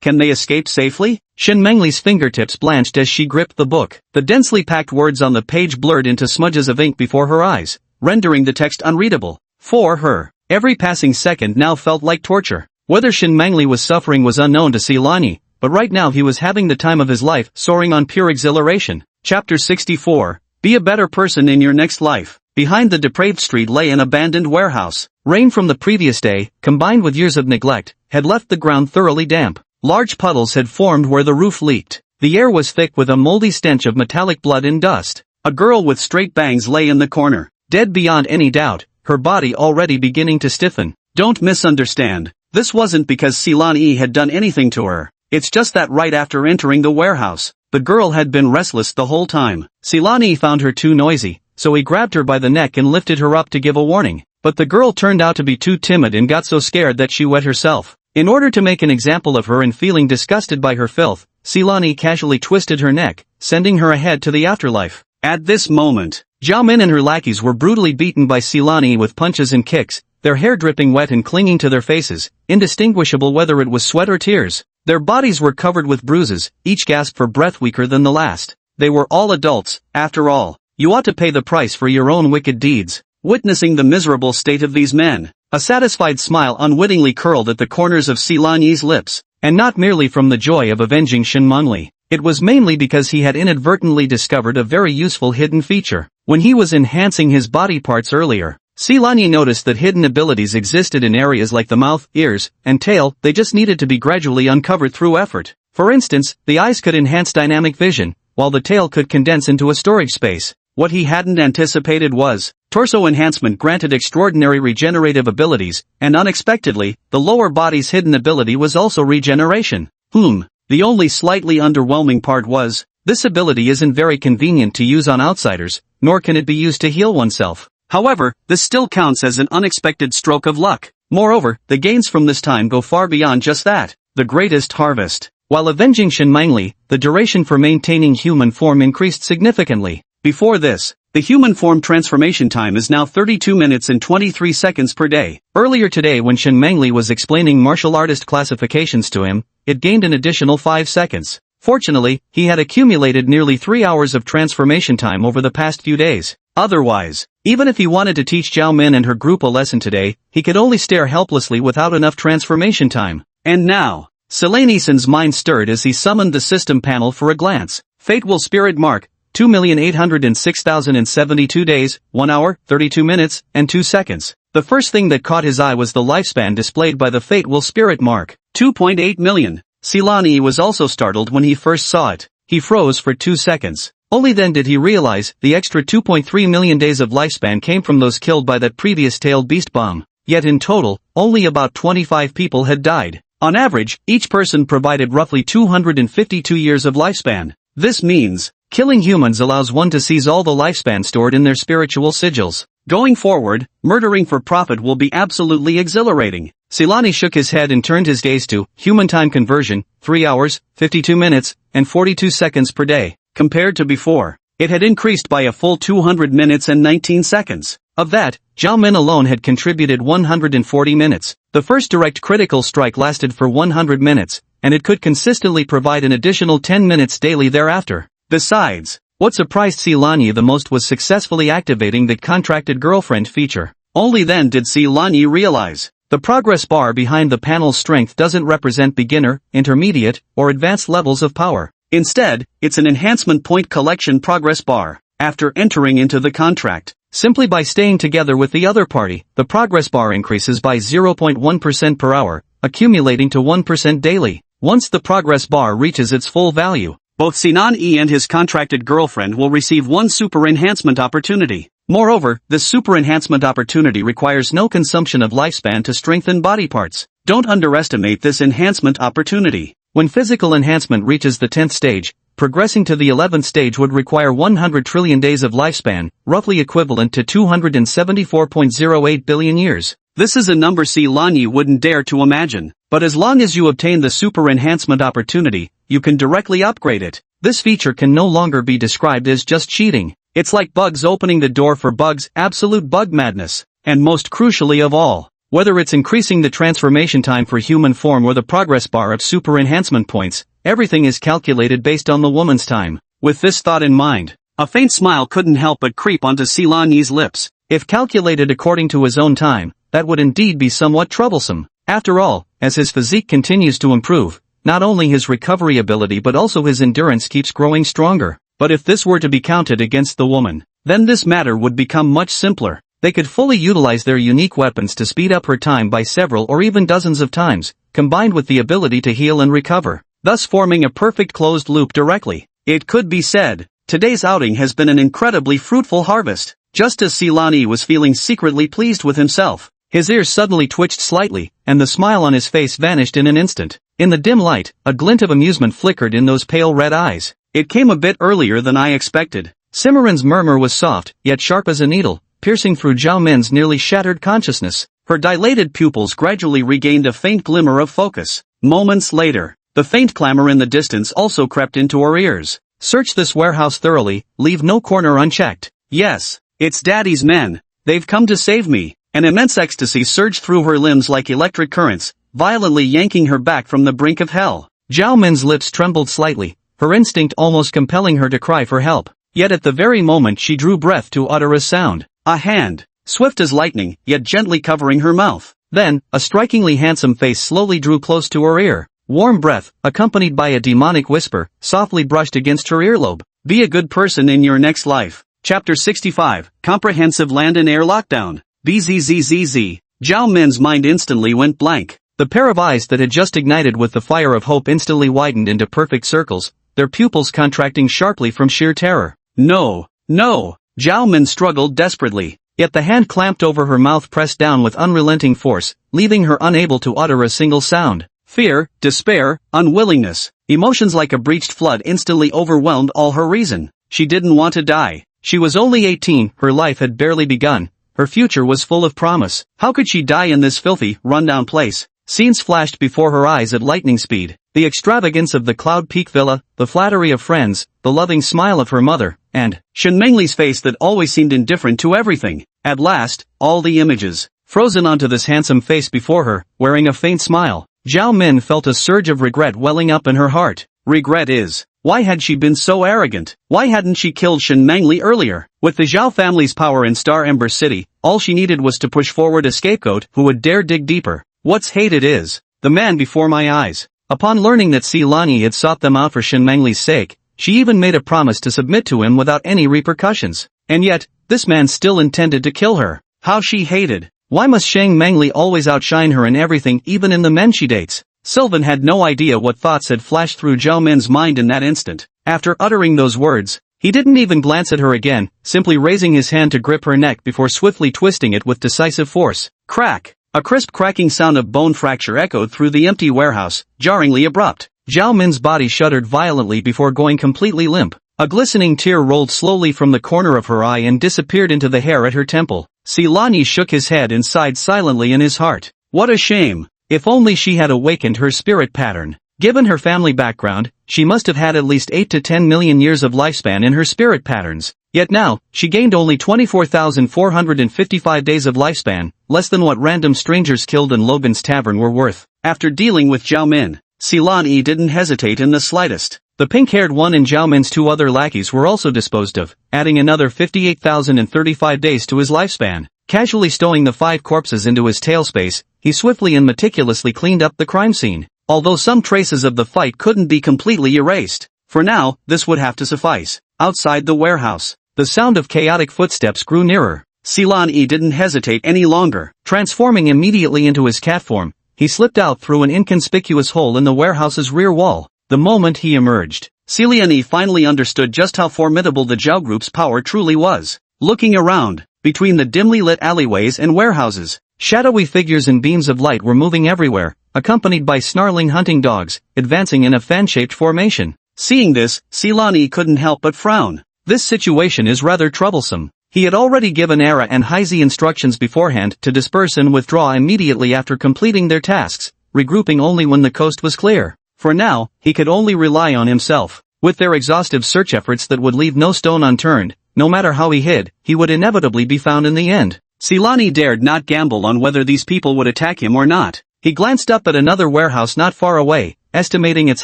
Can they escape safely? Shen Mengli's fingertips blanched as she gripped the book. The densely packed words on the page blurred into smudges of ink before her eyes, rendering the text unreadable. For her, every passing second now felt like torture. Whether Shen Mengli was suffering was unknown to Silani, but right now he was having the time of his life, soaring on pure exhilaration. Chapter 64. Be a better person in your next life. Behind the depraved street lay an abandoned warehouse. Rain from the previous day, combined with years of neglect, had left the ground thoroughly damp. Large puddles had formed where the roof leaked. The air was thick with a moldy stench of metallic blood and dust. A girl with straight bangs lay in the corner, dead beyond any doubt, her body already beginning to stiffen. Don't misunderstand. This wasn't because Silani had done anything to her. It's just that right after entering the warehouse, the girl had been restless the whole time. Silani found her too noisy, so he grabbed her by the neck and lifted her up to give a warning. But the girl turned out to be too timid and got so scared that she wet herself. In order to make an example of her and feeling disgusted by her filth, Silani casually twisted her neck, sending her ahead to the afterlife. At this moment, Zhao Min and her lackeys were brutally beaten by Silani with punches and kicks, their hair dripping wet and clinging to their faces, indistinguishable whether it was sweat or tears. Their bodies were covered with bruises, each gasped for breath weaker than the last. They were all adults, after all. You ought to pay the price for your own wicked deeds. Witnessing the miserable state of these men, a satisfied smile unwittingly curled at the corners of Silani's lips, and not merely from the joy of avenging Shen Mengli. It was mainly because he had inadvertently discovered a very useful hidden feature. When he was enhancing his body parts earlier, Silani noticed that hidden abilities existed in areas like the mouth, ears, and tail. They just needed to be gradually uncovered through effort. For instance, the eyes could enhance dynamic vision, while the tail could condense into a storage space. What he hadn't anticipated was, torso enhancement granted extraordinary regenerative abilities, and unexpectedly, the lower body's hidden ability was also regeneration. The only slightly underwhelming part was, this ability isn't very convenient to use on outsiders, nor can it be used to heal oneself. However, this still counts as an unexpected stroke of luck. Moreover, the gains from this time go far beyond just that. The greatest harvest. While avenging Shen Mengli, the duration for maintaining human form increased significantly. Before this, the human form transformation time is now 32 minutes and 23 seconds per day. Earlier today when Shen Mengli was explaining martial artist classifications to him, it gained an additional 5 seconds. Fortunately, he had accumulated nearly 3 hours of transformation time over the past few days. Otherwise, even if he wanted to teach Zhao Min and her group a lesson today, he could only stare helplessly without enough transformation time. And now, Silani's mind stirred as he summoned the system panel for a glance. Fate will spirit mark. 2,806,072 days, 1 hour, 32 minutes, and 2 seconds. The first thing that caught his eye was the lifespan displayed by the Fate Will Spirit mark. 2.8 million. Silani was also startled when he first saw it. He froze for 2 seconds. Only then did he realize the extra 2.3 million days of lifespan came from those killed by that previous tailed beast bomb. Yet in total, only about 25 people had died. On average, each person provided roughly 252 years of lifespan. This means, killing humans allows one to seize all the lifespan stored in their spiritual sigils. Going forward, murdering for profit will be absolutely exhilarating. Silani shook his head and turned his gaze to human time conversion, 3 hours, 52 minutes, and 42 seconds per day. Compared to before, it had increased by a full 200 minutes and 19 seconds. Of that, Zhao Min alone had contributed 140 minutes. The first direct critical strike lasted for 100 minutes, and it could consistently provide an additional 10 minutes daily thereafter. Besides, what surprised Silani the most was successfully activating the contracted girlfriend feature. Only then did Silani realize, the progress bar behind the panel's strength doesn't represent beginner, intermediate, or advanced levels of power. Instead, it's an enhancement point collection progress bar. After entering into the contract, simply by staying together with the other party, the progress bar increases by 0.1% per hour, accumulating to 1% daily. Once the progress bar reaches its full value, both Sinan E and his contracted girlfriend will receive one super enhancement opportunity. Moreover, this super enhancement opportunity requires no consumption of lifespan to strengthen body parts. Don't underestimate this enhancement opportunity. When physical enhancement reaches the 10th stage, progressing to the 11th stage would require 100 trillion days of lifespan, roughly equivalent to 274.08 billion years. This is a number Ceylani wouldn't dare to imagine. But as long as you obtain the super enhancement opportunity, you can directly upgrade it. This feature can no longer be described as just cheating. It's like bugs opening the door for bugs, absolute bug madness. And most crucially of all, whether it's increasing the transformation time for human form or the progress bar of super enhancement points, everything is calculated based on the woman's time. With this thought in mind, a faint smile couldn't help but creep onto Ceylani's lips. If calculated according to his own time, that would indeed be somewhat troublesome. After all, as his physique continues to improve, not only his recovery ability but also his endurance keeps growing stronger. But if this were to be counted against the woman, then this matter would become much simpler. They could fully utilize their unique weapons to speed up her time by several or even dozens of times, combined with the ability to heal and recover, thus forming a perfect closed loop directly. It could be said, today's outing has been an incredibly fruitful harvest. Just as Ceylani was feeling secretly pleased with himself, his ears suddenly twitched slightly, and the smile on his face vanished in an instant. In the dim light, a glint of amusement flickered in those pale red eyes. It came a bit earlier than I expected. Simran's murmur was soft, yet sharp as a needle, piercing through Zhao Min's nearly shattered consciousness. Her dilated pupils gradually regained a faint glimmer of focus. Moments later, the faint clamor in the distance also crept into her ears. Search this warehouse thoroughly, leave no corner unchecked. Yes, it's Daddy's men. They've come to save me. An immense ecstasy surged through her limbs like electric currents, violently yanking her back from the brink of hell. Zhao Min's lips trembled slightly, her instinct almost compelling her to cry for help. Yet at the very moment she drew breath to utter a sound, a hand, swift as lightning, yet gently covering her mouth. Then, a strikingly handsome face slowly drew close to her ear. Warm breath, accompanied by a demonic whisper, softly brushed against her earlobe. Be a good person in your next life. Chapter 65, Comprehensive Land and Air Lockdown. BZZZZ. Zhao Min's mind instantly went blank. The pair of eyes that had just ignited with the fire of hope instantly widened into perfect circles, their pupils contracting sharply from sheer terror. No, no. Zhao Min struggled desperately. Yet the hand clamped over her mouth pressed down with unrelenting force, leaving her unable to utter a single sound. Fear, despair, unwillingness, emotions like a breached flood instantly overwhelmed all her reason. She didn't want to die. She was only 18, her life had barely begun. Her future was full of promise. How could she die in this filthy, rundown place? Scenes flashed before her eyes at lightning speed. The extravagance of the Cloud Peak Villa, the flattery of friends, the loving smile of her mother, and Shen Mengli's face that always seemed indifferent to everything. At last, all the images frozen onto this handsome face before her, wearing a faint smile. Zhao Min felt a surge of regret welling up in her heart. Regret is, why had she been so arrogant? Why hadn't she killed Shen Mengli earlier? With the Zhao family's power in Star Ember City, all she needed was to push forward a scapegoat who would dare dig deeper. What's hated is the man before my eyes. Upon learning that Ceylani had sought them out for Shen Mengli's sake, she even made a promise to submit to him without any repercussions. And yet, this man still intended to kill her. How she hated. Why must Shen Mengli always outshine her in everything, even in the men she dates? Sylvan had no idea what thoughts had flashed through Zhao Min's mind in that instant. After uttering those words, he didn't even glance at her again, simply raising his hand to grip her neck before swiftly twisting it with decisive force. Crack! A crisp cracking sound of bone fracture echoed through the empty warehouse, jarringly abrupt. Zhao Min's body shuddered violently before going completely limp. A glistening tear rolled slowly from the corner of her eye and disappeared into the hair at her temple. Ceylani shook his head and sighed silently in his heart. What a shame! If only she had awakened her spirit pattern. Given her family background, she must have had at least 8 to 10 million years of lifespan in her spirit patterns. Yet now, she gained only 24,455 days of lifespan, less than what random strangers killed in Logan's Tavern were worth. After dealing with Zhao Min, Ceylani didn't hesitate in the slightest. The pink-haired one and Zhao Min's 2 other lackeys were also disposed of, adding another 58,035 days to his lifespan. Casually stowing the 5 corpses into his tailspace, he swiftly and meticulously cleaned up the crime scene. Although some traces of the fight couldn't be completely erased, for now, this would have to suffice. Outside the warehouse, the sound of chaotic footsteps grew nearer. Ceylani didn't hesitate any longer. Transforming immediately into his cat form, he slipped out through an inconspicuous hole in the warehouse's rear wall. The moment he emerged, Siliani finally understood just how formidable the Zhao group's power truly was. Looking around, between the dimly lit alleyways and warehouses, shadowy figures and beams of light were moving everywhere, accompanied by snarling hunting dogs, advancing in a fan-shaped formation. Seeing this, Siliani couldn't help but frown. This situation is rather troublesome. He had already given Era and Heizi instructions beforehand to disperse and withdraw immediately after completing their tasks, regrouping only when the coast was clear. For now, he could only rely on himself. With their exhaustive search efforts that would leave no stone unturned, no matter how he hid, he would inevitably be found in the end. Siliani dared not gamble on whether these people would attack him or not. He glanced up at another warehouse not far away, estimating its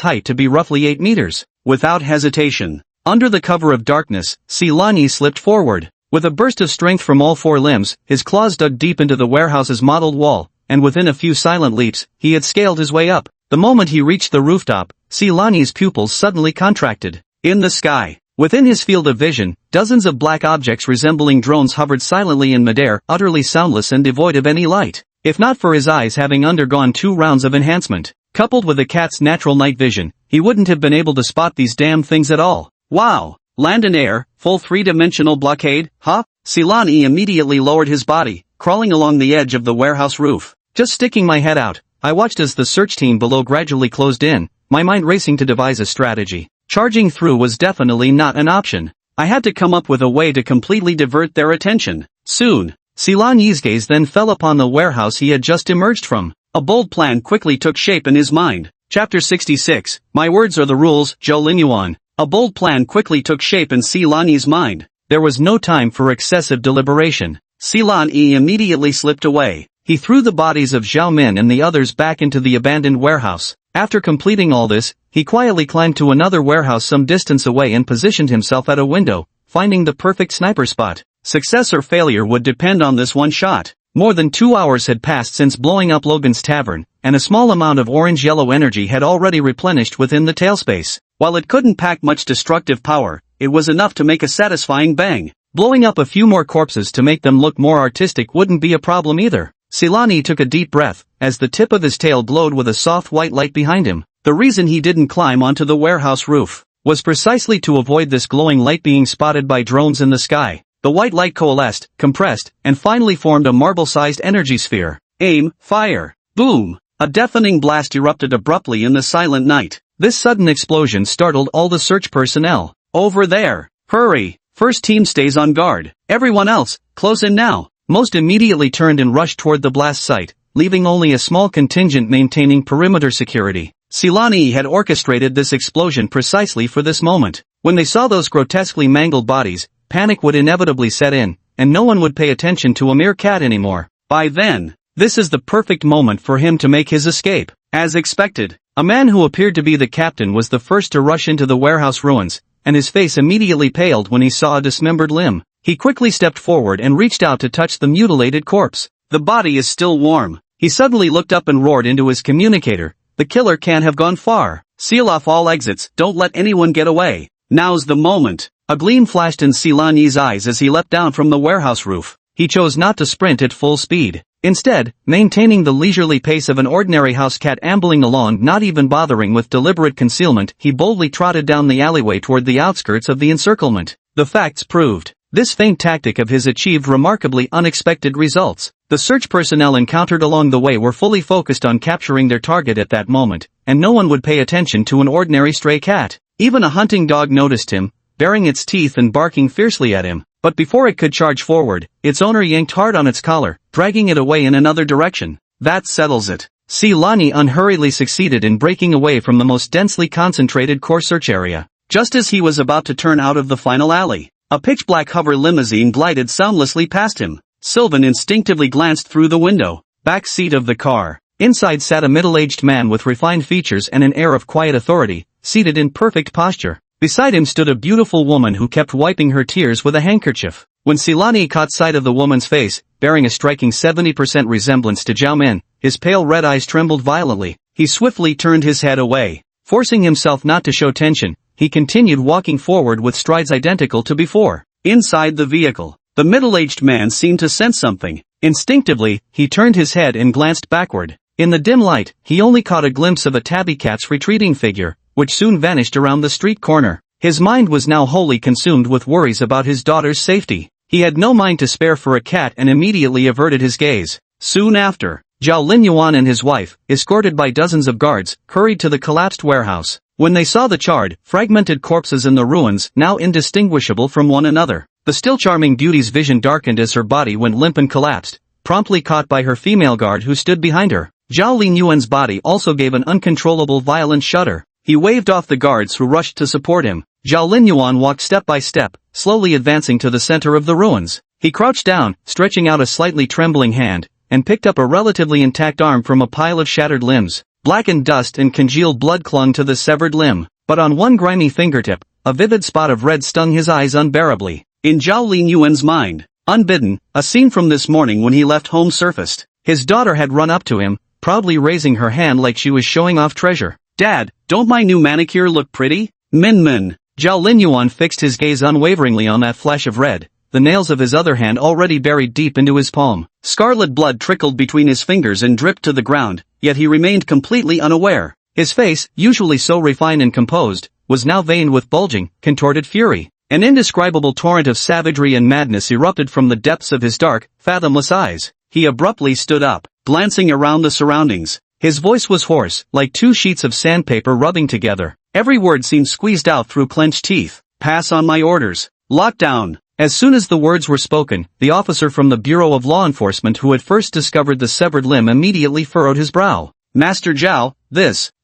height to be roughly 8 meters. Without hesitation, under the cover of darkness, Siliani slipped forward. With a burst of strength from all 4 limbs, his claws dug deep into the warehouse's mottled wall, and within a few silent leaps, he had scaled his way up. The moment he reached the rooftop, Siliani's pupils suddenly contracted. In the sky, within his field of vision, dozens of black objects resembling drones hovered silently in midair, utterly soundless and devoid of any light. If not for his eyes having undergone 2 rounds of enhancement, coupled with the cat's natural night vision, he wouldn't have been able to spot these damn things at all. Wow! Land and air, full 3-dimensional blockade, huh? Siliani immediately lowered his body, crawling along the edge of the warehouse roof. Just sticking my head out, I watched as the search team below gradually closed in, my mind racing to devise a strategy. Charging through was definitely not an option. I had to come up with a way to completely divert their attention. Soon, Siliani's gaze then fell upon the warehouse he had just emerged from. A bold plan quickly took shape in his mind. Chapter 66, My Words Are the Rules, Zhou Linyuan. A bold plan quickly took shape in Siliani's mind. There was no time for excessive deliberation. Siliani immediately slipped away. He threw the bodies of Zhao Min and the others back into the abandoned warehouse. After completing all this, he quietly climbed to another warehouse some distance away and positioned himself at a window, finding the perfect sniper spot. Success or failure would depend on this one shot. More than 2 hours had passed since blowing up Logan's tavern, and a small amount of orange-yellow energy had already replenished within the tailspace. While it couldn't pack much destructive power, it was enough to make a satisfying bang. Blowing up a few more corpses to make them look more artistic wouldn't be a problem either. Siliani took a deep breath, as the tip of his tail glowed with a soft white light behind him. The reason he didn't climb onto the warehouse roof was precisely to avoid this glowing light being spotted by drones in the sky. The white light coalesced, compressed, and finally formed a marble-sized energy sphere. Aim, fire, boom! A deafening blast erupted abruptly in the silent night. This sudden explosion startled all the search personnel. Over there! Hurry! First team stays on guard. Everyone else, close in now. Most immediately turned and rushed toward the blast site, leaving only a small contingent maintaining perimeter security. Siliani had orchestrated this explosion precisely for this moment. When they saw those grotesquely mangled bodies, panic would inevitably set in, and no one would pay attention to a mere cat anymore. By then, this is the perfect moment for him to make his escape. As expected, a man who appeared to be the captain was the first to rush into the warehouse ruins, and his face immediately paled when he saw a dismembered limb. He quickly stepped forward and reached out to touch the mutilated corpse. The body is still warm. He suddenly looked up and roared into his communicator. The killer can't have gone far. Seal off all exits, don't let anyone get away. Now's the moment. A gleam flashed in Siliani's eyes as he leapt down from the warehouse roof. He chose not to sprint at full speed. Instead, maintaining the leisurely pace of an ordinary house cat ambling along, not even bothering with deliberate concealment, he boldly trotted down the alleyway toward the outskirts of the encirclement. The facts proved this feint tactic of his achieved remarkably unexpected results. The search personnel encountered along the way were fully focused on capturing their target at that moment, and no one would pay attention to an ordinary stray cat. Even a hunting dog noticed him, baring its teeth and barking fiercely at him. But before it could charge forward, its owner yanked hard on its collar, dragging it away in another direction. That settles it. Siliani unhurriedly succeeded in breaking away from the most densely concentrated core search area. Just as he was about to turn out of the final alley, a pitch-black hover limousine glided soundlessly past him. Sylvan instinctively glanced through the window. Back seat of the car. Inside sat a middle-aged man with refined features and an air of quiet authority, seated in perfect posture. Beside him stood a beautiful woman who kept wiping her tears with a handkerchief. When Siliani caught sight of the woman's face, bearing a striking 70% resemblance to Zhao Min, his pale red eyes trembled violently. He swiftly turned his head away. Forcing himself not to show tension, he continued walking forward with strides identical to before. Inside the vehicle, the middle-aged man seemed to sense something. Instinctively, he turned his head and glanced backward. In the dim light, he only caught a glimpse of a tabby cat's retreating figure, which soon vanished around the street corner. His mind was now wholly consumed with worries about his daughter's safety. He had no mind to spare for a cat and immediately averted his gaze. Soon after, Zhao Linyuan and his wife, escorted by dozens of guards, hurried to the collapsed warehouse. When they saw the charred, fragmented corpses in the ruins, now indistinguishable from one another, the still charming beauty's vision darkened as her body went limp and collapsed, promptly caught by her female guard who stood behind her. Zhao Linyuan's body also gave an uncontrollable violent shudder. He waved off the guards who rushed to support him. Zhao Linyuan walked step by step, slowly advancing to the center of the ruins. He crouched down, stretching out a slightly trembling hand, and picked up a relatively intact arm from a pile of shattered limbs. Blackened dust and congealed blood clung to the severed limb, but on one grimy fingertip, a vivid spot of red stung his eyes unbearably. In Zhao Linyuan's mind, unbidden, a scene from this morning when he left home surfaced. His daughter had run up to him, proudly raising her hand like she was showing off treasure. "Dad, don't my new manicure look pretty?" Min. Zhao Linyuan fixed his gaze unwaveringly on that flash of red, the nails of his other hand already buried deep into his palm. Scarlet blood trickled between his fingers and dripped to the ground, yet he remained completely unaware. His face, usually so refined and composed, was now veined with bulging, contorted fury. An indescribable torrent of savagery and madness erupted from the depths of his dark, fathomless eyes. He abruptly stood up, glancing around the surroundings. His voice was hoarse, like two sheets of sandpaper rubbing together. Every word seemed squeezed out through clenched teeth. "Pass on my orders. Lock down." As soon as the words were spoken, the officer from the Bureau of Law Enforcement who had first discovered the severed limb immediately furrowed his brow. "Master Zhao,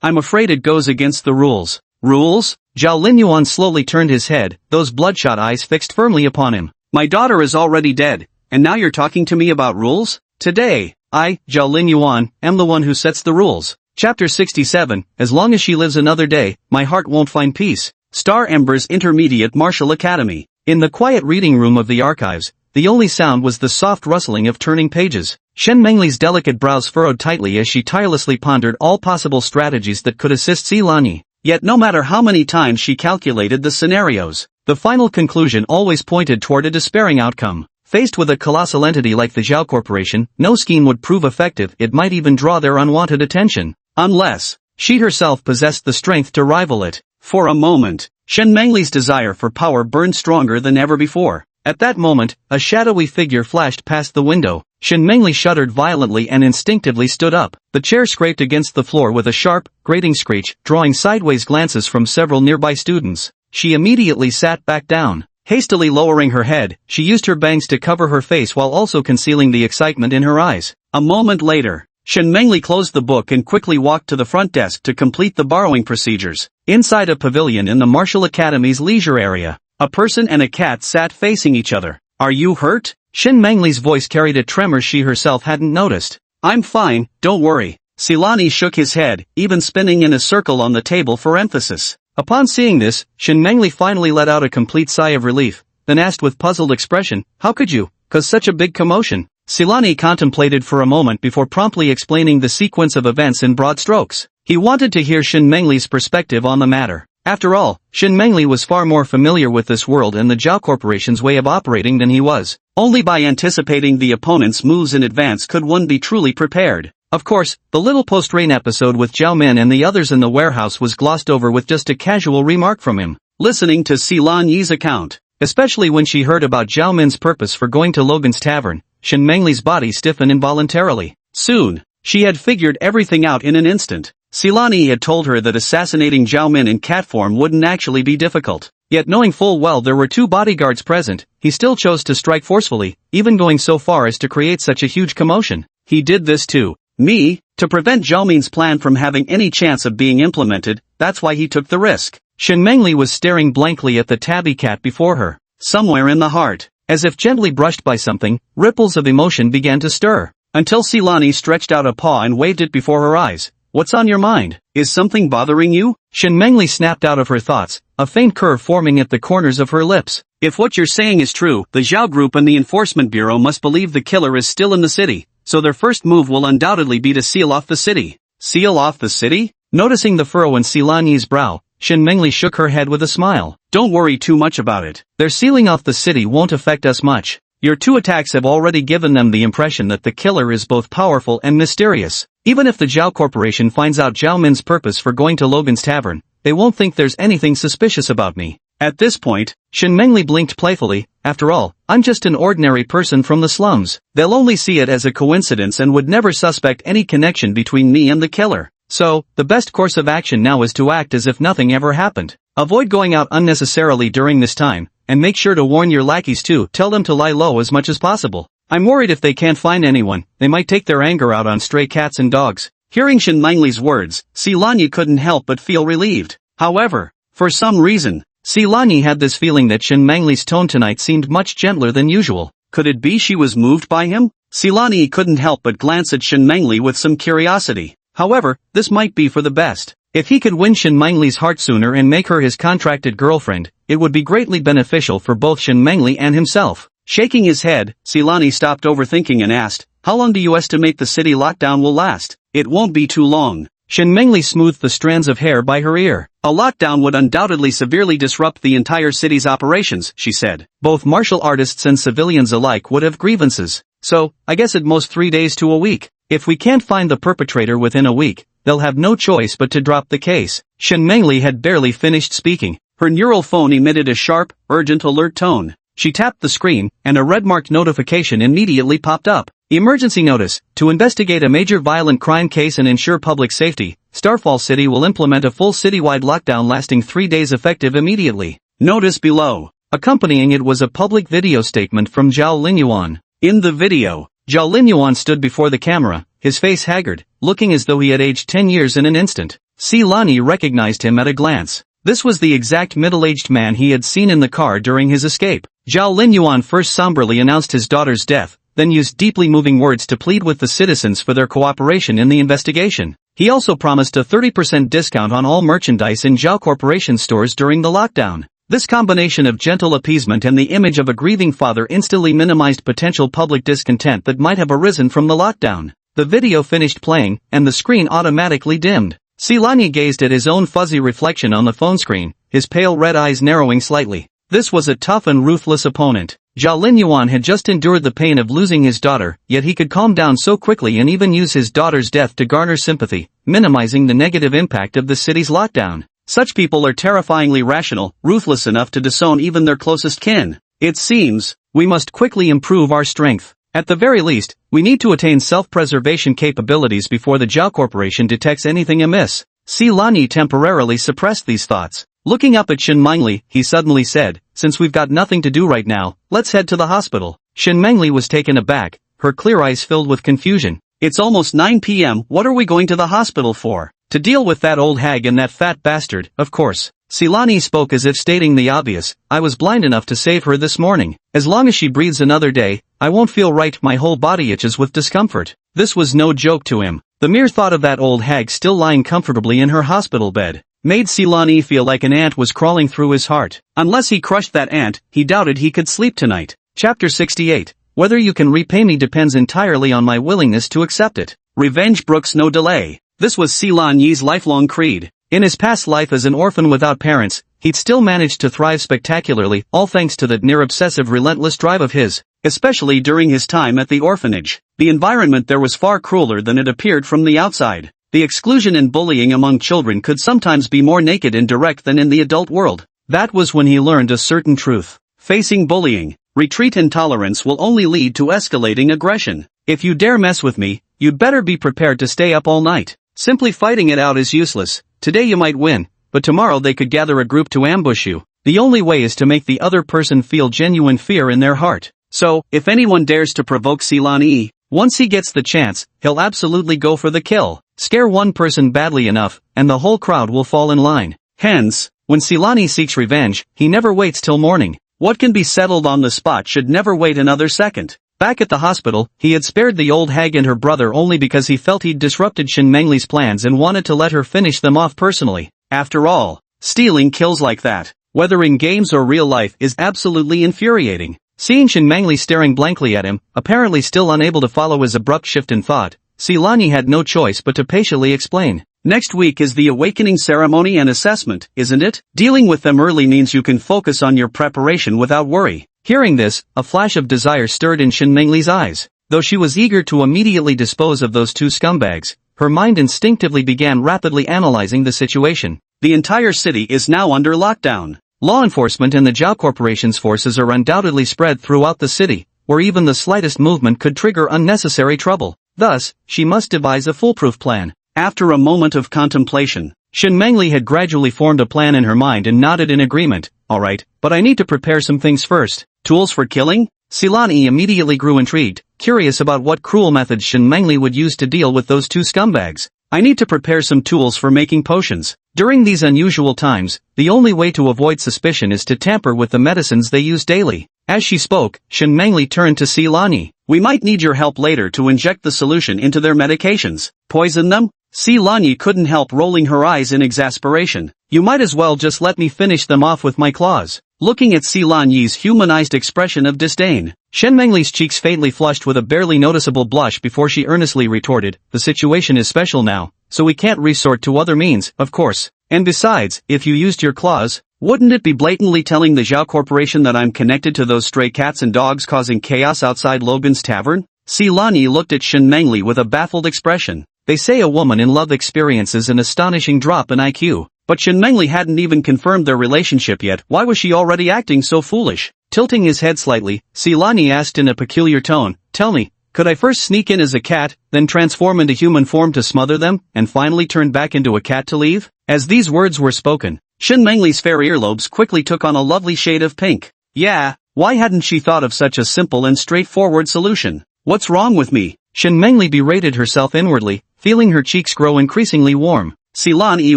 I'm afraid it goes against the rules." "Rules?" Zhao Linyuan slowly turned his head, those bloodshot eyes fixed firmly upon him. "My daughter is already dead, and now you're talking to me about rules? Today, I, Zhao Linyuan, am the one who sets the rules." Chapter 67, As long as she lives another day, my heart won't find peace. Star Ember's Intermediate Martial Academy. In the quiet reading room of the archives, the only sound was the soft rustling of turning pages. Shen Mengli's delicate brows furrowed tightly as she tirelessly pondered all possible strategies that could assist Xilani. Yet no matter how many times she calculated the scenarios, the final conclusion always pointed toward a despairing outcome. Faced with a colossal entity like the Zhao Corporation, no scheme would prove effective. It might even draw their unwanted attention. Unless she herself possessed the strength to rival it. For a moment, Shen Mengli's desire for power burned stronger than ever before. At that moment, a shadowy figure flashed past the window. Shen Mengli shuddered violently and instinctively stood up. The chair scraped against the floor with a sharp, grating screech, drawing sideways glances from several nearby students. She immediately sat back down. Hastily lowering her head, she used her bangs to cover her face while also concealing the excitement in her eyes. A moment later, Shen Mengli closed the book and quickly walked to the front desk to complete the borrowing procedures. Inside a pavilion in the Martial Academy's leisure area, a person and a cat sat facing each other. "Are you hurt?" Shen Mengli's voice carried a tremor she herself hadn't noticed. "I'm fine, don't worry." Xilani shook his head, even spinning in a circle on the table for emphasis. Upon seeing this, Shen Mengli finally let out a complete sigh of relief, then asked with puzzled expression, "How could you cause such a big commotion?" Xilani contemplated for a moment before promptly explaining the sequence of events in broad strokes. He wanted to hear Shen Mengli's perspective on the matter. After all, Shen Mengli was far more familiar with this world and the Zhao Corporation's way of operating than he was. Only by anticipating the opponent's moves in advance could one be truly prepared. Of course, the little post-rain episode with Zhao Min and the others in the warehouse was glossed over with just a casual remark from him. Listening to Xilan Yi's account, especially when she heard about Zhao Min's purpose for going to Logan's tavern, Shen Mengli's body stiffened involuntarily. Soon, she had figured everything out in an instant. Xilani had told her that assassinating Zhao Min in cat form wouldn't actually be difficult. Yet knowing full well there were 2 bodyguards present, he still chose to strike forcefully, even going so far as to create such a huge commotion. He did this to to prevent Zhao Min's plan from having any chance of being implemented. That's why he took the risk. Shen Mengli was staring blankly at the tabby cat before her. Somewhere in the heart, as if gently brushed by something, ripples of emotion began to stir, until Xilani stretched out a paw and waved it before her eyes. "What's on your mind? Is something bothering you?" Shen Mengli snapped out of her thoughts, a faint curve forming at the corners of her lips. "If what you're saying is true, the Zhao Group and the Enforcement Bureau must believe the killer is still in the city, so their first move will undoubtedly be to seal off the city." "Seal off the city?" Noticing the furrow in Xilani's brow, Shen Mengli shook her head with a smile. "Don't worry too much about it. Their sealing off the city won't affect us much. Your two attacks have already given them the impression that the killer is both powerful and mysterious. Even if the Zhao Corporation finds out Zhao Min's purpose for going to Logan's Tavern, they won't think there's anything suspicious about me. At this point, Shen Mengli blinked playfully. After all, I'm just an ordinary person from the slums. They'll only see it as a coincidence and would never suspect any connection between me and the killer. So, the best course of action now is to act as if nothing ever happened. Avoid going out unnecessarily during this time, and make sure to warn your lackeys too. Tell them to lie low as much as possible. I'm worried if they can't find anyone, they might take their anger out on stray cats and dogs. Hearing Shen Mengli's words, Silani couldn't help but feel relieved. However, for some reason, Silani had this feeling that Shen Mengli's tone tonight seemed much gentler than usual. Could it be she was moved by him? Silani couldn't help but glance at Shen Mengli with some curiosity. However, this might be for the best. If he could win Shen Mengli's heart sooner and make her his contracted girlfriend, it would be greatly beneficial for both Shen Mengli and himself. Shaking his head, Silani stopped overthinking and asked, "How long do you estimate the city lockdown will last?" "It won't be too long." Shen Mengli smoothed the strands of hair by her ear. "A lockdown would undoubtedly severely disrupt the entire city's operations," she said. "Both martial artists and civilians alike would have grievances. So, I guess at most 3 days to a week. If we can't find the perpetrator within a week, they'll have no choice but to drop the case." Shen Mengli had barely finished speaking. Her neural phone emitted a sharp, urgent alert tone. She tapped the screen, and a red-marked notification immediately popped up. Emergency notice. To investigate a major violent crime case and ensure public safety, Starfall City will implement a full citywide lockdown lasting 3 days effective immediately. Notice below. Accompanying it was a public video statement from Zhao Linyuan. In the video, Zhao Linyuan stood before the camera, his face haggard, looking as though he had aged 10 years in an instant. Silani recognized him at a glance. This was the exact middle-aged man he had seen in the car during his escape. Zhao Linyuan first somberly announced his daughter's death, then used deeply moving words to plead with the citizens for their cooperation in the investigation. He also promised a 30% discount on all merchandise in Zhao Corporation stores during the lockdown. This combination of gentle appeasement and the image of a grieving father instantly minimized potential public discontent that might have arisen from the lockdown. The video finished playing, and the screen automatically dimmed. Silani gazed at his own fuzzy reflection on the phone screen, his pale red eyes narrowing slightly. This was a tough and ruthless opponent. Zhao Linyuan had just endured the pain of losing his daughter, yet he could calm down so quickly and even use his daughter's death to garner sympathy, minimizing the negative impact of the city's lockdown. Such people are terrifyingly rational, ruthless enough to disown even their closest kin. It seems, we must quickly improve our strength. At the very least, we need to attain self-preservation capabilities before the Zhao Corporation detects anything amiss. Silani temporarily suppressed these thoughts. Looking up at Shen Mengli, he suddenly said, "Since we've got nothing to do right now, let's head to the hospital." Shen Mengli was taken aback, her clear eyes filled with confusion. "It's almost 9 p.m., what are we going to the hospital for?" "To deal with that old hag and that fat bastard, of course." Silani spoke as if stating the obvious. "I was blind enough to save her this morning. As long as she breathes another day, I won't feel right, my whole body itches with discomfort." This was no joke to him. The mere thought of that old hag still lying comfortably in her hospital bed made Silani feel like an ant was crawling through his heart. Unless he crushed that ant, he doubted he could sleep tonight. Chapter 68. Whether you can repay me depends entirely on my willingness to accept it. Revenge brooks no delay. This was Silani's lifelong creed. In his past life as an orphan without parents, he'd still managed to thrive spectacularly, all thanks to that near-obsessive relentless drive of his. Especially during his time at the orphanage. The environment there was far crueler than it appeared from the outside. The exclusion and bullying among children could sometimes be more naked and direct than in the adult world. That was when he learned a certain truth. Facing bullying, retreat and tolerance will only lead to escalating aggression. If you dare mess with me, you'd better be prepared to stay up all night. Simply fighting it out is useless. Today you might win, but tomorrow they could gather a group to ambush you. The only way is to make the other person feel genuine fear in their heart. So, if anyone dares to provoke Silani, once he gets the chance, he'll absolutely go for the kill. Scare one person badly enough, and the whole crowd will fall in line. Hence, when Silani seeks revenge, he never waits till morning. What can be settled on the spot should never wait another second. Back at the hospital, he had spared the old hag and her brother only because he felt he'd disrupted Shen Mengli's plans and wanted to let her finish them off personally. After all, stealing kills like that, whether in games or real life, is absolutely infuriating. Seeing Shen Mengli staring blankly at him, apparently still unable to follow his abrupt shift in thought, Silani had no choice but to patiently explain. Next week is the awakening ceremony and assessment, isn't it? Dealing with them early means you can focus on your preparation without worry. Hearing this, a flash of desire stirred in Shin Mengli's eyes. Though she was eager to immediately dispose of those two scumbags, her mind instinctively began rapidly analyzing the situation. The entire city is now under lockdown. Law enforcement and the Zhao Corporation's forces are undoubtedly spread throughout the city, where even the slightest movement could trigger unnecessary trouble. Thus, she must devise a foolproof plan. After a moment of contemplation, Shin Mengli had gradually formed a plan in her mind and nodded in agreement. Alright, but I need to prepare some things first. Tools for killing? Silani immediately grew intrigued, curious about what cruel methods Shin Mengli would use to deal with those two scumbags. I need to prepare some tools for making potions. During these unusual times, the only way to avoid suspicion is to tamper with the medicines they use daily. As she spoke, Shin Mengli turned to Silani. We might need your help later to inject the solution into their medications. Poison them? Silani couldn't help rolling her eyes in exasperation. You might as well just let me finish them off with my claws. Looking at Silani's humanized expression of disdain, Shin Mengli's cheeks faintly flushed with a barely noticeable blush before she earnestly retorted, the situation is special now, so we can't resort to other means, of course. And besides, if you used your claws, wouldn't it be blatantly telling the Zhao Corporation that I'm connected to those stray cats and dogs causing chaos outside Logan's tavern? Silani looked at Shin Mengli with a baffled expression. They say a woman in love experiences an astonishing drop in IQ. But Shin Mengli hadn't even confirmed their relationship yet. Why was she already acting so foolish? Tilting his head slightly, Silani asked in a peculiar tone, tell me, could I first sneak in as a cat, then transform into human form to smother them, and finally turn back into a cat to leave? As these words were spoken, Shin Mengli's fair earlobes quickly took on a lovely shade of pink. Yeah, why hadn't she thought of such a simple and straightforward solution? What's wrong with me? Shin Mengli berated herself inwardly, feeling her cheeks grow increasingly warm. Silani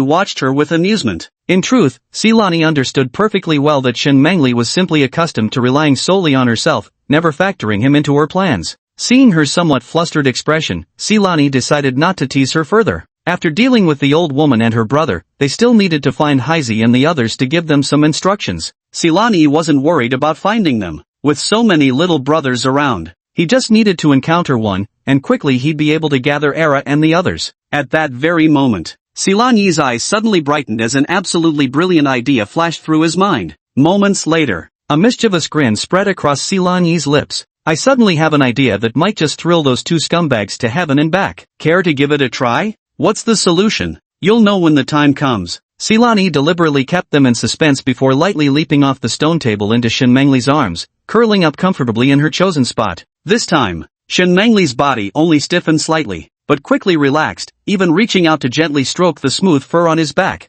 watched her with amusement. In truth, Silani understood perfectly well that Shin Mengli was simply accustomed to relying solely on herself, never factoring him into her plans. Seeing her somewhat flustered expression, Silani decided not to tease her further. After dealing with the old woman and her brother, they still needed to find Heizi and the others to give them some instructions. Silani wasn't worried about finding them. With so many little brothers around, he just needed to encounter one, and quickly he'd be able to gather Era and the others. At that very moment, Silani's eyes suddenly brightened as an absolutely brilliant idea flashed through his mind. Moments later, a mischievous grin spread across Silani's lips. I suddenly have an idea that might just thrill those two scumbags to heaven and back. Care to give it a try? What's the solution? You'll know when the time comes. Silani deliberately kept them in suspense before lightly leaping off the stone table into Shin Mengli's arms, curling up comfortably in her chosen spot. This time, Shin Mengli's body only stiffened slightly, but quickly relaxed, even reaching out to gently stroke the smooth fur on his back.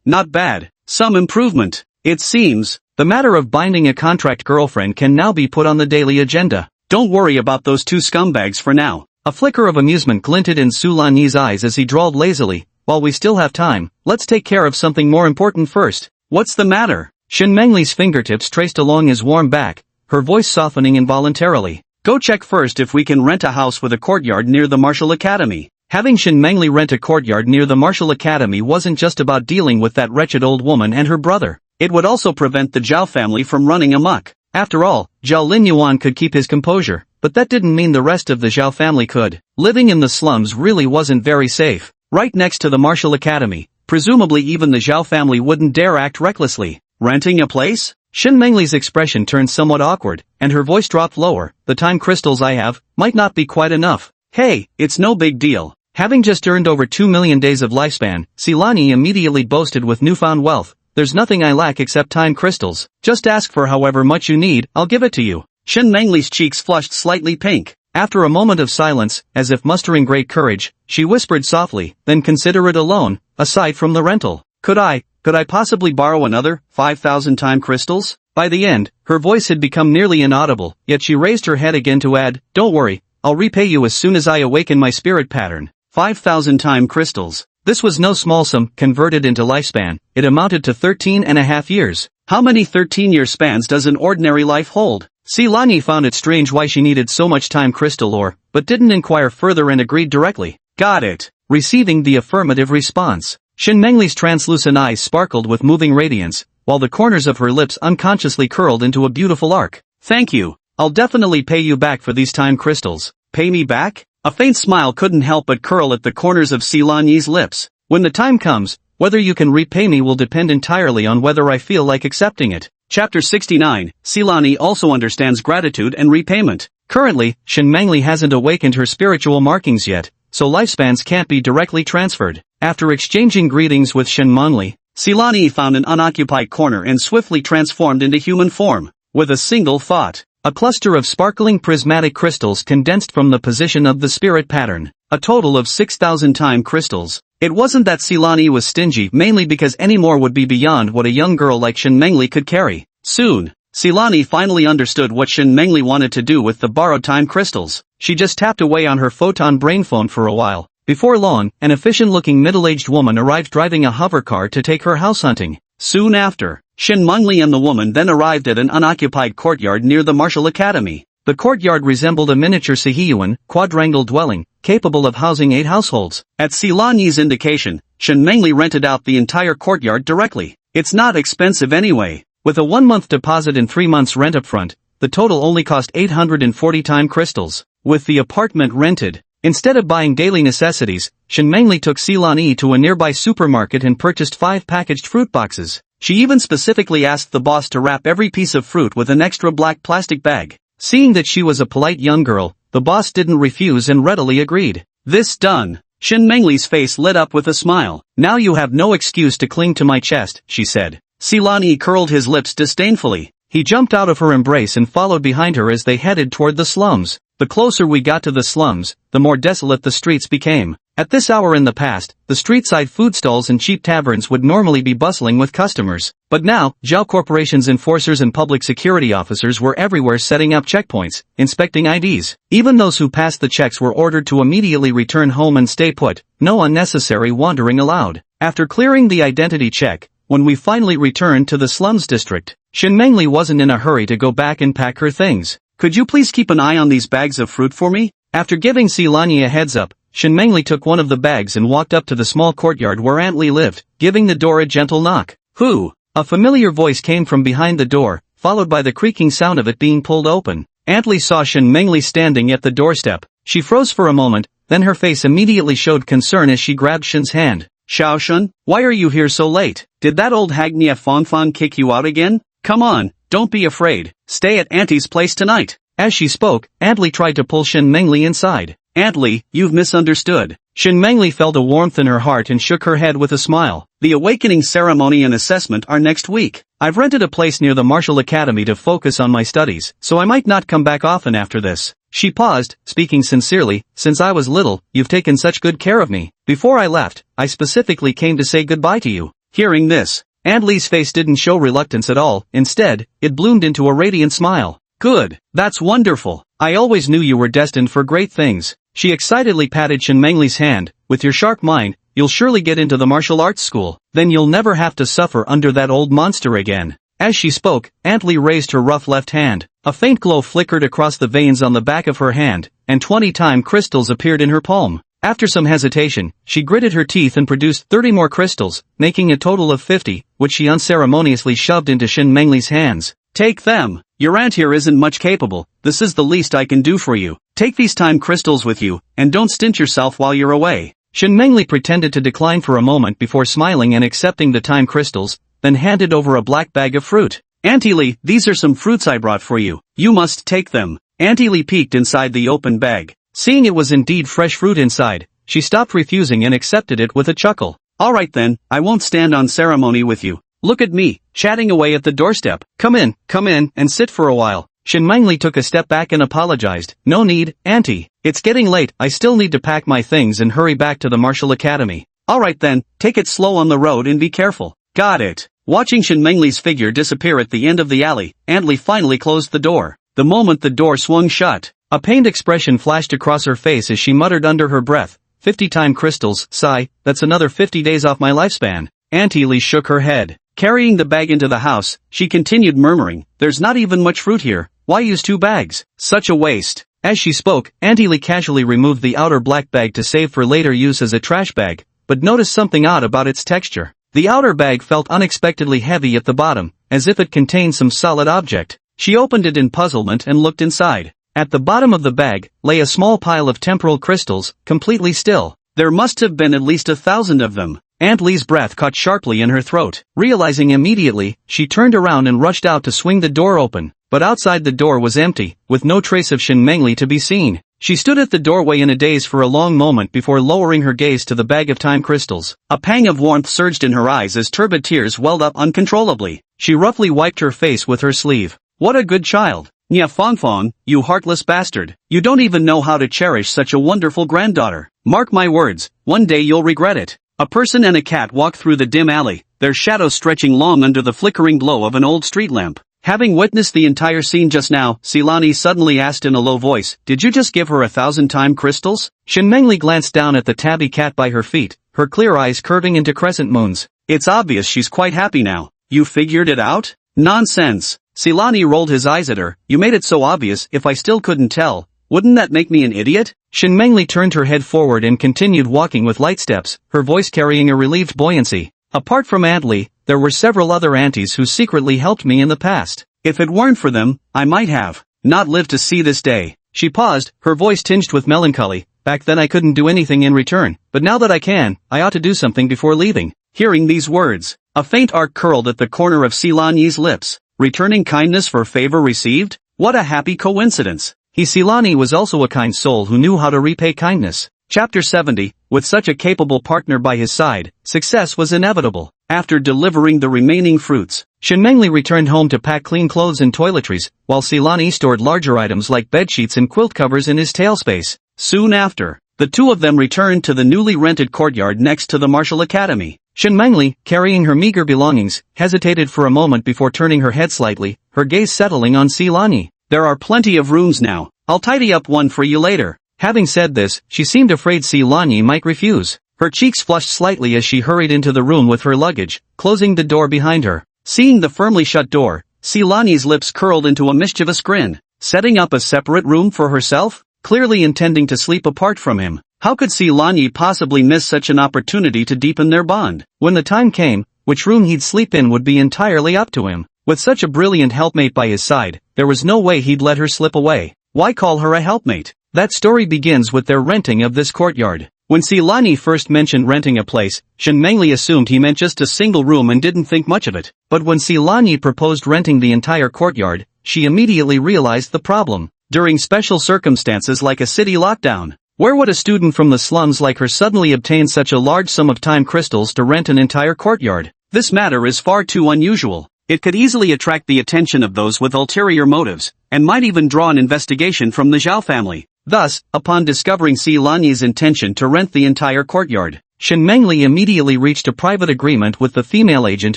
Not bad. Some improvement, it seems. The matter of binding a contract girlfriend can now be put on the daily agenda. Don't worry about those two scumbags for now. A flicker of amusement glinted in Silani's eyes as he drawled lazily, while we still have time, let's take care of something more important first. What's the matter? Shin Mengli's fingertips traced along his warm back, her voice softening involuntarily. Go check first if we can rent a house with a courtyard near the Martial Academy. Having Shin Mengli rent a courtyard near the Martial Academy wasn't just about dealing with that wretched old woman and her brother. It would also prevent the Zhao family from running amok. After all, Zhao Linyuan could keep his composure, but that didn't mean the rest of the Zhao family could. Living in the slums really wasn't very safe. Right next to the Martial Academy, presumably even the Zhao family wouldn't dare act recklessly. Renting a place? Shin Mengli's expression turned somewhat awkward, and her voice dropped lower. The time crystals I have might not be quite enough. Hey, it's no big deal. Having just earned over 2 million days of lifespan, Silani immediately boasted with newfound wealth. There's nothing I lack except time crystals. Just ask for however much you need, I'll give it to you. Shin Mengli's cheeks flushed slightly pink. After a moment of silence, as if mustering great courage, she whispered softly, then consider it a loan, aside from the rental. Could I possibly borrow another 5,000 time crystals? By the end, her voice had become nearly inaudible, yet she raised her head again to add, don't worry, I'll repay you as soon as I awaken my spirit pattern. 5,000 time crystals. This was no small sum, converted into lifespan. It amounted to 13.5 years. How many 13-year spans does an ordinary life hold? Silani found it strange why she needed so much time crystal ore, but didn't inquire further and agreed directly. Got it. Receiving the affirmative response, Shin Mengli's translucent eyes sparkled with moving radiance, while the corners of her lips unconsciously curled into a beautiful arc. Thank you. I'll definitely pay you back for these time crystals. Pay me back? A faint smile couldn't help but curl at the corners of Silani's lips. When the time comes, whether you can repay me will depend entirely on whether I feel like accepting it. Chapter 69, Silani also understands gratitude and repayment. Currently, Shin Mengli hasn't awakened her spiritual markings yet, so lifespans can't be directly transferred. After exchanging greetings with Shin Mengli, Silani found an unoccupied corner and swiftly transformed into human form. With a single thought, a cluster of sparkling prismatic crystals condensed from the position of the spirit pattern. A total of 6,000 time crystals. It wasn't that Silani was stingy, mainly because any more would be beyond what a young girl like Shin Mengli could carry. Soon, Silani finally understood what Shin Mengli wanted to do with the borrowed time crystals. She just tapped away on her photon brain phone for a while. Before long, an efficient-looking middle-aged woman arrived driving a hover car to take her house hunting. Soon after, Shin Mengli and the woman then arrived at an unoccupied courtyard near the martial academy. The courtyard resembled a miniature Sihiyuan, quadrangle dwelling, capable of housing 8 households. At Silani's indication, Shin Mengli rented out the entire courtyard directly. It's not expensive anyway. With a 1-month deposit and 3 months rent upfront, the total only cost 840 time crystals. With the apartment rented, instead of buying daily necessities, Shin Mengli took Silani to a nearby supermarket and purchased 5 packaged fruit boxes. She even specifically asked the boss to wrap every piece of fruit with an extra black plastic bag. Seeing that she was a polite young girl, the boss didn't refuse and readily agreed. This done, Shin Mengli's face lit up with a smile. "Now you have no excuse to cling to my chest," she said. Silani curled his lips disdainfully. He jumped out of her embrace and followed behind her as they headed toward the slums. The closer we got to the slums, the more desolate the streets became. At this hour in the past, the street-side food stalls and cheap taverns would normally be bustling with customers. But now, Zhao Corporation's enforcers and public security officers were everywhere setting up checkpoints, inspecting IDs. Even those who passed the checks were ordered to immediately return home and stay put, no unnecessary wandering allowed. After clearing the identity check, when we finally returned to the slums district, Shin Mengli wasn't in a hurry to go back and pack her things. "Could you please keep an eye on these bags of fruit for me?" After giving Silani a heads up, Shin Mengli took one of the bags and walked up to the small courtyard where Aunt Li lived, giving the door a gentle knock. "Who?" A familiar voice came from behind the door, followed by the creaking sound of it being pulled open. Aunt Li saw Shin Mengli standing at the doorstep. She froze for a moment, then her face immediately showed concern as she grabbed Shin's hand. "Xiaoshun, why are you here so late? Did that old hag Nia Fanfan kick you out again? Come on, don't be afraid. Stay at Auntie's place tonight." As she spoke, Aunt Li tried to pull Shin Mengli inside. "Aunt Li, you've misunderstood." Shin Mengli felt a warmth in her heart and shook her head with a smile. "The awakening ceremony and assessment are next week. I've rented a place near the martial academy to focus on my studies, so I might not come back often after this." She paused, speaking sincerely. "Since I was little, you've taken such good care of me. Before I left, I specifically came to say goodbye to you." Hearing this, Aunt Li's face didn't show reluctance at all. Instead, it bloomed into a radiant smile. "Good, that's wonderful. I always knew you were destined for great things." She excitedly patted Shin Mengli's hand. "With your sharp mind, you'll surely get into the martial arts school. Then you'll never have to suffer under that old monster again." As she spoke, Aunt Li raised her rough left hand. A faint glow flickered across the veins on the back of her hand, and 20 time crystals appeared in her palm. After some hesitation, she gritted her teeth and produced 30 more crystals, making a total of 50, which she unceremoniously shoved into Shin Mengli's hands. "Take them. Your aunt here isn't much capable. This is the least I can do for you. Take these time crystals with you, and don't stint yourself while you're away." Shin Mengli pretended to decline for a moment before smiling and accepting the time crystals, then handed over a black bag of fruit. "Auntie Li, these are some fruits I brought for you. You must take them." Auntie Li peeked inside the open bag. Seeing it was indeed fresh fruit inside, she stopped refusing and accepted it with a chuckle. "All right then, I won't stand on ceremony with you. Look at me, chatting away at the doorstep." Come in, and sit for a while." Shin Mengli took a step back and apologized. "No need, Auntie. It's getting late. I still need to pack my things and hurry back to the martial academy." "All right then, take it slow on the road and be careful." "Got it." Watching Shin Mengli's figure disappear at the end of the alley, Aunt Li finally closed the door. The moment the door swung shut, a pained expression flashed across her face as she muttered under her breath, 50 time crystals, sigh, that's another 50 days off my lifespan." Auntie Li shook her head. Carrying the bag into the house, she continued murmuring, "There's not even much fruit here. Why use 2 bags? Such a waste." As she spoke, Auntie Li casually removed the outer black bag to save for later use as a trash bag, but noticed something odd about its texture. The outer bag felt unexpectedly heavy at the bottom, as if it contained some solid object. She opened it in puzzlement and looked inside. At the bottom of the bag lay a small pile of temporal crystals, completely still. There must have been at least 1,000 of them. Aunt Lee's breath caught sharply in her throat. Realizing immediately, she turned around and rushed out to swing the door open. But outside the door was empty, with no trace of Shin Mengli to be seen. She stood at the doorway in a daze for a long moment before lowering her gaze to the bag of time crystals. A pang of warmth surged in her eyes as turbid tears welled up uncontrollably. She roughly wiped her face with her sleeve. What a good child. Nya Fongfong, you heartless bastard. You don't even know how to cherish such a wonderful granddaughter. Mark my words, one day you'll regret it. A person and a cat walked through the dim alley, their shadows stretching long under the flickering glow of an old street lamp. Having witnessed the entire scene just now, Silani suddenly asked in a low voice, did you just give her 1,000 time crystals? Shin Mengli glanced down at the tabby cat by her feet, her clear eyes curving into crescent moons. It's obvious she's quite happy now. You figured it out? Nonsense. Silani rolled his eyes at her. You made it so obvious. If I still couldn't tell, wouldn't that make me an idiot? Shin Mengli turned her head forward and continued walking with light steps, her voice carrying a relieved buoyancy. Apart from Aunt Lee, there were several other aunties who secretly helped me in the past. If it weren't for them, I might have not lived to see this day. She paused, her voice tinged with melancholy. Back then I couldn't do anything in return, but now that I can, I ought to do something before leaving. Hearing these words, a faint arc curled at the corner of Silani's lips. Returning kindness for favor received? What a happy coincidence. Silani was also a kind soul who knew how to repay kindness. Chapter 70, with such a capable partner by his side, success was inevitable. After delivering the remaining fruits, Shin Mengli returned home to pack clean clothes and toiletries, while Silani stored larger items like bedsheets and quilt covers in his tail space. Soon after, the two of them returned to the newly rented courtyard next to the martial academy. Shin Mengli, carrying her meager belongings, hesitated for a moment before turning her head slightly, her gaze settling on Silani. There are plenty of rooms now. I'll tidy up one for you later. Having said this, she seemed afraid Silani might refuse. Her cheeks flushed slightly as she hurried into the room with her luggage, closing the door behind her. Seeing the firmly shut door, Silani's lips curled into a mischievous grin. Setting up a separate room for herself? Clearly intending to sleep apart from him. How could Silani possibly miss such an opportunity to deepen their bond? When the time came, which room he'd sleep in would be entirely up to him. With such a brilliant helpmate by his side, there was no way he'd let her slip away. Why call her a helpmate? That story begins with their renting of this courtyard. When Silani first mentioned renting a place, Shin Mengli assumed he meant just a single room and didn't think much of it. But when Silani proposed renting the entire courtyard, she immediately realized the problem. During special circumstances like a city lockdown, where would a student from the slums like her suddenly obtain such a large sum of time crystals to rent an entire courtyard? This matter is far too unusual. It could easily attract the attention of those with ulterior motives, and might even draw an investigation from the Zhao family. Thus, upon discovering Silani's intention to rent the entire courtyard, Shin Mengli immediately reached a private agreement with the female agent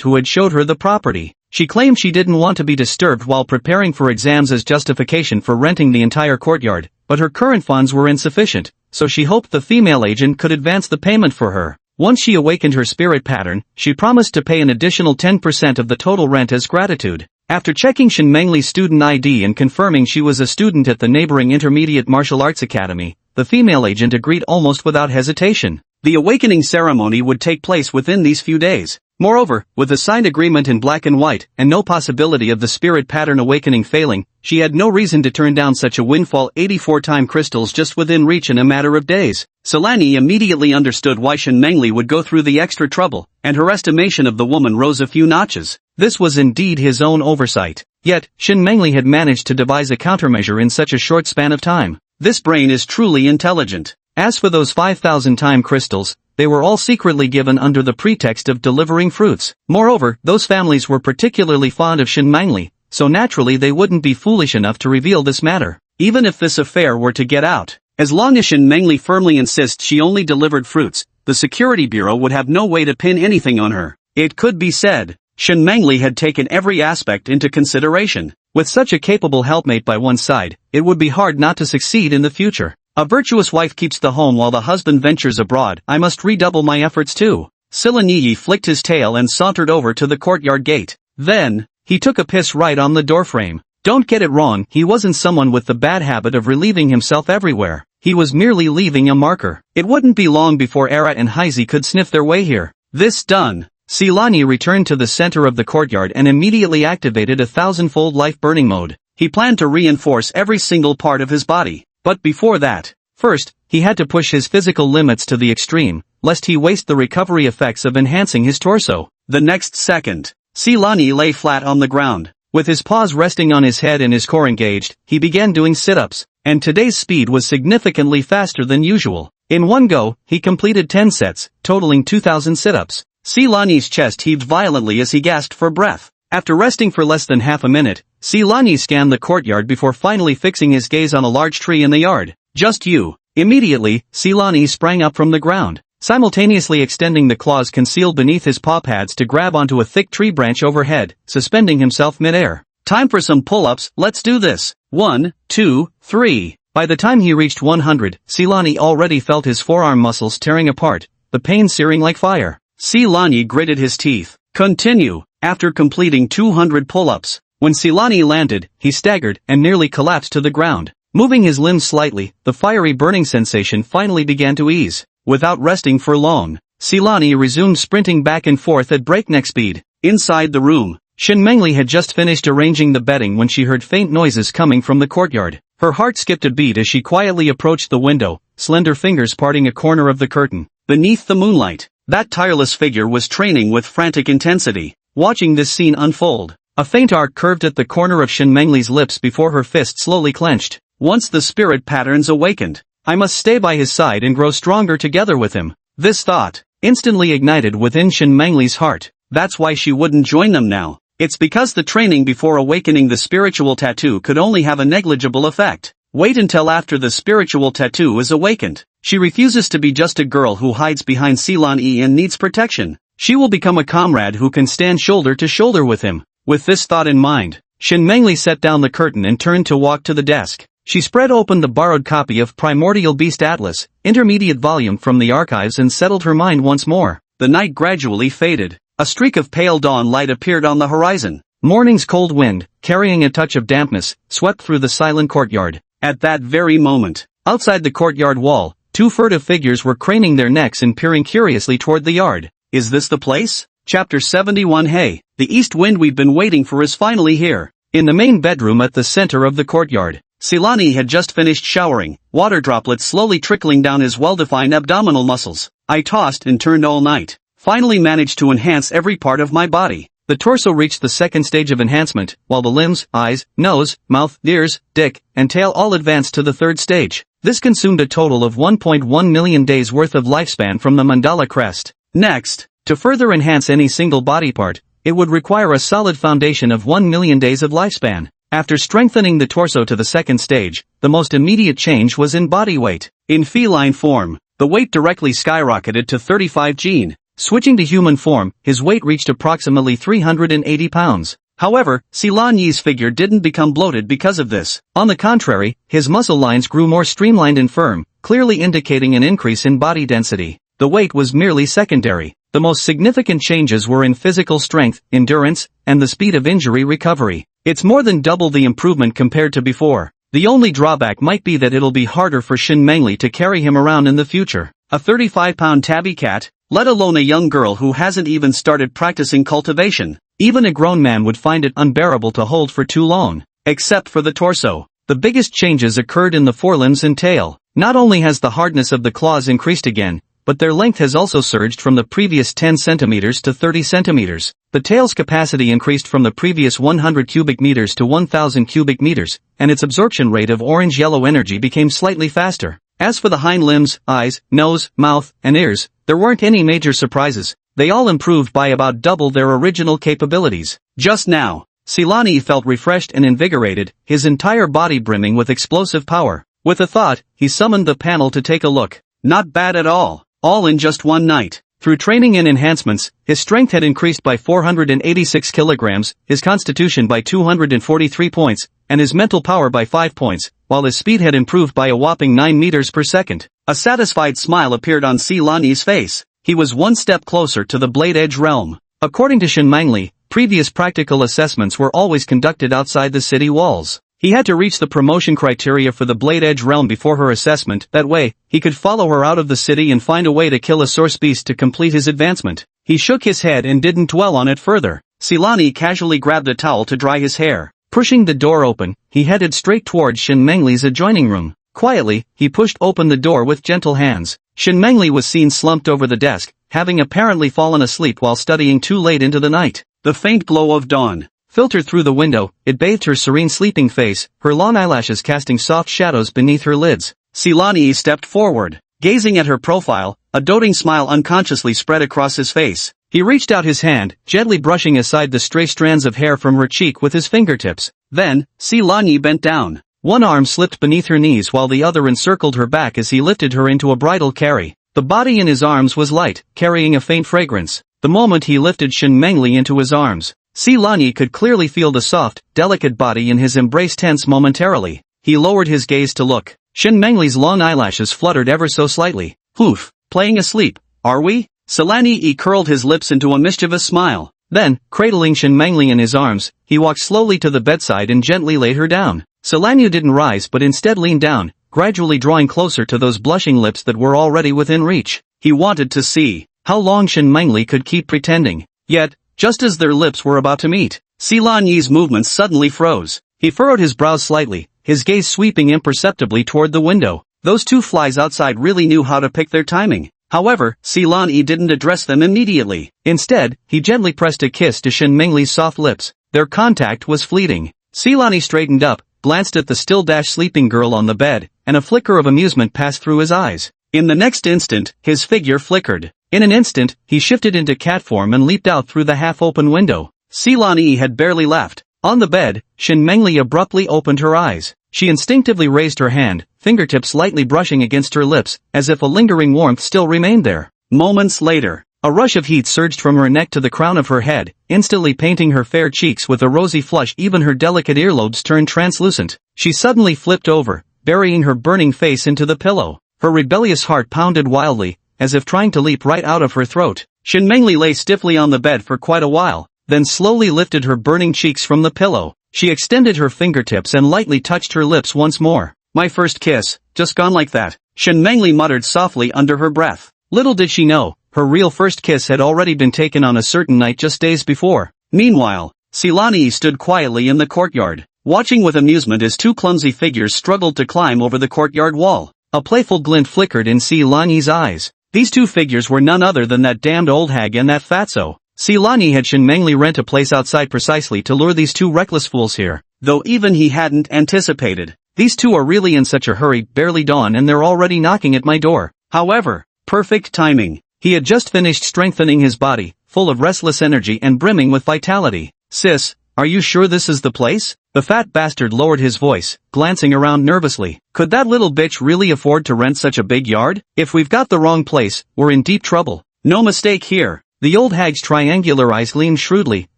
who had showed her the property. She claimed she didn't want to be disturbed while preparing for exams as justification for renting the entire courtyard, but her current funds were insufficient, so she hoped the female agent could advance the payment for her. Once she awakened her spirit pattern, she promised to pay an additional 10% of the total rent as gratitude. After checking Shin Mengli's student ID and confirming she was a student at the neighboring Intermediate Martial Arts Academy, the female agent agreed almost without hesitation. The awakening ceremony would take place within these few days. Moreover, with a signed agreement in black and white, and no possibility of the spirit pattern awakening failing, she had no reason to turn down such a windfall. 84 time crystals just within reach in a matter of days. Silani immediately understood why Shin Mengli would go through the extra trouble, and her estimation of the woman rose a few notches. This was indeed his own oversight. Yet, Shin Mengli had managed to devise a countermeasure in such a short span of time. This brain is truly intelligent. As for those 5,000 time crystals, they were all secretly given under the pretext of delivering fruits. Moreover, those families were particularly fond of Shin Mengli, so naturally they wouldn't be foolish enough to reveal this matter. Even if this affair were to get out, as long as Shin Mengli firmly insists she only delivered fruits, the Security Bureau would have no way to pin anything on her. It could be said, Shin Mengli had taken every aspect into consideration. With such a capable helpmate by one's side, it would be hard not to succeed in the future. A virtuous wife keeps the home while the husband ventures abroad. I must redouble my efforts too. Silani flicked his tail and sauntered over to the courtyard gate. Then, he took a piss right on the doorframe. Don't get it wrong, he wasn't someone with the bad habit of relieving himself everywhere. He was merely leaving a marker. It wouldn't be long before Era and Heizi could sniff their way here. This done, Silani returned to the center of the courtyard and immediately activated a 1,000-fold life burning mode. He planned to reinforce every single part of his body. But before that, First, he had to push his physical limits to the extreme, lest he waste the recovery effects of enhancing his torso. The next second, Silani lay flat on the ground. With his paws resting on his head and his core engaged, he began doing sit-ups, and today's speed was significantly faster than usual. In one go, he completed 10 sets, totaling 2,000 sit-ups. Silani's chest heaved violently as he gasped for breath. After resting for less than half a minute, Silani scanned the courtyard before finally fixing his gaze on a large tree in the yard. Just you. Immediately, Silani sprang up from the ground, simultaneously extending the claws concealed beneath his paw pads to grab onto a thick tree branch overhead, suspending himself mid-air. Time for some pull-ups, let's do this. 1, 2, 3. By the time he reached 100, Silani already felt his forearm muscles tearing apart, the pain searing like fire. Silani gritted his teeth. Continue. After completing 200 pull-ups, when Silani landed, he staggered and nearly collapsed to the ground. Moving his limbs slightly, the fiery burning sensation finally began to ease. Without resting for long, Silani resumed sprinting back and forth at breakneck speed. Inside the room, Shin Mengli had just finished arranging the bedding when she heard faint noises coming from the courtyard. Her heart skipped a beat as she quietly approached the window, slender fingers parting a corner of the curtain. Beneath the moonlight, that tireless figure was training with frantic intensity. Watching this scene unfold, a faint arc curved at the corner of Shin Mengli's lips before her fist slowly clenched. Once the spirit patterns awakened, I must stay by his side and grow stronger together with him. This thought instantly ignited within Shin Mengli's heart. That's why she wouldn't join them now. It's because the training before awakening the spiritual tattoo could only have a negligible effect. Wait until after the spiritual tattoo is awakened. She refuses to be just a girl who hides behind Silani and needs protection. She will become a comrade who can stand shoulder to shoulder with him. With this thought in mind, Shin Mengli set down the curtain and turned to walk to the desk. She spread open the borrowed copy of Primordial Beast Atlas, intermediate volume from the archives, and settled her mind once more. The night gradually faded. A streak of pale dawn light appeared on the horizon. Morning's cold wind, carrying a touch of dampness, swept through the silent courtyard. At that very moment, outside the courtyard wall, two furtive figures were craning their necks and peering curiously toward the yard. Is this the place? Chapter 71. Hey, the east wind we've been waiting for is finally here. In the main bedroom at the center of the courtyard, Silani had just finished showering, water droplets slowly trickling down his well-defined abdominal muscles. I tossed and turned all night. Finally managed to enhance every part of my body. The torso reached the second stage of enhancement, while the limbs, eyes, nose, mouth, ears, dick, and tail all advanced to the third stage. This consumed a total of 1.1 million days worth of lifespan from the mandala crest. Next, to further enhance any single body part, it would require a solid foundation of 1 million days of lifespan. After strengthening the torso to the second stage, the most immediate change was in body weight. In feline form, the weight directly skyrocketed to 35 gene. Switching to human form, his weight reached approximately 380 pounds. However, Silani's figure didn't become bloated because of this. On the contrary, his muscle lines grew more streamlined and firm, clearly indicating an increase in body density. The weight was merely secondary. The most significant changes were in physical strength, endurance, and the speed of injury recovery. It's more than double the improvement compared to before. The only drawback might be that it'll be harder for Shin Mengli to carry him around in the future. A 35-pound tabby cat, let alone a young girl who hasn't even started practicing cultivation. Even a grown man would find it unbearable to hold for too long. Except for the torso. The biggest changes occurred in the forelimbs and tail. Not only has the hardness of the claws increased again, but their length has also surged from the previous 10 centimeters to 30 centimeters. The tail's capacity increased from the previous 100 cubic meters to 1000 cubic meters, and its absorption rate of orange-yellow energy became slightly faster. As for the hind limbs, eyes, nose, mouth, and ears, there weren't any major surprises. They all improved by about double their original capabilities. Just now, Silani felt refreshed and invigorated, his entire body brimming with explosive power. With a thought, he summoned the panel to take a look. Not bad at all in just one night. Through training and enhancements, his strength had increased by 486 kilograms, his constitution by 243 points, and his mental power by 5 points, while his speed had improved by a whopping 9 meters per second. A satisfied smile appeared on Silani's face. He was one step closer to the Blade Edge realm. According to Shin Mengli, previous practical assessments were always conducted outside the city walls. He had to reach the promotion criteria for the Blade Edge realm before her assessment. That way, he could follow her out of the city and find a way to kill a source beast to complete his advancement. He shook his head and didn't dwell on it further. Silani casually grabbed a towel to dry his hair. Pushing the door open, he headed straight towards Shin Mengli's adjoining room. Quietly, he pushed open the door with gentle hands. Shin Mengli was seen slumped over the desk, having apparently fallen asleep while studying too late into the night. The faint glow of dawn filtered through the window, it bathed her serene sleeping face, her long eyelashes casting soft shadows beneath her lids. Silani stepped forward. Gazing at her profile, a doting smile unconsciously spread across his face. He reached out his hand, gently brushing aside the stray strands of hair from her cheek with his fingertips. Then, Silani bent down. One arm slipped beneath her knees while the other encircled her back as he lifted her into a bridal carry. The body in his arms was light, carrying a faint fragrance. The moment he lifted Shin Mengli into his arms, Silani could clearly feel the soft, delicate body in his embrace tense momentarily. He lowered his gaze to look. Shin Mengli's long eyelashes fluttered ever so slightly. Poof, playing asleep, are we? Silani curled his lips into a mischievous smile. Then, cradling Shin Mengli in his arms, he walked slowly to the bedside and gently laid her down. Silani didn't rise but instead leaned down, gradually drawing closer to those blushing lips that were already within reach. He wanted to see how long Shin Mengli could keep pretending. Yet, just as their lips were about to meet, Silani's movements suddenly froze. He furrowed his brows slightly, his gaze sweeping imperceptibly toward the window. Those two flies outside really knew how to pick their timing. However, Silani didn't address them immediately. Instead, he gently pressed a kiss to Shin Mengli's soft lips. Their contact was fleeting. Silani straightened up, glanced at the still-sleeping girl on the bed, and a flicker of amusement passed through his eyes. In the next instant, his figure flickered. In an instant, he shifted into cat form and leaped out through the half-open window. Silani had barely left. On the bed, Shin Mengli abruptly opened her eyes. She instinctively raised her hand, fingertips lightly brushing against her lips, as if a lingering warmth still remained there. Moments later, a rush of heat surged from her neck to the crown of her head, instantly painting her fair cheeks with a rosy flush. Even her delicate earlobes turned translucent. She suddenly flipped over, burying her burning face into the pillow. Her rebellious heart pounded wildly, as if trying to leap right out of her throat. Shin Mengli lay stiffly on the bed for quite a while, then slowly lifted her burning cheeks from the pillow. She extended her fingertips and lightly touched her lips once more. My first kiss, just gone like that, Shin Mengli muttered softly under her breath. Little did she know, her real first kiss had already been taken on a certain night just days before. Meanwhile, Silani stood quietly in the courtyard, watching with amusement as two clumsy figures struggled to climb over the courtyard wall. A playful glint flickered in Silani's eyes. These two figures were none other than that damned old hag and that fatso. Silani had Shin Mengli rent a place outside precisely to lure these two reckless fools here. Though even he hadn't anticipated. These two are really in such a hurry, barely dawn and they're already knocking at my door. However, perfect timing. He had just finished strengthening his body, full of restless energy and brimming with vitality. Sis, are you sure this is the place? The fat bastard lowered his voice, glancing around nervously. Could that little bitch really afford to rent such a big yard? If we've got the wrong place, we're in deep trouble. No mistake here. The old hag's triangular eyes gleamed shrewdly.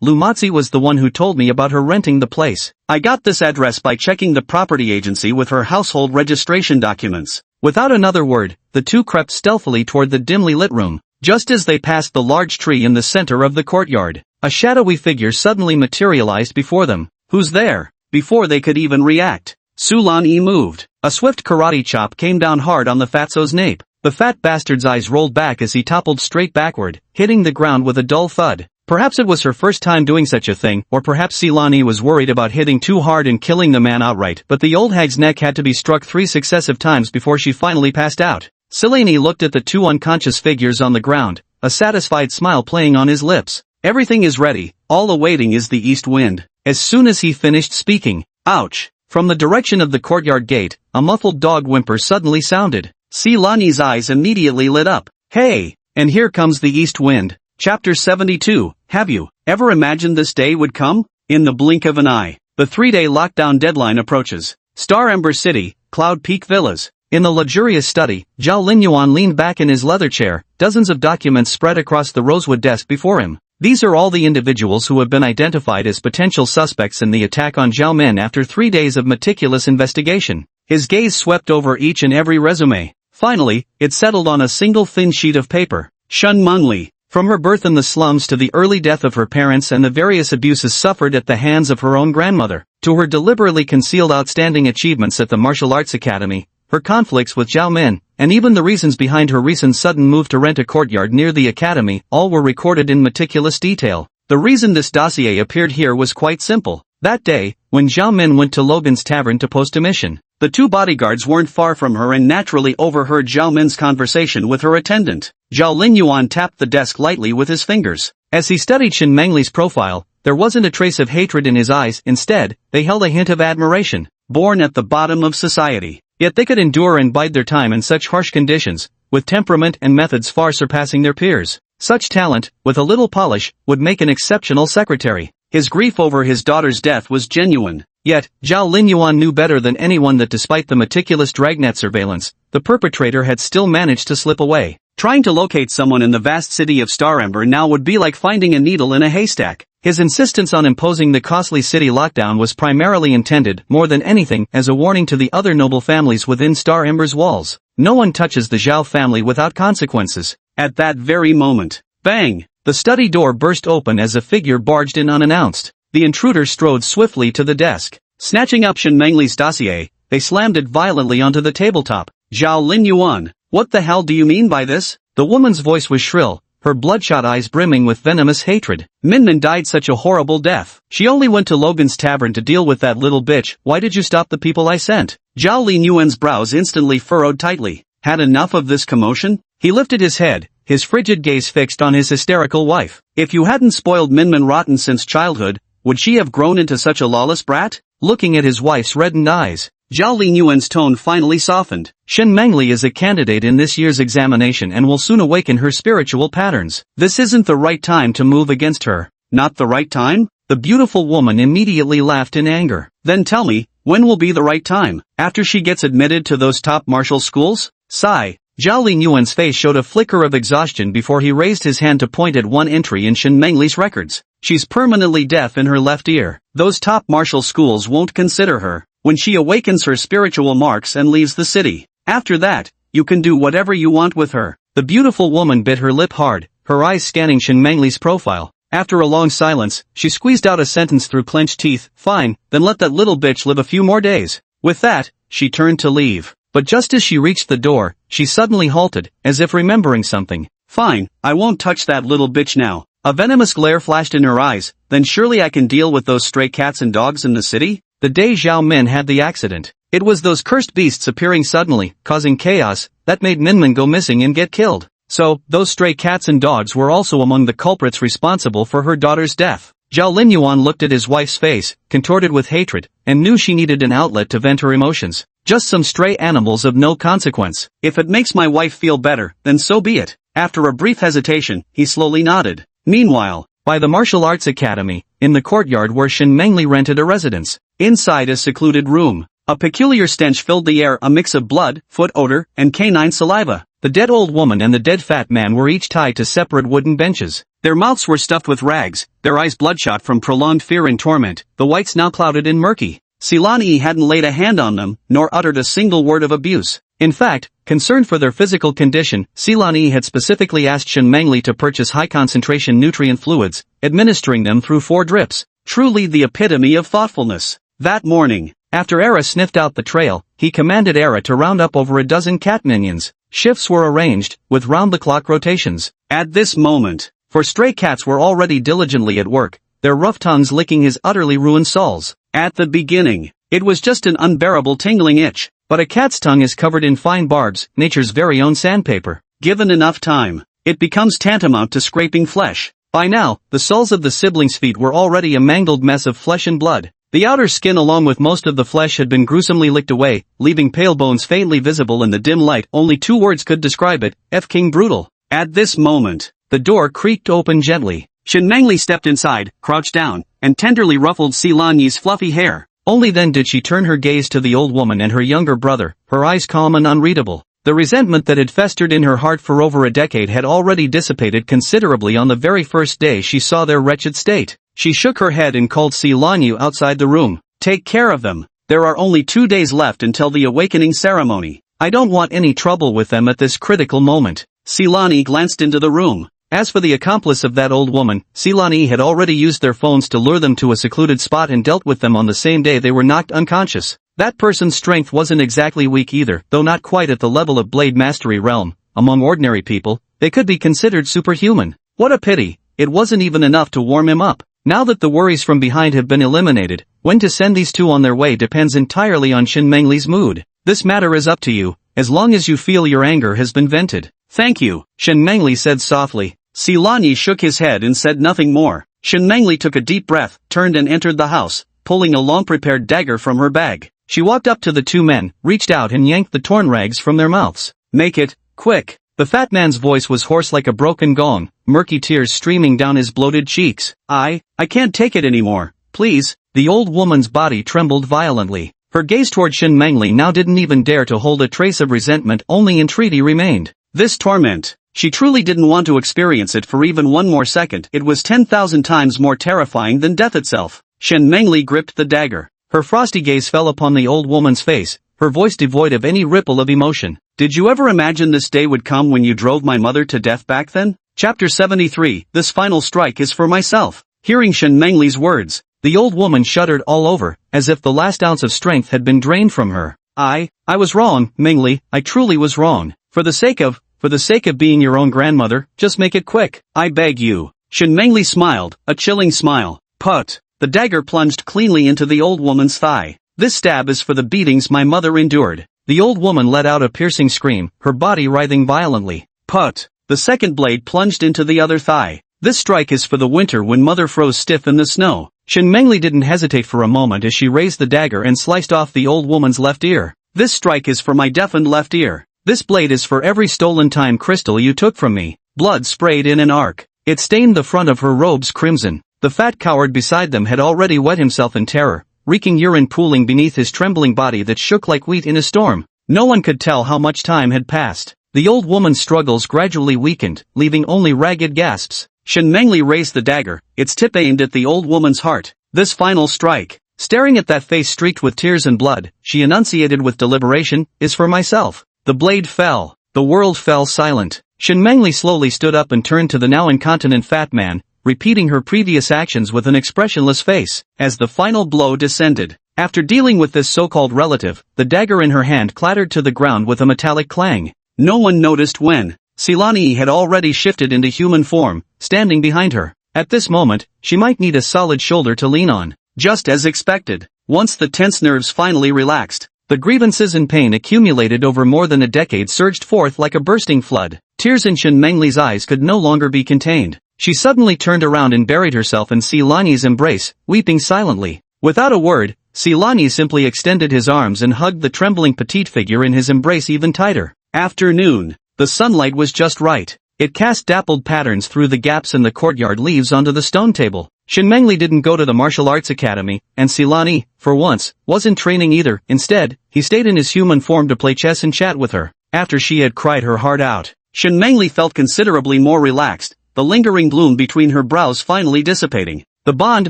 Lumatzi was the one who told me about her renting the place. I got this address by checking the property agency with her household registration documents. Without another word, the two crept stealthily toward the dimly lit room. Just as they passed the large tree in the center of the courtyard, a shadowy figure suddenly materialized before them. Who's there? Before they could even react, Silani moved. A swift karate chop came down hard on the fatso's nape. The fat bastard's eyes rolled back as he toppled straight backward, hitting the ground with a dull thud. Perhaps it was her first time doing such a thing, or perhaps Silani was worried about hitting too hard and killing the man outright, but the old hag's neck had to be struck 3 successive times before she finally passed out. Silani looked at the two unconscious figures on the ground, a satisfied smile playing on his lips. Everything is ready, all awaiting is the east wind. As soon as he finished speaking, ouch! From the direction of the courtyard gate, a muffled dog whimper suddenly sounded. Silani's eyes immediately lit up. Hey! And here comes the east wind. Chapter 72, Have you ever imagined this day would come? In the blink of an eye, the 3-day lockdown deadline approaches. Star Ember City, Cloud Peak Villas. In the luxurious study, Zhao Linyuan leaned back in his leather chair, dozens of documents spread across the rosewood desk before him. These are all the individuals who have been identified as potential suspects in the attack on Zhao Men after 3 days of meticulous investigation. His gaze swept over each and every resume. Finally, it settled on a single thin sheet of paper. Shin Mengli. From her birth in the slums to the early death of her parents and the various abuses suffered at the hands of her own grandmother, to her deliberately concealed outstanding achievements at the martial arts academy, her conflicts with Zhao Men, and even the reasons behind her recent sudden move to rent a courtyard near the academy, all were recorded in meticulous detail. The reason this dossier appeared here was quite simple. That day, when Zhao Men went to Logan's tavern to post a mission, The two bodyguards weren't far from her and naturally overheard Zhao Min's conversation with her attendant. Zhao Linyuan tapped the desk lightly with his fingers. As he studied Shen Mengli's profile, there wasn't a trace of hatred in his eyes, instead, they held a hint of admiration. Born at the bottom of society. Yet they could endure and bide their time in such harsh conditions, with temperament and methods far surpassing their peers. Such talent, with a little polish, would make an exceptional secretary. His grief over his daughter's death was genuine. Yet, Zhao Linyuan knew better than anyone that despite the meticulous dragnet surveillance, the perpetrator had still managed to slip away. Trying to locate someone in the vast city of Star Ember now would be like finding a needle in a haystack. His insistence on imposing the costly city lockdown was primarily intended, more than anything, as a warning to the other noble families within Star Ember's walls. No one touches the Zhao family without consequences. At that very moment, bang! The study door burst open as a figure barged in unannounced. The intruder strode swiftly to the desk. Snatching up Shen Mengli's dossier, they slammed it violently onto the tabletop. Zhao Linyuan, what the hell do you mean by this? The woman's voice was shrill, her bloodshot eyes brimming with venomous hatred. Minmin died such a horrible death. She only went to Logan's tavern to deal with that little bitch. Why did you stop the people I sent? Zhao Linyuan's brows instantly furrowed tightly. Had enough of this commotion? He lifted his head, his frigid gaze fixed on his hysterical wife. If you hadn't spoiled Minmin rotten since childhood, would she have grown into such a lawless brat? Looking at his wife's reddened eyes, Zhao Linyuan's tone finally softened. Shen Mengli is a candidate in this year's examination and will soon awaken her spiritual patterns. This isn't the right time to move against her. Not the right time? The beautiful woman immediately laughed in anger. Then tell me, when will be the right time? After she gets admitted to those top martial schools? Sigh. Zhao Linyuan's face showed a flicker of exhaustion before he raised his hand to point at one entry in Shen Mengli's records. She's permanently deaf in her left ear. Those top martial schools won't consider her. When she awakens her spiritual marks and leaves the city. After that, you can do whatever you want with her. The beautiful woman bit her lip hard, her eyes scanning Shen Mengli's profile. After a long silence, she squeezed out a sentence through clenched teeth. Fine, then let that little bitch live a few more days. With that, she turned to leave. But just as she reached the door, she suddenly halted, as if remembering something. Fine, I won't touch that little bitch now. A venomous glare flashed in her eyes. Then surely I can deal with those stray cats and dogs in the city? The day Zhao Min had the accident, it was those cursed beasts appearing suddenly, causing chaos, that made Minmin go missing and get killed. So, those stray cats and dogs were also among the culprits responsible for her daughter's death. Zhao Linyuan looked at his wife's face, contorted with hatred, and knew she needed an outlet to vent her emotions. Just some stray animals of no consequence. If it makes my wife feel better, then so be it. After a brief hesitation, he slowly nodded. Meanwhile, by the martial arts academy, in the courtyard where Shen Mengli rented a residence. Inside a secluded room, a peculiar stench filled the air, a mix of blood, foot odor, and canine saliva. The dead old woman and the dead fat man were each tied to separate wooden benches. Their mouths were stuffed with rags, their eyes bloodshot from prolonged fear and torment, the whites now clouded and murky. Silani hadn't laid a hand on them, nor uttered a single word of abuse. In fact, concerned for their physical condition, Silani had specifically asked Shen Mengli to purchase high-concentration nutrient fluids, administering them through 4 drips. Truly the epitome of thoughtfulness. That morning, after Era sniffed out the trail, he commanded Era to round up over a dozen cat minions. Shifts were arranged, with round-the-clock rotations. At this moment, for stray cats were already diligently at work, their rough tongues licking his utterly ruined soles. At the beginning, it was just an unbearable tingling itch. But a cat's tongue is covered in fine barbs, nature's very own sandpaper. Given enough time, it becomes tantamount to scraping flesh. By now, the soles of the siblings' feet were already a mangled mess of flesh and blood. The outer skin along with most of the flesh had been gruesomely licked away, leaving pale bones faintly visible in the dim light. Only 2 words could describe it, F-King brutal. At this moment, the door creaked open gently. Shen Mengli stepped inside, crouched down, and tenderly ruffled Silanyi's fluffy hair. Only then did she turn her gaze to the old woman and her younger brother, her eyes calm and unreadable. The resentment that had festered in her heart for over a decade had already dissipated considerably on the very first day she saw their wretched state. She shook her head and called Silanyu outside the room. Take care of them. There are only 2 days left until the awakening ceremony. I don't want any trouble with them at this critical moment. Silani glanced into the room. As for the accomplice of that old woman, Silani had already used their phones to lure them to a secluded spot and dealt with them on the same day they were knocked unconscious. That person's strength wasn't exactly weak either, though not quite at the level of blade mastery realm. Among ordinary people, they could be considered superhuman. What a pity, it wasn't even enough to warm him up. Now that the worries from behind have been eliminated, when to send these two on their way depends entirely on Shin Mengli's mood. This matter is up to you, as long as you feel your anger has been vented. Thank you, Shin Mengli said softly. Silani shook his head and said nothing more. Shin Mengli took a deep breath, turned and entered the house, pulling a long-prepared dagger from her bag. She walked up to the two men, reached out and yanked the torn rags from their mouths. Make it quick. The fat man's voice was hoarse like a broken gong, murky tears streaming down his bloated cheeks. I can't take it anymore, please. The old woman's body trembled violently. Her gaze toward Shin Mengli now didn't even dare to hold a trace of resentment, only entreaty remained. This torment. She truly didn't want to experience it for even one more second. It was 10,000 times more terrifying than death itself. Shin Mengli gripped the dagger. Her frosty gaze fell upon the old woman's face, her voice devoid of any ripple of emotion. Did you ever imagine this day would come when you drove my mother to death back then? Chapter 73, This final strike is for myself. Hearing Shin Mengli's words, the old woman shuddered all over, as if the last ounce of strength had been drained from her. I was wrong, Mengli, I truly was wrong. For the sake of being your own grandmother, just make it quick. I beg you. Shin Mengli smiled, a chilling smile. Put. The dagger plunged cleanly into the old woman's thigh. This stab is for the beatings my mother endured. The old woman let out a piercing scream, her body writhing violently. Put. The second blade plunged into the other thigh. This strike is for the winter when mother froze stiff in the snow. Shin Mengli didn't hesitate for a moment as she raised the dagger and sliced off the old woman's left ear. This strike is for my deafened left ear. This blade is for every stolen time crystal you took from me. Blood sprayed in an arc. It stained the front of her robes crimson. The fat coward beside them had already wet himself in terror, reeking urine pooling beneath his trembling body that shook like wheat in a storm. No one could tell how much time had passed. The old woman's struggles gradually weakened, leaving only ragged gasps. Shin Mengli raised the dagger, its tip aimed at the old woman's heart. This final strike. Staring at that face streaked with tears and blood, she enunciated with deliberation, is for myself. The blade fell. The world fell silent. Shin Mengli slowly stood up and turned to the now incontinent fat man, repeating her previous actions with an expressionless face. As the final blow descended, after dealing with this so-called relative, the dagger in her hand clattered to the ground with a metallic clang. No one noticed when Silani had already shifted into human form, standing behind her. At this moment, she might need a solid shoulder to lean on. Just as expected, once the tense nerves finally relaxed, the grievances and pain accumulated over more than a decade surged forth like a bursting flood. Tears in Shin Mengli's eyes could no longer be contained. She suddenly turned around and buried herself in Silani's embrace, weeping silently. Without a word, Silani simply extended his arms and hugged the trembling petite figure in his embrace even tighter. Afternoon. The sunlight was just right. It cast dappled patterns through the gaps in the courtyard leaves onto the stone table. Shin Mengli didn't go to the martial arts academy, and Silani, for once, wasn't training either. Instead, he stayed in his human form to play chess and chat with her. After she had cried her heart out, Shin Mengli felt considerably more relaxed, the lingering gloom between her brows finally dissipating. The bond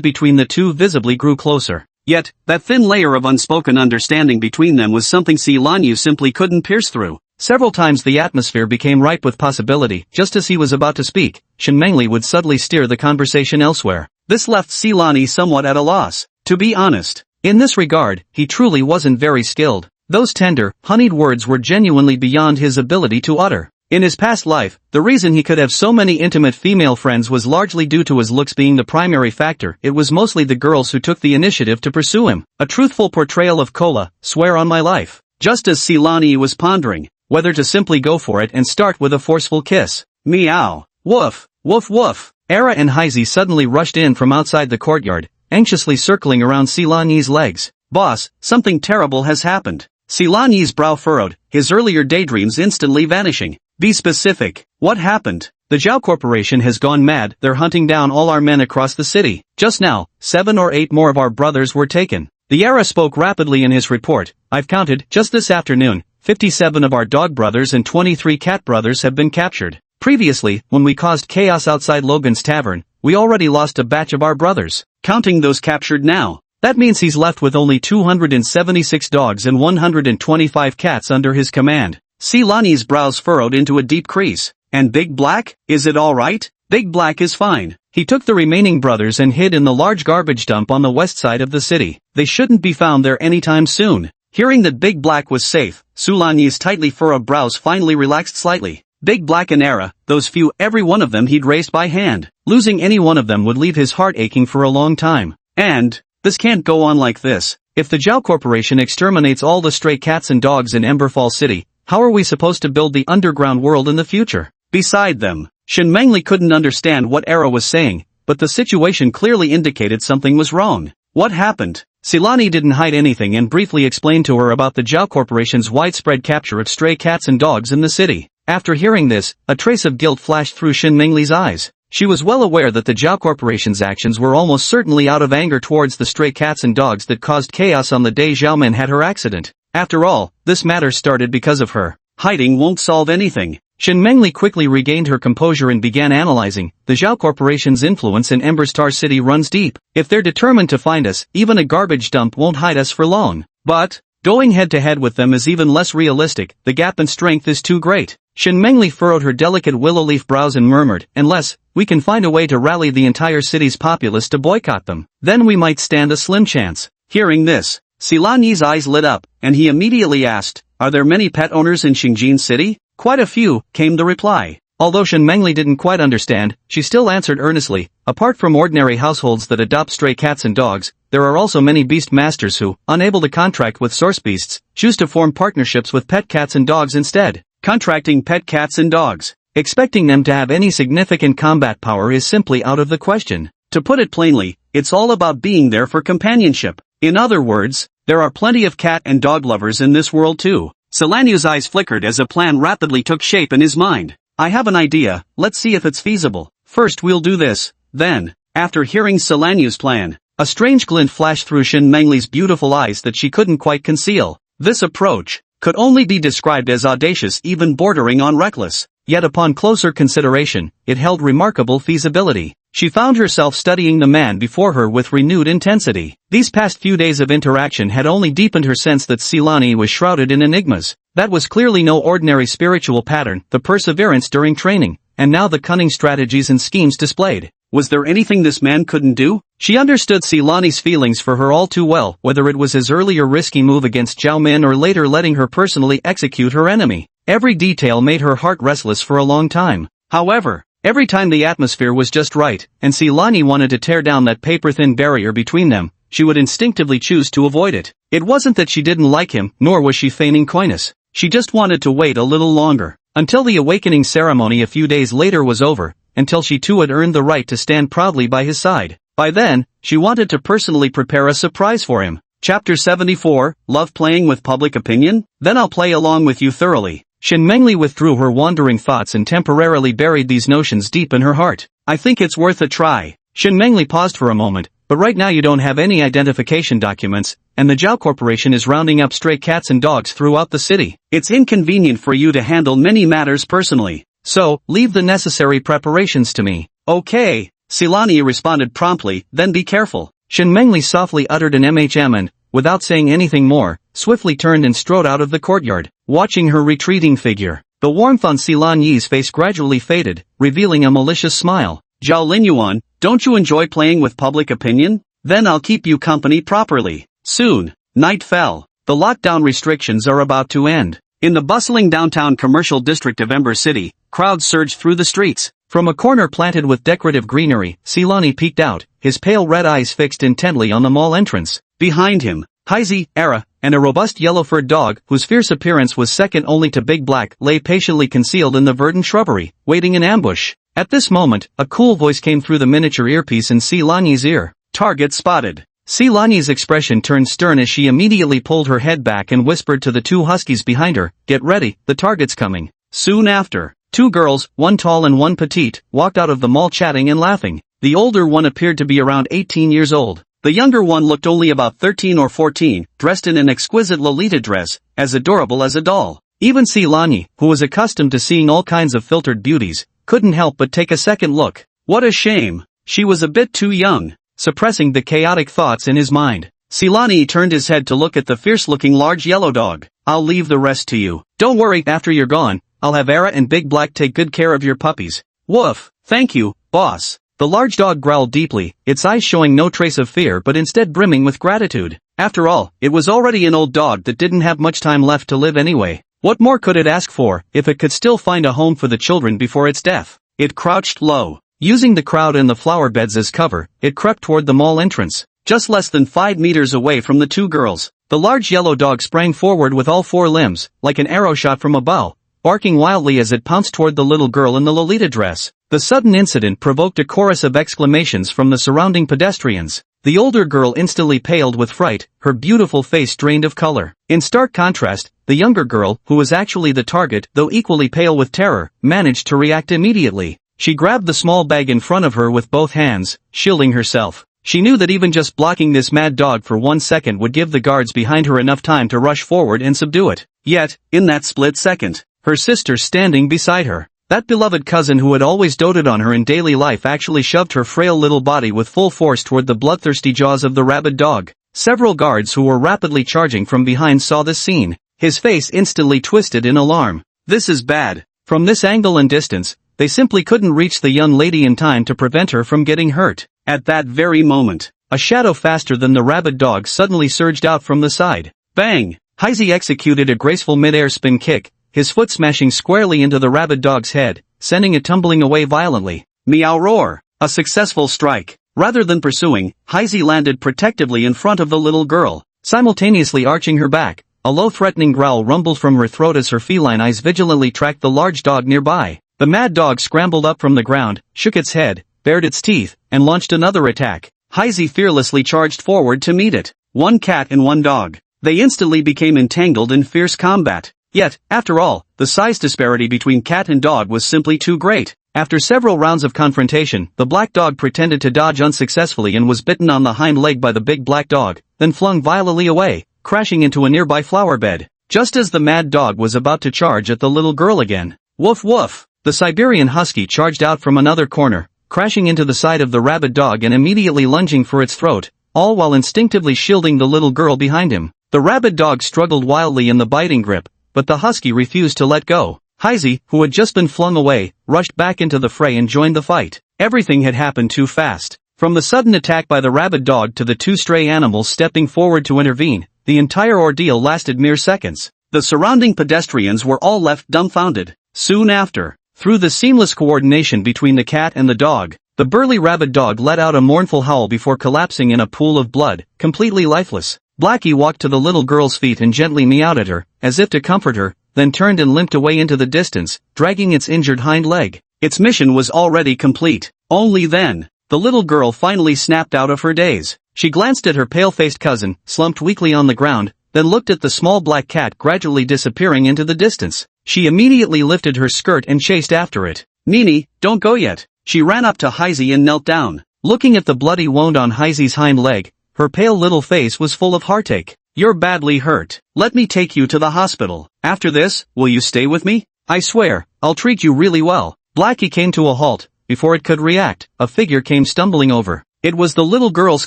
between the two visibly grew closer. Yet, that thin layer of unspoken understanding between them was something Silani simply couldn't pierce through. Several times the atmosphere became ripe with possibility. Just as he was about to speak, Shin Mengli would suddenly steer the conversation elsewhere. This left Silani somewhat at a loss. To be honest, in this regard, he truly wasn't very skilled. Those tender, honeyed words were genuinely beyond his ability to utter. In his past life, the reason he could have so many intimate female friends was largely due to his looks being the primary factor. It was mostly the girls who took the initiative to pursue him. A truthful portrayal of Kola, swear on my life. Just as Silani was pondering whether to simply go for it and start with a forceful kiss. Meow. Woof. Woof woof. Era and Heizi suddenly rushed in from outside the courtyard, anxiously circling around Silani's legs. Boss, something terrible has happened. Silani's brow furrowed, his earlier daydreams instantly vanishing. Be specific. What happened? The Zhao Corporation has gone mad. They're hunting down all our men across the city. Just now, 7 or 8 more of our brothers were taken. The Era spoke rapidly in his report. I've counted, just this afternoon, 57 of our dog brothers and 23 cat brothers have been captured. Previously, when we caused chaos outside Logan's tavern, we already lost a batch of our brothers. Counting those captured now, that means he's left with only 276 dogs and 125 cats under his command. Silani's brows furrowed into a deep crease. And Big Black? Is it alright? Big Black is fine. He took the remaining brothers and hid in the large garbage dump on the west side of the city. They shouldn't be found there anytime soon. Hearing that Big Black was safe, Silani's tightly furrowed brows finally relaxed slightly. Big Black and Era, those few, every one of them he'd raised by hand. Losing any one of them would leave his heart aching for a long time. And this can't go on like this. If the Zhao Corporation exterminates all the stray cats and dogs in Emberfall City, how are we supposed to build the underground world in the future? Beside them, Shen Mengli couldn't understand what Era was saying, but the situation clearly indicated something was wrong. What happened? Silani didn't hide anything and briefly explained to her about the Zhao Corporation's widespread capture of stray cats and dogs in the city. After hearing this, a trace of guilt flashed through Shen Mengli's eyes. She was well aware that the Zhao Corporation's actions were almost certainly out of anger towards the stray cats and dogs that caused chaos on the day Xiaomen had her accident. After all, this matter started because of her. Hiding won't solve anything. Shen Mengli quickly regained her composure and began analyzing. The Zhao Corporation's influence in Ember Star City runs deep. If they're determined to find us, even a garbage dump won't hide us for long. But going head-to-head with them is even less realistic. The gap in strength is too great. Shen Mengli furrowed her delicate willow leaf brows and murmured, unless we can find a way to rally the entire city's populace to boycott them, then we might stand a slim chance. Hearing this, Silani's eyes lit up, and he immediately asked, are there many pet owners in Xingjin City? Quite a few, came the reply. Although Shen Mengli didn't quite understand, she still answered earnestly, apart from ordinary households that adopt stray cats and dogs, there are also many beast masters who, unable to contract with source beasts, choose to form partnerships with pet cats and dogs instead. Contracting pet cats and dogs. Expecting them to have any significant combat power is simply out of the question. To put it plainly, it's all about being there for companionship. In other words, there are plenty of cat and dog lovers in this world too. Silaniu's eyes flickered as a plan rapidly took shape in his mind. I have an idea, let's see if it's feasible. First we'll do this, then. After hearing Silaniu's plan, a strange glint flashed through Shen Mengli's beautiful eyes that she couldn't quite conceal. This approach could only be described as audacious, even bordering on reckless. Yet upon closer consideration, it held remarkable feasibility. She found herself studying the man before her with renewed intensity. These past few days of interaction had only deepened her sense that Silani was shrouded in enigmas. That was clearly no ordinary spiritual pattern, the perseverance during training, and now the cunning strategies and schemes displayed. Was there anything this man couldn't do? She understood Silani's feelings for her all too well, whether it was his earlier risky move against Zhao Min or later letting her personally execute her enemy. Every detail made her heart restless for a long time. However, every time the atmosphere was just right, and Silani wanted to tear down that paper-thin barrier between them, she would instinctively choose to avoid it. It wasn't that she didn't like him, nor was she feigning coyness. She just wanted to wait a little longer, until the awakening ceremony a few days later was over, until she too had earned the right to stand proudly by his side. By then, she wanted to personally prepare a surprise for him. Chapter 74, Love Playing with Public Opinion? Then I'll play along with you thoroughly. Shen Mengli withdrew her wandering thoughts and temporarily buried these notions deep in her heart. I think it's worth a try. Shen Mengli paused for a moment, but right now you don't have any identification documents, and the Zhao Corporation is rounding up stray cats and dogs throughout the city. It's inconvenient for you to handle many matters personally. So, leave the necessary preparations to me. Okay, Silani responded promptly, then be careful. Shen Mengli softly uttered an MHM and, without saying anything more, swiftly turned and strode out of the courtyard. Watching her retreating figure, the warmth on Silan Yi's face gradually faded, revealing a malicious smile. Zhao Linyuan, don't you enjoy playing with public opinion? Then I'll keep you company properly. Soon, night fell. The lockdown restrictions are about to end. In the bustling downtown commercial district of Ember City, crowds surged through the streets. From a corner planted with decorative greenery, Silani peeked out, his pale red eyes fixed intently on the mall entrance. Behind him, Haizi, Era, and a robust yellow-furred dog, whose fierce appearance was second only to Big Black, lay patiently concealed in the verdant shrubbery, waiting in ambush. At this moment, a cool voice came through the miniature earpiece in Silani's ear. Target spotted. Silani's expression turned stern as she immediately pulled her head back and whispered to the two huskies behind her, "Get ready, the target's coming." Soon after, two girls, one tall and one petite, walked out of the mall chatting and laughing. The older one appeared to be around 18 years old. The younger one looked only about 13 or 14, dressed in an exquisite Lolita dress, as adorable as a doll. Even Silani, who was accustomed to seeing all kinds of filtered beauties, couldn't help but take a second look. What a shame. She was a bit too young. Suppressing the chaotic thoughts in his mind, Silani turned his head to look at the fierce-looking large yellow dog. "I'll leave the rest to you. Don't worry, after you're gone, I'll have Era and Big Black take good care of your puppies." "Woof, thank you, boss." The large dog growled deeply, its eyes showing no trace of fear but instead brimming with gratitude. After all, it was already an old dog that didn't have much time left to live anyway. What more could it ask for, if it could still find a home for the children before its death? It crouched low. Using the crowd and the flower beds as cover, it crept toward the mall entrance. Just less than 5 meters away from the two girls, the large yellow dog sprang forward with all 4 limbs, like an arrow shot from a bow, barking wildly as it pounced toward the little girl in the Lolita dress. The sudden incident provoked a chorus of exclamations from the surrounding pedestrians. The older girl instantly paled with fright, her beautiful face drained of color. In stark contrast, the younger girl, who was actually the target, though equally pale with terror, managed to react immediately. She grabbed the small bag in front of her with both hands, shielding herself. She knew that even just blocking this mad dog for 1 second would give the guards behind her enough time to rush forward and subdue it. Yet, in that split second, her sister standing beside her, that beloved cousin who had always doted on her in daily life, actually shoved her frail little body with full force toward the bloodthirsty jaws of the rabid dog. Several guards who were rapidly charging from behind saw this scene. His face instantly twisted in alarm. This is bad. From this angle and distance, they simply couldn't reach the young lady in time to prevent her from getting hurt. At that very moment, a shadow faster than the rabid dog suddenly surged out from the side. Bang! Heisey executed a graceful mid-air spin kick, his foot smashing squarely into the rabid dog's head, sending it tumbling away violently. Meow roar! A successful strike. Rather than pursuing, Heisey landed protectively in front of the little girl, simultaneously arching her back. A low threatening growl rumbled from her throat as her feline eyes vigilantly tracked the large dog nearby. The mad dog scrambled up from the ground, shook its head, bared its teeth, and launched another attack. Heisey fearlessly charged forward to meet it. 1 cat and 1 dog. They instantly became entangled in fierce combat. Yet, after all, the size disparity between cat and dog was simply too great. After several rounds of confrontation, the black dog pretended to dodge unsuccessfully and was bitten on the hind leg by the big black dog, then flung violently away, crashing into a nearby flower bed. Just as the mad dog was about to charge at the little girl again. Woof woof! The Siberian husky charged out from another corner, crashing into the side of the rabid dog and immediately lunging for its throat, all while instinctively shielding the little girl behind him. The rabid dog struggled wildly in the biting grip, but the husky refused to let go. Heisey, who had just been flung away, rushed back into the fray and joined the fight. Everything had happened too fast. From the sudden attack by the rabid dog to the 2 stray animals stepping forward to intervene, the entire ordeal lasted mere seconds. The surrounding pedestrians were all left dumbfounded. Soon after, through the seamless coordination between the cat and the dog, the burly rabid dog let out a mournful howl before collapsing in a pool of blood, completely lifeless. Blackie walked to the little girl's feet and gently meowed at her, as if to comfort her, then turned and limped away into the distance, dragging its injured hind leg. Its mission was already complete. Only then, the little girl finally snapped out of her daze. She glanced at her pale-faced cousin, slumped weakly on the ground, then looked at the small black cat gradually disappearing into the distance. She immediately lifted her skirt and chased after it. Nini, don't go yet. She ran up to Heisey and knelt down. Looking at the bloody wound on Heisey's hind leg, her pale little face was full of heartache. You're badly hurt. Let me take you to the hospital. After this, will you stay with me? I swear, I'll treat you really well. Blackie came to a halt. Before it could react, a figure came stumbling over. It was the little girl's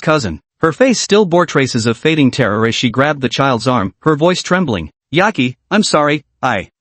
cousin. Her face still bore traces of fading terror as she grabbed the child's arm, her voice trembling. Yaki, I'm sorry,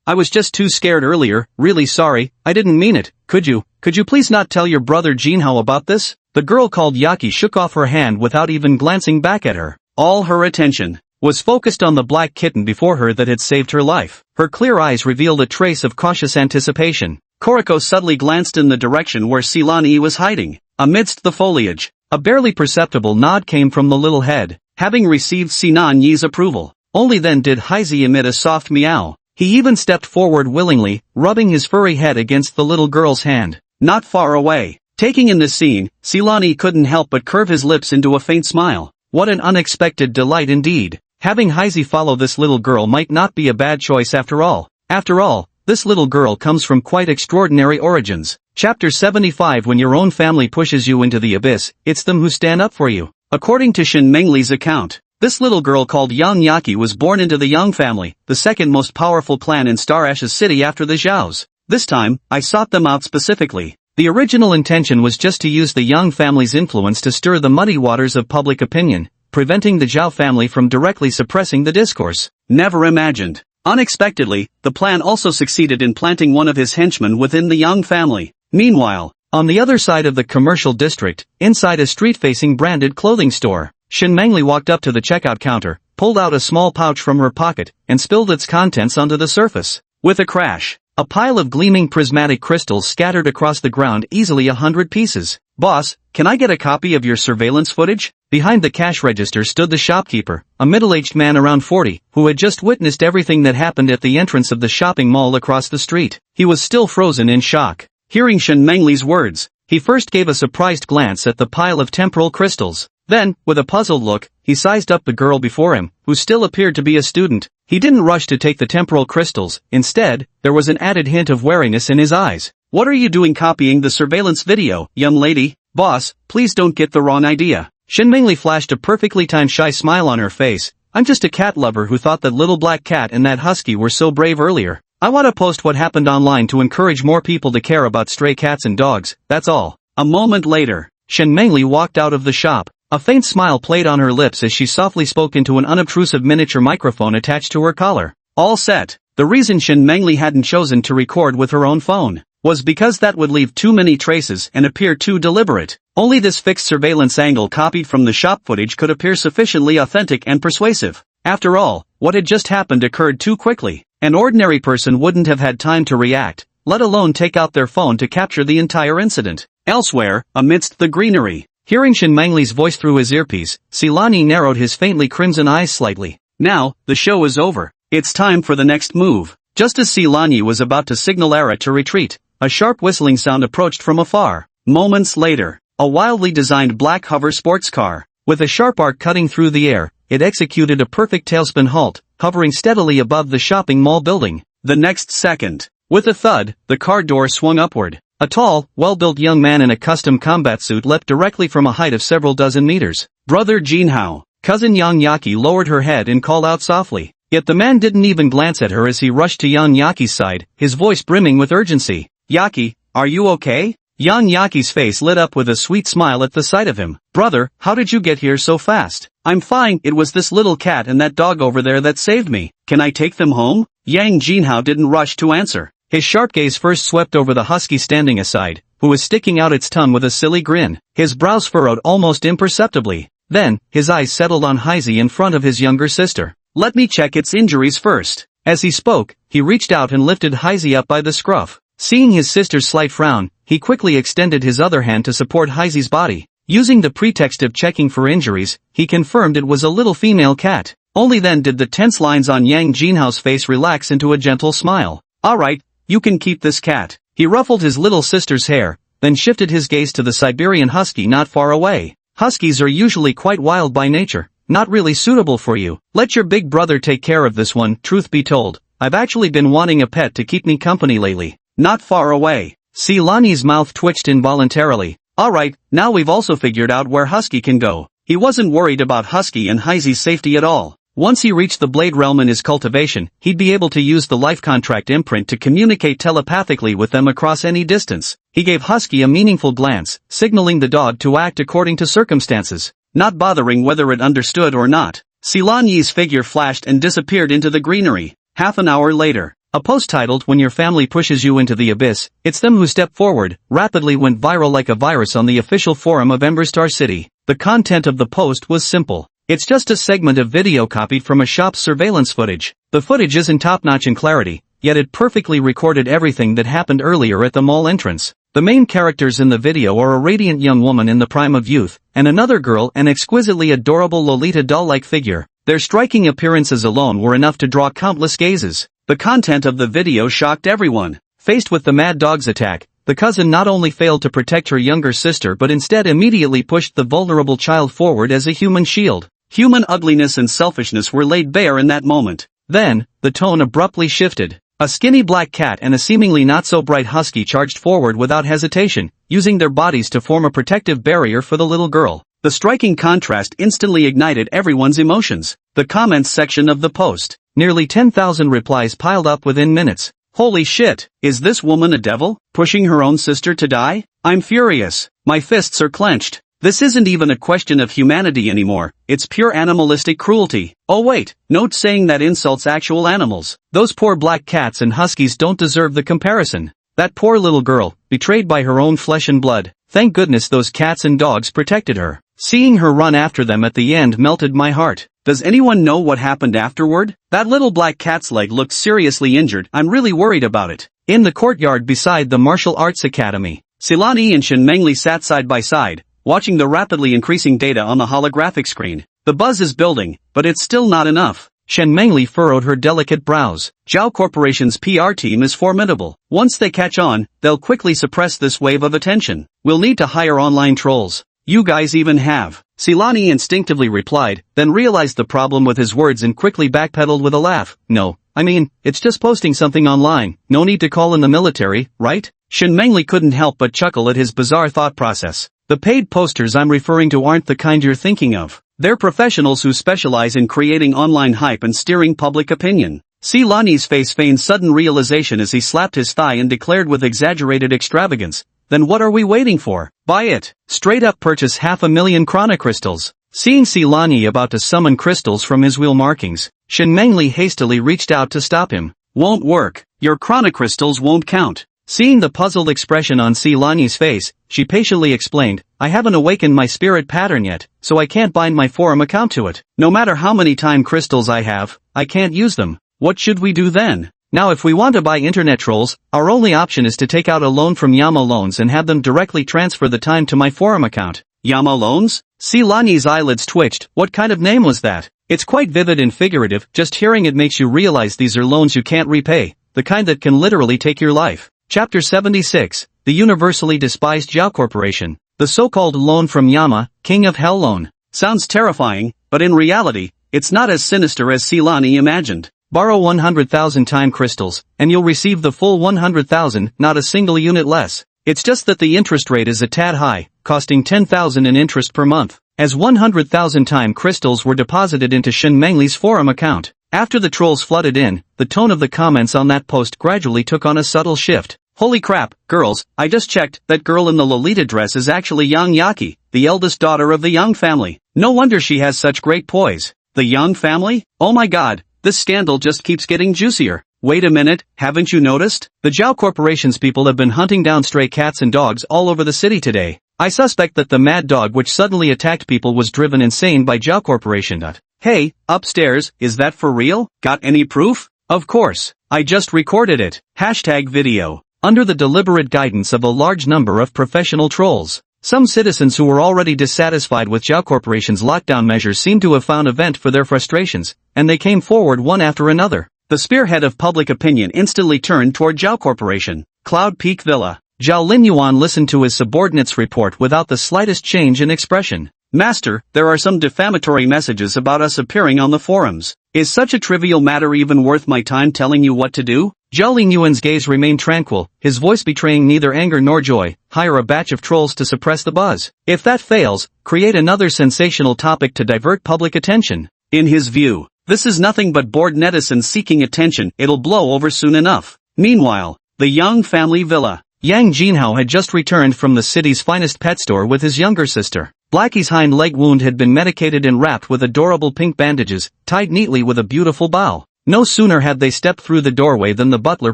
I was just too scared earlier, really sorry, I didn't mean it. Could you please not tell your brother Jinhao about this? The girl called Yaki shook off her hand without even glancing back at her. All her attention was focused on the black kitten before her that had saved her life. Her clear eyes revealed a trace of cautious anticipation. Koriko subtly glanced in the direction where Silani was hiding. Amidst the foliage, a barely perceptible nod came from the little head, having received Sinan Yi's approval. Only then did Heisey emit a soft meow. He even stepped forward willingly, rubbing his furry head against the little girl's hand. Not far away, taking in this scene, Silani couldn't help but curve his lips into a faint smile. What an unexpected delight indeed. Having Heisey follow this little girl might not be a bad choice after all. After all, this little girl comes from quite extraordinary origins. Chapter 75. When your own family pushes you into the abyss, it's them who stand up for you. According to Shin Mengli's account, this little girl called Yang Yaki was born into the Yang family, the second most powerful clan in Star Ash's city after the Zhaos. This time, I sought them out specifically. The original intention was just to use the Yang family's influence to stir the muddy waters of public opinion, preventing the Zhao family from directly suppressing the discourse. Never imagined. Unexpectedly, the plan also succeeded in planting one of his henchmen within the Yang family. Meanwhile, on the other side of the commercial district, inside a street-facing branded clothing store, Shin Mengli walked up to the checkout counter, pulled out a small pouch from her pocket, and spilled its contents onto the surface. With a crash, a pile of gleaming prismatic crystals scattered across the ground, easily 100 pieces. "Boss, can I get a copy of your surveillance footage?" Behind the cash register stood the shopkeeper, a middle-aged man around 40, who had just witnessed everything that happened at the entrance of the shopping mall across the street. He was still frozen in shock. Hearing Shin Mengli's words, he first gave a surprised glance at the pile of temporal crystals. Then, with a puzzled look, he sized up the girl before him, who still appeared to be a student. He didn't rush to take the temporal crystals. Instead, there was an added hint of wariness in his eyes. "What are you doing copying the surveillance video, young lady?" "Boss, please don't get the wrong idea." Shin Mengli flashed a perfectly timed shy smile on her face. "I'm just a cat lover who thought that little black cat and that husky were so brave earlier. I want to post what happened online to encourage more people to care about stray cats and dogs, that's all." A moment later, Shin Mengli walked out of the shop. A faint smile played on her lips as she softly spoke into an unobtrusive miniature microphone attached to her collar. All set. The reason Shin Mengli hadn't chosen to record with her own phone was because that would leave too many traces and appear too deliberate. Only this fixed surveillance angle copied from the shop footage could appear sufficiently authentic and persuasive. After all, what had just happened occurred too quickly. An ordinary person wouldn't have had time to react, let alone take out their phone to capture the entire incident. Elsewhere, amidst the greenery, hearing Shin Mengli's voice through his earpiece, Silani narrowed his faintly crimson eyes slightly. Now, the show is over. It's time for the next move. Just as Silani was about to signal Era to retreat, a sharp whistling sound approached from afar. Moments later, a wildly designed black hover sports car, with a sharp arc cutting through the air, it executed a perfect tailspin halt, hovering steadily above the shopping mall building. The next second, with a thud, the car door swung upward. A tall, well-built young man in a custom combat suit leapt directly from a height of several dozen meters. "Brother Jinhao." Cousin Yang Yaki lowered her head and called out softly. Yet the man didn't even glance at her as he rushed to Yang Yaki's side, his voice brimming with urgency. "Yaki, are you okay?" Yang Yaki's face lit up with a sweet smile at the sight of him. "Brother, how did you get here so fast?" "I'm fine, it was this little cat and that dog over there that saved me. Can I take them home?" Yang Jinhao didn't rush to answer. His sharp gaze first swept over the husky standing aside, who was sticking out its tongue with a silly grin. His brows furrowed almost imperceptibly. Then, his eyes settled on Heizi in front of his younger sister. "Let me check its injuries first." As he spoke, he reached out and lifted Heizi up by the scruff. Seeing his sister's slight frown, he quickly extended his other hand to support Heizi's body. Using the pretext of checking for injuries, he confirmed it was a little female cat. Only then did the tense lines on Yang Jinhao's face relax into a gentle smile. "All right, you can keep this cat." He ruffled his little sister's hair, then shifted his gaze to the Siberian husky not far away. "Huskies are usually quite wild by nature, not really suitable for you. Let your big brother take care of this one. Truth be told, I've actually been wanting a pet to keep me company lately." "Not far away." Silani's mouth twitched involuntarily. "Alright, now we've also figured out where Husky can go." He wasn't worried about Husky and Heizi's safety at all. Once he reached the Blade Realm in his cultivation, he'd be able to use the life contract imprint to communicate telepathically with them across any distance. He gave Husky a meaningful glance, signaling the dog to act according to circumstances, not bothering whether it understood or not. Silani's figure flashed and disappeared into the greenery. Half an hour later, a post titled "When Your Family Pushes You into the Abyss, It's Them Who Step Forward" rapidly went viral like a virus on the official forum of Emberstar City. The content of the post was simple. It's just a segment of video copied from a shop's surveillance footage. The footage isn't top-notch in clarity, yet it perfectly recorded everything that happened earlier at the mall entrance. The main characters in the video are a radiant young woman in the prime of youth, and another girl, an exquisitely adorable Lolita doll-like figure. Their striking appearances alone were enough to draw countless gazes. The content of the video shocked everyone. Faced with the mad dog's attack, the cousin not only failed to protect her younger sister but instead immediately pushed the vulnerable child forward as a human shield. Human ugliness and selfishness were laid bare in that moment. Then, the tone abruptly shifted. A skinny black cat and a seemingly not-so-bright husky charged forward without hesitation, using their bodies to form a protective barrier for the little girl. The striking contrast instantly ignited everyone's emotions. The comments section of the post. Nearly 10,000 replies piled up within minutes. "Holy shit, is this woman a devil, pushing her own sister to die? I'm furious. My fists are clenched. This isn't even a question of humanity anymore, it's pure animalistic cruelty. Oh wait, note saying that insults actual animals. Those poor black cats and huskies don't deserve the comparison. That poor little girl, betrayed by her own flesh and blood. Thank goodness those cats and dogs protected her." Seeing her run after them at the end melted my heart. Does anyone know what happened afterward? That little black cat's leg looked seriously injured. I'm really worried about it. In the courtyard beside the martial arts academy, Silani and Shen Mengli sat side by side, watching the rapidly increasing data on the holographic screen. The buzz is building, but it's still not enough. Shen Mengli furrowed her delicate brows. Zhao Corporation's PR team is formidable. Once they catch on, they'll quickly suppress this wave of attention. We'll need to hire online trolls. You guys even have. Silani instinctively replied, then realized the problem with his words and quickly backpedaled with a laugh. No, I mean, it's just posting something online. No need to call in the military, right? Shen Mengli couldn't help but chuckle at his bizarre thought process. The paid posters I'm referring to aren't the kind you're thinking of. They're professionals who specialize in creating online hype and steering public opinion. Silani's face feigned sudden realization as he slapped his thigh and declared with exaggerated extravagance, then what are we waiting for? Buy it. Straight up purchase 500,000 chrono crystals. Seeing Silani about to summon crystals from his wheel markings, Shen Mengli hastily reached out to stop him. Won't work. Your chrono crystals won't count. Seeing the puzzled expression on Silani's face, she patiently explained, I haven't awakened my spirit pattern yet, so I can't bind my forum account to it. No matter how many time crystals I have, I can't use them. What should we do then? Now if we want to buy internet trolls, our only option is to take out a loan from Yama Loans and have them directly transfer the time to my forum account. Yama Loans? Silani's eyelids twitched. What kind of name was that? It's quite vivid and figurative, just hearing it makes you realize these are loans you can't repay, the kind that can literally take your life. Chapter 76, The Universally Despised Zhao Corporation. The so-called loan from Yama, King of Hell loan. Sounds terrifying, but in reality, it's not as sinister as Silani imagined. Borrow 100,000 time crystals, and you'll receive the full 100,000, not a single unit less. It's just that the interest rate is a tad high, costing 10,000 in interest per month. As 100,000 time crystals were deposited into Shen Mengli's forum account. After the trolls flooded in, the tone of the comments on that post gradually took on a subtle shift. Holy crap, girls, I just checked, that girl in the Lolita dress is actually Yang Yaki, the eldest daughter of the Yang family. No wonder she has such great poise. The Yang family? Oh my god, this scandal just keeps getting juicier. Wait a minute, haven't you noticed? The Zhao Corporation's people have been hunting down stray cats and dogs all over the city today. I suspect that the mad dog which suddenly attacked people was driven insane by Zhao Corporation. Hey, upstairs, is that for real? Got any proof? Of course, I just recorded it. #video. Under the deliberate guidance of a large number of professional trolls, some citizens who were already dissatisfied with Zhao Corporation's lockdown measures seemed to have found a vent for their frustrations, and they came forward one after another. The spearhead of public opinion instantly turned toward Zhao Corporation. Cloud Peak Villa. Zhao Linyuan listened to his subordinate's report without the slightest change in expression. Master, there are some defamatory messages about us appearing on the forums. Is such a trivial matter even worth my time telling you what to do? Zhao Linyuan's gaze remained tranquil, his voice betraying neither anger nor joy. Hire a batch of trolls to suppress the buzz. If that fails, create another sensational topic to divert public attention. In his view, this is nothing but bored netizens seeking attention. It'll blow over soon enough. Meanwhile, the Yang family villa. Yang Jinhao had just returned from the city's finest pet store with his younger sister. Blackie's hind leg wound had been medicated and wrapped with adorable pink bandages, tied neatly with a beautiful bow. No sooner had they stepped through the doorway than the butler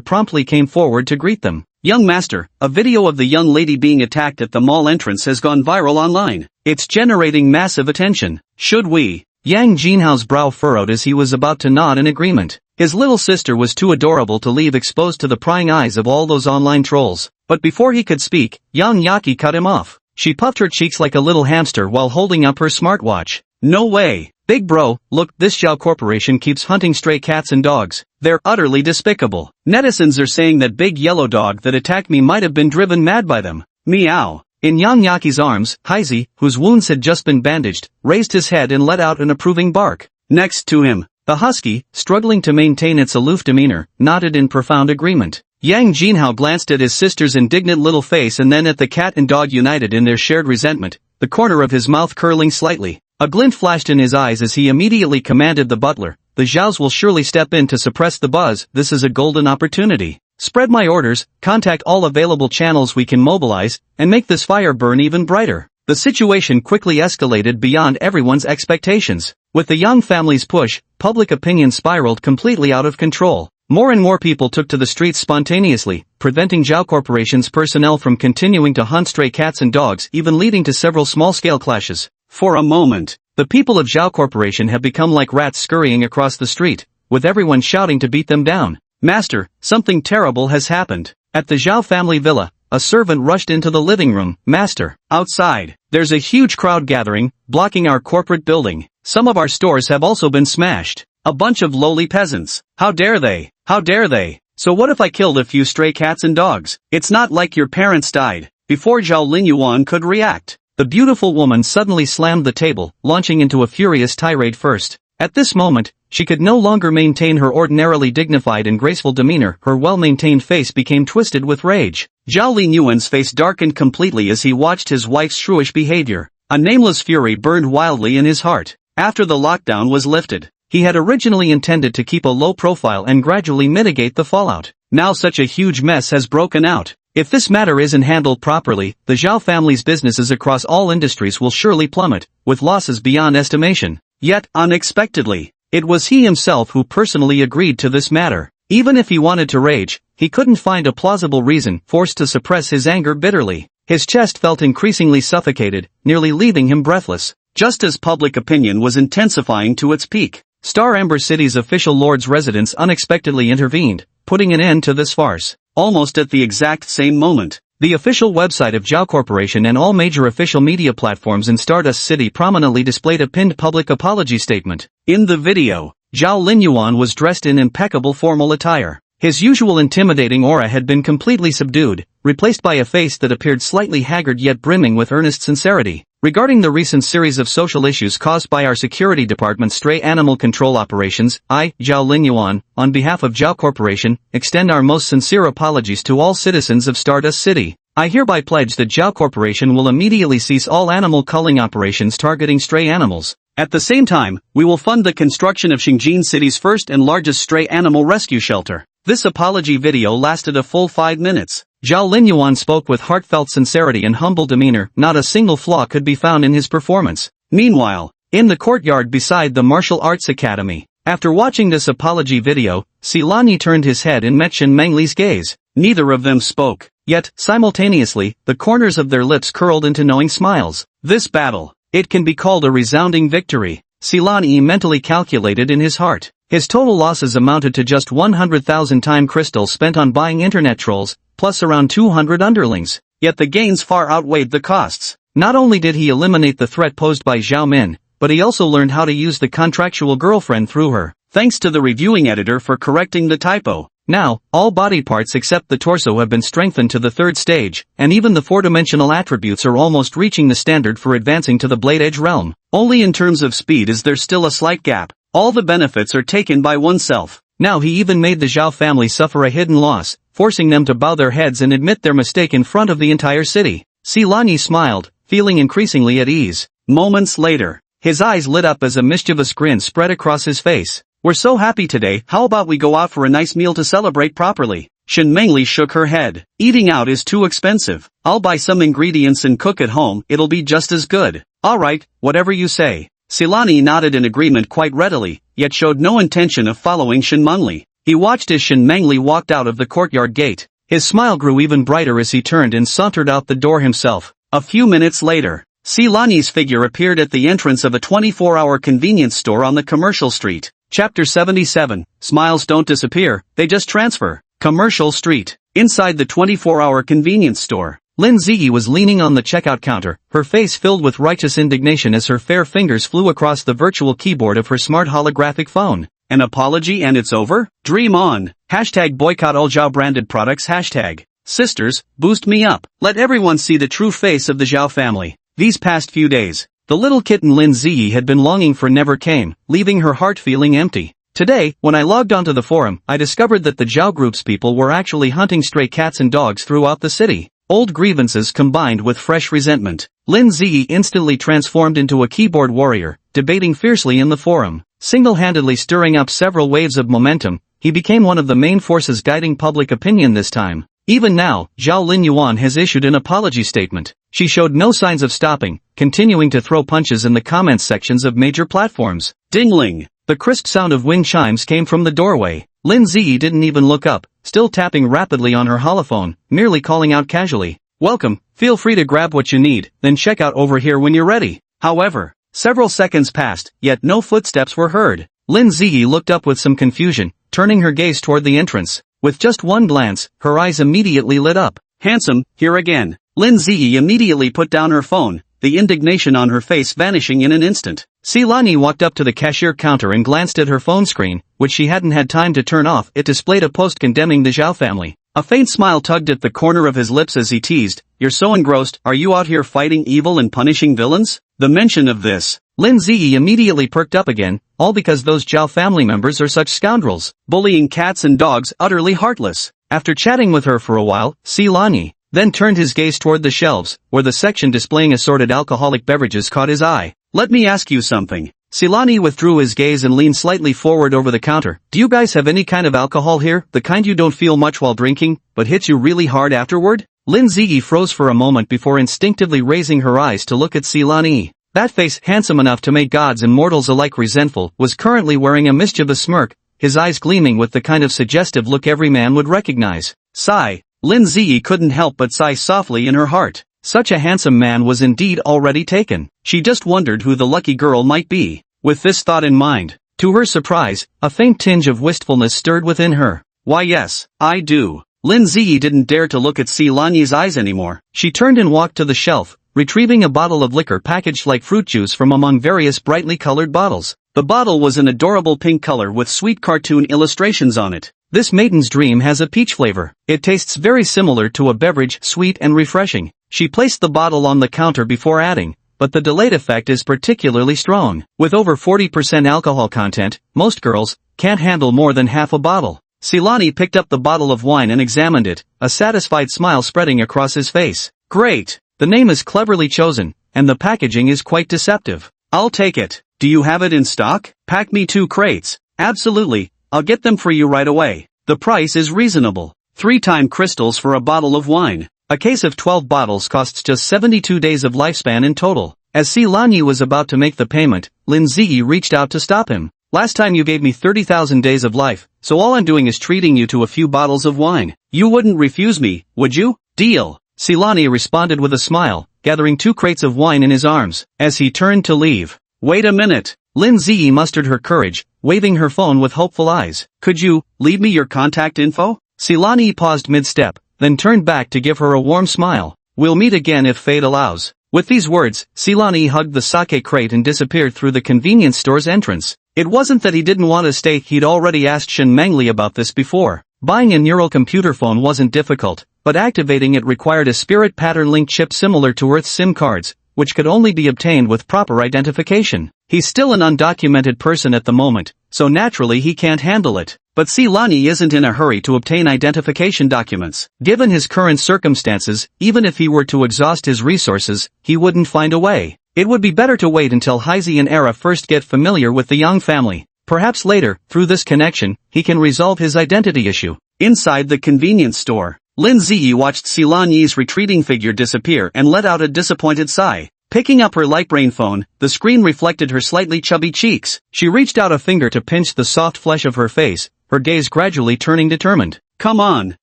promptly came forward to greet them. Young master, a video of the young lady being attacked at the mall entrance has gone viral online. It's generating massive attention. Should we? Yang Jinhao's brow furrowed as he was about to nod in agreement. His little sister was too adorable to leave exposed to the prying eyes of all those online trolls. But before he could speak, Yang Yaki cut him off. She puffed her cheeks like a little hamster while holding up her smartwatch. No way. Big bro, look, this Zhao Corporation keeps hunting stray cats and dogs. They're utterly despicable. Netizens are saying that big yellow dog that attacked me might have been driven mad by them. Meow. In Yang Yaki's arms, Heizi, whose wounds had just been bandaged, raised his head and let out an approving bark. Next to him, the husky, struggling to maintain its aloof demeanor, nodded in profound agreement. Yang Jinhao glanced at his sister's indignant little face and then at the cat and dog united in their shared resentment, the corner of his mouth curling slightly. A glint flashed in his eyes as he immediately commanded the butler, the Zhaos will surely step in to suppress the buzz. This is a golden opportunity. Spread my orders, contact all available channels we can mobilize, and make this fire burn even brighter. The situation quickly escalated beyond everyone's expectations. With the Yang family's push, public opinion spiraled completely out of control. More and more people took to the streets spontaneously, preventing Zhao Corporation's personnel from continuing to hunt stray cats and dogs, even leading to several small-scale clashes. For a moment, the people of Zhao Corporation have become like rats scurrying across the street, with everyone shouting to beat them down. Master, something terrible has happened. At the Zhao family villa, a servant rushed into the living room. Master, outside, there's a huge crowd gathering, blocking our corporate building. Some of our stores have also been smashed. A bunch of lowly peasants. How dare they? How dare they? So what if I killed a few stray cats and dogs? It's not like your parents died. Before Zhao Linyuan could react, the beautiful woman suddenly slammed the table, launching into a furious tirade first. At this moment, she could no longer maintain her ordinarily dignified and graceful demeanor. Her well-maintained face became twisted with rage. Zhao Linyuan's face darkened completely as he watched his wife's shrewish behavior. A nameless fury burned wildly in his heart. After the lockdown was lifted, he had originally intended to keep a low profile and gradually mitigate the fallout. Now such a huge mess has broken out. If this matter isn't handled properly, the Zhao family's businesses across all industries will surely plummet, with losses beyond estimation. Yet, unexpectedly, it was he himself who personally agreed to this matter. Even if he wanted to rage, he couldn't find a plausible reason, forced to suppress his anger bitterly. His chest felt increasingly suffocated, nearly leaving him breathless. Just as public opinion was intensifying to its peak, Star Amber City's official lord's residence unexpectedly intervened, putting an end to this farce. Almost at the exact same moment, the official website of Zhao Corporation and all major official media platforms in Stardust City prominently displayed a pinned public apology statement. In the video, Zhao Linyuan was dressed in impeccable formal attire. His usual intimidating aura had been completely subdued, replaced by a face that appeared slightly haggard yet brimming with earnest sincerity. Regarding the recent series of social issues caused by our security department's stray animal control operations, I, Zhao Linyuan, on behalf of Zhao Corporation, extend our most sincere apologies to all citizens of Stardust City. I hereby pledge that Zhao Corporation will immediately cease all animal culling operations targeting stray animals. At the same time, we will fund the construction of Xingjin City's first and largest stray animal rescue shelter. This apology video lasted a full 5 minutes. Zhao Linyuan spoke with heartfelt sincerity and humble demeanor. Not a single flaw could be found in his performance. Meanwhile, in the courtyard beside the Martial Arts Academy, after watching this apology video, Silani turned his head and met Shen Mengli's gaze. Neither of them spoke, yet, simultaneously, the corners of their lips curled into knowing smiles. This battle, it can be called a resounding victory, Silani mentally calculated in his heart. His total losses amounted to just 100,000 time crystals spent on buying internet trolls, plus around 200 underlings. Yet the gains far outweighed the costs. Not only did he eliminate the threat posed by Zhao Min, but he also learned how to use the contractual girlfriend through her. Thanks to the reviewing editor for correcting the typo. Now, all body parts except the torso have been strengthened to the 3rd stage, and even the 4-dimensional attributes are almost reaching the standard for advancing to the Blade Edge realm. Only in terms of speed is there still a slight gap. All the benefits are taken by oneself. Now he even made the Zhao family suffer a hidden loss, forcing them to bow their heads and admit their mistake in front of the entire city. Silani smiled, feeling increasingly at ease. Moments later, his eyes lit up as a mischievous grin spread across his face. We're so happy today, how about we go out for a nice meal to celebrate properly? Shen Mengli shook her head. Eating out is too expensive. I'll buy some ingredients and cook at home, it'll be just as good. Alright, whatever you say. Silani nodded in agreement quite readily, yet showed no intention of following Shen Mengli. He watched as Shen Mengli walked out of the courtyard gate. His smile grew even brighter as he turned and sauntered out the door himself. A few minutes later, Silani's figure appeared at the entrance of a 24-hour convenience store on the commercial street. Chapter 77, Smiles don't disappear, they just transfer. Commercial Street. Inside the 24-hour convenience store, Lin Ziyi was leaning on the checkout counter, her face filled with righteous indignation as her fair fingers flew across the virtual keyboard of her smart holographic phone. An apology and it's over? Dream on. Hashtag boycott all Zhao branded products. Hashtag sisters, boost me up. Let everyone see the true face of the Zhao family. These past few days, the little kitten Lin Ziyi had been longing for never came, leaving her heart feeling empty. Today, when I logged onto the forum, I discovered that the Zhao Group's people were actually hunting stray cats and dogs throughout the city. Old grievances combined with fresh resentment. Lin Ziyi instantly transformed into a keyboard warrior, debating fiercely in the forum. Single-handedly stirring up several waves of momentum, he became one of the main forces guiding public opinion this time. Even now, Zhao Linyuan has issued an apology statement. She showed no signs of stopping, continuing to throw punches in the comments sections of major platforms. Dingling! The crisp sound of wind chimes came from the doorway. Lin Ziyi didn't even look up, still tapping rapidly on her holophone, merely calling out casually, "Welcome, feel free to grab what you need, then check out over here when you're ready." However, several seconds passed, yet no footsteps were heard. Lin Ziyi looked up with some confusion, turning her gaze toward the entrance. With just one glance, her eyes immediately lit up. Handsome, here again. Lin Ziyi immediately put down her phone, the indignation on her face vanishing in an instant. Silani walked up to the cashier counter and glanced at her phone screen, which she hadn't had time to turn off. It displayed a post condemning the Zhao family. A faint smile tugged at the corner of his lips as he teased, "You're so engrossed, are you out here fighting evil and punishing villains?" The mention of this, Lin Ziyi immediately perked up again, all because those Zhao family members are such scoundrels, bullying cats and dogs, utterly heartless. After chatting with her for a while, Silani then turned his gaze toward the shelves, where the section displaying assorted alcoholic beverages caught his eye. "Let me ask you something." Silani withdrew his gaze and leaned slightly forward over the counter. "Do you guys have any kind of alcohol here, the kind you don't feel much while drinking, but hits you really hard afterward?" Lin Ziyi froze for a moment before instinctively raising her eyes to look at Silani. That face, handsome enough to make gods and mortals alike resentful, was currently wearing a mischievous smirk, his eyes gleaming with the kind of suggestive look every man would recognize. Sigh. Lin Ziyi couldn't help but sigh softly in her heart. Such a handsome man was indeed already taken. She just wondered who the lucky girl might be. With this thought in mind, to her surprise, a faint tinge of wistfulness stirred within her. "Why yes, I do." Lin Ziyi didn't dare to look at Silani's eyes anymore. She turned and walked to the shelf, retrieving a bottle of liquor packaged like fruit juice from among various brightly colored bottles. The bottle was an adorable pink color with sweet cartoon illustrations on it. "This maiden's dream has a peach flavor. It tastes very similar to a beverage, sweet and refreshing." She placed the bottle on the counter before adding, "But the delayed effect is particularly strong. With over 40% alcohol content, most girls can't handle more than half a bottle." Silani picked up the bottle of wine and examined it, a satisfied smile spreading across his face. "Great. The name is cleverly chosen, and the packaging is quite deceptive. I'll take it. Do you have it in stock? Pack me 2 crates. Absolutely, I'll get them for you right away. The price is reasonable. 3-time crystals for a bottle of wine. A case of 12 bottles costs just 72 days of lifespan in total." As Silani was about to make the payment, Lin Ziyi reached out to stop him. "Last time you gave me 30,000 days of life, so all I'm doing is treating you to a few bottles of wine. You wouldn't refuse me, would you?" "Deal." Silani responded with a smile, gathering 2 crates of wine in his arms. As he turned to leave, "Wait a minute." Lin Ziyi mustered her courage, waving her phone with hopeful eyes. "Could you leave me your contact info?" Silani paused mid-step, then turned back to give her a warm smile. "We'll meet again if fate allows." With these words, Silani hugged the sake crate and disappeared through the convenience store's entrance. It wasn't that he didn't want to stay, he'd already asked Shen Mengli about this before. Buying a neural computer phone wasn't difficult, but activating it required a spirit pattern link chip similar to Earth's SIM cards, which could only be obtained with proper identification. He's still an undocumented person at the moment, so naturally he can't handle it. But Silani isn't in a hurry to obtain identification documents. Given his current circumstances, even if he were to exhaust his resources, he wouldn't find a way. It would be better to wait until Heizi and Era first get familiar with the Yang family. Perhaps later, through this connection, he can resolve his identity issue. Inside the convenience store, Lin Ziyi watched Silani's retreating figure disappear and let out a disappointed sigh. Picking up her light brain phone, the screen reflected her slightly chubby cheeks. She reached out a finger to pinch the soft flesh of her face, her gaze gradually turning determined. "Come on,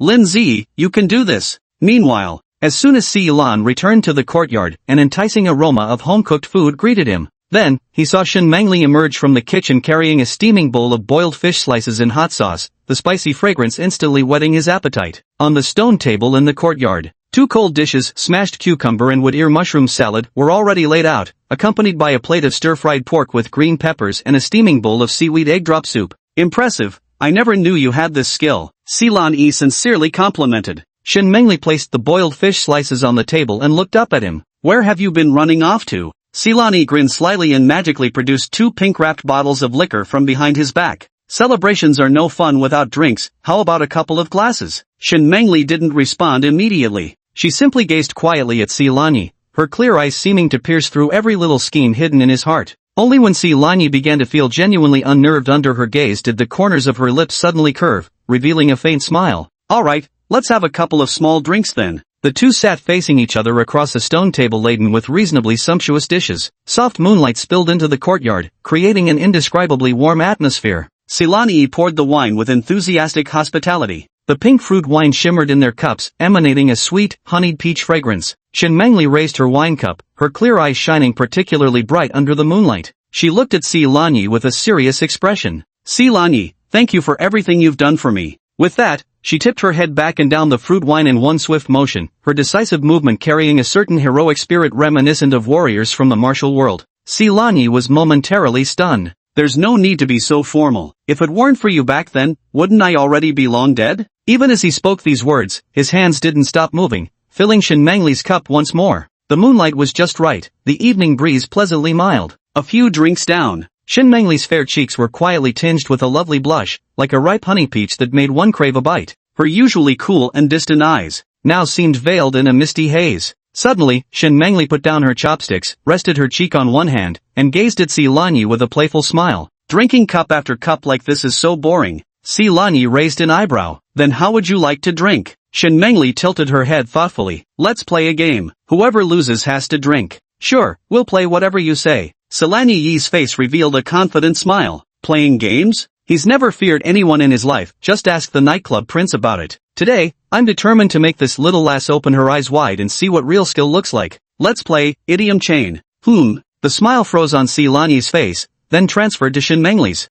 Lin Ziyi, you can do this." Meanwhile, as soon as Silan returned to the courtyard, an enticing aroma of home-cooked food greeted him. Then, he saw Shen Mengli emerge from the kitchen carrying a steaming bowl of boiled fish slices in hot sauce, the spicy fragrance instantly whetting his appetite. On the stone table in the courtyard, 2 cold dishes, smashed cucumber and wood ear mushroom salad, were already laid out, accompanied by a plate of stir-fried pork with green peppers and a steaming bowl of seaweed egg drop soup. "Impressive. I never knew you had this skill," Silani sincerely complimented. Shen Mengli placed the boiled fish slices on the table and looked up at him. "Where have you been running off to?" Silani grinned slyly and magically produced 2 pink-wrapped bottles of liquor from behind his back. "Celebrations are no fun without drinks, how about a couple of glasses?" Shen Mengli didn't respond immediately. She simply gazed quietly at Silani, her clear eyes seeming to pierce through every little scheme hidden in his heart. Only when Silani began to feel genuinely unnerved under her gaze did the corners of her lips suddenly curve, revealing a faint smile. "All right, let's have a couple of small drinks then." The two sat facing each other across a stone table laden with reasonably sumptuous dishes. Soft moonlight spilled into the courtyard, creating an indescribably warm atmosphere. Silani poured the wine with enthusiastic hospitality. The pink fruit wine shimmered in their cups, emanating a sweet, honeyed peach fragrance. Shen Mengli raised her wine cup, her clear eyes shining particularly bright under the moonlight. She looked at Si Lanyi with a serious expression. Si Lanyi, thank you for everything you've done for me. With that, she tipped her head back and down the fruit wine in one swift motion, her decisive movement carrying a certain heroic spirit reminiscent of warriors from the martial world. Si Lanyi was momentarily stunned. There's no need to be so formal. If it weren't for you back then, wouldn't I already be long dead? Even as he spoke these words, his hands didn't stop moving, filling Shin Mangli's cup once more. The moonlight was just right, the evening breeze pleasantly mild. A few drinks down. Shin Mangli's fair cheeks were quietly tinged with a lovely blush, like a ripe honey peach that made one crave a bite. Her usually cool and distant eyes now seemed veiled in a misty haze. Suddenly, Shin Mangli put down her chopsticks, rested her cheek on one hand, and gazed at Si Lanyi with a playful smile. Drinking cup after cup like this is so boring. Si Lanyi raised an eyebrow. Then how would you like to drink? Shin Mangli tilted her head thoughtfully. Let's play a game. Whoever loses has to drink. Sure, we'll play whatever you say. Si Lanyi Yi's face revealed a confident smile. Playing games? He's never feared anyone in his life, just ask the nightclub prince about it. Today, I'm determined to make this little lass open her eyes wide and see what real skill looks like. Let's play, idiom chain. The smile froze on Si Lanyi's face, then transferred to Shin Mangli's.